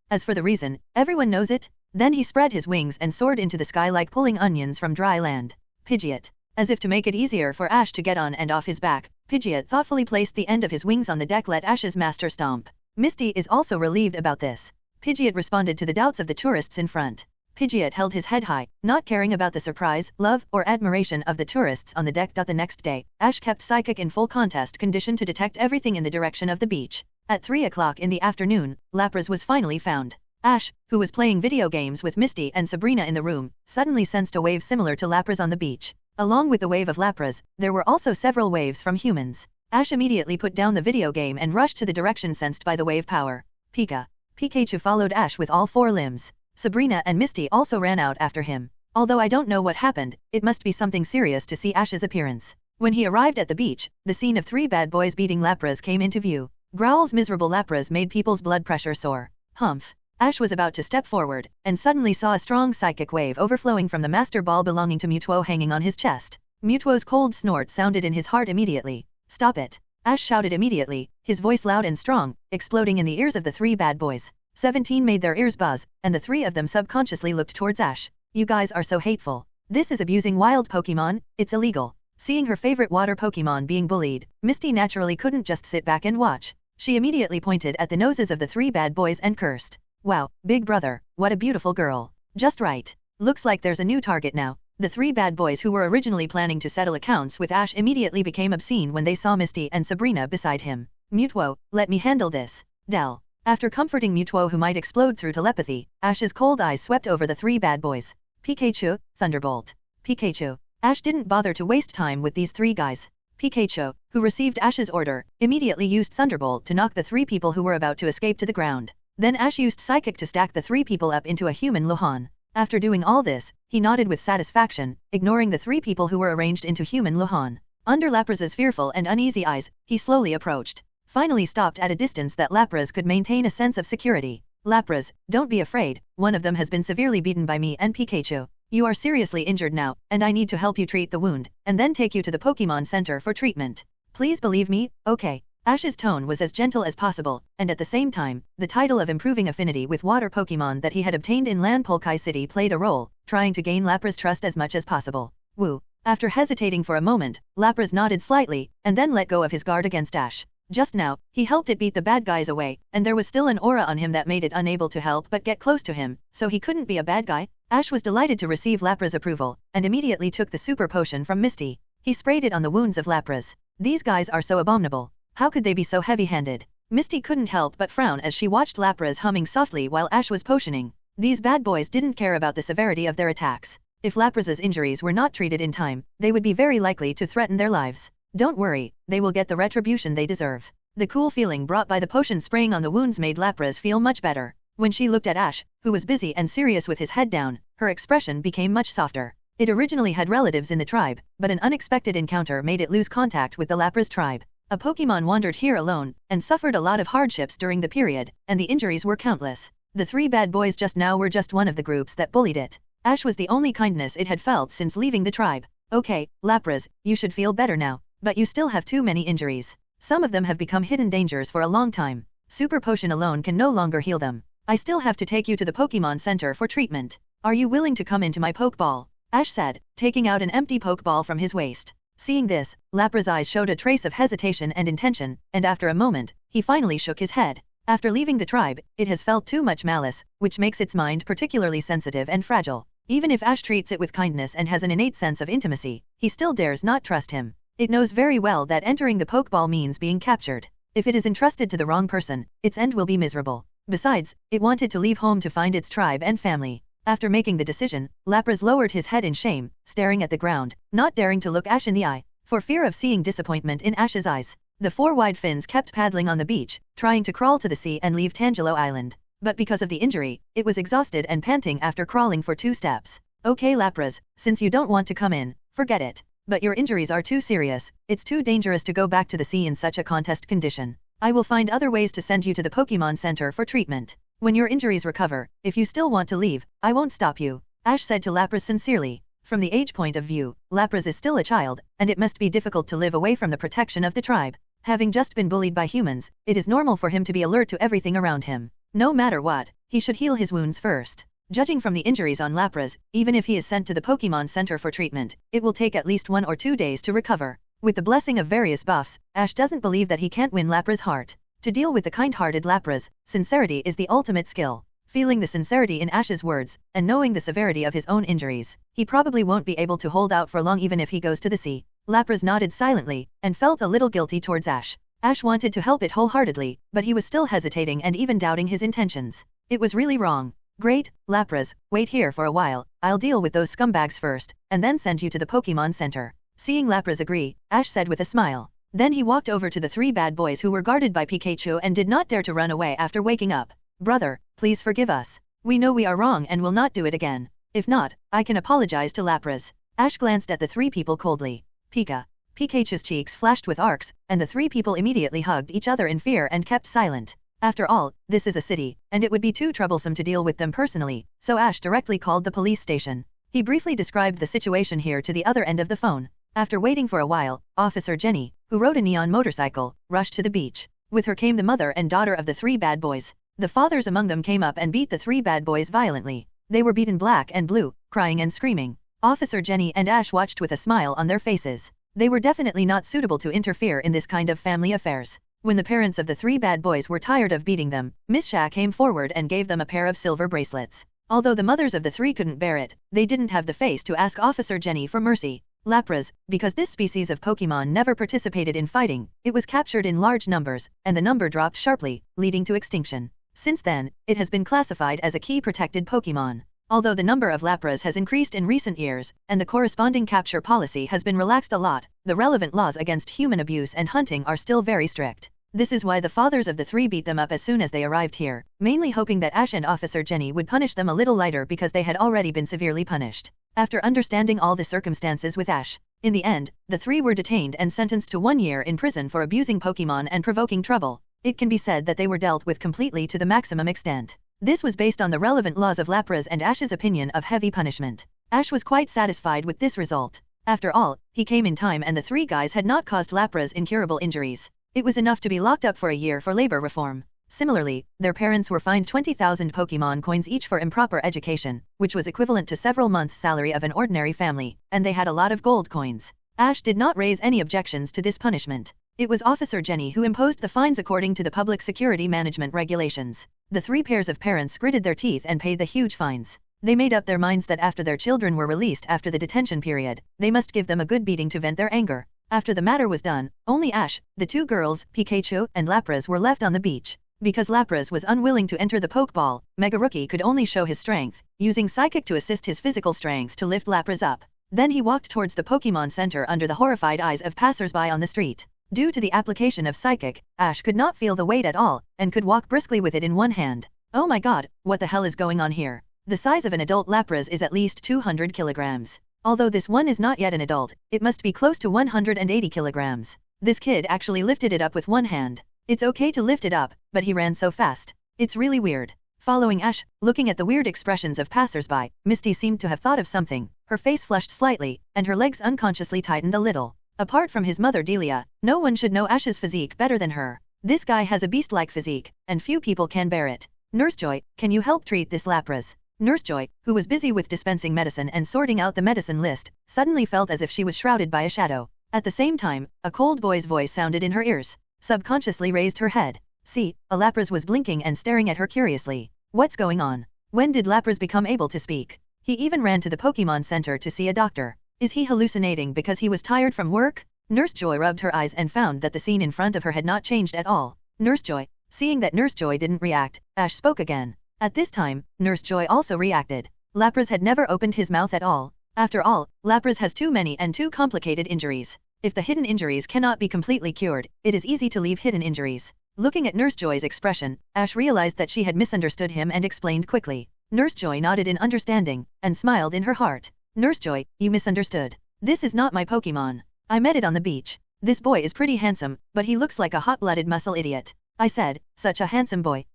As for the reason, everyone knows it. Then he spread his wings and soared into the sky like pulling onions from dry land. Pidgeot. As if to make it easier for Ash to get on and off his back, Pidgeot thoughtfully placed the end of his wings on the deck. Let Ash's master stomp. Misty is also relieved about this. Pidgeot responded to the doubts of the tourists in front. Pidgeot held his head high, not caring about the surprise, love, or admiration of the tourists on the deck. The next day, Ash kept Psychic in full contest condition to detect everything in the direction of the beach. At 3 o'clock in the afternoon, Lapras was finally found. Ash, who was playing video games with Misty and Sabrina in the room, suddenly sensed a wave similar to Lapras on the beach. Along with the wave of Lapras, there were also several waves from humans. Ash immediately put down the video game and rushed to the direction sensed by the wave power. Pikachu followed Ash with all 4 limbs. Sabrina and Misty also ran out after him. Although I don't know what happened, it must be something serious to see Ash's appearance. When he arrived at the beach, the scene of 3 bad boys beating Lapras came into view. Growl's miserable Lapras made people's blood pressure soar. Humph. Ash was about to step forward, and suddenly saw a strong psychic wave overflowing from the master ball belonging to Mewtwo hanging on his chest. Mewtwo's cold snort sounded in his heart immediately. Stop it! Ash shouted immediately, his voice loud and strong, exploding in the ears of the 3 bad boys. 17 made their ears buzz, and the 3 of them subconsciously looked towards Ash. You guys are so hateful. This is abusing wild Pokémon, it's illegal. Seeing her favorite water Pokémon being bullied, Misty naturally couldn't just sit back and watch. She immediately pointed at the noses of the 3 bad boys and cursed. Wow, big brother, what a beautiful girl. Just right. Looks like there's a new target now. The 3 bad boys who were originally planning to settle accounts with Ash immediately became obscene when they saw Misty and Sabrina beside him. Mewtwo, let me handle this. Dell. After comforting Mewtwo who might explode through telepathy, Ash's cold eyes swept over the 3 bad boys. Pikachu, Thunderbolt. Pikachu. Ash didn't bother to waste time with these 3 guys. Pikachu, who received Ash's order, immediately used Thunderbolt to knock the 3 people who were about to escape to the ground. Then Ash used Psychic to stack the 3 people up into a human Luhan. After doing all this, he nodded with satisfaction, ignoring the 3 people who were arranged into human Luhan. Under Lapras's fearful and uneasy eyes, he slowly approached. Finally stopped at a distance that Lapras could maintain a sense of security. Lapras, don't be afraid, one of them has been severely beaten by me and Pikachu. You are seriously injured now, and I need to help you treat the wound, and then take you to the Pokémon Center for treatment. Please believe me, okay? Ash's tone was as gentle as possible, and at the same time, the title of improving affinity with water Pokémon that he had obtained in Landpolkai City played a role, trying to gain Lapras' trust as much as possible. Woo. After hesitating for a moment, Lapras nodded slightly, and then let go of his guard against Ash. Just now, he helped it beat the bad guys away, and there was still an aura on him that made it unable to help but get close to him, so he couldn't be a bad guy. Ash was delighted to receive Lapras' approval, and immediately took the super potion from Misty. He sprayed it on the wounds of Lapras. These guys are so abominable. How could they be so heavy-handed? Misty couldn't help but frown as she watched Lapras humming softly while Ash was potioning. These bad boys didn't care about the severity of their attacks. If Lapras's injuries were not treated in time, they would be very likely to threaten their lives. Don't worry, they will get the retribution they deserve. The cool feeling brought by the potion spraying on the wounds made Lapras feel much better. When she looked at Ash, who was busy and serious with his head down, her expression became much softer. It originally had relatives in the tribe, but an unexpected encounter made it lose contact with the Lapras tribe. A Pokémon wandered here alone, and suffered a lot of hardships during the period, and the injuries were countless. The 3 bad boys just now were just one of the groups that bullied it. Ash was the only kindness it had felt since leaving the tribe. Okay, Lapras, you should feel better now, but you still have too many injuries. Some of them have become hidden dangers for a long time. Super potion alone can no longer heal them. I still have to take you to the Pokémon Center for treatment. Are you willing to come into my Pokeball? Ash said, taking out an empty Pokeball from his waist. Seeing this, Lapras' eyes showed a trace of hesitation and intention, and after a moment, he finally shook his head. After leaving the tribe, it has felt too much malice, which makes its mind particularly sensitive and fragile. Even if Ash treats it with kindness and has an innate sense of intimacy, he still dares not trust him. It knows very well that entering the Pokeball means being captured. If it is entrusted to the wrong person, its end will be miserable. Besides, it wanted to leave home to find its tribe and family. After making the decision, Lapras lowered his head in shame, staring at the ground, not daring to look Ash in the eye, for fear of seeing disappointment in Ash's eyes. The four wide fins kept paddling on the beach, trying to crawl to the sea and leave Tangelo Island. But because of the injury, it was exhausted and panting after crawling for 2 steps. Okay Lapras, since you don't want to come in, forget it. But your injuries are too serious, it's too dangerous to go back to the sea in such a contest condition. I will find other ways to send you to the Pokémon Center for treatment. When your injuries recover, if you still want to leave, I won't stop you, Ash said to Lapras sincerely. From the age point of view, Lapras is still a child, and it must be difficult to live away from the protection of the tribe. Having just been bullied by humans, it is normal for him to be alert to everything around him. No matter what, he should heal his wounds first. Judging from the injuries on Lapras, even if he is sent to the Pokémon Center for treatment, it will take at least 1 or 2 days to recover. With the blessing of various buffs, Ash doesn't believe that he can't win Lapras' heart. To deal with the kind-hearted Lapras, sincerity is the ultimate skill. Feeling the sincerity in Ash's words, and knowing the severity of his own injuries, he probably won't be able to hold out for long even if he goes to the sea. Lapras nodded silently, and felt a little guilty towards Ash. Ash wanted to help it wholeheartedly, but he was still hesitating and even doubting his intentions. It was really wrong. Great, Lapras, wait here for a while, I'll deal with those scumbags first, and then send you to the Pokémon Center. Seeing Lapras agree, Ash said with a smile. Then he walked over to the 3 bad boys who were guarded by Pikachu and did not dare to run away after waking up. Brother, please forgive us. We know we are wrong and will not do it again. If not, I can apologize to Lapras. Ash glanced at the 3 people coldly. Pikachu's cheeks flashed with arcs, and the 3 people immediately hugged each other in fear and kept silent. After all, this is a city, and it would be too troublesome to deal with them personally, so Ash directly called the police station. He briefly described the situation here to the other end of the phone. After waiting for a while, Officer Jenny, who rode a neon motorcycle, rushed to the beach. With her came the mother and daughter of the 3 bad boys. The fathers among them came up and beat the 3 bad boys violently. They were beaten black and blue, crying and screaming. Officer Jenny and Ash watched with a smile on their faces. They were definitely not suitable to interfere in this kind of family affairs. When the parents of the 3 bad boys were tired of beating them, Miss Sha came forward and gave them a pair of silver bracelets. Although the mothers of the 3 couldn't bear it, they didn't have the face to ask Officer Jenny for mercy. Lapras, because this species of Pokémon never participated in fighting, it was captured in large numbers, and the number dropped sharply, leading to extinction. Since then, it has been classified as a key protected Pokémon. Although the number of Lapras has increased in recent years, and the corresponding capture policy has been relaxed a lot, the relevant laws against human abuse and hunting are still very strict. This is why the fathers of the 3 beat them up as soon as they arrived here, mainly hoping that Ash and Officer Jenny would punish them a little lighter because they had already been severely punished. After understanding all the circumstances with Ash, in the end, the 3 were detained and sentenced to 1 year in prison for abusing Pokémon and provoking trouble. It can be said that they were dealt with completely to the maximum extent. This was based on the relevant laws of Lapras and Ash's opinion of heavy punishment. Ash was quite satisfied with this result. After all, he came in time and the 3 guys had not caused Lapras incurable injuries. It was enough to be locked up for a year for labor reform. Similarly, their parents were fined 20,000 Pokémon coins each for improper education, which was equivalent to several months' salary of an ordinary family, and they had a lot of gold coins. Ash did not raise any objections to this punishment. It was Officer Jenny who imposed the fines according to the Public Security Management regulations. The 3 pairs of parents gritted their teeth and paid the huge fines. They made up their minds that after their children were released after the detention period, they must give them a good beating to vent their anger. After the matter was done, only Ash, the 2 girls, Pikachu, and Lapras were left on the beach. Because Lapras was unwilling to enter the Pokeball, Mega Rookie could only show his strength, using Psychic to assist his physical strength to lift Lapras up. Then he walked towards the Pokémon Center under the horrified eyes of passersby on the street. Due to the application of Psychic, Ash could not feel the weight at all, and could walk briskly with it in one hand. Oh my god, what the hell is going on here? The size of an adult Lapras is at least 200 kilograms. Although this one is not yet an adult, it must be close to 180 kilograms. This kid actually lifted it up with one hand. It's okay to lift it up, but he ran so fast. It's really weird. Following Ash, looking at the weird expressions of passersby, Misty seemed to have thought of something. Her face flushed slightly, and her legs unconsciously tightened a little. Apart from his mother Delia, no one should know Ash's physique better than her. This guy has a beast-like physique, and few people can bear it. Nurse Joy, can you help treat this Lapras? Nurse Joy, who was busy with dispensing medicine and sorting out the medicine list, suddenly felt as if she was shrouded by a shadow. At the same time, a cold boy's voice sounded in her ears. Subconsciously raised her head. See, a Lapras was blinking and staring at her curiously. What's going on? When did Lapras become able to speak? He even ran to the Pokémon Center to see a doctor. Is he hallucinating because he was tired from work? Nurse Joy rubbed her eyes and found that the scene in front of her had not changed at all. Nurse Joy. Seeing that Nurse Joy didn't react, Ash spoke again. At this time, Nurse Joy also reacted. Lapras had never opened his mouth at all. After all, Lapras has too many and too complicated injuries. If the hidden injuries cannot be completely cured, it is easy to leave hidden injuries. Looking at Nurse Joy's expression, Ash realized that she had misunderstood him and explained quickly. Nurse Joy nodded in understanding, and smiled in her heart. Nurse Joy, you misunderstood. This is not my Pokémon. I met it on the beach. This boy is pretty handsome, but he looks like a hot-blooded muscle idiot. I said, such a handsome boy.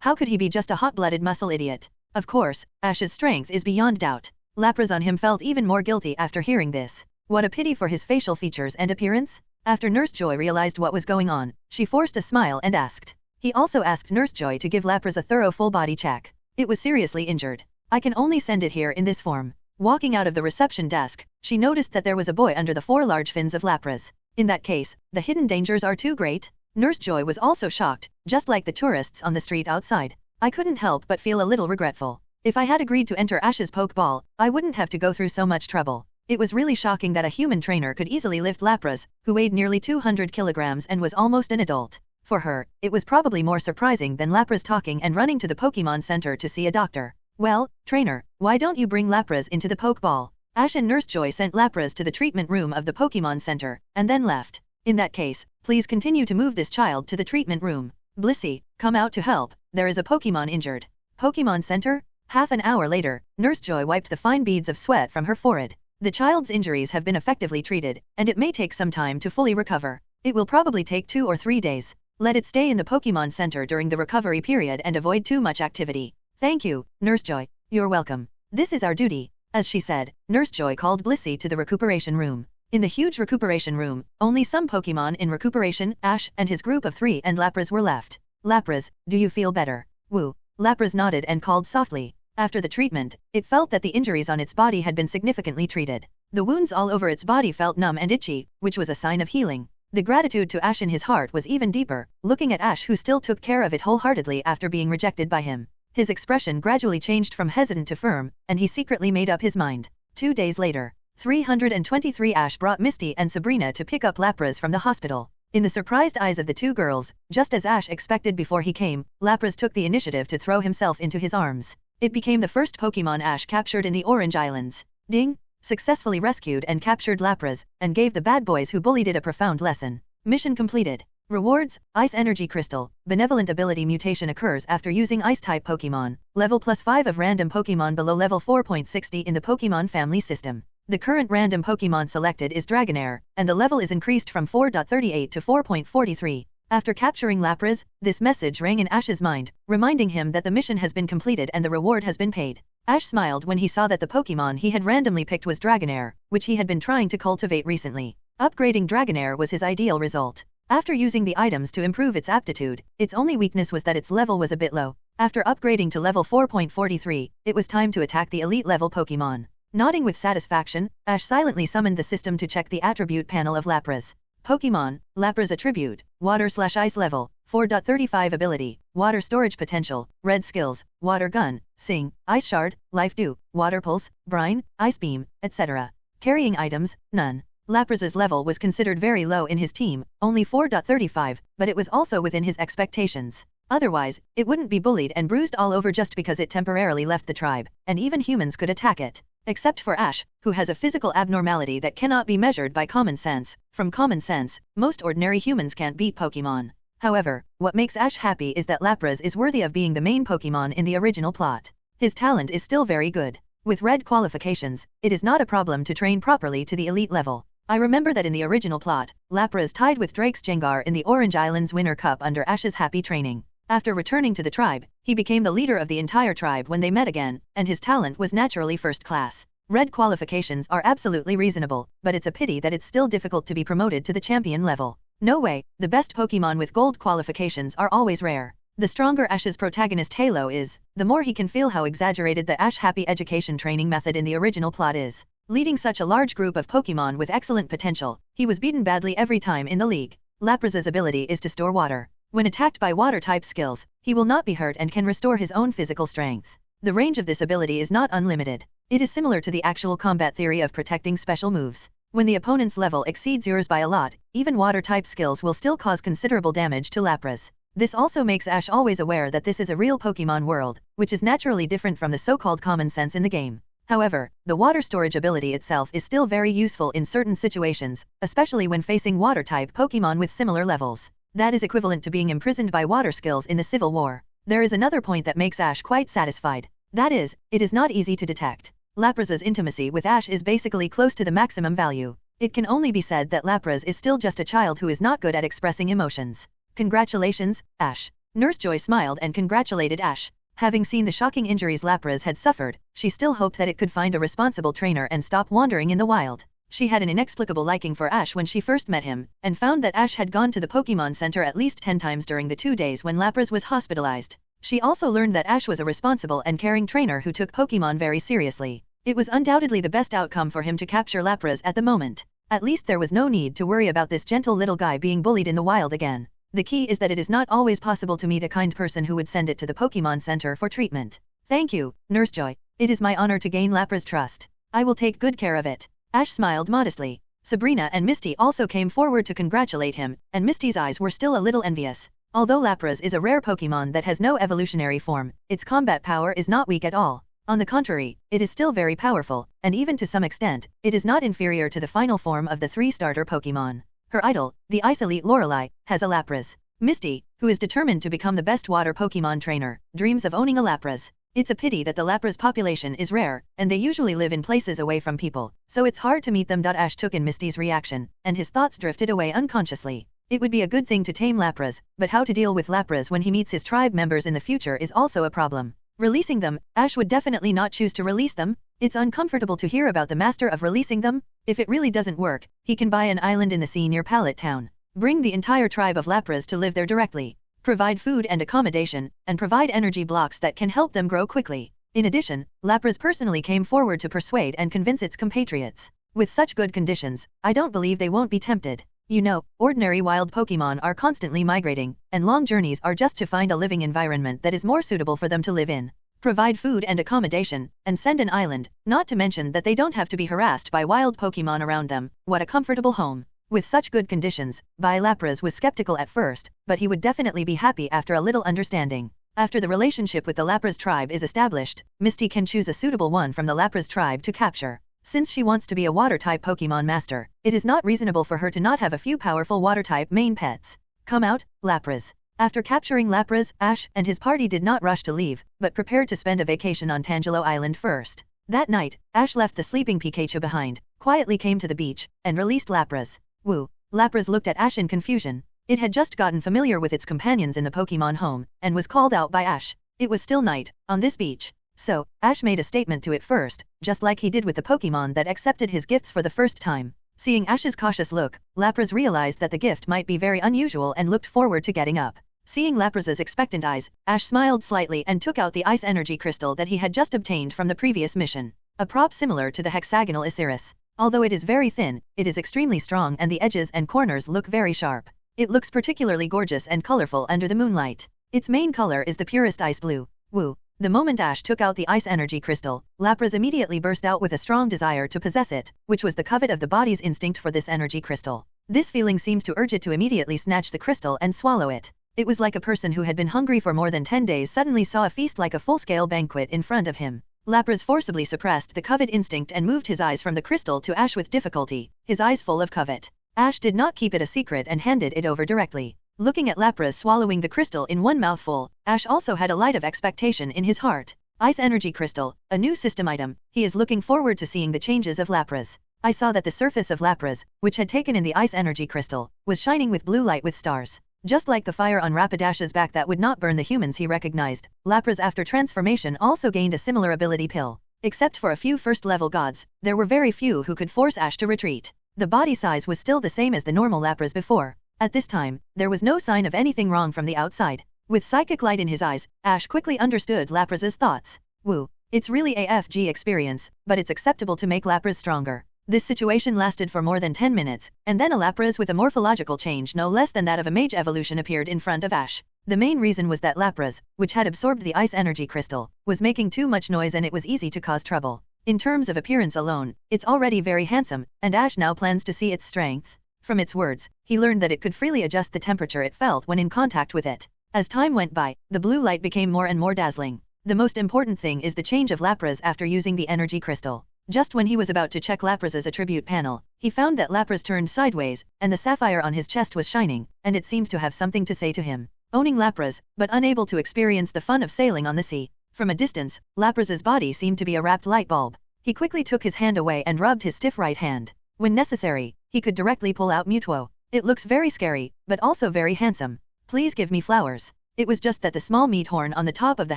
How could he be just a hot-blooded muscle idiot? Of course, Ash's strength is beyond doubt. Lapras on him felt even more guilty after hearing this. What a pity for his facial features and appearance. After Nurse Joy realized what was going on, she forced a smile and asked. He also asked Nurse Joy to give Lapras a thorough full-body check. It was seriously injured. I can only send it here in this form. Walking out of the reception desk, she noticed that there was a boy under the 4 large fins of Lapras. In that case, the hidden dangers are too great. Nurse Joy was also shocked, just like the tourists on the street outside. I couldn't help but feel a little regretful. If I had agreed to enter Ash's Pokeball, I wouldn't have to go through so much trouble. It was really shocking that a human trainer could easily lift Lapras, who weighed nearly 200 kilograms and was almost an adult. For her, it was probably more surprising than Lapras talking and running to the Pokémon Center to see a doctor. Well, trainer, why don't you bring Lapras into the Pokeball? Ash and Nurse Joy sent Lapras to the treatment room of the Pokémon Center, and then left. In that case, please continue to move this child to the treatment room. Blissey, come out to help, there is a Pokémon injured. Pokémon Center? Half an hour later, Nurse Joy wiped the fine beads of sweat from her forehead. The child's injuries have been effectively treated, and it may take some time to fully recover. It will probably take 2 or 3 days. Let it stay in the Pokémon Center during the recovery period and avoid too much activity. Thank you, Nurse Joy. You're welcome. This is our duty. As she said, Nurse Joy called Blissey to the recuperation room. In the huge recuperation room, only some Pokémon in recuperation, Ash and his group of 3 and Lapras were left. Lapras, do you feel better? Woo. Lapras nodded and called softly. After the treatment, it felt that the injuries on its body had been significantly treated. The wounds all over its body felt numb and itchy, which was a sign of healing. The gratitude to Ash in his heart was even deeper, looking at Ash who still took care of it wholeheartedly after being rejected by him. His expression gradually changed from hesitant to firm, and he secretly made up his mind. 2 days later, 323 Ash brought Misty and Sabrina to pick up Lapras from the hospital. In the surprised eyes of the 2 girls, just as Ash expected before he came, Lapras took the initiative to throw himself into his arms. It became the first Pokémon Ash captured in the Orange Islands. Ding! Successfully rescued and captured Lapras, and gave the bad boys who bullied it a profound lesson. Mission completed. Rewards, Ice Energy Crystal, Benevolent Ability Mutation occurs after using Ice-type Pokémon, level +5 of random Pokémon below level 4.60 in the Pokémon family system. The current random Pokémon selected is Dragonair, and the level is increased from 4.38 to 4.43. After capturing Lapras, this message rang in Ash's mind, reminding him that the mission has been completed and the reward has been paid. Ash smiled when he saw that the Pokémon he had randomly picked was Dragonair, which he had been trying to cultivate recently. Upgrading Dragonair was his ideal result. After using the items to improve its aptitude, its only weakness was that its level was a bit low. After upgrading to level 4.43, it was time to attack the elite level Pokémon. Nodding with satisfaction, Ash silently summoned the system to check the attribute panel of Lapras. Pokémon, Lapras attribute, Water/Ice level, 4.35 ability, Water storage potential, Red skills, Water gun, Sing, Ice shard, Life dew, Water pulse, Brine, Ice beam, etc. Carrying items, none. Lapras's level was considered very low in his team, only 4.35, but it was also within his expectations. Otherwise, it wouldn't be bullied and bruised all over just because it temporarily left the tribe, and even humans could attack it. Except for Ash, who has a physical abnormality that cannot be measured by common sense. From common sense, most ordinary humans can't beat Pokémon. However, what makes Ash happy is that Lapras is worthy of being the main Pokémon in the original plot. His talent is still very good. With red qualifications, it is not a problem to train properly to the elite level. I remember that in the original plot, Lapras tied with Drake's Jengar in the Orange Islands Winter Cup under Ash's happy training. After returning to the tribe, he became the leader of the entire tribe when they met again, and his talent was naturally first class. Red qualifications are absolutely reasonable, but it's a pity that it's still difficult to be promoted to the champion level. No way, the best Pokémon with gold qualifications are always rare. The stronger Ash's protagonist Halo is, the more he can feel how exaggerated the Ash Happy education training method in the original plot is. Leading such a large group of Pokémon with excellent potential, he was beaten badly every time in the league. Lapras's ability is to store water. When attacked by water-type skills, he will not be hurt and can restore his own physical strength. The range of this ability is not unlimited. It is similar to the actual combat theory of protecting special moves. When the opponent's level exceeds yours by a lot, even water-type skills will still cause considerable damage to Lapras. This also makes Ash always aware that this is a real Pokémon world, which is naturally different from the so-called common sense in the game. However, the water storage ability itself is still very useful in certain situations, especially when facing water-type Pokémon with similar levels. That is equivalent to being imprisoned by water skills in the Civil War. There is another point that makes Ash quite satisfied. That is, it is not easy to detect. Lapra's intimacy with Ash is basically close to the maximum value. It can only be said that Lapras is still just a child who is not good at expressing emotions. Congratulations, Ash. Nurse Joy smiled and congratulated Ash. Having seen the shocking injuries Lapras had suffered, she still hoped that it could find a responsible trainer and stop wandering in the wild. She had an inexplicable liking for Ash when she first met him, and found that Ash had gone to the Pokémon Center at least 10 times during the 2 days when Lapras was hospitalized. She also learned that Ash was a responsible and caring trainer who took Pokémon very seriously. It was undoubtedly the best outcome for him to capture Lapras at the moment. At least there was no need to worry about this gentle little guy being bullied in the wild again. The key is that it is not always possible to meet a kind person who would send it to the Pokémon Center for treatment. Thank you, Nurse Joy. It is my honor to gain Lapra's trust. I will take good care of it. Ash smiled modestly. Sabrina and Misty also came forward to congratulate him, and Misty's eyes were still a little envious. Although Lapras is a rare Pokémon that has no evolutionary form, its combat power is not weak at all. On the contrary, it is still very powerful, and even to some extent, it is not inferior to the final form of the 3 starter Pokémon. Her idol, the Ice Elite Lorelei, has a Lapras. Misty, who is determined to become the best water Pokémon trainer, dreams of owning a Lapras. It's a pity that the Lapras population is rare, and they usually live in places away from people, so it's hard to meet them. Ash took in Misty's reaction, and his thoughts drifted away unconsciously. It would be a good thing to tame Lapras, but how to deal with Lapras when he meets his tribe members in the future is also a problem. Releasing them, Ash would definitely not choose to release them. It's uncomfortable to hear about the master of releasing them. If it really doesn't work, he can buy an island in the sea near Pallet Town. Bring the entire tribe of Lapras to live there directly. Provide food and accommodation, and provide energy blocks that can help them grow quickly. In addition, Lapras personally came forward to persuade and convince its compatriots. With such good conditions, I don't believe they won't be tempted. You know, ordinary wild Pokémon are constantly migrating, and long journeys are just to find a living environment that is more suitable for them to live in. Provide food and accommodation, and send an island, not to mention that they don't have to be harassed by wild Pokémon around them. What a comfortable home. With such good conditions, Lapras was skeptical at first, but he would definitely be happy after a little understanding. After the relationship with the Lapras tribe is established, Misty can choose a suitable one from the Lapras tribe to capture. Since she wants to be a water-type Pokémon Master, it is not reasonable for her to not have a few powerful water-type main pets. Come out, Lapras. After capturing Lapras, Ash and his party did not rush to leave, but prepared to spend a vacation on Tangelo Island first. That night, Ash left the sleeping Pikachu behind, quietly came to the beach, and released Lapras. Woo! Lapras looked at Ash in confusion. It had just gotten familiar with its companions in the Pokémon home, and was called out by Ash. It was still night, on this beach. So, Ash made a statement to it first, just like he did with the Pokémon that accepted his gifts for the first time. Seeing Ash's cautious look, Lapras realized that the gift might be very unusual and looked forward to getting up. Seeing Lapras's expectant eyes, Ash smiled slightly and took out the ice energy crystal that he had just obtained from the previous mission. A prop similar to the hexagonal Isiris. Although it is very thin, it is extremely strong and the edges and corners look very sharp. It looks particularly gorgeous and colorful under the moonlight. Its main color is the purest ice blue. Woo! The moment Ash took out the ice energy crystal, Lapras immediately burst out with a strong desire to possess it, which was the covet of the body's instinct for this energy crystal. This feeling seemed to urge it to immediately snatch the crystal and swallow it. It was like a person who had been hungry for more than 10 days suddenly saw a feast like a full-scale banquet in front of him. Lapras forcibly suppressed the covet instinct and moved his eyes from the crystal to Ash with difficulty, his eyes full of covet. Ash did not keep it a secret and handed it over directly. Looking at Lapras swallowing the crystal in one mouthful, Ash also had a light of expectation in his heart. Ice Energy Crystal, a new system item. He is looking forward to seeing the changes of Lapras. I saw that the surface of Lapras, which had taken in the Ice Energy Crystal, was shining with blue light with stars. Just like the fire on Rapidash's back that would not burn the humans he recognized, Lapras after transformation also gained a similar ability pill. Except for a few first-level gods, there were very few who could force Ash to retreat. The body size was still the same as the normal Lapras before. At this time, there was no sign of anything wrong from the outside. With psychic light in his eyes, Ash quickly understood Lapras's thoughts. Woo! It's really a FG experience, but it's acceptable to make Lapras stronger. This situation lasted for more than 10 minutes, and then a Lapras with a morphological change no less than that of a mage evolution appeared in front of Ash. The main reason was that Lapras, which had absorbed the ice energy crystal, was making too much noise and it was easy to cause trouble. In terms of appearance alone, it's already very handsome, and Ash now plans to see its strength. From its words, he learned that it could freely adjust the temperature it felt when in contact with it. As time went by, the blue light became more and more dazzling. The most important thing is the change of Lapras after using the energy crystal. Just when he was about to check Lapras's attribute panel, he found that Lapras turned sideways, and the sapphire on his chest was shining, and it seemed to have something to say to him. Owning Lapras, but unable to experience the fun of sailing on the sea. From a distance, Lapras's body seemed to be a wrapped light bulb. He quickly took his hand away and rubbed his stiff right hand. When necessary, he could directly pull out Mutuo. It looks very scary, but also very handsome. Please give me flowers. It was just that the small meat horn on the top of the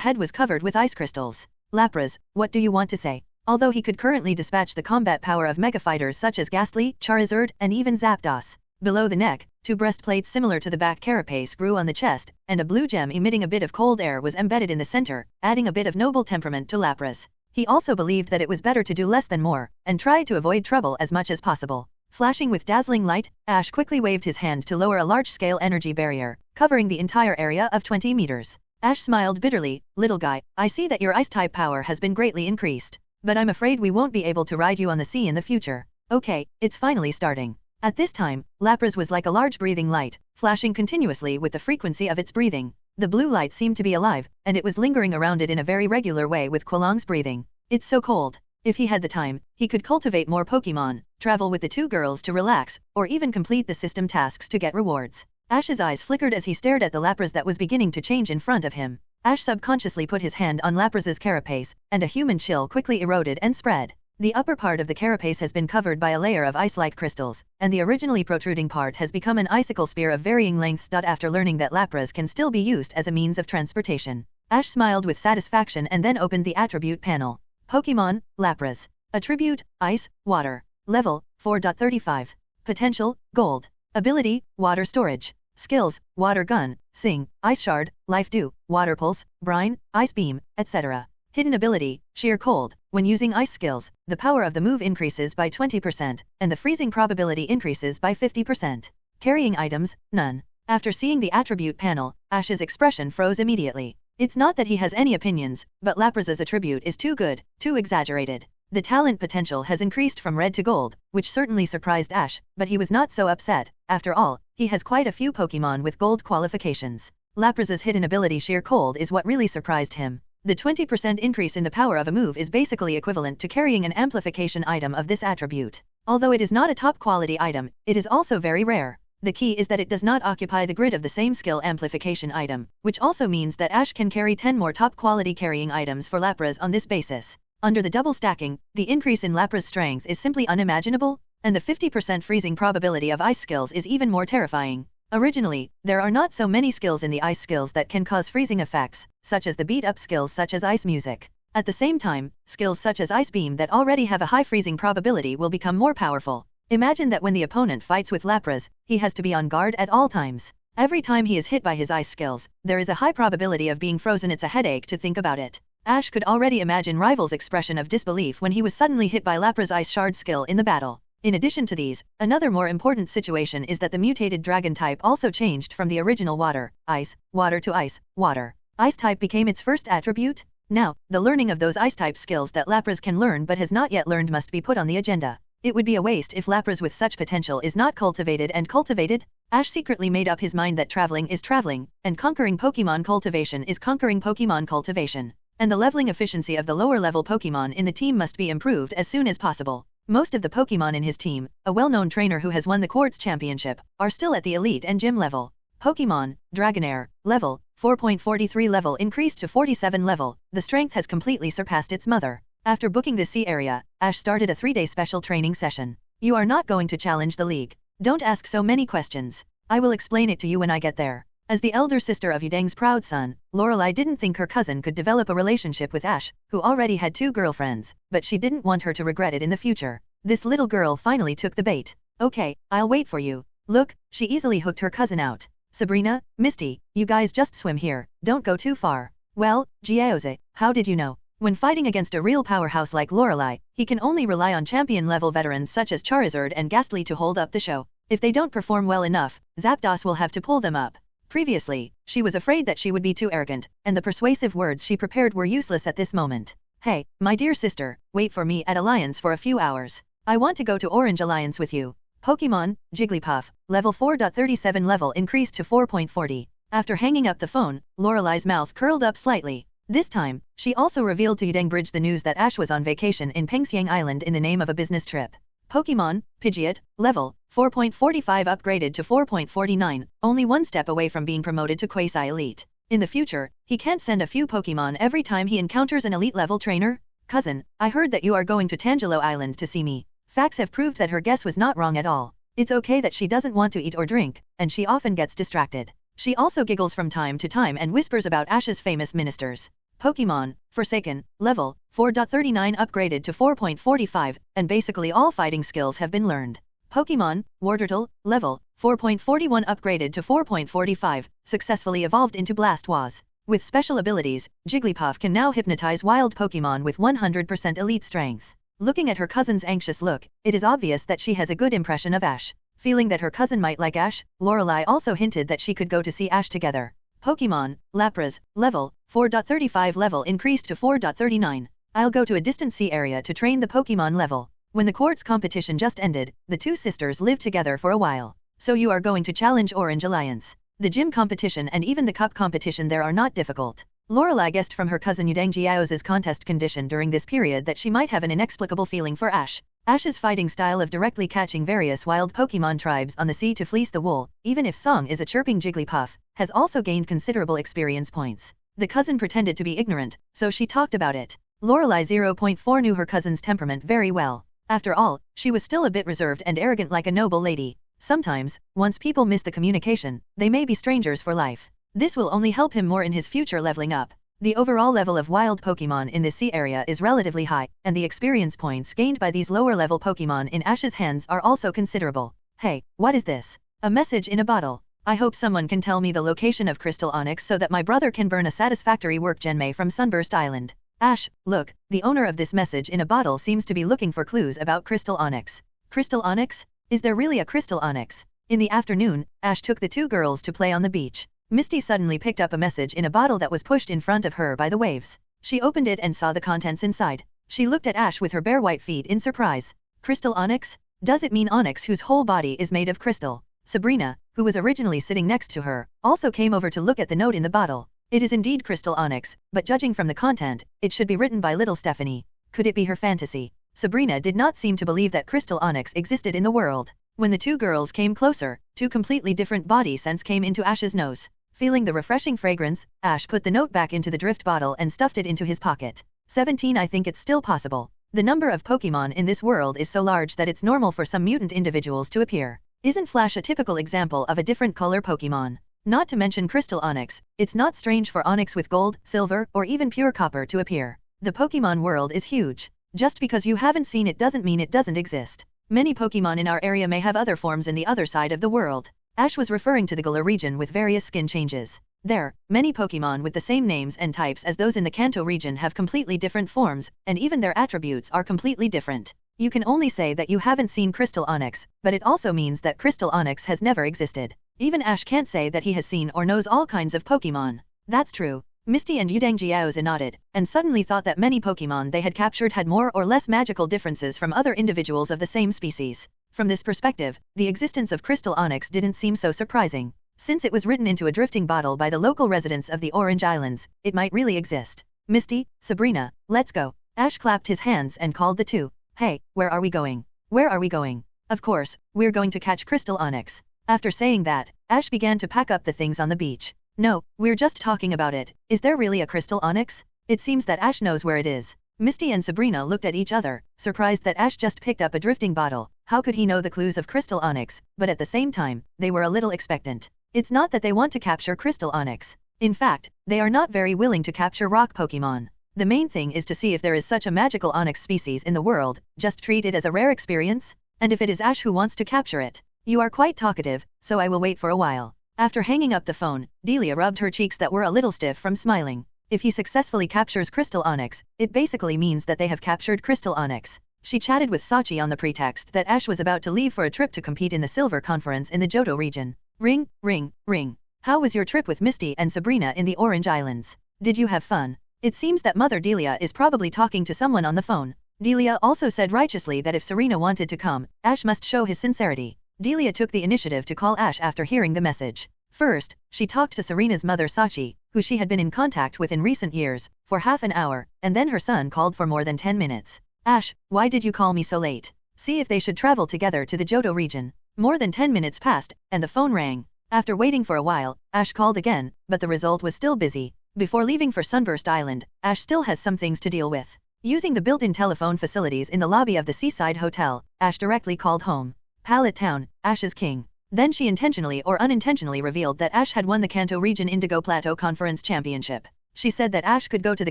head was covered with ice crystals. Lapras, what do you want to say? Although he could currently dispatch the combat power of mega fighters such as Ghastly, Charizard, and even Zapdos. Below the neck, 2 breastplates similar to the back carapace grew on the chest, and a blue gem emitting a bit of cold air was embedded in the center, adding a bit of noble temperament to Lapras. He also believed that it was better to do less than more, and tried to avoid trouble as much as possible. Flashing with dazzling light, Ash quickly waved his hand to lower a large-scale energy barrier, covering the entire area of 20 meters. Ash smiled bitterly, "Little guy, I see that your ice-type power has been greatly increased. But I'm afraid we won't be able to ride you on the sea in the future. Okay, it's finally starting." At this time, Lapras was like a large breathing light, flashing continuously with the frequency of its breathing. The blue light seemed to be alive, and it was lingering around it in a very regular way with Quolong's breathing. "It's so cold." If he had the time, he could cultivate more Pokémon, travel with the 2 girls to relax, or even complete the system tasks to get rewards. Ash's eyes flickered as he stared at the Lapras that was beginning to change in front of him. Ash subconsciously put his hand on Lapras's carapace, and a human chill quickly eroded and spread. The upper part of the carapace has been covered by a layer of ice-like crystals, and the originally protruding part has become an icicle spear of varying lengths. After learning that Lapras can still be used as a means of transportation, Ash smiled with satisfaction and then opened the attribute panel. Pokémon, Lapras. Attribute, Ice, Water. Level, 4.35. Potential, Gold. Ability, Water Storage. Skills, Water Gun, Sing, Ice Shard, Life Dew, Water Pulse, Brine, Ice Beam, etc. Hidden ability, Sheer Cold. When using ice skills, the power of the move increases by 20%, and the freezing probability increases by 50%. Carrying items, none. After seeing the attribute panel, Ash's expression froze immediately. It's not that he has any opinions, but Lapras's attribute is too good, too exaggerated. The talent potential has increased from red to gold, which certainly surprised Ash, but he was not so upset. After all, he has quite a few Pokémon with gold qualifications. Lapras's hidden ability Sheer Cold is what really surprised him. The 20% increase in the power of a move is basically equivalent to carrying an amplification item of this attribute. Although it is not a top quality item, it is also very rare. The key is that it does not occupy the grid of the same skill amplification item, which also means that Ash can carry 10 more top quality carrying items for Lapras on this basis. Under the double stacking, the increase in Lapras's strength is simply unimaginable, and the 50% freezing probability of ice skills is even more terrifying. Originally, there are not so many skills in the ice skills that can cause freezing effects, such as the beat-up skills such as Ice Music. At the same time, skills such as Ice Beam that already have a high freezing probability will become more powerful. Imagine that when the opponent fights with Lapras, he has to be on guard at all times. Every time he is hit by his ice skills, there is a high probability of being frozen. It's a headache to think about it. Ash could already imagine Rival's expression of disbelief when he was suddenly hit by Lapras's Ice Shard skill in the battle. In addition to these, another more important situation is that the mutated dragon type also changed from the original water, ice, water to ice, water. Ice type became its first attribute. Now, the learning of those ice type skills that Lapras can learn but has not yet learned must be put on the agenda. It would be a waste if Lapras with such potential is not cultivated and cultivated. Ash secretly made up his mind that traveling is traveling, and conquering Pokémon cultivation is conquering Pokémon cultivation. And the leveling efficiency of the lower level Pokémon in the team must be improved as soon as possible. Most of the Pokémon in his team, a well-known trainer who has won the Quartz Championship, are still at the Elite and Gym level. Pokémon, Dragonair, level, 4.43 level increased to 47 level, the strength has completely surpassed its mother. After booking the sea area, Ash started a 3-day special training session. You are not going to challenge the league. Don't ask so many questions. I will explain it to you when I get there. As the elder sister of Yudang's proud son, Lorelei didn't think her cousin could develop a relationship with Ash, who already had 2 girlfriends, but she didn't want her to regret it in the future. This little girl finally took the bait. Okay, I'll wait for you. Look, she easily hooked her cousin out. Sabrina, Misty, you guys just swim here, don't go too far. Well, Jiaoze, how did you know? When fighting against a real powerhouse like Lorelei, he can only rely on champion-level veterans such as Charizard and Ghastly to hold up the show. If they don't perform well enough, Zapdos will have to pull them up. Previously, she was afraid that she would be too arrogant, and the persuasive words she prepared were useless at this moment. Hey, my dear sister, wait for me at Alliance for a few hours. I want to go to Orange Alliance with you. Pokémon, Jigglypuff, level 4.37 level increased to 4.40. After hanging up the phone, Lorelei's mouth curled up slightly. This time, she also revealed to Yudengbridge the news that Ash was on vacation in Pengxiang Island in the name of a business trip. Pokémon, Pidgeot, level 4.45 upgraded to 4.49, only one step away from being promoted to Quasi Elite. In the future, he can't send a few Pokémon every time he encounters an elite level trainer. Cousin, I heard that you are going to Tangelo Island to see me. Facts have proved that her guess was not wrong at all. It's okay that she doesn't want to eat or drink, and she often gets distracted. She also giggles from time to time and whispers about Ash's famous ministers. Pokémon, Forsaken, level 4.39 upgraded to 4.45, and basically all fighting skills have been learned. Pokémon, Wartortle, level 4.41 upgraded to 4.45, successfully evolved into Blastoise. With special abilities, Jigglypuff can now hypnotize wild Pokémon with 100% elite strength. Looking at her cousin's anxious look, it is obvious that she has a good impression of Ash. Feeling that her cousin might like Ash, Lorelei also hinted that she could go to see Ash together. Pokémon, Lapras, level 4.35 level increased to 4.39. I'll go to a distant sea area to train the Pokémon level. When the quartz competition just ended, the two sisters lived together for a while. So you are going to challenge Orange Alliance. The gym competition and even the cup competition there are not difficult. Lorelei guessed from her cousin Yudang Jiao's contest condition during this period that she might have an inexplicable feeling for Ash. Ash's fighting style of directly catching various wild Pokémon tribes on the sea to fleece the wool, even if Song is a chirping Jigglypuff, has also gained considerable experience points. The cousin pretended to be ignorant, so she talked about it. Lorelei 0.4 knew her cousin's temperament very well. After all, she was still a bit reserved and arrogant like a noble lady. Sometimes, once people miss the communication, they may be strangers for life. This will only help him more in his future leveling up. The overall level of wild Pokémon in this sea area is relatively high, and the experience points gained by these lower-level Pokémon in Ash's hands are also considerable. Hey, what is this? A message in a bottle. I hope someone can tell me the location of Crystal Onyx so that my brother can burn a satisfactory work Genmei from Sunburst Island. Ash, look, the owner of this message in a bottle seems to be looking for clues about Crystal Onyx. Crystal Onyx? Is there really a Crystal Onyx? In the afternoon, Ash took the two girls to play on the beach. Misty suddenly picked up a message in a bottle that was pushed in front of her by the waves. She opened it and saw the contents inside. She looked at Ash with her bare white feet in surprise. Crystal Onyx? Does it mean Onyx whose whole body is made of crystal? Sabrina, who was originally sitting next to her, also came over to look at the note in the bottle. It is indeed Crystal Onyx, but judging from the content, it should be written by little Stephanie. Could it be her fantasy? Sabrina did not seem to believe that Crystal Onyx existed in the world. When the two girls came closer, two completely different body scents came into Ash's nose. Feeling the refreshing fragrance, Ash put the note back into the drift bottle and stuffed it into his pocket. 17 I think it's still possible. The number of Pokémon in this world is so large that it's normal for some mutant individuals to appear. Isn't Flash a typical example of a different color Pokémon? Not to mention Crystal Onyx, it's not strange for Onyx with gold, silver, or even pure copper to appear. The Pokémon world is huge. Just because you haven't seen it doesn't mean it doesn't exist. Many Pokémon in our area may have other forms in the other side of the world. Ash was referring to the Galar region with various skin changes. There, many Pokémon with the same names and types as those in the Kanto region have completely different forms, and even their attributes are completely different. You can only say that you haven't seen Crystal Onyx, but it also means that Crystal Onyx has never existed. Even Ash can't say that he has seen or knows all kinds of Pokémon. That's true. Misty and Yudang Jiaozi nodded, and suddenly thought that many Pokémon they had captured had more or less magical differences from other individuals of the same species. From this perspective, the existence of Crystal Onyx didn't seem so surprising. Since it was written into a drifting bottle by the local residents of the Orange Islands, it might really exist. Misty, Sabrina, let's go. Ash clapped his hands and called the two. Hey, where are we going? Where are we going? Of course, we're going to catch Crystal Onyx. After saying that, Ash began to pack up the things on the beach. No, we're just talking about it. Is there really a Crystal Onyx? It seems that Ash knows where it is. Misty and Sabrina looked at each other, surprised that Ash just picked up a drifting bottle. How could he know the clues of Crystal Onyx? But at the same time, they were a little expectant. It's not that they want to capture Crystal Onyx. In fact, they are not very willing to capture rock Pokémon. The main thing is to see if there is such a magical Onyx species in the world, just treat it as a rare experience, and if it is Ash who wants to capture it. You are quite talkative, so I will wait for a while. After hanging up the phone, Delia rubbed her cheeks that were a little stiff from smiling. If he successfully captures Crystal Onyx, it basically means that they have captured Crystal Onyx. She chatted with Sachi on the pretext that Ash was about to leave for a trip to compete in the Silver Conference in the Johto region. Ring, ring, ring. How was your trip with Misty and Sabrina in the Orange Islands? Did you have fun? It seems that Mother Delia is probably talking to someone on the phone. Delia also said righteously that if Serena wanted to come, Ash must show his sincerity. Delia took the initiative to call Ash after hearing the message. First, she talked to Serena's mother Sachi, who she had been in contact with in recent years, for half an hour, and then her son called for more than 10 minutes. Ash, why did you call me so late? See if they should travel together to the Johto region. More than 10 minutes passed, and the phone rang. After waiting for a while, Ash called again, but the result was still busy. Before leaving for Sunburst Island, Ash still has some things to deal with. Using the built-in telephone facilities in the lobby of the Seaside Hotel, Ash directly called home. Pallet Town, Ash's king. Then she intentionally or unintentionally revealed that Ash had won the Kanto Region Indigo Plateau Conference Championship. She said that Ash could go to the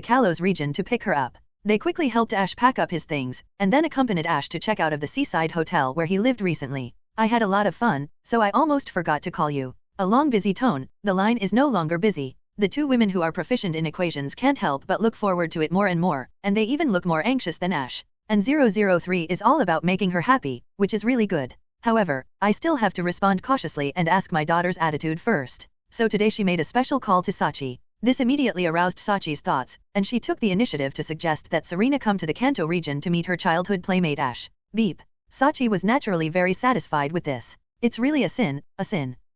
Kalos region to pick her up. They quickly helped Ash pack up his things, and then accompanied Ash to check out of the Seaside Hotel where he lived recently. I had a lot of fun, so I almost forgot to call you. A long busy tone, the line is no longer busy. The two women who are proficient in equations can't help but look forward to it more and more, and they even look more anxious than Ash. And 003 is all about making her happy, which is really good. However, I still have to respond cautiously and ask my daughter's attitude first. So today she made a special call to Sachi. This immediately aroused Sachi's thoughts, and she took the initiative to suggest that Serena come to the Kanto region to meet her childhood playmate Ash. Beep. Sachi was naturally very satisfied with this. It's really a sin.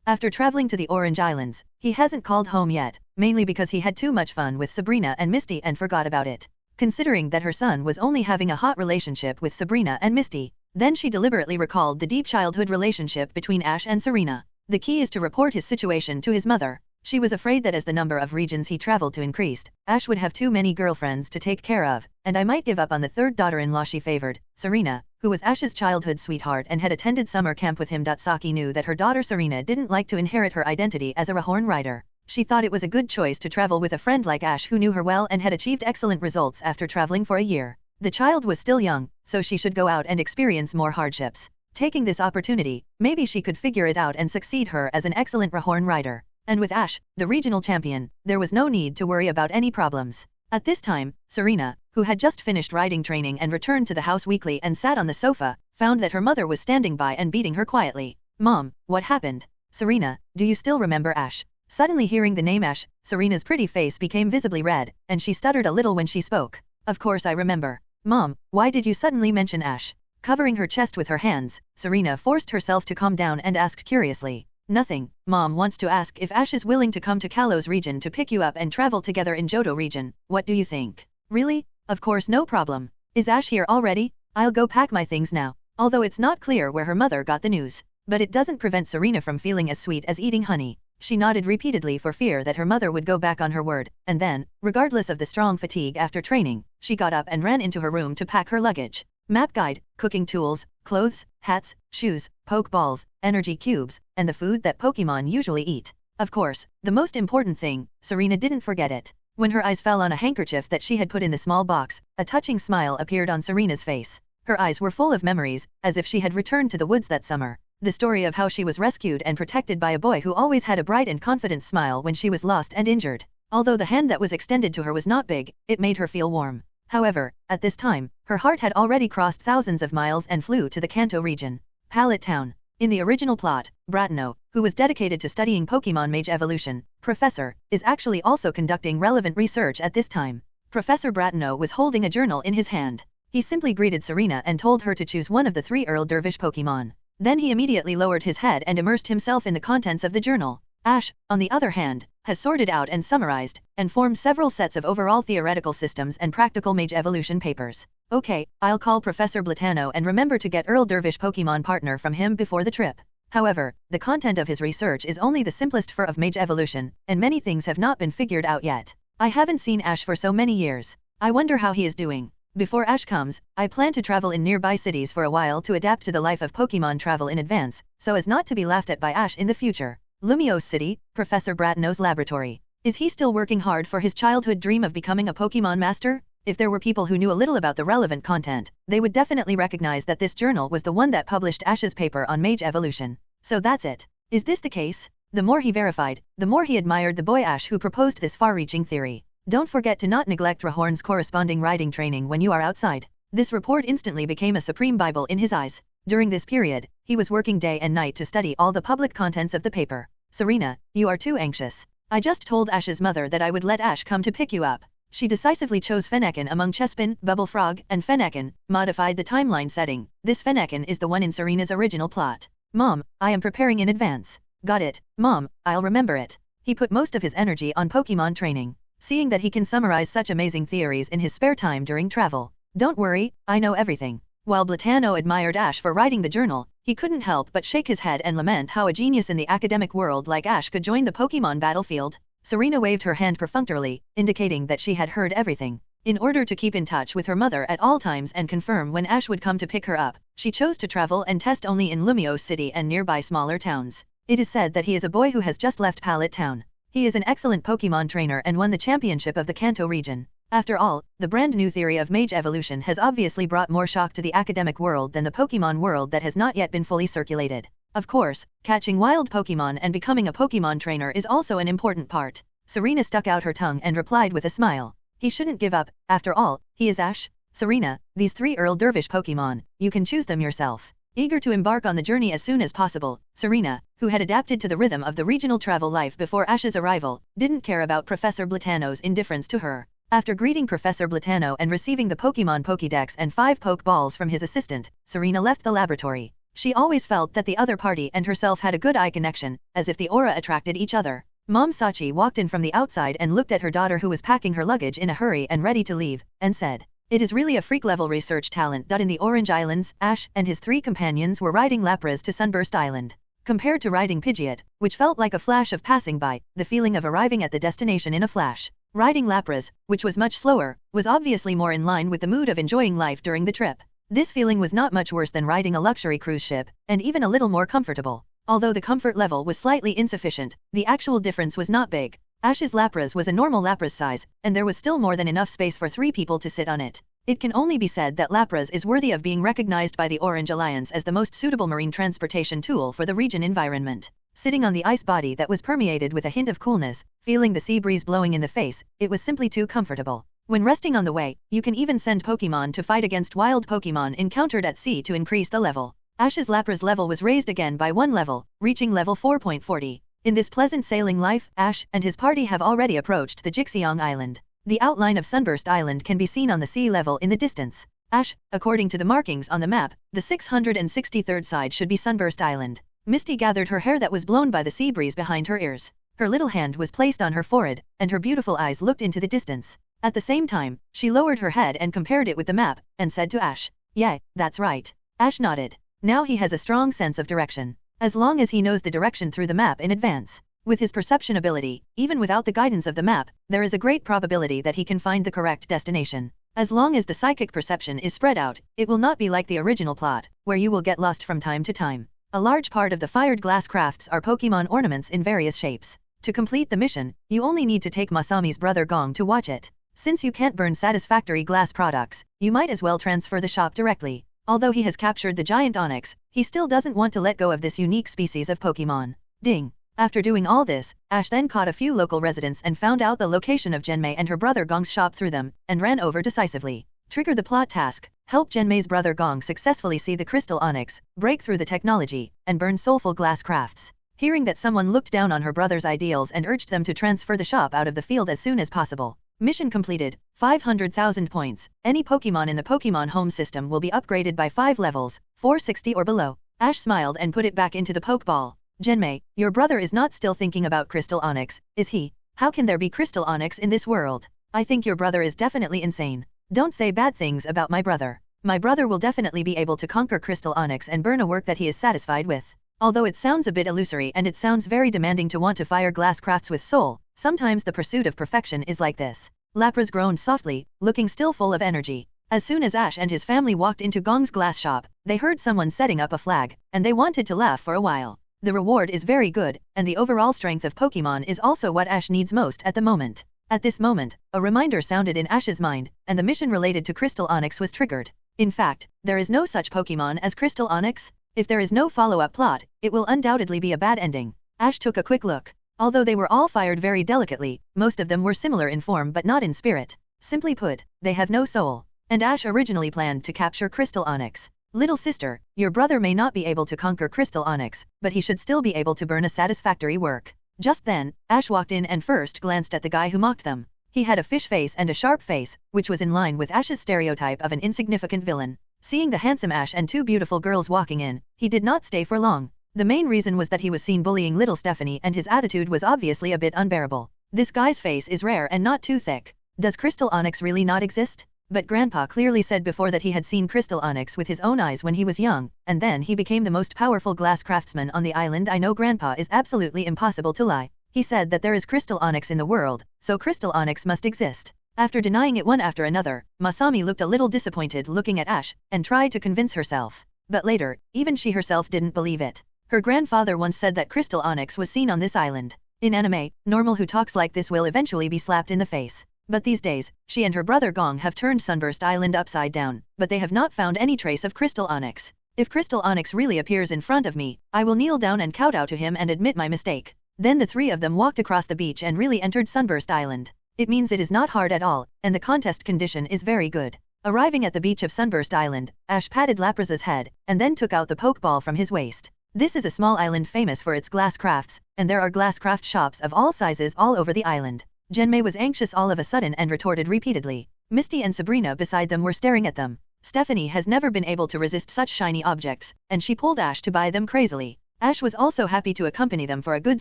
After traveling to the Orange Islands, he hasn't called home yet, mainly because he had too much fun with Sabrina and Misty and forgot about it. Considering that her son was only having a hot relationship with Sabrina and Misty, then she deliberately recalled the deep childhood relationship between Ash and Serena. The key is to report his situation to his mother. She was afraid that as the number of regions he traveled to increased, Ash would have too many girlfriends to take care of, and I might give up on the third daughter-in-law she favored, Serena, who was Ash's childhood sweetheart and had attended summer camp with him. Saki knew that her daughter Serena didn't like to inherit her identity as a Reborn rider. She thought it was a good choice to travel with a friend like Ash who knew her well and had achieved excellent results after traveling for a year. The child was still young, so she should go out and experience more hardships. Taking this opportunity, maybe she could figure it out and succeed her as an excellent Reborn rider. And with Ash, the regional champion, there was no need to worry about any problems. At this time, Serena, who had just finished riding training and returned to the house weekly and sat on the sofa, found that her mother was standing by and beating her quietly. Mom, what happened? Serena, do you still remember Ash? Suddenly hearing the name Ash, Serena's pretty face became visibly red, and she stuttered a little when she spoke. Of course I remember. Mom, why did you suddenly mention Ash? Covering her chest with her hands, Serena forced herself to calm down and asked curiously. Nothing. Mom wants to ask if Ash is willing to come to Kalos region to pick you up and travel together in Johto region. What do you think? Really? Of course, no problem. Is Ash here already? I'll go pack my things now. Although it's not clear where her mother got the news, but it doesn't prevent Serena from feeling as sweet as eating honey. She nodded repeatedly for fear that her mother would go back on her word, and then, regardless of the strong fatigue after training, she got up and ran into her room to pack her luggage. Map guide, cooking tools, clothes, hats, shoes, Pokeballs, energy cubes, and the food that Pokemon usually eat. Of course, the most important thing, Serena didn't forget it. When her eyes fell on a handkerchief that she had put in the small box, a touching smile appeared on Serena's face. Her eyes were full of memories, as if she had returned to the woods that summer. The story of how she was rescued and protected by a boy who always had a bright and confident smile when she was lost and injured. Although the hand that was extended to her was not big, it made her feel warm. However, at this time, her heart had already crossed thousands of miles and flew to the Kanto region. Pallet Town. In the original plot, Bratino, who was dedicated to studying Pokemon Mage evolution, Professor, is actually also conducting relevant research at this time. Professor Bratino was holding a journal in his hand. He simply greeted Serena and told her to choose one of the 3 Earl Dervish Pokemon. Then he immediately lowered his head and immersed himself in the contents of the journal. Ash, on the other hand, has sorted out and summarized, and formed several sets of overall theoretical systems and practical Mage evolution papers. Okay, I'll call Professor Blatano and remember to get Earl Dervish Pokemon partner from him before the trip. However, the content of his research is only the simplest form of Mage evolution, and many things have not been figured out yet. I haven't seen Ash for so many years. I wonder how he is doing. Before Ash comes, I plan to travel in nearby cities for a while to adapt to the life of Pokemon travel in advance, so as not to be laughed at by Ash in the future. Lumiose City, Professor Bratino's laboratory. Is he still working hard for his childhood dream of becoming a Pokemon Master? If there were people who knew a little about the relevant content, they would definitely recognize that this journal was the one that published Ash's paper on Mage evolution. So that's it. Is this the case? The more he verified, the more he admired the boy Ash who proposed this far-reaching theory. Don't forget to not neglect Rehorn's corresponding riding training when you are outside. This report instantly became a supreme Bible in his eyes. During this period, he was working day and night to study all the public contents of the paper. Serena, you are too anxious. I just told Ash's mother that I would let Ash come to pick you up. She decisively chose Fennekin among Chespin, Bubble Frog, and Fennekin, modified the timeline setting. This Fennekin is the one in Serena's original plot. Mom, I am preparing in advance. Got it, Mom, I'll remember it. He put most of his energy on Pokémon training, seeing that he can summarize such amazing theories in his spare time during travel. Don't worry, I know everything. While Blatano admired Ash for writing the journal, he couldn't help but shake his head and lament how a genius in the academic world like Ash could join the Pokémon battlefield. Serena waved her hand perfunctorily, indicating that she had heard everything. In order to keep in touch with her mother at all times and confirm when Ash would come to pick her up, she chose to travel and test only in Lumiose City and nearby smaller towns. It is said that he is a boy who has just left Pallet Town. He is an excellent Pokémon trainer and won the championship of the Kanto region. After all, the brand new theory of mage evolution has obviously brought more shock to the academic world than the Pokémon world that has not yet been fully circulated. Of course, catching wild Pokémon and becoming a Pokémon trainer is also an important part. Serena stuck out her tongue and replied with a smile. He shouldn't give up, after all, he is Ash. Serena, these 3 Earl Dervish Pokémon, you can choose them yourself. Eager to embark on the journey as soon as possible, Serena, who had adapted to the rhythm of the regional travel life before Ash's arrival, didn't care about Professor Blatano's indifference to her. After greeting Professor Blatano and receiving the Pokémon Pokédex and 5 Pokeballs from his assistant, Serena left the laboratory. She always felt that the other party and herself had a good eye connection, as if the aura attracted each other. Mom Sachi walked in from the outside and looked at her daughter who was packing her luggage in a hurry and ready to leave, and said, "It is really a freak-level research talent that in the Orange Islands, Ash and his 3 companions were riding Lapras to Sunburst Island. Compared to riding Pidgeot, which felt like a flash of passing by, the feeling of arriving at the destination in a flash. Riding Lapras, which was much slower, was obviously more in line with the mood of enjoying life during the trip. This feeling was not much worse than riding a luxury cruise ship, and even a little more comfortable. Although the comfort level was slightly insufficient, the actual difference was not big. Ash's Lapras was a normal Lapras size, and there was still more than enough space for 3 people to sit on it. It can only be said that Lapras is worthy of being recognized by the Orange Alliance as the most suitable marine transportation tool for the region environment. Sitting on the ice body that was permeated with a hint of coolness, feeling the sea breeze blowing in the face, it was simply too comfortable. When resting on the way, you can even send Pokémon to fight against wild Pokémon encountered at sea to increase the level. Ash's Lapras level was raised again by 1 level, reaching level 4.40. In this pleasant sailing life, Ash and his party have already approached the Jixiang Island. The outline of Sunburst Island can be seen on the sea level in the distance. Ash, according to the markings on the map, the 663rd side should be Sunburst Island. Misty gathered her hair that was blown by the sea breeze behind her ears. Her little hand was placed on her forehead, and her beautiful eyes looked into the distance. At the same time, she lowered her head and compared it with the map, and said to Ash, "Yeah, that's right." Ash nodded. Now he has a strong sense of direction. As long as he knows the direction through the map in advance. With his perception ability, even without the guidance of the map, there is a great probability that he can find the correct destination. As long as the psychic perception is spread out, it will not be like the original plot, where you will get lost from time to time. A large part of the fired glass crafts are Pokémon ornaments in various shapes. To complete the mission, you only need to take Masami's brother Gong to watch it. Since you can't burn satisfactory glass products, you might as well transfer the shop directly. Although he has captured the giant onyx, he still doesn't want to let go of this unique species of Pokémon. Ding! After doing all this, Ash then caught a few local residents and found out the location of Genmei and her brother Gong's shop through them, and ran over decisively. Trigger the plot task, help Genmei's brother Gong successfully see the crystal onyx, break through the technology, and burn soulful glass crafts. Hearing that someone looked down on her brother's ideals and urged them to transfer the shop out of the field as soon as possible. Mission completed, 500,000 points. Any Pokémon in the Pokémon home system will be upgraded by 5 levels, 460 or below. Ash smiled and put it back into the Pokeball. Genmei, your brother is not still thinking about Crystal Onyx, is he? How can there be Crystal Onyx in this world? I think your brother is definitely insane. Don't say bad things about my brother. My brother will definitely be able to conquer Crystal Onyx and burn a work that he is satisfied with. Although it sounds a bit illusory and it sounds very demanding to want to fire glass crafts with soul, sometimes the pursuit of perfection is like this. Lapras groaned softly, looking still full of energy. As soon as Ash and his family walked into Gong's glass shop, they heard someone setting up a flag, and they wanted to laugh for a while. The reward is very good, and the overall strength of Pokémon is also what Ash needs most at the moment. At this moment, a reminder sounded in Ash's mind, and the mission related to Crystal Onyx was triggered. In fact, there is no such Pokémon as Crystal Onyx. If there is no follow-up plot, it will undoubtedly be a bad ending. Ash took a quick look. Although they were all fired very delicately, most of them were similar in form but not in spirit. Simply put, they have no soul. And Ash originally planned to capture Crystal Onyx. Little sister, your brother may not be able to conquer Crystal Onyx, but he should still be able to burn a satisfactory work. Just then, Ash walked in and first glanced at the guy who mocked them. He had a fish face and a sharp face, which was in line with Ash's stereotype of an insignificant villain. Seeing the handsome Ash and 2 beautiful girls walking in, he did not stay for long. The main reason was that he was seen bullying little Stephanie and his attitude was obviously a bit unbearable. This guy's face is rare and not too thick. Does crystal onyx really not exist? But Grandpa clearly said before that he had seen crystal onyx with his own eyes when he was young, and then he became the most powerful glass craftsman on the island. I know Grandpa is absolutely impossible to lie. He said that there is crystal onyx in the world, so crystal onyx must exist. After denying it one after another, Masami looked a little disappointed looking at Ash, and tried to convince herself. But later, even she herself didn't believe it. Her grandfather once said that crystal onyx was seen on this island. In anime, normal who talks like this will eventually be slapped in the face. But these days, she and her brother Gong have turned Sunburst Island upside down, but they have not found any trace of crystal onyx. If crystal onyx really appears in front of me, I will kneel down and kowtow to him and admit my mistake. Then the three of them walked across the beach and really entered Sunburst Island. It means it is not hard at all, and the contest condition is very good. Arriving at the beach of Sunburst Island, Ash patted Lapra's head, and then took out the Pokeball from his waist. This is a small island famous for its glass crafts, and there are glass craft shops of all sizes all over the island. Genmei was anxious all of a sudden and retorted repeatedly. Misty and Sabrina beside them were staring at them. Stephanie has never been able to resist such shiny objects, and she pulled Ash to buy them crazily. Ash was also happy to accompany them for a good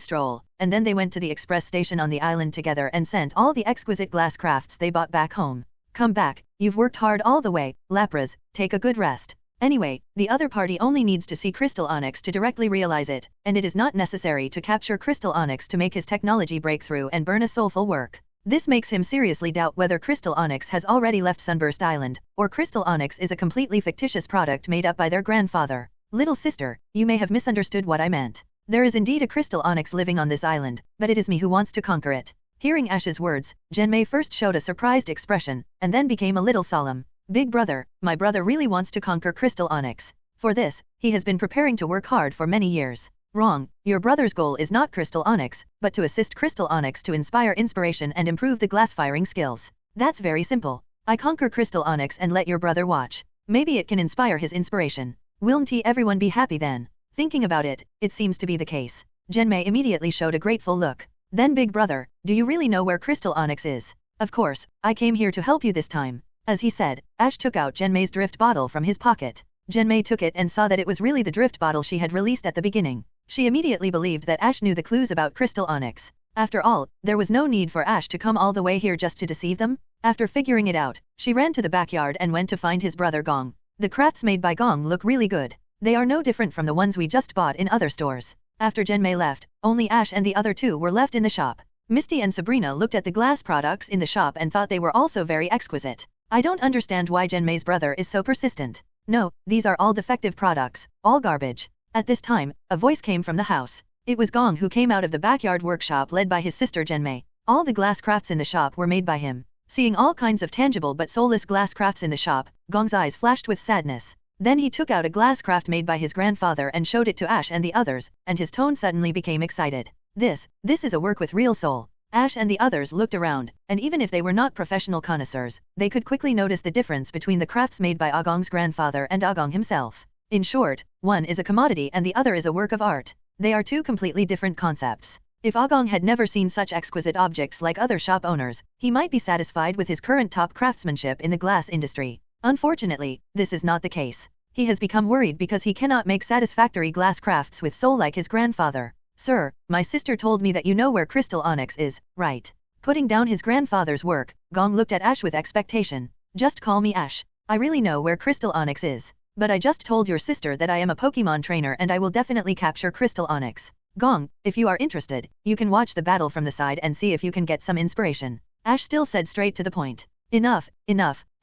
stroll, and then they went to the express station on the island together and sent all the exquisite glass crafts they bought back home. Come back, you've worked hard all the way, Lapras, take a good rest. Anyway, the other party only needs to see crystal onyx to directly realize it, and it is not necessary to capture crystal onyx to make his technology breakthrough and burn a soulful work. This makes him seriously doubt whether crystal onyx has already left Sunburst Island, or crystal onyx is a completely fictitious product made up by their grandfather. Little sister, you may have misunderstood what I meant. There is indeed a crystal onyx living on this island, but it is me who wants to conquer it. Hearing Ash's words, Genmei first showed a surprised expression, and then became a little solemn. Big brother, my brother really wants to conquer crystal onyx. For this, he has been preparing to work hard for many years. Wrong, your brother's goal is not crystal onyx, but to assist crystal onyx to inspire inspiration and improve the glass firing skills. That's very simple. I conquer crystal onyx and let your brother watch. Maybe it can inspire his inspiration. Won't everyone be happy then? Thinking about it, it seems to be the case. Genmei immediately showed a grateful look. Then big brother, do you really know where crystal onyx is? Of course, I came here to help you this time. As he said, Ash took out Genmei's drift bottle from his pocket. Genmei took it and saw that it was really the drift bottle she had released at the beginning. She immediately believed that Ash knew the clues about crystal onyx. After all, there was no need for Ash to come all the way here just to deceive them. After figuring it out, she ran to the backyard and went to find his brother Gong. The crafts made by Gong look really good. They are no different from the ones we just bought in other stores. After Genmei left, only Ash and the other two were left in the shop. Misty and Sabrina looked at the glass products in the shop and thought they were also very exquisite. I don't understand why Genmei's brother is so persistent. No, these are all defective products, all garbage. At this time, a voice came from the house. It was Gong who came out of the backyard workshop led by his sister Genmei. All the glass crafts in the shop were made by him. Seeing all kinds of tangible but soulless glass crafts in the shop, Gong's eyes flashed with sadness. Then he took out a glass craft made by his grandfather and showed it to Ash and the others, and his tone suddenly became excited. This is a work with real soul. Ash and the others looked around, and even if they were not professional connoisseurs, they could quickly notice the difference between the crafts made by Agong's grandfather and Agong himself. In short, one is a commodity and the other is a work of art. They are two completely different concepts. If Agong had never seen such exquisite objects like other shop owners, he might be satisfied with his current top craftsmanship in the glass industry. Unfortunately, this is not the case. He has become worried because he cannot make satisfactory glass crafts with soul like his grandfather. Sir, my sister told me that you know where crystal onyx is, right? Putting down his grandfather's work, Gong looked at Ash with expectation. Just call me Ash. I really know where crystal onyx is. But I just told your sister that I am a Pokémon trainer and I will definitely capture crystal onyx. Gong, if you are interested, you can watch the battle from the side and see if you can get some inspiration. Ash still said straight to the point. Enough.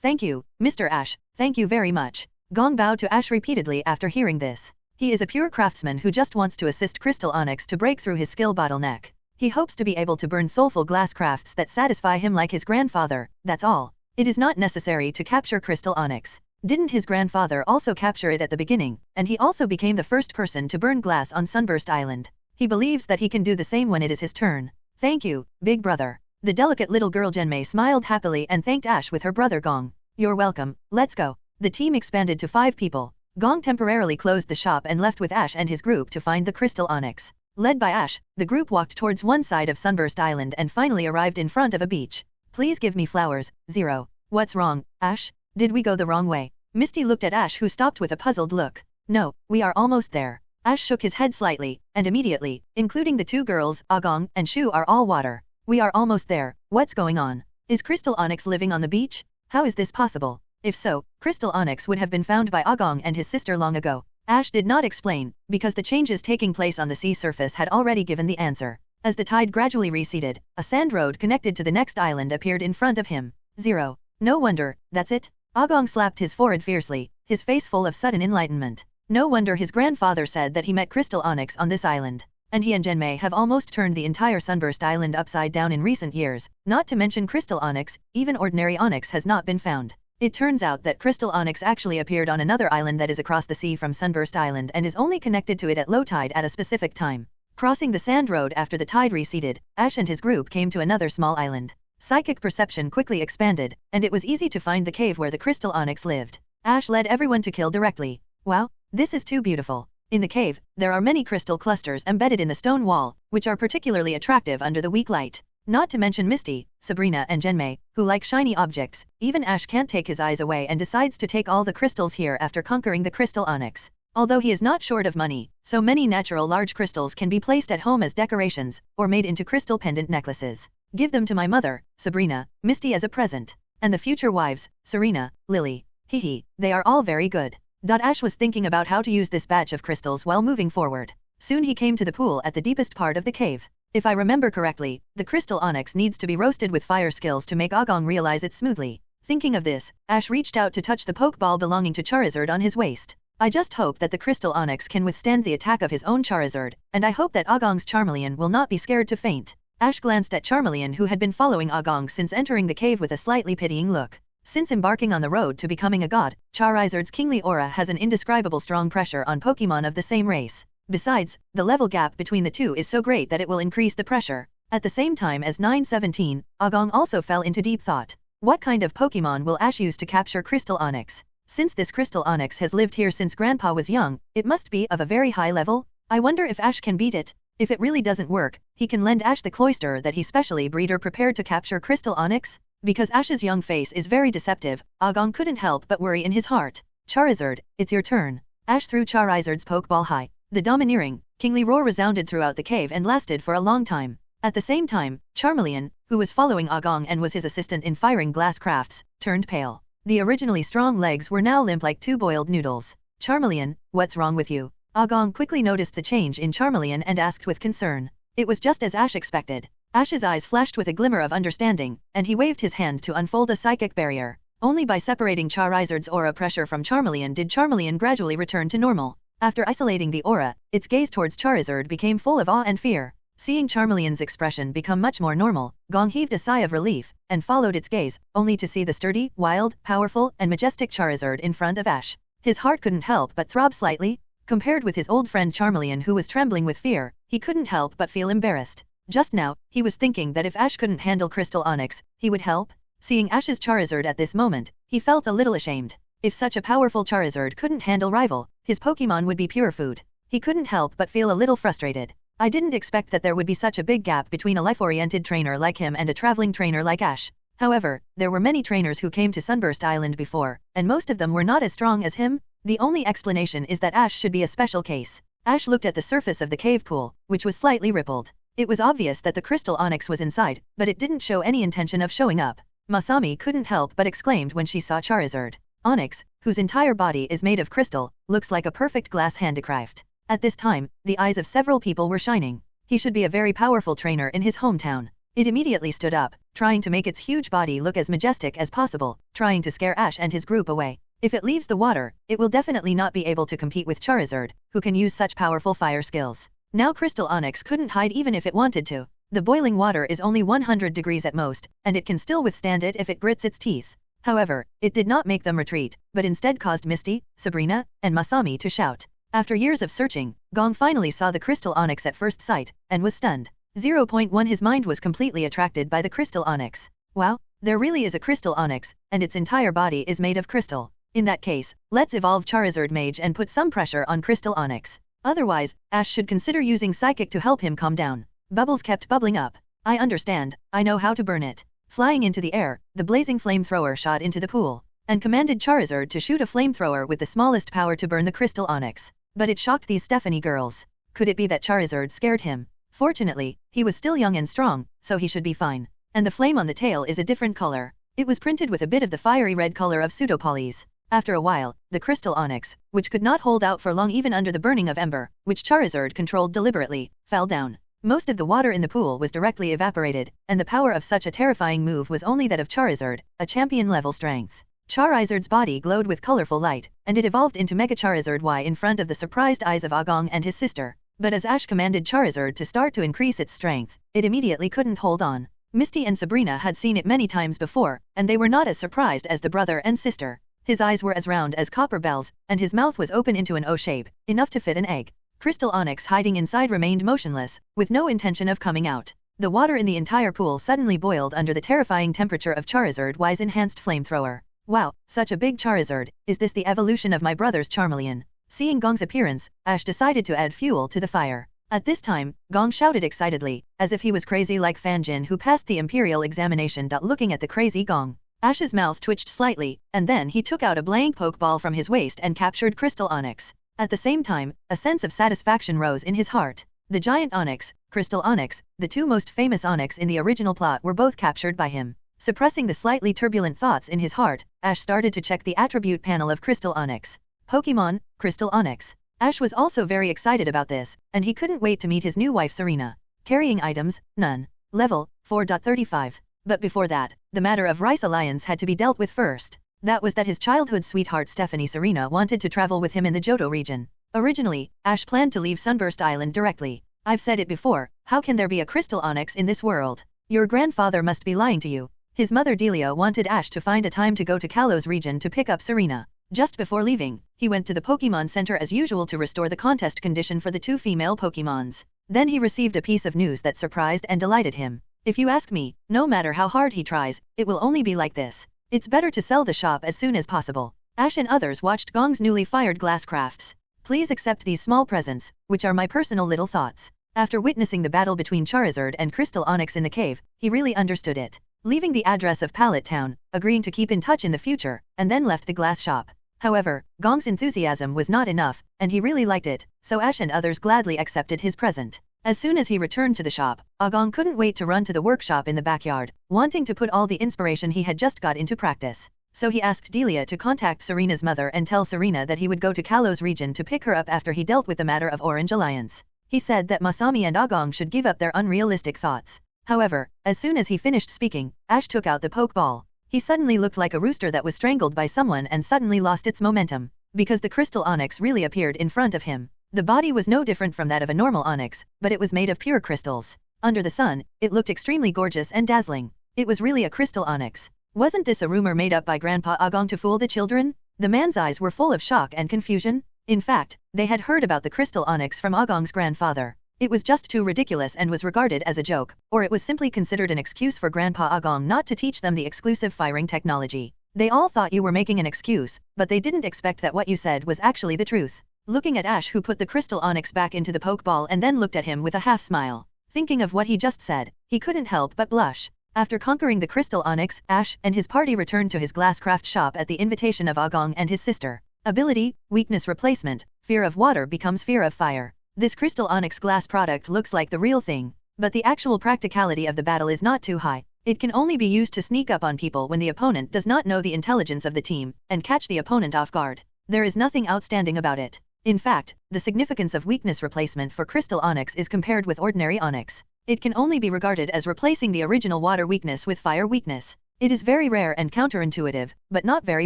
Thank you, Mr. Ash, thank you very much. Gong bowed to Ash repeatedly after hearing this. He is a pure craftsman who just wants to assist crystal onyx to break through his skill bottleneck. He hopes to be able to burn soulful glass crafts that satisfy him like his grandfather, that's all. It is not necessary to capture crystal onyx. Didn't his grandfather also capture it at the beginning, and he also became the first person to burn glass on Sunburst Island? He believes that he can do the same when it is his turn. Thank you, big brother. The delicate little girl Genmei smiled happily and thanked Ash with her brother Gong. You're welcome, let's go. The team expanded to 5 people. Gong temporarily closed the shop and left with Ash and his group to find the crystal onyx. Led by Ash, the group walked towards one side of Sunburst Island and finally arrived in front of a beach. Please give me flowers, 0. What's wrong, Ash? Did we go the wrong way? Misty looked at Ash who stopped with a puzzled look. No, we are almost there. Ash shook his head slightly, and immediately, including the two girls, Agong and Shu are all water. We are almost there, what's going on? Is Crystal Onyx living on the beach? How is this possible? If so, Crystal Onyx would have been found by Agong and his sister long ago. Ash did not explain, because the changes taking place on the sea surface had already given the answer. As the tide gradually receded, a sand road connected to the next island appeared in front of him. 0. No wonder, that's it? Agong slapped his forehead fiercely, his face full of sudden enlightenment. No wonder his grandfather said that he met Crystal Onyx on this island. And he and Genmei have almost turned the entire Sunburst Island upside down in recent years, not to mention Crystal Onyx, even ordinary Onyx has not been found. It turns out that Crystal Onyx actually appeared on another island that is across the sea from Sunburst Island and is only connected to it at low tide at a specific time. Crossing the sand road after the tide receded, Ash and his group came to another small island. Psychic perception quickly expanded, and it was easy to find the cave where the Crystal Onyx lived. Ash led everyone to kill directly. Wow, this is too beautiful. In the cave, there are many crystal clusters embedded in the stone wall, which are particularly attractive under the weak light. Not to mention Misty, Sabrina and Genmei, who like shiny objects. Even Ash can't take his eyes away and decides to take all the crystals here after conquering the Crystal Onyx. Although he is not short of money, so many natural large crystals can be placed at home as decorations, or made into crystal pendant necklaces. Give them to my mother, Sabrina, Misty as a present. And the future wives, Serena, Lily. Hehe, they are all very good. Ash was thinking about how to use this batch of crystals while moving forward. Soon he came to the pool at the deepest part of the cave. If I remember correctly, the Crystal Onyx needs to be roasted with fire skills to make Agong realize it smoothly. Thinking of this, Ash reached out to touch the Pokeball belonging to Charizard on his waist. I just hope that the Crystal Onyx can withstand the attack of his own Charizard, and I hope that Agong's Charmeleon will not be scared to faint. Ash glanced at Charmeleon who had been following Agong since entering the cave with a slightly pitying look. Since embarking on the road to becoming a god, Charizard's kingly aura has an indescribable strong pressure on Pokémon of the same race. Besides, the level gap between the two is so great that it will increase the pressure. At the same time as 917, Agong also fell into deep thought. What kind of Pokémon will Ash use to capture Crystal Onyx? Since this Crystal Onyx has lived here since Grandpa was young, it must be of a very high level. I wonder if Ash can beat it. If it really doesn't work, he can lend Ash the cloister that he specially breeder prepared to capture Crystal Onyx. Because Ash's young face is very deceptive, Agong couldn't help but worry in his heart. Charizard, it's your turn. Ash threw Charizard's Pokeball high. The domineering, kingly roar resounded throughout the cave and lasted for a long time. At the same time, Charmeleon, who was following Agong and was his assistant in firing glass crafts, turned pale. The originally strong legs were now limp like two boiled noodles. Charmeleon, what's wrong with you? Agong quickly noticed the change in Charmeleon and asked with concern. It was just as Ash expected. Ash's eyes flashed with a glimmer of understanding, and he waved his hand to unfold a psychic barrier. Only by separating Charizard's aura pressure from Charmeleon did Charmeleon gradually return to normal. After isolating the aura, its gaze towards Charizard became full of awe and fear. Seeing Charmeleon's expression become much more normal, Gong heaved a sigh of relief, and followed its gaze, only to see the sturdy, wild, powerful, and majestic Charizard in front of Ash. His heart couldn't help but throb slightly. Compared with his old friend Charmeleon who was trembling with fear, he couldn't help but feel embarrassed. Just now, he was thinking that if Ash couldn't handle Crystal Onyx, he would help. Seeing Ash's Charizard at this moment, he felt a little ashamed. If such a powerful Charizard couldn't handle rival, his Pokémon would be pure food. He couldn't help but feel a little frustrated. I didn't expect that there would be such a big gap between a life-oriented trainer like him and a traveling trainer like Ash. However, there were many trainers who came to Sunburst Island before, and most of them were not as strong as him. The only explanation is that Ash should be a special case. Ash looked at the surface of the cave pool, which was slightly rippled. It was obvious that the Crystal Onyx was inside, but it didn't show any intention of showing up. Masami couldn't help but exclaimed when she saw Charizard. Onyx, whose entire body is made of crystal, looks like a perfect glass handicraft. At this time, the eyes of several people were shining. He should be a very powerful trainer in his hometown. It immediately stood up, trying to make its huge body look as majestic as possible, trying to scare Ash and his group away. If it leaves the water, it will definitely not be able to compete with Charizard, who can use such powerful fire skills. Now Crystal Onyx couldn't hide even if it wanted to. The boiling water is only 100 degrees at most, and it can still withstand it if it grits its teeth. However, it did not make them retreat, but instead caused Misty, Sabrina, and Masami to shout. After years of searching, Gong finally saw the Crystal Onyx at first sight, and was stunned. 0.1 His mind was completely attracted by the Crystal Onyx. Wow, there really is a Crystal Onyx, and its entire body is made of crystal. In that case, let's evolve Charizard Mage and put some pressure on Crystal Onyx. Otherwise, Ash should consider using Psychic to help him calm down. Bubbles kept bubbling up. I understand, I know how to burn it. Flying into the air, the blazing flamethrower shot into the pool, and commanded Charizard to shoot a flamethrower with the smallest power to burn the Crystal Onyx. But it shocked these Stephanie girls. Could it be that Charizard scared him? Fortunately, he was still young and strong, so he should be fine. And the flame on the tail is a different color. It was printed with a bit of the fiery red color of pseudopolys. After a while, the crystal onyx, which could not hold out for long even under the burning of ember, which Charizard controlled deliberately, fell down. Most of the water in the pool was directly evaporated, and the power of such a terrifying move was only that of Charizard, a champion-level strength. Charizard's body glowed with colorful light, and it evolved into Mega Charizard Y in front of the surprised eyes of Agong and his sister. But as Ash commanded Charizard to start to increase its strength, it immediately couldn't hold on. Misty and Sabrina had seen it many times before, and they were not as surprised as the brother and sister. His eyes were as round as copper bells, and his mouth was open into an O shape, enough to fit an egg. Crystal Onyx hiding inside remained motionless, with no intention of coming out. The water in the entire pool suddenly boiled under the terrifying temperature of Charizard Y's enhanced flamethrower. Wow, such a big Charizard, is this the evolution of my brother's Charmeleon? Seeing Gong's appearance, Ash decided to add fuel to the fire. At this time, Gong shouted excitedly, as if he was crazy like Fan Jin who passed the Imperial examination. Looking at the crazy Gong, Ash's mouth twitched slightly, and then he took out a blank Pokeball from his waist and captured Crystal Onyx. At the same time, a sense of satisfaction rose in his heart. The giant Onyx, Crystal Onyx, the two most famous Onyx in the original plot were both captured by him. Suppressing the slightly turbulent thoughts in his heart, Ash started to check the attribute panel of Crystal Onyx. Pokémon, Crystal Onyx. Ash was also very excited about this, and he couldn't wait to meet his new wife Serena. Carrying items, none. Level, 4.35. But before that, the matter of Rice Alliance had to be dealt with first. That was that his childhood sweetheart Stephanie Serena wanted to travel with him in the Johto region. Originally, Ash planned to leave Sunburst Island directly. I've said it before, how can there be a Crystal Onyx in this world? Your grandfather must be lying to you. His mother Delia wanted Ash to find a time to go to Kalos region to pick up Serena. Just before leaving, he went to the Pokémon Center as usual to restore the contest condition for the two female Pokémons. Then he received a piece of news that surprised and delighted him. If you ask me, no matter how hard he tries, it will only be like this. It's better to sell the shop as soon as possible. Ash and others watched Gong's newly fired glass crafts. Please accept these small presents, which are my personal little thoughts. After witnessing the battle between Charizard and Crystal Onyx in the cave, he really understood it. Leaving the address of Pallet Town, agreeing to keep in touch in the future, and then left the glass shop. However, Gong's enthusiasm was not enough, and he really liked it, so Ash and others gladly accepted his present. As soon as he returned to the shop, Agong couldn't wait to run to the workshop in the backyard, wanting to put all the inspiration he had just got into practice. So he asked Delia to contact Serena's mother and tell Serena that he would go to Kalos region to pick her up after he dealt with the matter of Orange Alliance. He said that Masami and Agong should give up their unrealistic thoughts. However, as soon as he finished speaking, Ash took out the Pokeball. He suddenly looked like a rooster that was strangled by someone and suddenly lost its momentum, because the Crystal Onyx really appeared in front of him. The body was no different from that of a normal onyx, but it was made of pure crystals. Under the sun, it looked extremely gorgeous and dazzling. It was really a Crystal Onyx. Wasn't this a rumor made up by Grandpa Agong to fool the children? The man's eyes were full of shock and confusion. In fact, they had heard about the Crystal Onyx from Agong's grandfather. It was just too ridiculous and was regarded as a joke, or it was simply considered an excuse for Grandpa Agong not to teach them the exclusive firing technology. They all thought you were making an excuse, but they didn't expect that what you said was actually the truth. Looking at Ash, who put the Crystal Onyx back into the Pokeball and then looked at him with a half smile. Thinking of what he just said, he couldn't help but blush. After conquering the Crystal Onyx, Ash and his party returned to his glasscraft shop at the invitation of Agong and his sister. Ability, weakness replacement, fear of water becomes fear of fire. This Crystal Onyx glass product looks like the real thing, but the actual practicality of the battle is not too high. It can only be used to sneak up on people when the opponent does not know the intelligence of the team, and catch the opponent off guard. There is nothing outstanding about it. In fact, the significance of weakness replacement for Crystal Onyx is compared with ordinary Onyx. It can only be regarded as replacing the original water weakness with fire weakness. It is very rare and counterintuitive, but not very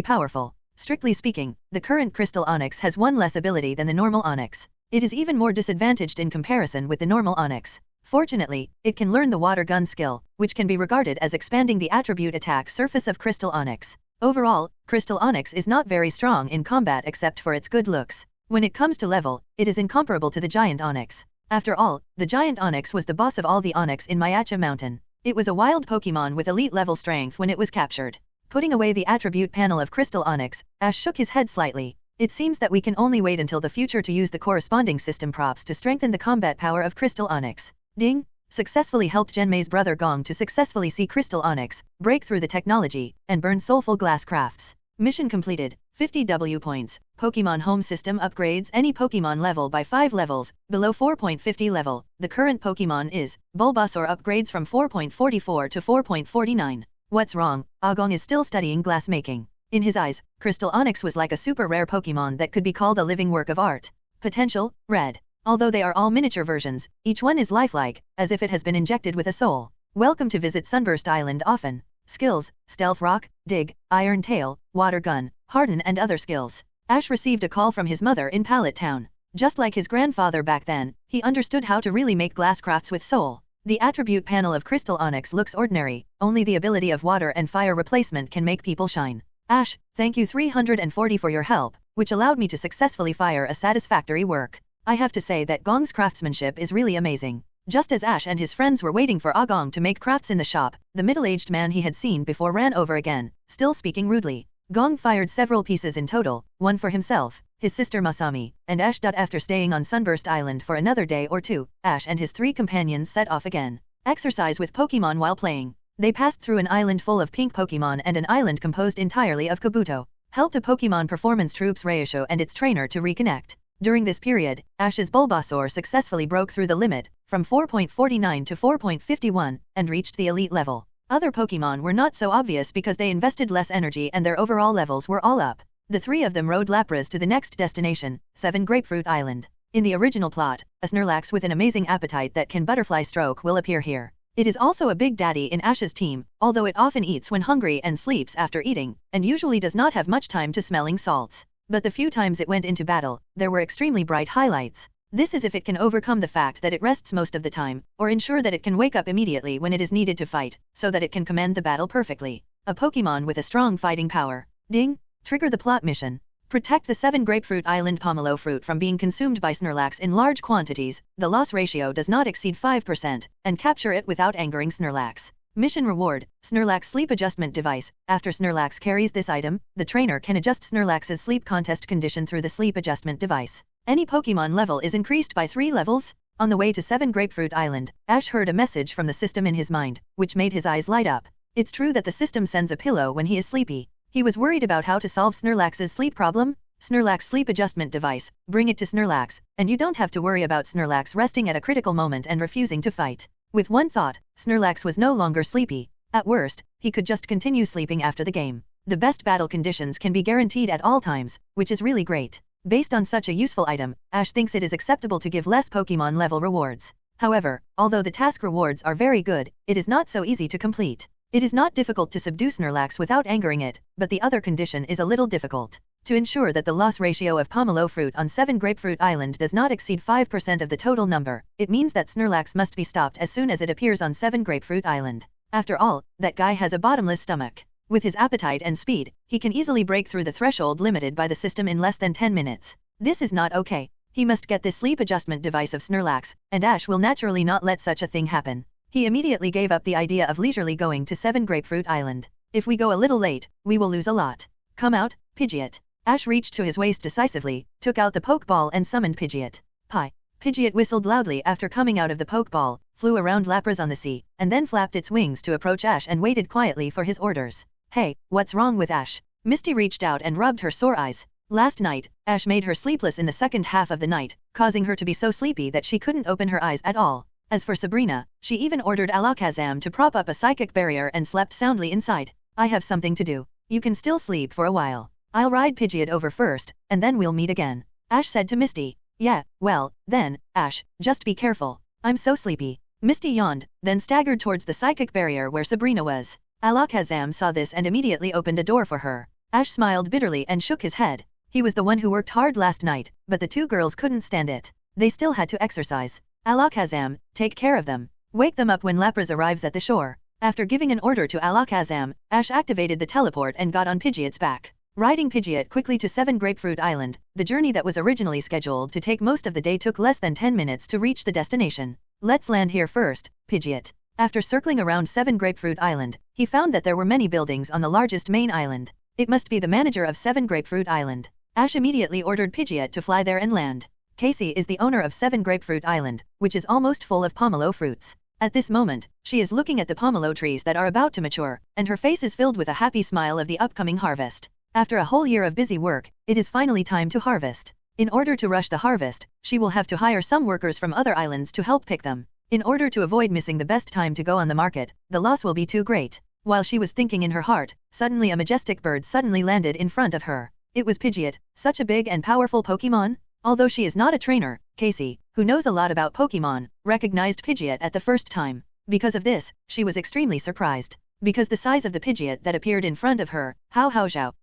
powerful. Strictly speaking, the current Crystal Onyx has one less ability than the normal Onyx. It is even more disadvantaged in comparison with the normal Onyx. Fortunately, it can learn the water gun skill, which can be regarded as expanding the attribute attack surface of Crystal Onyx. Overall, Crystal Onyx is not very strong in combat except for its good looks. When it comes to level, it is incomparable to the Giant Onyx. After all, the Giant Onyx was the boss of all the Onyx in Myacha Mountain. It was a wild Pokemon with elite level strength when it was captured. Putting away the attribute panel of Crystal Onyx, Ash shook his head slightly. It seems that we can only wait until the future to use the corresponding system props to strengthen the combat power of Crystal Onyx. Ding! Successfully helped Genmei's brother Gong to successfully see Crystal Onyx, break through the technology, and burn soulful glass crafts. Mission completed. 50 W points. Pokémon Home System upgrades any Pokémon level by 5 levels, below 4.50 level. The current Pokémon is Bulbasaur upgrades from 4.44 to 4.49. What's wrong? Agong is still studying glassmaking. In his eyes, Crystal Onyx was like a super rare Pokémon that could be called a living work of art. Potential, red. Although they are all miniature versions, each one is lifelike, as if it has been injected with a soul. Welcome to visit Sunburst Island often. Skills, Stealth Rock, Dig, Iron Tail, Water Gun, Harden and other skills. Ash received a call from his mother in Pallet Town. Just like his grandfather back then, he understood how to really make glass crafts with soul. The attribute panel of Crystal Onyx looks ordinary, only the ability of water and fire replacement can make people shine. Ash, thank you 340 for your help, which allowed me to successfully fire a satisfactory work. I have to say that Gong's craftsmanship is really amazing. Just as Ash and his friends were waiting for Agong to make crafts in the shop, the middle-aged man he had seen before ran over again, still speaking rudely. Gong fired several pieces in total, one for himself, his sister Masami, and Ash. After staying on Sunburst Island for another day or two, Ash and his 3 companions set off again. Exercise with Pokemon while playing. They passed through an island full of pink Pokemon and an island composed entirely of Kabuto. Helped a Pokemon Performance Troops Raichu and its trainer to reconnect. During this period, Ash's Bulbasaur successfully broke through the limit, from 4.49 to 4.51, and reached the elite level. Other Pokemon were not so obvious because they invested less energy and their overall levels were all up. The 3 of them rode Lapras to the next destination, 7 Grapefruit Island. In the original plot, a Snorlax with an amazing appetite that can butterfly stroke will appear here. It is also a big daddy in Ash's team, although it often eats when hungry and sleeps after eating, and usually does not have much time to smelling salts. But the few times it went into battle, there were extremely bright highlights. This is if it can overcome the fact that it rests most of the time, or ensure that it can wake up immediately when it is needed to fight, so that it can command the battle perfectly. A Pokemon with a strong fighting power. Ding! Trigger the plot mission. Protect the 7 Grapefruit Island Pomelo fruit from being consumed by Snorlax in large quantities, the loss ratio does not exceed 5%, and capture it without angering Snorlax. Mission reward, Snorlax Sleep Adjustment Device. After Snorlax carries this item, the trainer can adjust Snorlax's sleep contest condition through the sleep adjustment device. Any Pokemon level is increased by 3 levels. On the way to 7 Grapefruit Island, Ash heard a message from the system in his mind, which made his eyes light up. It's true that the system sends a pillow when he is sleepy. He was worried about how to solve Snorlax's sleep problem. Snorlax Sleep Adjustment Device, bring it to Snorlax, and you don't have to worry about Snorlax resting at a critical moment and refusing to fight. With one thought, Snorlax was no longer sleepy. At worst, he could just continue sleeping after the game. The best battle conditions can be guaranteed at all times, which is really great. Based on such a useful item, Ash thinks it is acceptable to give less Pokemon level rewards. However, although the task rewards are very good, it is not so easy to complete. It is not difficult to subdue Snorlax without angering it, but the other condition is a little difficult. To ensure that the loss ratio of Pomelo fruit on 7 Grapefruit Island does not exceed 5% of the total number, it means that Snorlax must be stopped as soon as it appears on 7 Grapefruit Island. After all, that guy has a bottomless stomach. With his appetite and speed, he can easily break through the threshold limited by the system in less than 10 minutes. This is not okay. He must get this sleep adjustment device of Snorlax, and Ash will naturally not let such a thing happen. He immediately gave up the idea of leisurely going to 7 Grapefruit Island. If we go a little late, we will lose a lot. Come out, Pidgeot. Ash reached to his waist decisively, took out the Pokeball and summoned Pidgeot. Pie. Pidgeot whistled loudly after coming out of the Pokeball, flew around Lapras on the sea, and then flapped its wings to approach Ash and waited quietly for his orders. Hey, what's wrong with Ash? Misty reached out and rubbed her sore eyes. Last night, Ash made her sleepless in the second half of the night, causing her to be so sleepy that she couldn't open her eyes at all. As for Sabrina, she even ordered Alakazam to prop up a psychic barrier and slept soundly inside. I have something to do. You can still sleep for a while. I'll ride Pidgeot over first, and then we'll meet again. Ash said to Misty. Yeah, well, then, Ash, just be careful. I'm so sleepy. Misty yawned, then staggered towards the psychic barrier where Sabrina was. Alakazam saw this and immediately opened a door for her. Ash smiled bitterly and shook his head. He was the one who worked hard last night, but the 2 girls couldn't stand it. They still had to exercise. Alakazam, take care of them. Wake them up when Lapras arrives at the shore. After giving an order to Alakazam, Ash activated the teleport and got on Pidgeot's back. Riding Pidgeot quickly to 7 Grapefruit Island, the journey that was originally scheduled to take most of the day took less than 10 minutes to reach the destination. Let's land here first, Pidgeot. After circling around 7 Grapefruit Island, he found that there were many buildings on the largest main island. It must be the manager of 7 Grapefruit Island. Ash immediately ordered Pidgeot to fly there and land. Casey is the owner of 7 Grapefruit Island, which is almost full of pomelo fruits. At this moment, she is looking at the pomelo trees that are about to mature, and her face is filled with a happy smile of the upcoming harvest. After a whole year of busy work, it is finally time to harvest. In order to rush the harvest, she will have to hire some workers from other islands to help pick them. In order to avoid missing the best time to go on the market, the loss will be too great. While she was thinking in her heart, suddenly a majestic bird suddenly landed in front of her. It was Pidgeot, such a big and powerful Pokémon. Although she is not a trainer, Casey, who knows a lot about Pokémon, recognized Pidgeot at the first time. Because of this, she was extremely surprised. Because the size of the Pidgeot that appeared in front of her, Hao,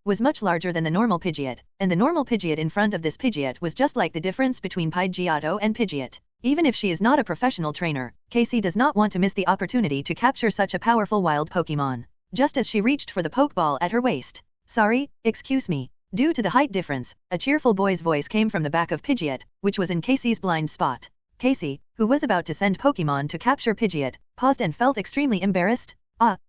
was much larger than the normal Pidgeot, and the normal Pidgeot in front of this Pidgeot was just like the difference between Pidgeotto and Pidgeot. Even if she is not a professional trainer, Casey does not want to miss the opportunity to capture such a powerful wild Pokémon. Just as she reached for the Pokeball at her waist. Sorry, excuse me. Due to the height difference, a cheerful boy's voice came from the back of Pidgeot, which was in Casey's blind spot. Casey, who was about to send Pokémon to capture Pidgeot, paused and felt extremely embarrassed.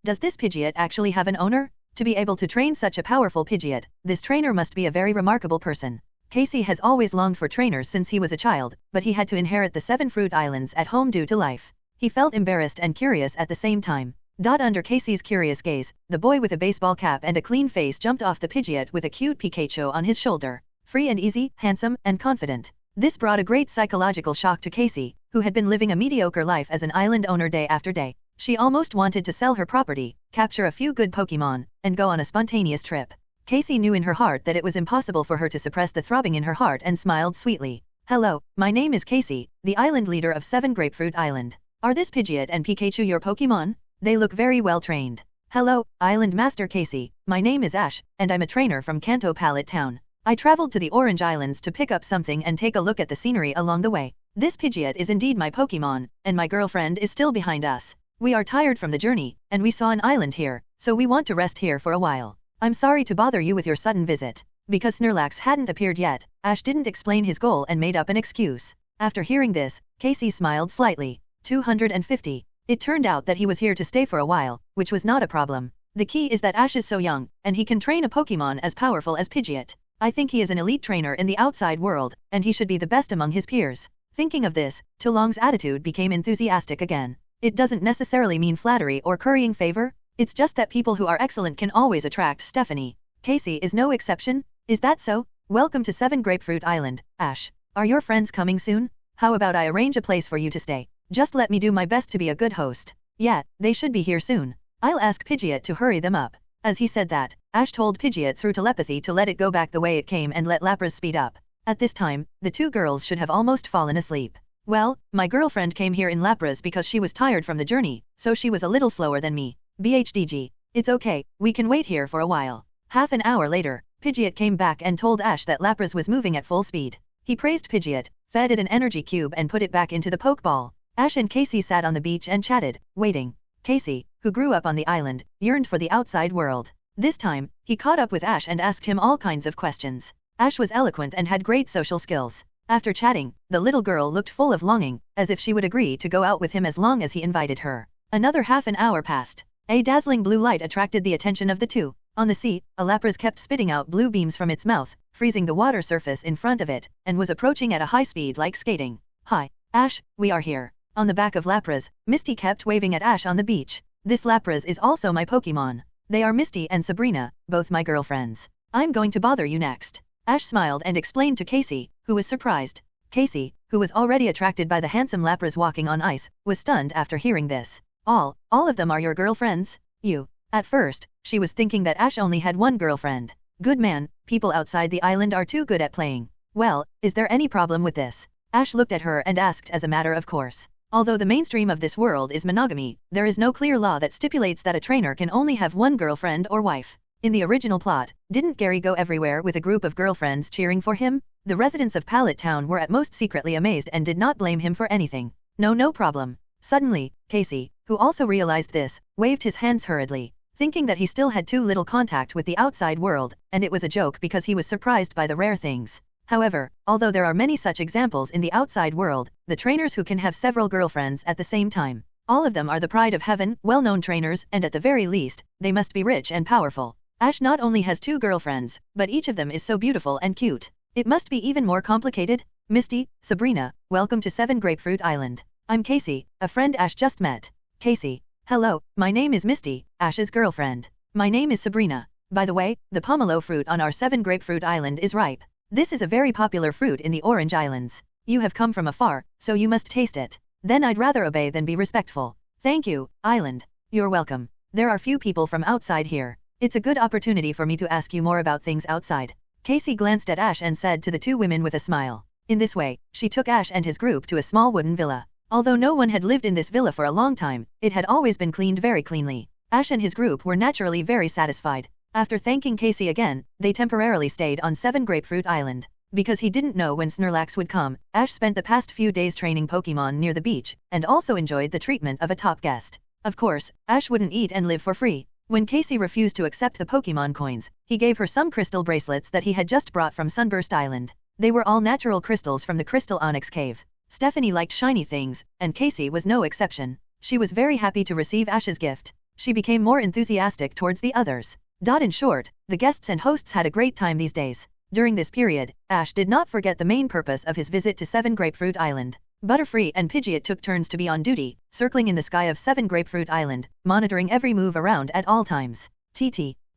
Does this Pidgeot actually have an owner? To be able to train such a powerful Pidgeot, this trainer must be a very remarkable person. Casey has always longed for trainers since he was a child, but he had to inherit the 7 fruit islands at home due to life. He felt embarrassed and curious at the same time. Under Casey's curious gaze, the boy with a baseball cap and a clean face jumped off the Pidgeot with a cute Pikachu on his shoulder. Free and easy, handsome, and confident. This brought a great psychological shock to Casey, who had been living a mediocre life as an island owner day after day. She almost wanted to sell her property, capture a few good Pokémon, and go on a spontaneous trip. Casey knew in her heart that it was impossible for her to suppress the throbbing in her heart and smiled sweetly. Hello, my name is Casey, the island leader of 7 Grapefruit Island. Are this Pidgeot and Pikachu your Pokémon? They look very well trained. Hello, Island Master Casey, my name is Ash, and I'm a trainer from Kanto Palette Town. I traveled to the Orange Islands to pick up something and take a look at the scenery along the way. This Pidgeot is indeed my Pokémon, and my girlfriend is still behind us. We are tired from the journey, and we saw an island here, so we want to rest here for a while. I'm sorry to bother you with your sudden visit. Because Snorlax hadn't appeared yet, Ash didn't explain his goal and made up an excuse. After hearing this, Casey smiled slightly. 250. It turned out that he was here to stay for a while, which was not a problem. The key is that Ash is so young, and he can train a Pokémon as powerful as Pidgeot. I think he is an elite trainer in the outside world, and he should be the best among his peers. Thinking of this, Tulong's attitude became enthusiastic again. It doesn't necessarily mean flattery or currying favor, it's just that people who are excellent can always attract Stephanie. Casey is no exception, is that so? Welcome to 7 Grapefruit Island, Ash. Are your friends coming soon? How about I arrange a place for you to stay? Just let me do my best to be a good host. Yeah, they should be here soon. I'll ask Pidgeot to hurry them up. As he said that, Ash told Pidgeot through telepathy to let it go back the way it came and let Lapras speed up. At this time, the 2 girls should have almost fallen asleep. Well, my girlfriend came here in Lapras because she was tired from the journey, so she was a little slower than me. BHDG. It's okay, we can wait here for a while. Half an hour later, Pidgeot came back and told Ash that Lapras was moving at full speed. He praised Pidgeot, fed it an energy cube and put it back into the Pokeball. Ash and Casey sat on the beach and chatted, waiting. Casey, who grew up on the island, yearned for the outside world. This time, he caught up with Ash and asked him all kinds of questions. Ash was eloquent and had great social skills. After chatting, the little girl looked full of longing, as if she would agree to go out with him as long as he invited her. Another half an hour passed. A dazzling blue light attracted the attention of the 2. On the sea, a Lapras kept spitting out blue beams from its mouth, freezing the water surface in front of it, and was approaching at a high speed like skating. Hi, Ash, we are here. On the back of Lapras, Misty kept waving at Ash on the beach. This Lapras is also my Pokémon. They are Misty and Sabrina, both my girlfriends. I'm going to bother you next. Ash smiled and explained to Casey, who was surprised. Casey, who was already attracted by the handsome Lapras walking on ice, was stunned after hearing this. All of them are your girlfriends? You. At first, she was thinking that Ash only had one girlfriend. Good man, people outside the island are too good at playing. Well, is there any problem with this? Ash looked at her and asked as a matter of course. Although the mainstream of this world is monogamy, there is no clear law that stipulates that a trainer can only have one girlfriend or wife. In the original plot, didn't Gary go everywhere with a group of girlfriends cheering for him? The residents of Pallet Town were at most secretly amazed and did not blame him for anything. No problem. Suddenly, Casey, who also realized this, waved his hands hurriedly, thinking that he still had too little contact with the outside world, and it was a joke because he was surprised by the rare things. However, although there are many such examples in the outside world, the trainers who can have several girlfriends at the same time, all of them are the pride of heaven, well-known trainers, and at the very least, they must be rich and powerful. Ash not only has 2 girlfriends, but each of them is so beautiful and cute. It must be even more complicated. Misty, Sabrina, welcome to 7 Grapefruit Island. I'm Casey, a friend Ash just met. Casey. Hello, my name is Misty, Ash's girlfriend. My name is Sabrina. By the way, the pomelo fruit on our 7 grapefruit island is ripe. This is a very popular fruit in the Orange Islands. You have come from afar, so you must taste it. Then I'd rather obey than be respectful. Thank you, Island. You're welcome. There are few people from outside here. It's a good opportunity for me to ask you more about things outside. Casey glanced at Ash and said to the two women with a smile. In this way, she took Ash and his group to a small wooden villa. Although no one had lived in this villa for a long time, it had always been cleaned very cleanly. Ash and his group were naturally very satisfied. After thanking Casey again, they temporarily stayed on 7 Grapefruit Island. Because he didn't know when Snorlax would come, Ash spent the past few days training Pokémon near the beach, and also enjoyed the treatment of a top guest. Of course, Ash wouldn't eat and live for free. When Casey refused to accept the Pokémon coins, he gave her some crystal bracelets that he had just brought from Sunburst Island. They were all natural crystals from the Crystal Onyx Cave. Stephanie liked shiny things, and Casey was no exception. She was very happy to receive Ash's gift. She became more enthusiastic towards the others. In short, the guests and hosts had a great time these days. During this period, Ash did not forget the main purpose of his visit to 7 Grapefruit Island. Butterfree and Pidgeot took turns to be on duty, circling in the sky of 7 Grapefruit Island, monitoring every move around at all times.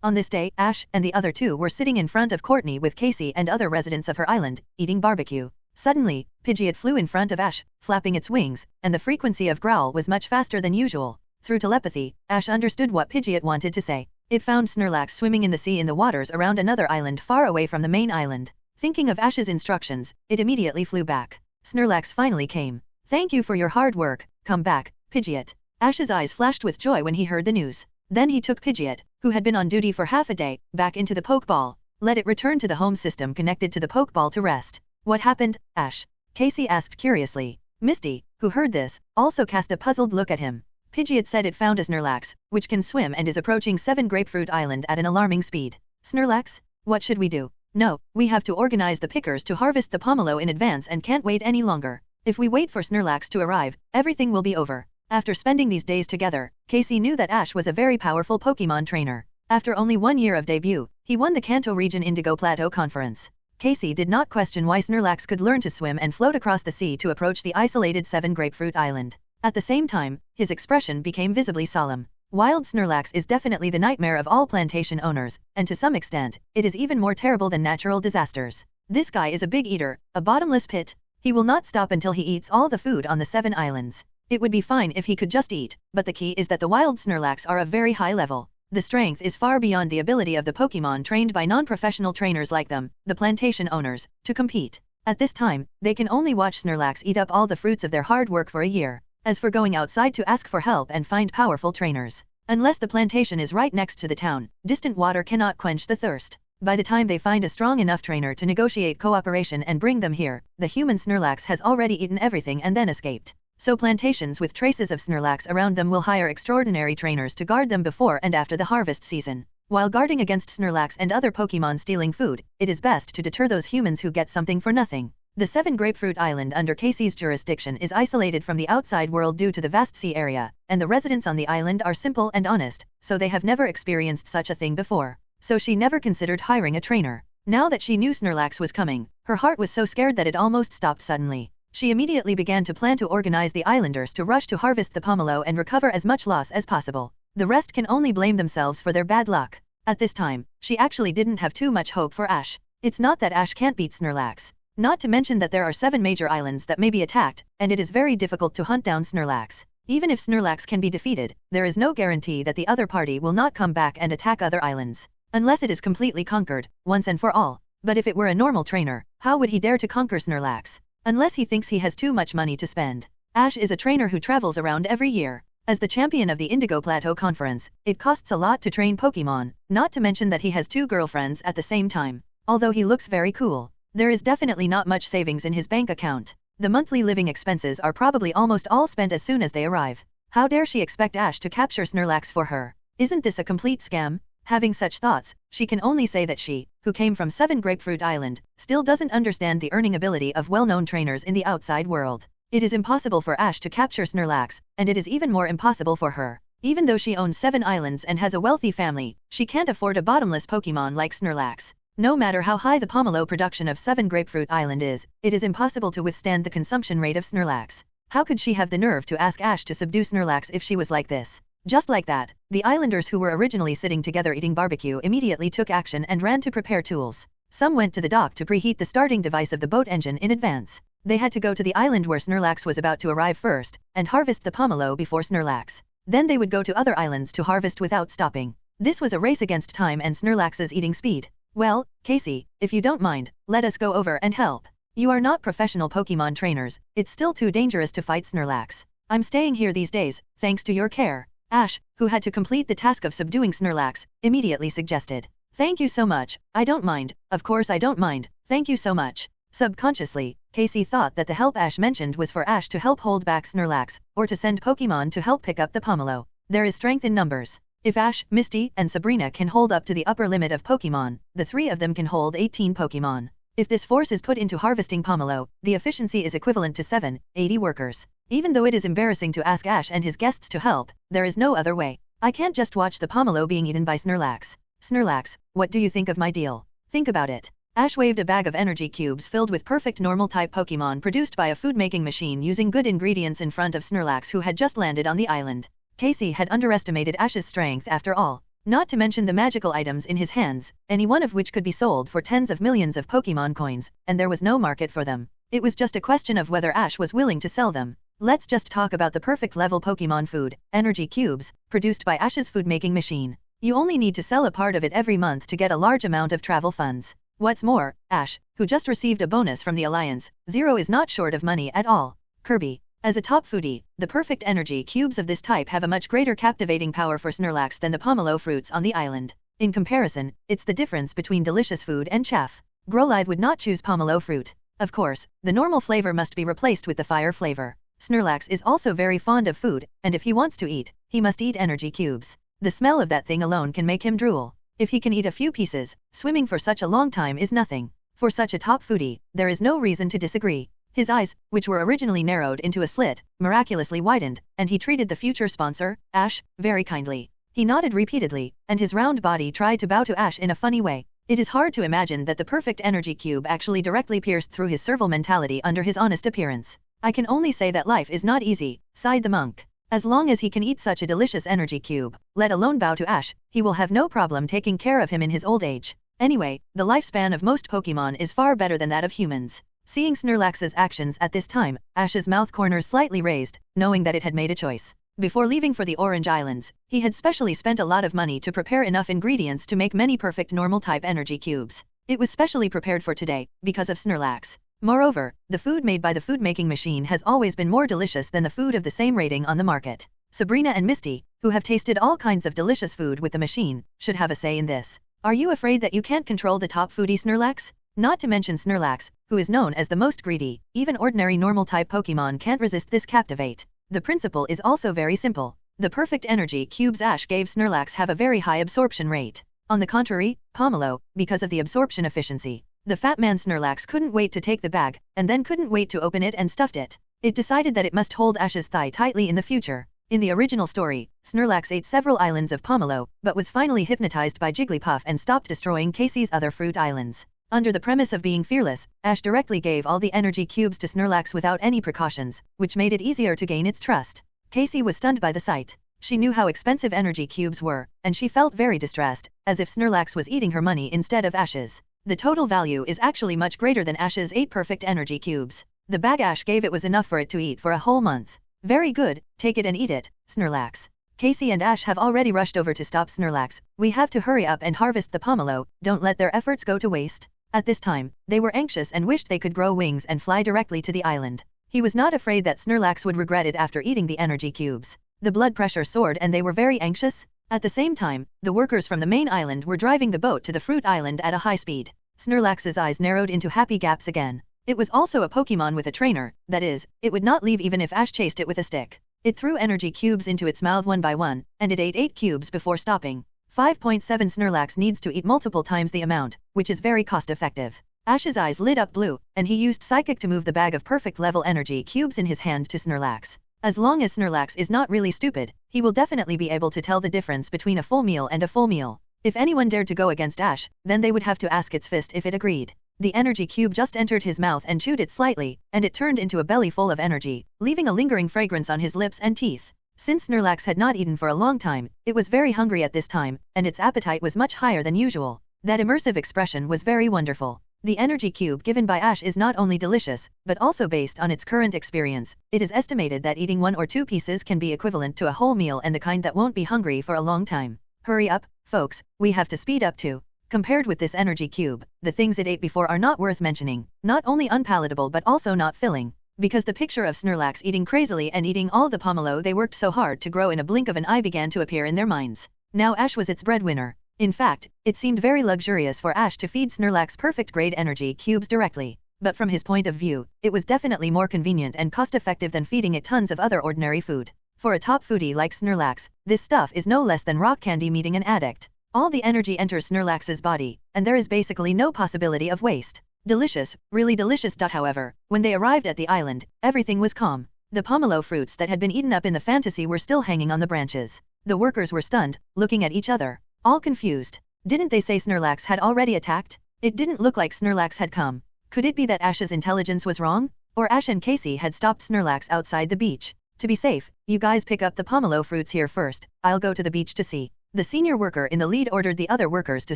On this day, Ash and the other two were sitting in front of Courtney with Casey and other residents of her island, eating barbecue. Suddenly, Pidgeot flew in front of Ash, flapping its wings, and the frequency of growl was much faster than usual. Through telepathy, Ash understood what Pidgeot wanted to say. It found Snorlax swimming in the sea in the waters around another island far away from the main island. Thinking of Ash's instructions, it immediately flew back. Snorlax finally came. Thank you for your hard work, come back, Pidgeot. Ash's eyes flashed with joy when he heard the news. Then he took Pidgeot, who had been on duty for half a day, back into the Pokeball. Let it return to the home system connected to the Pokeball to rest. What happened, Ash? Casey asked curiously. Misty, who heard this, also cast a puzzled look at him. Pidgeot said it found a Snorlax, which can swim and is approaching 7 Grapefruit Island at an alarming speed. Snorlax? What should we do? No, we have to organize the pickers to harvest the pomelo in advance and can't wait any longer. If we wait for Snorlax to arrive, everything will be over. After spending these days together, Casey knew that Ash was a very powerful Pokémon trainer. After only 1 year of debut, he won the Kanto Region Indigo Plateau Conference. Casey did not question why Snorlax could learn to swim and float across the sea to approach the isolated 7 Grapefruit Island. At the same time, his expression became visibly solemn. Wild Snorlax is definitely the nightmare of all plantation owners, and to some extent, it is even more terrible than natural disasters. This guy is a big eater, a bottomless pit. He will not stop until he eats all the food on the 7 islands. It would be fine if he could just eat, but the key is that the wild Snorlax are of very high level. The strength is far beyond the ability of the Pokémon trained by non-professional trainers like them, the plantation owners, to compete. At this time, they can only watch Snorlax eat up all the fruits of their hard work for a year. As for going outside to ask for help and find powerful trainers, unless the plantation is right next to the town, distant water cannot quench the thirst. By the time they find a strong enough trainer to negotiate cooperation and bring them here, the human Snorlax has already eaten everything and then escaped. So plantations with traces of Snorlax around them will hire extraordinary trainers to guard them before and after the harvest season. While guarding against Snorlax and other Pokémon stealing food, it is best to deter those humans who get something for nothing. The 7 Grapefruit Island under Casey's jurisdiction is isolated from the outside world due to the vast sea area, and the residents on the island are simple and honest, so they have never experienced such a thing before. So she never considered hiring a trainer. Now that she knew Snorlax was coming, her heart was so scared that it almost stopped suddenly. She immediately began to plan to organize the islanders to rush to harvest the pomelo and recover as much loss as possible. The rest can only blame themselves for their bad luck. At this time, she actually didn't have too much hope for Ash. It's not that Ash can't beat Snorlax. Not to mention that there are 7 major islands that may be attacked, and it is very difficult to hunt down Snorlax. Even if Snorlax can be defeated, there is no guarantee that the other party will not come back and attack other islands. Unless it is completely conquered, once and for all. But if it were a normal trainer, how would he dare to conquer Snorlax? Unless he thinks he has too much money to spend. Ash is a trainer who travels around every year. As the champion of the Indigo Plateau Conference, it costs a lot to train Pokémon, not to mention that he has 2 girlfriends at the same time. Although he looks very cool, there is definitely not much savings in his bank account. The monthly living expenses are probably almost all spent as soon as they arrive. How dare she expect Ash to capture Snorlax for her? Isn't this a complete scam? Having such thoughts, she can only say that she, who came from 7 Grapefruit Island, still doesn't understand the earning ability of well-known trainers in the outside world. It is impossible for Ash to capture Snorlax, and it is even more impossible for her. Even though she owns 7 islands and has a wealthy family, she can't afford a bottomless Pokémon like Snorlax. No matter how high the pomelo production of 7 Grapefruit Island is, it is impossible to withstand the consumption rate of Snorlax. How could she have the nerve to ask Ash to subdue Snorlax if she was like this? Just like that, the islanders who were originally sitting together eating barbecue immediately took action and ran to prepare tools. Some went to the dock to preheat the starting device of the boat engine in advance. They had to go to the island where Snorlax was about to arrive first, and harvest the pomelo before Snorlax. Then they would go to other islands to harvest without stopping. This was a race against time and Snorlax's eating speed. Well, Casey, if you don't mind, let us go over and help. You are not professional Pokémon trainers, it's still too dangerous to fight Snorlax. I'm staying here these days, thanks to your care. Ash, who had to complete the task of subduing Snorlax, immediately suggested. Thank you so much, I don't mind, of course I don't mind, thank you so much. Subconsciously, Casey thought that the help Ash mentioned was for Ash to help hold back Snorlax, or to send Pokémon to help pick up the pomelo. There is strength in numbers. If Ash, Misty, and Sabrina can hold up to the upper limit of Pokémon, the three of them can hold 18 Pokémon. If this force is put into harvesting pomelo, the efficiency is equivalent to 780 workers. Even though it is embarrassing to ask Ash and his guests to help, there is no other way. I can't just watch the pomelo being eaten by Snorlax. Snorlax, what do you think of my deal? Think about it. Ash waved a bag of energy cubes filled with perfect normal-type Pokémon produced by a food-making machine using good ingredients in front of Snorlax who had just landed on the island. Casey had underestimated Ash's strength after all. Not to mention the magical items in his hands, any one of which could be sold for tens of millions of Pokémon coins, and there was no market for them. It was just a question of whether Ash was willing to sell them. Let's just talk about the perfect level Pokémon food, energy cubes, produced by Ash's food-making machine. You only need to sell a part of it every month to get a large amount of travel funds. What's more, Ash, who just received a bonus from the Alliance, Zero is not short of money at all. Kirby. As a top foodie, the perfect energy cubes of this type have a much greater captivating power for Snorlax than the pomelo fruits on the island. In comparison, it's the difference between delicious food and chaff. Grolive would not choose pomelo fruit. Of course, the normal flavor must be replaced with the fire flavor. Snorlax is also very fond of food, and if he wants to eat, he must eat energy cubes. The smell of that thing alone can make him drool. If he can eat a few pieces, swimming for such a long time is nothing. For such a top foodie, there is no reason to disagree. His eyes, which were originally narrowed into a slit, miraculously widened, and he treated the future sponsor, Ash, very kindly. He nodded repeatedly, and his round body tried to bow to Ash in a funny way. It is hard to imagine that the perfect energy cube actually directly pierced through his servile mentality under his honest appearance. I can only say that life is not easy, sighed the monk. As long as he can eat such a delicious energy cube, let alone bow to Ash, he will have no problem taking care of him in his old age. Anyway, the lifespan of most Pokémon is far better than that of humans. Seeing Snorlax's actions at this time, Ash's mouth corners slightly raised, knowing that it had made a choice. Before leaving for the Orange Islands, he had specially spent a lot of money to prepare enough ingredients to make many perfect normal-type energy cubes. It was specially prepared for today, because of Snorlax. Moreover, the food made by the food-making machine has always been more delicious than the food of the same rating on the market. Sabrina and Misty, who have tasted all kinds of delicious food with the machine, should have a say in this. Are you afraid that you can't control the top foodie Snorlax? Not to mention Snorlax, who is known as the most greedy, even ordinary normal-type Pokémon can't resist this captivate. The principle is also very simple. The perfect energy cubes Ash gave Snorlax have a very high absorption rate. On the contrary, Pomelo, because of the absorption efficiency, the fat man Snorlax couldn't wait to take the bag, and then couldn't wait to open it and stuffed it. It decided that it must hold Ash's thigh tightly in the future. In the original story, Snorlax ate several islands of Pomelo, but was finally hypnotized by Jigglypuff and stopped destroying Casey's other fruit islands. Under the premise of being fearless, Ash directly gave all the energy cubes to Snorlax without any precautions, which made it easier to gain its trust. Casey was stunned by the sight. She knew how expensive energy cubes were, and she felt very distressed, as if Snorlax was eating her money instead of Ash's. The total value is actually much greater than Ash's 8 perfect energy cubes. The bag Ash gave it was enough for it to eat for a whole month. Very good, take it and eat it, Snorlax. Casey and Ash have already rushed over to stop Snorlax. We have to hurry up and harvest the pomelo, don't let their efforts go to waste. At this time, they were anxious and wished they could grow wings and fly directly to the island. He was not afraid that Snorlax would regret it after eating the energy cubes. The blood pressure soared and they were very anxious. At the same time, the workers from the main island were driving the boat to the fruit island at a high speed. Snorlax's eyes narrowed into happy gaps again. It was also a Pokémon with a trainer, that is, it would not leave even if Ash chased it with a stick. It threw energy cubes into its mouth one by one, and it ate 8 cubes before stopping. 5.7 Snorlax needs to eat multiple times the amount, which is very cost-effective. Ash's eyes lit up blue, and he used Psychic to move the bag of perfect-level energy cubes in his hand to Snorlax. As long as Snorlax is not really stupid, he will definitely be able to tell the difference between a full meal and a full meal. If anyone dared to go against Ash, then they would have to ask its fist if it agreed. The energy cube just entered his mouth and chewed it slightly, and it turned into a belly full of energy, leaving a lingering fragrance on his lips and teeth. Since Snorlax had not eaten for a long time, it was very hungry at this time, and its appetite was much higher than usual. That immersive expression was very wonderful. The energy cube given by Ash is not only delicious, but also based on its current experience. It is estimated that eating 1 or 2 pieces can be equivalent to a whole meal and the kind that won't be hungry for a long time. Hurry up, folks, we have to speed up too. Compared with this energy cube, the things it ate before are not worth mentioning. Not only unpalatable but also not filling. Because the picture of Snorlax eating crazily and eating all the pomelo they worked so hard to grow in a blink of an eye began to appear in their minds. Now Ash was its breadwinner. In fact, it seemed very luxurious for Ash to feed Snorlax perfect-grade energy cubes directly. But from his point of view, it was definitely more convenient and cost-effective than feeding it tons of other ordinary food. For a top foodie like Snorlax, this stuff is no less than rock candy meeting an addict. All the energy enters Snorlax's body, and there is basically no possibility of waste. Delicious, really delicious. However, when they arrived at the island, everything was calm. The pomelo fruits that had been eaten up in the fantasy were still hanging on the branches. The workers were stunned, looking at each other. All confused. Didn't they say Snorlax had already attacked? It didn't look like Snorlax had come. Could it be that Ash's intelligence was wrong? Or Ash and Casey had stopped Snorlax outside the beach? To be safe, you guys pick up the pomelo fruits here first, I'll go to the beach to see. The senior worker in the lead ordered the other workers to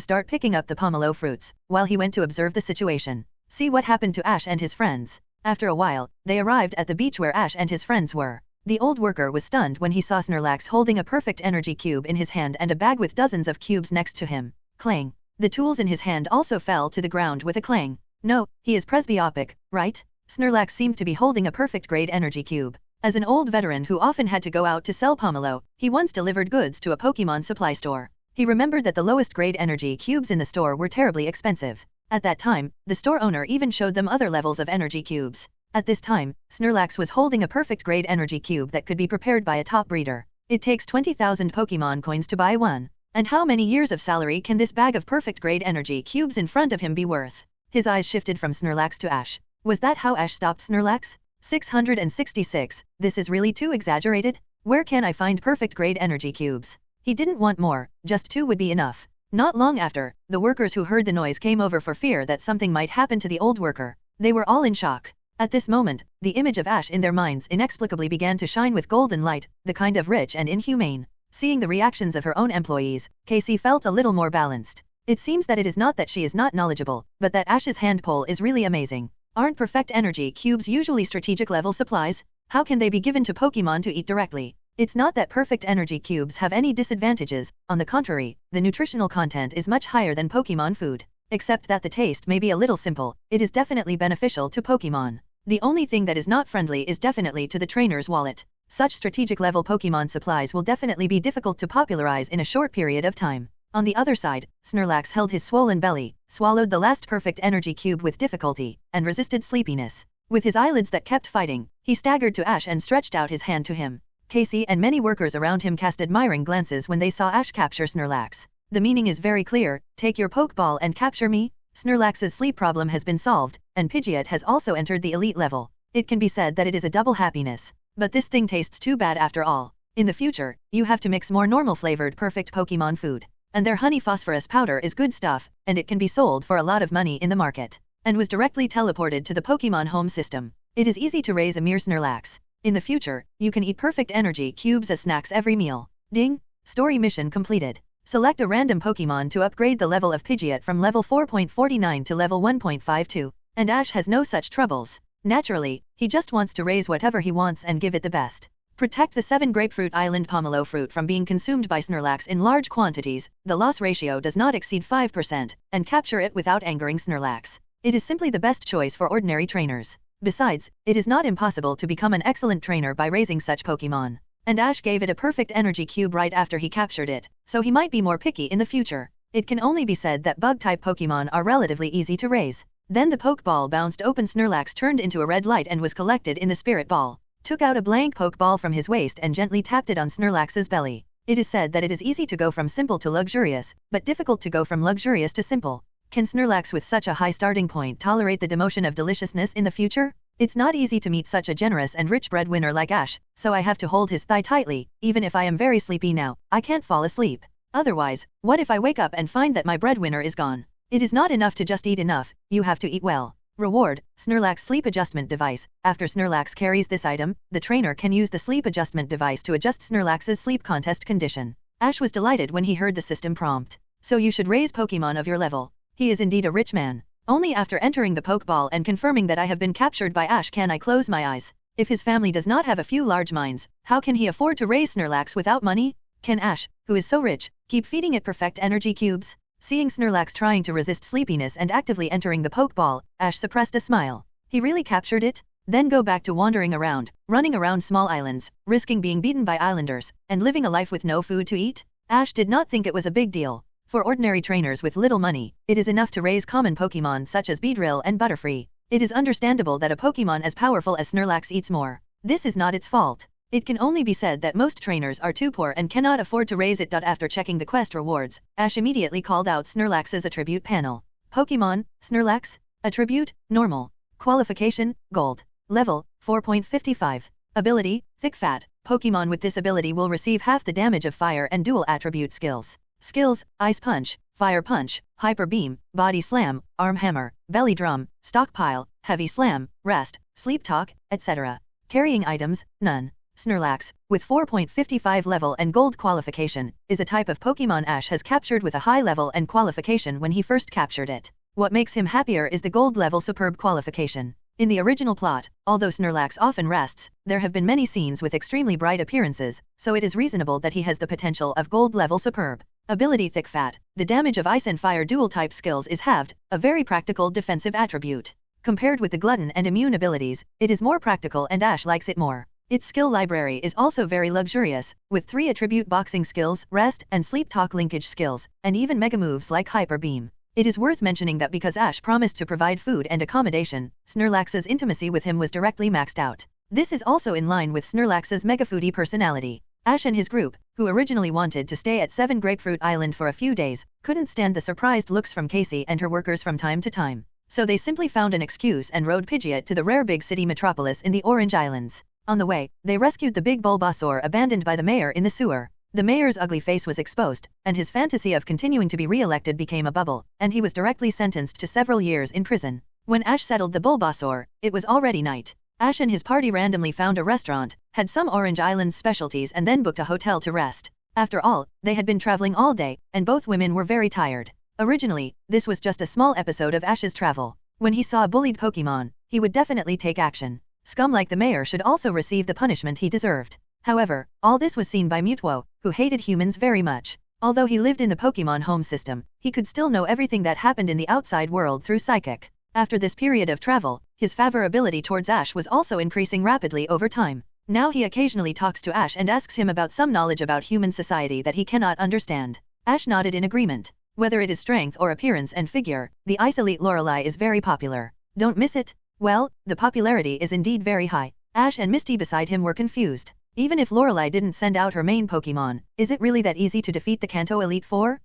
start picking up the pomelo fruits, while he went to observe the situation. See what happened to Ash and his friends. After a while, they arrived at the beach where Ash and his friends were. The old worker was stunned when he saw Snorlax holding a perfect energy cube in his hand and a bag with dozens of cubes next to him. Clang. The tools in his hand also fell to the ground with a clang. No, he is presbyopic, right? Snorlax seemed to be holding a perfect-grade energy cube. As an old veteran who often had to go out to sell pomelo, he once delivered goods to a Pokémon supply store. He remembered that the lowest-grade energy cubes in the store were terribly expensive. At that time, the store owner even showed them other levels of energy cubes. At this time, Snorlax was holding a perfect-grade energy cube that could be prepared by a top breeder. It takes 20,000 Pokémon coins to buy one. And how many years of salary can this bag of perfect-grade energy cubes in front of him be worth? His eyes shifted from Snorlax to Ash. Was that how Ash stopped Snorlax? 666. This is really too exaggerated? Where can I find perfect-grade energy cubes? He didn't want more, just 2 would be enough. Not long after, the workers who heard the noise came over for fear that something might happen to the old worker. They were all in shock. At this moment, the image of Ash in their minds inexplicably began to shine with golden light, the kind of rich and inhumane. Seeing the reactions of her own employees, Casey felt a little more balanced. It seems that it is not that she is not knowledgeable, but that Ash's hand pole is really amazing. Aren't perfect energy cubes usually strategic level supplies? How can they be given to Pokémon to eat directly? It's not that perfect energy cubes have any disadvantages, on the contrary, the nutritional content is much higher than Pokémon food. Except that the taste may be a little simple, it is definitely beneficial to Pokémon. The only thing that is not friendly is definitely to the trainer's wallet. Such strategic level Pokémon supplies will definitely be difficult to popularize in a short period of time. On the other side, Snorlax held his swollen belly, swallowed the last perfect energy cube with difficulty, and resisted sleepiness. With his eyelids that kept fighting, he staggered to Ash and stretched out his hand to him. Casey and many workers around him cast admiring glances when they saw Ash capture Snorlax. The meaning is very clear, take your Pokeball and capture me. Snorlax's sleep problem has been solved, and Pidgeot has also entered the elite level. It can be said that it is a double happiness. But this thing tastes too bad after all. In the future, you have to mix more normal flavored perfect Pokemon food. And their honey phosphorus powder is good stuff, and it can be sold for a lot of money in the market. And was directly teleported to the Pokemon home system. It is easy to raise a mere Snorlax. In the future, you can eat perfect energy cubes as snacks every meal. Ding! Story mission completed. Select a random Pokemon to upgrade the level of Pidgeot from level 4.49 to level 1.52. And Ash has no such troubles. Naturally, he just wants to raise whatever he wants and give it the best. Protect the 7 Grapefruit Island pomelo fruit from being consumed by Snorlax in large quantities, the loss ratio does not exceed 5%, and capture it without angering Snorlax. It is simply the best choice for ordinary trainers. Besides, it is not impossible to become an excellent trainer by raising such Pokemon. And Ash gave it a perfect energy cube right after he captured it, so he might be more picky in the future. It can only be said that bug-type Pokemon are relatively easy to raise. Then the Pokeball bounced open. Snorlax turned into a red light and was collected in the Spirit Ball. Took out a blank Pokeball from his waist and gently tapped it on Snorlax's belly. It is said that it is easy to go from simple to luxurious, but difficult to go from luxurious to simple. Can Snorlax with such a high starting point tolerate the demotion of deliciousness in the future? It's not easy to meet such a generous and rich breadwinner like Ash, so I have to hold his thigh tightly. Even if I am very sleepy now, I can't fall asleep. Otherwise, what if I wake up and find that my breadwinner is gone? It is not enough to just eat enough, you have to eat well. Reward, Snorlax Sleep Adjustment Device. After Snorlax carries this item, the trainer can use the sleep adjustment device to adjust Snorlax's sleep contest condition. Ash was delighted when he heard the system prompt. So you should raise Pokemon of your level. He is indeed a rich man. Only after entering the Pokeball and confirming that I have been captured by Ash can I close my eyes. If his family does not have a few large mines, how can he afford to raise Snorlax without money? Can Ash, who is so rich, keep feeding it perfect energy cubes? Seeing Snorlax trying to resist sleepiness and actively entering the Pokeball, Ash suppressed a smile. He really captured it? Then go back to wandering around, running around small islands, risking being beaten by islanders, and living a life with no food to eat? Ash did not think it was a big deal. For ordinary trainers with little money, it is enough to raise common Pokemon such as Beedrill and Butterfree. It is understandable that a Pokemon as powerful as Snorlax eats more. This is not its fault. It can only be said that most trainers are too poor and cannot afford to raise it. After checking the quest rewards, Ash immediately called out Snorlax's attribute panel. Pokemon, Snorlax, attribute, normal. Qualification, gold. Level, 4.55. Ability, thick fat. Pokemon with this ability will receive half the damage of fire and dual attribute skills. Skills, Ice Punch, Fire Punch, Hyper Beam, Body Slam, Arm Hammer, Belly Drum, Stockpile, Heavy Slam, Rest, Sleep Talk, etc. Carrying items, none. Snorlax, with 4.55 level and gold qualification, is a type of Pokemon Ash has captured with a high level and qualification when he first captured it. What makes him happier is the gold level superb qualification. In the original plot, although Snorlax often rests, there have been many scenes with extremely bright appearances, so it is reasonable that he has the potential of gold level superb. Ability thick fat. The damage of ice and fire dual type skills is halved, a very practical defensive attribute. Compared with the glutton and immune abilities, it is more practical and Ash likes it more. Its skill library is also very luxurious, with 3 attribute boxing skills, rest and sleep talk linkage skills, and even mega moves like Hyper Beam. It is worth mentioning that because Ash promised to provide food and accommodation, Snorlax's intimacy with him was directly maxed out. This is also in line with Snorlax's mega foodie personality. Ash and his group, who originally wanted to stay at 7 Grapefruit Island for a few days, couldn't stand the surprised looks from Casey and her workers from time to time. So they simply found an excuse and rode Pidgeot to the rare big city metropolis in the Orange Islands. On the way, they rescued the big Bulbasaur abandoned by the mayor in the sewer. The mayor's ugly face was exposed, and his fantasy of continuing to be re-elected became a bubble, and he was directly sentenced to several years in prison. When Ash settled the Bulbasaur, it was already night. Ash and his party randomly found a restaurant, had some Orange Island's specialties and then booked a hotel to rest. After all, they had been traveling all day, and both women were very tired. Originally, this was just a small episode of Ash's travel. When he saw a bullied Pokemon, he would definitely take action. Scum like the mayor should also receive the punishment he deserved. However, all this was seen by Mutwo, who hated humans very much. Although he lived in the Pokemon home system, he could still know everything that happened in the outside world through psychic. After this period of travel, his favor ability towards Ash was also increasing rapidly over time. Now he occasionally talks to Ash and asks him about some knowledge about human society that he cannot understand. Ash nodded in agreement. Whether it is strength or appearance and figure, the Ice Elite Lorelei is very popular. Don't miss it? Well, the popularity is indeed very high. Ash and Misty beside him were confused. Even if Lorelei didn't send out her main Pokemon, is it really that easy to defeat the Kanto Elite Four?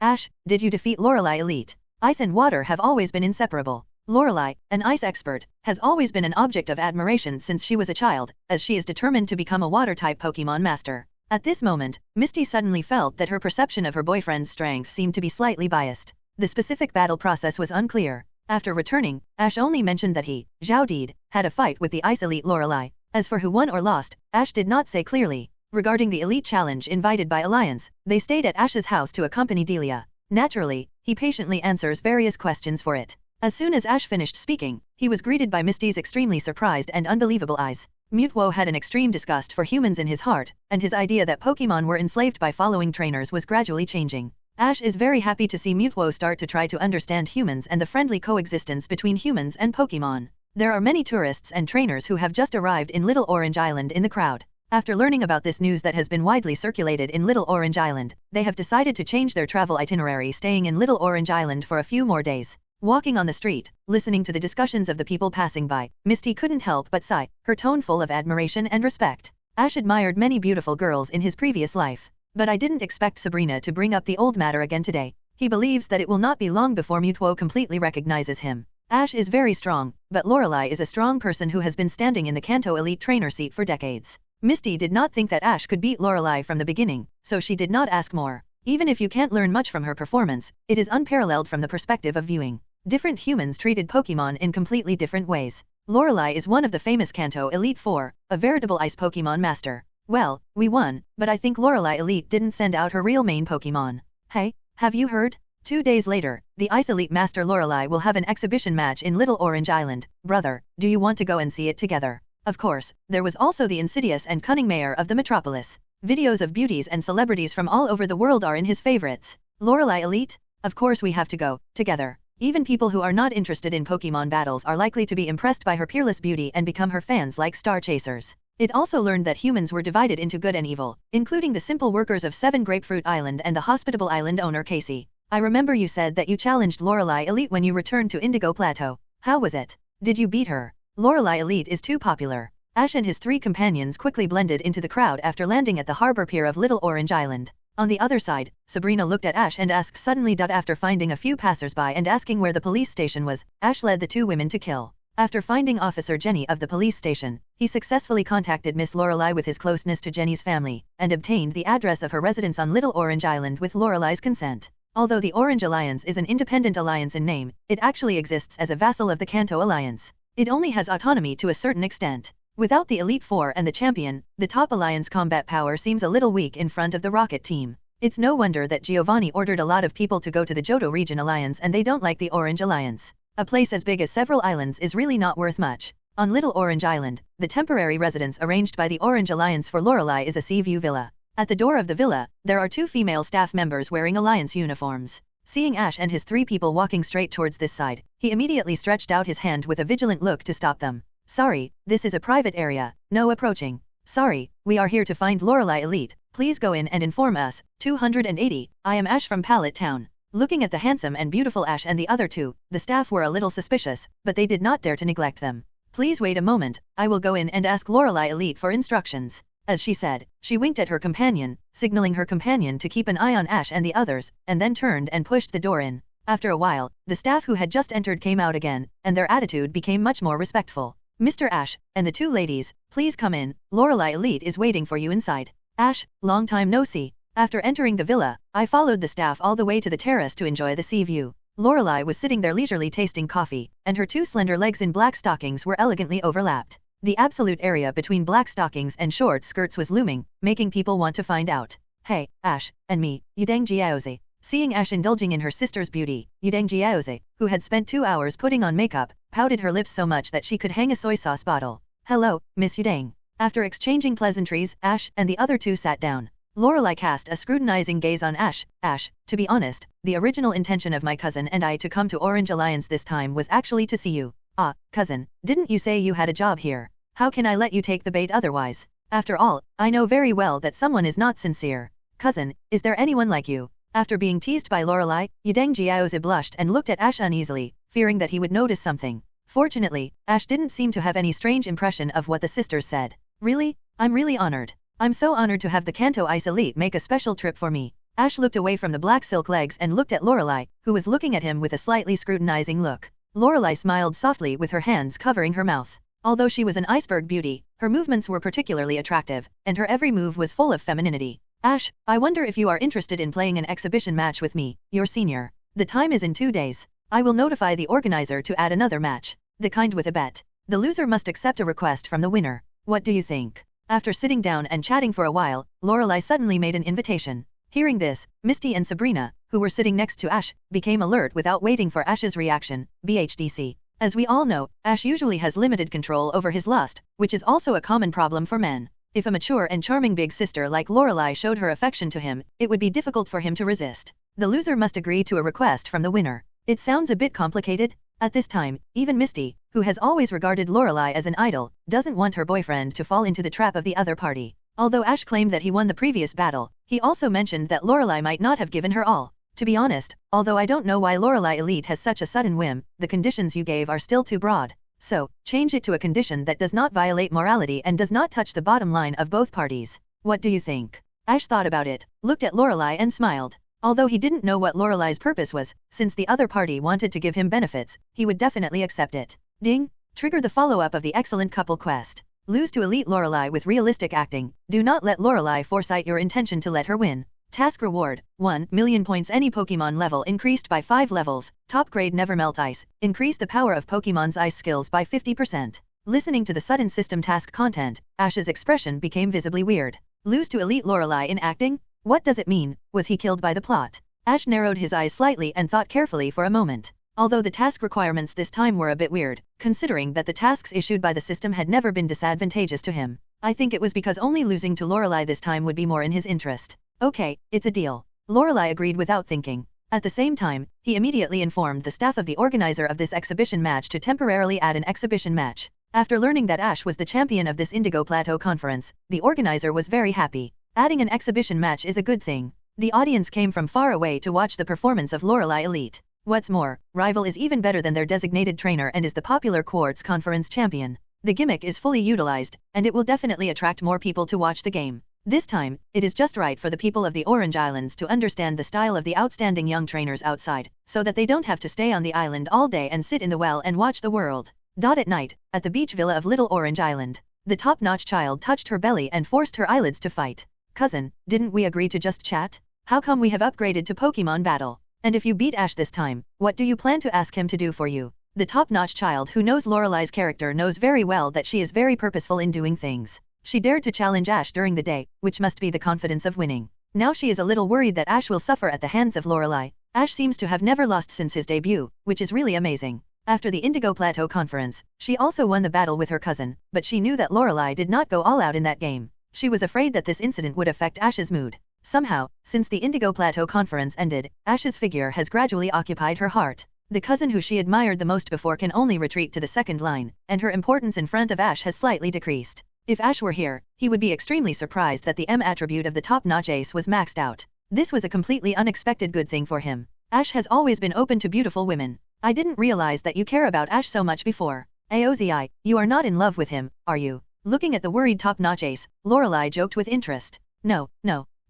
Ash, did you defeat Lorelei Elite? Ice and water have always been inseparable. Lorelei, an ice expert, has always been an object of admiration since she was a child, as she is determined to become a water-type Pokémon Master. At this moment, Misty suddenly felt that her perception of her boyfriend's strength seemed to be slightly biased. The specific battle process was unclear. After returning, Ash only mentioned that he, Zhao Dede, had a fight with the Ice Elite Lorelei. As for who won or lost, Ash did not say clearly. Regarding the Elite Challenge invited by Alliance, they stayed at Ash's house to accompany Delia. Naturally, he patiently answers various questions for it. As soon as Ash finished speaking, he was greeted by Misty's extremely surprised and unbelievable eyes. Mutwo had an extreme disgust for humans in his heart, and his idea that Pokemon were enslaved by following trainers was gradually changing. Ash is very happy to see Mutwo start to try to understand humans and the friendly coexistence between humans and Pokemon. There are many tourists and trainers who have just arrived in Little Orange Island in the crowd. After learning about this news that has been widely circulated in Little Orange Island, they have decided to change their travel itinerary, staying in Little Orange Island for a few more days. Walking on the street, listening to the discussions of the people passing by, Misty couldn't help but sigh, her tone full of admiration and respect. Ash admired many beautiful girls in his previous life. But I didn't expect Sabrina to bring up the old matter again today. He believes that it will not be long before Mutwo completely recognizes him. Ash is very strong, but Lorelei is a strong person who has been standing in the Kanto Elite Trainer seat for decades. Misty did not think that Ash could beat Lorelei from the beginning, so she did not ask more. Even if you can't learn much from her performance, it is unparalleled from the perspective of viewing. different humans treated Pokémon in completely different ways. Lorelei is one of the famous Kanto Elite Four, a veritable ice Pokémon master. Well, we won, but I think Lorelei Elite didn't send out her real main Pokémon. Hey, have you heard? 2 days later, the Ice Elite Master Lorelei will have an exhibition match in Little Orange Island. Brother, do you want to go and see it together? Of course, there was also the insidious and cunning mayor of the metropolis. Videos of beauties and celebrities from all over the world are in his favorites. Lorelei Elite? Of course we have to go, together. Even people who are not interested in Pokémon battles are likely to be impressed by her peerless beauty and become her fans like star chasers. It also learned that humans were divided into good and evil, including the simple workers of 7 Grapefruit Island and the hospitable island owner Casey. I remember you said that you challenged Lorelei Elite when you returned to Indigo Plateau. How was it? Did you beat her? Lorelei Elite is too popular. Ash and his 3 companions quickly blended into the crowd after landing at the harbor pier of Little Orange Island. On the other side, Sabrina looked at Ash and asked suddenly. After finding a few passersby and asking where the police station was, Ash led the 2 women to kill. After finding Officer Jenny of the police station, he successfully contacted Miss Lorelei with his closeness to Jenny's family, and obtained the address of her residence on Little Orange Island with Lorelei's consent. Although the Orange Alliance is an independent alliance in name, it actually exists as a vassal of the Kanto Alliance. It only has autonomy to a certain extent. Without the Elite Four and the champion, the top alliance combat power seems a little weak in front of the Rocket team. It's no wonder that Giovanni ordered a lot of people to go to the Johto Region Alliance and they don't like the Orange Alliance. A place as big as several islands is really not worth much. On Little Orange Island, the temporary residence arranged by the Orange Alliance for Lorelei is a sea view villa. At the door of the villa, there are 2 female staff members wearing Alliance uniforms. Seeing Ash and his 3 people walking straight towards this side, he immediately stretched out his hand with a vigilant look to stop them. Sorry, this is a private area, no approaching. Sorry, we are here to find Lorelei Elite, please go in and inform us. 280, I am Ash from Pallet Town. Looking at the handsome and beautiful Ash and the other 2, the staff were a little suspicious, but they did not dare to neglect them. Please wait a moment, I will go in and ask Lorelei Elite for instructions. As she said, she winked at her companion, signaling her companion to keep an eye on Ash and the others, and then turned and pushed the door in. After a while, the staff who had just entered came out again, and their attitude became much more respectful. Mr. Ash, and the 2 ladies, please come in, Lorelei Elite is waiting for you inside. Ash, long time no see. After entering the villa, I followed the staff all the way to the terrace to enjoy the sea view. Lorelei was sitting there leisurely tasting coffee, and her 2 slender legs in black stockings were elegantly overlapped. The absolute area between black stockings and short skirts was looming, making people want to find out. Hey, Ash, and me, Yudang Jiaozi. Seeing Ash indulging in her sister's beauty, Yudang Jiaozi, who had spent 2 hours putting on makeup, pouted her lips so much that she could hang a soy sauce bottle. Hello, Miss Yudang. After exchanging pleasantries, Ash and the other 2 sat down. Lorelei cast a scrutinizing gaze on Ash. Ash, to be honest, the original intention of my cousin and I to come to Orange Alliance this time was actually to see you. Ah, cousin, didn't you say you had a job here? How can I let you take the bait otherwise? After all, I know very well that someone is not sincere. Cousin, is there anyone like you? After being teased by Lorelei, Yudang Jiaozi blushed and looked at Ash uneasily, fearing that he would notice something. Fortunately, Ash didn't seem to have any strange impression of what the sisters said. Really? I'm really honored. I'm so honored to have the Kanto Ice Elite make a special trip for me. Ash looked away from the black silk legs and looked at Lorelei, who was looking at him with a slightly scrutinizing look. Lorelei smiled softly with her hands covering her mouth. Although she was an iceberg beauty, her movements were particularly attractive, and her every move was full of femininity. Ash, I wonder if you are interested in playing an exhibition match with me, your senior. The time is in 2 days. I will notify the organizer to add another match. The kind with a bet. The loser must accept a request from the winner. What do you think? After sitting down and chatting for a while, Lorelei suddenly made an invitation. Hearing this, Misty and Sabrina, who were sitting next to Ash, became alert without waiting for Ash's reaction. BHDC. As we all know, Ash usually has limited control over his lust, which is also a common problem for men. If a mature and charming big sister like Lorelei showed her affection to him, it would be difficult for him to resist. The loser must agree to a request from the winner. It sounds a bit complicated. At this time, even Misty, who has always regarded Lorelei as an idol, doesn't want her boyfriend to fall into the trap of the other party. Although Ash claimed that he won the previous battle, he also mentioned that Lorelei might not have given her all. To be honest, although I don't know why Lorelei Elite has such a sudden whim, the conditions you gave are still too broad. So, change it to a condition that does not violate morality and does not touch the bottom line of both parties. What do you think? Ash thought about it, looked at Lorelei and smiled. Although he didn't know what Lorelei's purpose was, since the other party wanted to give him benefits, he would definitely accept it. Ding! Trigger the follow-up of the excellent couple quest. Lose to elite Lorelei with realistic acting. Do not let Lorelei foresight your intention to let her win. Task reward, 1 million points. Any Pokémon level increased by 5 levels. Top grade never melt ice. Increase the power of Pokémon's ice skills by 50%. Listening to the sudden system task content, Ash's expression became visibly weird. Lose to Elite Lorelei in acting? What does it mean? Was he killed by the plot? Ash narrowed his eyes slightly and thought carefully for a moment. Although the task requirements this time were a bit weird, considering that the tasks issued by the system had never been disadvantageous to him. I think it was because only losing to Lorelei this time would be more in his interest. Okay, it's a deal. Lorelei agreed without thinking. At the same time, he immediately informed the staff of the organizer of this exhibition match to temporarily add an exhibition match. After learning that Ash was the champion of this Indigo Plateau conference, the organizer was very happy. Adding an exhibition match is a good thing. The audience came from far away to watch the performance of Lorelei Elite. What's more, Rival is even better than their designated trainer and is the popular Quartz Conference champion. The gimmick is fully utilized, and it will definitely attract more people to watch the game. This time, it is just right for the people of the Orange Islands to understand the style of the outstanding young trainers outside, so that they don't have to stay on the island all day and sit in the well and watch the world. At night, at the beach villa of Little Orange Island, the top-notch child touched her belly and forced her eyelids to fight. Cousin, didn't we agree to just chat? How come we have upgraded to Pokemon Battle? And if you beat Ash this time, what do you plan to ask him to do for you? The top-notch child who knows Lorelei's character knows very well that she is very purposeful in doing things. She dared to challenge Ash during the day, which must be the confidence of winning. Now she is a little worried that Ash will suffer at the hands of Lorelei. Ash seems to have never lost since his debut, which is really amazing. After the Indigo Plateau conference, she also won the battle with her cousin, but she knew that Lorelei did not go all out in that game. She was afraid that this incident would affect Ash's mood. Somehow, since the Indigo Plateau conference ended, Ash's figure has gradually occupied her heart. The cousin who she admired the most before can only retreat to the second line, and her importance in front of Ash has slightly decreased. If Ash were here, he would be extremely surprised that the M attribute of the top-notch ace was maxed out. This was a completely unexpected good thing for him. Ash has always been open to beautiful women. I didn't realize that you care about Ash so much before. Aozi, you are not in love with him, are you? Looking at the worried top-notch ace, Lorelei joked with interest. No.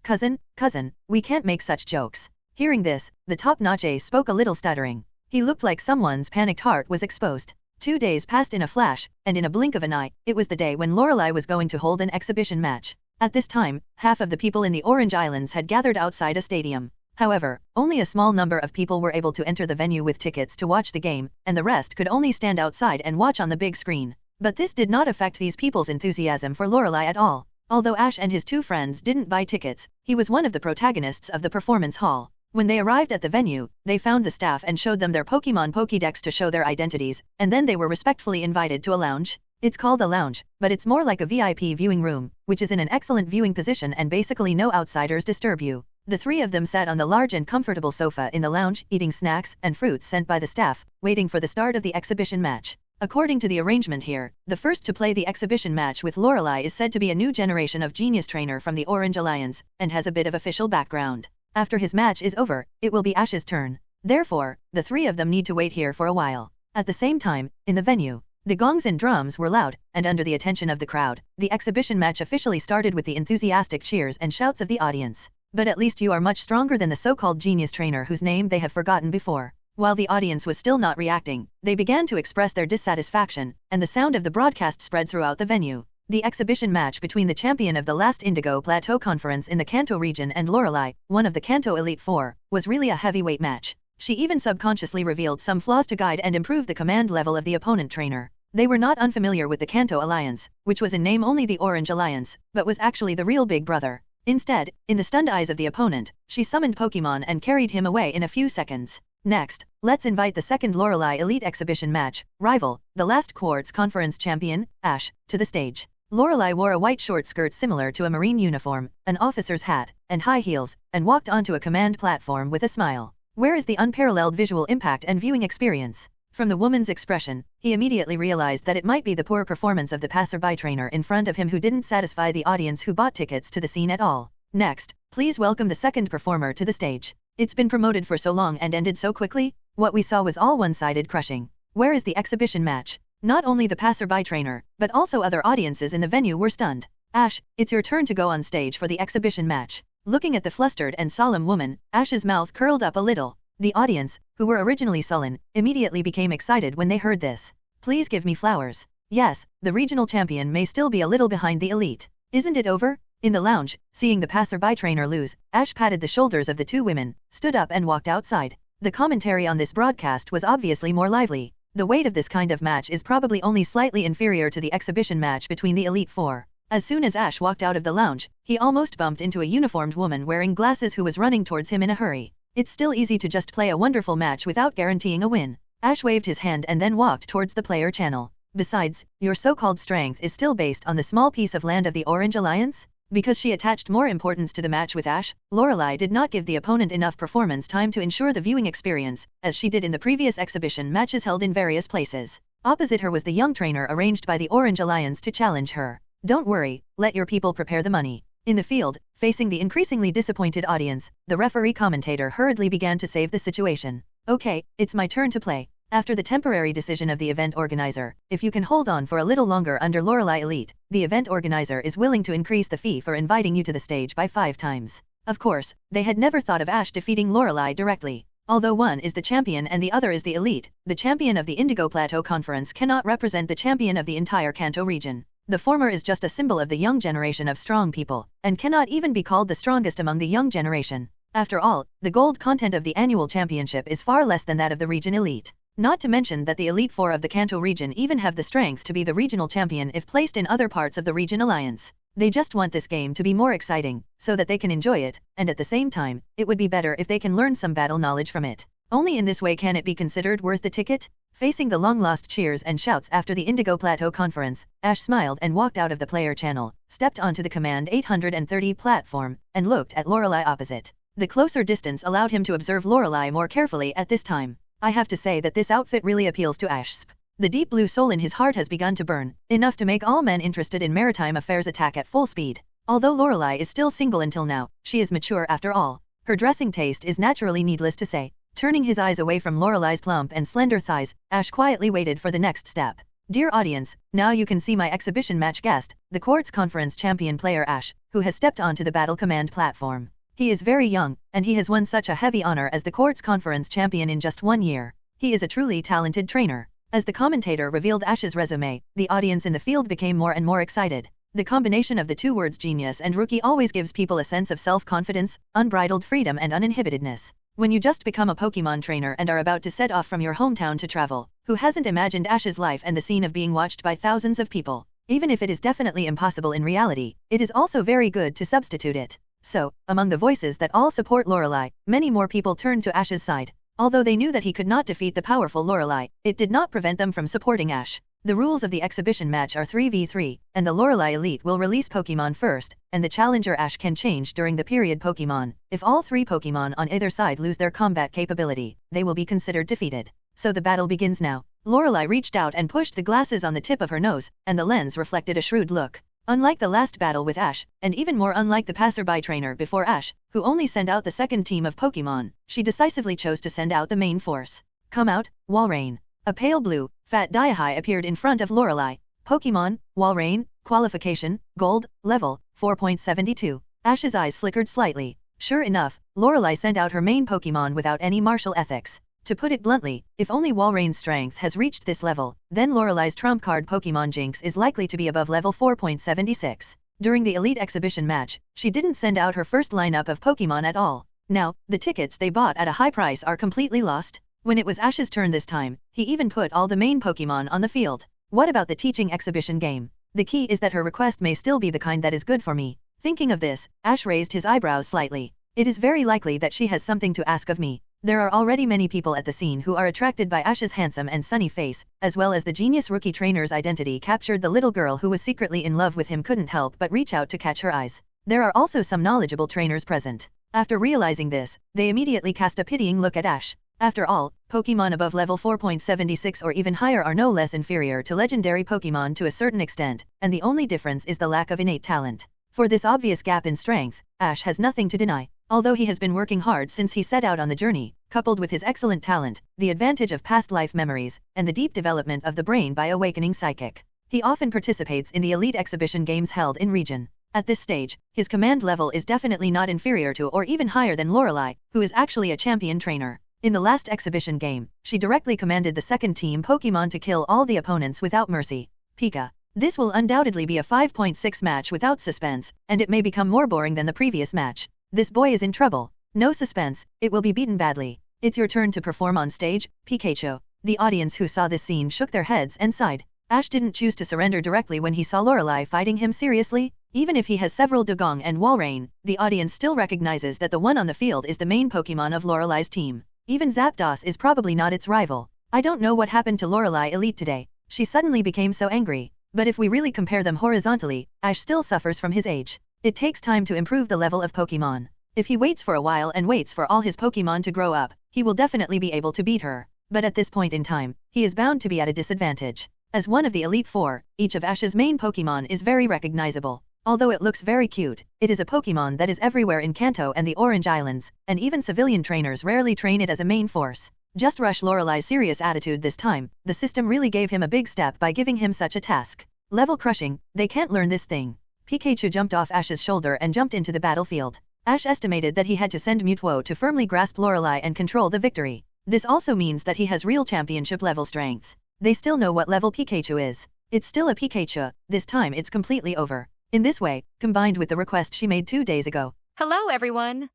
Cousin, we can't make such jokes. Hearing this, the top-notch ace spoke a little stuttering. He looked like someone's panicked heart was exposed. 2 days passed in a flash, and in a blink of an eye, it was the day when Lorelei was going to hold an exhibition match. At this time, half of the people in the Orange Islands had gathered outside a stadium. However, only a small number of people were able to enter the venue with tickets to watch the game, and the rest could only stand outside and watch on the big screen. But this did not affect these people's enthusiasm for Lorelei at all. Although Ash and his 2 friends didn't buy tickets, he was one of the protagonists of the performance hall. When they arrived at the venue, they found the staff and showed them their Pokemon Pokédex to show their identities, and then they were respectfully invited to a lounge. It's called a lounge, but it's more like a VIP viewing room, which is in an excellent viewing position and basically no outsiders disturb you. The 3 of them sat on the large and comfortable sofa in the lounge, eating snacks and fruits sent by the staff, waiting for the start of the exhibition match. According to the arrangement here, the first to play the exhibition match with Lorelei is said to be a new generation of genius trainer from the Orange Alliance, and has a bit of official background. After his match is over, it will be Ash's turn. Therefore, the 3 of them need to wait here for a while. At the same time, in the venue, the gongs and drums were loud, and under the attention of the crowd, the exhibition match officially started with the enthusiastic cheers and shouts of the audience. But at least you are much stronger than the so-called genius trainer whose name they have forgotten before. While the audience was still not reacting, they began to express their dissatisfaction, and the sound of the broadcast spread throughout the venue. The exhibition match between the champion of the last Indigo Plateau Conference in the Kanto region and Lorelei, one of the Kanto Elite Four, was really a heavyweight match. She even subconsciously revealed some flaws to guide and improve the command level of the opponent trainer. They were not unfamiliar with the Kanto Alliance, which was in name only the Orange Alliance, but was actually the real big brother. Instead, in the stunned eyes of the opponent, she summoned Pokemon and carried him away in a few seconds. Next, let's invite the second Lorelei Elite Exhibition match, Rival, the last Quartz Conference champion, Ash, to the stage. Lorelei wore a white short skirt similar to a marine uniform, an officer's hat, and high heels, and walked onto a command platform with a smile. Where is the unparalleled visual impact and viewing experience? From the woman's expression, he immediately realized that it might be the poor performance of the passerby trainer in front of him who didn't satisfy the audience who bought tickets to the scene at all. Next, please welcome the second performer to the stage. It's been promoted for so long and ended so quickly. What we saw was all one-sided crushing. Where is the exhibition match? Not only the passerby trainer, but also other audiences in the venue were stunned. Ash, it's your turn to go on stage for the exhibition match. Looking at the flustered and solemn woman, Ash's mouth curled up a little. The audience, who were originally sullen, immediately became excited when they heard this. Please give me flowers. Yes, the regional champion may still be a little behind the elite. Isn't it over? In the lounge, seeing the passerby trainer lose, Ash patted the shoulders of the two women, stood up and walked outside. The commentary on this broadcast was obviously more lively. The weight of this kind of match is probably only slightly inferior to the exhibition match between the Elite Four. As soon as Ash walked out of the lounge, he almost bumped into a uniformed woman wearing glasses who was running towards him in a hurry. It's still easy to just play a wonderful match without guaranteeing a win. Ash waved his hand and then walked towards the player channel. Besides, your so-called strength is still based on the small piece of land of the Orange Alliance? Because she attached more importance to the match with Ash, Lorelei did not give the opponent enough performance time to ensure the viewing experience, as she did in the previous exhibition matches held in various places. Opposite her was the young trainer arranged by the Orange Alliance to challenge her. Don't worry, let your people prepare the money. In the field, facing the increasingly disappointed audience, the referee commentator hurriedly began to save the situation. Okay, it's my turn to play. After the temporary decision of the event organizer, if you can hold on for a little longer under Lorelei Elite, the event organizer is willing to increase the fee for inviting you to the stage by 5 times. Of course, they had never thought of Ash defeating Lorelei directly. Although one is the champion and the other is the elite, the champion of the Indigo Plateau Conference cannot represent the champion of the entire Kanto region. The former is just a symbol of the young generation of strong people, and cannot even be called the strongest among the young generation. After all, the gold content of the annual championship is far less than that of the region elite. Not to mention that the Elite Four of the Kanto region even have the strength to be the regional champion if placed in other parts of the region alliance. They just want this game to be more exciting, so that they can enjoy it, and at the same time, it would be better if they can learn some battle knowledge from it. Only in this way can it be considered worth the ticket. Facing the long-lost cheers and shouts after the Indigo Plateau Conference, Ash smiled and walked out of the player channel, stepped onto the Command 830 platform, and looked at Lorelei opposite. The closer distance allowed him to observe Lorelei more carefully at this time. I have to say that this outfit really appeals to Ash. The deep blue soul in his heart has begun to burn, enough to make all men interested in maritime affairs attack at full speed. Although Lorelei is still single until now, she is mature after all. Her dressing taste is naturally needless to say. Turning his eyes away from Lorelei's plump and slender thighs, Ash quietly waited for the next step. Dear audience, now you can see my exhibition match guest, the Quartz Conference champion player Ash, who has stepped onto the Battle Command platform. He is very young, and he has won such a heavy honor as the Quartz Conference champion in just 1 year. He is a truly talented trainer. As the commentator revealed Ash's resume, the audience in the field became more and more excited. The combination of the two words genius and rookie always gives people a sense of self-confidence, unbridled freedom and uninhibitedness. When you just become a Pokémon trainer and are about to set off from your hometown to travel, who hasn't imagined Ash's life and the scene of being watched by thousands of people? Even if it is definitely impossible in reality, it is also very good to substitute it. So, among the voices that all support Lorelei, many more people turned to Ash's side. Although they knew that he could not defeat the powerful Lorelei, it did not prevent them from supporting Ash. The rules of the exhibition match are 3v3, and the Lorelei Elite will release Pokémon first, and the challenger Ash can change during the period Pokémon. If all 3 Pokémon on either side lose their combat capability, they will be considered defeated. So the battle begins now. Lorelei reached out and pushed the glasses on the tip of her nose, and the lens reflected a shrewd look. Unlike the last battle with Ash, and even more unlike the passerby trainer before Ash, who only sent out the second team of Pokémon, she decisively chose to send out the main force. Come out, Walrein. A pale blue, fat Diahai appeared in front of Lorelei. Pokémon, Walrein, qualification, gold, level, 4.72. Ash's eyes flickered slightly. Sure enough, Lorelei sent out her main Pokémon without any martial ethics. To put it bluntly, if only Walrein's strength has reached this level, then Lorelei's trump card Pokémon Jinx is likely to be above level 4.76. During the Elite Exhibition match, she didn't send out her first lineup of Pokémon at all. Now, the tickets they bought at a high price are completely lost. When it was Ash's turn this time, he even put all the main Pokémon on the field. What about the teaching exhibition game? The key is that her request may still be the kind that is good for me. Thinking of this, Ash raised his eyebrows slightly. It is very likely that she has something to ask of me. There are already many people at the scene who are attracted by Ash's handsome and sunny face, as well as the genius rookie trainer's identity captured. The little girl who was secretly in love with him couldn't help but reach out to catch her eyes. There are also some knowledgeable trainers present. After realizing this, they immediately cast a pitying look at Ash. After all, Pokémon above level 4.76 or even higher are no less inferior to legendary Pokémon to a certain extent, and the only difference is the lack of innate talent. For this obvious gap in strength, Ash has nothing to deny. Although he has been working hard since he set out on the journey, coupled with his excellent talent, the advantage of past life memories, and the deep development of the brain by awakening psychic, he often participates in the Elite Exhibition games held in region. At this stage, his command level is definitely not inferior to or even higher than Lorelei, who is actually a champion trainer. In the last exhibition game, she directly commanded the second team Pokémon to kill all the opponents without mercy. Pika. This will undoubtedly be a 5.6 match without suspense, and it may become more boring than the previous match. This boy is in trouble. No suspense, it will be beaten badly. It's your turn to perform on stage, Pikachu. The audience who saw this scene shook their heads and sighed. Ash didn't choose to surrender directly when he saw Lorelei fighting him seriously. Even if he has several Dugong and Walrein, the audience still recognizes that the one on the field is the main Pokemon of Lorelei's team. Even Zapdos is probably not its rival. I don't know what happened to Lorelei Elite today. She suddenly became so angry. But if we really compare them horizontally, Ash still suffers from his age. It takes time to improve the level of Pokemon. If he waits for a while and waits for all his Pokemon to grow up, he will definitely be able to beat her. But at this point in time, he is bound to be at a disadvantage. As one of the Elite Four, each of Ash's main Pokemon is very recognizable. Although it looks very cute, it is a Pokemon that is everywhere in Kanto and the Orange Islands, and even civilian trainers rarely train it as a main force. Just rush Lorelei's serious attitude this time. The system really gave him a big step by giving him such a task. Level crushing, they can't learn this thing. Pikachu jumped off Ash's shoulder and jumped into the battlefield. Ash estimated that he had to send Mutwo to firmly grasp Lorelei and control the victory. This also means that he has real championship level strength. They still know what level Pikachu is. It's still a Pikachu, this time it's completely over. In this way, combined with the request she made 2 days ago. Hello everyone!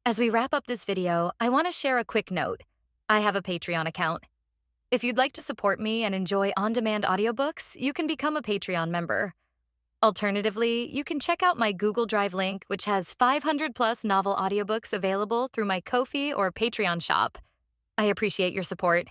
As we wrap up this video, I want to share a quick note. I have a Patreon account. If you'd like to support me and enjoy on-demand audiobooks, you can become a Patreon member. Alternatively, you can check out my Google Drive link, which has 500+ novel audiobooks available through my Ko-fi or Patreon shop. I appreciate your support.